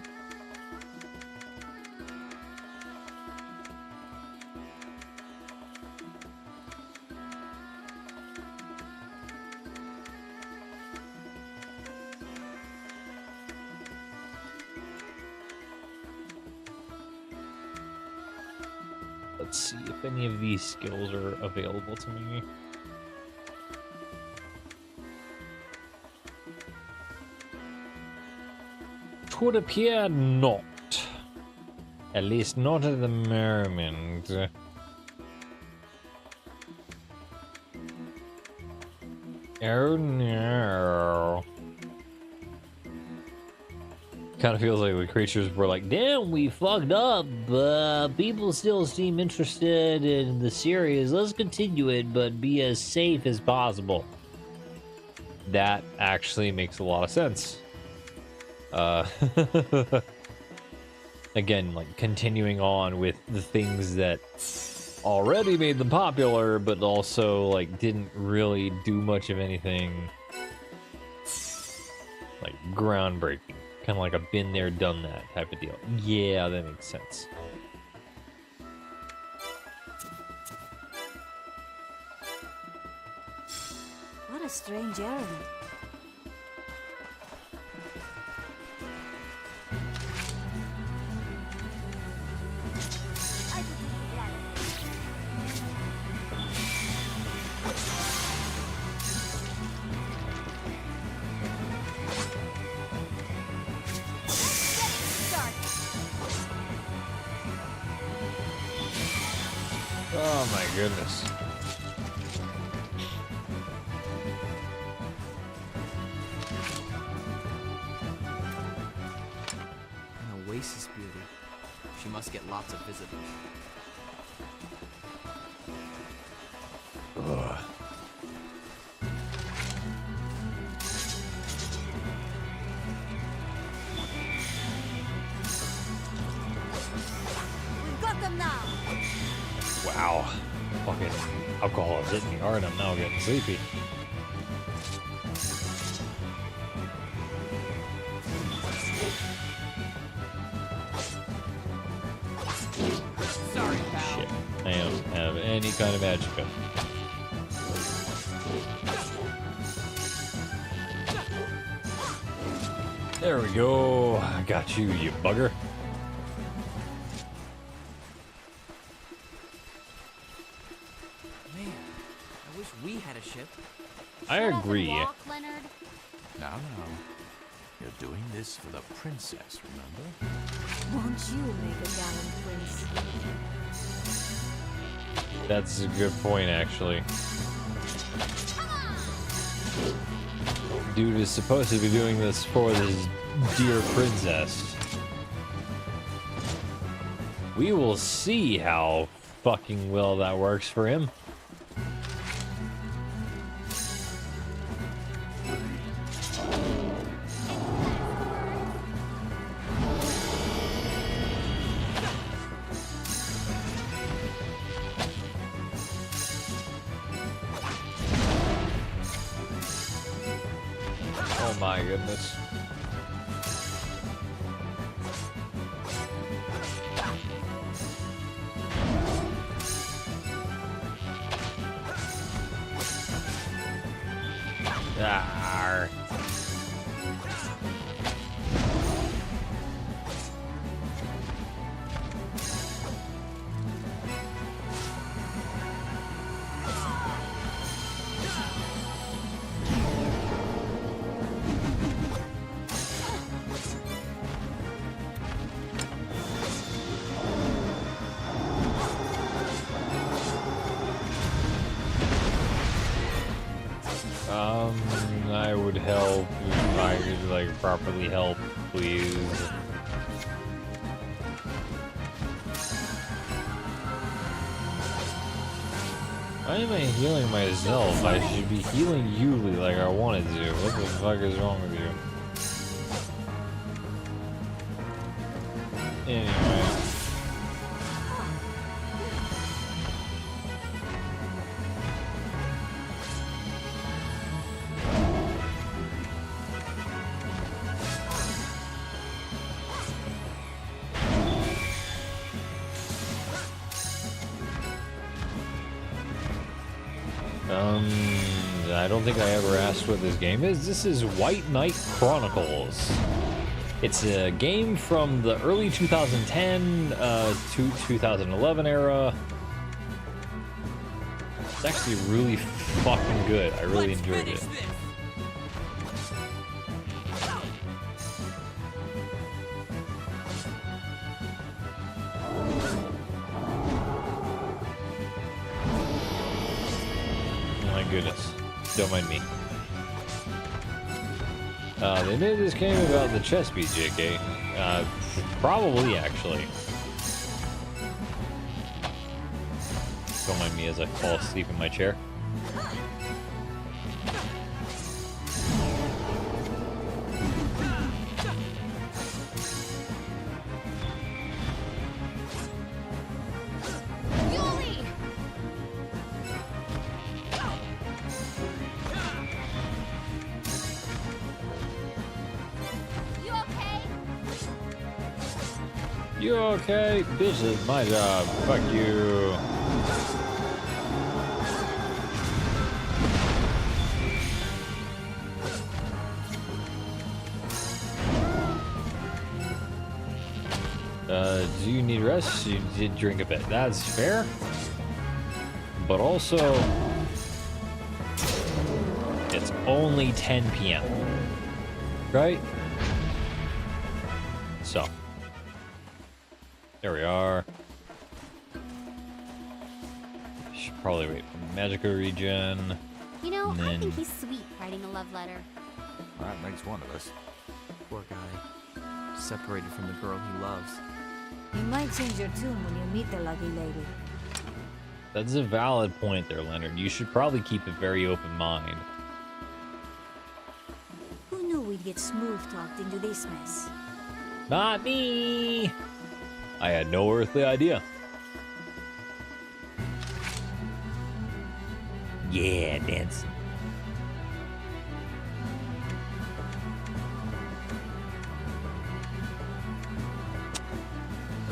Let's see if any of these skills are available to me. It would appear not. At least not at the moment. Oh no. Kind of feels like the creatures were like, damn, we fucked up, but people still seem interested in the series. Let's continue it, but be as safe as possible. That actually makes a lot of sense. Again, like continuing on with the things that already made them popular, but also like didn't really do much of anything like groundbreaking. Kind of like a been there, done that type of deal. Yeah, that makes sense.
What a strange errand.
Oh my goodness.
An oasis beauty. She must get lots of visitors.
Ugh.
We've got them now.
Wow. Fucking alcohol is hitting me hard. I'm now getting sleepy.
Sorry, pal.
Shit. I don't have any kind of magicka. There we go. I got you, you bugger.
Man, I wish we had a ship.
I agree.
Walk, Leonard.
Now, you're doing this for the princess, remember?
Won't you make a gallant prince?
That's a good point, actually. Dude is supposed to be doing this for this dear princess. We will see how fucking well that works for him. Oh my goodness. Arr. I would help if I could, like, properly help, please. Why am I healing myself? I should be healing you like I wanted to. What the fuck is wrong with you? Anyway. I don't think I ever asked what this game is. This is White Knight Chronicles. It's a game from the early 2010 to 2011 era. It's actually really fucking good. I really enjoyed it. Goodness, don't mind me. They made this game about the chess beat, JK. Probably, actually. Don't mind me as I fall asleep in my chair. You okay? This is my job. Fuck you. Do you need rest? You did drink a bit. That's fair. But also, it's only 10 p.m. Right? So. There we are. Should probably wait for Magica regen.
You know,
and
I
then...
think he's sweet writing a love letter.
That makes one of us.
Poor guy. Separated from the girl he loves.
You might change your tune when you meet the lucky lady.
That's a valid point there, Leonard. You should probably keep a very open mind.
Who knew we'd get smooth-talked into this mess?
Not me! I had no earthly idea. Yeah, dance.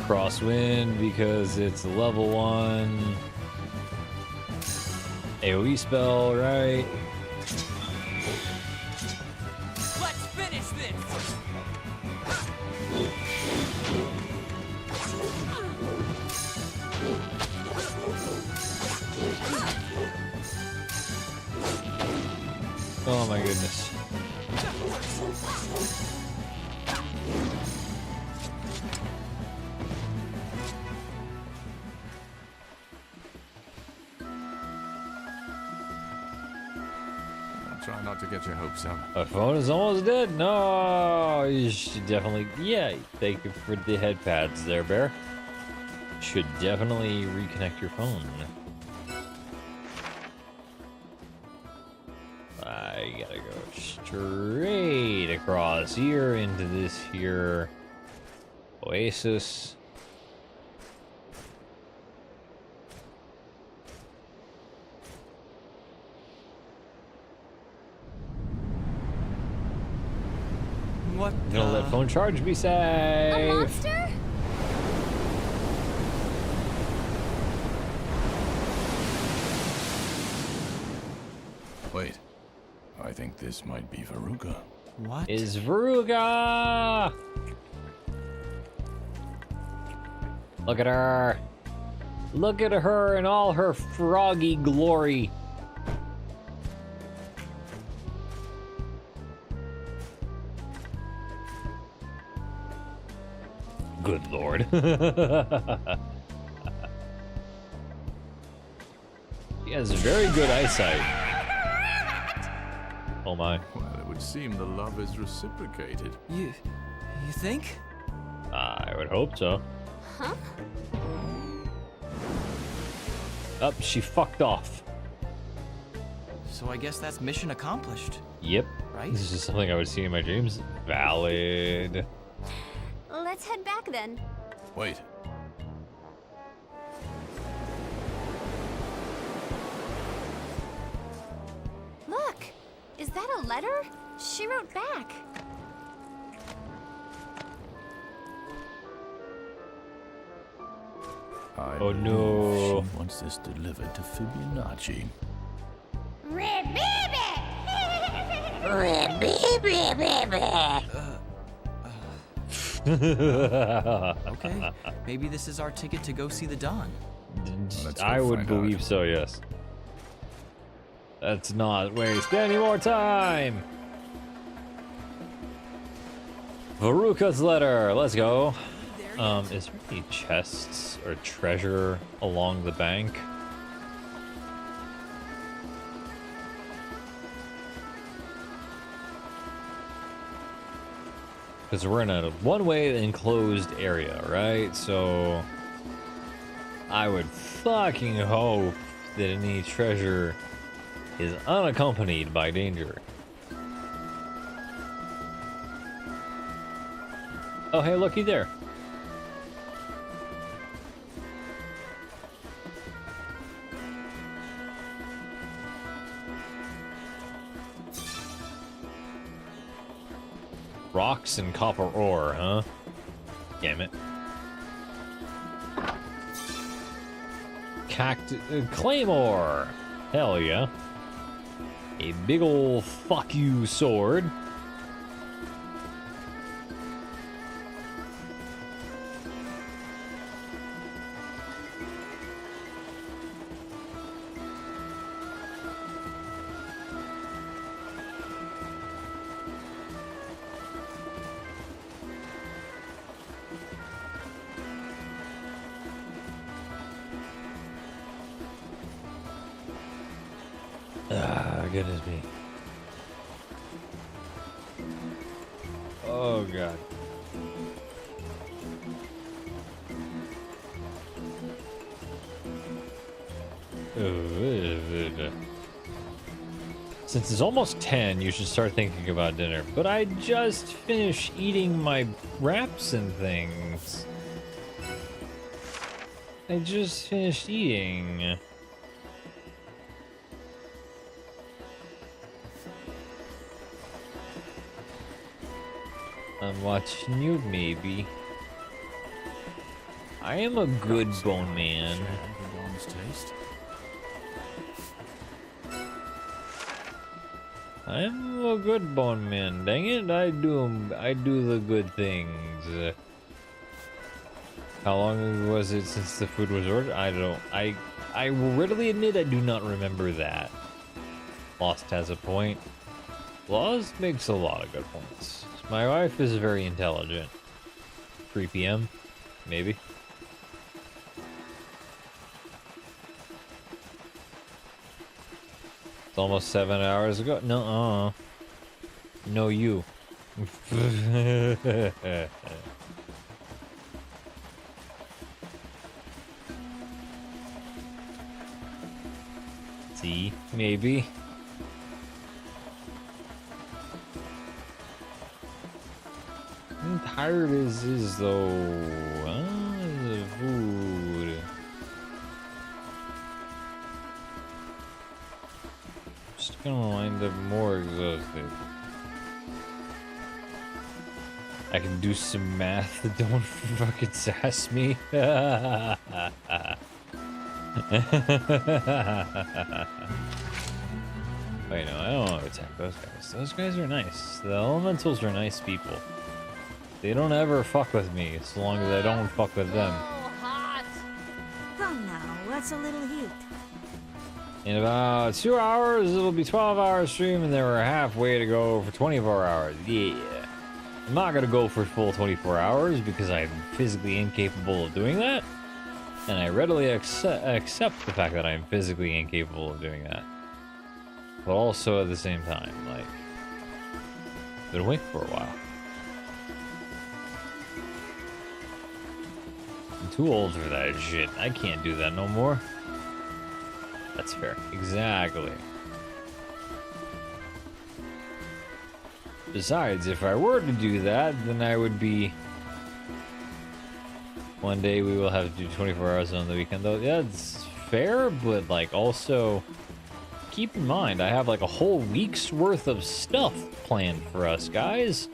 Crosswind because it's a level 1 AoE spell, right?
Let's finish this!
Oh my goodness.
Try not to get your hopes up.
My phone is almost dead. No, you should definitely. Yeah, thank you for the head pads there, Bear. Should definitely reconnect your phone. I gotta go straight across here into this here oasis.
What?
I'm gonna let phone charge be safe.
A monster?
Wait. I think this might be Veruca.
What?
Is Veruca? Look at her. Look at her in all her froggy glory. Good lord. He has very good eyesight. Oh my.
Well, it would seem the love is reciprocated.
You think?
I would hope so.
Huh?
Up, she fucked off.
So I guess that's mission accomplished.
Yep.
Right?
This is something I would see in my dreams. Valid.
Let's head back then.
Wait.
Look! Is that a letter? She wrote back.
Oh no.
She wants this delivered to Fibonacci.
Okay, maybe this is our ticket to go see the Dawn.
I would believe so, yes. Let's not waste any more time. Veruca's letter. Let's go. Is there any chests or treasure along the bank? Because we're in a one-way enclosed area, right? So I would fucking hope that any treasure is unaccompanied by danger. Oh, hey, looky there. Rocks and copper ore, huh? Damn it. Claymore! Hell yeah. A big ol' fuck you sword. goodness me. Oh god. Since it's almost 10, you should start thinking about dinner. But I just finished eating my wraps and things. I just finished eating. I'm watching you, maybe. I am a good bone man. I'm a good bone man. Dang it, I do the good things. How long was it since the food was ordered? I will readily admit I do not remember that. Lost has a point. Lost makes a lot of good points. My wife is very intelligent. 3 p.m. Maybe. It's almost 7 hours ago. No, no, you. See, maybe. I'm tired as is though. The food. Just gonna wind up more exhausted. I can do some math. Don't fucking sass me. Wait, no, I don't want to attack those guys. Those guys are nice. The elementals are nice people. They don't ever fuck with me, so long as I don't fuck with them.
Come now, what's a little heat?
In about 2 hours, it'll be 12-hour stream, and then we're halfway to go for 24 hours. Yeah. I'm not gonna go for full 24 hours because I'm physically incapable of doing that. And I readily accept the fact that I'm physically incapable of doing that. But also at the same time, like, been awake for a while. I'm too old for that shit. I can't do that no more. That's fair. Exactly. Besides, if I were to do that, then I would be... One day we will have to do 24 hours on the weekend, though. Yeah, it's fair, but, like, also... Keep in mind, I have, like, a whole week's worth of stuff planned for us, guys.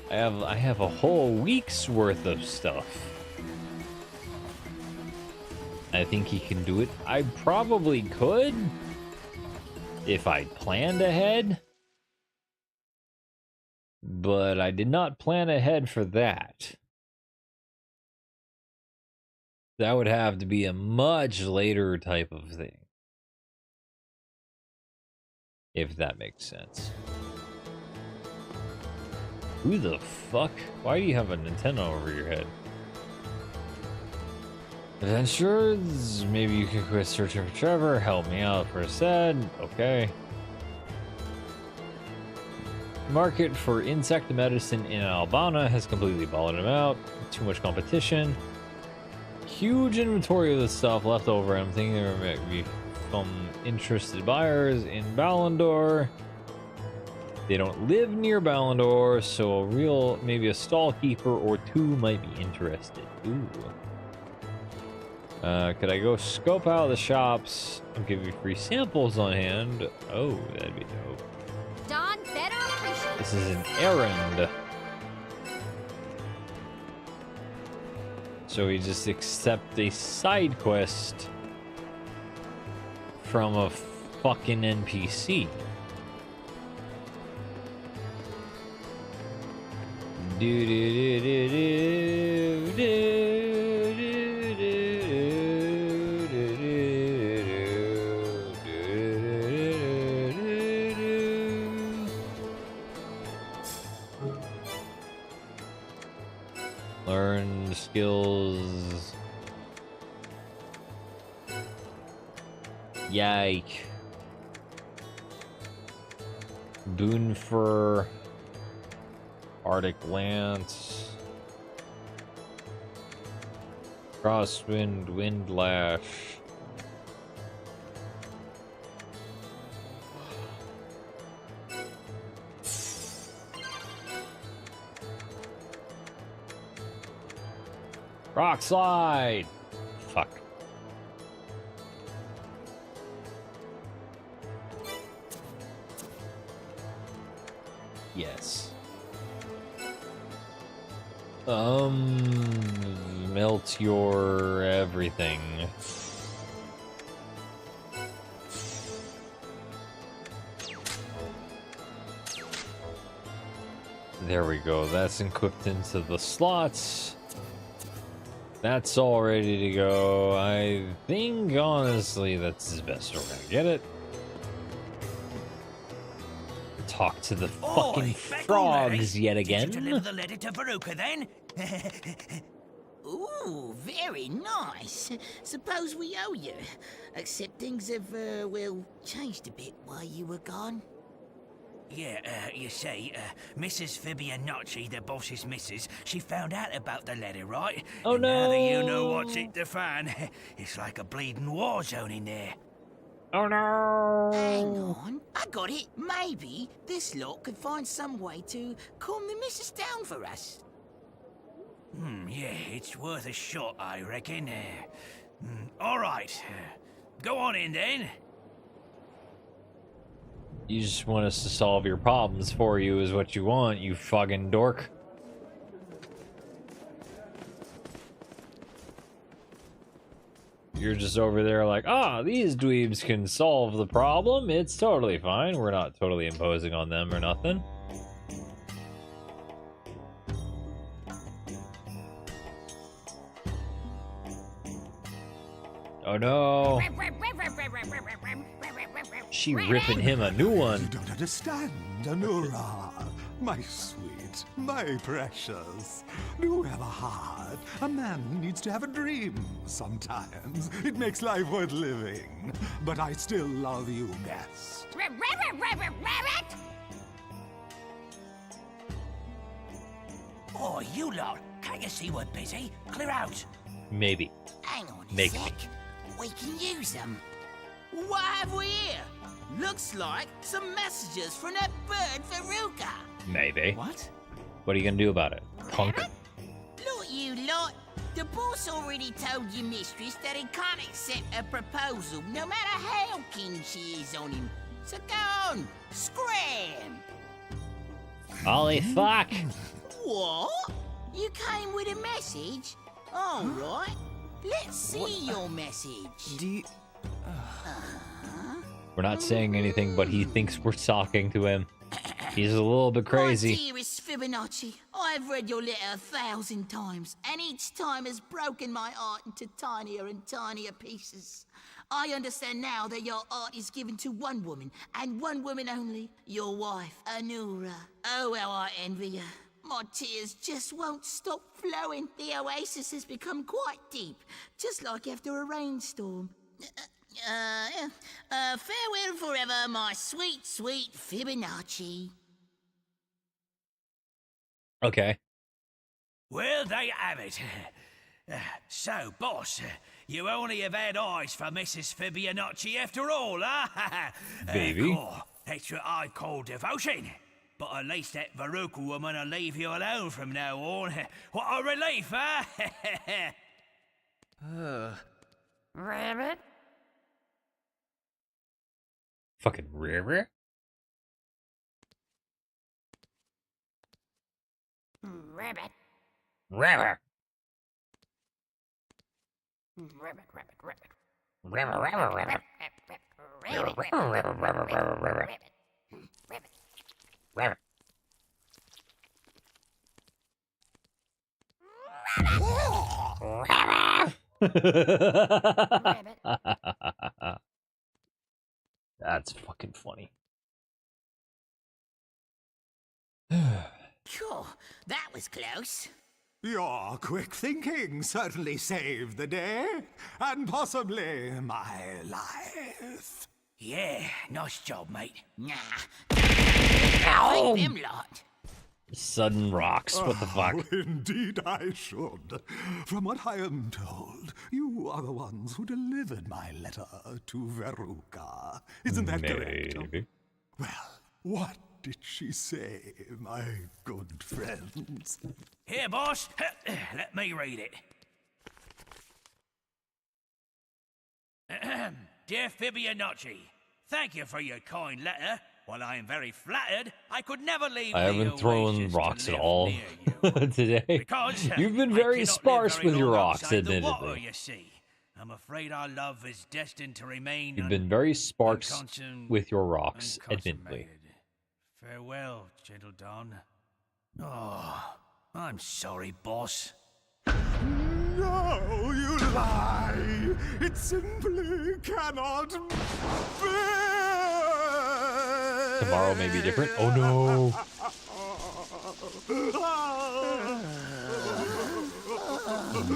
I have a whole week's worth of stuff. I think he can do it. I probably could if I planned ahead. But I did not plan ahead for that. That would have to be a much later type of thing. If that makes sense. Who the fuck? Why do you have a Nintendo over your head? Adventures? Maybe you can quit searching for Trevor. Help me out for a sec. Okay. Market for insect medicine in Albana has completely balled him out. Too much competition. Huge inventory of this stuff left over. I'm thinking there might be some interested buyers in Ballandor. They don't live near Ballandor, so maybe a stall keeper or two might be interested. Ooh. Could I go scope out the shops and give you free samples on hand? Oh, that'd be dope.
Don better appreciate.
This is an errand. So we just accept a side quest from a fucking NPC. Learn skills. Yike. Boonfur, Arctic Lance, Crosswind, Windlash. Rock Slide! Fuck. Yes. Melt your everything. There we go. That's equipped into the slots. That's all ready to go. I think, honestly, that's the best we're gonna get it. Talk to the fucking frogs yet again.
Did you deliver the letter to Veruca then? Ooh, very nice. Suppose we owe you. Except things have, well, changed a bit while you were gone. Yeah, you see, Mrs. Fabianacci, the boss's missus, she found out about the letter, right?
Oh,
and
no.
Now that you know what's hit the fan, it's like a bleeding war zone in there.
Oh no!
Hang on, I got it. Maybe this lot could find some way to calm the missus down for us. Yeah, it's worth a shot, I reckon. All right, go on in then.
You just want us to solve your problems for you is what you want, you fucking dork. You're just over there like, these dweebs can solve the problem. It's totally fine. We're not totally imposing on them or nothing. Oh no. She ripping him a new one.
You don't understand, Anura. My sweet, my precious. Do have a heart. A man needs to have a dream sometimes. It makes life worth living. But I still love you best.
Oh, you lot, can't you see we're busy? Clear out.
Maybe.
Hang on a
Make
sec. We can use them. What have we here? Looks like some messages from that bird Veruca.
Maybe.
What?
What are you gonna do about it? Punk?
Look, you lot. The boss already told your mistress that he can't accept a proposal, no matter how keen she is on him. So go on, scram.
Holy fuck!
What? You came with a message? All right. Let's see your message.
Do you...
We're not saying anything, but he thinks we're talking to him. He's a little bit crazy.
My dearest Fibonacci, I've read your letter 1,000 times, and each time has broken my heart into tinier and tinier pieces. I understand now that your art is given to one woman, and one woman only, your wife, Anura. Oh, how I envy you. My tears just won't stop flowing. The oasis has become quite deep, just like after a rainstorm. Farewell forever, my sweet, sweet Fibonacci.
Okay.
Well, there you have it. So, boss, you only have had eyes for Mrs. Fabianacci after all, huh?
Baby.
Cool. That's what I call devotion. But at least that Veruca woman will leave you alone from now on. What a relief, huh?
Rabbit?
Fucking river?
Rabbit.
River.
Rabbit, rabbit, rabbit.
River, river, river. River, river, river, river, river, river. River.
That's fucking funny.
Cool. That was close.
Your quick thinking certainly saved the day, and possibly my life.
Yeah, nice job, mate.
Nah.
Ow!
Them lot.
Sudden rocks. What the fuck?
Indeed I should. From what I am told, you are the ones who delivered my letter to Veruca. Isn't that correct? Well, what did she say, my good friends?
Here, boss. Let me read it. Dear Fibionacci, thank you for your kind letter. While I am very flattered, I could never leave
I haven't thrown rocks at all today. You've been very sparse with your rocks, admittedly.
You see, I'm afraid our love is destined to remain.
You've been very sparse with your rocks, admittedly.
Farewell, gentle Don. Oh, I'm sorry, boss.
No, you lie! It simply cannot be!
Tomorrow may be different. Oh no!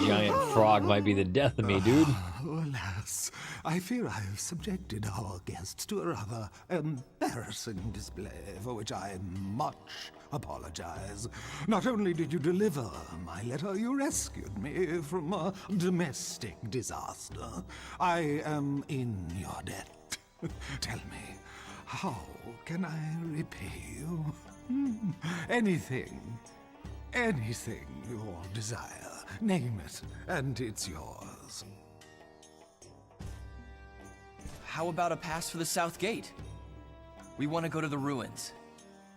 Giant frog might be the death of me, dude.
Alas, I fear I have subjected our guests to a rather embarrassing display, for which I much apologize. Not only did you deliver my letter, you rescued me from a domestic disaster. I am in your debt. Tell me, how can I repay you? Anything you desire. Name it, and it's yours.
How about a pass for the South Gate? We want to go to the ruins.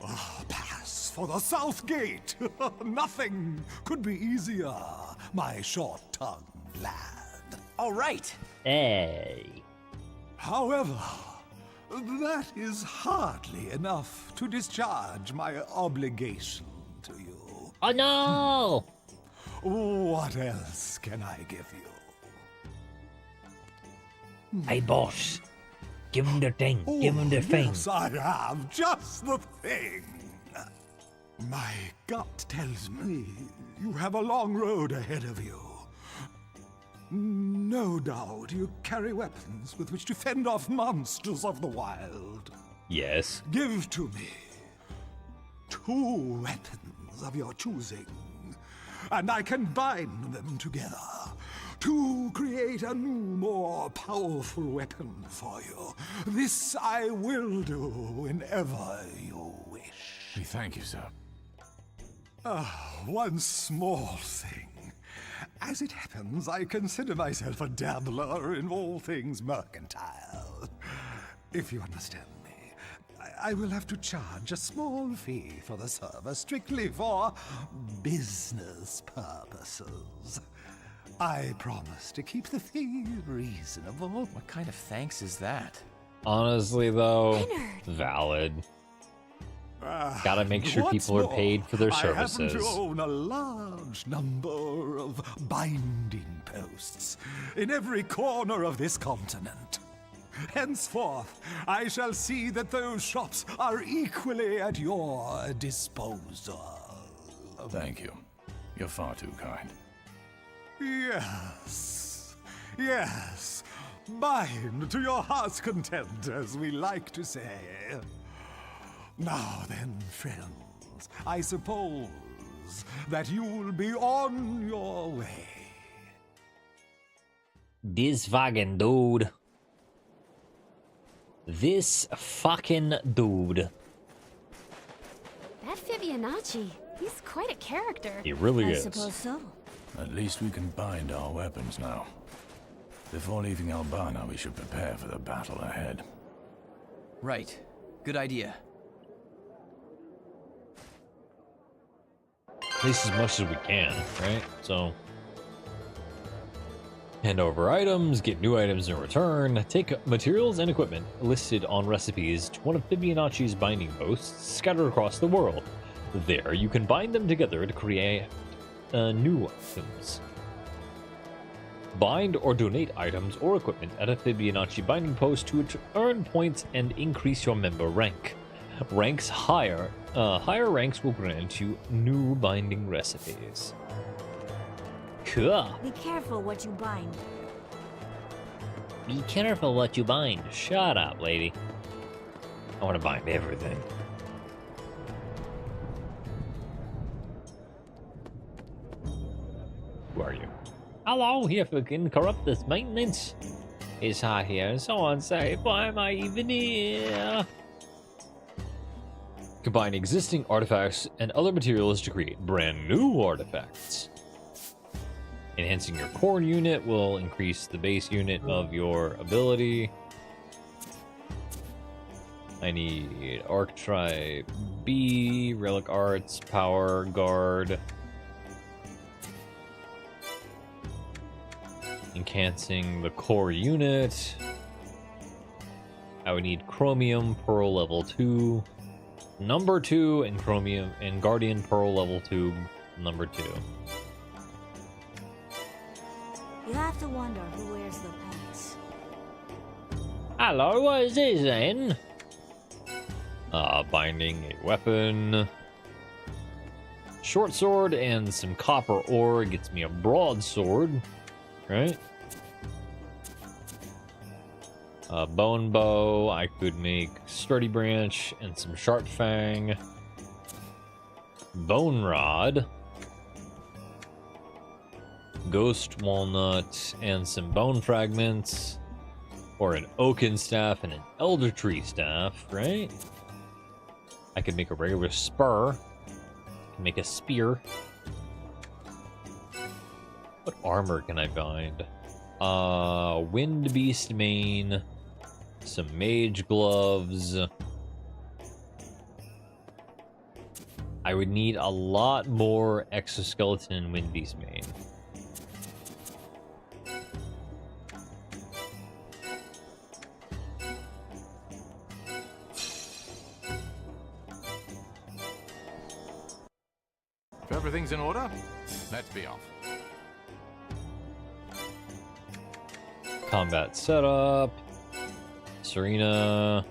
Oh, pass for the South Gate! Nothing could be easier, my short-tongued lad.
All right.
Hey.
However, that is hardly enough to discharge my obligation to you.
Oh no!
What else can I give you?
Hey, boss. Give him the thing. Give him the thing.
Yes, I have just the thing. My gut tells me you have a long road ahead of you. No doubt you carry weapons with which to fend off monsters of the wild.
Yes.
Give to me 2 weapons of your choosing, and I can bind them together to create a new, more powerful weapon for you. This I will do whenever you wish.
We thank you, sir.
One small thing. As it happens, I consider myself a dabbler in all things mercantile. If you understand me, I will have to charge a small fee for the service strictly for business purposes. I promise to keep the fee reasonable.
What kind of thanks is that?
Honestly, though, valid. Gotta make sure people are paid for their services.
I happen to own a large number of binding posts in every corner of this continent. Henceforth, I shall see that those shops are equally at your disposal.
Thank you. You're far too kind.
Yes. Yes. Bind to your heart's content, as we like to say. Now then, friends, I suppose that you'll be on your way.
This fucking dude. This fucking dude.
That Fibionacci, he's quite a character.
He really is.
I suppose so.
At least we can bind our weapons now. Before leaving Albana, we should prepare for the battle ahead.
Right. Good idea.
At least as much as we can, right? So, hand over items, get new items in return, take materials and equipment listed on recipes to one of Fibionacci's binding posts scattered across the world. There, you can bind them together to create new items. Bind or donate items or equipment at a Fibionacci binding post to earn points and increase your member rank. Higher ranks will grant you new binding recipes. Cool.
Be careful what you bind.
Be careful what you bind.
Shut up, lady. I want to bind everything. Who are you? Hello, if we can corrupt this maintenance. It's hot here, so unsafe. Why am I even here? Combine existing artifacts and other materials to create brand new artifacts. Enhancing your core unit will increase the base unit of your ability. I need Archetype B, Relic Arts, Power, Guard. Enhancing the core unit. I would need Chromium Pearl level 2, number 2, and Chromium and Guardian Pearl level 2, number 2.
You have to wonder who wears the pants.
Hello, what is this then? Binding a weapon. Short sword and some copper ore gets me a broadsword, right? Bone bow, I could make sturdy branch and some sharp fang. Bone rod. Ghost walnut and some bone fragments. Or an oaken staff and an elder tree staff, right? I could make a regular spur. I can make a spear. What armor can I bind? Wind beast mane. Some mage gloves. I would need a lot more exoskeleton and wind beast mane.
If everything's in order, let's be off.
Combat setup. Serena.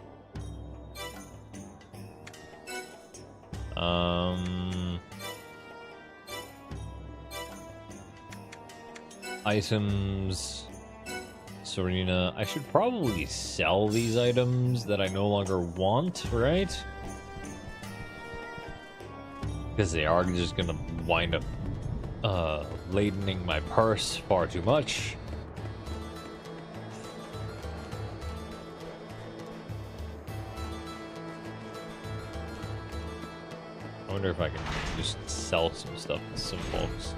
Items. Serena. I should probably sell these items that I no longer want, right? Because they are just gonna wind up ladening my purse far too much. I wonder if I can just sell some stuff to some folks.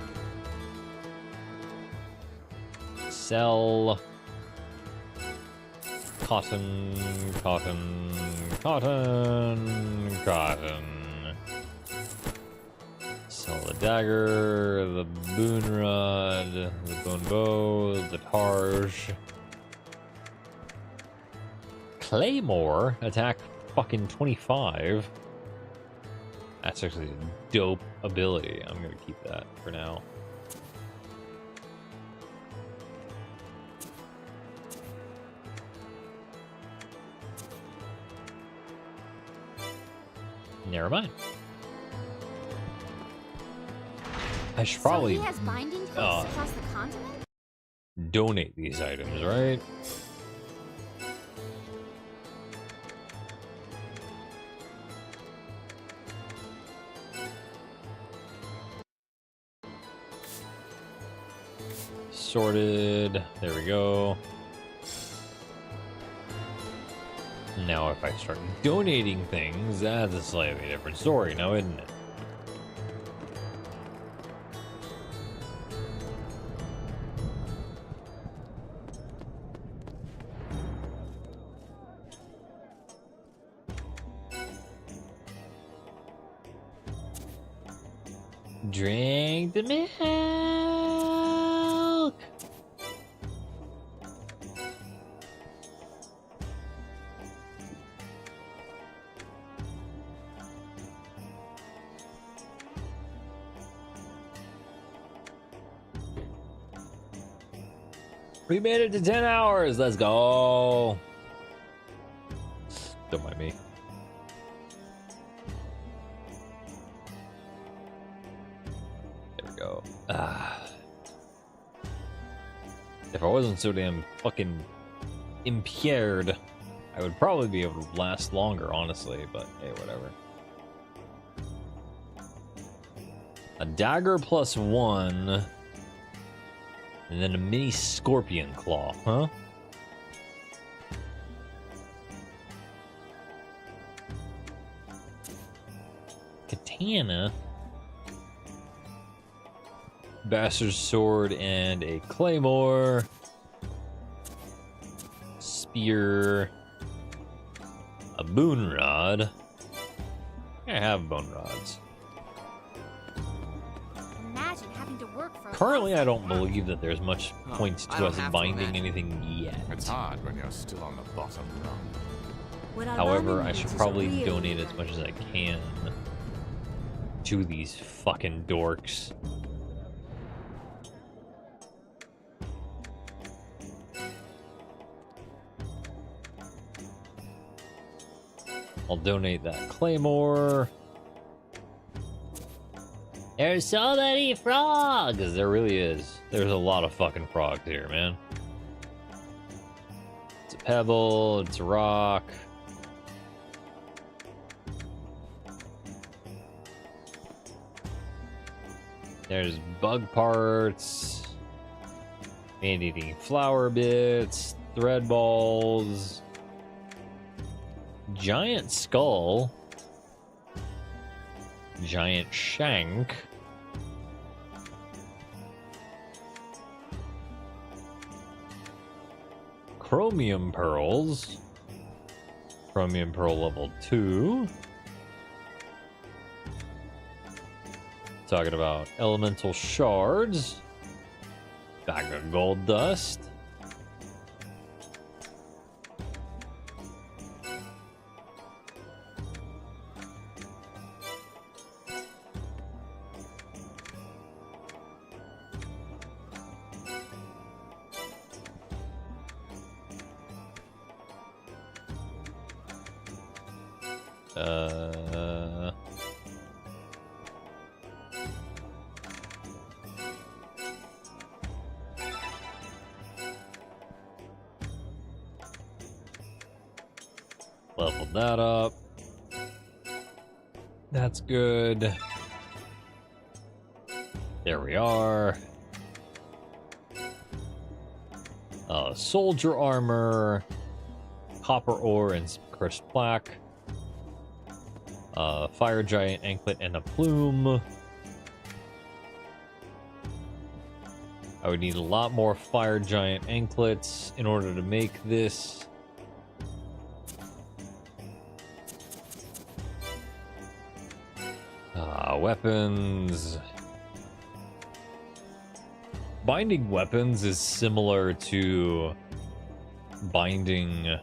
Sell cotton, cotton, cotton, cotton. Sell the dagger, the boon rod, the bone bow, the targe. Claymore, attack fucking 25. That's actually a dope ability. I'm gonna keep that for now. Never mind. I should probably
So he has binding hooks across the continent?
donate these items, right? Sorted. There we go. Now if I start donating things, that's a slightly different story now, isn't it? Drink the milk. We made it to 10 hours. Let's go. Don't mind me. There we go. If I wasn't so damn fucking impaired, I would probably be able to last longer, honestly, but hey, whatever. A dagger +1 And then a mini scorpion claw, huh? Katana. Bastard's sword and a claymore. Spear. A boon rod. I have bone rods.
Imagine having to work for
Currently, I don't believe that there's much point to us binding anything yet.
It's hard when you're still on the bottom rung.
However, I should probably donate as much as I can to these fucking dorks. I'll donate that claymore. There's so many frogs! There really is. There's a lot of fucking frogs here, man. It's a pebble, it's a rock. There's bug parts, man-eating flower bits, thread balls, giant skull, giant shank, chromium pearls, chromium pearl level 2. Talking about elemental shards, bag of gold dust, leveled that up. That's good. There we are. Soldier armor, copper ore and crushed black. Fire giant anklet and a plume. I would need a lot more fire giant anklets in order to make this. Weapons. Binding weapons is similar to binding,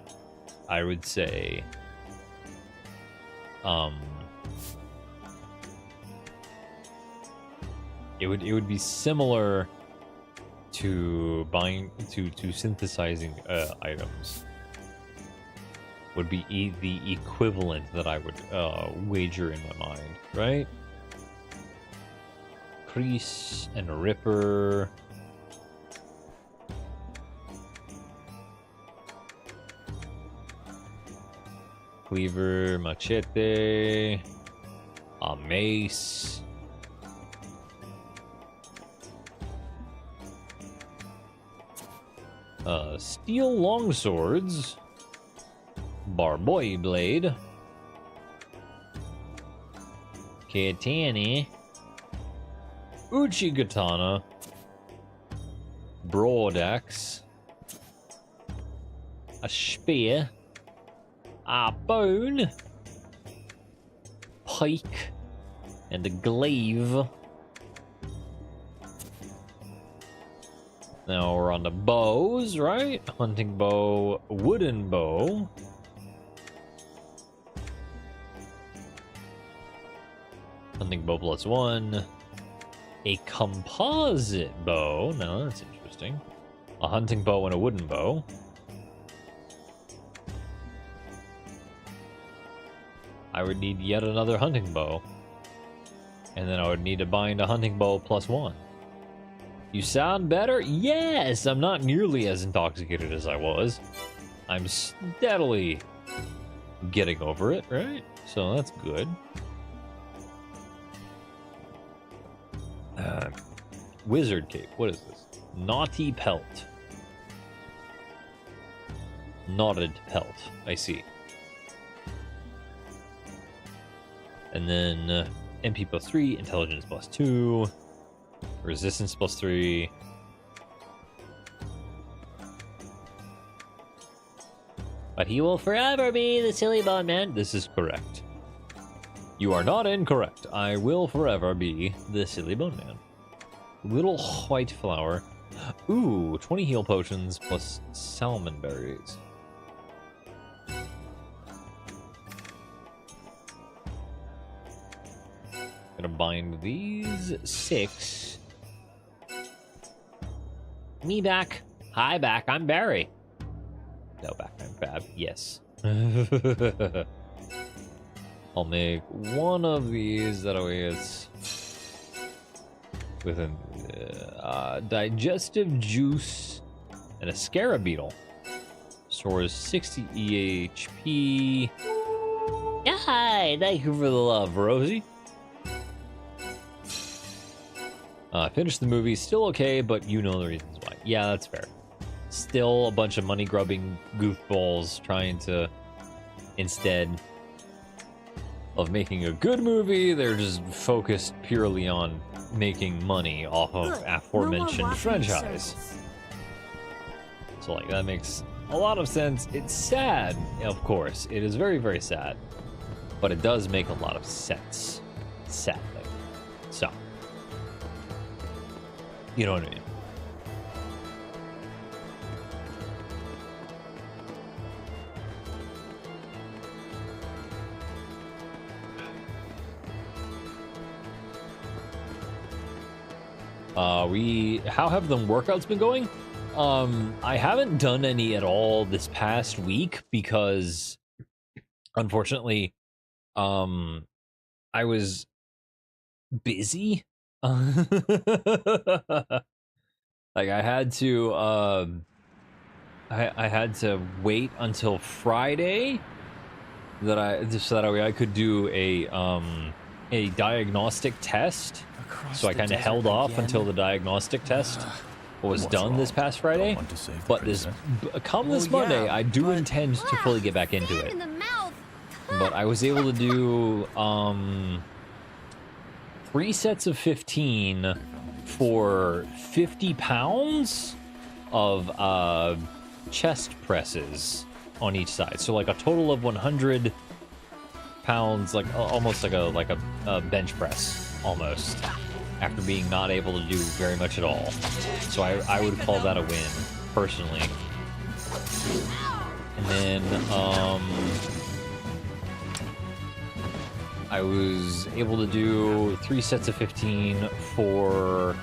I would say, it would be similar to synthesizing items. Would be the equivalent that I would wager in my mind, right? Crease and Ripper. Cleaver, Machete, a mace. Steel longswords. Barboy blade. Katana. Uchi katana. Broadaxe. A spear. A bone. Pike. And a glaive. Now we're on the bows, right? Hunting bow, wooden bow. Hunting bow +1. A composite bow. Now that's interesting. A hunting bow and a wooden bow. I would need yet another hunting bow. And then I would need to bind a hunting bow +1. You sound better? Yes! I'm not nearly as intoxicated as I was. I'm steadily getting over it, right? So that's good. Wizard cape. What is this? Naughty pelt. Knotted pelt. I see. And then MP +3, intelligence +2, resistance +3. But he will forever be the silly bone man. This is correct. You are not incorrect. I will forever be the silly bone man. Little white flower. Ooh, 20 heal potions plus salmon berries. Gonna bind these 6. Me back. Hi back. I'm Barry. No, back. I'm Fab. Yes. I'll make one of these. That way it's with a digestive juice and a scarab beetle. Stores 60 EHP. Hi, thank you for the love, Rosie. Finished the movie, still okay, but you know the reasons why. Yeah, that's fair. Still a bunch of money-grubbing goofballs trying to, instead of making a good movie, they're just focused purely on making money off of aforementioned franchise. So, like, that makes a lot of sense. It's sad, of course. It is very, very sad. But it does make a lot of sense. Sadly. So. You know what I mean? How have the workouts been going? I haven't done any at all this past week because, unfortunately, I was busy. Like I had to, I had to wait until Friday so that way I could do a diagnostic test. So I kind of held off until the diagnostic test was done this past Friday. But this Monday, I do intend to fully get back into it. But I was able to do 3 sets of 15 for 50 pounds of chest presses on each side. So like a total of 100 pounds, like almost like a bench press. Almost, after being not able to do very much at all. So I would call that a win, personally. And then, I was able to do 3 sets of 15 for,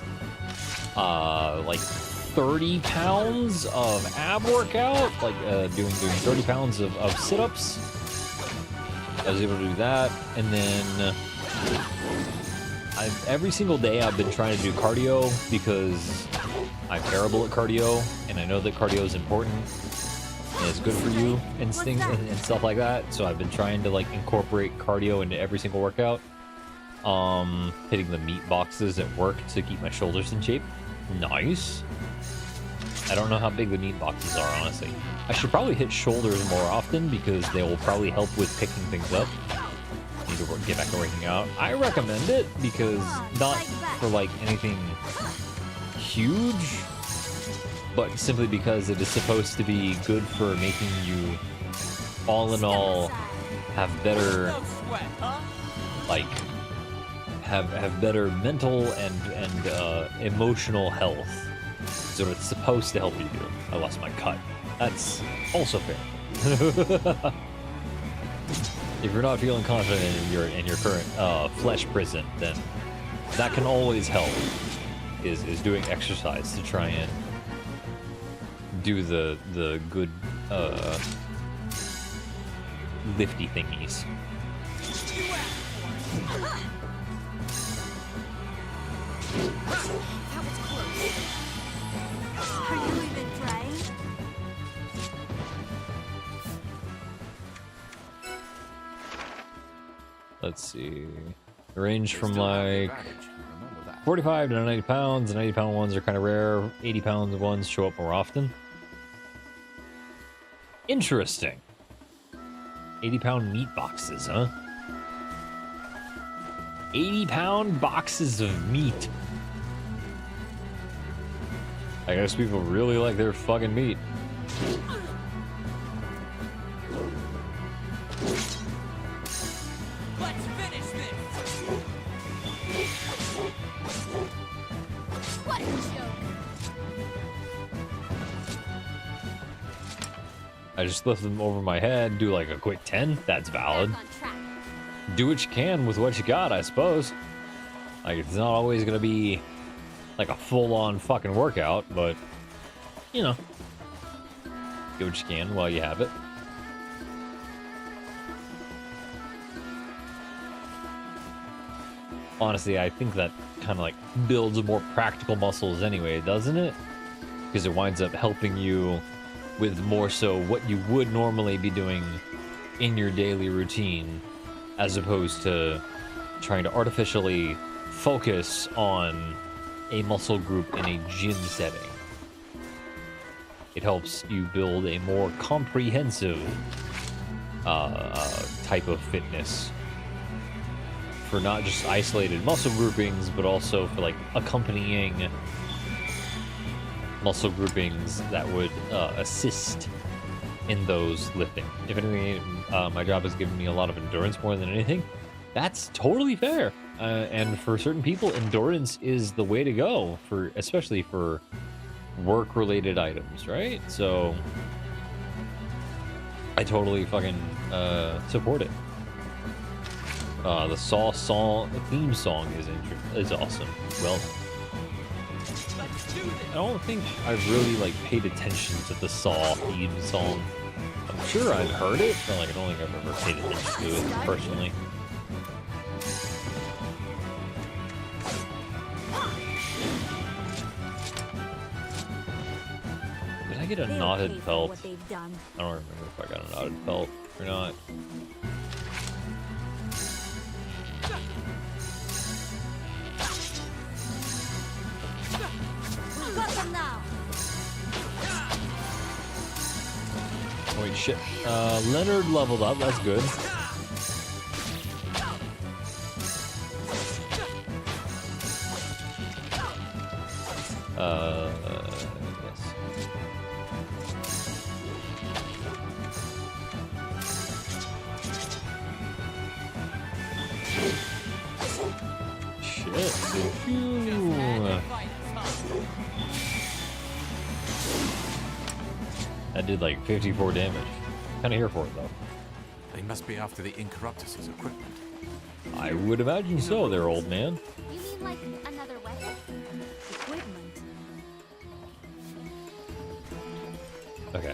like 30 pounds of ab workout, like, doing 30 pounds of sit-ups. I was able to do that, and then every single day I've been trying to do cardio because I'm terrible at cardio, and I know that cardio is important and it's good for you and things and stuff like that. So I've been trying to like incorporate cardio into every single workout. Hitting the meat boxes at work to keep my shoulders in shape. Nice. I don't know how big the meat boxes are, honestly. I should probably hit shoulders more often because they will probably help with picking things up. Need to get back to working out. I recommend it because not for like anything huge, but simply because it is supposed to be good for making you, all in all, have better, like, have better mental and emotional health. So it's supposed to help you do. I lost my cut. That's also fair. If you're not feeling confident in your current flesh prison, then that can always help. Is doing exercise to try and do the good lifty thingies.
Are you even trying?
Let's see. Range from like 45 to 90 pounds. The 90-pound ones are kind of rare. 80-pound ones show up more often. Interesting. 80-pound meat boxes, huh? 80-pound boxes of meat. I guess people really like their fucking meat.
Let's finish this. What a joke.
I just lift them over my head, do like a quick 10. That's valid. Do what you can with what you got, I suppose. Like, it's not always gonna be like a full-on fucking workout, but you know, do what you can while you have it. Honestly, I think that kind of like builds more practical muscles anyway, doesn't it? Because it winds up helping you with more so what you would normally be doing in your daily routine, as opposed to trying to artificially focus on a muscle group in a gym setting. It helps you build a more comprehensive type of fitness for not just isolated muscle groupings, but also for like accompanying muscle groupings that would assist in those lifting. If anything, my job has given me a lot of endurance more than anything. That's totally fair. And for certain people, endurance is the way to go, for especially for work-related items, right? So I totally fucking support it. The Saw theme song is awesome. Well, I don't think I've really like paid attention to the Saw theme song. I'm sure I've heard it, but like I don't think I've ever paid attention to it personally. Did I get a knotted belt? I don't remember if I got a knotted belt or not. Wait, shit. Leonard leveled up. That's good. Yes. Shit. Phew. That did like 54 damage. Kind of here for it though.
They must be after the Incorruptus' equipment.
I would imagine so, there, old man.
You mean like another weapon? Equipment.
Okay.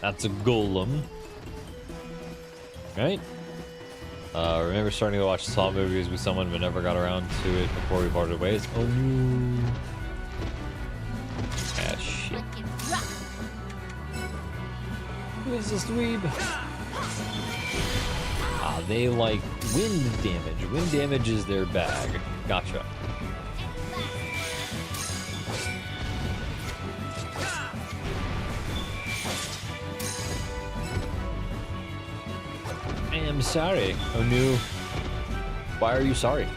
That's a golem. Right? Remember starting to watch Saw movies with someone but never got around to it before we parted ways? Oh no. Ah, shit. Who is this dweeb? Ah, they like wind damage. Wind damage is their bag. Gotcha. I am sorry. Oh no. Why are you sorry?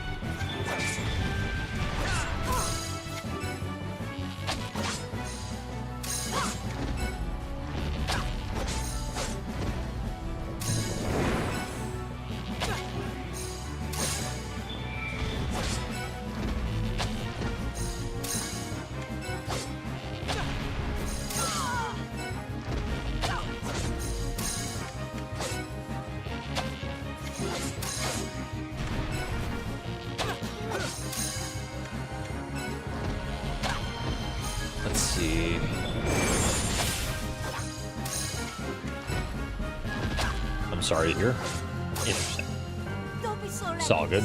Let's see. I'm sorry to hear. Interesting. It's all good.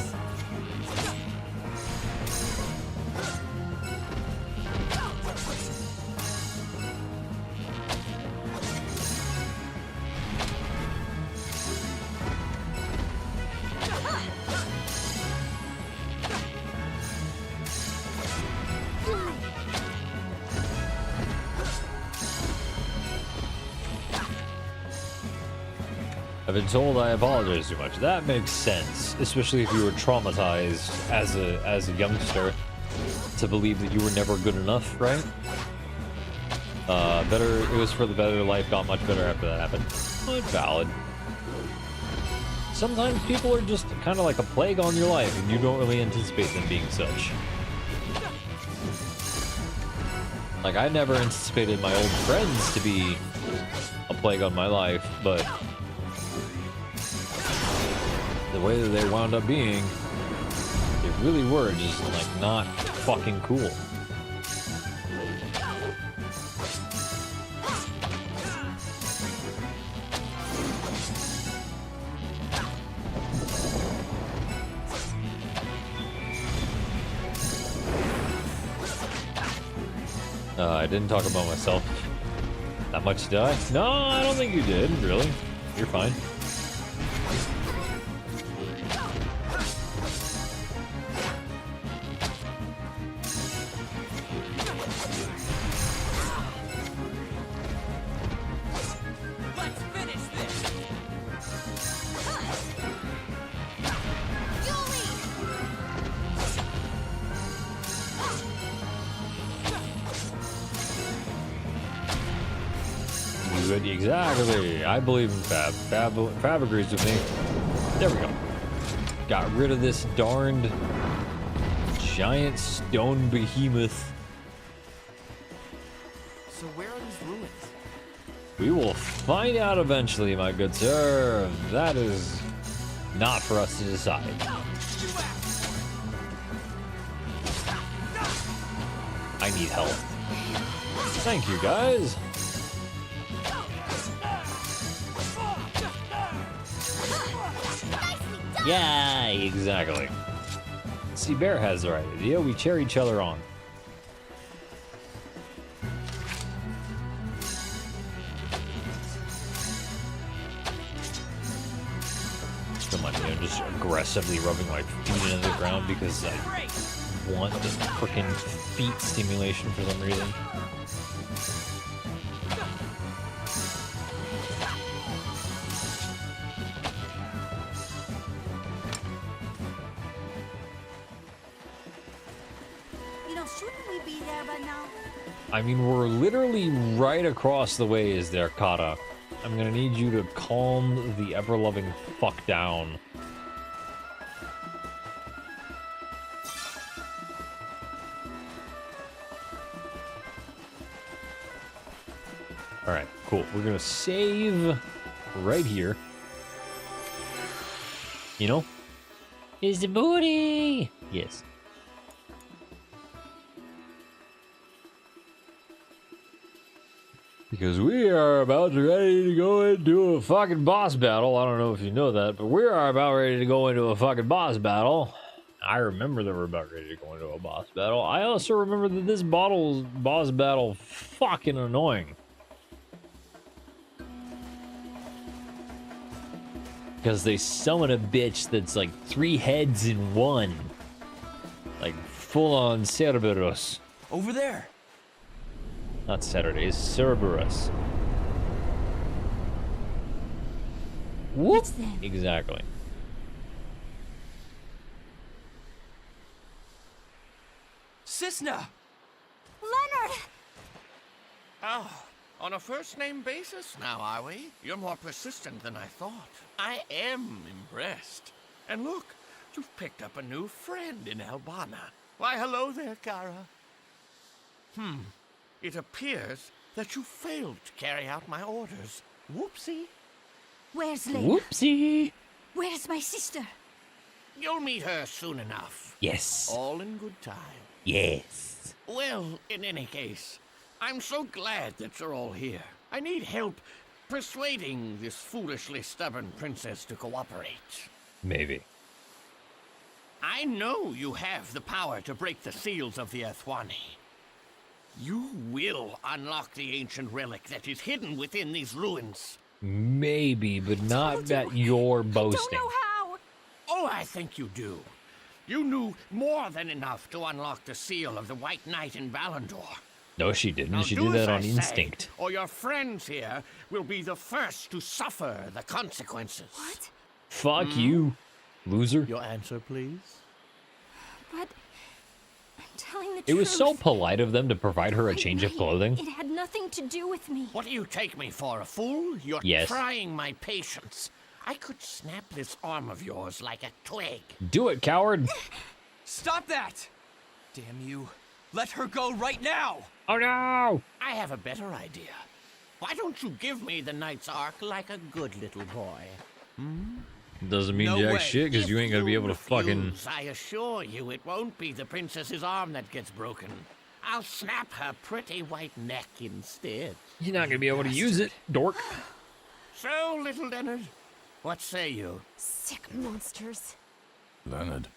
I've been told I apologize too much. That makes sense, especially if you were traumatized as a youngster to believe that you were never good enough, right? It was for the better. Life got much better after that happened. Well, valid. Sometimes people are just kind of like a plague on your life, and you don't really anticipate them being such. Like, I never anticipated my old friends to be a plague on my life, but the way that they wound up being, they really were just, like, not fucking cool. I didn't talk about myself that much, did I? No, I don't think you did, really. You're fine. Exactly. I believe in Fab. Fab agrees with me. There we go. Got rid of this darned giant stone behemoth.
So where are these ruins?
We will find out eventually, my good sir. That is not for us to decide. I need help. Thank you, guys. Yeah, exactly. See, Bear has the right idea. We cheer each other on. Come on, I'm just aggressively rubbing my feet into the ground because I want the frickin' feet stimulation for some reason. I mean, we're literally right across the way is there, Kata. I'm gonna need you to calm the ever-loving fuck down. Alright, cool. We're gonna save right here. You know? Is the booty! Yes. Because we are about to ready to go into a fucking boss battle. I don't know if you know that, but we are about ready to go into a fucking boss battle. I remember that we're about ready to go into a boss battle. I also remember that this boss battle fucking annoying. Because they summon a bitch that's like 3 heads in one. Like full on Cerberus.
Over there.
Not Saturdays, Cerberus. Whoop! Exactly.
Cisna!
Leonard!
Oh, on a first-name basis now, are we? You're more persistent than I thought. I am impressed. And look, you've picked up a new friend in Albana. Why, hello there, Kara. It appears that you failed to carry out my orders. Whoopsie.
Where's Lena?
Whoopsie.
Where's my sister?
You'll meet her soon enough.
Yes.
All in good time.
Yes.
Well, in any case, I'm so glad that you're all here. I need help persuading this foolishly stubborn princess to cooperate.
Maybe.
I know you have the power to break the seals of the Ethwani. You will unlock the ancient relic that is hidden within these ruins.
Maybe, but not that you're boasting.
I don't know how. Oh, I think you do. You knew more than enough to unlock the seal of the White Knight in Valandor.
No, she didn't.
Now
She
do
did
as
that
I
on
say,
instinct.
or your friends here will be the first to suffer the consequences.
What?
Fuck you, loser.
Your answer, please.
But I'm telling the truth.
It was so polite of them to provide her a change of clothing.
It had nothing to do with me.
What do you take me for, a fool? You're
Yes.
trying my patience. I could snap this arm of yours like a twig.
Do it, coward.
Stop that! Damn you. Let her go right now!
Oh no!
I have a better idea. Why don't you give me the Knight's Ark like a good little boy?
Doesn't mean
No
jack
way.
shit, because you ain't gonna be able to fucking...
Refuse, I assure you, it won't be the princess's arm that gets broken. I'll snap her pretty white neck instead.
You're not gonna be able to use it, dork.
So, little Leonard, what say you?
Sick monsters.
Leonard.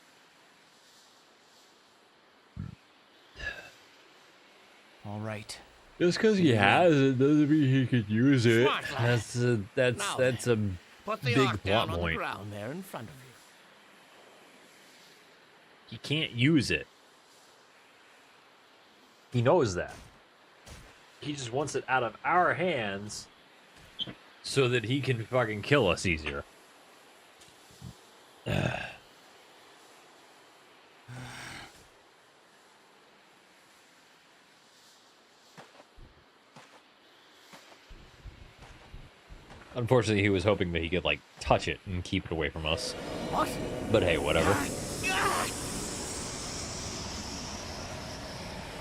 All right.
Just because he has it doesn't mean he could use it.
Smart lad.
That's a
Put the
big
Ark down
plot
on the
point.
ground there in front of you.
He can't use it. He knows that. He just wants it out of our hands so that he can fucking kill us easier. Unfortunately, he was hoping that he could, like, touch it and keep it away from us.
What?
But hey, whatever.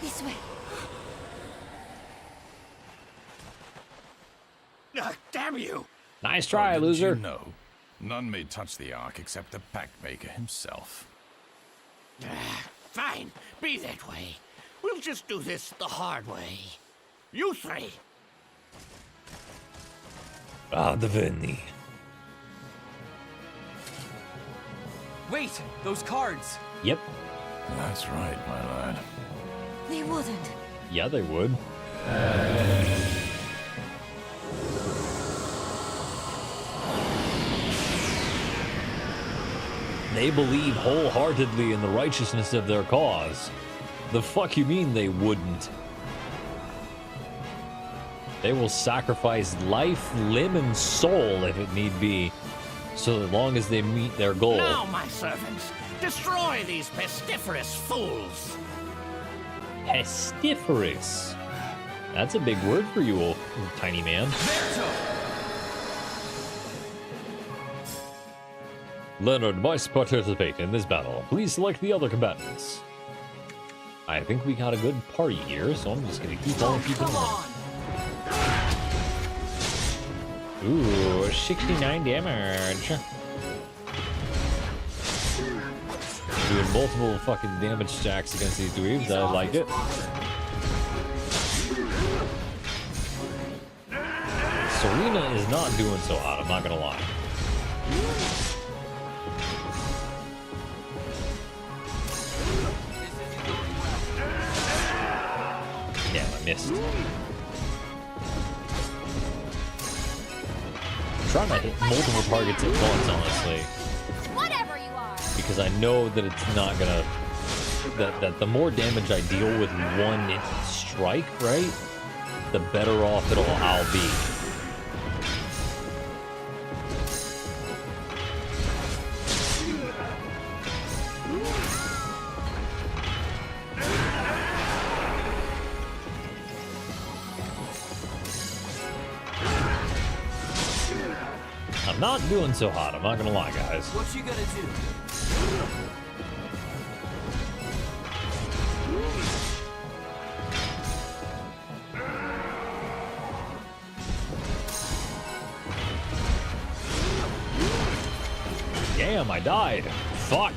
This way.
Damn you!
Nice try,
Didn't
loser.
You know, none may touch the Ark except the Packmaker himself.
Fine, be that way. We'll just do this the hard way. You three.
The Vinny.
Wait! Those cards!
Yep.
That's right, my lad.
They wouldn't.
Yeah, they would. They believe wholeheartedly in the righteousness of their cause. The fuck you mean they wouldn't? They will sacrifice life, limb, and soul if it need be, so as long as they meet their goal.
Now, my servants, destroy these pestiferous fools.
Pestiferous. That's a big word for you, old tiny man. Leonard must participate in this battle. Please select the other combatants. I think we got a good party here, so I'm just gonna keep on keeping on. Ooh, 69 damage. Doing multiple fucking damage stacks against these dweebs. I like it. Serena is not doing so hot, I'm not gonna lie. Damn, I missed. I'm trying to hit multiple targets at once, honestly.
Whatever you are.
Because I know that it's not gonna... That the more damage I deal with one strike, right? The better off I'll be. I'm not doing so hot, I'm not gonna lie, guys.
What you gonna do?
Damn, I died. Fuck.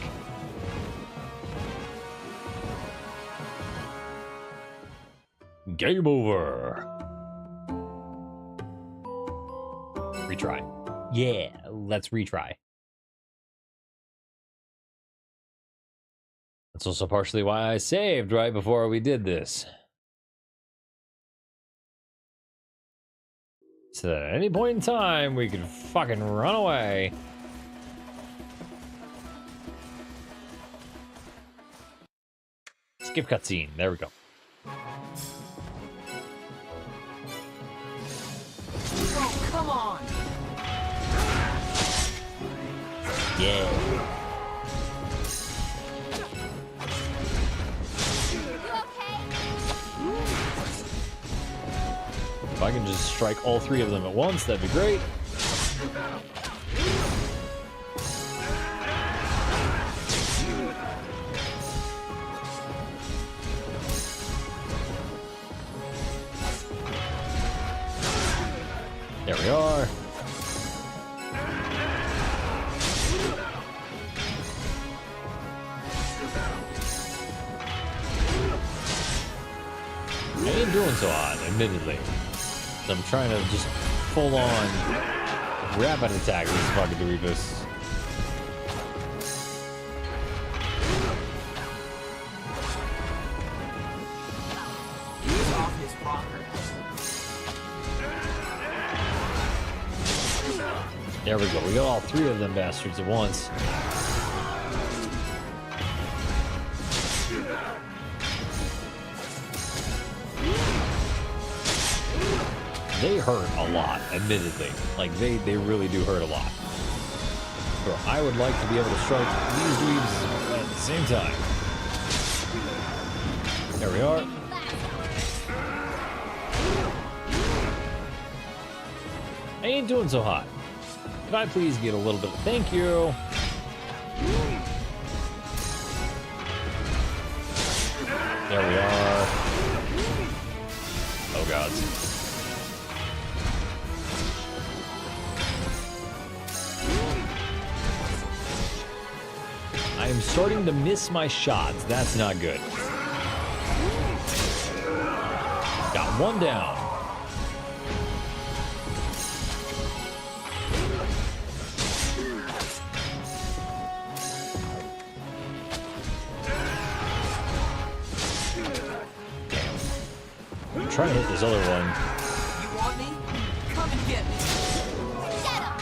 Game over. Retry. Yeah, let's retry. That's also partially why I saved right before we did this. So that at any point in time, we could fucking run away. Skip cutscene. There we go. Yeah. If I can just strike all three of them at once, that'd be great. There we are. I ain't doing so hot, admittedly. So I'm trying to just full on rapid attack this fucking Dweebus. There we go. We got all three of them bastards at once. They hurt a lot, admittedly. Like, they really do hurt a lot. So I would like to be able to strike these dweebs at the same time. There we are. I ain't doing so hot. Could I please get a little bit of thank you? There we are. Oh, God. I am starting to miss my shots. That's not good. Got one down. I'm trying to hit this other one.
You want me? Come and get me.
Shut up,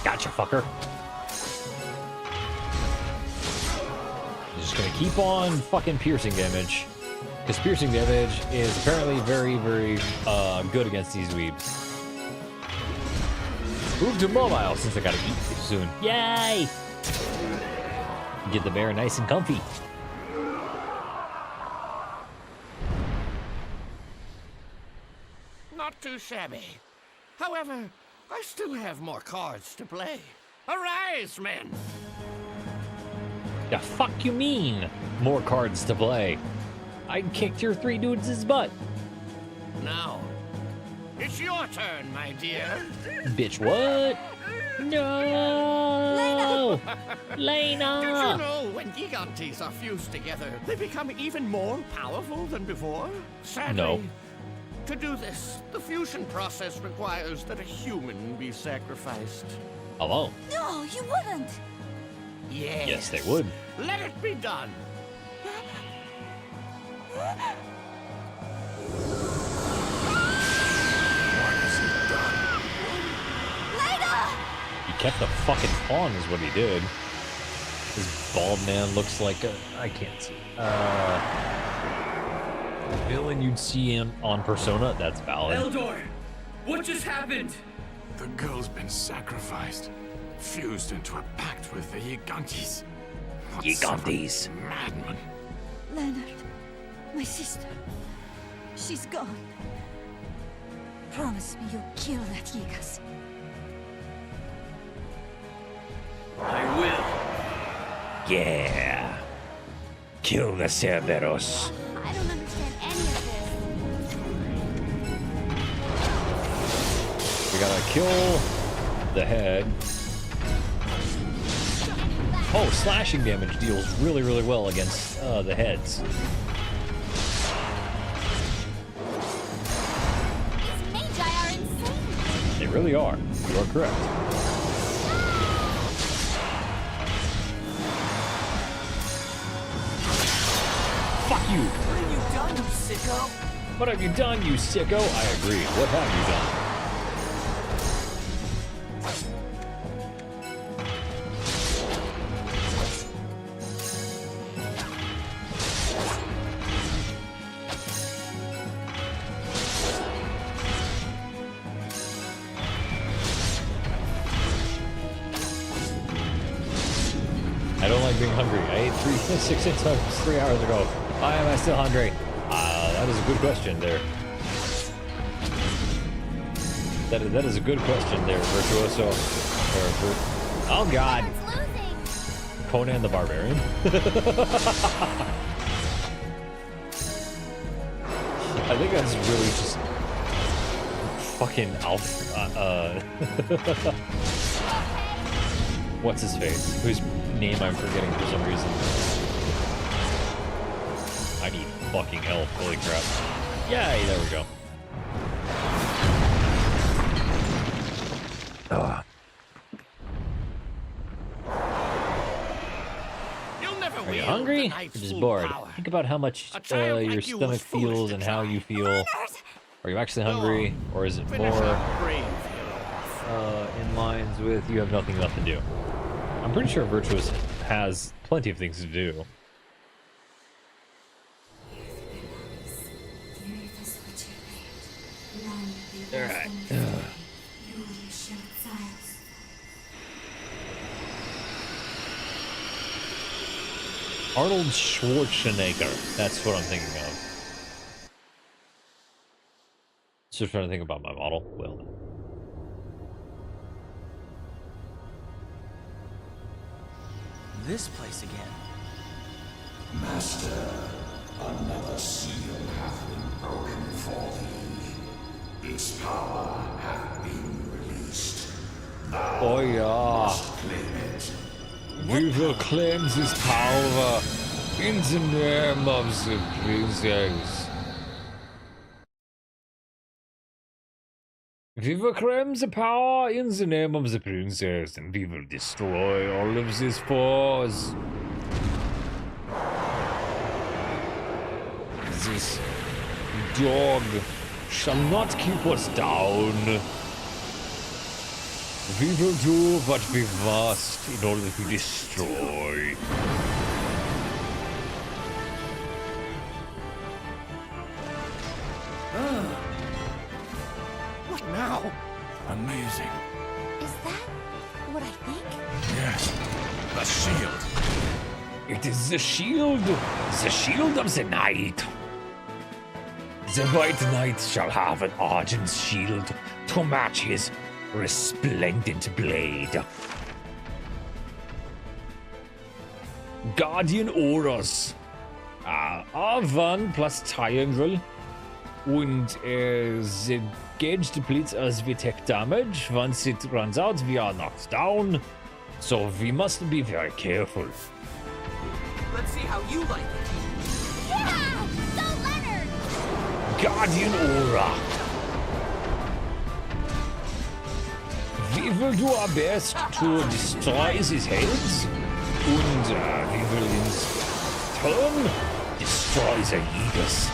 Gotcha, fucker. Just gonna keep on fucking piercing damage. Because piercing damage is apparently very, very good against these weebs. Move to mobile since I gotta eat soon. Yay! Get the bear nice and comfy.
Not too shabby. However, I still have more cards to play. Arise, men!
The fuck you mean? More cards to play. I kicked your three dudes' butt.
Now, it's your turn, my dear.
Bitch, what? No! Lena!
Did you know when gigantes are fused together, they become even more powerful than before? Sadly,
No.
To do this, the fusion process requires that a human be sacrificed.
Hello?
No, you wouldn't.
Yes.
Yes, they would.
Let it be done.
He kept the fucking pawn is what he did. This bald man looks like a... I can't see. Villain you'd see him on Persona, that's valid.
Eldor, what just happened?
The girl's been sacrificed, fused into a pact with the Gigantes.
Gigantes.
Madman.
Leonard, my sister. She's gone. Promise me you'll kill that Gigas.
I will.
Yeah. Kill the Cerberos.
I don't understand any of this.
We gotta kill the head. Oh, slashing damage deals really, really well against the heads.
These magi are insane.
They really are. You are correct. Fuck you!
What have you done, you sicko?
What have you done, you sicko? I agree. What have you done? I don't like being hungry. I ate 6 times 3 hours ago. Why am I still hungry? That is a good question there. That is a good question there, Virtuoso. Oh God. Conan the Barbarian. I think that's really just fucking what's his face? Whose name I'm forgetting for some reason. I need fucking elf. Holy crap. Yay, there we go. Are you hungry? Or just bored? Think about how much your stomach feels and how you feel. Are you actually hungry, or is it more in lines with you have nothing left to do? I'm pretty sure Virtuous has plenty of things to do. Alright. Arnold Schwarzenegger. That's what I'm thinking of. Just trying to think about my model. Well.
This place again.
Master, another seal hath been broken for thee. Its power hath been released. Thou
Oh yeah.
must claim it.
We will claim this power in the name of the princess. We will claim the power in the name of the princess, and we will destroy all of these foes. This dog shall not keep us down. We will do what we must in order to destroy.
What now?
Amazing.
Is that what I think?
Yes, the shield.
It is the shield of the night. The White Knight shall have an argent shield to match his resplendent blade. Guardian auras. R1 plus triangle. Und the gauge depletes as we take damage. Once it runs out, we are knocked down. So we must be very careful.
Let's see how you like it.
Yeah! Go Leonard!
Guardian aura. We will do our best to destroy these heads, and we will in turn destroy the leaders,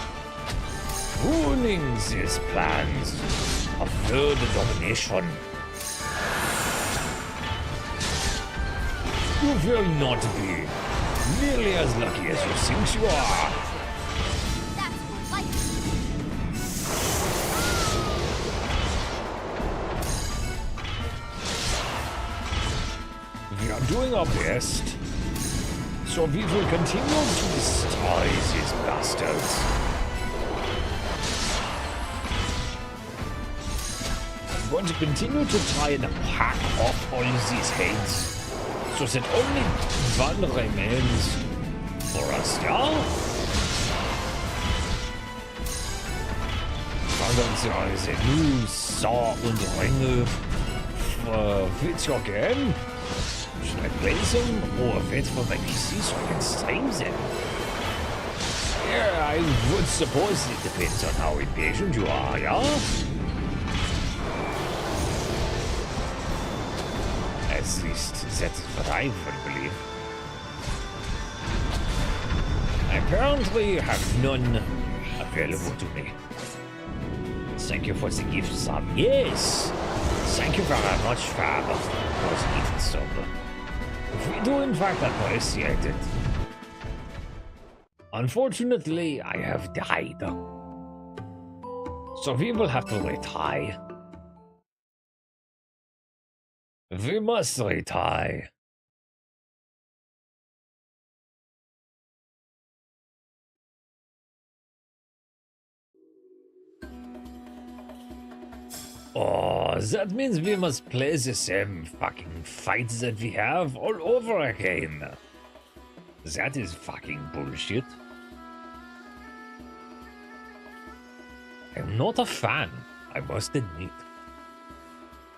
ruining these plans of further domination. You will not be nearly as lucky as you think you are.
That's more like
We are doing our best, so we will continue to destroy these bastards. I'm going to continue to try and hack off all these heads, so that only one remains for us, yeah? There is a new saw und Ringe with your game. Should I play them or wait for my PC so I can stream them? Yeah, I would suppose it depends on how impatient you are, yeah? At least that's what I would believe. I apparently have none available to me. Thank you for the gift sub. Yes! Thank you very much, Father, for the gift sub. We do in fact appreciate it. Unfortunately, I have died. So we will have to retire. We must retire. Oh, that means we must play the same fucking fights that we have all over again. That is fucking bullshit. I'm not a fan, I must admit.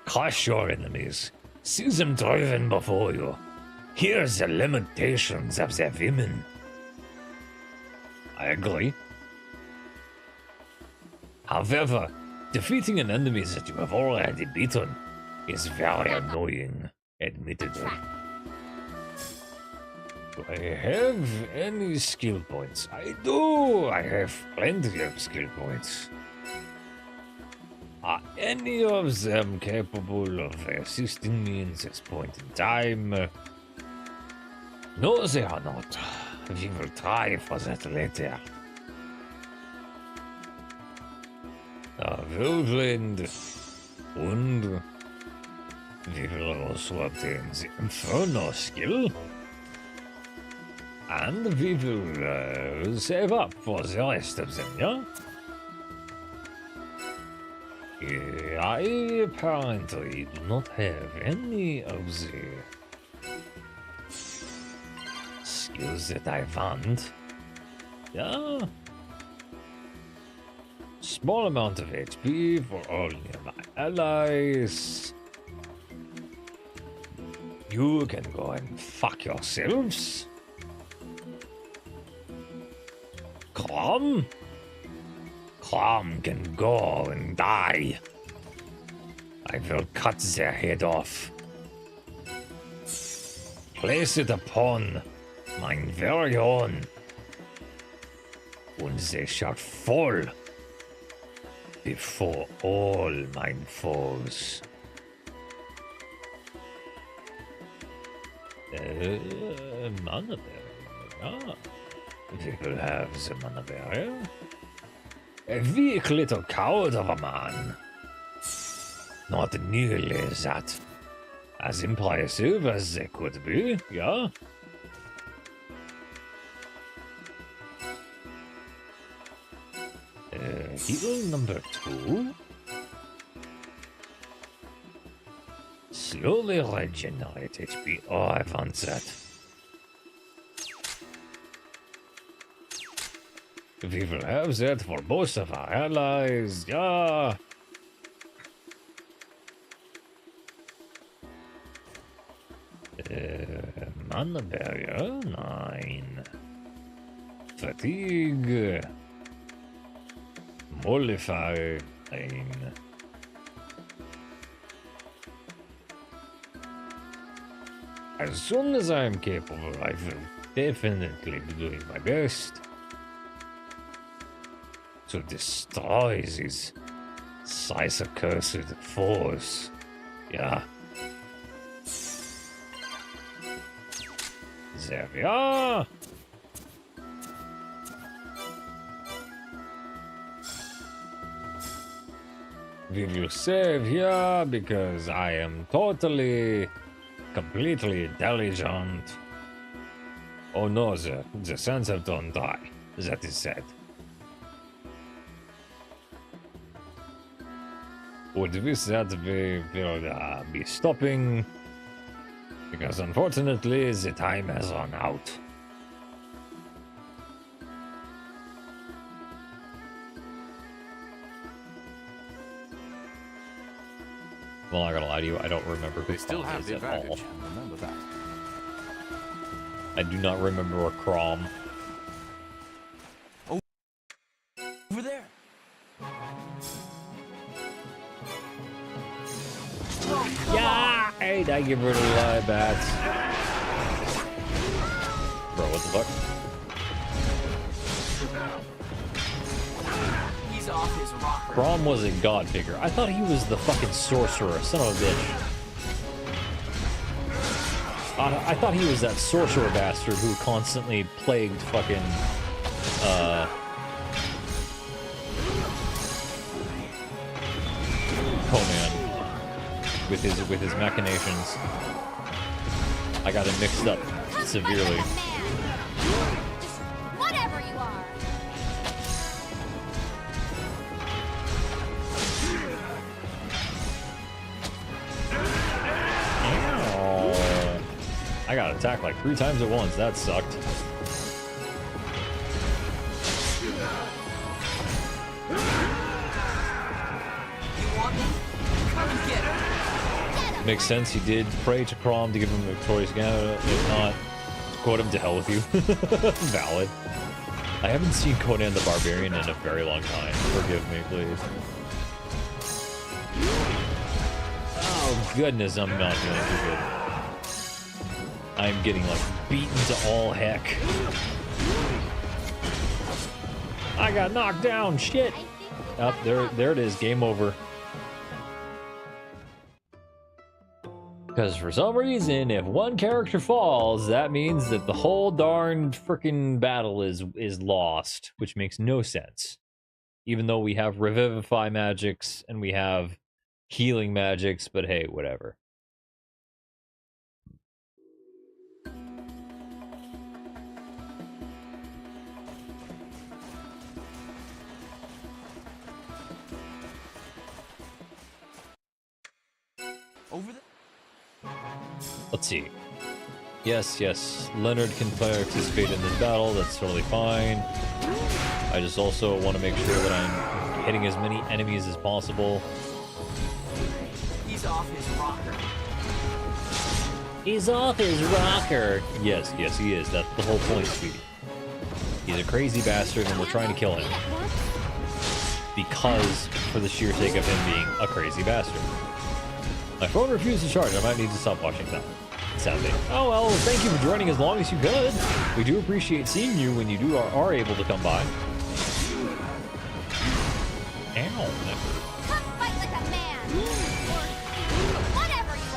Crush your enemies. See them driven before you. Hear the lamentations of their women. I agree. However, defeating an enemy that you have already beaten is very annoying, admittedly. Do I have any skill points? I do! I have plenty of skill points. Are any of them capable of assisting me in this point in time? No, they are not. We will try for that later. Whirlwind and we will also obtain the Inferno skill. And we will save up for the rest of them, yeah? I apparently do not have any of the skills that I want. Yeah. Small amount of HP for all nearby allies. You can go and fuck yourselves. Crom can go and die. I will cut their head off. Place it upon mine very own. And they shall fall before all mine foes. Mana barrier. Ah, we will have the mana barrier. A weak little coward of a man. Not nearly that. As impressive as they could be, yeah? Heal number 2. Slowly regenerate HP. Oh, I want that. We will have that for both of our allies, yeah! Mana barrier, 9. Fatigue. Mollify, 9. As soon as I am capable, I will definitely be doing my best to destroy these size-accursed foes. Yeah. There we are! We will save here because I am totally, completely intelligent. Oh no, the sons have don't die. That is sad. With that, we will be stopping because unfortunately the time has run out.
Well, I'm not gonna lie to you, I don't remember who
They still
Crom
have
is
the
at all.
advantage. Remember that.
I do not remember a Crom.
Over there.
Yeah! Hey, I get rid of the live bats. Bro, what the fuck?
He's off his rocker.
Crom was a god figure. I thought he was the fucking sorcerer, son of a bitch. I thought he was that sorcerer bastard who constantly plagued fucking, Conan with his machinations. I got it mixed up severely.
Whatever you are.
I got attacked like 3 times at once. That sucked. Makes sense. He did pray to Crom to give him a victorious Canada. If not, quote him to hell with you. Valid. I haven't seen Conan the Barbarian in a very long time. Forgive me, please. Oh, goodness, I'm not feeling too good. I'm getting, like, beaten to all heck. I got knocked down. Shit. Up there it is. Game over. Because for some reason, if one character falls, that means that the whole darned freaking battle is lost, which makes no sense. Even though we have revivify magics and we have healing magics, but hey, whatever.
Over there?
Let's see. Yes, Leonard can participate in this battle. That's totally fine. I just also want to make sure that I'm hitting as many enemies as possible.
He's off his rocker.
He's off his rocker. Yes, he is. That's the whole point, sweetie. He's a crazy bastard, and we're trying to kill him. Because, for the sheer sake of him being a crazy bastard. My phone refused to charge. I might need to stop watching that. Sadly. Oh well, thank you for joining as long as you could. We do appreciate seeing you when you are able to come by. Ow.
Come fight like a man! Or whatever you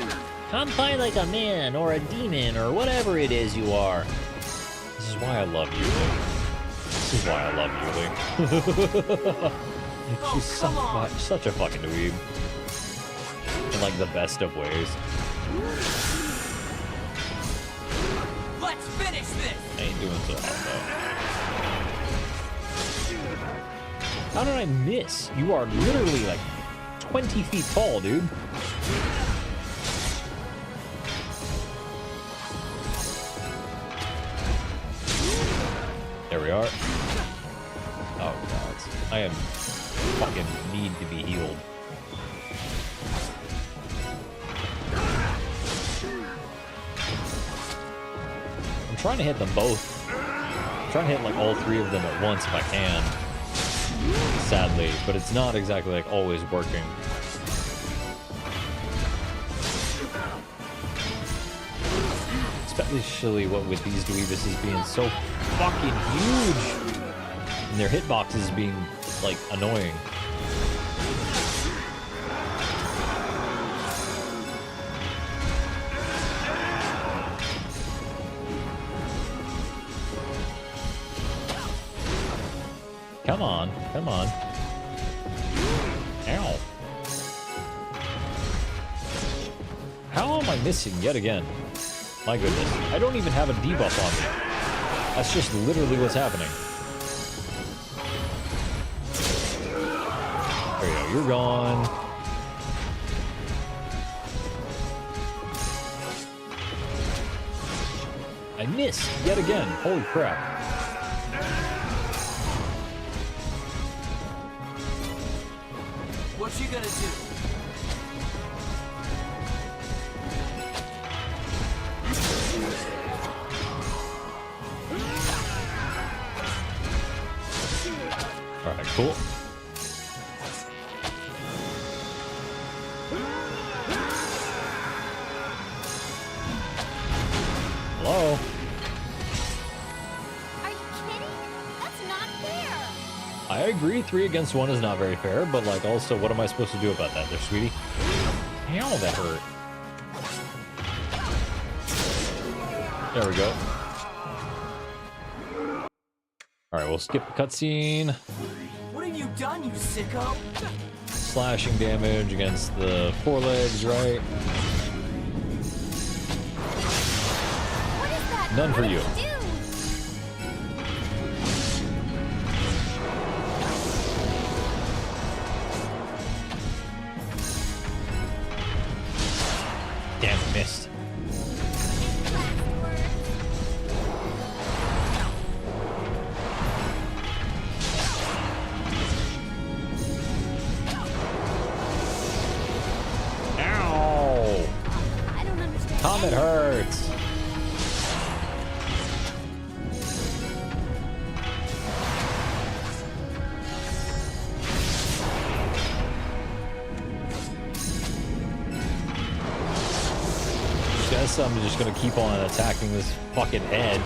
are!
Come fight like a man, or a demon, or whatever it is you are.
This is why I love you, Lee. This is why I love you, Lee. She's such a fucking dweeb. In like the best of ways.
Let's finish this.
I ain't doing so hot though. How did I miss? You are literally like 20 feet tall, dude. There we are. Oh god. I am fucking need to be healed. I'm trying to hit them both. I'm trying to hit like all 3 of them at once if I can. Sadly, but it's not exactly like always working. Especially what with these dweebuses being so fucking huge. And their hitboxes being like annoying. Come on, come on. Ow. How am I missing yet again? My goodness. I don't even have a debuff on me. That's just literally what's happening. There you go, you're gone. I missed yet again. Holy crap.
What you gonna do?
Alright, cool. Hello?
Are you kidding? That's not fair!
I agree 3 against 1 is not very fair, but like also what am I supposed to do about that there, sweetie? Ow, that hurt. There we go. Alright, we'll skip the cutscene.
What have you done, you sicko?
Slashing damage against the forelegs, right? None for you. Damn, missed. It hurts. Guess I'm just gonna keep on attacking this fucking head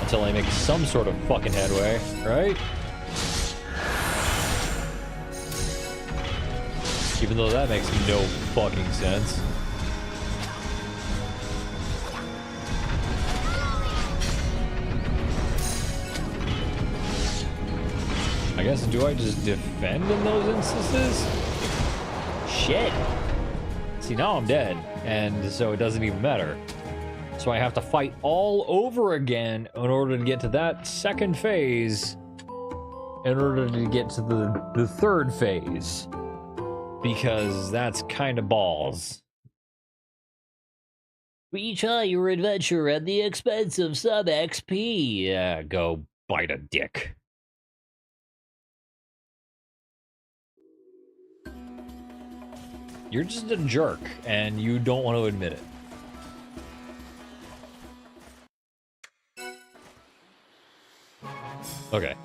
until I make some sort of fucking headway, right? Even though that makes no fucking sense. I guess, do I just defend in those instances? Shit. See, now I'm dead, and so it doesn't even matter. So I have to fight all over again in order to get to that second phase, in order to get to the third phase. Because that's kind of balls. Retry your adventure at the expense of some XP. Yeah, go bite a dick. You're just a jerk, and you don't want to admit it. Okay.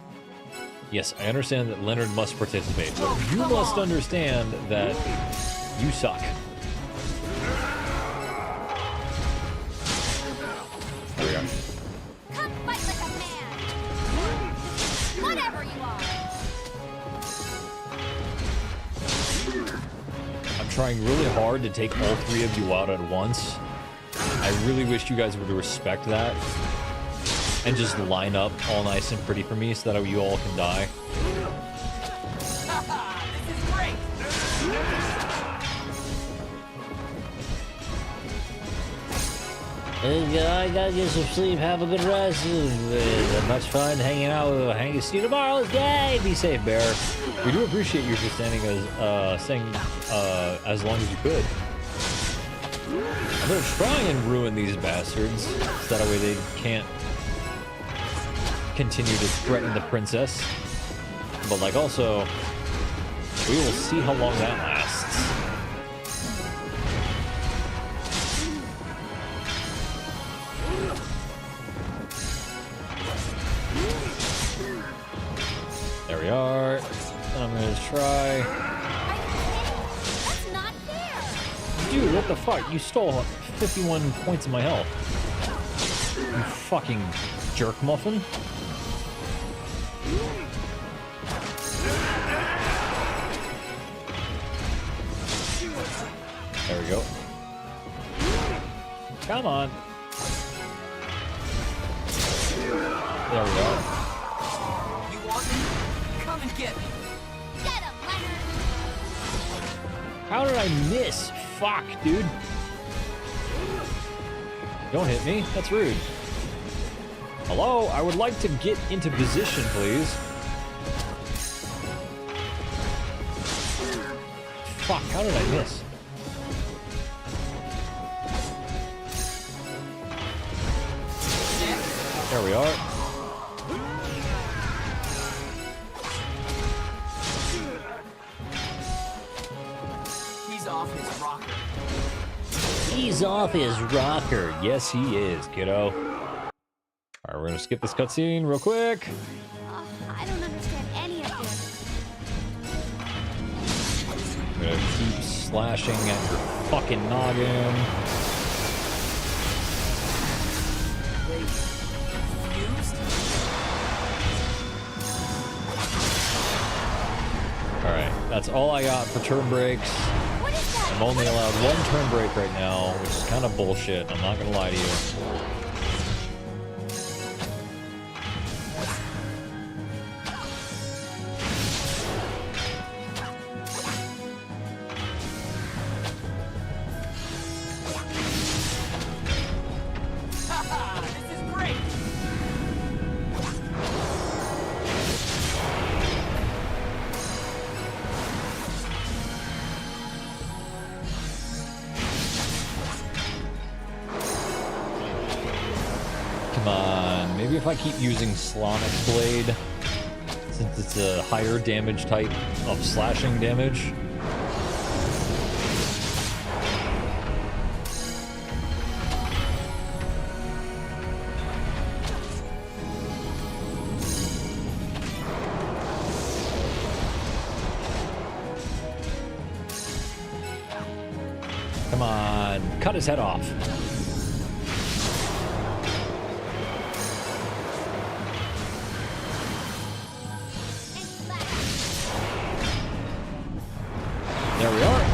Yes, I understand that Leonard must participate, but you must understand that you suck. There we go.
Come fight like a man! Whatever you are!
I'm trying really hard to take all three of you out at once. I really wish you guys would respect that. And just line up all nice and pretty for me so that you all can die.
This is great!
I gotta get some sleep, have a good rest. Much fun hanging out with Hank. See you tomorrow. Yay! Be safe, Bear.
We do appreciate you for staying as long as you could. I'm gonna try and ruin these bastards so that way they can't continue to threaten the princess. But like also, we will see how long that lasts. There we are. I'm gonna try.
That's not fair!
Dude, what the fuck? You stole 51 points of my health. You fucking jerk muffin. There we go. Come on. There we go.
You want me? Come and get me.
Get him, Leonard!
How did I miss? Fuck, dude. Don't hit me. That's rude. Hello? I would like to get into position, please. Fuck, how did I miss? There we are.
He's off his rocker.
He's off his rocker.
Yes, he is, kiddo. Alright, we're gonna skip this cutscene real quick.
I don't understand any of this.
I'm gonna keep slashing at your fucking noggin. Alright, that's all I got for turn breaks. I'm only allowed one turn break right now, which is kind of bullshit. I'm not gonna lie to you.
This is great!
Come on, maybe if I keep using Sonic Blade, since it's a higher damage type of slashing damage. his head off. There we are.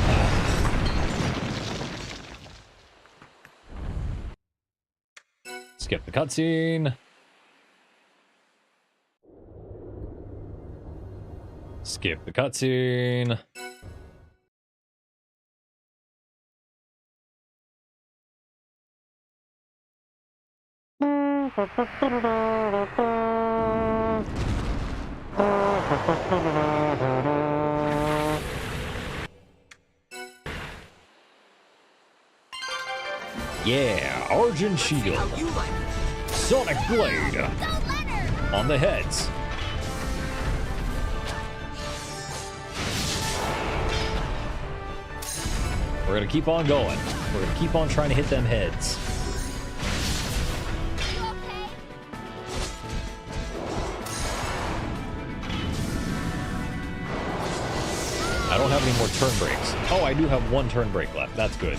Skip the cutscene. Skip the cutscene. Yeah, Argent Shield. Sonic Blade. On the heads. We're gonna keep on going. We're gonna keep on trying to hit them heads. I don't have any more turn breaks. Oh, I do have one turn break left. That's good.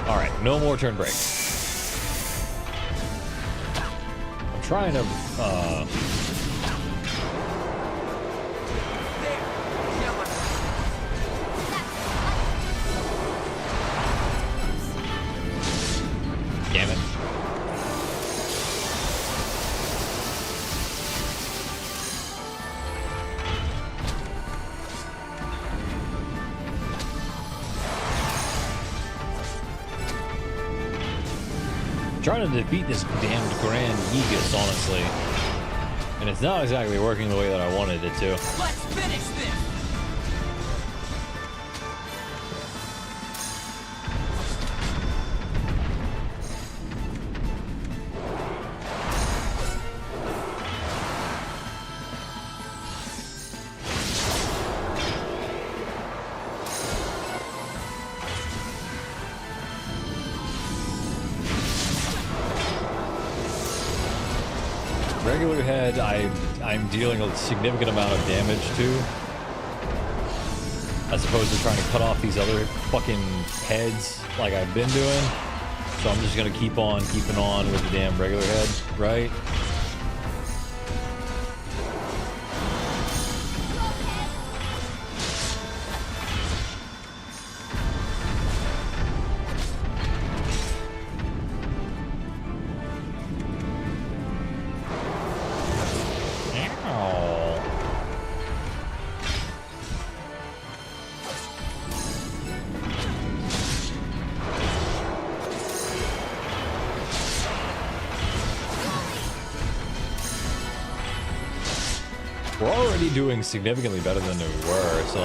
All right, no more turn breaks. I'm trying to, damn it. Trying to defeat this damned Grand Yeegus, honestly. And it's not exactly working the way that I wanted it to.
Let's finish this!
Regular head, I'm dealing a significant amount of damage to, as opposed to trying to cut off these other fucking heads like I've been doing. So I'm just gonna keep on keeping on with the damn regular head, right? We're already doing significantly better than we were, so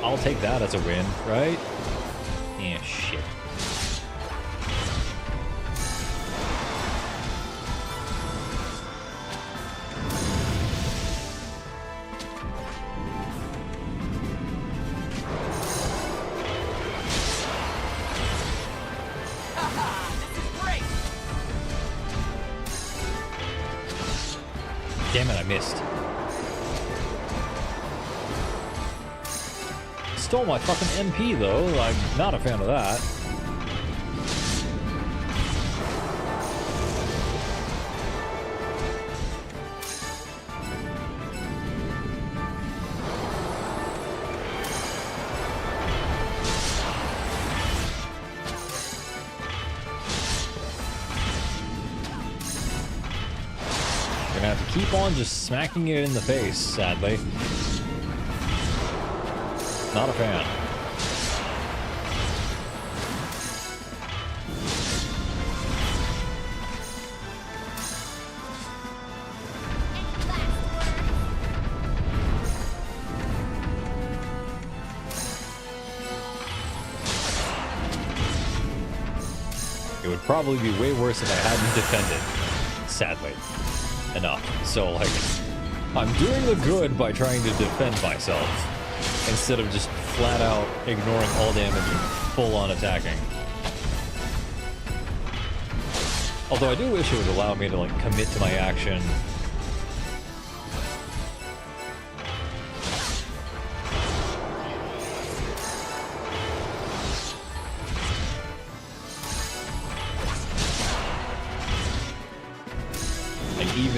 I'll take that as a win, right? Yeah, shit. Damn it, I missed. Stole my fucking MP though. I'm not a fan of that. Gonna have to keep on just smacking it in the face, sadly. Not a fan. It would probably be way worse if I hadn't defended, sadly enough. So, like, I'm doing the good by trying to defend myself, instead of just flat out ignoring all damage and full on attacking. Although I do wish it would allow me to like commit to my action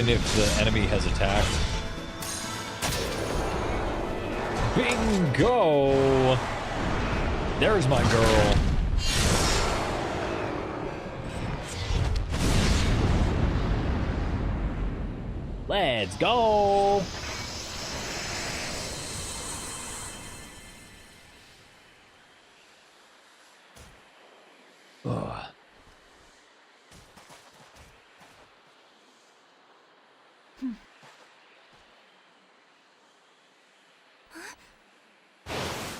even if the enemy has attacked. Bingo! There's my girl. Let's go! Ugh.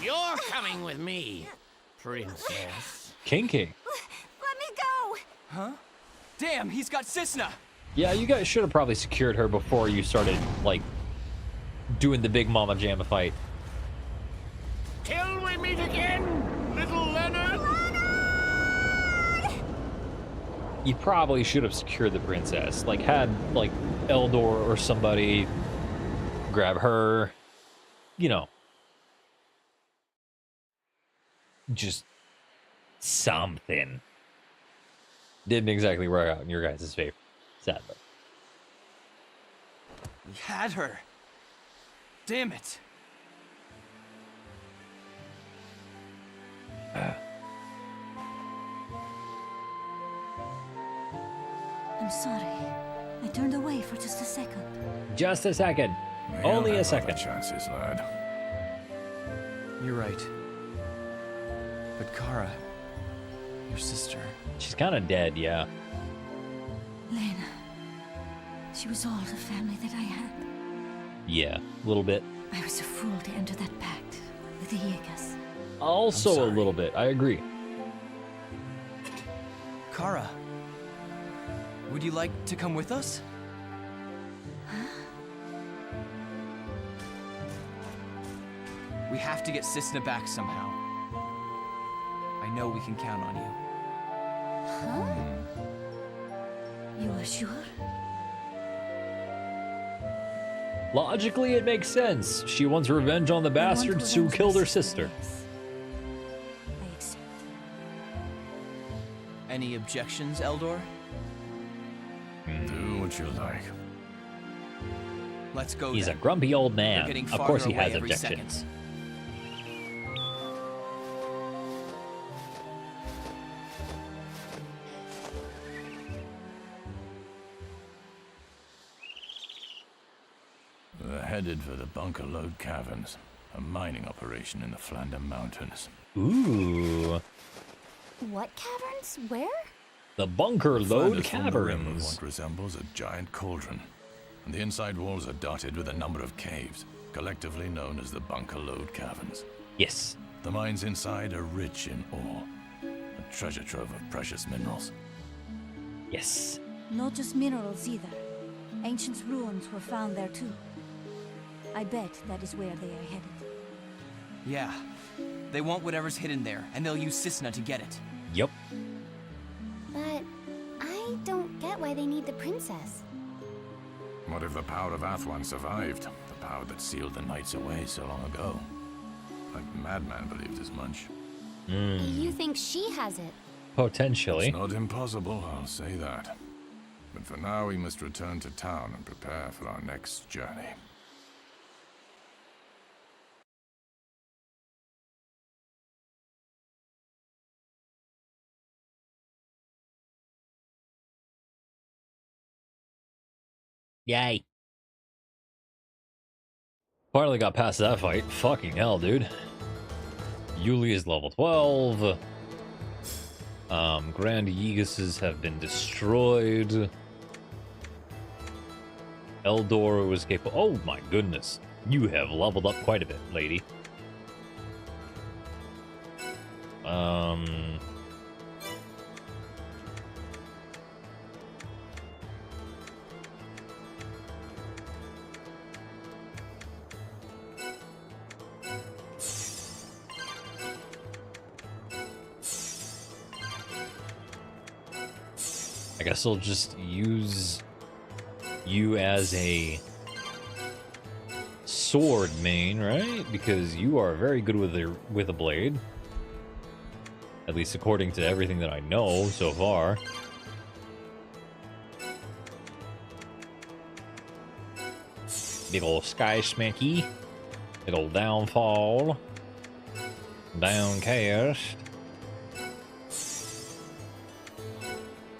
You're coming with me, princess.
Kinky.
Let me go!
Huh? Damn, he's got Cisna!
Yeah, you guys should have probably secured her before you started, like, doing the big Mama Jamma fight.
Till we meet again, little Leonard.
You probably should have secured the princess. Like, had, like, Eldor or somebody grab her. You know. Just something. Didn't exactly work out in your guys' favor. Sadly.
We had her. Damn it.
I'm sorry. I turned away for just a second.
Just a second. Only a second.
Chances, lad.
You're right. But Kara, your sister.
She's kind of dead, yeah.
Lena. She was all the family that I had.
Yeah, a little bit.
I was a fool to enter that pact with the Yegas.
Also a little bit, I agree.
Kara, would you like to come with us? We have to get Cisna back somehow. I know we can count on you.
Huh? You are sure?
Logically, it makes sense. She wants revenge on the bastards who killed her sister.
I accept.
Any objections, Eldor?
Do what you like.
Let's go.
He's
then.
a grumpy old
We're
man.
getting
Of course he
farther
has
away every
objections.
second.
We're headed for the Bunker Lode Caverns, a mining operation in the Flander Mountains.
Ooh.
What caverns? Where?
The Bunker Lode
Flanders form the rim of
Caverns.
what resembles a giant cauldron, and the inside walls are dotted with a number of caves, collectively known as the Bunker Lode Caverns.
Yes.
The mines inside are rich in ore, a treasure trove of precious minerals.
Yes.
Not just minerals either. Ancient ruins were found there too. I bet that is where they are headed.
Yeah. They want whatever's hidden there, and they'll use Cisna to get it.
Yep.
But I don't get why they need the princess.
What if the power of Athwan survived? The power that sealed the Knights away so long ago. A madman believed as much.
You think she has it?
Potentially.
It's not impossible, I'll say that. But for now, we must return to town and prepare for our next journey.
Yay. Finally got past that fight. Fucking hell, dude. Yuli is level 12. Grand Yeguses have been destroyed. Eldor was capable. Oh my goodness. You have leveled up quite a bit, lady. I guess I'll just use you as a sword main, right? Because you are very good with a blade. At least according to everything that I know so far. Big ol' sky smacky. Big ol' downfall. Downcast.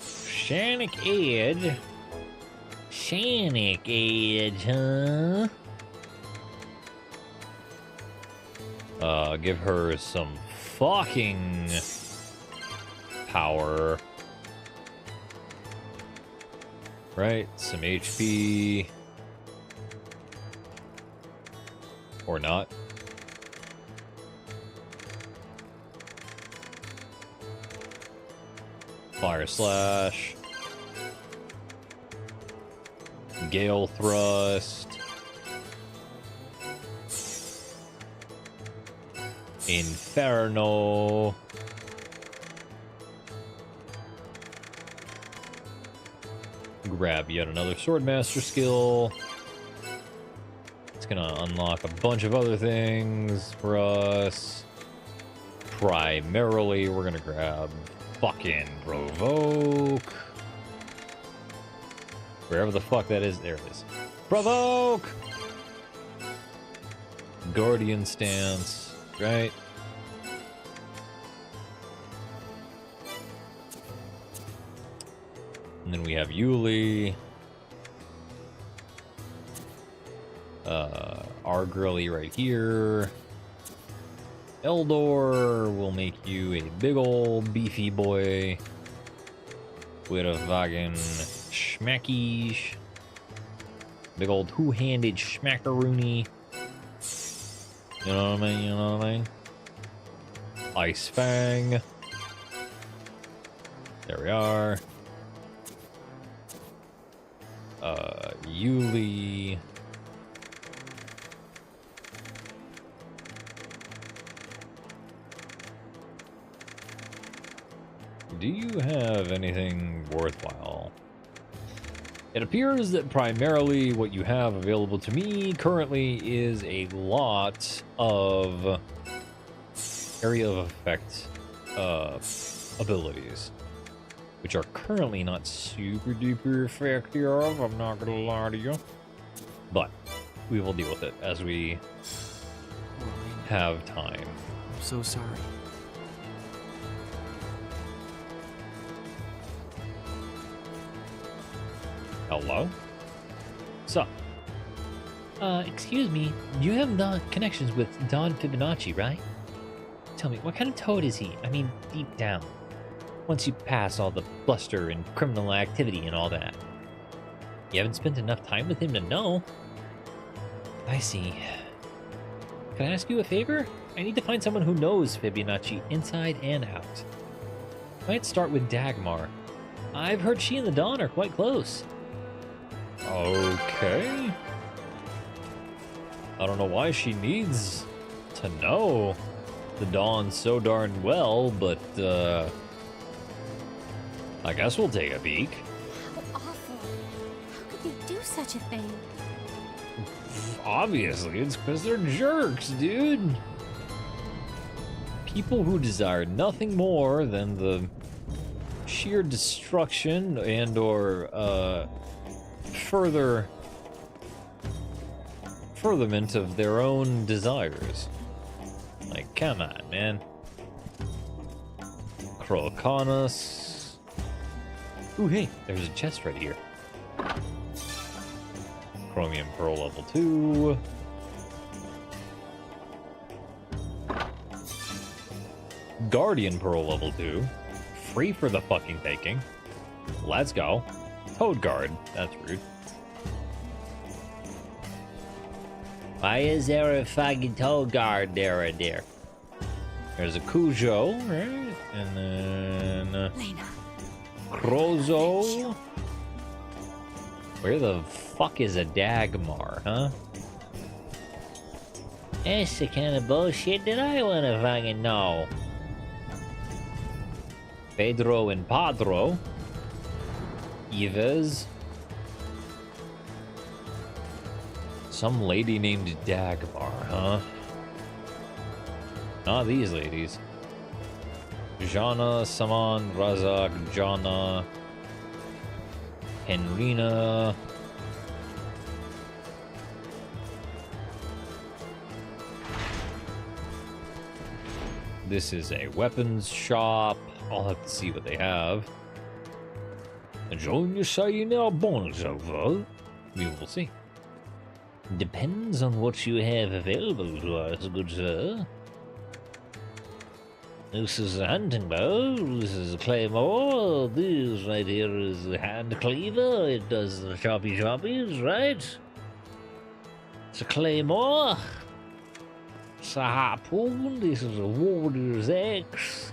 Sonic Edge. Sonic Edge, huh? Give her some fucking power. Right, some HP. Or not. Fire Slash. Gale Thrust. Inferno. Grab yet another Swordmaster skill. It's gonna unlock a bunch of other things for us. Primarily, we're gonna grab fucking Provoke. Wherever the fuck that is, there it is. Provoke! Guardian Stance, right? And then we have Yuli. Our girly right here. Eldor will make you a big old beefy boy with a fucking schmackies. Big old two-handed schmackaroony. You know what I mean? You know what I mean? Ice Fang. There we are. Yuli. Do you have anything worthwhile? It appears that primarily what you have available to me currently is a lot of area of effect abilities, which are currently not super duper effective, I'm not gonna lie to you. But we will deal with it as we have time.
I'm so sorry.
Hello? So,
excuse me, you have the connections with Don Fibonacci, right? Tell me, what kind of toad is he? I mean, deep down. Once you pass all the bluster and criminal activity and all that. You haven't spent enough time with him to know. I see. Can I ask you a favor? I need to find someone who knows Fibonacci inside and out. Might start with Dagmar. I've heard she and the Dawn are quite close.
okay. I don't know why she needs to know the Dawn so darn well, but I guess we'll take a peek.
How awful. How could they do such a thing?
Obviously, it's because they're jerks, dude. People who desire nothing more than the sheer destruction and or furtherment of their own desires. Like, come on, man. Croconus. Ooh, hey, there's a chest right here. Chromium Pearl level 2. Guardian Pearl level 2. Free for the fucking taking. Let's go. Toad Guard. That's rude.
Why is there a fucking Toad Guard there?
There's a Cujo, right? And then Crozo. Where the fuck is a Dagmar, huh?
That's the kind of bullshit that I want to fucking know.
Pedro and Padro. Yves. Some lady named Dagmar, huh? Not these ladies. Jana, Saman, Razak, Jana, Henrina.
This is a weapons shop. I'll have to see what they have. Enjoying your say now bonus over? We will see. Depends on what you have available to us, good sir. This is a hunting bow, this is a claymore, this right here is a hand cleaver, it does the choppies, right? It's a claymore. It's a harpoon, this is a warrior's axe.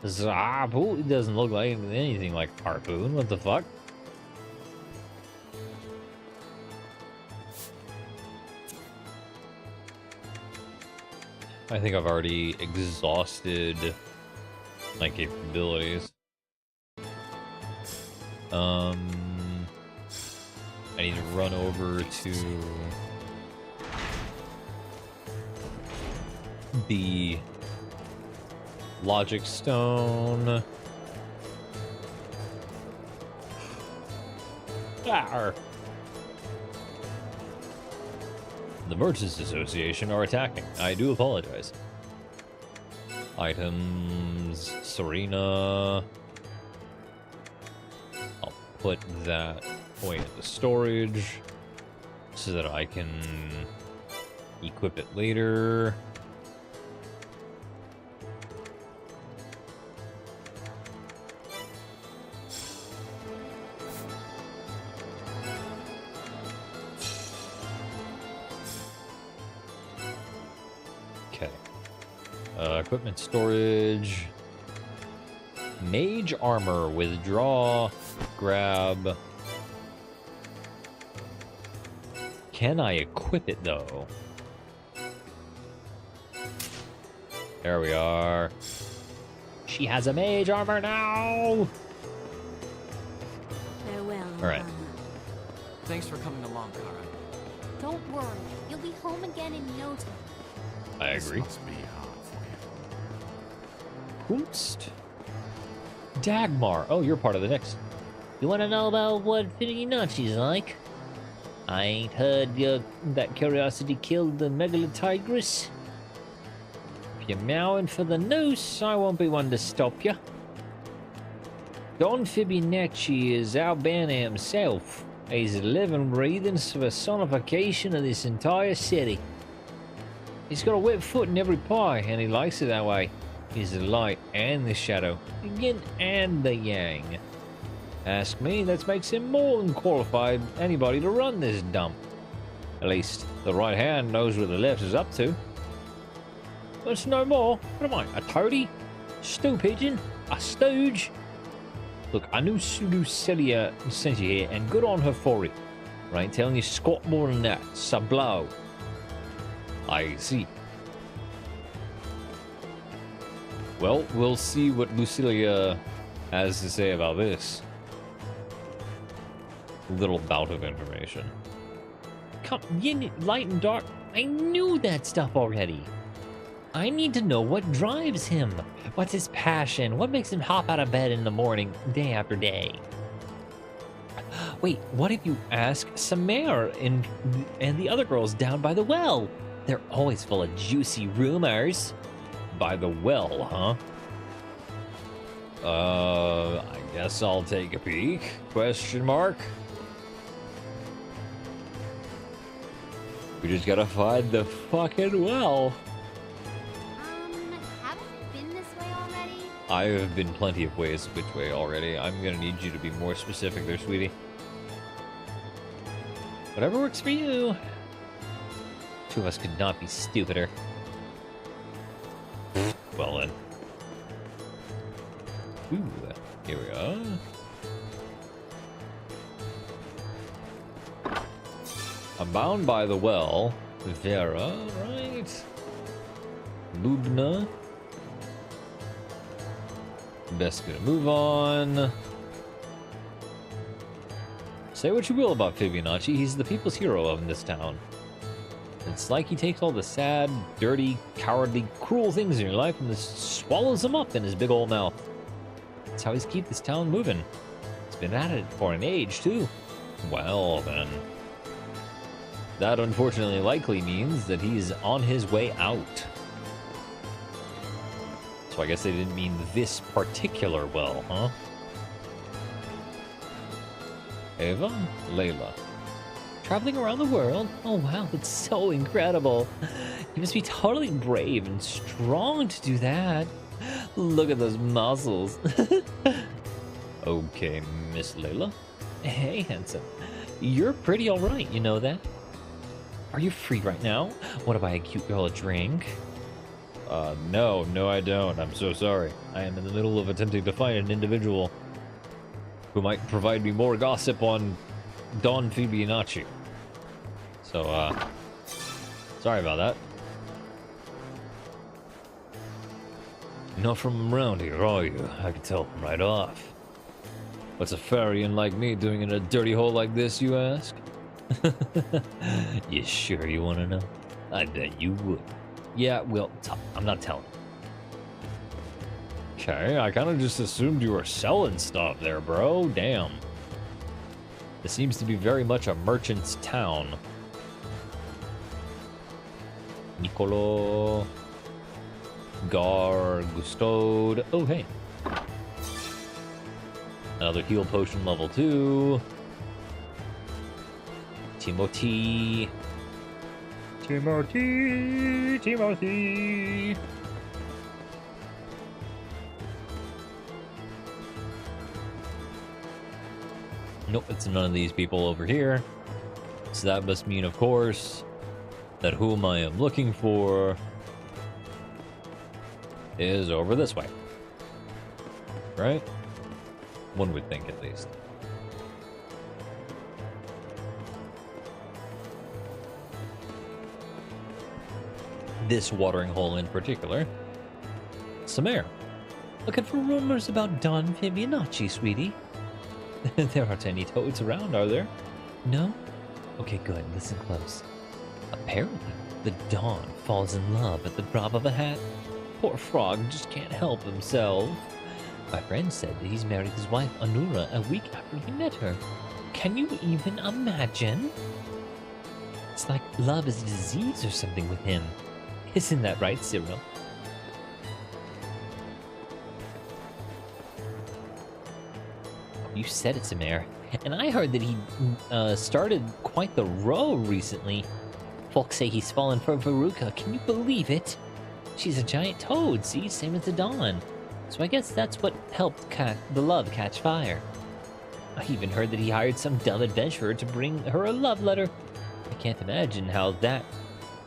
This is a harpoon, it doesn't look like anything like a harpoon, what the fuck? I think I've already exhausted my capabilities. I need to run over to the logic stone. Arr. The Merchants Association are attacking. I do apologize. Items, Serena. I'll put that away into storage so that I can equip it later. Equipment storage. Mage armor, withdraw, grab. Can I equip it though? There we are. She has a mage armor now.
Farewell.
All right.
Thanks for coming along, Kara.
Don't worry, you'll be home again in no time.
I agree.
This must be hard for you.
Kunst. Dagmar. Oh, you're part of the next.
You want to know about what Fibonacci's like? I ain't heard that curiosity killed the megalotigress.
If you're meowing for the noose, I won't be one to stop you. Don Fibonacci is Albana himself. He's the living, breathing personification of this entire city. He's got a wet foot in every pie, and he likes it that way. He's the light and the shadow, the yin and the yang. Ask me, that makes him more than qualified anybody to run this dump. At least, the right hand knows what the left is up to. That's no more. What am I, a toady? Stew pigeon? A stooge? Look, I knew Sulu Celia sent you here, and good on her for it. I ain't telling you squat more than that. Sablow. I see. Well, we'll see what Lucilia has to say about this little bout of information.
Come, yin, light and dark. I knew that stuff already. I need to know what drives him. What's his passion? What makes him hop out of bed in the morning, day after day?
Wait, what if you ask Samare and the other girls down by the well?
They're always full of juicy rumors.
By the well, huh? I guess I'll take a peek. Question mark. We just gotta find the fucking well.
Haven't you been this way already?
I have been plenty of ways which way already. I'm gonna need you to be more specific there, sweetie. Whatever works for you.
Two of us could not be stupider.
Well then. Ooh, here we are. I'm bound by the well. Vera, right? Lubna. Best gonna move on. Say what you will about Fibonacci, he's the people's hero of this town. It's like he takes all the sad, dirty, cowardly, cruel things in your life and just swallows them up in his big old mouth. That's how he's keep this town moving. He's been at it for an age, too. Well, then. That unfortunately likely means that he's on his way out. So I guess they didn't mean this particular well, huh? Ava? Layla. Traveling around the world? Oh wow, that's so incredible. You must be totally brave and strong to do that. Look at those muscles. Okay, Miss Layla. Hey, handsome. You're pretty alright, you know that? Are you free right now? Want to buy a cute girl a drink? No, I don't. I'm so sorry. I am in the middle of attempting to find an individual who might provide me more gossip on Don Fibonacci. So, sorry about that. You're not from around here, are you? I can tell from right off. What's a fairy-in like me doing in a dirty hole like this, you ask? You sure you want to know? I bet you would. Yeah, well, I'm not telling. Okay, I kind of just assumed you were selling stuff there, bro. Damn. This seems to be very much a merchant's town. Nicolo. Gar. Gustode. Oh, hey. Another heal potion level 2. Timothy. Nope, it's none of these people over here. So that must mean, of course, that whom I am looking for is over this way. Right? One would think, at least. This watering hole in particular. Some air. Looking for rumors about Don Fibonacci, sweetie. There aren't any toads around, are there? No? Okay, good. Listen close. Apparently, the Don falls in love at the drop of a hat. Poor frog just can't help himself. My friend said that he's married his wife, Anura, a week after he met her. Can you even imagine? It's like love is a disease or something with him. Isn't that right, Cyril? You said it, Samir. And I heard that he started quite the row recently. Folks say he's fallen for Veruca. Can you believe it? She's a giant toad, see? Same as the Dawn. So I guess that's what helped the love catch fire. I even heard that he hired some dumb adventurer to bring her a love letter. I can't imagine how that...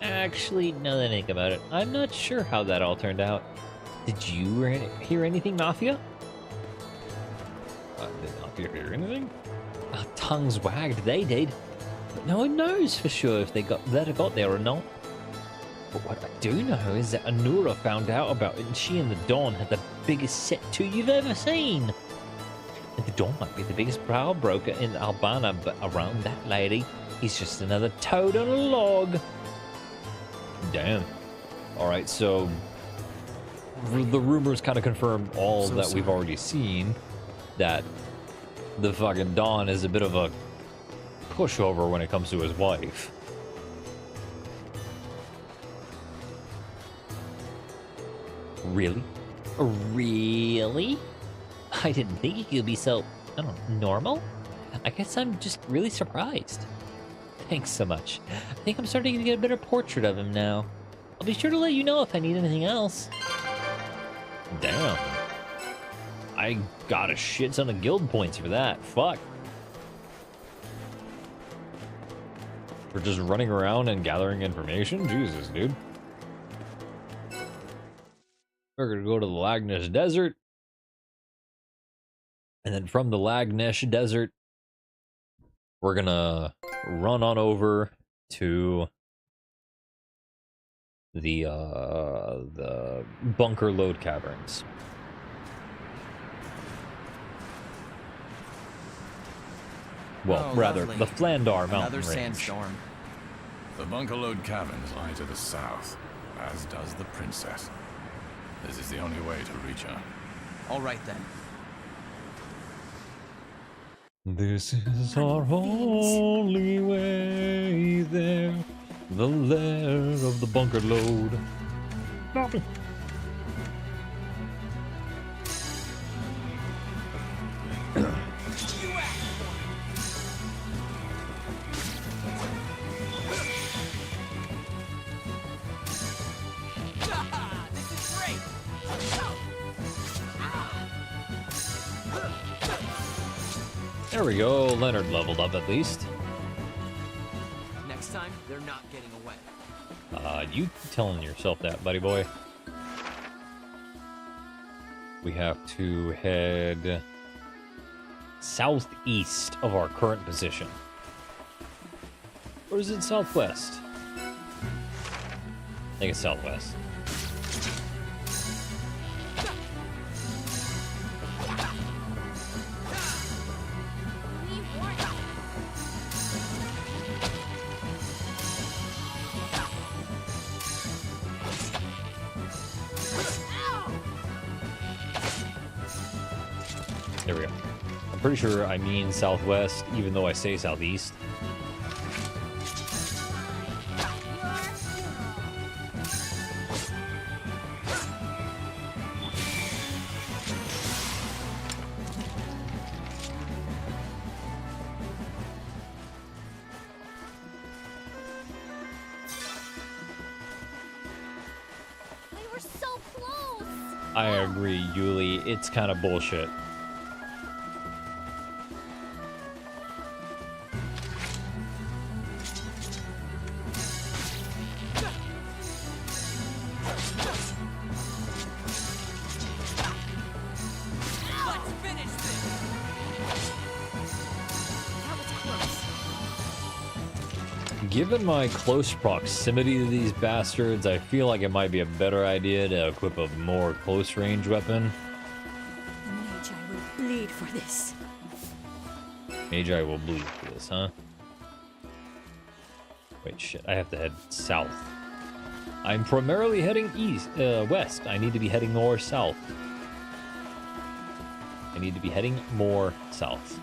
Actually, now that I think about it, I'm not sure how that all turned out. Did you hear anything, Mafia? Did Mafia hear anything? Our tongues wagged, they did. But no one knows for sure if they got there or not. But what I do know is that Anura found out about it, and she and the Dawn had the biggest set to you've ever seen. And the Dawn might be the biggest brow broker in Albana, but around that lady, he's just another toad on a log. Damn. Alright, so the rumors kind of confirm all that we've already seen, that the fucking Dawn is a bit of a pushover when it comes to his wife. Really? Really? I didn't think he could be so, I don't know, normal? I guess I'm just really surprised. Thanks so much. I think I'm starting to get a better portrait of him now. I'll be sure to let you know if I need anything else. Damn. I got a shit ton of guild points for that. Fuck. For just running around and gathering information? Jesus, dude. We're gonna go to the Lagnesh Desert. And then from the Lagnesh Desert, we're gonna run on over to the Bunker Load Caverns. Well, rather,
lovely.
the Flandar Mountain
Another
Range.
sandstorm.
The Bunkerlode Caverns lie to the south, as does the princess. This is the only way to reach her.
All right then.
This is our only way there, the lair of the Bunker Load. There we go. Leonard leveled up at least.
Next time, they're not getting away.
You telling yourself that, buddy boy. We have to head southeast of our current position. Or is it southwest? I think it's southwest. There we go. I'm pretty sure I mean southwest, even though I say southeast.
We were so close.
I agree, Yuli. It's kind of bullshit.
Let's finish this.
That was close.
Given my close proximity to these bastards, I feel like it might be a better idea to equip a more close-range weapon.
Magi will bleed for this.
Magi will bleed for this, huh? Wait, shit. I have to head south. I'm primarily heading west. I need to be heading more south. I need to be heading more south.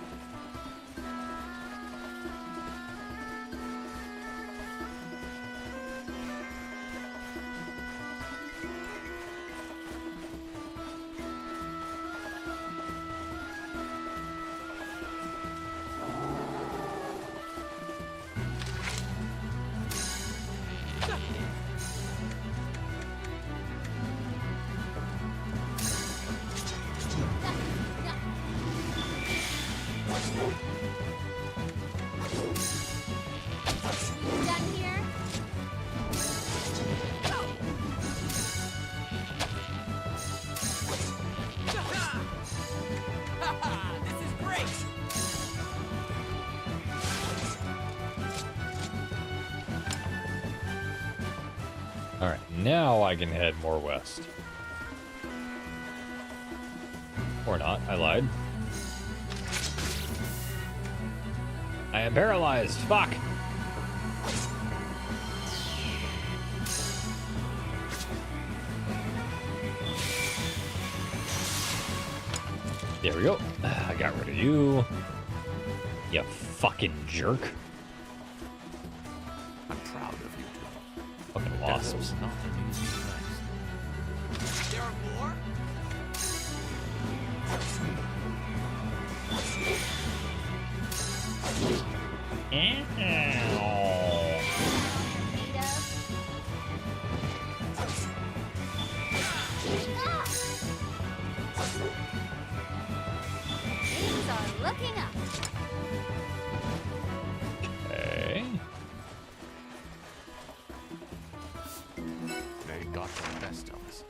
Done here?
This is great.
Alright, now I can head more west. Or not, I lied. I am paralyzed, fuck! There we go. I got rid of you. You fucking jerk.
I'm proud of you two.
Fucking wasps.
There are more?
Things are looking up.
Okay.
They got the best of us.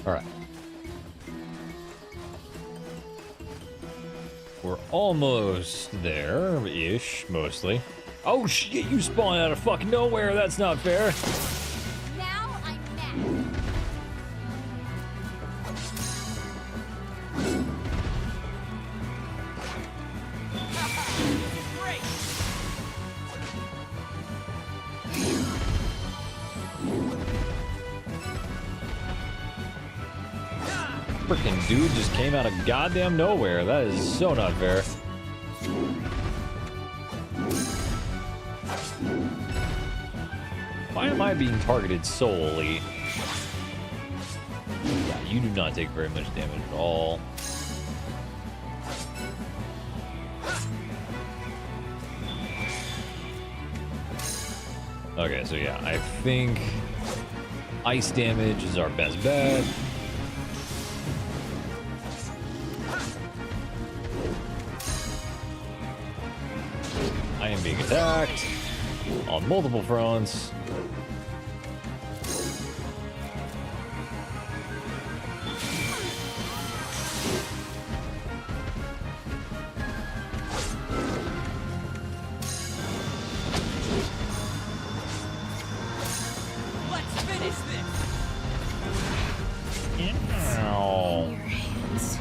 Alright. We're almost there-ish, mostly. Oh shit, you spawned out of fucking nowhere, that's not fair.
Now I'm mad.
Freaking dude just came out of goddamn nowhere. That is so not fair. Why am I being targeted solely? Yeah, you do not take very much damage at all.
Okay, so yeah, I think ice damage is our best bet. I am being attacked on multiple fronts.
Let's finish this.
Ow.
Your hands.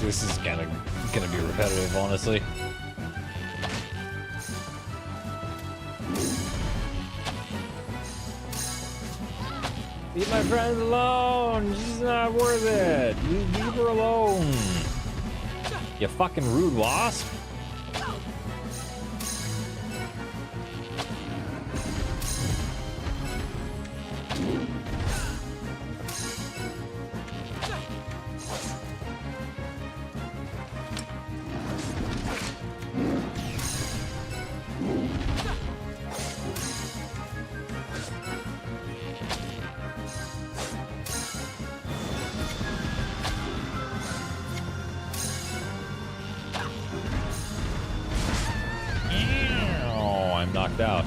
This is kind of gonna be repetitive, honestly. Leave my friend alone. She's not worth it. Leave her alone. You fucking rude wasp. Knocked out.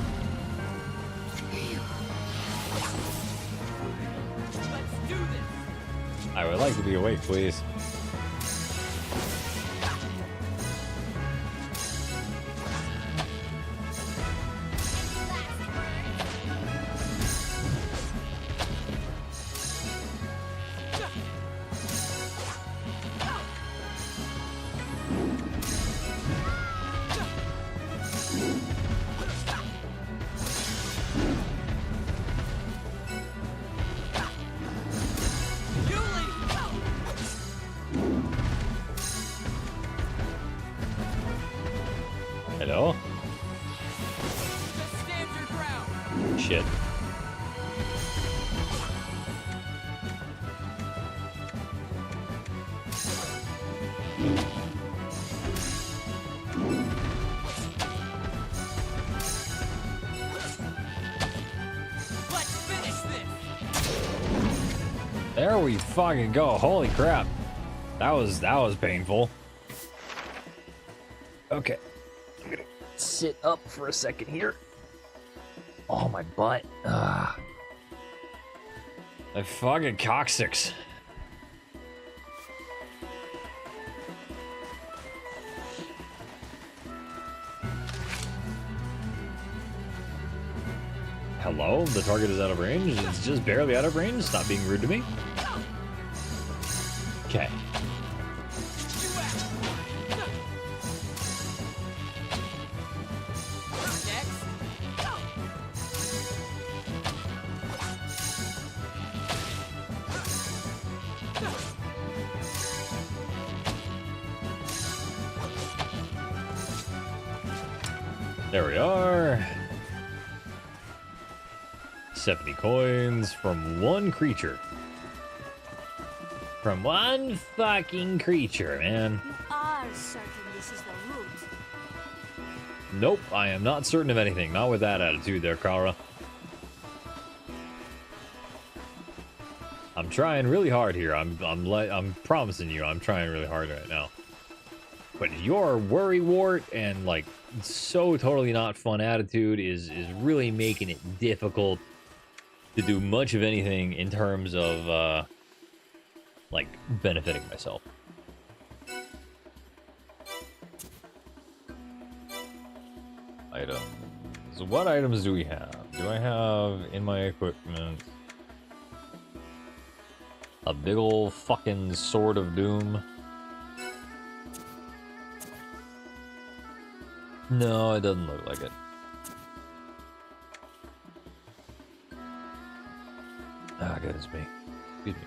I would like to be awake, please. Hello?
Just stand your ground.
Shit.
Let's finish this.
There we fucking go. Holy crap. That was painful. Okay. I'm gonna sit up for a second here. Oh, my butt. Ugh. My fucking coccyx. Hello? The target is out of range? It's just barely out of range? Stop being rude to me. Okay. There we are. 70 coins from one creature. From one fucking creature, man.
You are certain this is the route.
Nope, I am not certain of anything. Not with that attitude there, Kara. I'm trying really hard here. I'm promising you, I'm trying really hard right now. But your worrywart and like so totally not fun attitude is really making it difficult to do much of anything in terms of like benefiting myself. So what items do we have? Do I have in my equipment a big ol' fucking sword of doom? No, it doesn't look like it. Ah, goodness me. Excuse me.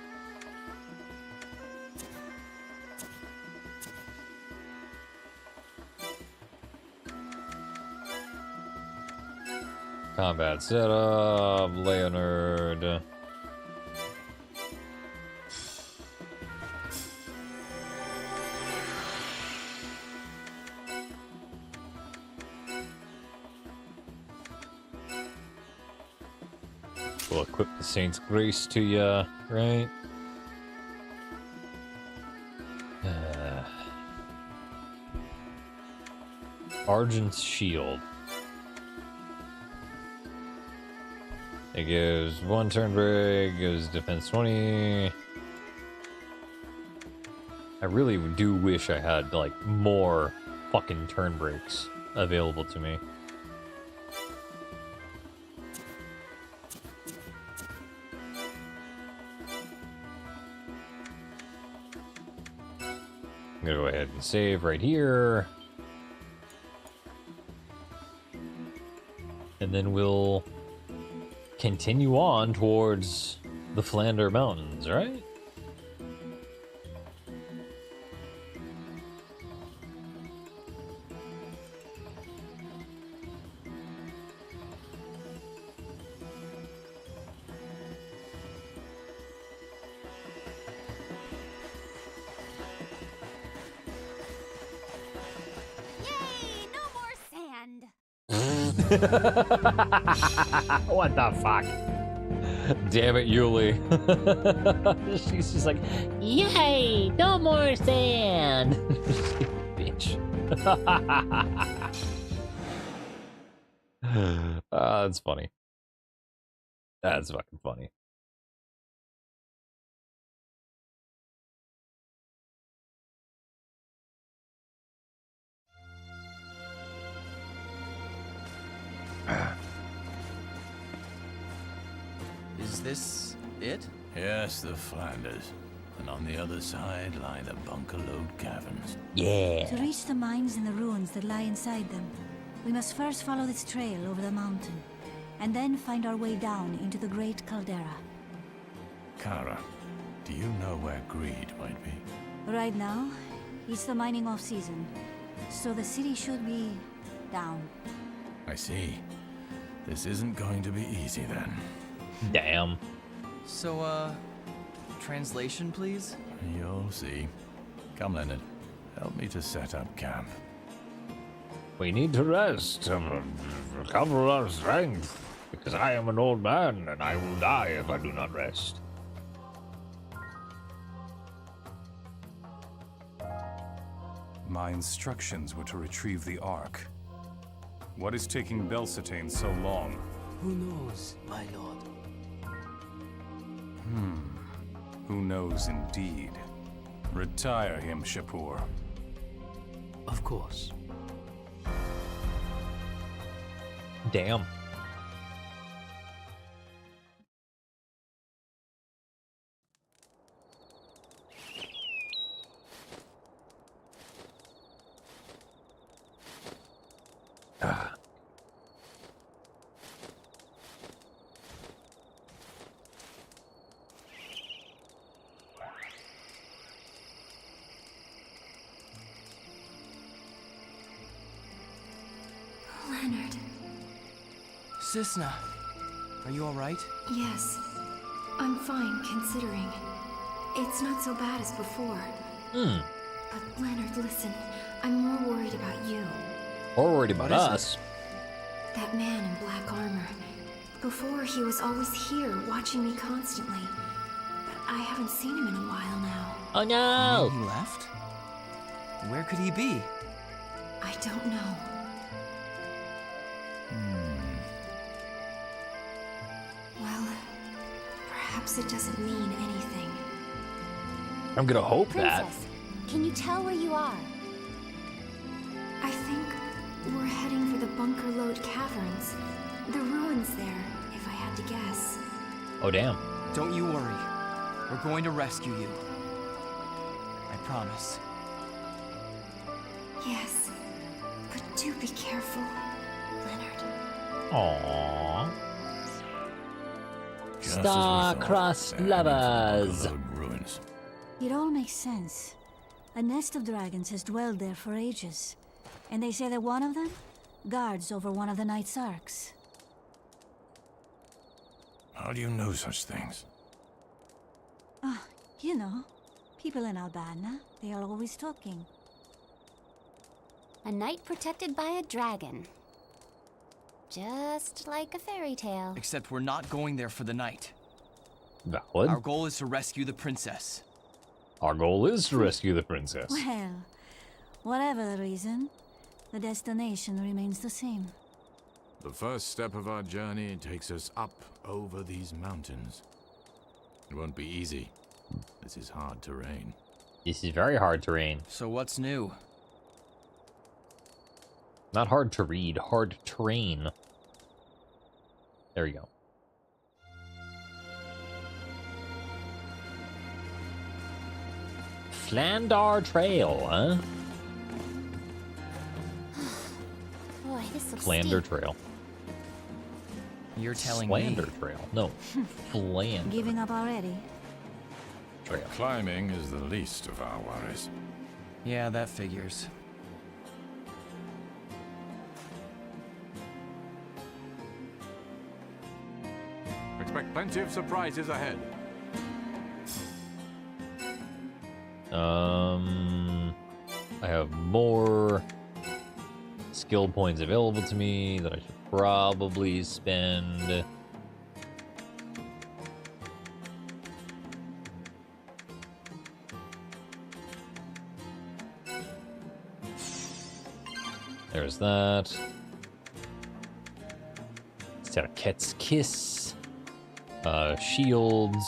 Combat setup, Leonard. We'll equip the Saint's Grace to ya, right? Argent's Shield. It gives 1 turn break, gives defense 20. I really do wish I had, like, more fucking turn breaks available to me. I'm gonna go ahead and save right here. And then we'll continue on towards the Flander Mountains, right? What the fuck? Damn it, Yuli. She's just like, yay, no more sand. Bitch. That's funny. That's fucking funny.
Is this it?
Yes, the Flanders. And on the other side lie the Bunkerload Caverns.
To reach the mines and the ruins that lie inside them, we must first follow this trail over the mountain, and then find our way down into the Great Caldera.
Kara, do you know where Greed might be?
Right now, it's the mining off-season, so the city should be down.
I see. This isn't going to be easy then.
Damn.
So, translation, please?
You'll see. Come, Leonard. Help me to set up camp.
We need to rest, recover our strength, because I am an old man and I will die if I do not rest.
My instructions were to retrieve the Ark. What is taking Belsatane so long?
Who knows, my lord?
Who knows indeed? Retire him, Shapur.
Of course.
Damn.
Leonard.
Cisna, are you alright?
Yes. I'm fine, considering. It's not so bad as before. But Leonard, listen. I'm more worried about you.
Or worried about us.
That man in black armor. Before, he was always here, watching me constantly. But I haven't seen him in a while now.
Oh no!
He left? Where could he be?
I don't know. Well, perhaps it doesn't mean anything.
I'm gonna hope that.
Princess, can you tell where you are?
I think we're heading for the bunker Anchor-Lode Caverns. The ruins there, if I had to guess.
Oh, damn.
Don't you worry. We're going to rescue you. I promise.
Yes, but do be careful, Leonard.
Aww.
Just as we
Star-crossed
thought,
lovers.
Anchor-Lode ruins.
It all makes sense. A nest of dragons has dwelled there for ages. And they say that one of them guards over one of the Knight's Arks.
How do you know such things?
Ah, you know, people in Albana, they are always talking.
A knight protected by a dragon. Just like a fairy tale.
Except we're not going there for the night.
Valid.
Our goal is to rescue the princess.
Our goal is to rescue the princess.
Well, whatever the reason, the destination remains the same.
The first step of our journey takes us up over these mountains. It won't be easy. This is hard terrain.
This is very hard terrain.
So what's new?
Not hard to read, hard terrain. There you go. Flandar Trail, huh?
Boy, this looks
Flander
steep.
Trail.
You're telling
Flander
me.
Trail. No. Flander
Giving up already?
Trail.
Climbing is the least of our worries.
Yeah, that figures.
Expect plenty of surprises ahead.
I have more skill points available to me that I should probably spend. There's that. Ket's Kiss. Shields.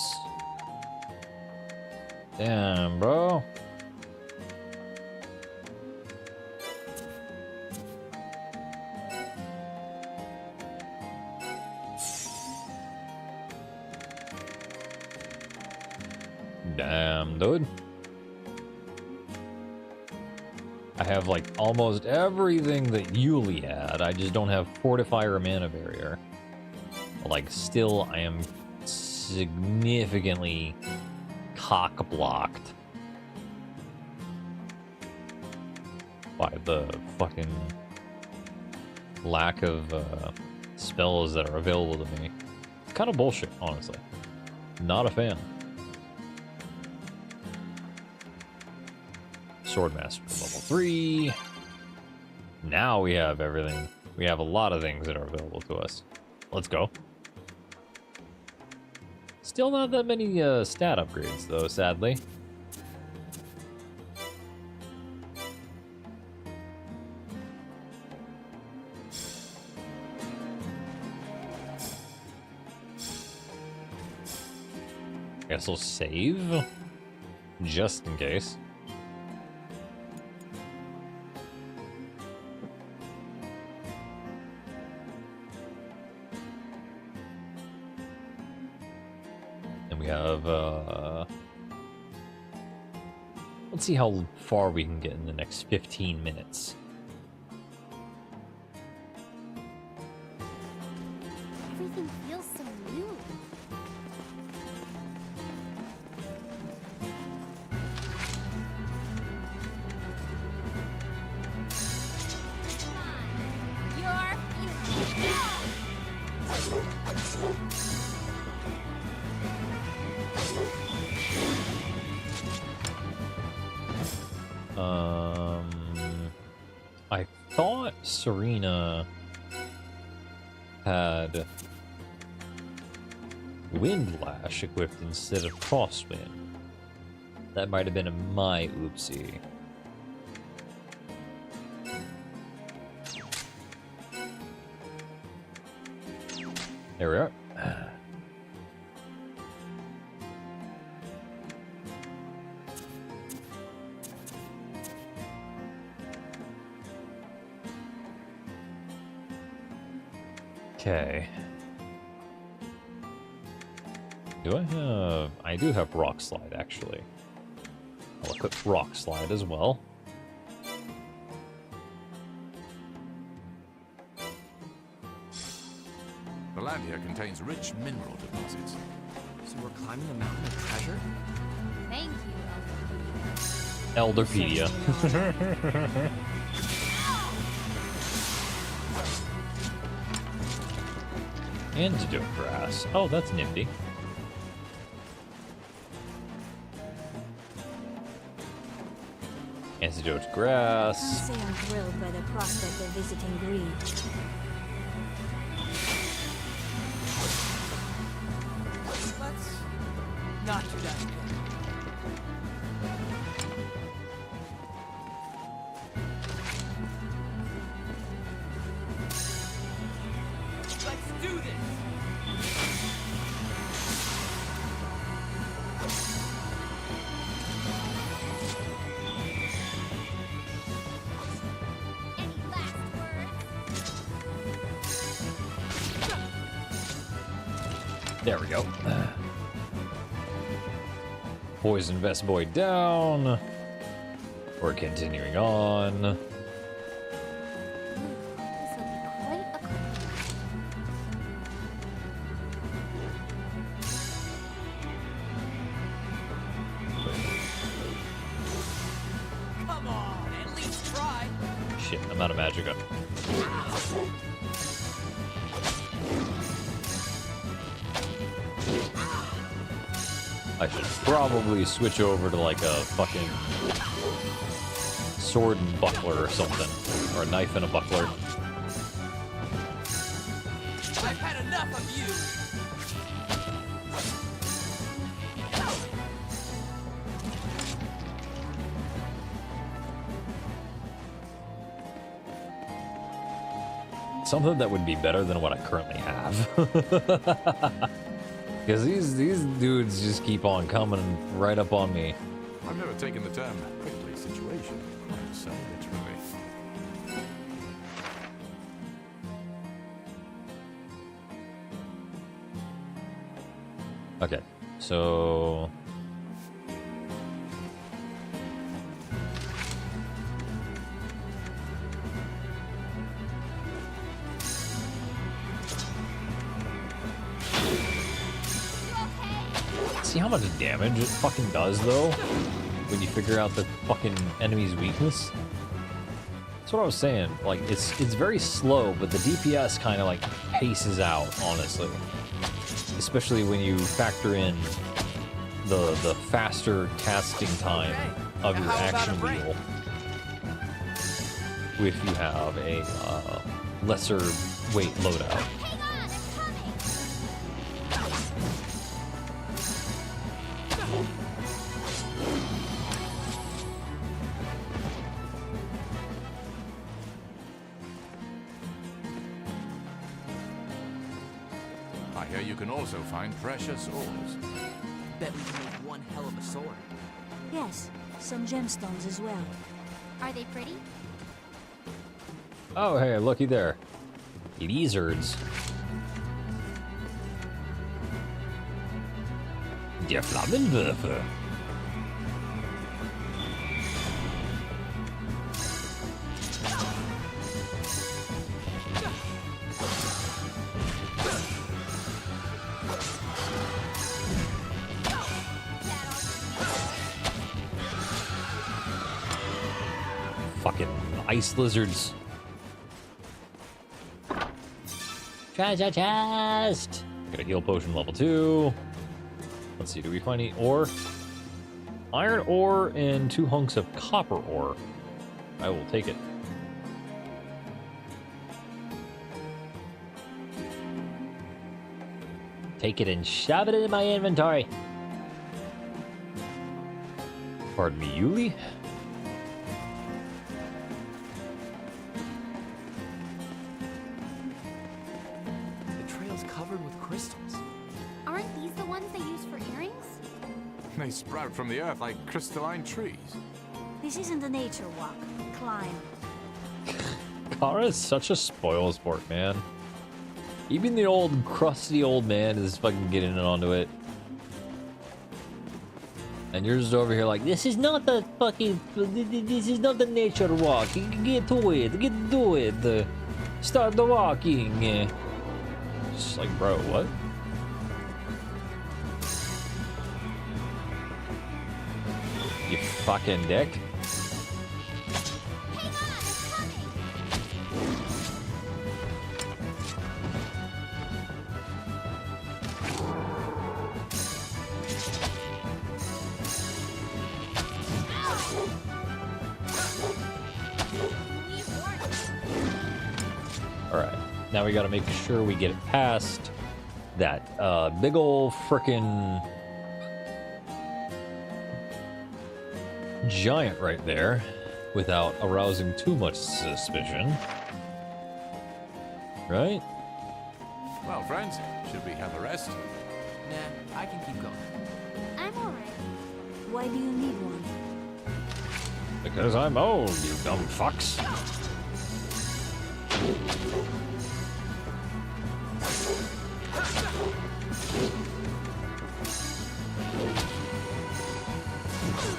Damn, bro. Damn, dude. I have like almost everything that Yuli had. I just don't have Fortifier or Mana Barrier. Like, still, I am significantly cock-blocked by the fucking lack of spells that are available to me. It's kind of bullshit, honestly. Not a fan. Swordmaster level 3. Now we have everything. We have a lot of things that are available to us. Let's go. Still not that many stat upgrades, though, sadly. Guess I'll save, just in case. We have, let's see how far we can get in the next 15 minutes.
Everything feels so new.
I thought Serena had Wind Lash equipped instead of Crosswind. That might have been my oopsie. There we are. Okay. Do I have... I do have Rock Slide, actually. I'll equip Rock Slide as well.
The land here contains rich mineral deposits.
So we're climbing a mountain of treasure?
Thank you,
Elderpedia. Antidote grass. Oh, that's nifty. Antidote grass.
Can't say I'm thrilled by the prospect of visiting Greed.
Let's not do that again. Let's do this!
There we go. Poison Vest Boy down. We're continuing on.
Come on, at least try.
Shit, I'm out of magicka. I should probably switch over to like a fucking sword and buckler or something. Or a knife and a buckler.
I've had enough of you.
Something that would be better than what I currently have. Because these dudes just keep on coming right up on me.
I've never taken the term prickly situation quite so literally.
Okay, so... See how much damage it fucking does, though? When you figure out the fucking enemy's weakness? That's what I was saying. Like, it's very slow, but the DPS kind of, like, paces out, honestly. Especially when you factor in the faster casting time of your action wheel. If you have a lesser weight loadout.
I hear you can also find precious ores.
Bet we can make one hell of a sword.
Yes, some gemstones as well.
Are they pretty?
Oh, hey, looky there. Lizards. Der Flammenwerfer. Fucking ice lizards. Treasure chest! Got a heal potion level 2. Let's see, do we find any ore? Iron ore and 2 hunks of copper ore. I will take it. Take it and shove it in my inventory. Pardon me, Yuli?
The trail's covered with crystals.
Aren't these the ones they use for earrings?
They sprout from the earth like crystalline trees.
This isn't a nature walk. Climb.
Kara is such a spoil sport, man. Even the old crusty old man is fucking getting onto it. And you're just over here like, this is not the fucking, this is not the nature walk. Get to it, get to it. Start the walking. Just like, bro, what? You fucking dick. Alright, now we gotta make sure we get it past that big ol' frickin' giant right there without arousing too much suspicion. Right?
Well, friends, should we have a rest?
Nah, I can keep going.
I'm alright. Why do you need one?
Because I'm old, you dumb fucks.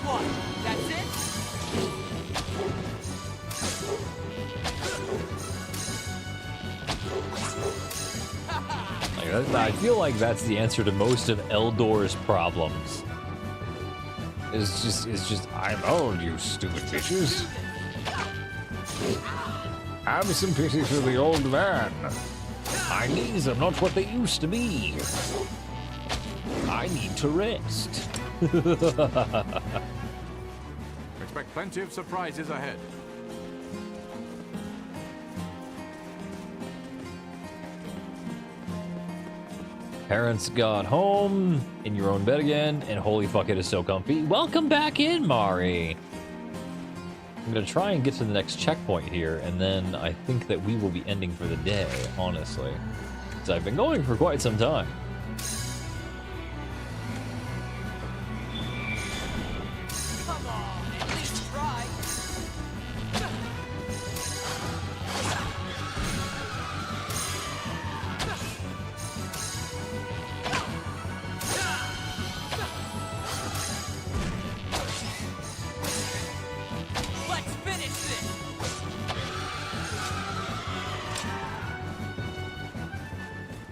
What? That's it?
I feel like that's the answer to most of Eldor's problems. It's just, I'm old, you stupid bitches. Have some pity for the old man. My knees are not what they used to be. I need to rest.
Expect plenty of surprises ahead.
Parents got home, in your own bed again, and holy fuck, it is so comfy. Welcome back in, Mari. I'm gonna try and get to the next checkpoint here, and then I think that we will be ending for the day, honestly. Because I've been going for quite some time.
Come on, at least try. Let's finish this.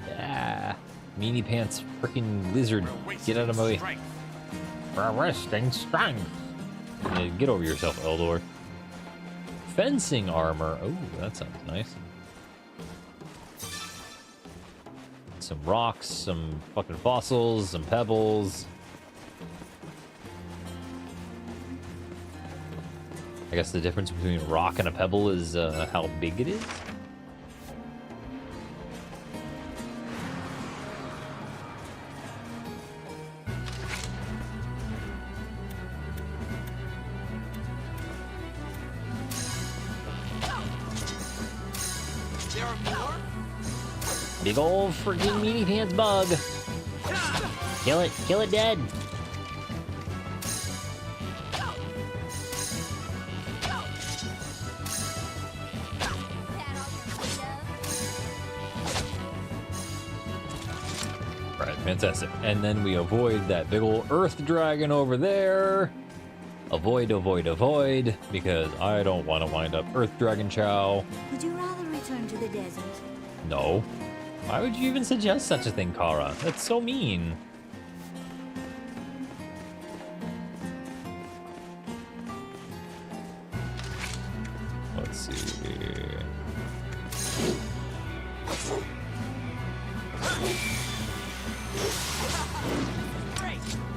Yeah. Meanie pants freaking lizard. Get out of my way. For resting strength. Yeah, get over yourself, Eldor. Fencing armor. Oh, that sounds nice. Some rocks, some fucking fossils, some pebbles. I guess the difference between a rock and a pebble is how big it is.
There are more?
Big old freaking meaty pants bug. Kill it dead.
Right, fantastic. And then we avoid that big old earth dragon over there. Avoid, because I don't want to wind up earth dragon chow.
Would you rather return to the desert?
No. Why would you even suggest such a thing, Kara? That's so mean. Let's see.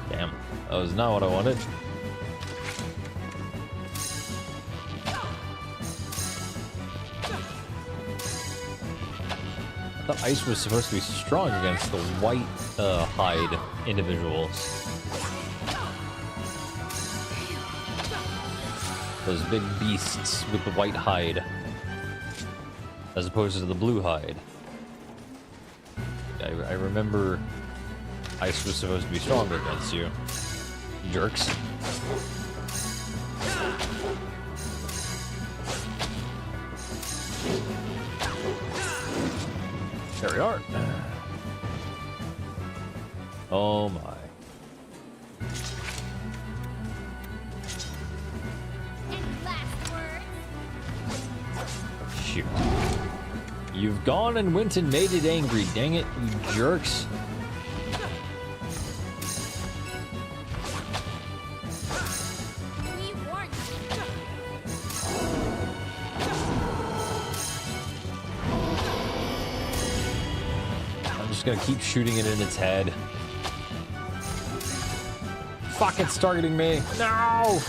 Damn, that was not what I wanted. I thought ice was supposed to be strong against the white hide individuals. Those big beasts with the white hide. As opposed to the blue hide. I remember ice was supposed to be stronger against you. Jerks.
There we are. Oh my. Shoot. You've gone and went and made it angry, dang it, you jerks. I'm just gonna keep shooting it in its head. Fuck, it's targeting me. No!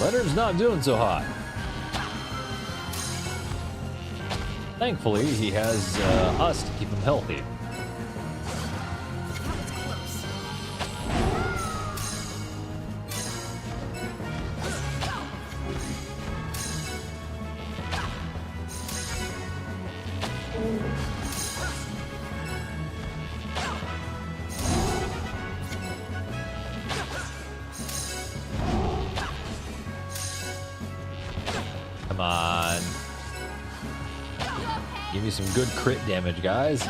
Leonard's not doing so hot. Thankfully, he has us to keep him healthy. Come on. Give me some good crit damage, guys.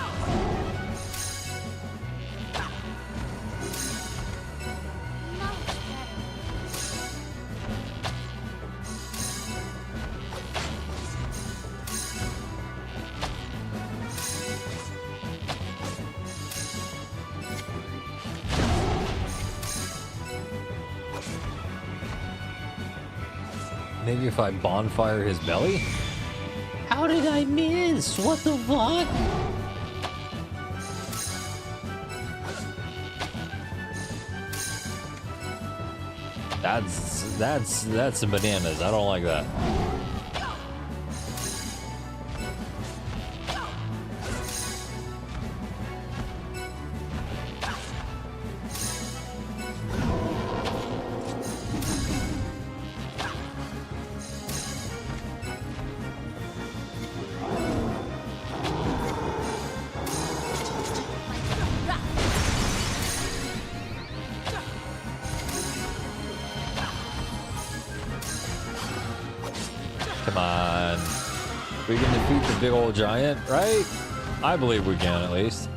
Maybe if I bonfire his belly?
How did I miss? What the fuck?
That's some bananas. I don't like that. Come on. We can defeat the big old giant, right? I believe we can, at least.